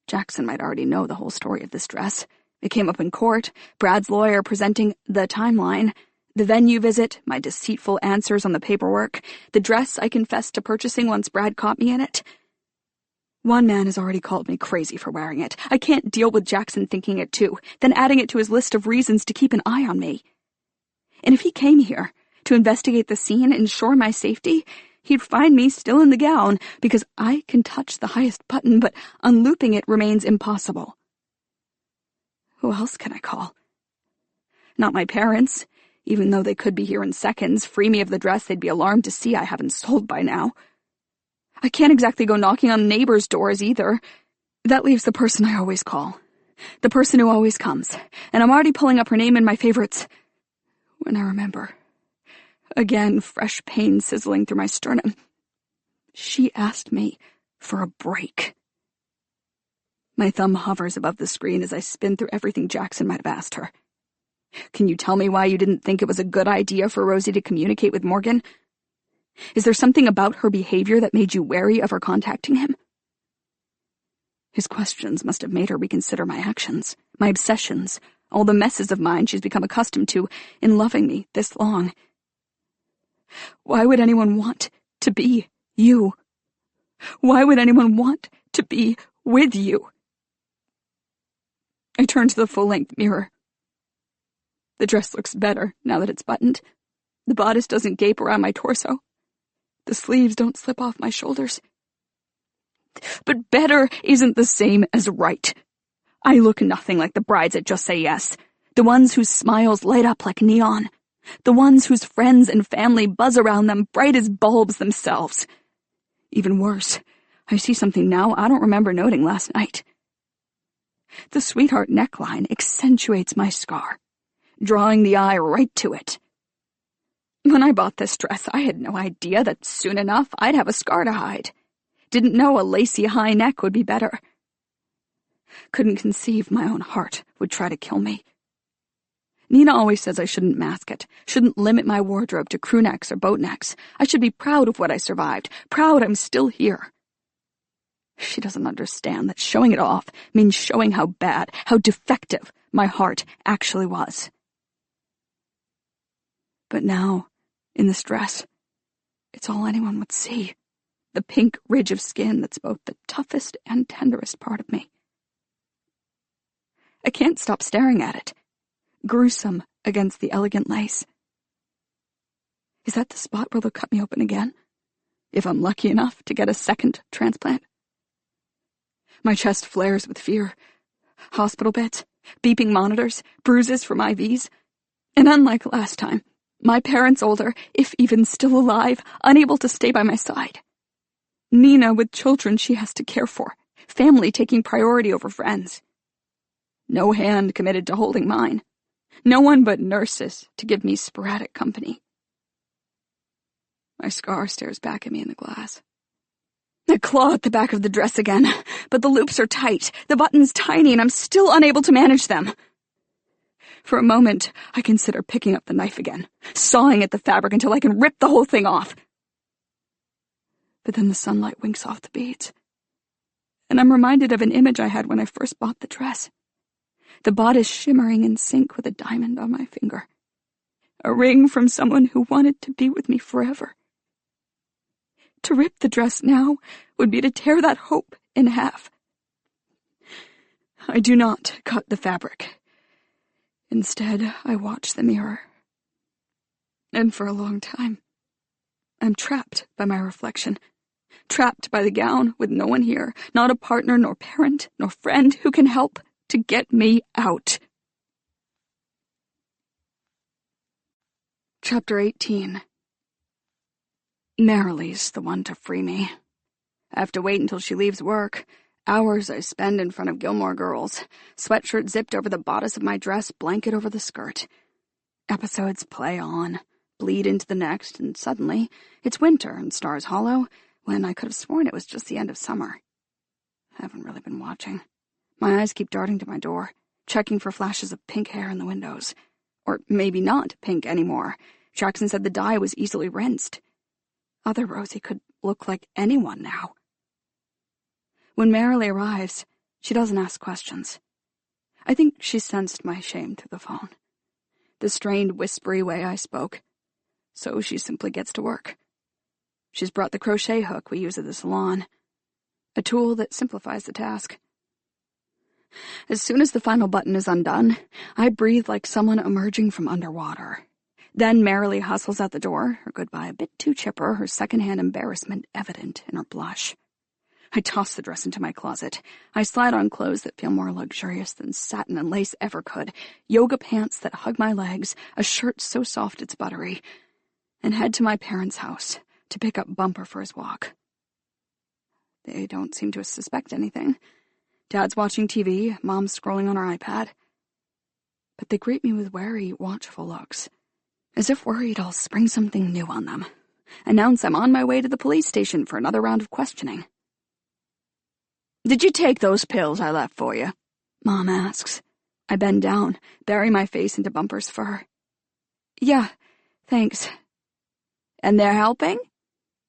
Jackson might already know the whole story of this dress. It came up in court, Brad's lawyer presenting the timeline, the venue visit, my deceitful answers on the paperwork, the dress I confessed to purchasing once Brad caught me in it. One man has already called me crazy for wearing it. I can't deal with Jackson thinking it too, then adding it to his list of reasons to keep an eye on me. And if he came here, to investigate the scene, ensure my safety, he'd find me still in the gown because I can touch the highest button, but unlooping it remains impossible. Who else can I call? Not my parents, even though they could be here in seconds. Free me of the dress they'd be alarmed to see I haven't sold by now. I can't exactly go knocking on neighbors' doors either. That leaves the person I always call. The person who always comes. And I'm already pulling up her name in my favorites. When I remember. Again, fresh pain sizzling through my sternum. She asked me for a break. My thumb hovers above the screen as I spin through everything Jackson might have asked her. Can you tell me why you didn't think it was a good idea for Rosie to communicate with Morgan? Is there something about her behavior that made you wary of her contacting him? His questions must have made her reconsider my actions, my obsessions, all the messes of mine she's become accustomed to in loving me this long. Why would anyone want to be you? Why would anyone want to be with you? I turn to the full-length mirror. The dress looks better now that it's buttoned. The bodice doesn't gape around my torso. The sleeves don't slip off my shoulders. But better isn't the same as right. I look nothing like the brides that just say yes, the ones whose smiles light up like neon, the ones whose friends and family buzz around them bright as bulbs themselves. Even worse, I see something now I don't remember noting last night. The sweetheart neckline accentuates my scar, drawing the eye right to it. When I bought this dress, I had no idea that soon enough I'd have a scar to hide. Didn't know a lacy high neck would be better. Couldn't conceive my own heart would try to kill me. Nina always says I shouldn't mask it, shouldn't limit my wardrobe to crew necks or boat necks. I should be proud of what I survived, proud I'm still here. She doesn't understand that showing it off means showing how bad, how defective my heart actually was. But now, in this dress, it's all anyone would see. The pink ridge of skin that's both the toughest and tenderest part of me. I can't stop staring at it, gruesome against the elegant lace. Is that the spot where they'll cut me open again, if I'm lucky enough to get a second transplant? My chest flares with fear. Hospital beds, beeping monitors, bruises from IVs. And unlike last time, my parents older, if even still alive, unable to stay by my side. Nina with children she has to care for, family taking priority over friends. No hand committed to holding mine. No one but nurses to give me sporadic company. My scar stares back at me in the glass. I claw at the back of the dress again, but the loops are tight, the buttons tiny, and I'm still unable to manage them. For a moment, I consider picking up the knife again, sawing at the fabric until I can rip the whole thing off. But then the sunlight winks off the beads, and I'm reminded of an image I had when I first bought the dress. The bodice shimmering in sync with a diamond on my finger. A ring from someone who wanted to be with me forever. To rip the dress now would be to tear that hope in half. I do not cut the fabric. Instead, I watch the mirror. And for a long time, I'm trapped by my reflection. Trapped by the gown with no one here, not a partner, nor parent, nor friend who can help to get me out. Chapter 18. Marilee's the one to free me. I have to wait until she leaves work. Hours I spend in front of Gilmore Girls, sweatshirt zipped over the bodice of my dress, blanket over the skirt. Episodes play on, bleed into the next, and suddenly it's winter in Stars Hollow, when I could have sworn it was just the end of summer. I haven't really been watching. My eyes keep darting to my door, checking for flashes of pink hair in the windows. Or maybe not pink anymore. Jackson said the dye was easily rinsed. Other Rosie could look like anyone now. When Marilee arrives, she doesn't ask questions. I think she sensed my shame through the phone. The strained, whispery way I spoke. So she simply gets to work. She's brought the crochet hook we use at the salon. A tool that simplifies the task. As soon as the final button is undone, I breathe like someone emerging from underwater. then merrily hustles out the door, her goodbye a bit too chipper, her secondhand embarrassment evident in her blush. I toss the dress into my closet. I slide on clothes that feel more luxurious than satin and lace ever could, yoga pants that hug my legs, a shirt so soft it's buttery, and head to my parents' house to pick up Bumper for his walk. They don't seem to suspect anything. Dad's watching TV, Mom's scrolling on her iPad. But they greet me with wary, watchful looks, as if worried I'll spring something new on them, announce I'm on my way to the police station for another round of questioning. "Did you take those pills I left for you?" Mom asks. I bend down, bury my face into Bumper's fur. "Yeah, thanks." "And they're helping?"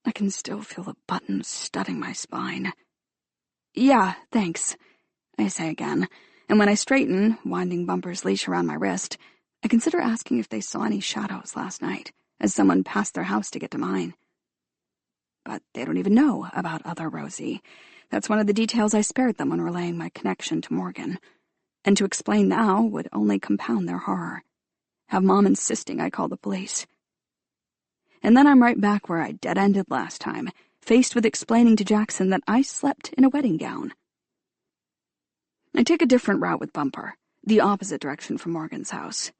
I can still feel the buttons studding my spine. "Yeah, thanks," I say again, and when I straighten, winding Bumper's leash around my wrist, I consider asking if they saw any shadows last night, as someone passed their house to get to mine. But they don't even know about other Rosie. That's one of the details I spared them when relaying my connection to Morgan. And to explain now would only compound their horror. Have Mom insisting I call the police. And then I'm right back where I dead-ended last time, faced with explaining to Jackson that I slept in a wedding gown. I take a different route with Bumper, the opposite direction from Morgan's house.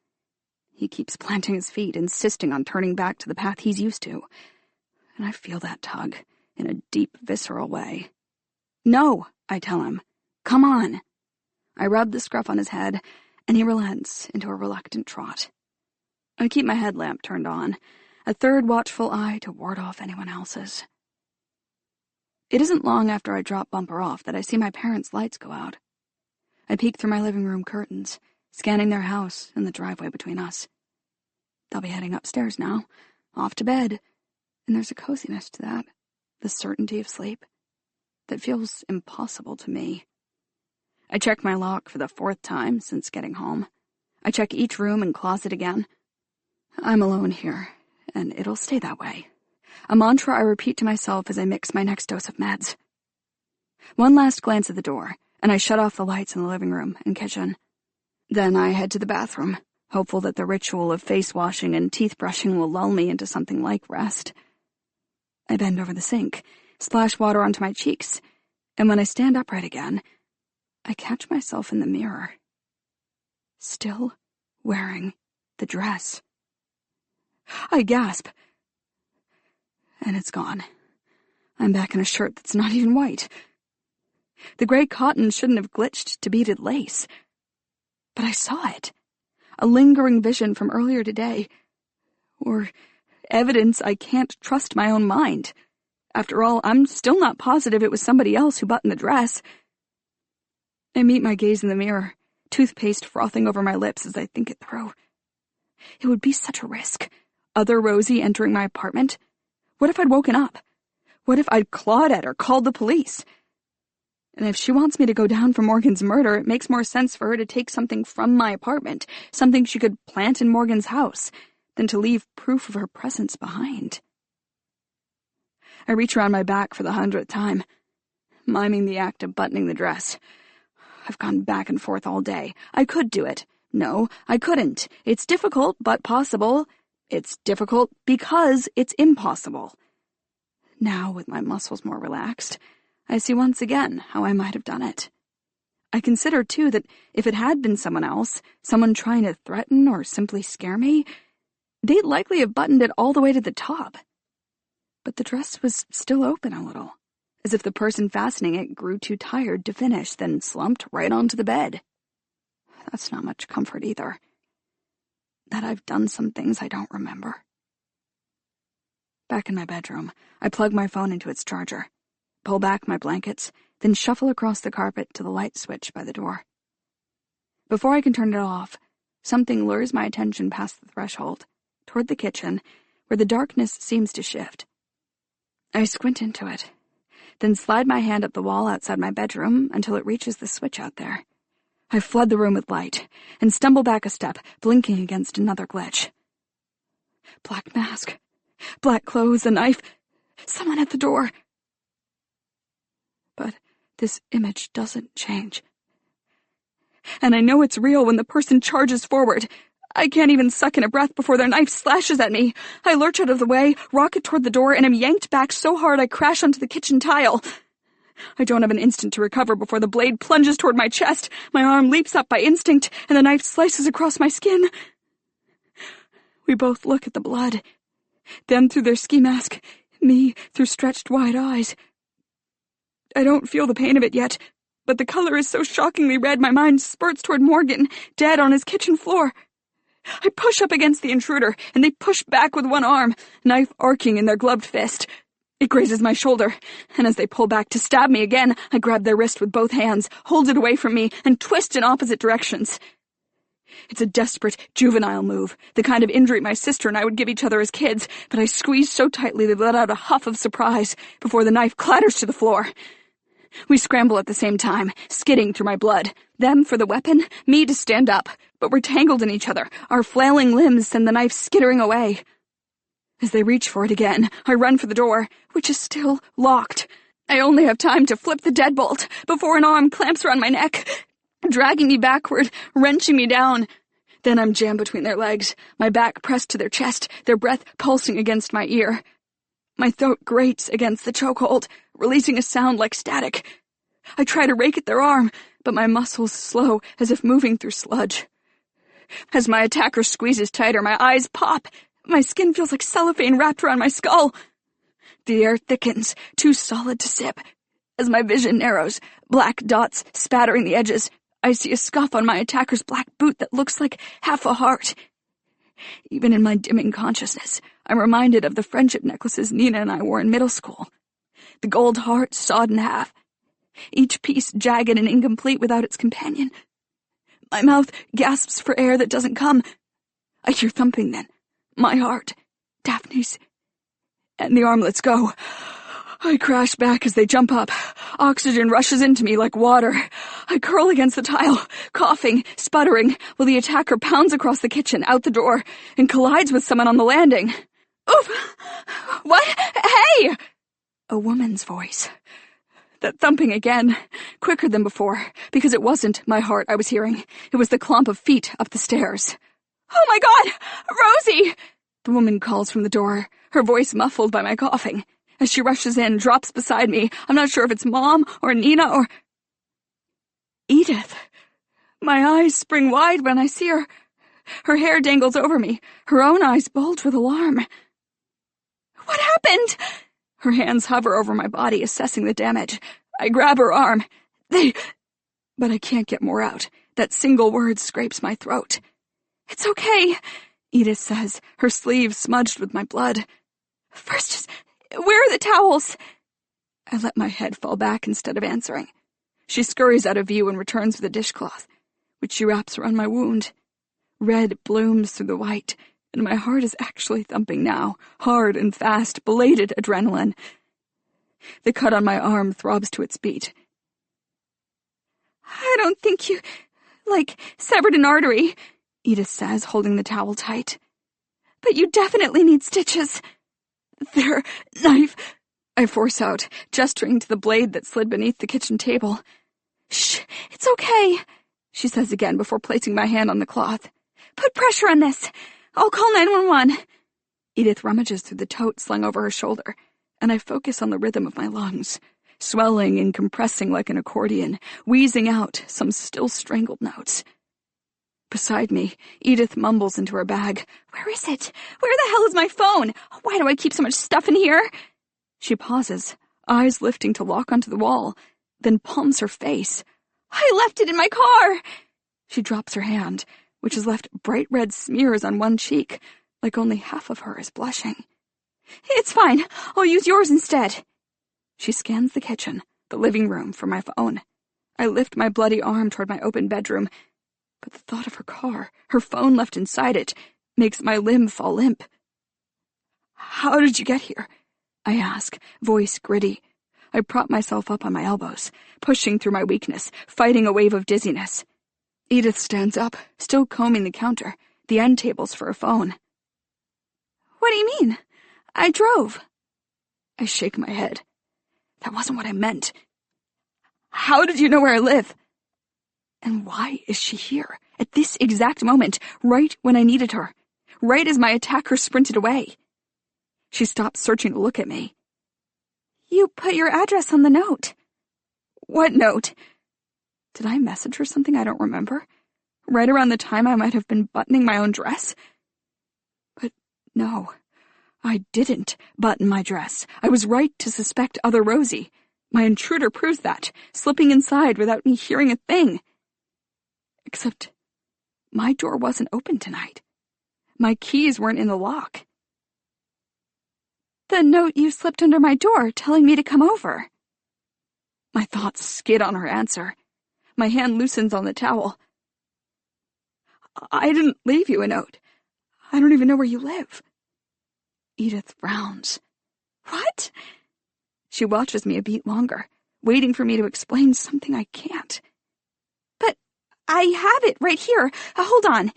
He keeps planting his feet, insisting on turning back to the path he's used to. And I feel that tug, in a deep, visceral way. "No," I tell him. "Come on." I rub the scruff on his head, and he relents into a reluctant trot. I keep my headlamp turned on, a third watchful eye to ward off anyone else's. It isn't long after I drop Bumper off that I see my parents' lights go out. I peek through my living room curtains, scanning their house and the driveway between us. They'll be heading upstairs now, off to bed, and there's a coziness to that, the certainty of sleep, that feels impossible to me. I check my lock for the 4th time since getting home. I check each room and closet again. I'm alone here, and it'll stay that way. A mantra I repeat to myself as I mix my next dose of meds. One last glance at the door, and I shut off the lights in the living room and kitchen. Then I head to the bathroom, hopeful that the ritual of face washing and teeth brushing will lull me into something like rest. I bend over the sink, splash water onto my cheeks, and when I stand upright again, I catch myself in the mirror. Still wearing the dress. I gasp. And it's gone. I'm back in a shirt that's not even white. The gray cotton shouldn't have glitched to beaded lace. But I saw it. A lingering vision from earlier today. Or evidence I can't trust my own mind. After all, I'm still not positive it was somebody else who buttoned the dress. I meet my gaze in the mirror, toothpaste frothing over my lips as I think it through. It would be such a risk. Other Rosie entering my apartment. What if I'd woken up? What if I'd clawed at her, called the police? And if she wants me to go down for Morgan's murder, it makes more sense for her to take something from my apartment, something she could plant in Morgan's house, than to leave proof of her presence behind. I reach around my back for the 100th time, miming the act of buttoning the dress. I've gone back and forth all day. I could do it. No, I couldn't. It's difficult, but possible. It's difficult because it's impossible. Now, with my muscles more relaxed, I see once again how I might have done it. I consider, too, that if it had been someone else, someone trying to threaten or simply scare me, they'd likely have buttoned it all the way to the top. But the dress was still open a little, as if the person fastening it grew too tired to finish, then slumped right onto the bed. That's not much comfort either. That I've done some things I don't remember. Back in my bedroom, I plug my phone into its charger, pull back my blankets, then shuffle across the carpet to the light switch by the door. Before I can turn it off, something lures my attention past the threshold, toward the kitchen, where the darkness seems to shift. I squint into it, then slide my hand up the wall outside my bedroom until it reaches the switch out there. I flood the room with light, and stumble back a step, blinking against another glitch. Black mask, black clothes, a knife, someone at the door. But this image doesn't change. And I know it's real when the person charges forward. I can't even suck in a breath before their knife slashes at me. I lurch out of the way, rocket toward the door, and am yanked back so hard I crash onto the kitchen tile. I don't have an instant to recover before the blade plunges toward my chest. My arm leaps up by instinct, and the knife slices across my skin. We both look at the blood. Them through their ski mask, me through stretched wide eyes. I don't feel the pain of it yet, but the color is so shockingly red my mind spurts toward Morgan, dead on his kitchen floor. I push up against the intruder, and they push back with one arm, knife arcing in their gloved fist. It grazes my shoulder, and as they pull back to stab me again, I grab their wrist with both hands, hold it away from me, and twist in opposite directions. It's a desperate, juvenile move, the kind of injury my sister and I would give each other as kids, but I squeeze so tightly they let out a huff of surprise before the knife clatters to the floor. We scramble at the same time, skidding through my blood. Them for the weapon, me to stand up, but we're tangled in each other. Our flailing limbs send the knife skittering away. As they reach for it again, I run for the door, which is still locked. I only have time to flip the deadbolt before an arm clamps around my neck, dragging me backward, wrenching me down. Then I'm jammed between their legs, my back pressed to their chest, their breath pulsing against my ear. My throat grates against the chokehold, releasing a sound like static. I try to rake at their arm, but my muscles slow as if moving through sludge. As my attacker squeezes tighter, my eyes pop. My skin feels like cellophane wrapped around my skull. The air thickens, too solid to sip. As my vision narrows, black dots spattering the edges, I see a scuff on my attacker's black boot that looks like half a heart. Even in my dimming consciousness, I'm reminded of the friendship necklaces Nina and I wore in middle school. The gold heart sawed in half, each piece jagged and incomplete without its companion. My mouth gasps for air that doesn't come. I hear thumping then. My heart, Daphne's, and the arm lets go. I crash back as they jump up. Oxygen rushes into me like water. I curl against the tile, coughing, sputtering, while the attacker pounds across the kitchen, out the door, and collides with someone on the landing. Oof! What? Hey! A woman's voice. That thumping again, quicker than before, because it wasn't my heart I was hearing. It was the clomp of feet up the stairs. Oh my God! Rosie! The woman calls from the door, her voice muffled by my coughing. As she rushes in, drops beside me, I'm not sure if it's Mom or Nina or... Edith. My eyes spring wide when I see her. Her hair dangles over me, her own eyes bulge with alarm. What happened? Her hands hover over my body, assessing the damage. I grab her arm. But I can't get more out. That single word scrapes my throat. It's okay, Edith says, her sleeve smudged with my blood. First, just... where are the towels? I let my head fall back instead of answering. She scurries out of view and returns with a dishcloth, which she wraps around my wound. Red blooms through the white, and my heart is actually thumping now, hard and fast, belated adrenaline. The cut on my arm throbs to its beat. I don't think you, severed an artery, Edith says, holding the towel tight. But you definitely need stitches. Their knife, I force out, gesturing to the blade that slid beneath the kitchen table. Shh, it's okay, she says again before placing my hand on the cloth. Put pressure on this. I'll call 911. Edith rummages through the tote slung over her shoulder, and I focus on the rhythm of my lungs, swelling and compressing like an accordion, wheezing out some still strangled notes. Beside me, Edith mumbles into her bag. Where is it? Where the hell is my phone? Why do I keep so much stuff in here? She pauses, eyes lifting to lock onto the wall, then palms her face. I left it in my car! She drops her hand, which has left bright red smears on one cheek, like only half of her is blushing. It's fine. I'll use yours instead. She scans the kitchen, the living room, for my phone. I lift my bloody arm toward my open bedroom, but the thought of her car, her phone left inside it, makes my limb fall limp. How did you get here? I ask, voice gritty. I prop myself up on my elbows, pushing through my weakness, fighting a wave of dizziness. Edith stands up, still combing the counter, the end tables for her phone. What do you mean? I drove. I shake my head. That wasn't what I meant. How did you know where I live? And why is she here, At this exact moment, right when I needed her, right as my attacker sprinted away. She stopped searching to look at me. "You put your address on the note." "What note?" Did I message her something I don't remember? Right around the time I might have been buttoning my own dress? But no, I didn't button my dress. I was right to suspect other Rosie. My intruder proves that, slipping inside without me hearing a thing. Except my door wasn't open tonight. My keys weren't in the lock. "The note you slipped under my door telling me to come over." My thoughts skid on her answer. My hand loosens on the towel. "I didn't leave you a note. I don't even know where you live." Edith frowns. "What?" She watches me a beat longer, waiting for me to explain something I can't. "But I have it right here. Hold on."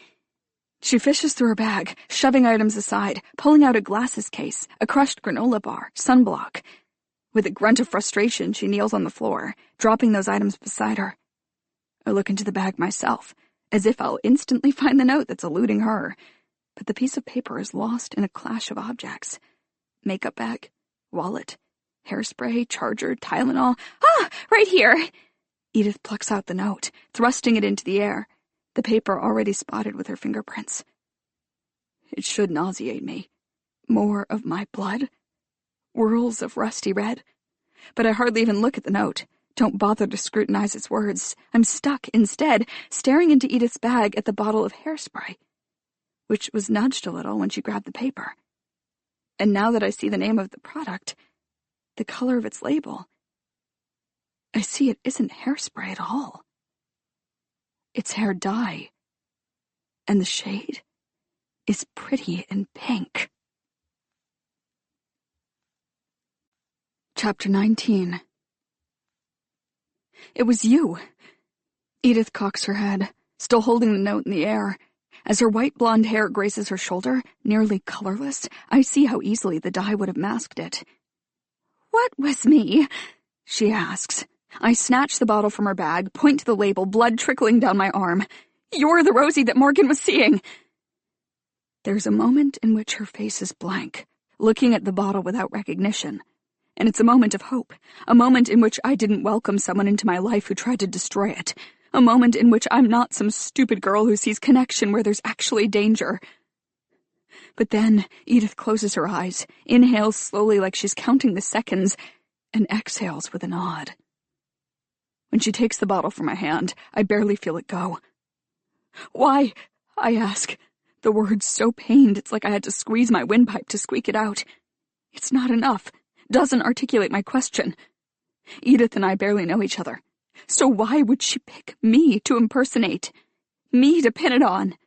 She fishes through her bag, shoving items aside, pulling out a glasses case, a crushed granola bar, sunblock. With a grunt of frustration, she kneels on the floor, dropping those items beside her. I look into the bag myself, as if I'll instantly find the note that's eluding her. But the piece of paper is lost in a clash of objects. Makeup bag, wallet, hairspray, charger, Tylenol. "Ah, right here!" Edith plucks out the note, thrusting it into the air, the paper already spotted with her fingerprints. It should nauseate me. More of my blood. Whirls of rusty red. But I hardly even look at the note. Don't bother to scrutinize its words. I'm stuck, instead, staring into Edith's bag at the bottle of hairspray, which was nudged a little when she grabbed the paper. And now that I see the name of the product, the color of its label, I see it isn't hairspray at all. It's hair dye, and the shade is pretty and pink. Chapter 19. "It was you." Edith cocks her head, still holding the note in the air. As her white blonde hair graces her shoulder, nearly colorless, I see how easily the dye would have masked it. "What was me?" she asks. I snatch the bottle from her bag, point to the label, blood trickling down my arm. "You're the Rosie that Morgan was seeing." There's a moment in which her face is blank, looking at the bottle without recognition. And it's a moment of hope, a moment in which I didn't welcome someone into my life who tried to destroy it, a moment in which I'm not some stupid girl who sees connection where there's actually danger. But then Edith closes her eyes, inhales slowly like she's counting the seconds, and exhales with a nod. When she takes the bottle from my hand, I barely feel it go. "Why?" I ask, the words so pained it's like I had to squeeze my windpipe to squeak it out. It's not enough. Doesn't articulate my question. Edith and I barely know each other. So why would she pick me to impersonate? Me to pin it on?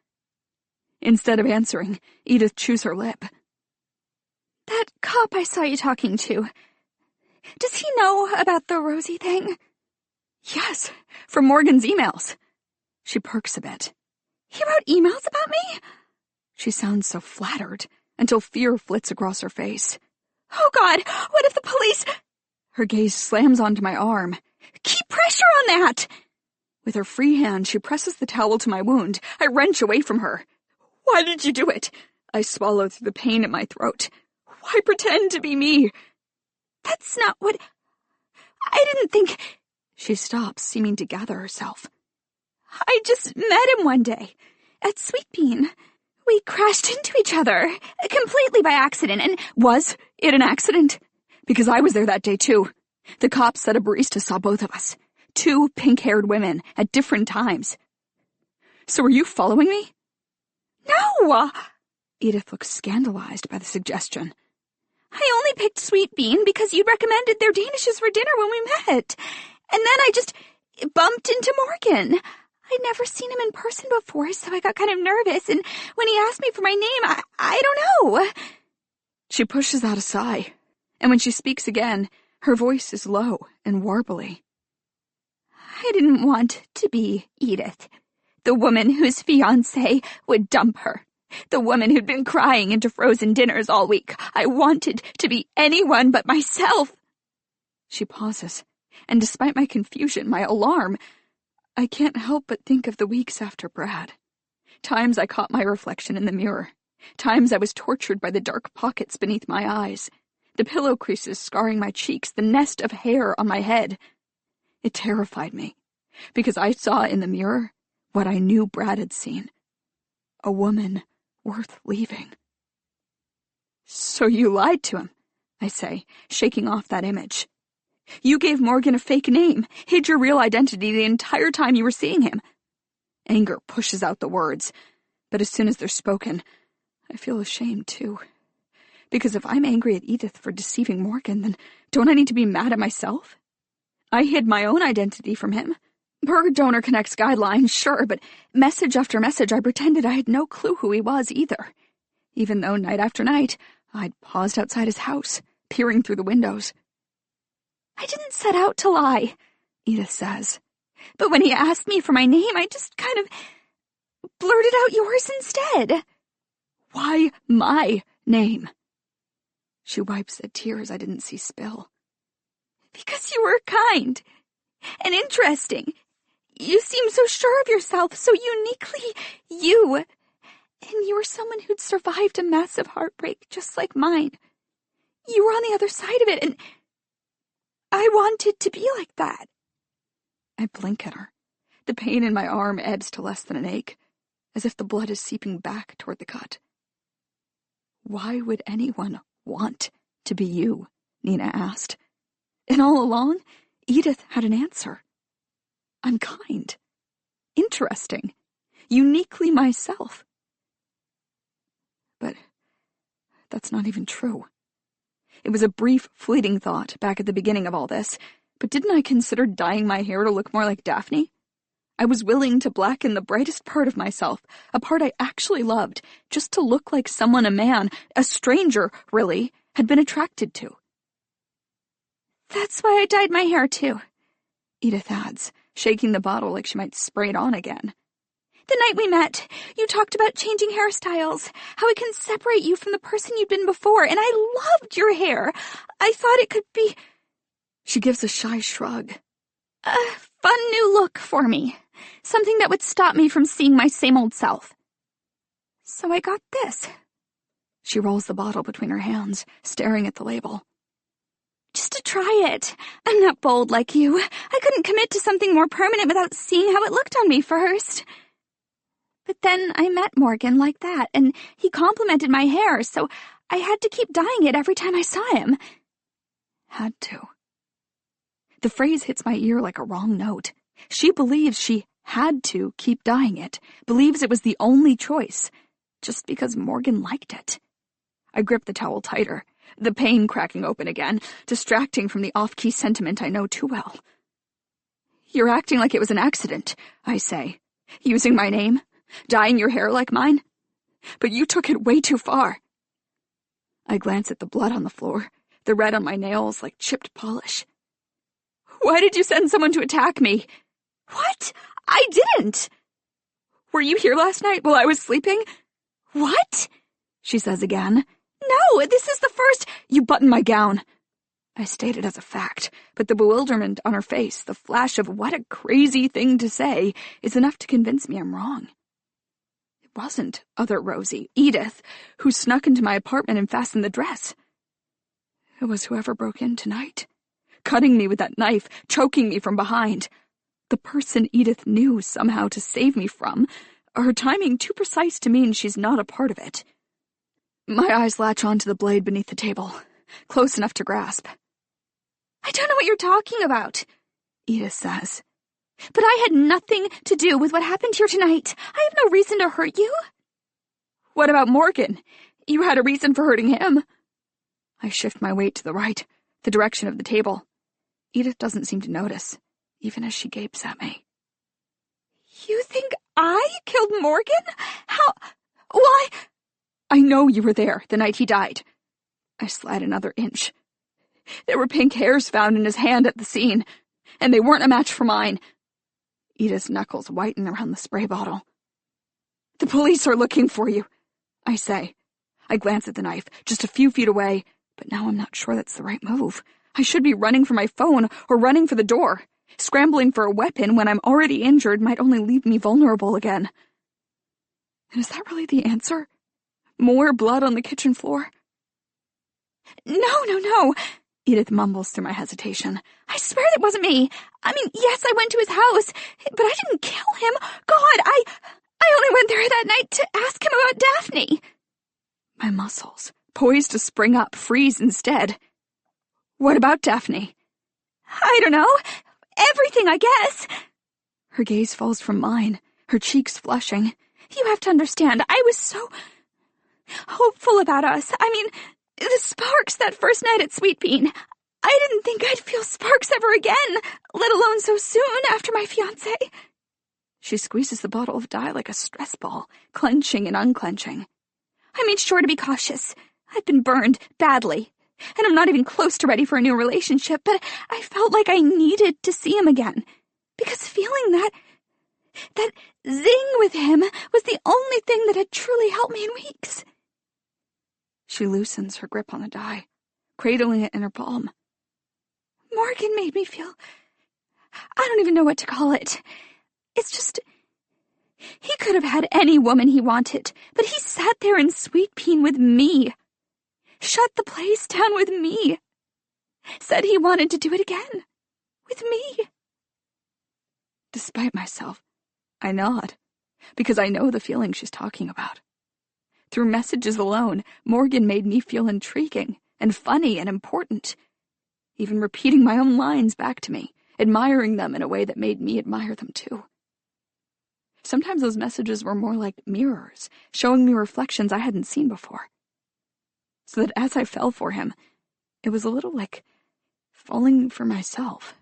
Instead of answering, Edith chews her lip. "That cop I saw you talking to, does he know about the Rosie thing?" "Yes, from Morgan's emails." She perks a bit. "He wrote emails about me?" She sounds so flattered, until fear flits across her face. "Oh God, what if the police—" Her gaze slams onto my arm. "Keep pressure on that!" With her free hand, she presses the towel to my wound. I wrench away from her. "Why did you do it?" I swallow through the pain in my throat. "Why pretend to be me?" "That's not what— I didn't think—" She stops, seeming to gather herself. "I just met him one day, at Sweet Bean. We crashed into each other, completely by accident, and was it an accident? Because I was there that day, too. The cops said a barista saw both of us. 2 pink-haired women, at different times. So were you following me?" "No!" Edith looks scandalized by the suggestion. "I only picked Sweet Bean because you'd recommended their Danishes for dinner when we met. And then I just bumped into Morgan. I'd never seen him in person before, so I got kind of nervous, and when he asked me for my name, I don't know." She pushes out a sigh, and when she speaks again, her voice is low and warbly. "I didn't want to be Edith, the woman whose fiancé would dump her, the woman who'd been crying into frozen dinners all week. I wanted to be anyone but myself." She pauses, and despite my confusion, my alarm, I can't help but think of the weeks after Brad. Times I caught my reflection in the mirror. Times I was tortured by the dark pockets beneath my eyes, the pillow creases scarring my cheeks, the nest of hair on my head. It terrified me, because I saw in the mirror what I knew Brad had seen. A woman worth leaving. So you lied to him, I say, shaking off that image. You gave Morgan a fake name, hid your real identity the entire time you were seeing him. Anger pushes out the words, but as soon as they're spoken, I feel ashamed too. Because if I'm angry at Edith for deceiving Morgan, then don't I need to be mad at myself? I hid my own identity from him. Per Donor Connect's guidelines, sure, but message after message I pretended I had no clue who he was either. Even though night after night, I'd paused outside his house, peering through the windows. I didn't set out to lie, Edith says. But when he asked me for my name, I just kind of blurted out yours instead. Why my name? She wipes the tears I didn't see spill. Because you were kind and interesting. You seem so sure of yourself, so uniquely you. And you were someone who'd survived a massive heartbreak just like mine. You were on the other side of it, and I wanted to be like that. I blink at her. The pain in my arm ebbs to less than an ache, as if the blood is seeping back toward the cut. Why would anyone want to be you? Nina asked. And all along, Edith had an answer. I'm kind, interesting, uniquely myself. But that's not even true. It was a brief, fleeting thought back at the beginning of all this, but didn't I consider dyeing my hair to look more like Daphne? I was willing to blacken the brightest part of myself, a part I actually loved, just to look like someone a man, a stranger, really, had been attracted to. That's why I dyed my hair, too, Edith adds, shaking the bottle like she might spray it on again. The night we met, you talked about changing hairstyles, how it can separate you from the person you'd been before, and I loved your hair. I thought it could be... She gives a shy shrug. A fun new look for me. Something that would stop me from seeing my same old self. So I got this. She rolls the bottle between her hands, staring at the label. Just to try it. I'm not bold like you. I couldn't commit to something more permanent without seeing how it looked on me first. But then I met Morgan like that, and he complimented my hair, so I had to keep dyeing it every time I saw him. Had to. The phrase hits my ear like a wrong note. She believes she had to keep dyeing it, believes it was the only choice, just because Morgan liked it. I grip the towel tighter, the pain cracking open again, distracting from the off-key sentiment I know too well. You're acting like it was an accident, I say, using my name, dyeing your hair like mine. But you took it way too far. I glance at the blood on the floor, the red on my nails like chipped polish. Why did you send someone to attack me? What? I didn't. Were you here last night while I was sleeping? What? She says again. No, this is the first... You buttoned my gown. I state it as a fact, but the bewilderment on her face, the flash of what a crazy thing to say, is enough to convince me I'm wrong. It wasn't other Rosie, Edith, who snuck into my apartment and fastened the dress. It was whoever broke in tonight, cutting me with that knife, choking me from behind. The person Edith knew somehow to save me from, her timing too precise to mean she's not a part of it. My eyes latch onto the blade beneath the table, close enough to grasp. I don't know what you're talking about, Edith says. But I had nothing to do with what happened here tonight. I have no reason to hurt you. What about Morgan? You had a reason for hurting him. I shift my weight to the right, the direction of the table. Edith doesn't seem to notice, even as she gapes at me. You think I killed Morgan? How? Why? I know you were there the night he died. I slide another inch. There were pink hairs found in his hand at the scene, and they weren't a match for mine. Edith's knuckles whiten around the spray bottle. The police are looking for you, I say. I glance at the knife, just a few feet away, but now I'm not sure that's the right move. I should be running for my phone or running for the door. Scrambling for a weapon when I'm already injured might only leave me vulnerable again. And is that really the answer? More blood on the kitchen floor? No, Edith mumbles through my hesitation. I swear that wasn't me. I mean, yes, I went to his house, but I didn't kill him. God, I only went there that night to ask him about Daphne. My muscles, poised to spring up, freeze instead. What about Daphne? I don't know. Everything, I guess. Her gaze falls from mine, her cheeks flushing. You have to understand, I was so hopeful about us. I mean, the sparks that first night at Sweet Bean. I didn't think I'd feel sparks ever again, let alone so soon after my fiancé. She squeezes the bottle of dye like a stress ball, clenching and unclenching. I made sure to be cautious. I've been burned badly, and I'm not even close to ready for a new relationship, but I felt like I needed to see him again, because feeling that zing with him was the only thing that had truly helped me in weeks. She loosens her grip on the dye, cradling it in her palm. Morgan made me feel... I don't even know what to call it. It's just... He could have had any woman he wanted, but he sat there in Sweet Bean with me. Shut the place down with me. Said he wanted to do it again. With me. Despite myself, I nod, because I know the feeling she's talking about. Through messages alone, Morgan made me feel intriguing and funny and important, even repeating my own lines back to me, admiring them in a way that made me admire them too. Sometimes those messages were more like mirrors, showing me reflections I hadn't seen before. So that as I fell for him, it was a little like falling for myself.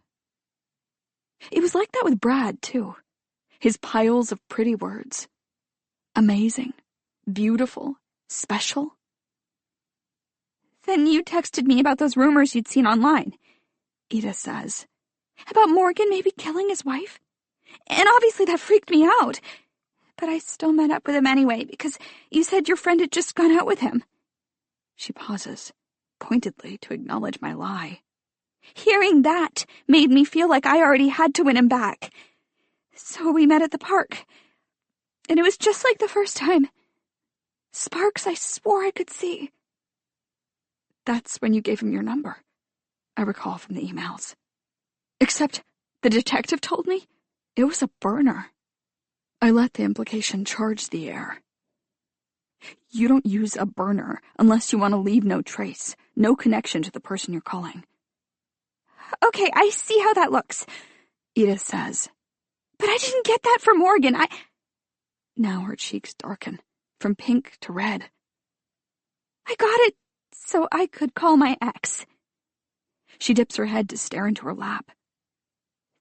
It was like that with Brad, too. His piles of pretty words. Amazing, beautiful, special. Then you texted me about those rumors you'd seen online, Edith says. About Morgan maybe killing his wife? And obviously that freaked me out. But I still met up with him anyway, because you said your friend had just gone out with him. She pauses, pointedly to acknowledge my lie. Hearing that made me feel like I already had to win him back. So we met at the park. And it was just like the first time. Sparks I swore I could see. That's when you gave him your number, I recall from the emails. Except the detective told me it was a burner. I let the implication charge the air. You don't use a burner unless you want to leave no trace, no connection to the person you're calling. Okay, I see how that looks, Edith says. But I didn't get that from Morgan. Now her cheeks darken, from pink to red. I got it so I could call my ex. She dips her head to stare into her lap.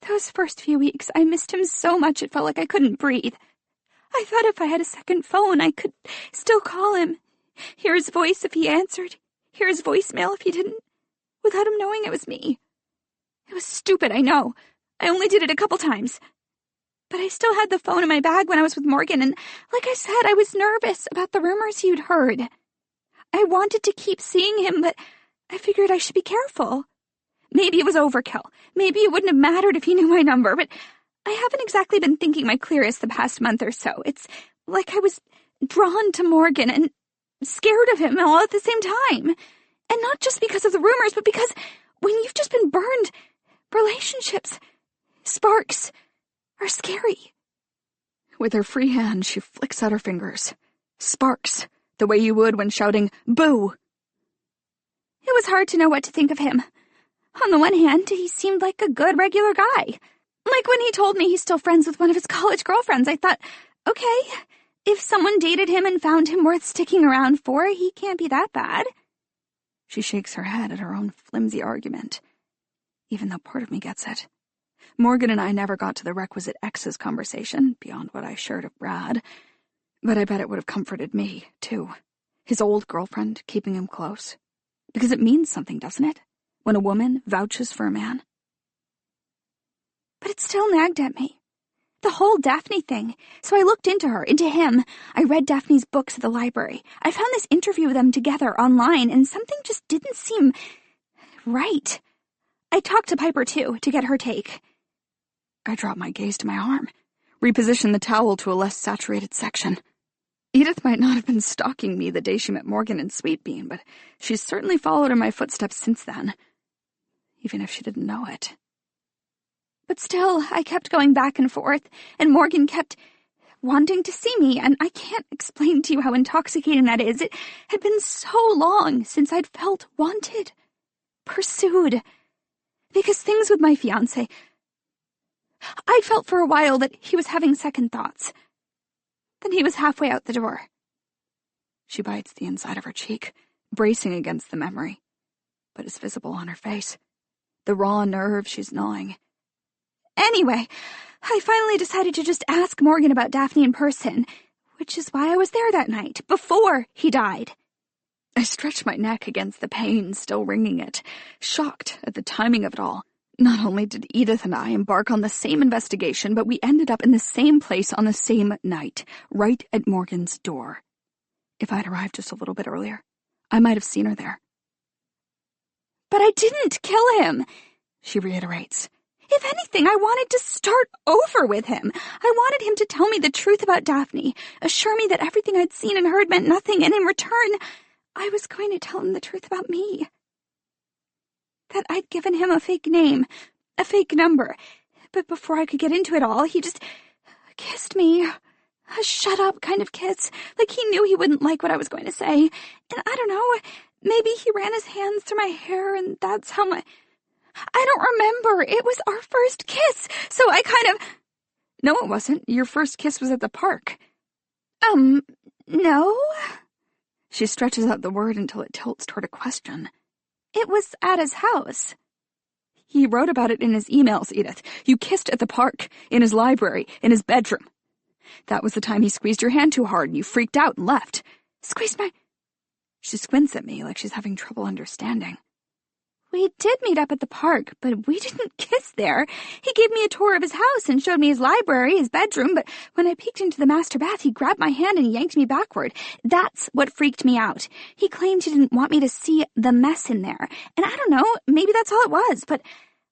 Those first few weeks, I missed him so much it felt like I couldn't breathe. I thought if I had a second phone, I could still call him. Hear his voice if he answered. Hear his voicemail if he didn't. Without him knowing it was me. It was stupid, I know. I only did it a couple times. But I still had the phone in my bag when I was with Morgan, and like I said, I was nervous about the rumors you'd heard. I wanted to keep seeing him, but I figured I should be careful. Maybe it was overkill. Maybe it wouldn't have mattered if he knew my number, but I haven't exactly been thinking my clearest the past month or so. It's like I was drawn to Morgan and scared of him all at the same time. And not just because of the rumors, but because when you've just been burned, relationships, sparks, are scary. With her free hand, she flicks out her fingers. Sparks, the way you would when shouting, "Boo!" It was hard to know what to think of him. On the one hand, he seemed like a good, regular guy. Like when he told me he's still friends with one of his college girlfriends, I thought, okay, if someone dated him and found him worth sticking around for, he can't be that bad. She shakes her head at her own flimsy argument, even though part of me gets it. Morgan and I never got to the requisite exes conversation, beyond what I shared of Brad, but I bet it would have comforted me, too. His old girlfriend keeping him close. Because it means something, doesn't it? When a woman vouches for a man. But it still nagged at me. The whole Daphne thing. So I looked into her, into him. I read Daphne's books at the library. I found this interview of them together online, and something just didn't seem right. I talked to Piper, too, to get her take. I drop my gaze to my arm, reposition the towel to a less saturated section. Edith might not have been stalking me the day she met Morgan and Sweetbean, but she's certainly followed in my footsteps since then, even if she didn't know it. But still, I kept going back and forth, and Morgan kept wanting to see me, and I can't explain to you how intoxicating that is. It had been so long since I'd felt wanted, pursued, because things with my fiancé, I'd felt for a while that he was having second thoughts. Then he was halfway out the door. She bites the inside of her cheek, bracing against the memory, but it's visible on her face, the raw nerve she's gnawing. Anyway, I finally decided to just ask Morgan about Daphne in person, which is why I was there that night, before he died. I stretched my neck against the pain still wringing it, shocked at the timing of it all. Not only did Edith and I embark on the same investigation, but we ended up in the same place on the same night, right at Morgan's door. If I'd arrived just a little bit earlier, I might have seen her there. But I didn't kill him, she reiterates. If anything, I wanted to start over with him. I wanted him to tell me the truth about Daphne, assure me that everything I'd seen and heard meant nothing, and in return, I was going to tell him the truth about me. That I'd given him a fake name, a fake number. But before I could get into it all, he just kissed me. A shut-up kind of kiss, like he knew he wouldn't like what I was going to say. And I don't know, maybe he ran his hands through my hair, and that's how I don't remember. It was our first kiss, so I kind of... No, it wasn't. Your first kiss was at the park. No? She stretches out the word until it tilts toward a question. It was at his house. He wrote about it in his emails, Edith. You kissed at the park, in his library, in his bedroom. That was the time he squeezed your hand too hard and you freaked out and left. Squeezed my... She squints at me like she's having trouble understanding. We did meet up at the park, but we didn't kiss there. He gave me a tour of his house and showed me his library, his bedroom, but when I peeked into the master bath, he grabbed my hand and yanked me backward. That's what freaked me out. He claimed he didn't want me to see the mess in there. And I don't know, maybe that's all it was, but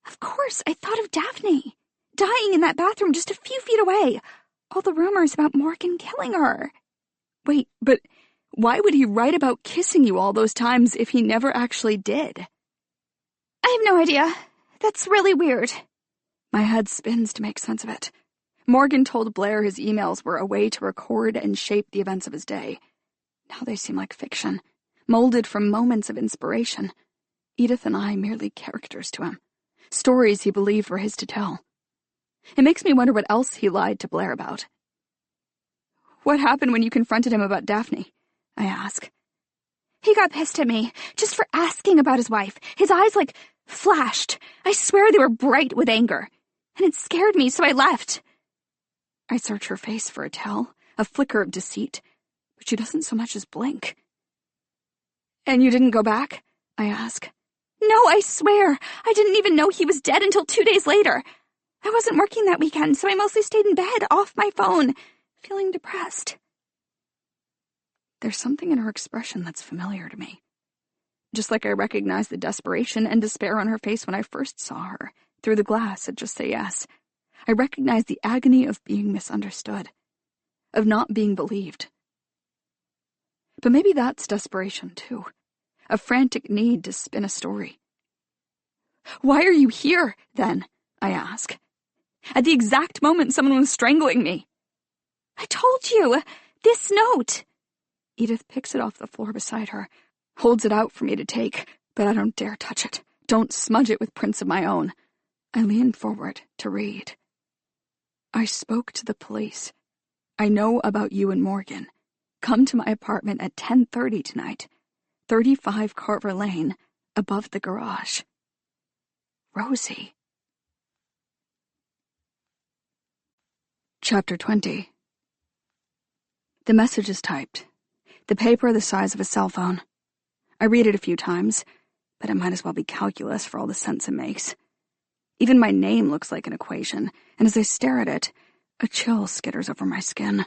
of course I thought of Daphne, dying in that bathroom just a few feet away. All the rumors about Morgan killing her. Wait, but why would he write about kissing you all those times if he never actually did? I have no idea. That's really weird. My head spins to make sense of it. Morgan told Blair his emails were a way to record and shape the events of his day. Now they seem like fiction, molded from moments of inspiration. Edith and I merely characters to him, stories he believed were his to tell. It makes me wonder what else he lied to Blair about. What happened when you confronted him about Daphne? I ask. He got pissed at me, just for asking about his wife. His eyes, flashed. I swear they were bright with anger. And it scared me, so I left. I search her face for a tell, a flicker of deceit, but she doesn't so much as blink. And you didn't go back? I ask. No, I swear. I didn't even know he was dead until 2 days later. I wasn't working that weekend, so I mostly stayed in bed, off my phone, feeling depressed. There's something in her expression that's familiar to me. Just like I recognized the desperation and despair on her face when I first saw her, through the glass at Just Say Yes. I recognized the agony of being misunderstood, of not being believed. But maybe that's desperation, too. A frantic need to spin a story. Why are you here, then? I ask. At the exact moment someone was strangling me. I told you! This note! Edith picks it off the floor beside her, holds it out for me to take, but I don't dare touch it. Don't smudge it with prints of my own. I lean forward to read. I spoke to the police. I know about you and Morgan. Come to my apartment at 10:30 tonight. 35 Carver Lane, above the garage. Rosie. Chapter 20. The message is typed. The paper the size of a cell phone. I read it a few times, but it might as well be calculus for all the sense it makes. Even my name looks like an equation, and as I stare at it, a chill skitters over my skin.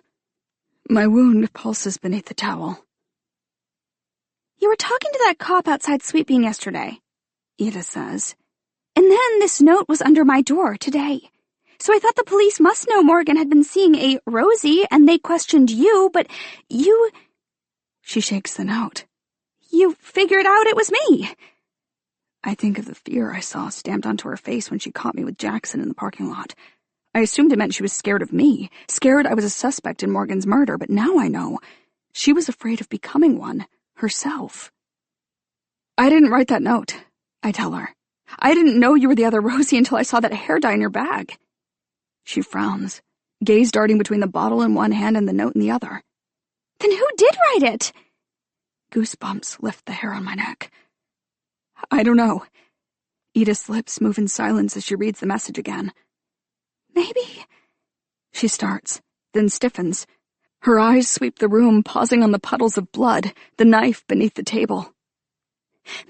My wound pulses beneath the towel. You were talking to that cop outside Sweetbean yesterday, Edith says. And then this note was under my door today. So I thought the police must know Morgan had been seeing a Rosie, and they questioned you, but you... She shakes the note. You figured out it was me. I think of the fear I saw stamped onto her face when she caught me with Jackson in the parking lot. I assumed it meant she was scared of me, scared I was a suspect in Morgan's murder, but now I know. She was afraid of becoming one, herself. I didn't write that note, I tell her. I didn't know you were the other Rosie until I saw that hair dye in your bag. She frowns, gaze darting between the bottle in one hand and the note in the other. Then who did write it? Goosebumps lift the hair on my neck. I don't know. Edith's lips move in silence as she reads the message again. Maybe... She starts, then stiffens. Her eyes sweep the room, pausing on the puddles of blood, the knife beneath the table.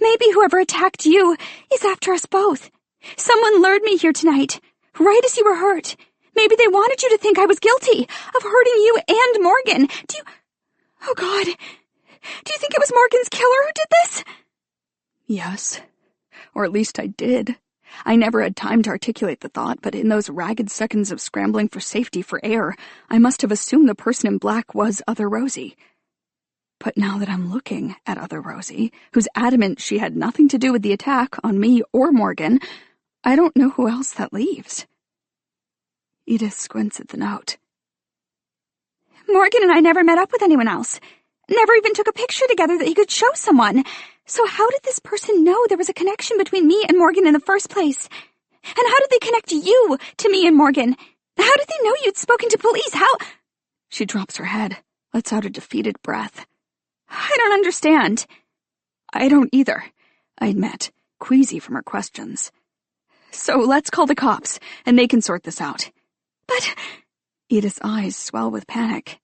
Maybe whoever attacked you is after us both. Someone lured me here tonight, right as you were hurt. Maybe they wanted you to think I was guilty of hurting you and Morgan. Oh, God. Do you think it was Morgan's killer who did this? Yes. Or at least I did. I never had time to articulate the thought, but in those ragged seconds of scrambling for safety for air, I must have assumed the person in black was Other Rosie. But now that I'm looking at Other Rosie, who's adamant she had nothing to do with the attack on me or Morgan, I don't know who else that leaves. Edith squints at the note. Morgan and I never met up with anyone else. Never even took a picture together that he could show someone. So how did this person know there was a connection between me and Morgan in the first place? And how did they connect you to me and Morgan? How did they know you'd spoken to police? How... She drops her head, lets out a defeated breath. I don't understand. I don't either, I admit, queasy from her questions. So let's call the cops, and they can sort this out. But... Edith's eyes swell with panic.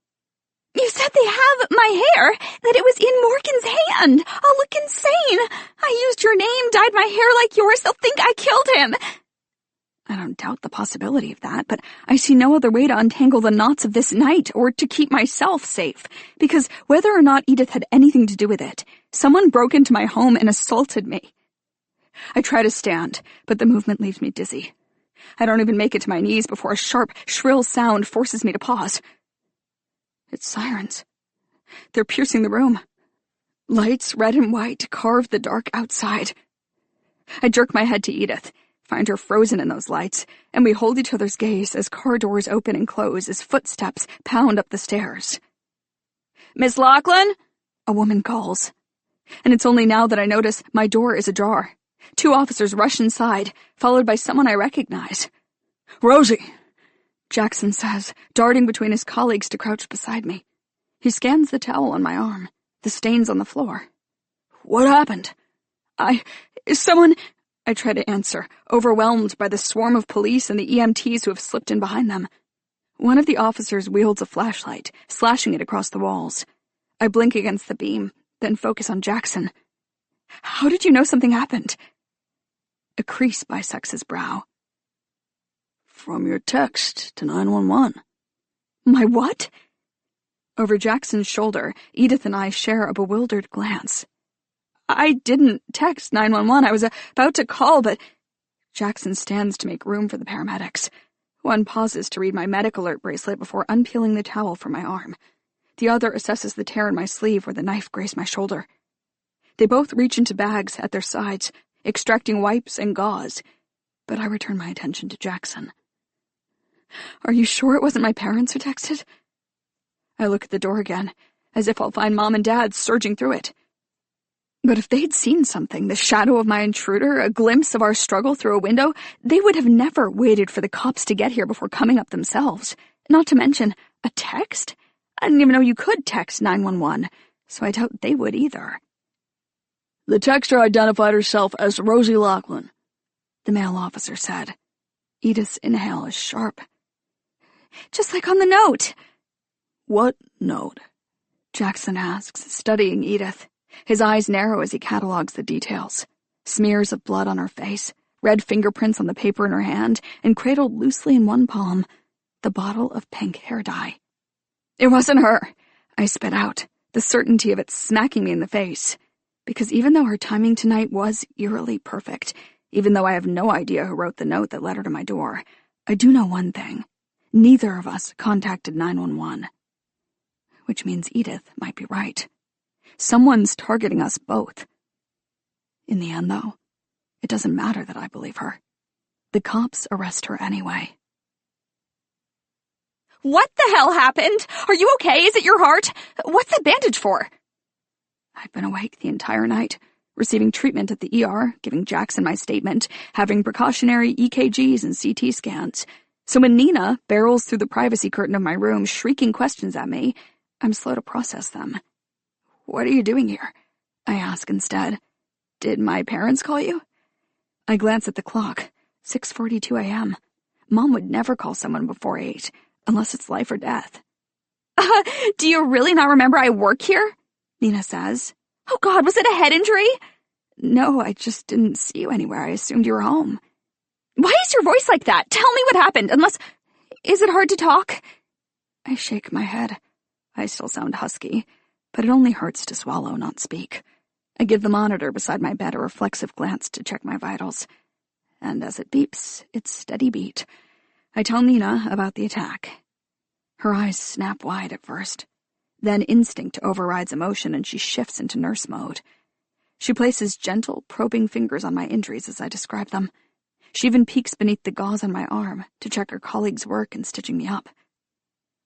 You said they have my hair, that it was in Morgan's hand. I'll look insane. I used your name, dyed my hair like yours. They'll think I killed him. I don't doubt the possibility of that, but I see no other way to untangle the knots of this night or to keep myself safe, because whether or not Edith had anything to do with it, someone broke into my home and assaulted me. I try to stand, but the movement leaves me dizzy. I don't even make it to my knees before a sharp, shrill sound forces me to pause. It's sirens. They're piercing the room. Lights, red and white, carve the dark outside. I jerk my head to Edith, find her frozen in those lights, and we hold each other's gaze as car doors open and close as footsteps pound up the stairs. "Miss Lachlan?" a woman calls. And it's only now that I notice my door is ajar. 2 officers rush inside, followed by someone I recognize. "Rosie!" Jackson says, darting between his colleagues to crouch beside me. He scans the towel on my arm, the stains on the floor. "What happened?" Someone... I try to answer, overwhelmed by the swarm of police and the EMTs who have slipped in behind them. One of the officers wields a flashlight, slashing it across the walls. I blink against the beam, then focus on Jackson. "How did you know something happened?" A crease bisects his brow. "From your text to 911. "My what?" Over Jackson's shoulder, Edith and I share a bewildered glance. "I didn't text 911. I was about to call, but..." Jackson stands to make room for the paramedics. One pauses to read my medic alert bracelet before unpeeling the towel from my arm. The other assesses the tear in my sleeve where the knife grazed my shoulder. They both reach into bags at their sides, extracting wipes and gauze, but I return my attention to Jackson. "Are you sure it wasn't my parents who texted?" I look at the door again, as if I'll find Mom and Dad surging through it. But if they'd seen something, the shadow of my intruder, a glimpse of our struggle through a window, they would have never waited for the cops to get here before coming up themselves. Not to mention, a text? I didn't even know you could text 911, so I doubt they would either. "The texter identified herself as Rosie Lachlan," the male officer said. Edith's inhale is sharp. "Just like on the note." "What note?" Jackson asks, studying Edith. His eyes narrow as he catalogues the details. Smears of blood on her face, red fingerprints on the paper in her hand, and cradled loosely in one palm, the bottle of pink hair dye. "It wasn't her," I spit out, the certainty of it smacking me in the face. Because even though her timing tonight was eerily perfect, even though I have no idea who wrote the note that led her to my door, I do know one thing. Neither of us contacted 911. Which means Edith might be right. Someone's targeting us both. In the end, though, it doesn't matter that I believe her. The cops arrest her anyway. What the hell happened? Are you okay? Is it your heart? What's that bandage for? I'd been awake the entire night, receiving treatment at the ER, giving Jackson my statement, having precautionary EKGs and CT scans. So when Nina barrels through the privacy curtain of my room, shrieking questions at me, I'm slow to process them. What are you doing here? I ask instead. Did my parents call you? I glance at the clock. 6:42 a.m. Mom would never call someone before 8, unless it's life or death. Do you really not remember I work here? Nina says. Oh God, was it a head injury? No, I just didn't see you anywhere. I assumed you were home. Why is your voice like that? Tell me what happened, is it hard to talk? I shake my head. I still sound husky, but it only hurts to swallow, not speak. I give the monitor beside my bed a reflexive glance to check my vitals. And as it beeps, it's steady beat. I tell Nina about the attack. Her eyes snap wide at first. Then instinct overrides emotion and she shifts into nurse mode. She places gentle, probing fingers on my injuries as I describe them. She even peeks beneath the gauze on my arm to check her colleague's work in stitching me up.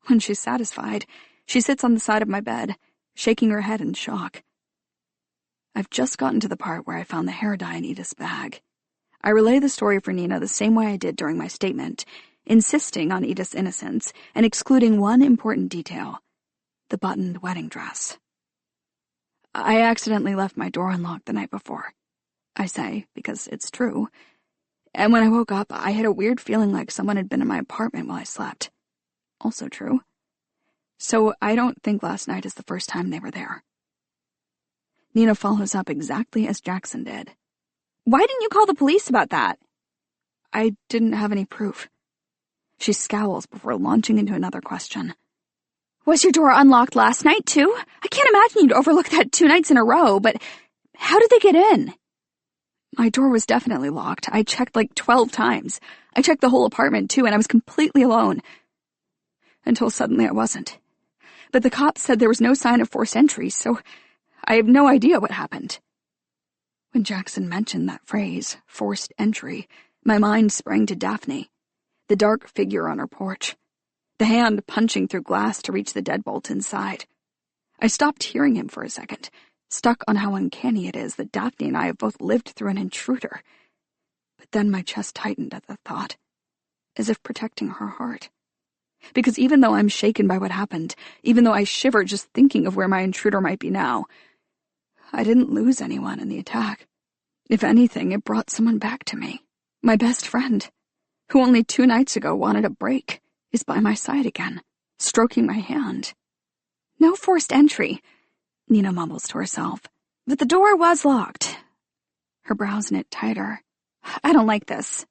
When she's satisfied, she sits on the side of my bed, shaking her head in shock. I've just gotten to the part where I found the hair dye in Edith's bag. I relay the story for Nina the same way I did during my statement, insisting on Edith's innocence and excluding one important detail: the buttoned wedding dress. I accidentally left my door unlocked the night before. I say, because it's true. And when I woke up, I had a weird feeling like someone had been in my apartment while I slept. Also true. So I don't think last night is the first time they were there. Nina follows up exactly as Jackson did. Why didn't you call the police about that? I didn't have any proof. She scowls before launching into another question. Was your door unlocked last night, too? I can't imagine you'd overlook that 2 nights in a row, but how did they get in? My door was definitely locked. I checked like 12 times. I checked the whole apartment, too, and I was completely alone. Until suddenly I wasn't. But the cops said there was no sign of forced entry, so I have no idea what happened. When Jackson mentioned that phrase, forced entry, my mind sprang to Daphne, the dark figure on her porch, the hand punching through glass to reach the deadbolt inside. I stopped hearing him for a second, stuck on how uncanny it is that Daphne and I have both lived through an intruder. But then my chest tightened at the thought, as if protecting her heart. Because even though I'm shaken by what happened, even though I shiver just thinking of where my intruder might be now, I didn't lose anyone in the attack. If anything, it brought someone back to me. My best friend, who only 2 nights ago wanted a break, is by my side again, stroking my hand. No forced entry, Nina mumbles to herself. But the door was locked. Her brows knit tighter. I don't like this.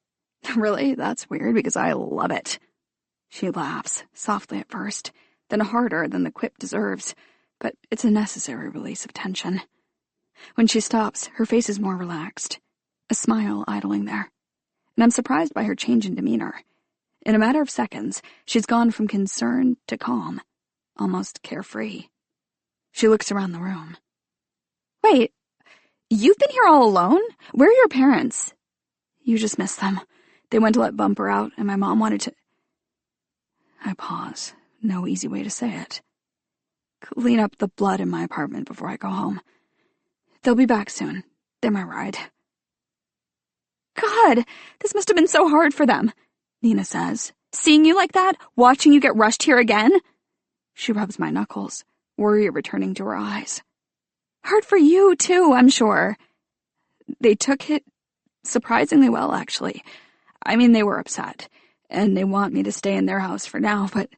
Really? That's weird because I love it. She laughs, softly at first, then harder than the quip deserves, but it's a necessary release of tension. When she stops, her face is more relaxed, a smile idling there, and I'm surprised by her change in demeanor. In a matter of seconds, she's gone from concern to calm, almost carefree. She looks around the room. Wait, you've been here all alone? Where are your parents? You just missed them. They went to let Bumper out, and my mom wanted to... I pause. No easy way to say it. Clean up the blood in my apartment before I go home. They'll be back soon. They're my ride. God, this must have been so hard for them, Nina says. Seeing you like that, watching you get rushed here again. She rubs my knuckles, worry returning to her eyes. Hard for you, too, I'm sure. They took it surprisingly well, actually. I mean, they were upset, and they want me to stay in their house for now, but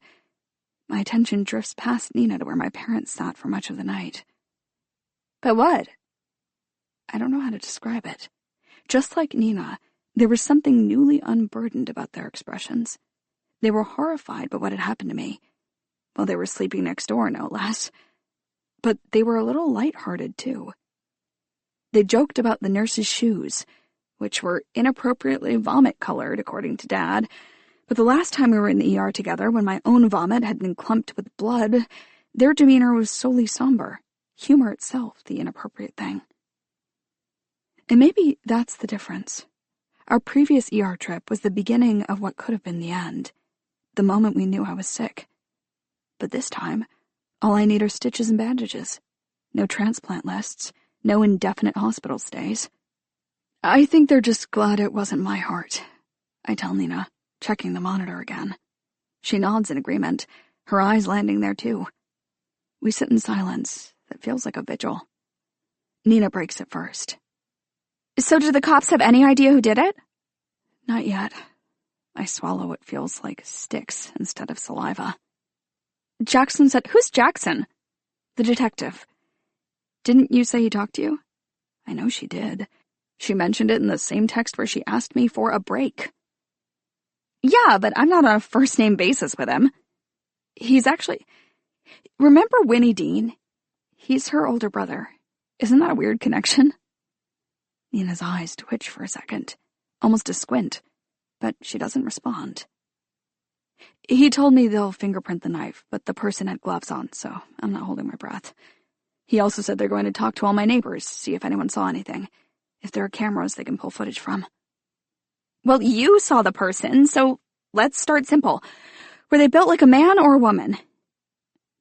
my attention drifts past Nina to where my parents sat for much of the night. But what? I don't know how to describe it. Just like Nina, there was something newly unburdened about their expressions. They were horrified by what had happened to me. Well, they were sleeping next door, no less. But they were a little lighthearted, too. They joked about the nurse's shoes, which were inappropriately vomit-colored, according to Dad, But the last time we were in the ER together, when my own vomit had been clumped with blood, their demeanor was solely somber, humor itself the inappropriate thing. And maybe that's the difference. Our previous ER trip was the beginning of what could have been the end, the moment we knew I was sick. But this time, all I need are stitches and bandages. No transplant lists, no indefinite hospital stays. I think they're just glad it wasn't my heart, I tell Nina, checking the monitor again. She nods in agreement, her eyes landing there too. We sit in silence that feels like a vigil. Nina breaks it first. So do the cops have any idea who did it? Not yet. I swallow what feels like sticks instead of saliva. Jackson said, "Who's Jackson?" The detective. Didn't you say he talked to you? I know she did. She mentioned it in the same text where she asked me for a break. Yeah, but I'm not on a first-name basis with him. He's actually... Remember Winnie Dean? He's her older brother. Isn't that a weird connection? Nina's eyes twitch for a second, almost a squint, but she doesn't respond. He told me they'll fingerprint the knife, but the person had gloves on, so I'm not holding my breath. He also said they're going to talk to all my neighbors, see if anyone saw anything, if there are cameras they can pull footage from. Well, you saw the person, so let's start simple. Were they built like a man or a woman?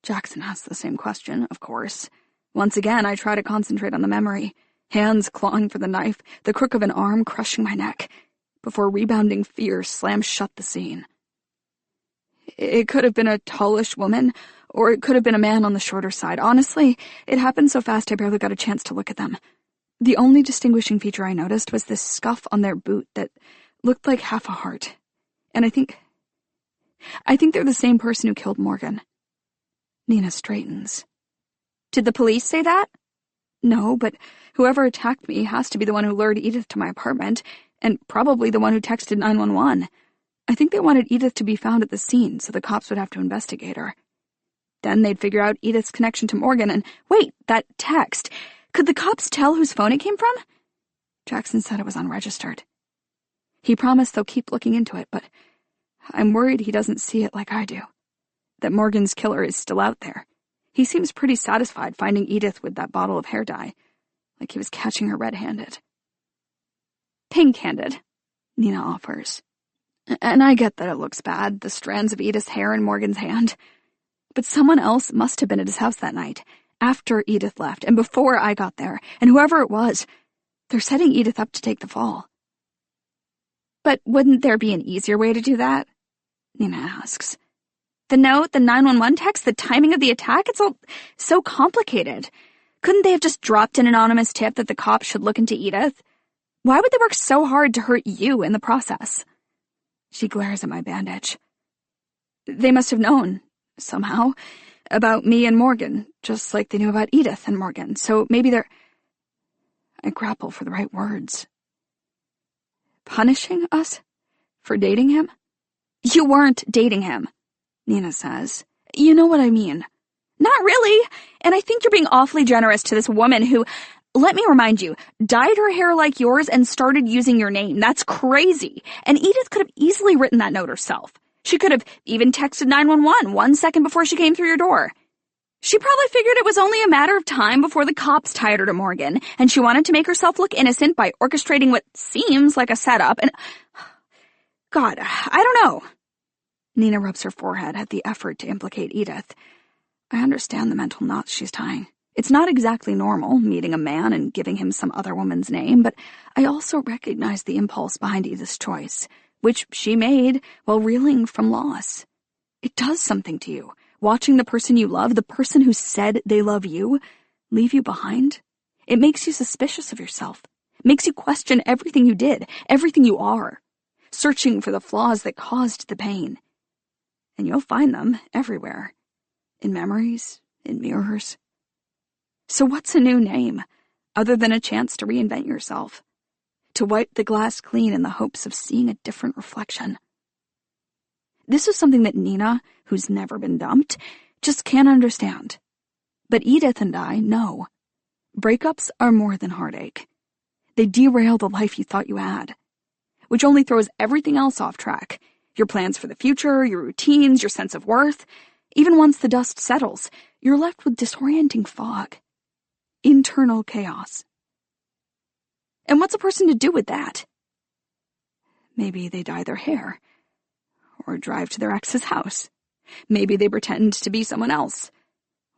Jackson asks the same question, of course. Once again, I try to concentrate on the memory. Hands clawing for the knife, the crook of an arm crushing my neck, before rebounding fear slams shut the scene. It could have been a tallish woman, or it could have been a man on the shorter side. Honestly, it happened so fast I barely got a chance to look at them. The only distinguishing feature I noticed was this scuff on their boot that looked like half a heart. And I think they're the same person who killed Morgan. Nina straightens. Did the police say that? No, but whoever attacked me has to be the one who lured Edith to my apartment, and probably the one who texted 911. I think they wanted Edith to be found at the scene so the cops would have to investigate her. Then they'd figure out Edith's connection to Morgan and, wait, that text. Could the cops tell whose phone it came from? Jackson said it was unregistered. He promised they'll keep looking into it, but I'm worried he doesn't see it like I do. That Morgan's killer is still out there. He seems pretty satisfied finding Edith with that bottle of hair dye, like he was catching her red-handed. Pink-handed, Nina offers. And I get that it looks bad, the strands of Edith's hair in Morgan's hand. But someone else must have been at his house that night, after Edith left and before I got there, and whoever it was, they're setting Edith up to take the fall. But wouldn't there be an easier way to do that? Nina asks. The note, the 911 text, the timing of the attack, it's all so complicated. Couldn't they have just dropped an anonymous tip that the cops should look into Edith? Why would they work so hard to hurt you in the process? She glares at my bandage. They must have known, somehow, about me and Morgan, just like they knew about Edith and Morgan, so maybe they're... I grapple for the right words. Punishing us? For dating him? You weren't dating him, Nina says. You know what I mean. Not really, and I think you're being awfully generous to this woman who, let me remind you, dyed her hair like yours and started using your name. That's crazy. And Edith could have easily written that note herself. She could have even texted 911 1 second before she came through your door. She probably figured it was only a matter of time before the cops tied her to Morgan, and she wanted to make herself look innocent by orchestrating what seems like a setup, and... God, I don't know. Nina rubs her forehead at the effort to implicate Edith. I understand the mental knots she's tying. It's not exactly normal, meeting a man and giving him some other woman's name, but I also recognize the impulse behind Edith's choice, which she made while reeling from loss. It does something to you, watching the person you love, the person who said they love you, leave you behind. It makes you suspicious of yourself, makes you question everything you did, everything you are, searching for the flaws that caused the pain. And you'll find them everywhere, in memories, in mirrors. So what's a new name, other than a chance to reinvent yourself? To wipe the glass clean in the hopes of seeing a different reflection. This is something that Nina, who's never been dumped, just can't understand. But Edith and I know. Breakups are more than heartache. They derail the life you thought you had, which only throws everything else off track, Your plans for the future, your routines, your sense of worth. Even once the dust settles, you're left with disorienting fog. Internal chaos. And what's a person to do with that? Maybe they dye their hair. Or drive to their ex's house. Maybe they pretend to be someone else.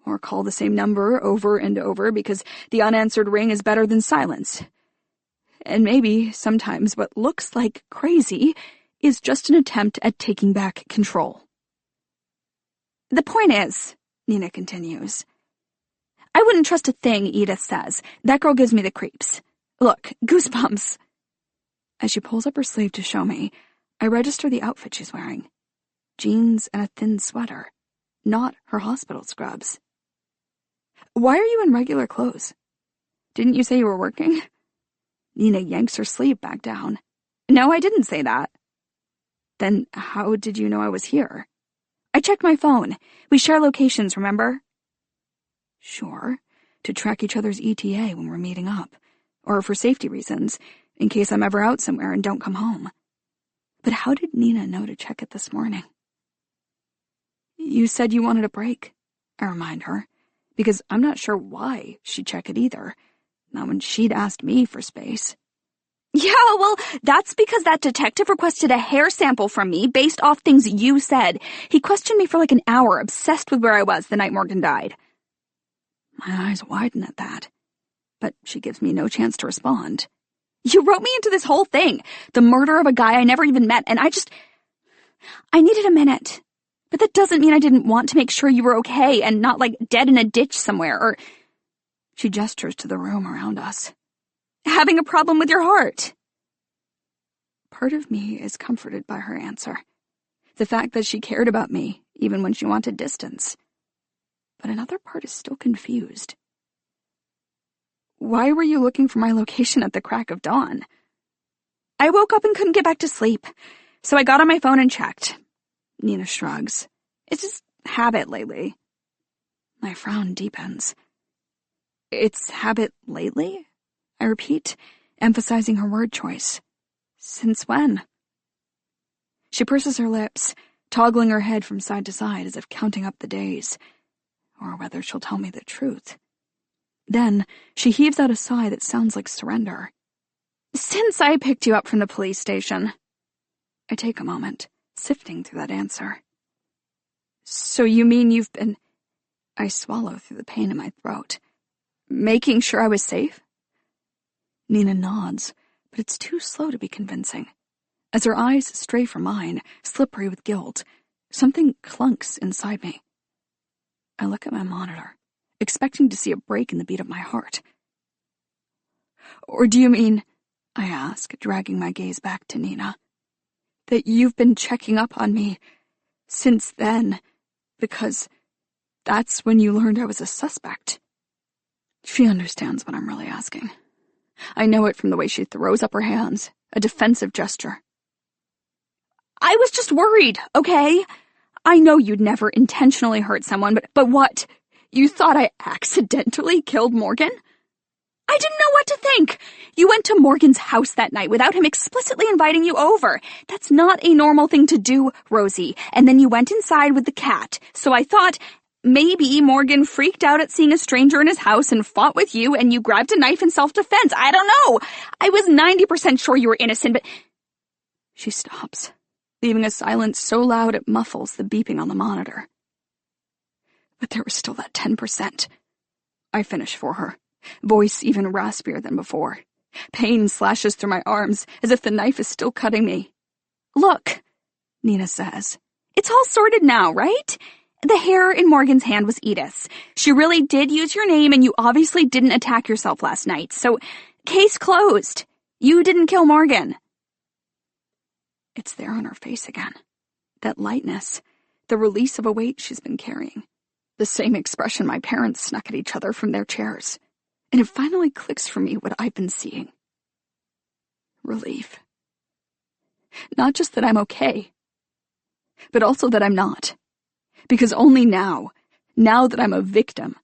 Or call the same number over and over because the unanswered ring is better than silence. And maybe, sometimes, what looks like crazy is just an attempt at taking back control. The point is, Nina continues, I wouldn't trust a thing Edith says. That girl gives me the creeps. Look, goosebumps. As she pulls up her sleeve to show me, I register the outfit she's wearing. Jeans and a thin sweater. Not her hospital scrubs. Why are you in regular clothes? Didn't you say you were working? Nina yanks her sleeve back down. No, I didn't say that. Then how did you know I was here? I checked my phone. We share locations, remember? Sure, to track each other's ETA when we're meeting up. Or for safety reasons, in case I'm ever out somewhere and don't come home. But how did Nina know to check it this morning? You said you wanted a break, I remind her, because I'm not sure why she'd check it either. Not when she'd asked me for space. Yeah, well, that's because that detective requested a hair sample from me based off things you said. He questioned me for like an hour, obsessed with where I was the night Morgan died. My eyes widen at that, but she gives me no chance to respond. You wrote me into this whole thing, the murder of a guy I never even met, and I needed a minute. But that doesn't mean I didn't want to make sure you were okay and not like dead in a ditch somewhere, or... She gestures to the room around us. Having a problem with your heart. Part of me is comforted by her answer. The fact that she cared about me, even when she wanted distance. But another part is still confused. Why were you looking for my location at the crack of dawn? I woke up and couldn't get back to sleep, so I got on my phone and checked. Nina shrugs. It's just habit lately. My frown deepens. It's habit lately? I repeat, emphasizing her word choice. Since when? She purses her lips, toggling her head from side to side as if counting up the days, or whether she'll tell me the truth. Then she heaves out a sigh that sounds like surrender. Since I picked you up from the police station. I take a moment, sifting through that answer. So you mean you've been... I swallow through the pain in my throat. Making sure I was safe? Nina nods, but it's too slow to be convincing. As her eyes stray from mine, slippery with guilt, something clunks inside me. I look at my monitor, expecting to see a break in the beat of my heart. Or do you mean, I ask, dragging my gaze back to Nina, that you've been checking up on me since then, because that's when you learned I was a suspect? She understands what I'm really asking. I know it from the way she throws up her hands, a defensive gesture. I was just worried, okay? I know you'd never intentionally hurt someone, but what? You thought I accidentally killed Morgan? I didn't know what to think. You went to Morgan's house that night without him explicitly inviting you over. That's not a normal thing to do, Rosie. And then you went inside with the cat. So I thought... maybe Morgan freaked out at seeing a stranger in his house and fought with you and you grabbed a knife in self-defense. I don't know. I was 90% sure you were innocent, but... She stops, leaving a silence so loud it muffles the beeping on the monitor. But there was still that 10%. I finish for her, voice even raspier than before. Pain slashes through my arms as if the knife is still cutting me. Look, Nina says. It's all sorted now, right? The hair in Morgan's hand was Edith's. She really did use your name, and you obviously didn't attack yourself last night. So, case closed. You didn't kill Morgan. It's there on her face again. That lightness, the release of a weight she's been carrying. The same expression my parents snuck at each other from their chairs. And it finally clicks for me what I've been seeing. Relief. Not just that I'm okay, but also that I'm not. Because only now that I'm a victim,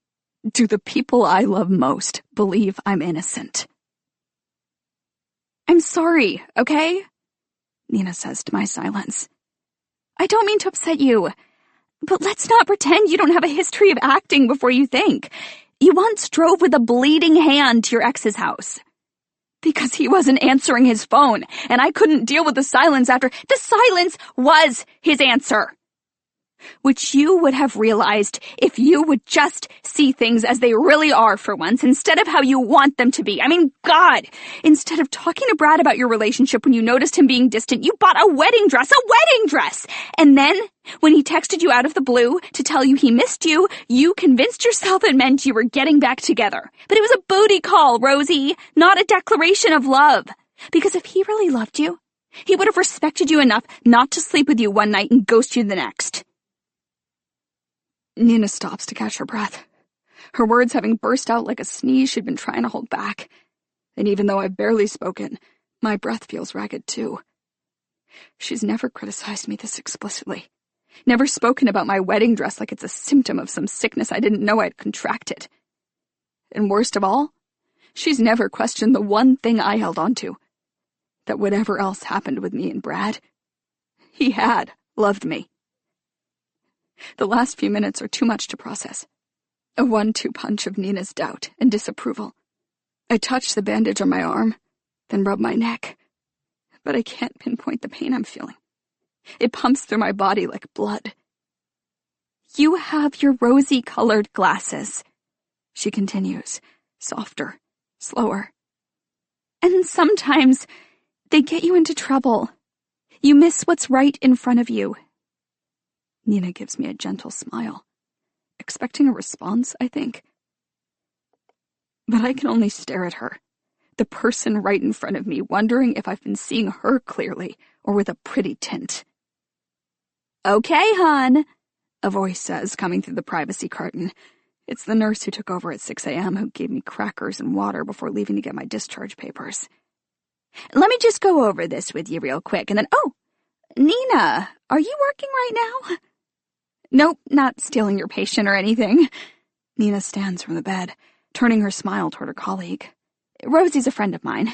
do the people I love most believe I'm innocent. I'm sorry, okay? Nina says to my silence. I don't mean to upset you, but let's not pretend you don't have a history of acting before you think. You once drove with a bleeding hand to your ex's house. Because he wasn't answering his phone, and I couldn't deal with the silence after. The silence was his answer. Which you would have realized if you would just see things as they really are for once, instead of how you want them to be. I mean, God! Instead of talking to Brad about your relationship when you noticed him being distant, you bought a wedding dress! A wedding dress! And then, when he texted you out of the blue to tell you he missed you, you convinced yourself it meant you were getting back together. But it was a booty call, Rosie, not a declaration of love. Because if he really loved you, he would have respected you enough not to sleep with you one night and ghost you the next. Nina stops to catch her breath, her words having burst out like a sneeze she'd been trying to hold back. And even though I've barely spoken, my breath feels ragged too. She's never criticized me this explicitly, never spoken about my wedding dress like it's a symptom of some sickness I didn't know I'd contracted. And worst of all, she's never questioned the one thing I held on to, that whatever else happened with me and Brad, he had loved me. The last few minutes are too much to process. A 1-2 punch of Nina's doubt and disapproval. I touch the bandage on my arm, then rub my neck. But I can't pinpoint the pain I'm feeling. It pumps through my body like blood. You have your rosy-colored glasses, she continues, softer, slower. And sometimes they get you into trouble. You miss what's right in front of you. Nina gives me a gentle smile, expecting a response, I think. But I can only stare at her, the person right in front of me, wondering if I've been seeing her clearly or with a pretty tint. Okay, hon, a voice says, coming through the privacy curtain. It's the nurse who took over at 6 a.m. who gave me crackers and water before leaving to get my discharge papers. Let me just go over this with you real quick, and then, oh, Nina, are you working right now? Nope, not stealing your patient or anything. Nina stands from the bed, turning her smile toward her colleague. Rosie's a friend of mine.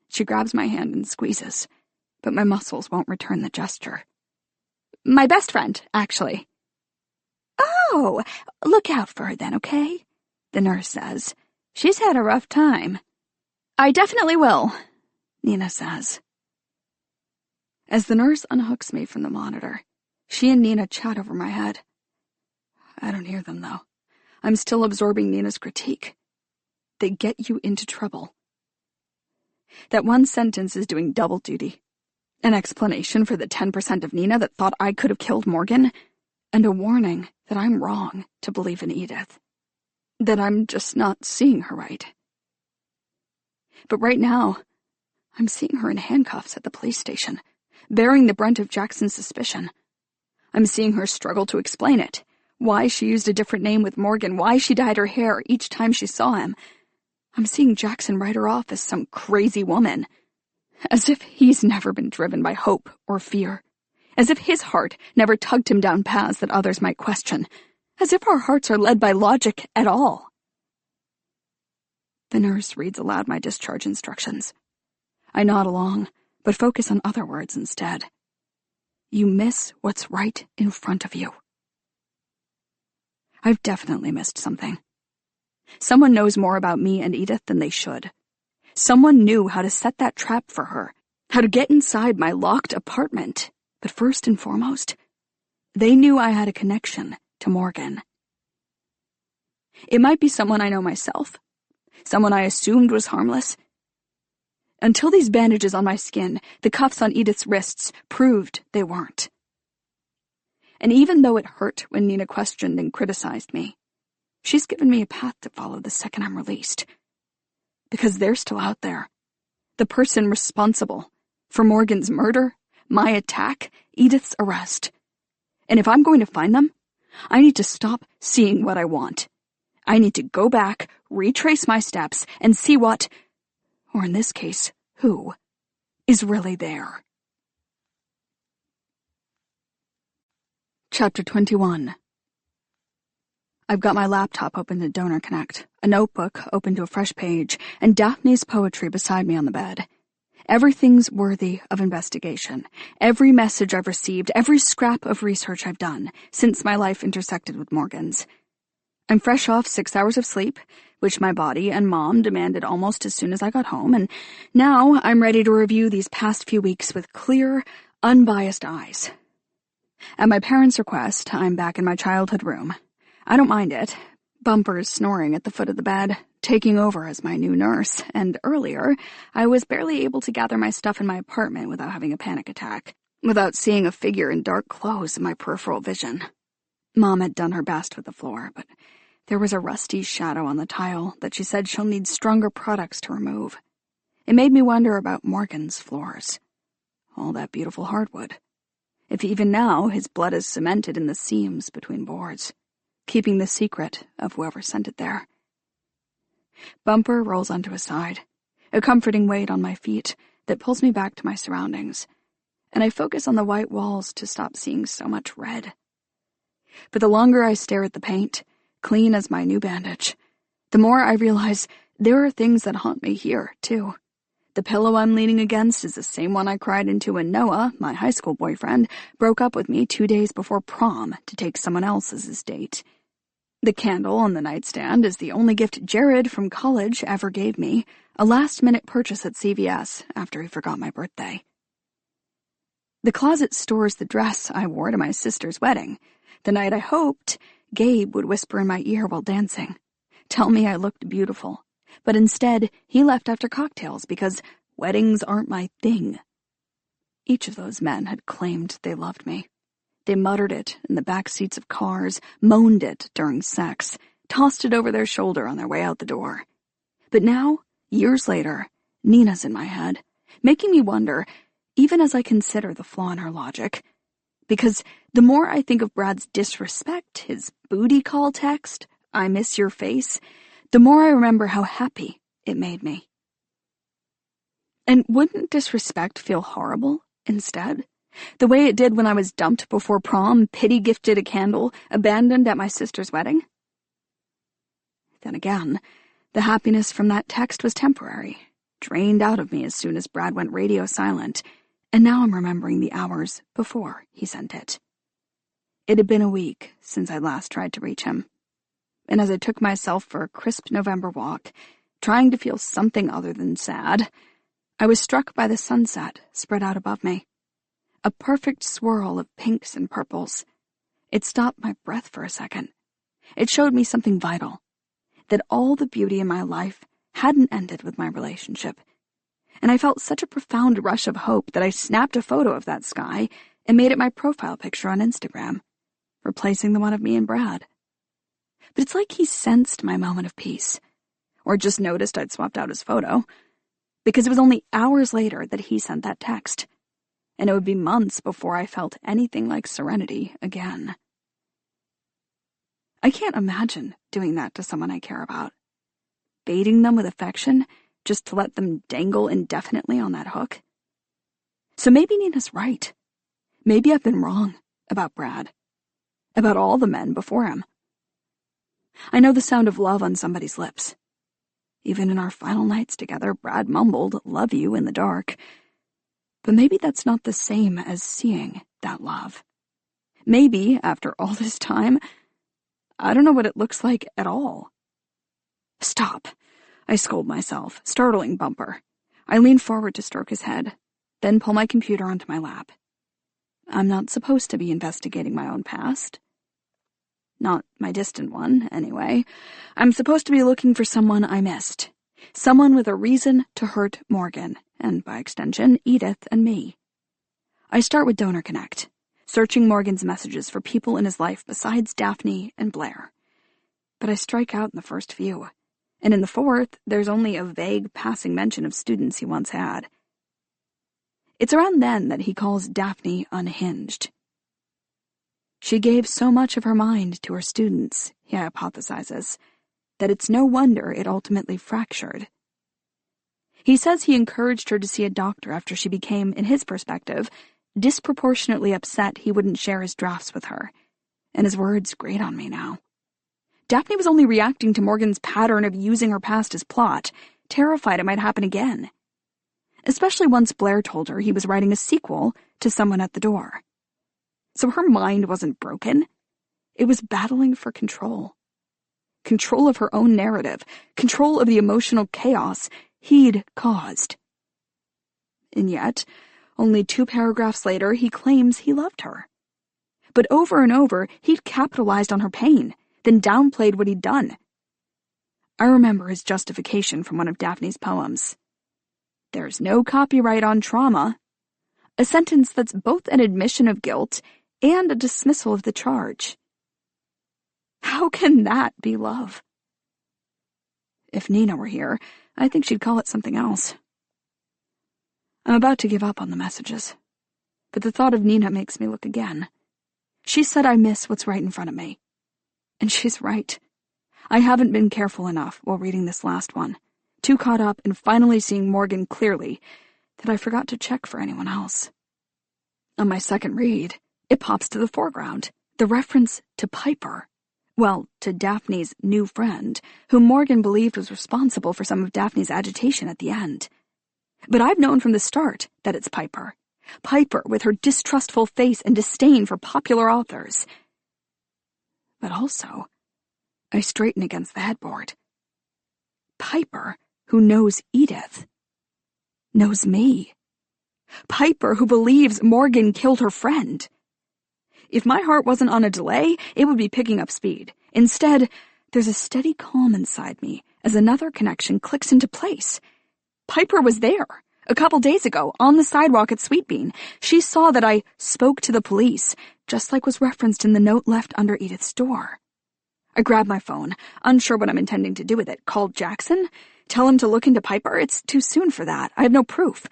She grabs my hand and squeezes, but my muscles won't return the gesture. My best friend, actually. Oh, look out for her then, okay? The nurse says. She's had a rough time. I definitely will, Nina says. As the nurse unhooks me from the monitor, she and Nina chat over my head. I don't hear them, though. I'm still absorbing Nina's critique. They get you into trouble. That one sentence is doing double duty. An explanation for the 10% of Nina that thought I could have killed Morgan, and a warning that I'm wrong to believe in Edith. That I'm just not seeing her right. But right now, I'm seeing her in handcuffs at the police station, bearing the brunt of Jackson's suspicion. I'm seeing her struggle to explain it, why she used a different name with Morgan, why she dyed her hair each time she saw him. I'm seeing Jackson write her off as some crazy woman, as if he's never been driven by hope or fear, as if his heart never tugged him down paths that others might question, as if our hearts are led by logic at all. The nurse reads aloud my discharge instructions. I nod along, but focus on other words instead. You miss what's right in front of you. I've definitely missed something. Someone knows more about me and Edith than they should. Someone knew how to set that trap for her, how to get inside my locked apartment. But first and foremost, they knew I had a connection to Morgan. It might be someone I know myself, someone I assumed was harmless. Until these bandages on my skin, the cuffs on Edith's wrists, proved they weren't. And even though it hurt when Nina questioned and criticized me, she's given me a path to follow the second I'm released. Because they're still out there. The person responsible for Morgan's murder, my attack, Edith's arrest. And if I'm going to find them, I need to stop seeing what I want. I need to go back, retrace my steps, and see what, or in this case, who, is really there. Chapter 21. I've got my laptop open to Donor Connect, a notebook open to a fresh page, and Daphne's poetry beside me on the bed. Everything's worthy of investigation. Every message I've received, every scrap of research I've done since my life intersected with Morgan's. I'm fresh off 6 hours of sleep, which my body and Mom demanded almost as soon as I got home, and now I'm ready to review these past few weeks with clear, unbiased eyes. At my parents' request, I'm back in my childhood room. I don't mind it. Bumper's snoring at the foot of the bed, taking over as my new nurse, and earlier, I was barely able to gather my stuff in my apartment without having a panic attack, without seeing a figure in dark clothes in my peripheral vision. Mom had done her best with the floor, but there was a rusty shadow on the tile that she said she'll need stronger products to remove. It made me wonder about Morgan's floors. All that beautiful hardwood. If even now his blood is cemented in the seams between boards, keeping the secret of whoever sent it there. Bumper rolls onto his side, a comforting weight on my feet that pulls me back to my surroundings, and I focus on the white walls to stop seeing so much red. But the longer I stare at the paint, clean as my new bandage, the more I realize there are things that haunt me here, too. The pillow I'm leaning against is the same one I cried into when Noah, my high school boyfriend, broke up with me 2 days before prom to take someone else as his date. The candle on the nightstand is the only gift Jared from college ever gave me, a last-minute purchase at CVS after he forgot my birthday. The closet stores the dress I wore to my sister's wedding, the night I hoped Gabe would whisper in my ear while dancing, tell me I looked beautiful, but instead he left after cocktails because weddings aren't my thing. Each of those men had claimed they loved me. They muttered it in the back seats of cars, moaned it during sex, tossed it over their shoulder on their way out the door. But now, years later, Nina's in my head, making me wonder, even as I consider the flaw in her logic, because the more I think of Brad's disrespect, his booty call text, "I miss your face," the more I remember how happy it made me. And wouldn't disrespect feel horrible instead? The way it did when I was dumped before prom, pity-gifted a candle, abandoned at my sister's wedding? Then again, the happiness from that text was temporary, drained out of me as soon as Brad went radio silent, and now I'm remembering the hours before he sent it. It had been a week since I last tried to reach him, and as I took myself for a crisp November walk, trying to feel something other than sad, I was struck by the sunset spread out above me. A perfect swirl of pinks and purples. It stopped my breath for a second. It showed me something vital, that all the beauty in my life hadn't ended with my relationship. And I felt such a profound rush of hope that I snapped a photo of that sky and made it my profile picture on Instagram, replacing the one of me and Brad. But it's like he sensed my moment of peace, or just noticed I'd swapped out his photo, because it was only hours later that he sent that text, and it would be months before I felt anything like serenity again. I can't imagine doing that to someone I care about. Baiting them with affection just to let them dangle indefinitely on that hook. So maybe Nina's right. Maybe I've been wrong about Brad. About all the men before him. I know the sound of love on somebody's lips. Even in our final nights together, Brad mumbled, "Love you," in the dark. But maybe that's not the same as seeing that love. Maybe, after all this time, I don't know what it looks like at all. Stop, I scold myself, startling Bumper. I lean forward to stroke his head, then pull my computer onto my lap. I'm not supposed to be investigating my own past. Not my distant one, anyway. I'm supposed to be looking for someone I missed. Someone with a reason to hurt Morgan, and by extension, Edith and me. I start with Donor Connect, searching Morgan's messages for people in his life besides Daphne and Blair. But I strike out in the first few, and in the fourth, there's only a vague passing mention of students he once had. It's around then that he calls Daphne unhinged. She gave so much of her mind to her students, he hypothesizes, that it's no wonder it ultimately fractured. He says he encouraged her to see a doctor after she became, in his perspective, disproportionately upset he wouldn't share his drafts with her, and his words grate on me now. Daphne was only reacting to Morgan's pattern of using her past as plot, terrified it might happen again. especially once Blair told her he was writing a sequel to Someone at the Door. So her mind wasn't broken. It was battling for control. Control of her own narrative, control of the emotional chaos he'd caused. And yet, only 2 paragraphs later, he claims he loved her. But over and over, he'd capitalized on her pain, then downplayed what he'd done. I remember his justification from one of Daphne's poems. "There's no copyright on trauma," a sentence that's both an admission of guilt and a dismissal of the charge. How can that be love? If Nina were here, I think she'd call it something else. I'm about to give up on the messages, but the thought of Nina makes me look again. She said I miss what's right in front of me. And she's right. I haven't been careful enough while reading this last one, too caught up in finally seeing Morgan clearly that I forgot to check for anyone else. On my second read, it pops to the foreground, the reference to Piper. Well, to Daphne's new friend, whom Morgan believed was responsible for some of Daphne's agitation at the end. But I've known from the start that it's Piper. Piper with her distrustful face and disdain for popular authors. But also, I straighten against the headboard. Piper, who knows Edith, knows me. Piper, who believes Morgan killed her friend. If my heart wasn't on a delay, it would be picking up speed. Instead, there's a steady calm inside me as another connection clicks into place. Piper was there. A couple days ago, on the sidewalk at Sweet Bean. She saw that I spoke to the police, just like was referenced in the note left under Edith's door. I grab my phone, unsure what I'm intending to do with it. Call Jackson? Tell him to look into Piper? It's too soon for that. I have no proof.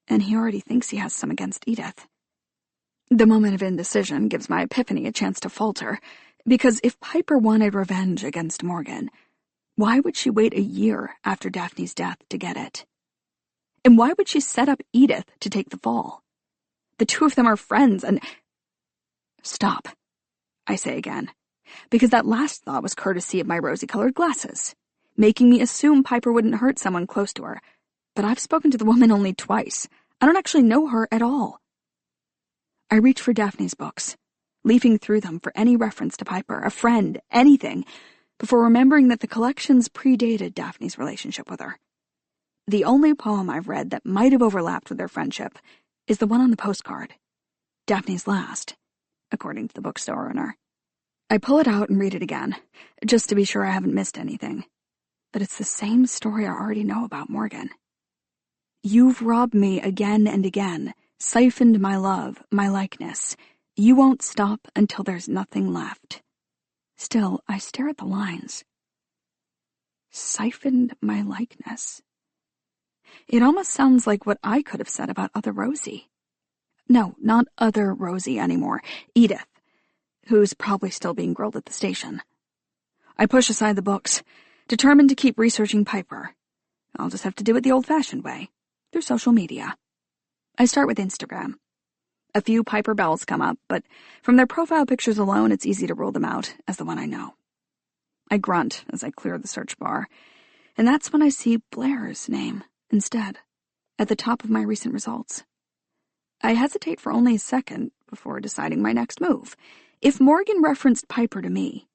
And he already thinks he has some against Edith. The moment of indecision gives my epiphany a chance to falter, because if Piper wanted revenge against Morgan, why would she wait a year after Daphne's death to get it? And why would she set up Edith to take the fall? The two of them are friends and... Stop, I say again, because that last thought was courtesy of my rosy-colored glasses, making me assume Piper wouldn't hurt someone close to her. But I've spoken to the woman only twice. I don't actually know her at all. I reach for Daphne's books, leafing through them for any reference to Piper, a friend, anything, before remembering that the collections predated Daphne's relationship with her. The only poem I've read that might have overlapped with their friendship is the one on the postcard, Daphne's Last, according to the bookstore owner. I pull it out and read it again, just to be sure I haven't missed anything. But it's the same story I already know about Morgan. You've robbed me again and again, siphoned my love, my likeness. You won't stop until there's nothing left. Still, I stare at the lines. Siphoned my likeness. It almost sounds like what I could have said about other Rosie. No, not other Rosie anymore. Edith, who's probably still being grilled at the station. I push aside the books, determined to keep researching Piper. I'll just have to do it the old-fashioned way, through social media. I start with Instagram. A few Piper Bells come up, but from their profile pictures alone, it's easy to rule them out as the one I know. I grunt as I clear the search bar, and that's when I see Blair's name instead, at the top of my recent results. I hesitate for only a second before deciding my next move. If Morgan referenced Piper to me,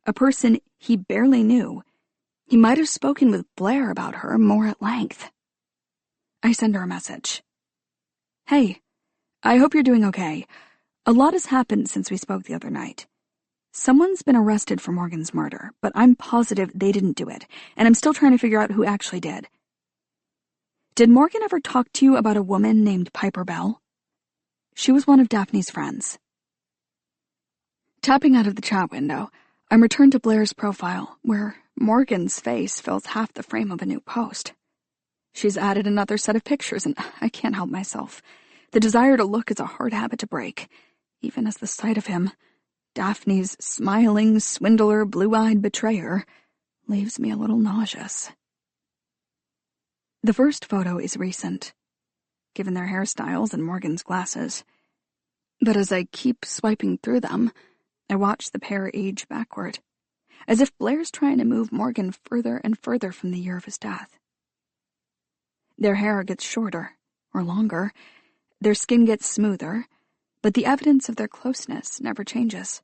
a person he barely knew, he might have spoken with Blair about her more at length. I send her a message. Hey, I hope you're doing okay. A lot has happened since we spoke the other night. Someone's been arrested for Morgan's murder, but I'm positive they didn't do it, and I'm still trying to figure out who actually did. Did Morgan ever talk to you about a woman named Piper Bell? She was one of Daphne's friends. Tapping out of the chat window, I'm returned to Blair's profile, where Morgan's face fills half the frame of a new post. She's added another set of pictures, and I can't help myself. The desire to look is a hard habit to break, even as the sight of him, Daphne's smiling, swindler, blue-eyed betrayer, leaves me a little nauseous. The first photo is recent, given their hairstyles and Morgan's glasses. But as I keep swiping through them, I watch the pair age backward, as if Blair's trying to move Morgan further and further from the year of his death. Their hair gets shorter, or longer. Their skin gets smoother, but the evidence of their closeness never changes.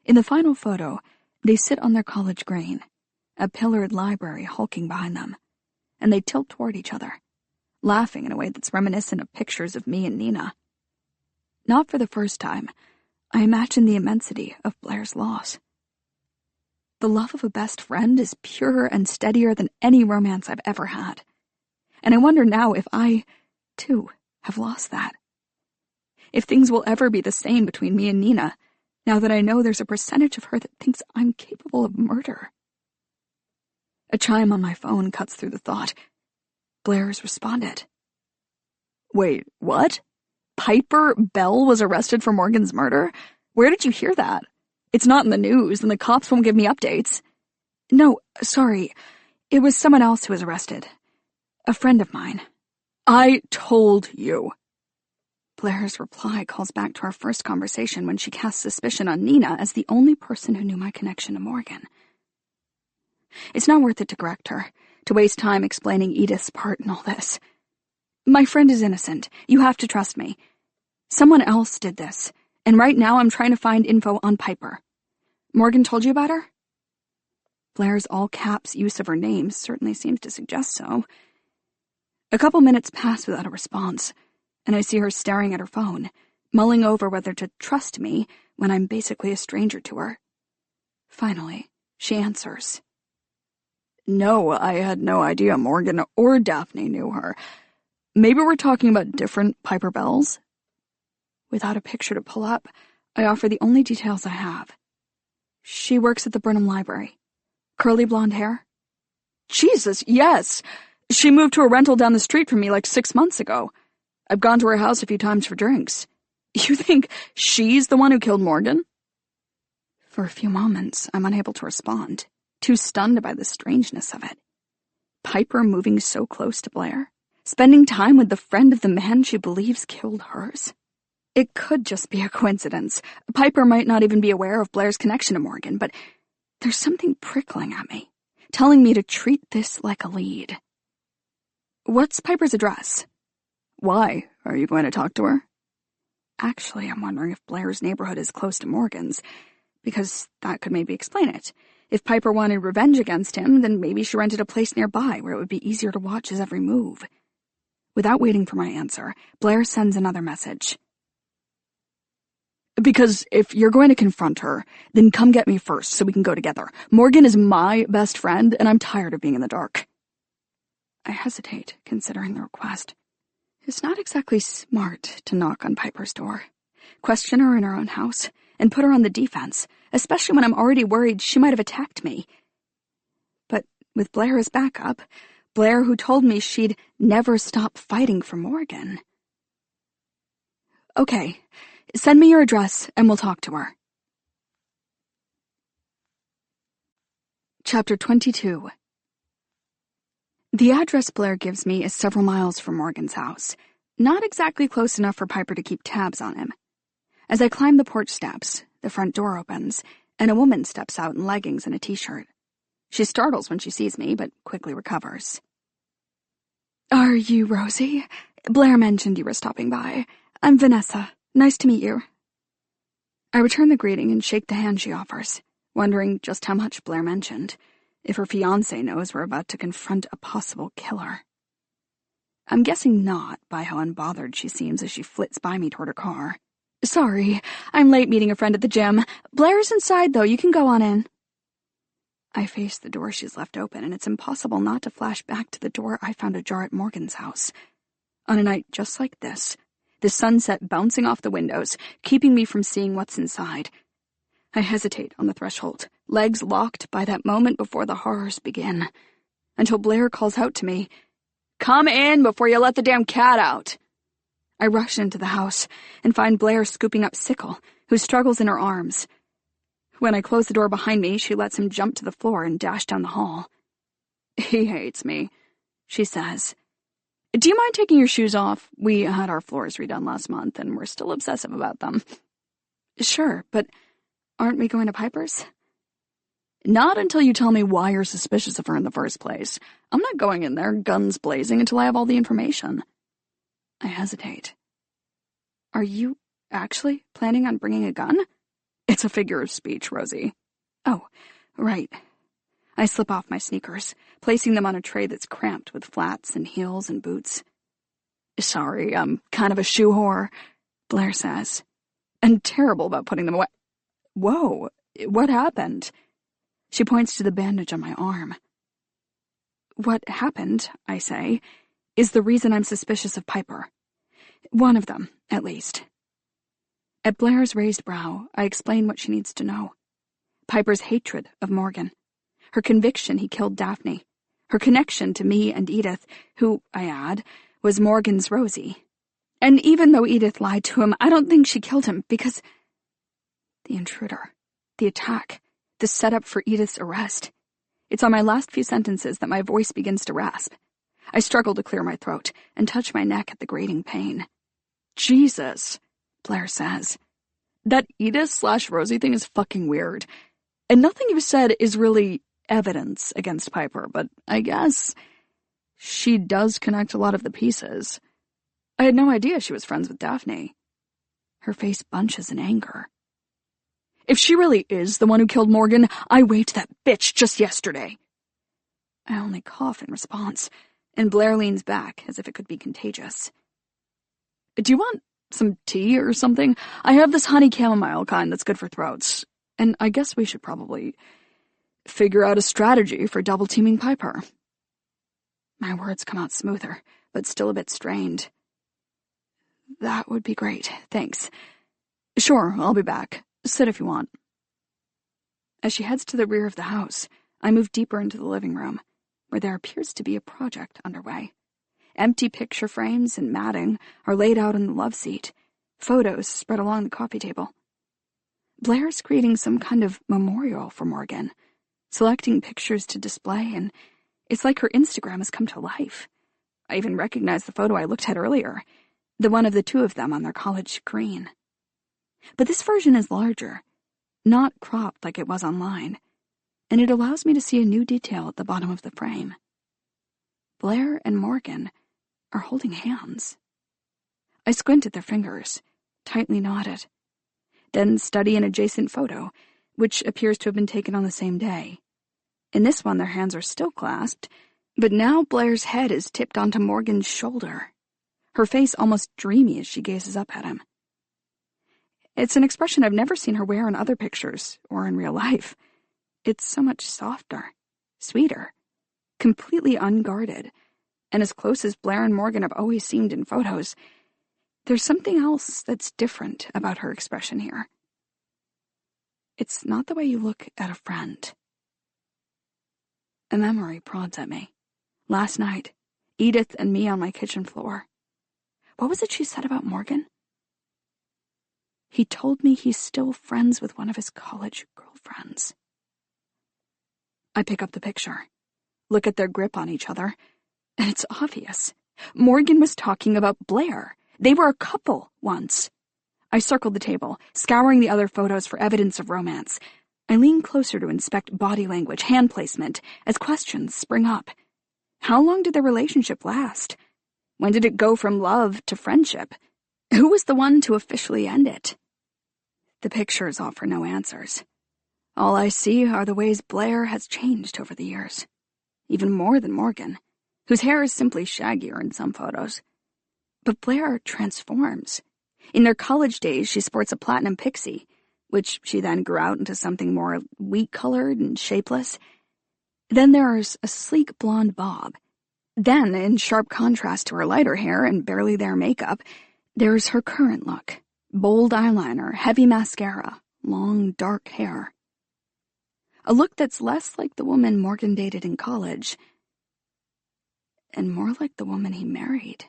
In the final photo, they sit on their college green, a pillared library hulking behind them, and they tilt toward each other, laughing in a way that's reminiscent of pictures of me and Nina. Not for the first time, I imagine the immensity of Blair's loss. The love of a best friend is purer and steadier than any romance I've ever had, and I wonder now if I, too, have lost that. If things will ever be the same between me and Nina, now that I know there's a percentage of her that thinks I'm capable of murder. A chime on my phone cuts through the thought. Blair's responded. Wait, what? Piper Bell was arrested for Morgan's murder? Where did you hear that? It's not in the news, and the cops won't give me updates. No, sorry. It was someone else who was arrested. A friend of mine. I told you. Blair's reply calls back to our first conversation when she casts suspicion on Nina as the only person who knew my connection to Morgan. It's not worth it to correct her, to waste time explaining Edith's part in all this. My friend is innocent. You have to trust me. Someone else did this, and right now I'm trying to find info on Piper. Morgan told you about her? Blair's all-caps use of her name certainly seems to suggest so. A couple minutes pass without a response, and I see her staring at her phone, mulling over whether to trust me when I'm basically a stranger to her. Finally, she answers. No, I had no idea Morgan or Daphne knew her. Maybe we're talking about different Piper Bells? Without a picture to pull up, I offer the only details I have. She works at the Burnham Library. Curly blonde hair? Jesus, yes! She moved to a rental down the street from me like 6 months ago. I've gone to her house a few times for drinks. You think she's the one who killed Morgan? For a few moments, I'm unable to respond, too stunned by the strangeness of it. Piper moving so close to Blair? Spending time with the friend of the man she believes killed hers? It could just be a coincidence. Piper might not even be aware of Blair's connection to Morgan, but there's something prickling at me, telling me to treat this like a lead. What's Piper's address? Why? Are you going to talk to her? Actually, I'm wondering if Blair's neighborhood is close to Morgan's, because that could maybe explain it. If Piper wanted revenge against him, then maybe she rented a place nearby where it would be easier to watch his every move. Without waiting for my answer, Blair sends another message. Because if you're going to confront her, then come get me first so we can go together. Morgan is my best friend, and I'm tired of being in the dark. I hesitate, considering the request. It's not exactly smart to knock on Piper's door, question her in her own house, and put her on the defense, especially when I'm already worried she might have attacked me. But with Blair as backup, Blair who told me she'd never stop fighting for Morgan. Okay, send me your address and we'll talk to her. Chapter 22. The address Blair gives me is several miles from Morgan's house, not exactly close enough for Piper to keep tabs on him. As I climb the porch steps, the front door opens, and a woman steps out in leggings and a t-shirt. She startles when she sees me, but quickly recovers. Are you Rosie? Blair mentioned you were stopping by. I'm Vanessa. Nice to meet you. I return the greeting and shake the hand she offers, wondering just how much Blair mentioned. If her fiancé knows we're about to confront a possible killer. I'm guessing not by how unbothered she seems as she flits by me toward her car. Sorry, I'm late meeting a friend at the gym. Blair's inside, though. You can go on in. I face the door she's left open, and it's impossible not to flash back to the door I found ajar at Morgan's house. On a night just like this, the sunset bouncing off the windows, keeping me from seeing what's inside. I hesitate on the threshold, legs locked by that moment before the horrors begin, until Blair calls out to me, "Come in before you let the damn cat out." I rush into the house and find Blair scooping up Sickle, who struggles in her arms. When I close the door behind me, she lets him jump to the floor and dash down the hall. "He hates me," she says. "Do you mind taking your shoes off? We had our floors redone last month, and we're still obsessive about them." "Sure, but aren't we going to Piper's?" Not until you tell me why you're suspicious of her in the first place. I'm not going in there, guns blazing, until I have all the information. I hesitate. Are you actually planning on bringing a gun? It's a figure of speech, Rosie. Oh, right. I slip off my sneakers, placing them on a tray that's cramped with flats and heels and boots. Sorry, I'm kind of a shoe whore, Blair says. And terrible about putting them away. Whoa, what happened? She points to the bandage on my arm. What happened, I say, is the reason I'm suspicious of Piper. One of them, at least. At Blair's raised brow, I explain what she needs to know. Piper's hatred of Morgan. Her conviction he killed Daphne. Her connection to me and Edith, who, I add, was Morgan's Rosie. And even though Edith lied to him, I don't think she killed him because... The intruder. The attack. The setup for Edith's arrest. It's on my last few sentences that my voice begins to rasp. I struggle to clear my throat and touch my neck at the grating pain. Jesus, Blair says. That Edith/Rosie thing is fucking weird. And nothing you've said is really evidence against Piper, but I guess she does connect a lot of the pieces. I had no idea she was friends with Daphne. Her face bunches in anger. If she really is the one who killed Morgan, I raped that bitch just yesterday. I only cough in response, and Blair leans back as if it could be contagious. Do you want some tea or something? I have this honey chamomile kind that's good for throats, and I guess we should probably figure out a strategy for double-teaming Piper. My words come out smoother, but still a bit strained. That would be great, thanks. Sure, I'll be back. Sit if you want. As she heads to the rear of the house, I move deeper into the living room, where there appears to be a project underway. Empty picture frames and matting are laid out on the love seat, photos spread along the coffee table. Blair's creating some kind of memorial for Morgan, selecting pictures to display, and it's like her Instagram has come to life. I even recognize the photo I looked at earlier, the one of the two of them on their college green. But this version is larger, not cropped like it was online, and it allows me to see a new detail at the bottom of the frame. Blair and Morgan are holding hands. I squint at their fingers, tightly knotted, then study an adjacent photo, which appears to have been taken on the same day. In this one, their hands are still clasped, but now Blair's head is tipped onto Morgan's shoulder, her face almost dreamy as she gazes up at him. It's an expression I've never seen her wear in other pictures or in real life. It's so much softer, sweeter, completely unguarded, and as close as Blair and Morgan have always seemed in photos. There's something else that's different about her expression here. It's not the way you look at a friend. A memory prods at me. Last night, Edith and me on my kitchen floor. What was it she said about Morgan? He told me he's still friends with one of his college girlfriends. I pick up the picture, look at their grip on each other, and it's obvious. Morgan was talking about Blair. They were a couple once. I circled the table, scouring the other photos for evidence of romance. I lean closer to inspect body language, hand placement, as questions spring up. How long did their relationship last? When did it go from love to friendship? Who was the one to officially end it? The pictures offer no answers. All I see are the ways Blair has changed over the years. Even more than Morgan, whose hair is simply shaggier in some photos. But Blair transforms. In their college days, she sports a platinum pixie, which she then grew out into something more wheat-colored and shapeless. Then there's a sleek blonde bob. Then, in sharp contrast to her lighter hair and barely there makeup, there's her current look. Bold eyeliner, heavy mascara, long, dark hair. A look that's less like the woman Morgan dated in college, and more like the woman he married.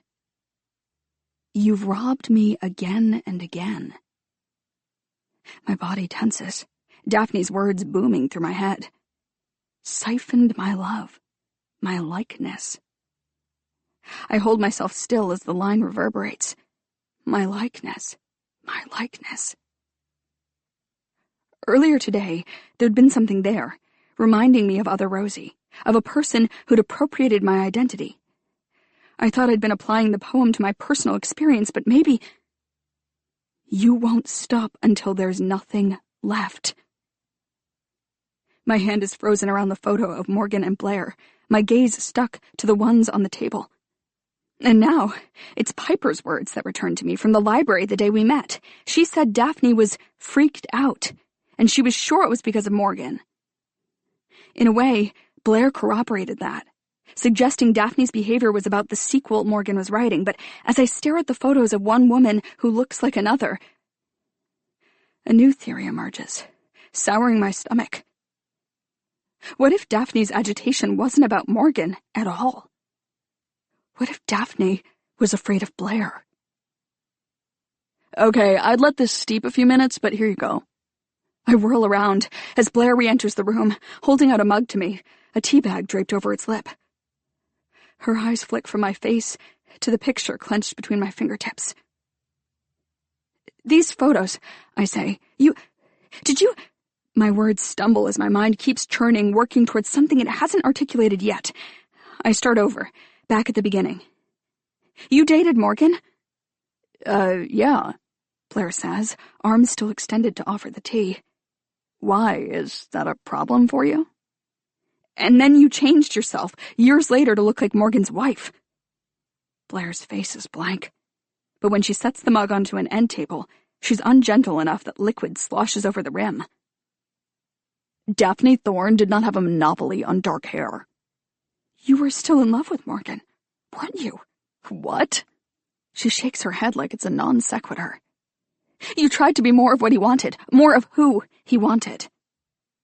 You've robbed me again and again. My body tenses, Daphne's words booming through my head. Siphoned my love, my likeness. I hold myself still as the line reverberates. My likeness. My likeness. Earlier today, there'd been something there, reminding me of other Rosie, of a person who'd appropriated my identity. I thought I'd been applying the poem to my personal experience, but maybe... You won't stop until there's nothing left. My hand is frozen around the photo of Morgan and Blair, my gaze stuck to the ones on the table. And now, it's Piper's words that returned to me from the library the day we met. She said Daphne was freaked out, and she was sure it was because of Morgan. In a way, Blair corroborated that, suggesting Daphne's behavior was about the sequel Morgan was writing, but as I stare at the photos of one woman who looks like another, a new theory emerges, souring my stomach. What if Daphne's agitation wasn't about Morgan at all? What if Daphne was afraid of Blair? Okay, I'd let this steep a few minutes, but here you go. I whirl around as Blair re-enters the room, holding out a mug to me, a tea bag draped over its lip. Her eyes flick from my face to the picture clenched between my fingertips. These photos, I say. Did you... My words stumble as my mind keeps churning, working towards something it hasn't articulated yet. I start over, back at the beginning. You dated Morgan? Yeah, Blair says, arms still extended to offer the tea. Why? Is that a problem for you? And then you changed yourself, years later, to look like Morgan's wife. Blair's face is blank. But when she sets the mug onto an end table, she's ungentle enough that liquid sloshes over the rim. Daphne Thorne did not have a monopoly on dark hair. You were still in love with Morgan, weren't you? What? She shakes her head like it's a non sequitur. You tried to be more of what he wanted, more of who he wanted.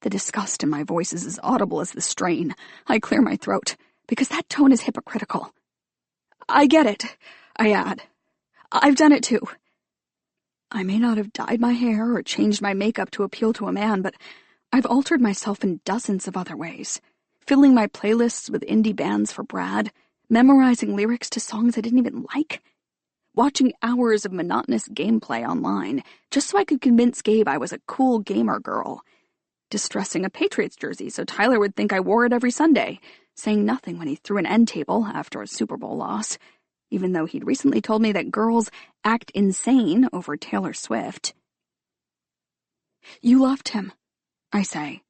The disgust in my voice is as audible as the strain. I clear my throat, because that tone is hypocritical. I get it, I add. I've done it too. I may not have dyed my hair or changed my makeup to appeal to a man, but I've altered myself in dozens of other ways, filling my playlists with indie bands for Brad, memorizing lyrics to songs I didn't even like, watching hours of monotonous gameplay online just so I could convince Gabe I was a cool gamer girl, distressing a Patriots jersey so Tyler would think I wore it every Sunday, saying nothing when he threw an end table after a Super Bowl loss, even though he'd recently told me that girls act insane over Taylor Swift. You loved him, I say,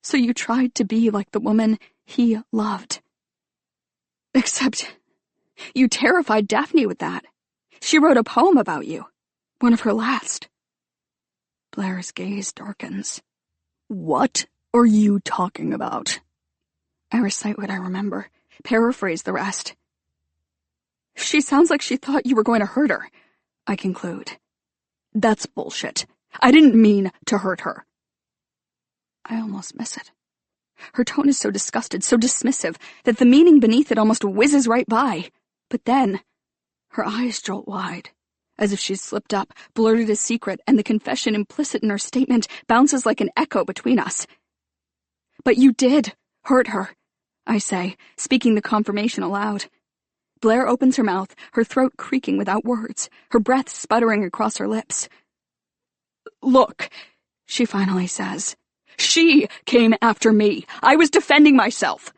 so you tried to be like the woman he loved. Except you terrified Daphne with that. She wrote a poem about you, one of her last. Blair's gaze darkens. What are you talking about? I recite what I remember, paraphrase the rest. She sounds like she thought you were going to hurt her, I conclude. That's bullshit. I didn't mean to hurt her. I almost miss it. Her tone is so disgusted, so dismissive, that the meaning beneath it almost whizzes right by. But then, her eyes jolt wide, as if she's slipped up, blurted a secret, and the confession implicit in her statement bounces like an echo between us. But you did hurt her, I say, speaking the confirmation aloud. Blair opens her mouth, her throat creaking without words, her breath sputtering across her lips. Look, she finally says. She came after me. I was defending myself.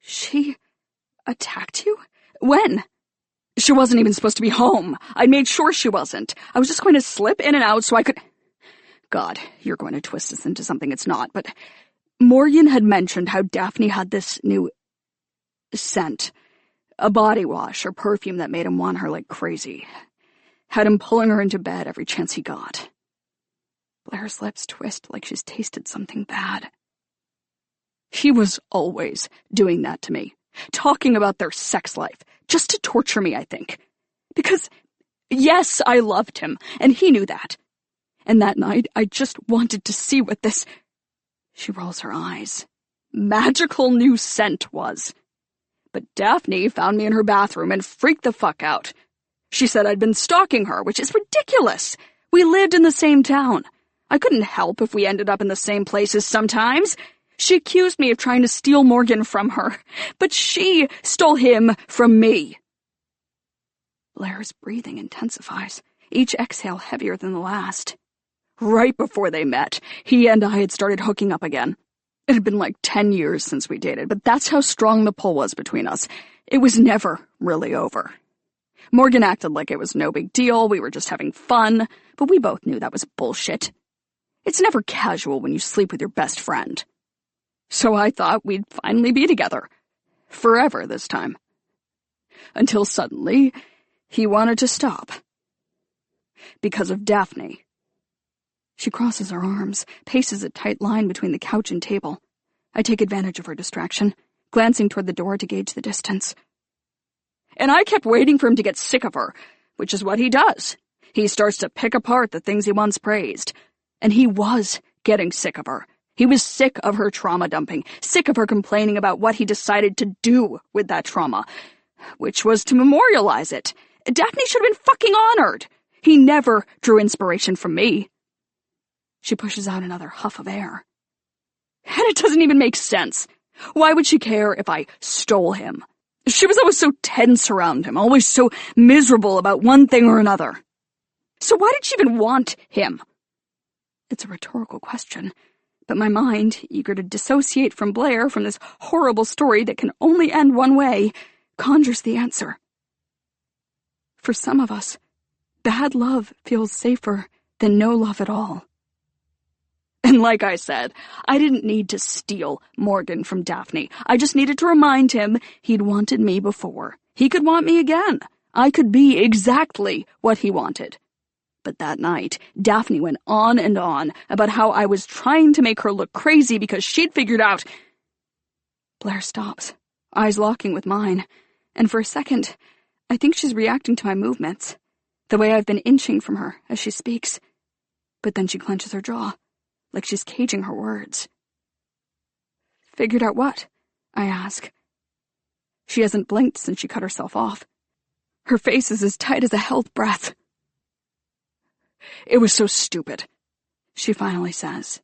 She attacked you? When? She wasn't even supposed to be home. I made sure she wasn't. I was just going to slip in and out so I could... God, you're going to twist this into something it's not, but Morgan had mentioned how Daphne had this new scent. A body wash or perfume that made him want her like crazy. Had him pulling her into bed every chance he got. Blair's lips twist like she's tasted something bad. He was always doing that to me. Talking about their sex life. Just to torture me, I think. Because, yes, I loved him, and he knew that. And that night, I just wanted to see what this... She rolls her eyes. Magical new scent was. But Daphne found me in her bathroom and freaked the fuck out. She said I'd been stalking her, which is ridiculous. We lived in the same town. I couldn't help if we ended up in the same places sometimes. She accused me of trying to steal Morgan from her, but she stole him from me. Blair's breathing intensifies, each exhale heavier than the last. Right before they met, he and I had started hooking up again. It had been like 10 years since we dated, but that's how strong the pull was between us. It was never really over. Morgan acted like it was no big deal, we were just having fun, but we both knew that was bullshit. It's never casual when you sleep with your best friend. So I thought we'd finally be together. Forever this time. Until suddenly, he wanted to stop. Because of Daphne. She crosses her arms, paces a tight line between the couch and table. I take advantage of her distraction, glancing toward the door to gauge the distance. And I kept waiting for him to get sick of her, which is what he does. He starts to pick apart the things he once praised. And he was getting sick of her. He was sick of her trauma dumping, sick of her complaining about what he decided to do with that trauma, which was to memorialize it. Daphne should have been fucking honored. He never drew inspiration from me. She pushes out another huff of air. And it doesn't even make sense. Why would she care if I stole him? She was always so tense around him, always so miserable about one thing or another. So why did she even want him? It's a rhetorical question, but my mind, eager to dissociate from Blair from this horrible story that can only end one way, conjures the answer. For some of us, bad love feels safer than no love at all. And like I said, I didn't need to steal Morgan from Daphne. I just needed to remind him he'd wanted me before. He could want me again. I could be exactly what he wanted. But that night, Daphne went on and on about how I was trying to make her look crazy because she'd figured out... Blair stops, eyes locking with mine, and for a second, I think she's reacting to my movements, the way I've been inching from her as she speaks. But then she clenches her jaw, like she's caging her words. Figured out what? I ask. She hasn't blinked since she cut herself off. Her face is as tight as a held breath. It was so stupid, she finally says.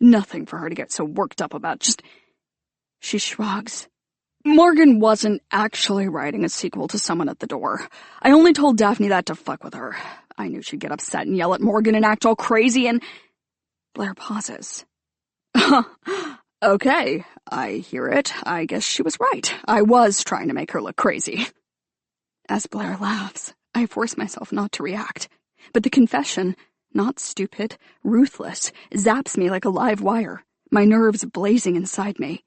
Nothing for her to get so worked up about, just... She shrugs. Morgan wasn't actually writing a sequel to Someone at the Door. I only told Daphne that to fuck with her. I knew she'd get upset and yell at Morgan and act all crazy and... Blair pauses. Okay, I hear it. I guess she was right. I was trying to make her look crazy. As Blair laughs, I force myself not to react. But the confession, not stupid, ruthless, zaps me like a live wire, my nerves blazing inside me.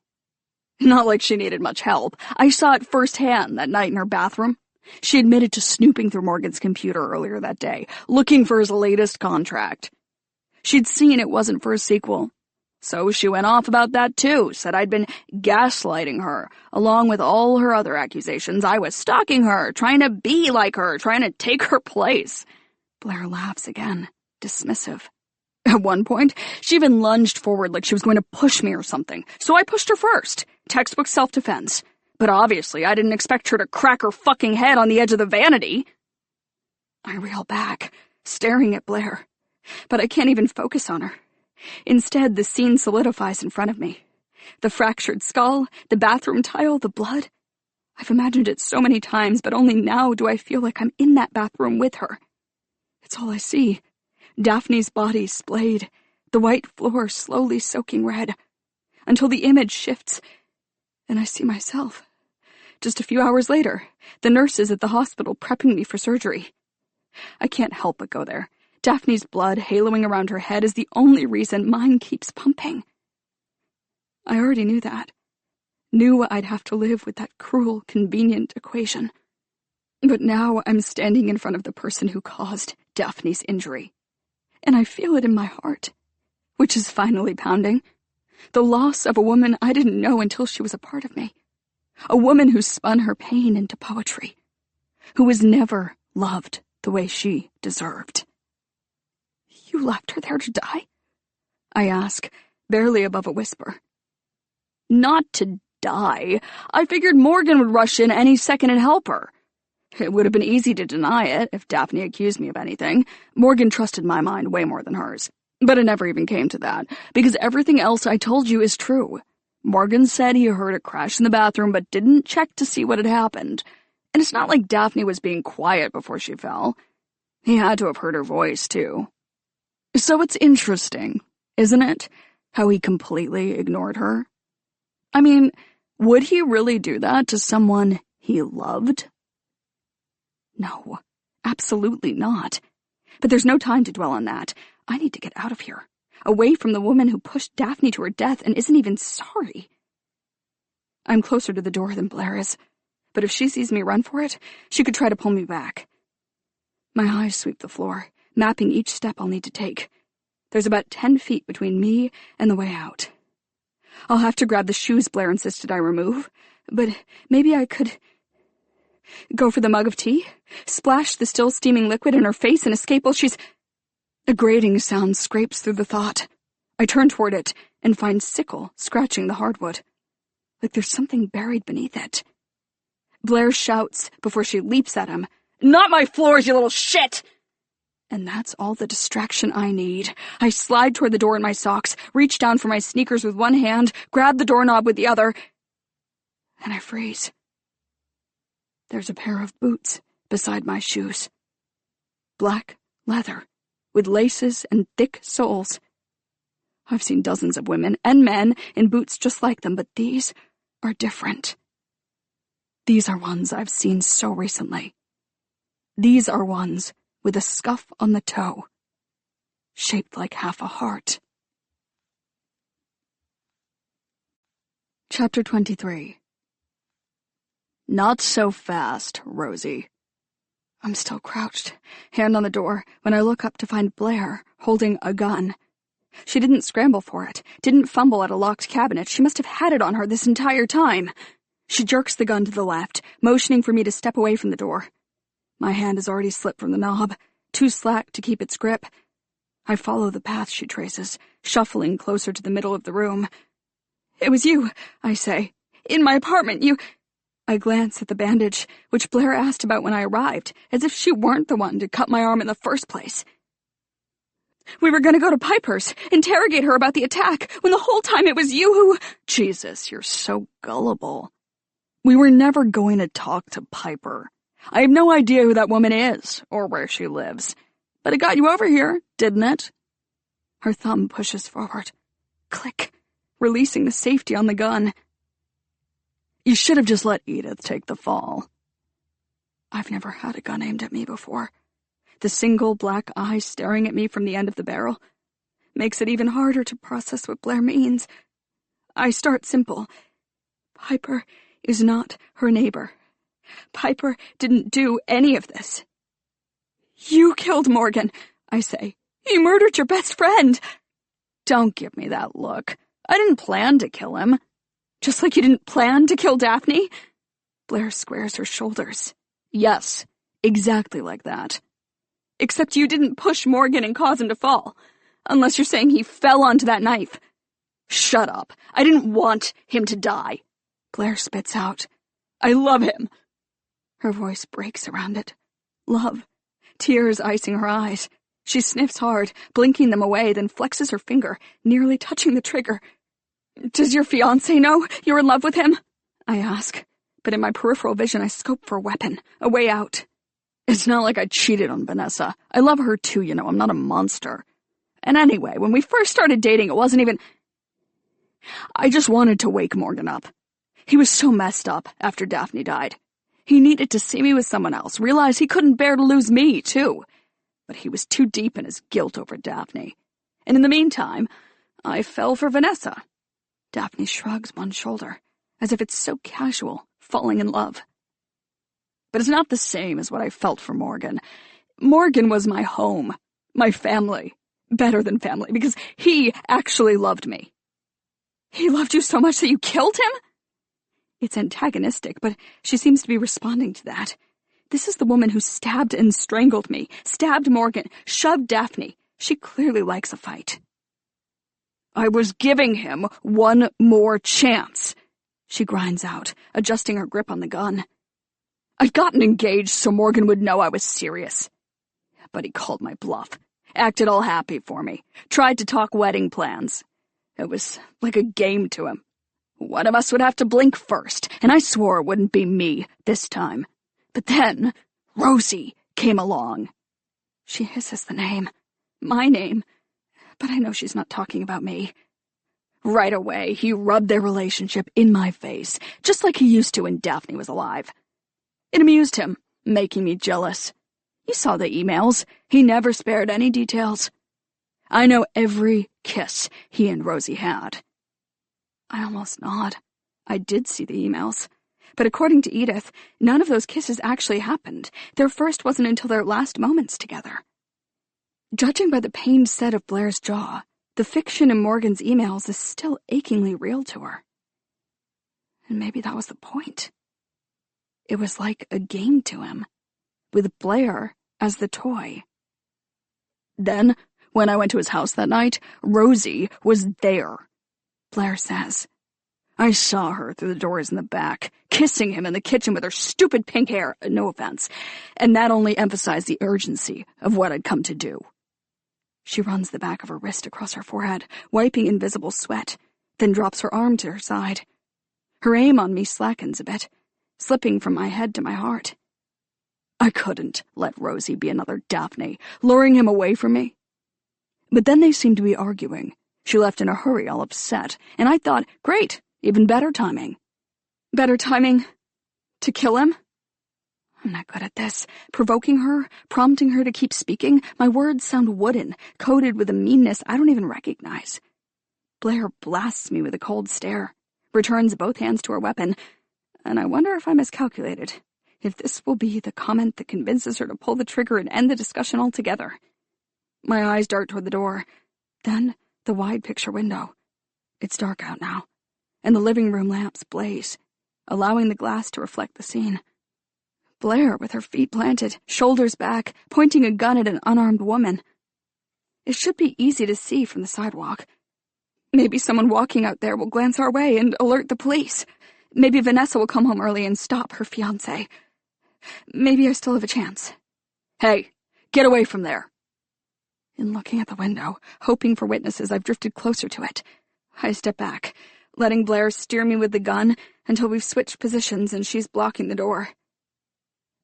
Not like she needed much help. I saw it firsthand that night in her bathroom. She admitted to snooping through Morgan's computer earlier that day, looking for his latest contract. She'd seen it wasn't for a sequel. So she went off about that too, said I'd been gaslighting her, along with all her other accusations. I was stalking her, trying to be like her, trying to take her place. Blair laughs again, dismissive. At one point, she even lunged forward like she was going to push me or something, so I pushed her first. Textbook self-defense. But obviously, I didn't expect her to crack her fucking head on the edge of the vanity. I reel back, staring at Blair, but I can't even focus on her. Instead, the scene solidifies in front of me. The fractured skull, the bathroom tile, the blood. I've imagined it so many times, but only now do I feel like I'm in that bathroom with her. It's all I see. Daphne's body splayed, the white floor slowly soaking red, until the image shifts, and I see myself. Just a few hours later, the nurses at the hospital prepping me for surgery. I can't help but go there. Daphne's blood haloing around her head is the only reason mine keeps pumping. I already knew that. Knew I'd have to live with that cruel, convenient equation. But now I'm standing in front of the person who caused Daphne's injury. And I feel it in my heart, which is finally pounding. The loss of a woman I didn't know until she was a part of me. A woman who spun her pain into poetry. Who was never loved the way she deserved. You left her there to die? I ask, barely above a whisper. Not to die. I figured Morgan would rush in any second and help her. It would have been easy to deny it if Daphne accused me of anything. Morgan trusted my mind way more than hers. But it never even came to that, because everything else I told you is true. Morgan said he heard a crash in the bathroom but didn't check to see what had happened. And it's not like Daphne was being quiet before she fell. He had to have heard her voice, too. So it's interesting, isn't it? How he completely ignored her. I mean, would he really do that to someone he loved? No, absolutely not. But there's no time to dwell on that. I need to get out of here, away from the woman who pushed Daphne to her death and isn't even sorry. I'm closer to the door than Blair is, but if she sees me run for it, she could try to pull me back. My eyes sweep the floor, mapping each step I'll need to take. There's about 10 feet between me and the way out. I'll have to grab the shoes Blair insisted I remove, but maybe I could go for the mug of tea, splash the still steaming liquid in her face and escape while she's... A grating sound scrapes through the thought. I turn toward it and find Sickle scratching the hardwood, like there's something buried beneath it. Blair shouts before she leaps at him, "Not my floors, you little shit!" And that's all the distraction I need. I slide toward the door in my socks, reach down for my sneakers with one hand, grab the doorknob with the other, and I freeze. There's a pair of boots beside my shoes. Black leather, with laces and thick soles. I've seen dozens of women and men in boots just like them, but these are different. These are ones I've seen so recently. These are ones with a scuff on the toe, shaped like half a heart. Chapter 23. Not so fast, Rosie. I'm still crouched, hand on the door, when I look up to find Blair holding a gun. She didn't scramble for it, didn't fumble at a locked cabinet. She must have had it on her this entire time. She jerks the gun to the left, motioning for me to step away from the door. My hand has already slipped from the knob, too slack to keep its grip. I follow the path she traces, shuffling closer to the middle of the room. "It was you," I say. "In my apartment, you—" I glance at the bandage, which Blair asked about when I arrived, as if she weren't the one to cut my arm in the first place. "We were going to go to Piper's, interrogate her about the attack, when the whole time it was you who—" Jesus, you're so gullible. We were never going to talk to Piper. I have no idea who that woman is, or where she lives. But it got you over here, didn't it? Her thumb pushes forward. Click, releasing the safety on the gun. You should have just let Edith take the fall. I've never had a gun aimed at me before. The single black eye staring at me from the end of the barrel makes it even harder to process what Blair means. I start simple. Piper is not her neighbor. Piper didn't do any of this. You killed Morgan, I say. You murdered your best friend. Don't give me that look. I didn't plan to kill him. Just like you didn't plan to kill Daphne? Blair squares her shoulders. Yes, exactly like that. Except you didn't push Morgan and cause him to fall. Unless you're saying he fell onto that knife. Shut up. I didn't want him to die. Blair spits out. I love him. Her voice breaks around it. Love. Tears icing her eyes. She sniffs hard, blinking them away, then flexes her finger, nearly touching the trigger. Does your fiancé know you're in love with him? I ask, but in my peripheral vision I scope for a weapon, a way out. It's not like I cheated on Vanessa. I love her too, you know, I'm not a monster. And anyway, when we first started dating, it wasn't even... I just wanted to wake Morgan up. He was so messed up after Daphne died. He needed to see me with someone else, realize he couldn't bear to lose me, too. But he was too deep in his guilt over Daphne. And in the meantime, I fell for Vanessa. Daphne shrugs one shoulder, as if it's so casual, falling in love. But it's not the same as what I felt for Morgan. Morgan was my home, my family. Better than family, because he actually loved me. He loved you so much that you killed him? It's antagonistic, but she seems to be responding to that. This is the woman who stabbed and strangled me, stabbed Morgan, shoved Daphne. She clearly likes a fight. I was giving him one more chance, she grinds out, adjusting her grip on the gun. I'd gotten engaged so Morgan would know I was serious. But he called my bluff, acted all happy for me, tried to talk wedding plans. It was like a game to him. One of us would have to blink first, and I swore it wouldn't be me this time. But then Rosie came along. She hisses the name, my name, but I know she's not talking about me. Right away, he rubbed their relationship in my face, just like he used to when Daphne was alive. It amused him, making me jealous. You saw the emails. He never spared any details. I know every kiss he and Rosie had. I almost nod. I did see the emails. But according to Edith, none of those kisses actually happened. Their first wasn't until their last moments together. Judging by the pained set of Blair's jaw, the fiction in Morgan's emails is still achingly real to her. And maybe that was the point. It was like a game to him, with Blair as the toy. Then, when I went to his house that night, Rosie was there, Blair says. I saw her through the doors in the back, kissing him in the kitchen with her stupid pink hair, no offense, and that only emphasized the urgency of what I'd come to do. She runs the back of her wrist across her forehead, wiping invisible sweat, then drops her arm to her side. Her aim on me slackens a bit, slipping from my head to my heart. I couldn't let Rosie be another Daphne, luring him away from me. But then they seemed to be arguing. She left in a hurry, all upset, and I thought, great, even better timing. Better timing to kill him? I'm not good at this. Provoking her, prompting her to keep speaking, my words sound wooden, coated with a meanness I don't even recognize. Blair blasts me with a cold stare, returns both hands to her weapon, and I wonder if I miscalculated, if this will be the comment that convinces her to pull the trigger and end the discussion altogether. My eyes dart toward the door, then the wide picture window. It's dark out now, and the living room lamps blaze, allowing the glass to reflect the scene. Blair, with her feet planted, shoulders back, pointing a gun at an unarmed woman. It should be easy to see from the sidewalk. Maybe someone walking out there will glance our way and alert the police. Maybe Vanessa will come home early and stop her fiancé. Maybe I still have a chance. Hey, get away from there. In looking at the window, hoping for witnesses, I've drifted closer to it. I step back, letting Blair steer me with the gun until we've switched positions and she's blocking the door.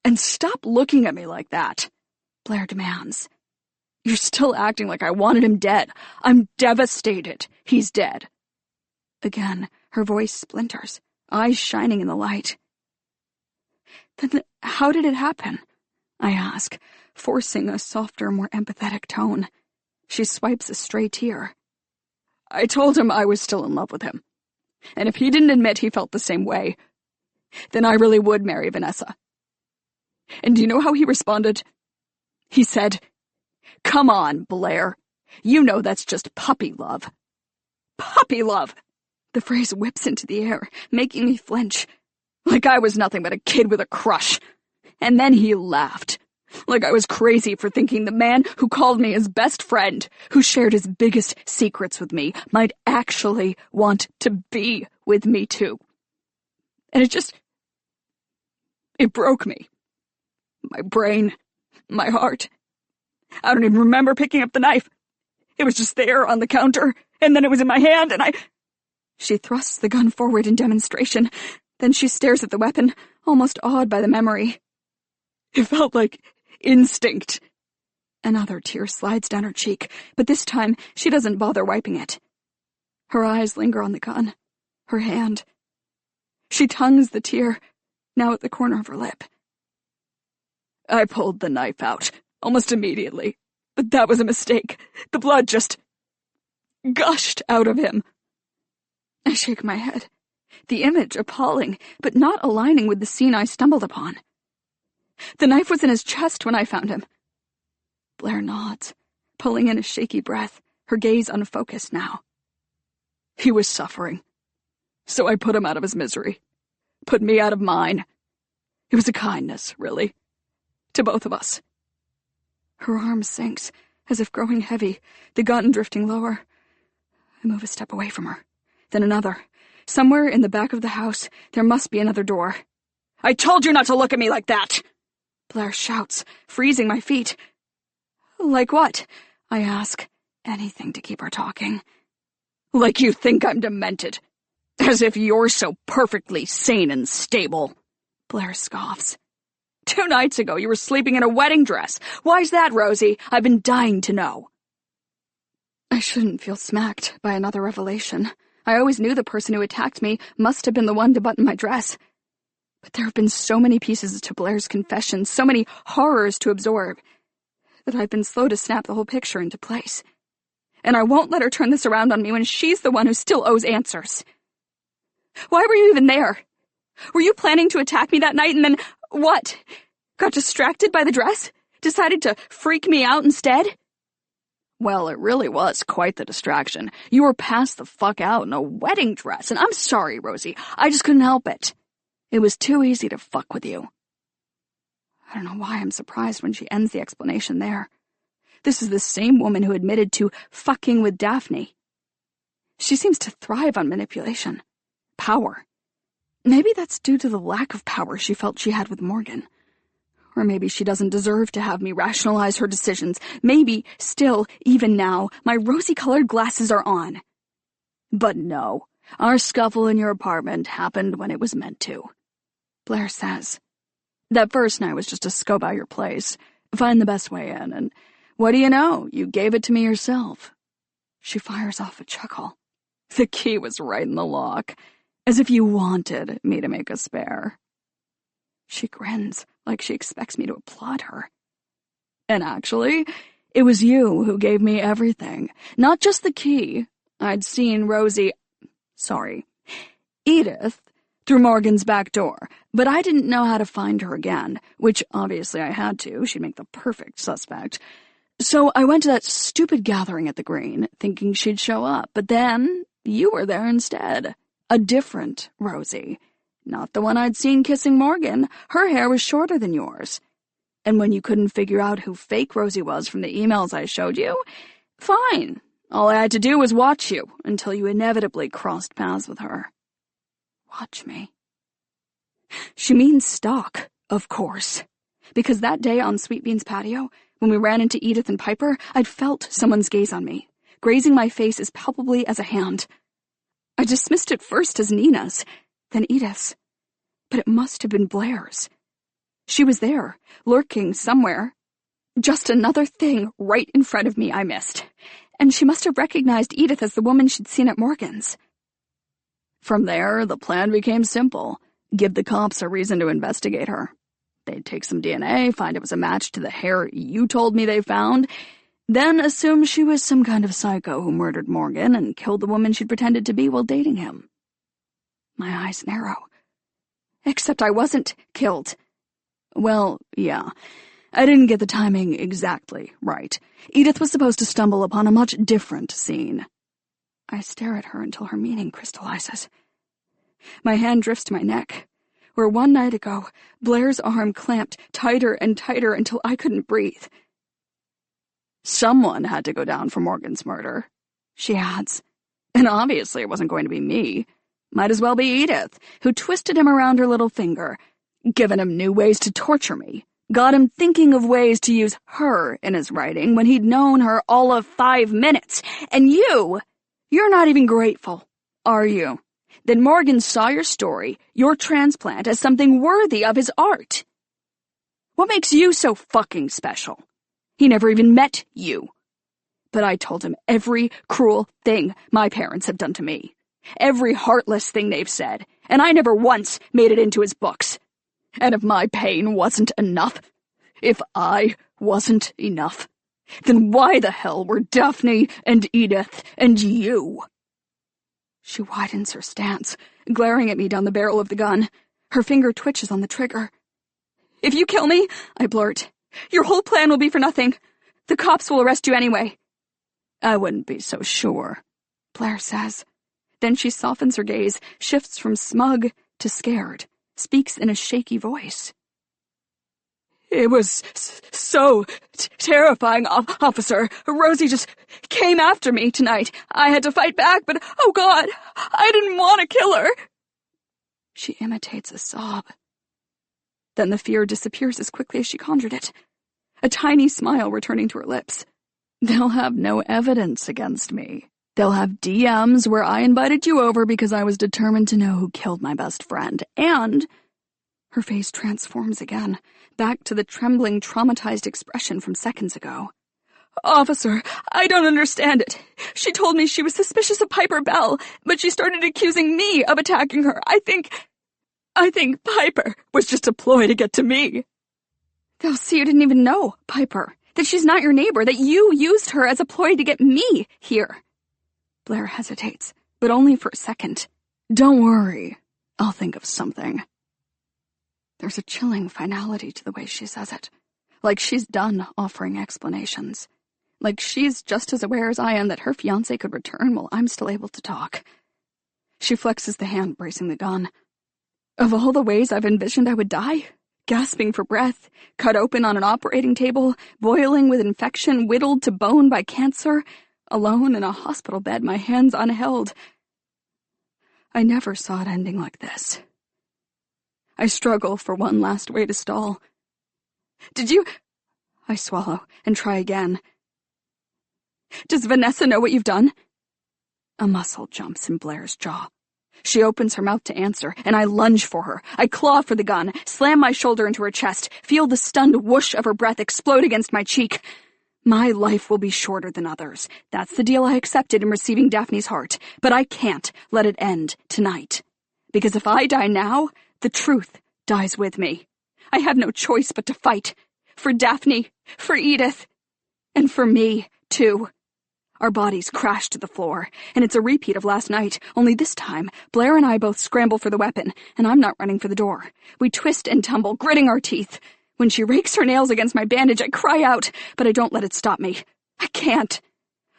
And stop looking at me like that, Blair demands. You're still acting like I wanted him dead. I'm devastated. He's dead. Again, her voice splinters, eyes shining in the light. Then how did it happen? I ask, forcing a softer, more empathetic tone. She swipes a stray tear. I told him I was still in love with him. And if he didn't admit he felt the same way, then I really would marry Vanessa. And do you know how he responded? He said, "Come on, Blair. You know that's just puppy love." Puppy love! The phrase whips into the air, making me flinch. Like I was nothing but a kid with a crush. And then he laughed. Like I was crazy for thinking the man who called me his best friend, who shared his biggest secrets with me, might actually want to be with me too. And it broke me. My brain, my heart. I don't even remember picking up the knife. It was just there on the counter, and then it was in my hand, and She thrusts the gun forward in demonstration. Then she stares at the weapon, almost awed by the memory. It felt like instinct. Another tear slides down her cheek, but this time she doesn't bother wiping it. Her eyes linger on the gun, her hand. She tongues the tear, now at the corner of her lip. I pulled the knife out, almost immediately, but that was a mistake. The blood just gushed out of him. I shake my head, the image appalling, but not aligning with the scene I stumbled upon. The knife was in his chest when I found him. Blair nods, pulling in a shaky breath, her gaze unfocused now. He was suffering, so I put him out of his misery, put me out of mine. It was a kindness, really. To both of us. Her arm sinks, as if growing heavy, the gun drifting lower. I move a step away from her, then another. Somewhere in the back of the house, there must be another door. I told you not to look at me like that! Blair shouts, freezing my feet. Like what? I ask. Anything to keep her talking. Like you think I'm demented. As if you're so perfectly sane and stable. Blair scoffs. 2 nights ago, you were sleeping in a wedding dress. Why's that, Rosie? I've been dying to know. I shouldn't feel smacked by another revelation, I always knew the person who attacked me must have been the one to button my dress. But there have been so many pieces to Blair's confession, so many horrors to absorb, that I've been slow to snap the whole picture into place. And I won't let her turn this around on me when she's the one who still owes answers. Why were you even there? Were you planning to attack me that night and then, what? Got distracted by the dress? Decided to freak me out instead? Well, it really was quite the distraction. You were passed the fuck out in a wedding dress, and I'm sorry, Rosie. I just couldn't help it. It was too easy to fuck with you. I don't know why I'm surprised when she ends the explanation there. This is the same woman who admitted to fucking with Daphne. She seems to thrive on manipulation. Power. Maybe that's due to the lack of power she felt she had with Morgan. Or maybe she doesn't deserve to have me rationalize her decisions. Maybe, still, even now, my rosy-colored glasses are on. But no, our scuffle in your apartment happened when it was meant to. Blair says. That first night was just to scope out your place, find the best way in, and what do you know? You gave it to me yourself. She fires off a chuckle. The key was right in the lock, as if you wanted me to make a spare. She grins like she expects me to applaud her. And actually, it was you who gave me everything, not just the key. I'd seen Edith, through Morgan's back door, but I didn't know how to find her again, which obviously I had to. She'd make the perfect suspect. So I went to that stupid gathering at the Green, thinking she'd show up, but then you were there instead. A different Rosie. Not the one I'd seen kissing Morgan. Her hair was shorter than yours. And when you couldn't figure out who fake Rosie was from the emails I showed you, fine. All I had to do was watch you until you inevitably crossed paths with her. Watch me. She means stalk, of course. Because that day on Sweet Bean's patio, when we ran into Edith and Piper, I'd felt someone's gaze on me, grazing my face as palpably as a hand. I dismissed it first as Nina's, then Edith's. But it must have been Blair's. She was there, lurking somewhere. Just another thing right in front of me I missed. And she must have recognized Edith as the woman she'd seen at Morgan's. From there, the plan became simple. Give the cops a reason to investigate her. They'd take some DNA, find it was a match to the hair you told me they found, then assume she was some kind of psycho who murdered Morgan and killed the woman she'd pretended to be while dating him. My eyes narrow. Except I wasn't killed. Well, yeah. I didn't get the timing exactly right. Edith was supposed to stumble upon a much different scene. I stare at her until her meaning crystallizes. My hand drifts to my neck, where one night ago, Blair's arm clamped tighter and tighter until I couldn't breathe. Someone had to go down for Morgan's murder, she adds. And obviously it wasn't going to be me. Might as well be Edith, who twisted him around her little finger, given him new ways to torture me, got him thinking of ways to use her in his writing when he'd known her all of 5 minutes. And you're not even grateful, are you? That Morgan saw your story, your transplant, as something worthy of his art. What makes you so fucking special? He never even met you. But I told him every cruel thing my parents have done to me. Every heartless thing they've said, and I never once made it into his books. And if my pain wasn't enough, if I wasn't enough, then why the hell were Daphne and Edith and you? She widens her stance, glaring at me down the barrel of the gun. Her finger twitches on the trigger. If you kill me, I blurt, your whole plan will be for nothing. The cops will arrest you anyway. I wouldn't be so sure, Blair says. Then she softens her gaze, shifts from smug to scared, speaks in a shaky voice. It was so terrifying, officer. Rosie just came after me tonight. I had to fight back, but oh God, I didn't want to kill her. She imitates a sob. Then the fear disappears as quickly as she conjured it, a tiny smile returning to her lips. They'll have no evidence against me. They'll have DMs where I invited you over because I was determined to know who killed my best friend, and... Her face transforms again, back to the trembling, traumatized expression from seconds ago. Officer, I don't understand it. She told me she was suspicious of Piper Bell, but she started accusing me of attacking her. I think Piper was just a ploy to get to me. They'll see you didn't even know Piper, that she's not your neighbor, that you used her as a ploy to get me here. Blair hesitates, but only for a second. Don't worry, I'll think of something. There's a chilling finality to the way she says it, like she's done offering explanations. Like she's just as aware as I am that her fiancé could return while I'm still able to talk. She flexes the hand bracing the gun. Of all the ways I've envisioned I would die, gasping for breath, cut open on an operating table, boiling with infection, whittled to bone by cancer, alone in a hospital bed, my hands unheld, I never saw it ending like this. I struggle for one last way to stall. Did you... I swallow and try again. Does Vanessa know what you've done? A muscle jumps in Blair's jaw. She opens her mouth to answer, and I lunge for her. I claw for the gun, slam my shoulder into her chest, feel the stunned whoosh of her breath explode against my cheek. My life will be shorter than others. That's the deal I accepted in receiving Daphne's heart. But I can't let it end tonight. Because if I die now, the truth dies with me. I have no choice but to fight. For Daphne, for Edith, and for me, too. Our bodies crash to the floor, and it's a repeat of last night, only this time, Blair and I both scramble for the weapon, and I'm not running for the door. We twist and tumble, gritting our teeth. When she rakes her nails against my bandage, I cry out, but I don't let it stop me. I can't.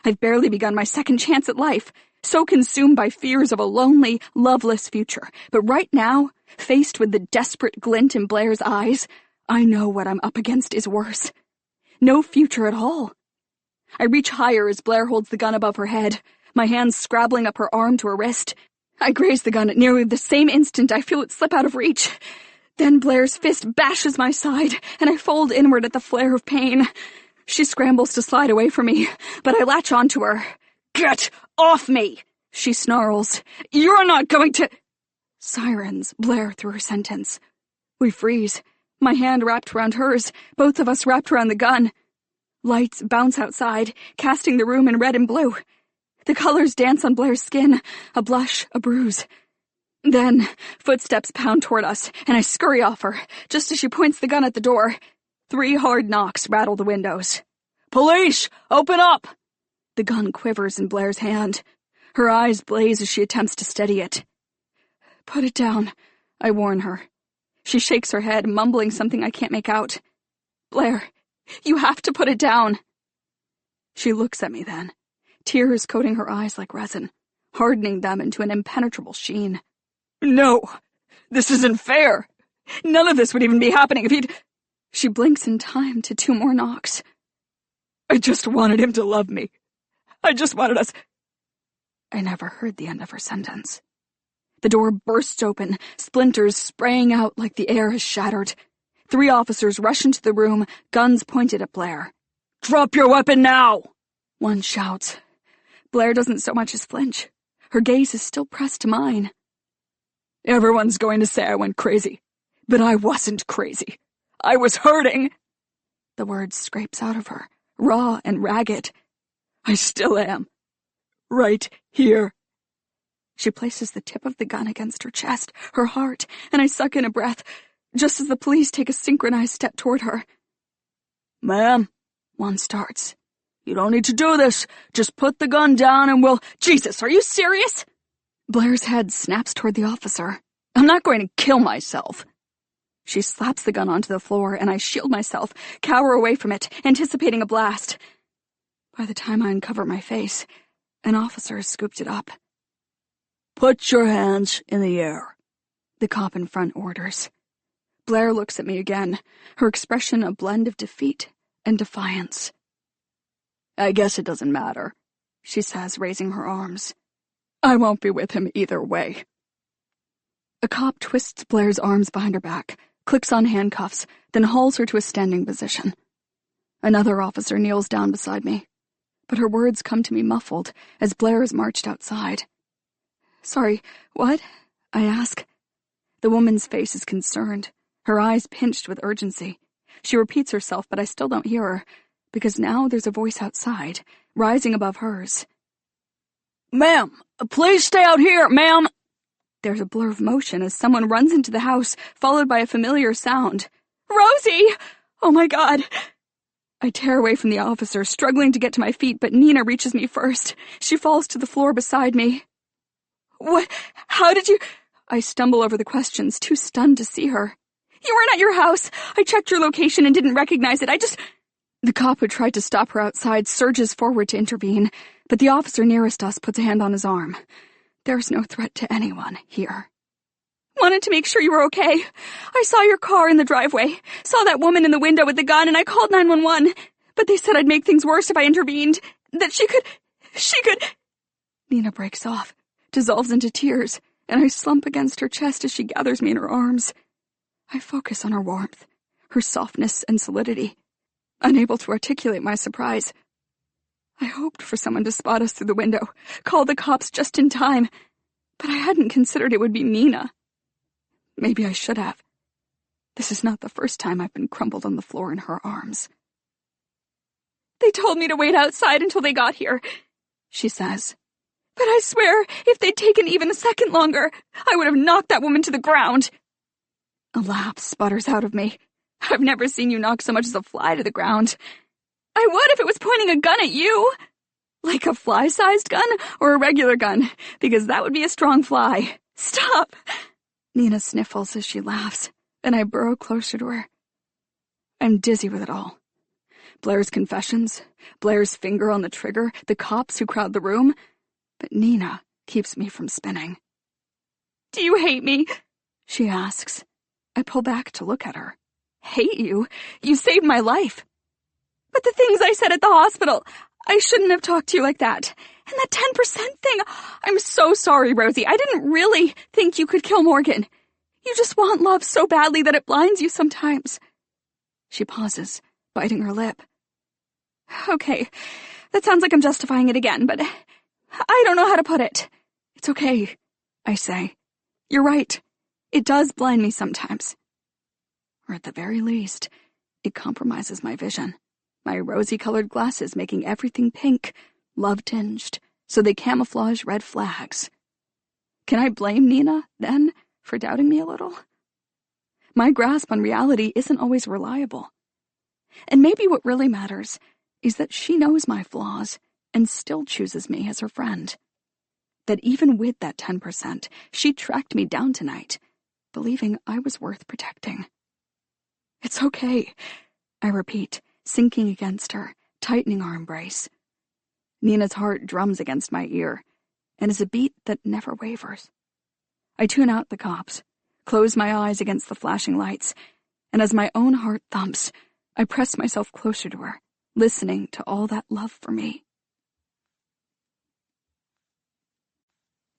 I've barely begun my second chance at life, so consumed by fears of a lonely, loveless future. But right now, faced with the desperate glint in Blair's eyes, I know what I'm up against is worse. No future at all. I reach higher as Blair holds the gun above her head, my hands scrabbling up her arm to her wrist. I graze the gun at nearly the same instant I feel it slip out of reach. Then Blair's fist bashes my side, and I fold inward at the flare of pain. She scrambles to slide away from me, but I latch onto her. "Get off me!" she snarls. "You're not going to—" Sirens blare through her sentence. We freeze, my hand wrapped around hers, both of us wrapped around the gun. Lights bounce outside, casting the room in red and blue. The colors dance on Blair's skin, a blush, a bruise. Then, footsteps pound toward us, and I scurry off her, just as she points the gun at the door. 3 hard knocks rattle the windows. "Police! Open up!" The gun quivers in Blair's hand. Her eyes blaze as she attempts to steady it. "Put it down," I warn her. She shakes her head, mumbling something I can't make out. "Blair, you have to put it down." She looks at me then, tears coating her eyes like resin, hardening them into an impenetrable sheen. "No, this isn't fair. None of this would even be happening if he'd—" She blinks in time to 2 more knocks. "I just wanted him to love me. I just wanted us—" I never heard the end of her sentence. The door bursts open, splinters spraying out like the air has shattered. 3 officers rush into the room, guns pointed at Blair. "Drop your weapon now!" one shouts. Blair doesn't so much as flinch. Her gaze is still pressed to mine. "Everyone's going to say I went crazy, but I wasn't crazy. I was hurting." The word scrapes out of her, raw and ragged. "I still am. Right here." She places the tip of the gun against her chest, her heart, and I suck in a breath, just as the police take a synchronized step toward her. "Ma'am," one starts. "You don't need to do this. Just put the gun down and we'll—" "Jesus, are you serious?" Blair's head snaps toward the officer. "I'm not going to kill myself." She slaps the gun onto the floor, and I shield myself, cower away from it, anticipating a blast. By the time I uncover my face, an officer has scooped it up. "Put your hands in the air," the cop in front orders. Blair looks at me again, her expression a blend of defeat and defiance. "I guess it doesn't matter," she says, raising her arms. "I won't be with him either way." A cop twists Blair's arms behind her back, clicks on handcuffs, then hauls her to a standing position. Another officer kneels down beside me, but her words come to me muffled as Blair is marched outside. "Sorry, what?" I ask. The woman's face is concerned, her eyes pinched with urgency. She repeats herself, but I still don't hear her. because now there's a voice outside, rising above hers. Ma'am, please stay out here, ma'am. There's a blur of motion as someone runs into the house, followed by a familiar sound. Rosie! Oh my God! I tear away from the officer, struggling to get to my feet, but Nina reaches me first. She falls to the floor beside me. What? How did you... I stumble over the questions, too stunned to see her. You weren't at your house. I checked your location and didn't recognize it. The cop who tried to stop her outside surges forward to intervene, but the officer nearest us puts a hand on his arm. There's no threat to anyone here. Wanted to make sure you were okay. I saw your car in the driveway, saw that woman in the window with the gun, and I called 911. But they said I'd make things worse if I intervened. That she could... Nina breaks off, dissolves into tears, and I slump against her chest as she gathers me in her arms. I focus on her warmth, her softness and solidity, unable to articulate my surprise. I hoped for someone to spot us through the window, call the cops just in time, but I hadn't considered it would be Nina. Maybe I should have. This is not the first time I've been crumpled on the floor in her arms. They told me to wait outside until they got here, she says. But I swear, if they'd taken even a second longer, I would have knocked that woman to the ground. A laugh sputters out of me. I've never seen you knock so much as a fly to the ground. I would if it was pointing a gun at you. Like a fly-sized gun or a regular gun, because that would be a strong fly. Stop! Nina sniffles as she laughs, and I burrow closer to her. I'm dizzy with it all. Blair's confessions, Blair's finger on the trigger, the cops who crowd the room. But Nina keeps me from spinning. Do you hate me? She asks. I pull back to look at her. Hate you? You saved my life. But the things I said at the hospital, I shouldn't have talked to you like that. And that 10% thing, I'm so sorry, Rosie. I didn't really think you could kill Morgan. You just want love so badly that it blinds you sometimes. She pauses, biting her lip. Okay, that sounds like I'm justifying it again, but I don't know how to put it. It's okay, I say. You're right. It does blind me sometimes. Or at the very least, it compromises my vision. My rosy-colored glasses making everything pink, love-tinged, so they camouflage red flags. Can I blame Nina, then, for doubting me a little? My grasp on reality isn't always reliable. And maybe what really matters is that she knows my flaws and still chooses me as her friend. That even with that 10%, she tracked me down tonight, believing I was worth protecting. It's okay, I repeat, sinking against her, tightening our embrace. Nina's heart drums against my ear, and is a beat that never wavers. I tune out the cops, close my eyes against the flashing lights, and as my own heart thumps, I press myself closer to her, listening to all that love for me.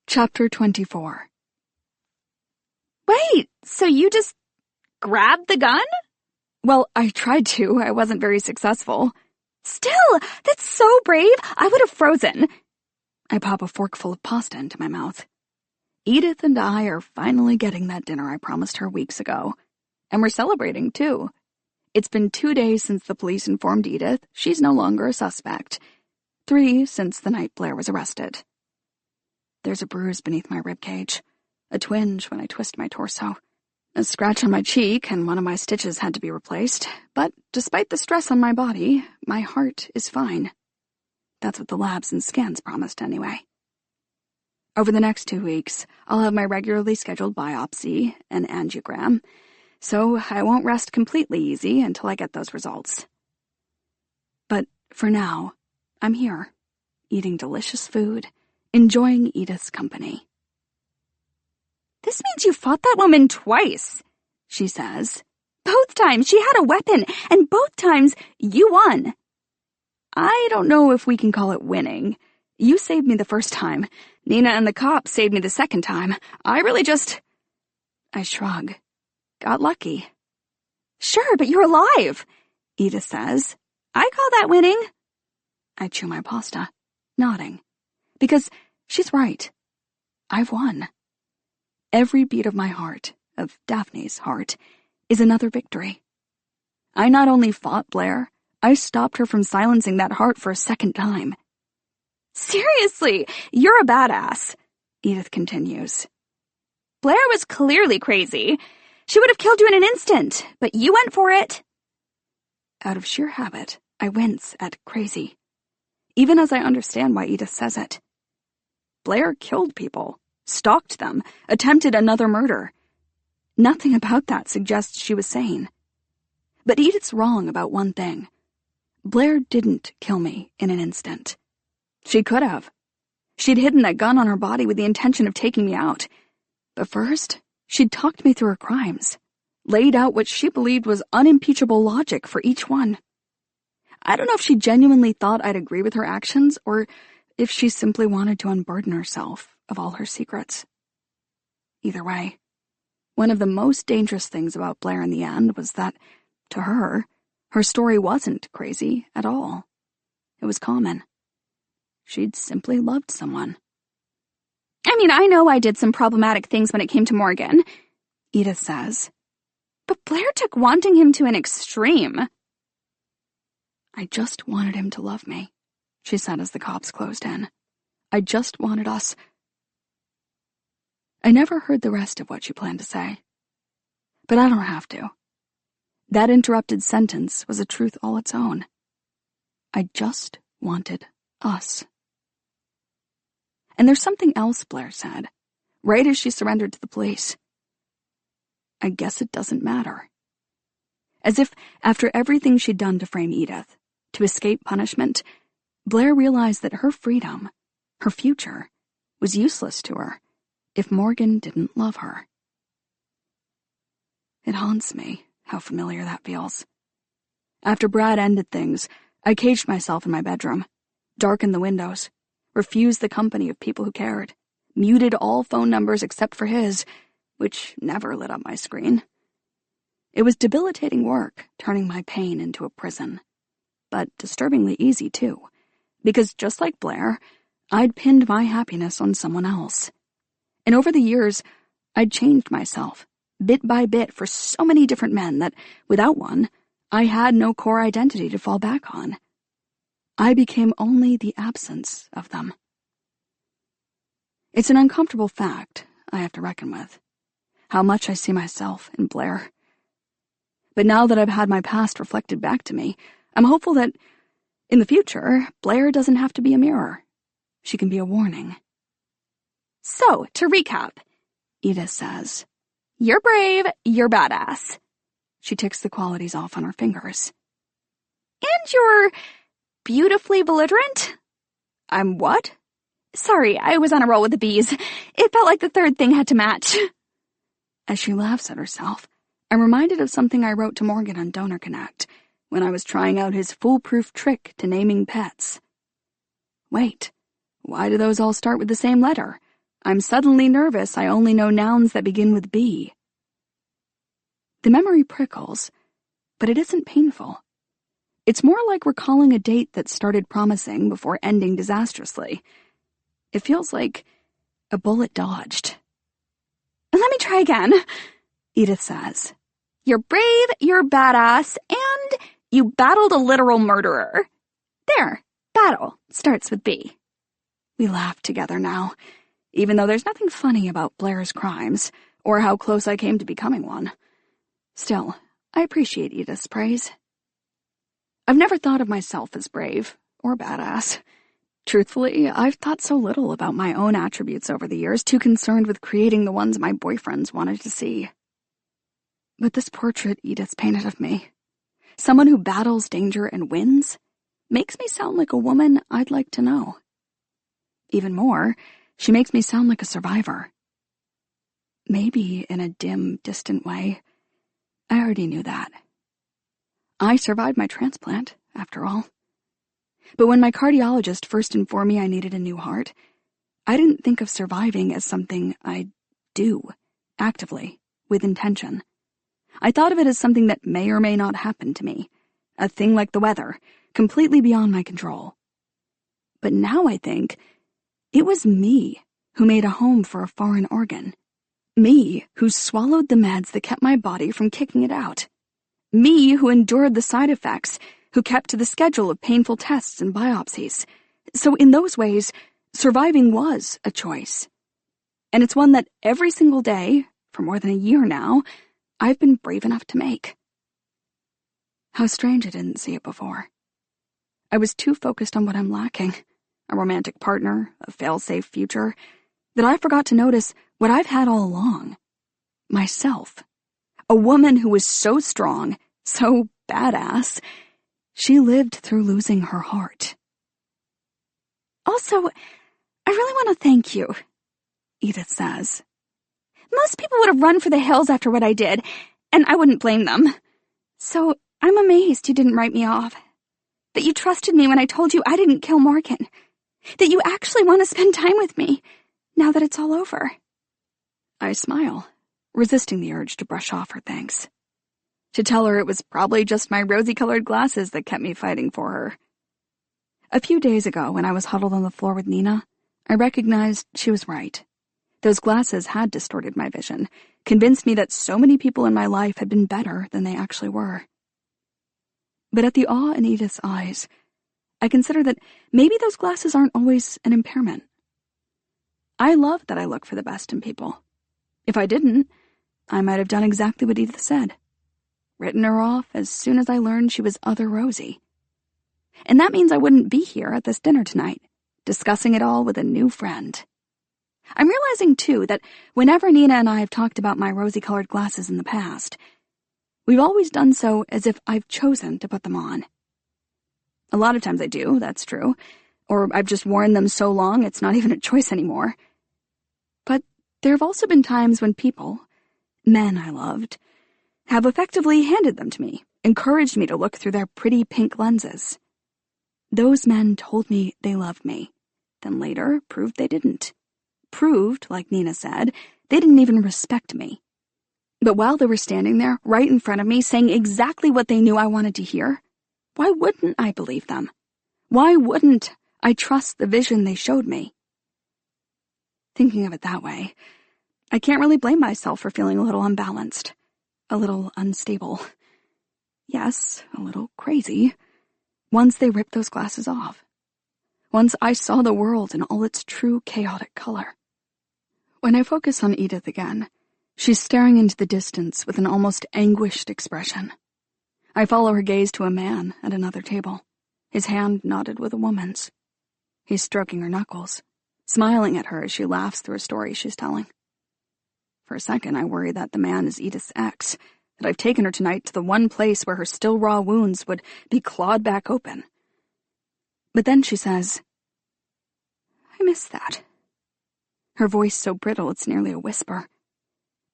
Chapter 24. Wait, so you just grabbed the gun? Well, I tried to. I wasn't very successful. Still, that's so brave. I would have frozen. I pop a forkful of pasta into my mouth. Edith and I are finally getting that dinner I promised her weeks ago. And we're celebrating, too. It's been 2 days since the police informed Edith she's no longer a suspect. 3 since the night Blair was arrested. There's a bruise beneath my ribcage, a twinge when I twist my torso, a scratch on my cheek, and one of my stitches had to be replaced. But despite the stress on my body, my heart is fine. That's what the labs and scans promised anyway. Over the next 2 weeks, I'll have my regularly scheduled biopsy and angiogram, so I won't rest completely easy until I get those results. But for now, I'm here, eating delicious food, enjoying Edith's company. This means you fought that woman twice, she says. Both times she had a weapon, and both times you won. I don't know if we can call it winning. You saved me the first time. Nina and the cops saved me the second time. I shrug. Got lucky. Sure, but you're alive, Edith says. I call that winning. I chew my pasta, nodding. Because she's right. I've won. Every beat of my heart, of Daphne's heart, is another victory. I not only fought Blair, I stopped her from silencing that heart for a second time. Seriously, you're a badass, Edith continues. Blair was clearly crazy. She would have killed you in an instant, but you went for it. Out of sheer habit, I wince at crazy, even as I understand why Edith says it. Blair killed people, stalked them, attempted another murder. Nothing about that suggests she was sane. But Edith's wrong about one thing. Blair didn't kill me in an instant. She could have. She'd hidden that gun on her body with the intention of taking me out. But first, she'd talked me through her crimes, laid out what she believed was unimpeachable logic for each one. I don't know if she genuinely thought I'd agree with her actions, or if she simply wanted to unburden herself of all her secrets. Either way, one of the most dangerous things about Blair in the end was that, to her story wasn't crazy at all. It was common. She'd simply loved someone. I mean, I know I did some problematic things when it came to Morgan, Edith says. But Blair took wanting him to an extreme. I just wanted him to love me, she said as the cops closed in. I just wanted us. I never heard the rest of what she planned to say. But I don't have to. That interrupted sentence was a truth all its own. I just wanted us. And there's something else Blair said, right as she surrendered to the police. I guess it doesn't matter. As if, after everything she'd done to frame Edith, to escape punishment, Blair realized that her freedom, her future, was useless to her if Morgan didn't love her. It haunts me how familiar that feels. After Brad ended things, I caged myself in my bedroom, darkened the windows, refused the company of people who cared, muted all phone numbers except for his, which never lit up my screen. It was debilitating work, turning my pain into a prison. But disturbingly easy, too, because just like Blair, I'd pinned my happiness on someone else. And over the years, I'd changed myself, bit by bit, for so many different men that, without one, I had no core identity to fall back on. I became only the absence of them. It's an uncomfortable fact I have to reckon with, how much I see myself in Blair. But now that I've had my past reflected back to me, I'm hopeful that, in the future, Blair doesn't have to be a mirror. She can be a warning. So, to recap, Edith says, you're brave, you're badass. She ticks the qualities off on her fingers. And you're beautifully belligerent? I'm what? Sorry, I was on a roll with the bees. It felt like the third thing had to match. As she laughs at herself, I'm reminded of something I wrote to Morgan on Donor Connect when I was trying out his foolproof trick to naming pets. Wait, why do those all start with the same letter? I'm suddenly nervous I only know nouns that begin with B. The memory prickles, but it isn't painful. It's more like recalling a date that started promising before ending disastrously. It feels like a bullet dodged. Let me try again, Edith says. You're brave, you're badass, and you battled a literal murderer. There, battle starts with B. We laugh together now, even though there's nothing funny about Blair's crimes, or how close I came to becoming one. Still, I appreciate Edith's praise. I've never thought of myself as brave or badass. Truthfully, I've thought so little about my own attributes over the years, too concerned with creating the ones my boyfriends wanted to see. But this portrait Edith's painted of me, someone who battles danger and wins, makes me sound like a woman I'd like to know. Even more, she makes me sound like a survivor. Maybe in a dim, distant way, I already knew that. I survived my transplant, after all. But when my cardiologist first informed me I needed a new heart, I didn't think of surviving as something I'd do, actively, with intention. I thought of it as something that may or may not happen to me, a thing like the weather, completely beyond my control. But now I think it was me who made a home for a foreign organ. Me who swallowed the meds that kept my body from kicking it out. Me who endured the side effects, who kept to the schedule of painful tests and biopsies. So in those ways, surviving was a choice. And it's one that every single day, for more than a year now, I've been brave enough to make. How strange I didn't see it before. I was too focused on what I'm lacking, a romantic partner, a fail-safe future, that I forgot to notice what I've had all along. Myself. A woman who was so strong, so badass, she lived through losing her heart. Also, I really want to thank you, Edith says. Most people would have run for the hills after what I did, and I wouldn't blame them. So I'm amazed you didn't write me off. That you trusted me when I told you I didn't kill Morgan. That you actually want to spend time with me, now that it's all over. I smile, resisting the urge to brush off her thanks. To tell her it was probably just my rosy-colored glasses that kept me fighting for her. A few days ago, when I was huddled on the floor with Nina, I recognized she was right. Those glasses had distorted my vision, convinced me that so many people in my life had been better than they actually were. But at the awe in Edith's eyes, I consider that maybe those glasses aren't always an impairment. I love that I look for the best in people. If I didn't, I might have done exactly what Edith said. Written her off as soon as I learned she was other Rosie. And that means I wouldn't be here at this dinner tonight, discussing it all with a new friend. I'm realizing, too, that whenever Nina and I have talked about my rosy-colored glasses in the past, we've always done so as if I've chosen to put them on. A lot of times I do, that's true, or I've just worn them so long it's not even a choice anymore. But there have also been times when people, men I loved, have effectively handed them to me, encouraged me to look through their pretty pink lenses. Those men told me they loved me, then later proved they didn't. Proved, like Nina said, they didn't even respect me. But while they were standing there, right in front of me, saying exactly what they knew I wanted to hear, why wouldn't I believe them? Why wouldn't I trust the vision they showed me? Thinking of it that way, I can't really blame myself for feeling a little unbalanced, a little unstable. Yes, a little crazy. Once they ripped those glasses off. Once I saw the world in all its true chaotic color. When I focus on Edith again, she's staring into the distance with an almost anguished expression. I follow her gaze to a man at another table, his hand knotted with a woman's. He's stroking her knuckles, smiling at her as she laughs through a story she's telling. For a second, I worry that the man is Edith's ex, that I've taken her tonight to the one place where her still raw wounds would be clawed back open. But then she says, "I miss that." Her voice so brittle it's nearly a whisper.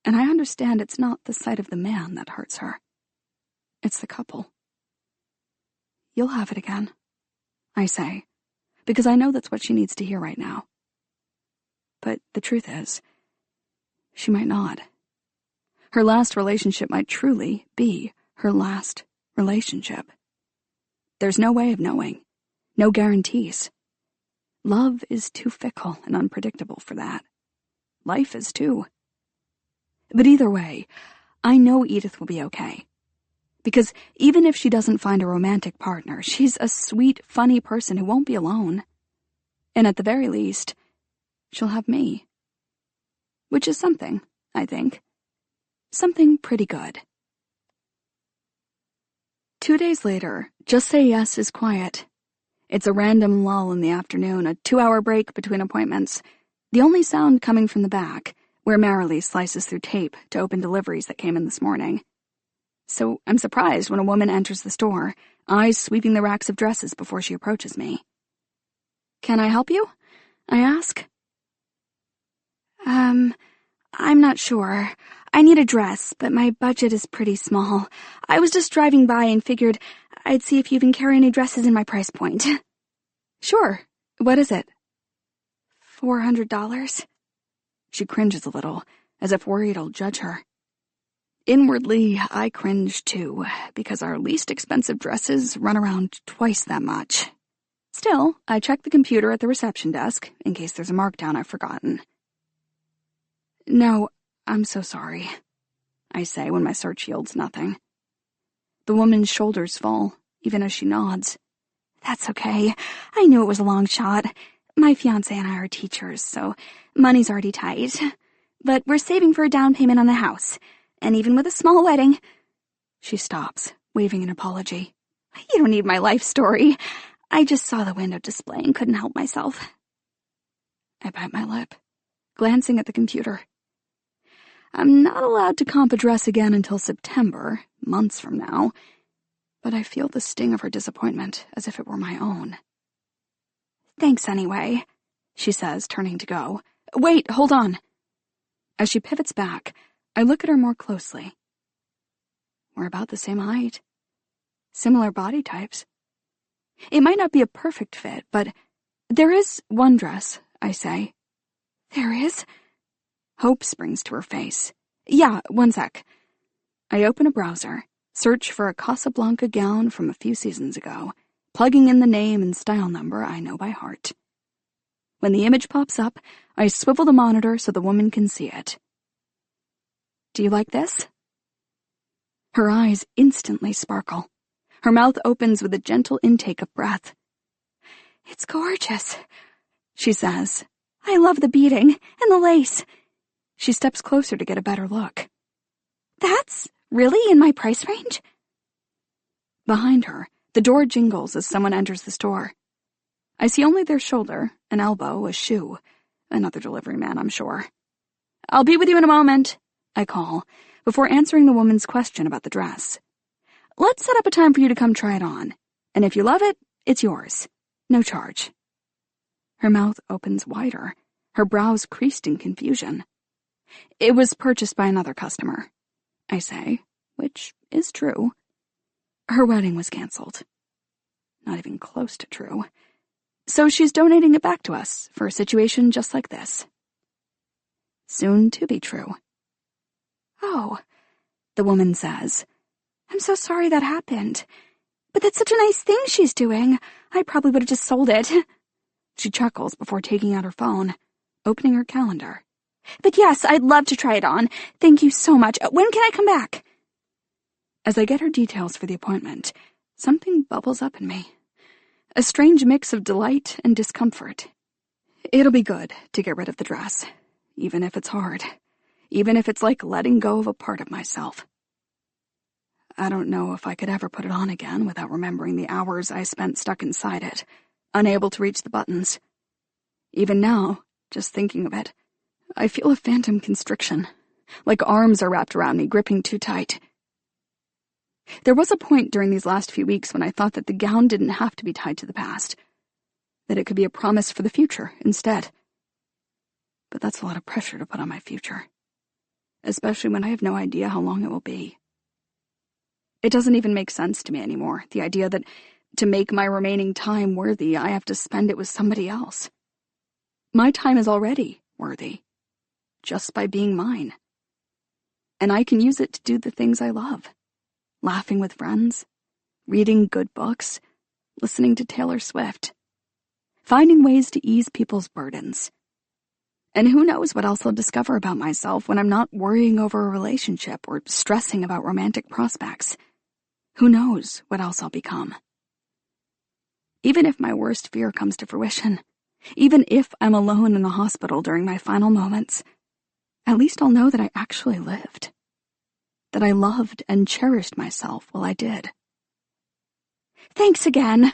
And I understand it's not the sight of the man that hurts her. It's the couple. "You'll have it again," I say, because I know that's what she needs to hear right now. But the truth is, she might not. Her last relationship might truly be her last relationship. There's no way of knowing, no guarantees. Love is too fickle and unpredictable for that. Life is too. But either way, I know Edith will be okay. Because even if she doesn't find a romantic partner, she's a sweet, funny person who won't be alone. And at the very least, she'll have me. Which is something, I think. Something pretty good. 2 days later, Just Say Yes is quiet. It's a random lull in the afternoon, a 2-hour break between appointments, the only sound coming from the back, where Marilee slices through tape to open deliveries that came in this morning. So I'm surprised when a woman enters the store, eyes sweeping the racks of dresses before she approaches me. "Can I help you?" I ask. I'm not sure. I need a dress, but my budget is pretty small. I was just driving by and figured I'd see if you even carry any dresses in my price point." "Sure. What is it?" $400. She cringes a little, as if worried I'll judge her. Inwardly, I cringe too, because our least expensive dresses run around twice that much. Still, I check the computer at the reception desk, in case there's a markdown I've forgotten. "No, I'm so sorry," I say when my search yields nothing. The woman's shoulders fall, even as she nods. That's okay. I knew it was a long shot. My fiancé and I are teachers, so money's already tight. But we're saving for a down payment on a house, and even with a small wedding... She stops, waving an apology. You don't need my life story. I just saw the window display and couldn't help myself. I bite my lip, glancing at the computer. I'm not allowed to comp a dress again until September, months from now, but I feel the sting of her disappointment as if it were my own. Thanks anyway, she says, turning to go. Wait, hold on. As she pivots back, I look at her more closely. We're about the same height. Similar body types. It might not be a perfect fit, but there is one dress, I say. There is? Hope springs to her face. Yeah, one sec. I open a browser, search for a Casablanca gown from a few seasons ago, plugging in the name and style number I know by heart. When the image pops up, I swivel the monitor so the woman can see it. Do you like this? Her eyes instantly sparkle. Her mouth opens with a gentle intake of breath. It's gorgeous, she says. I love the beading and the lace. She steps closer to get a better look. That's really in my price range? Behind her, the door jingles as someone enters the store. I see only their shoulder, an elbow, a shoe. Another delivery man, I'm sure. I'll be with you in a moment, I call, before answering the woman's question about the dress. Let's set up a time for you to come try it on, and if you love it, it's yours. No charge. Her mouth opens wider, her brows creased in confusion. It was purchased by another customer, I say, which is true. Her wedding was canceled. Not even close to true. So she's donating it back to us for a situation just like this. Soon to be true. Oh, the woman says. I'm so sorry that happened. But that's such a nice thing she's doing. I probably would have just sold it. She chuckles before taking out her phone, opening her calendar. But yes, I'd love to try it on. Thank you so much. When can I come back? As I get her details for the appointment, something bubbles up in me. A strange mix of delight and discomfort. It'll be good to get rid of the dress, even if it's hard, even if it's like letting go of a part of myself. I don't know if I could ever put it on again without remembering the hours I spent stuck inside it, unable to reach the buttons. Even now, just thinking of it, I feel a phantom constriction, like arms are wrapped around me, gripping too tight. There was a point during these last few weeks when I thought that the gown didn't have to be tied to the past, that it could be a promise for the future instead. But that's a lot of pressure to put on my future, especially when I have no idea how long it will be. It doesn't even make sense to me anymore, the idea that to make my remaining time worthy, I have to spend it with somebody else. My time is already worthy, just by being mine. And I can use it to do the things I love. Laughing with friends, reading good books, listening to Taylor Swift, finding ways to ease people's burdens. And who knows what else I'll discover about myself when I'm not worrying over a relationship or stressing about romantic prospects. Who knows what else I'll become? Even if my worst fear comes to fruition, even if I'm alone in the hospital during my final moments, at least I'll know that I actually lived. That I loved and cherished myself while I did. Thanks again,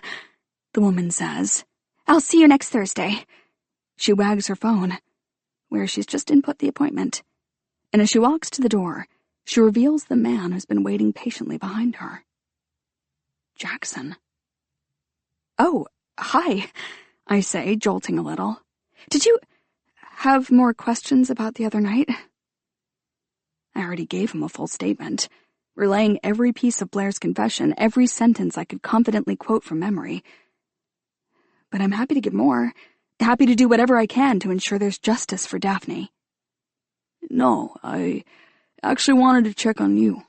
the woman says. I'll see you next Thursday. She wags her phone, where she's just input the appointment, and as she walks to the door, she reveals the man who's been waiting patiently behind her. Jackson. Oh, hi, I say, jolting a little. Did you have more questions about the other night? I already gave him a full statement, relaying every piece of Blair's confession, every sentence I could confidently quote from memory. But I'm happy to give more, happy to do whatever I can to ensure there's justice for Daphne. No, I actually wanted to check on you,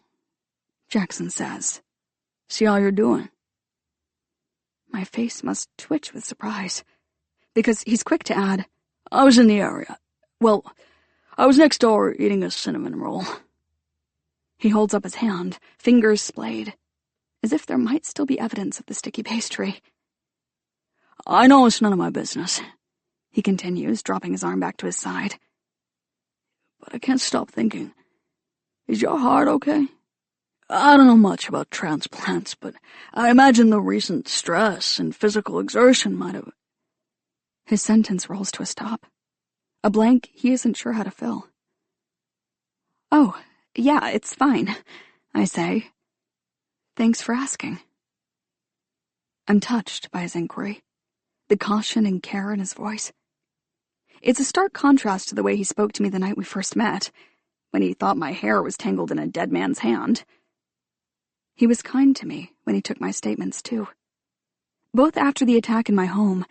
Jackson says. See how you're doing. My face must twitch with surprise, because he's quick to add, I was in the area. Well, I was next door eating a cinnamon roll. He holds up his hand, fingers splayed, as if there might still be evidence of the sticky pastry. I know it's none of my business, he continues, dropping his arm back to his side. but I can't stop thinking. Is your heart okay? I don't know much about transplants, but I imagine the recent stress and physical exertion might have... His sentence rolls to a stop. A blank he isn't sure how to fill. Oh, yeah, it's fine, I say. Thanks for asking. I'm touched by his inquiry, the caution and care in his voice. It's a stark contrast to the way he spoke to me the night we first met, when he thought my hair was tangled in a dead man's hand. He was kind to me when he took my statements, too. Both after the attack in my home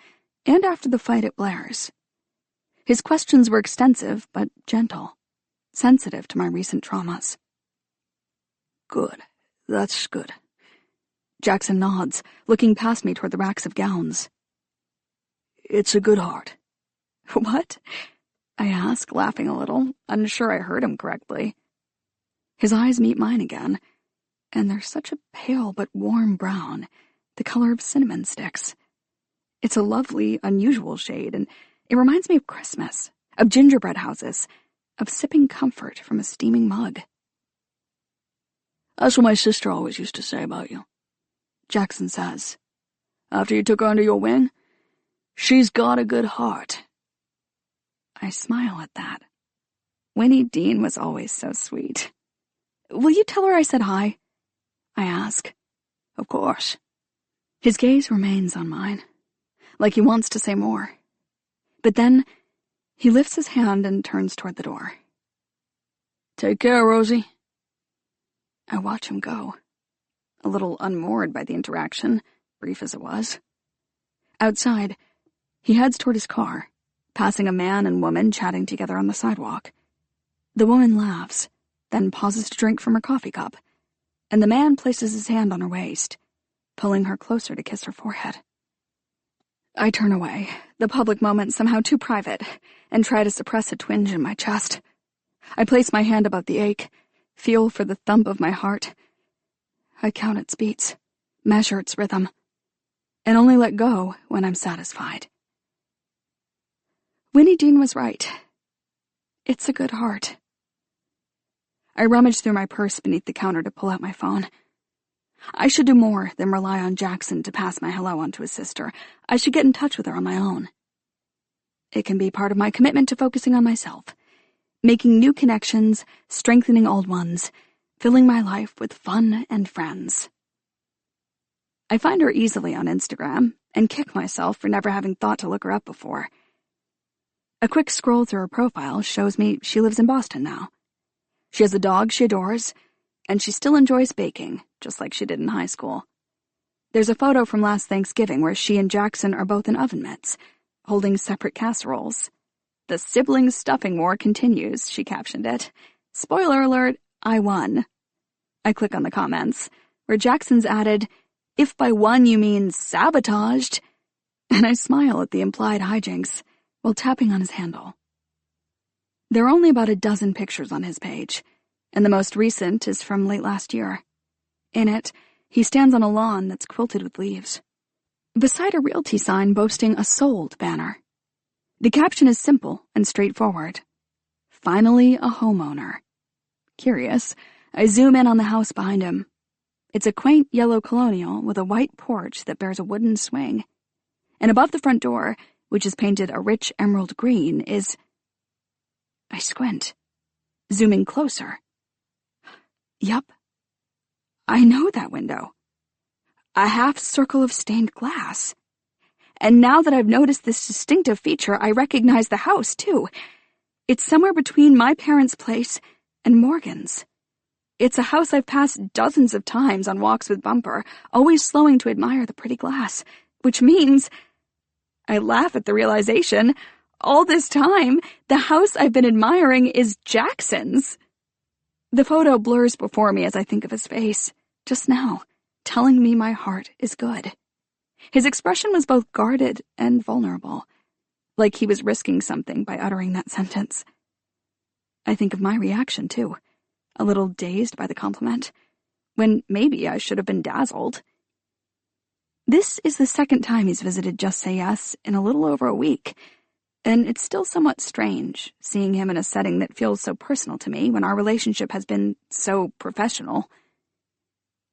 and after the fight at Blair's. His questions were extensive but gentle, sensitive to my recent traumas. Good. That's good. Jackson nods, looking past me toward the racks of gowns. It's a good heart. What? I ask, laughing a little, unsure I heard him correctly. His eyes meet mine again, and they're such a pale but warm brown, the color of cinnamon sticks. It's a lovely, unusual shade, and it reminds me of Christmas, of gingerbread houses, of sipping comfort from a steaming mug. That's what my sister always used to say about you, Jackson says. After you took her under your wing, she's got a good heart. I smile at that. Winnie Dean was always so sweet. Will you tell her I said hi? I ask. Of course. His gaze remains on mine, like he wants to say more. But then he lifts his hand and turns toward the door. Take care, Rosie. I watch him go, a little unmoored by the interaction, brief as it was. Outside, he heads toward his car, passing a man and woman chatting together on the sidewalk. The woman laughs, then pauses to drink from her coffee cup, and the man places his hand on her waist, pulling her closer to kiss her forehead. I turn away, the public moment somehow too private, and try to suppress a twinge in my chest. I place my hand above the ache, feel for the thump of my heart. I count its beats, measure its rhythm, and only let go when I'm satisfied. Winnie Dean was right. It's a good heart. I rummage through my purse beneath the counter to pull out my phone. I should do more than rely on Jackson to pass my hello on to his sister. I should get in touch with her on my own. It can be part of my commitment to focusing on myself, making new connections, strengthening old ones, filling my life with fun and friends. I find her easily on Instagram and kick myself for never having thought to look her up before. A quick scroll through her profile shows me she lives in Boston now. She has a dog she adores, and she still enjoys baking, just like she did in high school. There's a photo from last Thanksgiving where she and Jackson are both in oven mitts, holding separate casseroles. The sibling stuffing war continues, she captioned it. Spoiler alert, I won. I click on the comments, where Jackson's added, "If by won you mean sabotaged," and I smile at the implied hijinks while tapping on his handle. There are only about a dozen pictures on his page, and the most recent is from late last year. In it, he stands on a lawn that's quilted with leaves, beside a realty sign boasting a sold banner. The caption is simple and straightforward. Finally a homeowner. Curious, I zoom in on the house behind him. It's a quaint yellow colonial with a white porch that bears a wooden swing. And above the front door, which is painted a rich emerald green, is... I squint, zooming closer. Yup. I know that window. A half circle of stained glass. And now that I've noticed this distinctive feature, I recognize the house, too. It's somewhere between my parents' place and Morgan's. It's a house I've passed dozens of times on walks with Bumper, always slowing to admire the pretty glass, which means... I laugh at the realization. All this time, the house I've been admiring is Jackson's. The photo blurs before me as I think of his face, just now, telling me my heart is good. His expression was both guarded and vulnerable, like he was risking something by uttering that sentence. I think of my reaction, too, a little dazed by the compliment, when maybe I should have been dazzled. This is the second time he's visited Just Say Yes in a little over a week, and it's still somewhat strange seeing him in a setting that feels so personal to me when our relationship has been so professional.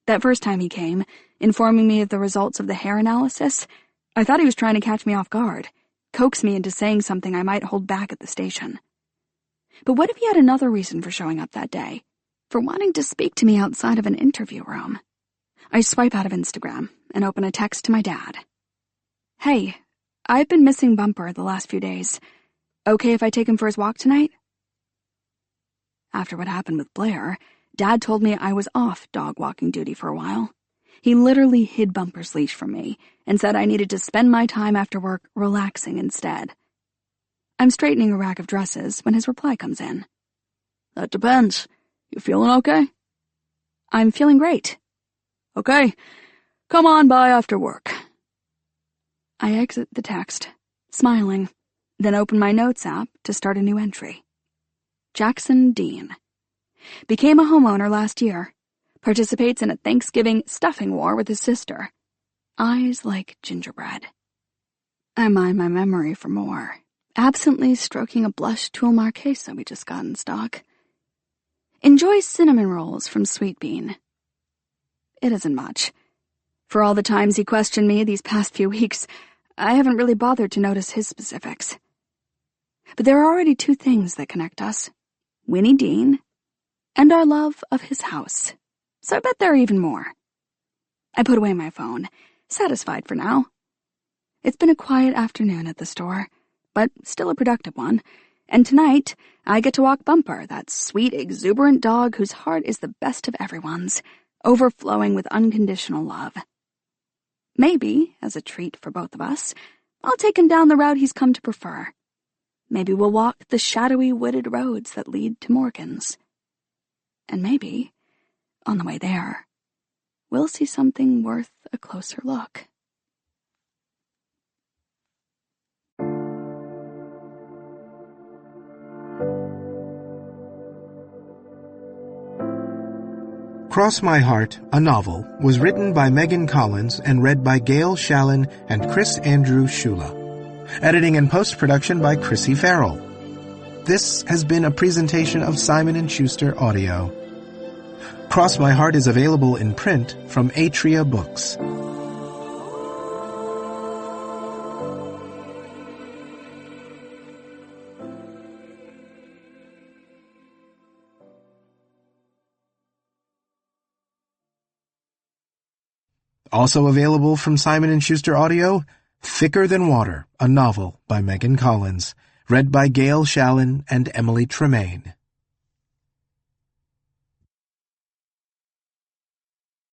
That first time he came, informing me of the results of the hair analysis, I thought he was trying to catch me off guard, coax me into saying something I might hold back at the station. But what if he had another reason for showing up that day? For wanting to speak to me outside of an interview room? I swipe out of Instagram and open a text to my dad. Hey, I've been missing Bumper the last few days. Okay if I take him for his walk tonight? After what happened with Blair, Dad told me I was off dog walking duty for a while. He literally hid Bumper's leash from me and said I needed to spend my time after work relaxing instead. I'm straightening a rack of dresses when his reply comes in. That depends. You feeling okay? I'm feeling great. Okay, come on by after work. I exit the text, smiling, then open my notes app to start a new entry. Jackson Dean. Became a homeowner last year. Participates in a Thanksgiving stuffing war with his sister. Eyes like gingerbread. I mine my memory for more, absently stroking a blush Tool Marquesa we just got in stock. Enjoy cinnamon rolls from Sweet Bean. It isn't much. For all the times he questioned me these past few weeks, I haven't really bothered to notice his specifics. But there are already two things that connect us. Winnie Dean and our love of his house. So I bet there are even more. I put away my phone, satisfied for now. It's been a quiet afternoon at the store, but still a productive one, and tonight I get to walk Bumper, that sweet, exuberant dog whose heart is the best of everyone's, overflowing with unconditional love. Maybe, as a treat for both of us, I'll take him down the route he's come to prefer. Maybe we'll walk the shadowy wooded roads that lead to Morgan's. And maybe, on the way there, we'll see something worth a closer look. Cross My Heart, a Novel, was written by Megan Collins and read by Gail Shallon and Chris Andrew Shula. Editing and post-production by Chrissy Farrell. This has been a presentation of Simon & Schuster Audio. Cross My Heart is available in print from Atria Books. Also available from Simon & Schuster Audio, Thicker Than Water, a Novel by Megan Collins, read by Gail Shallon and Emily Tremaine.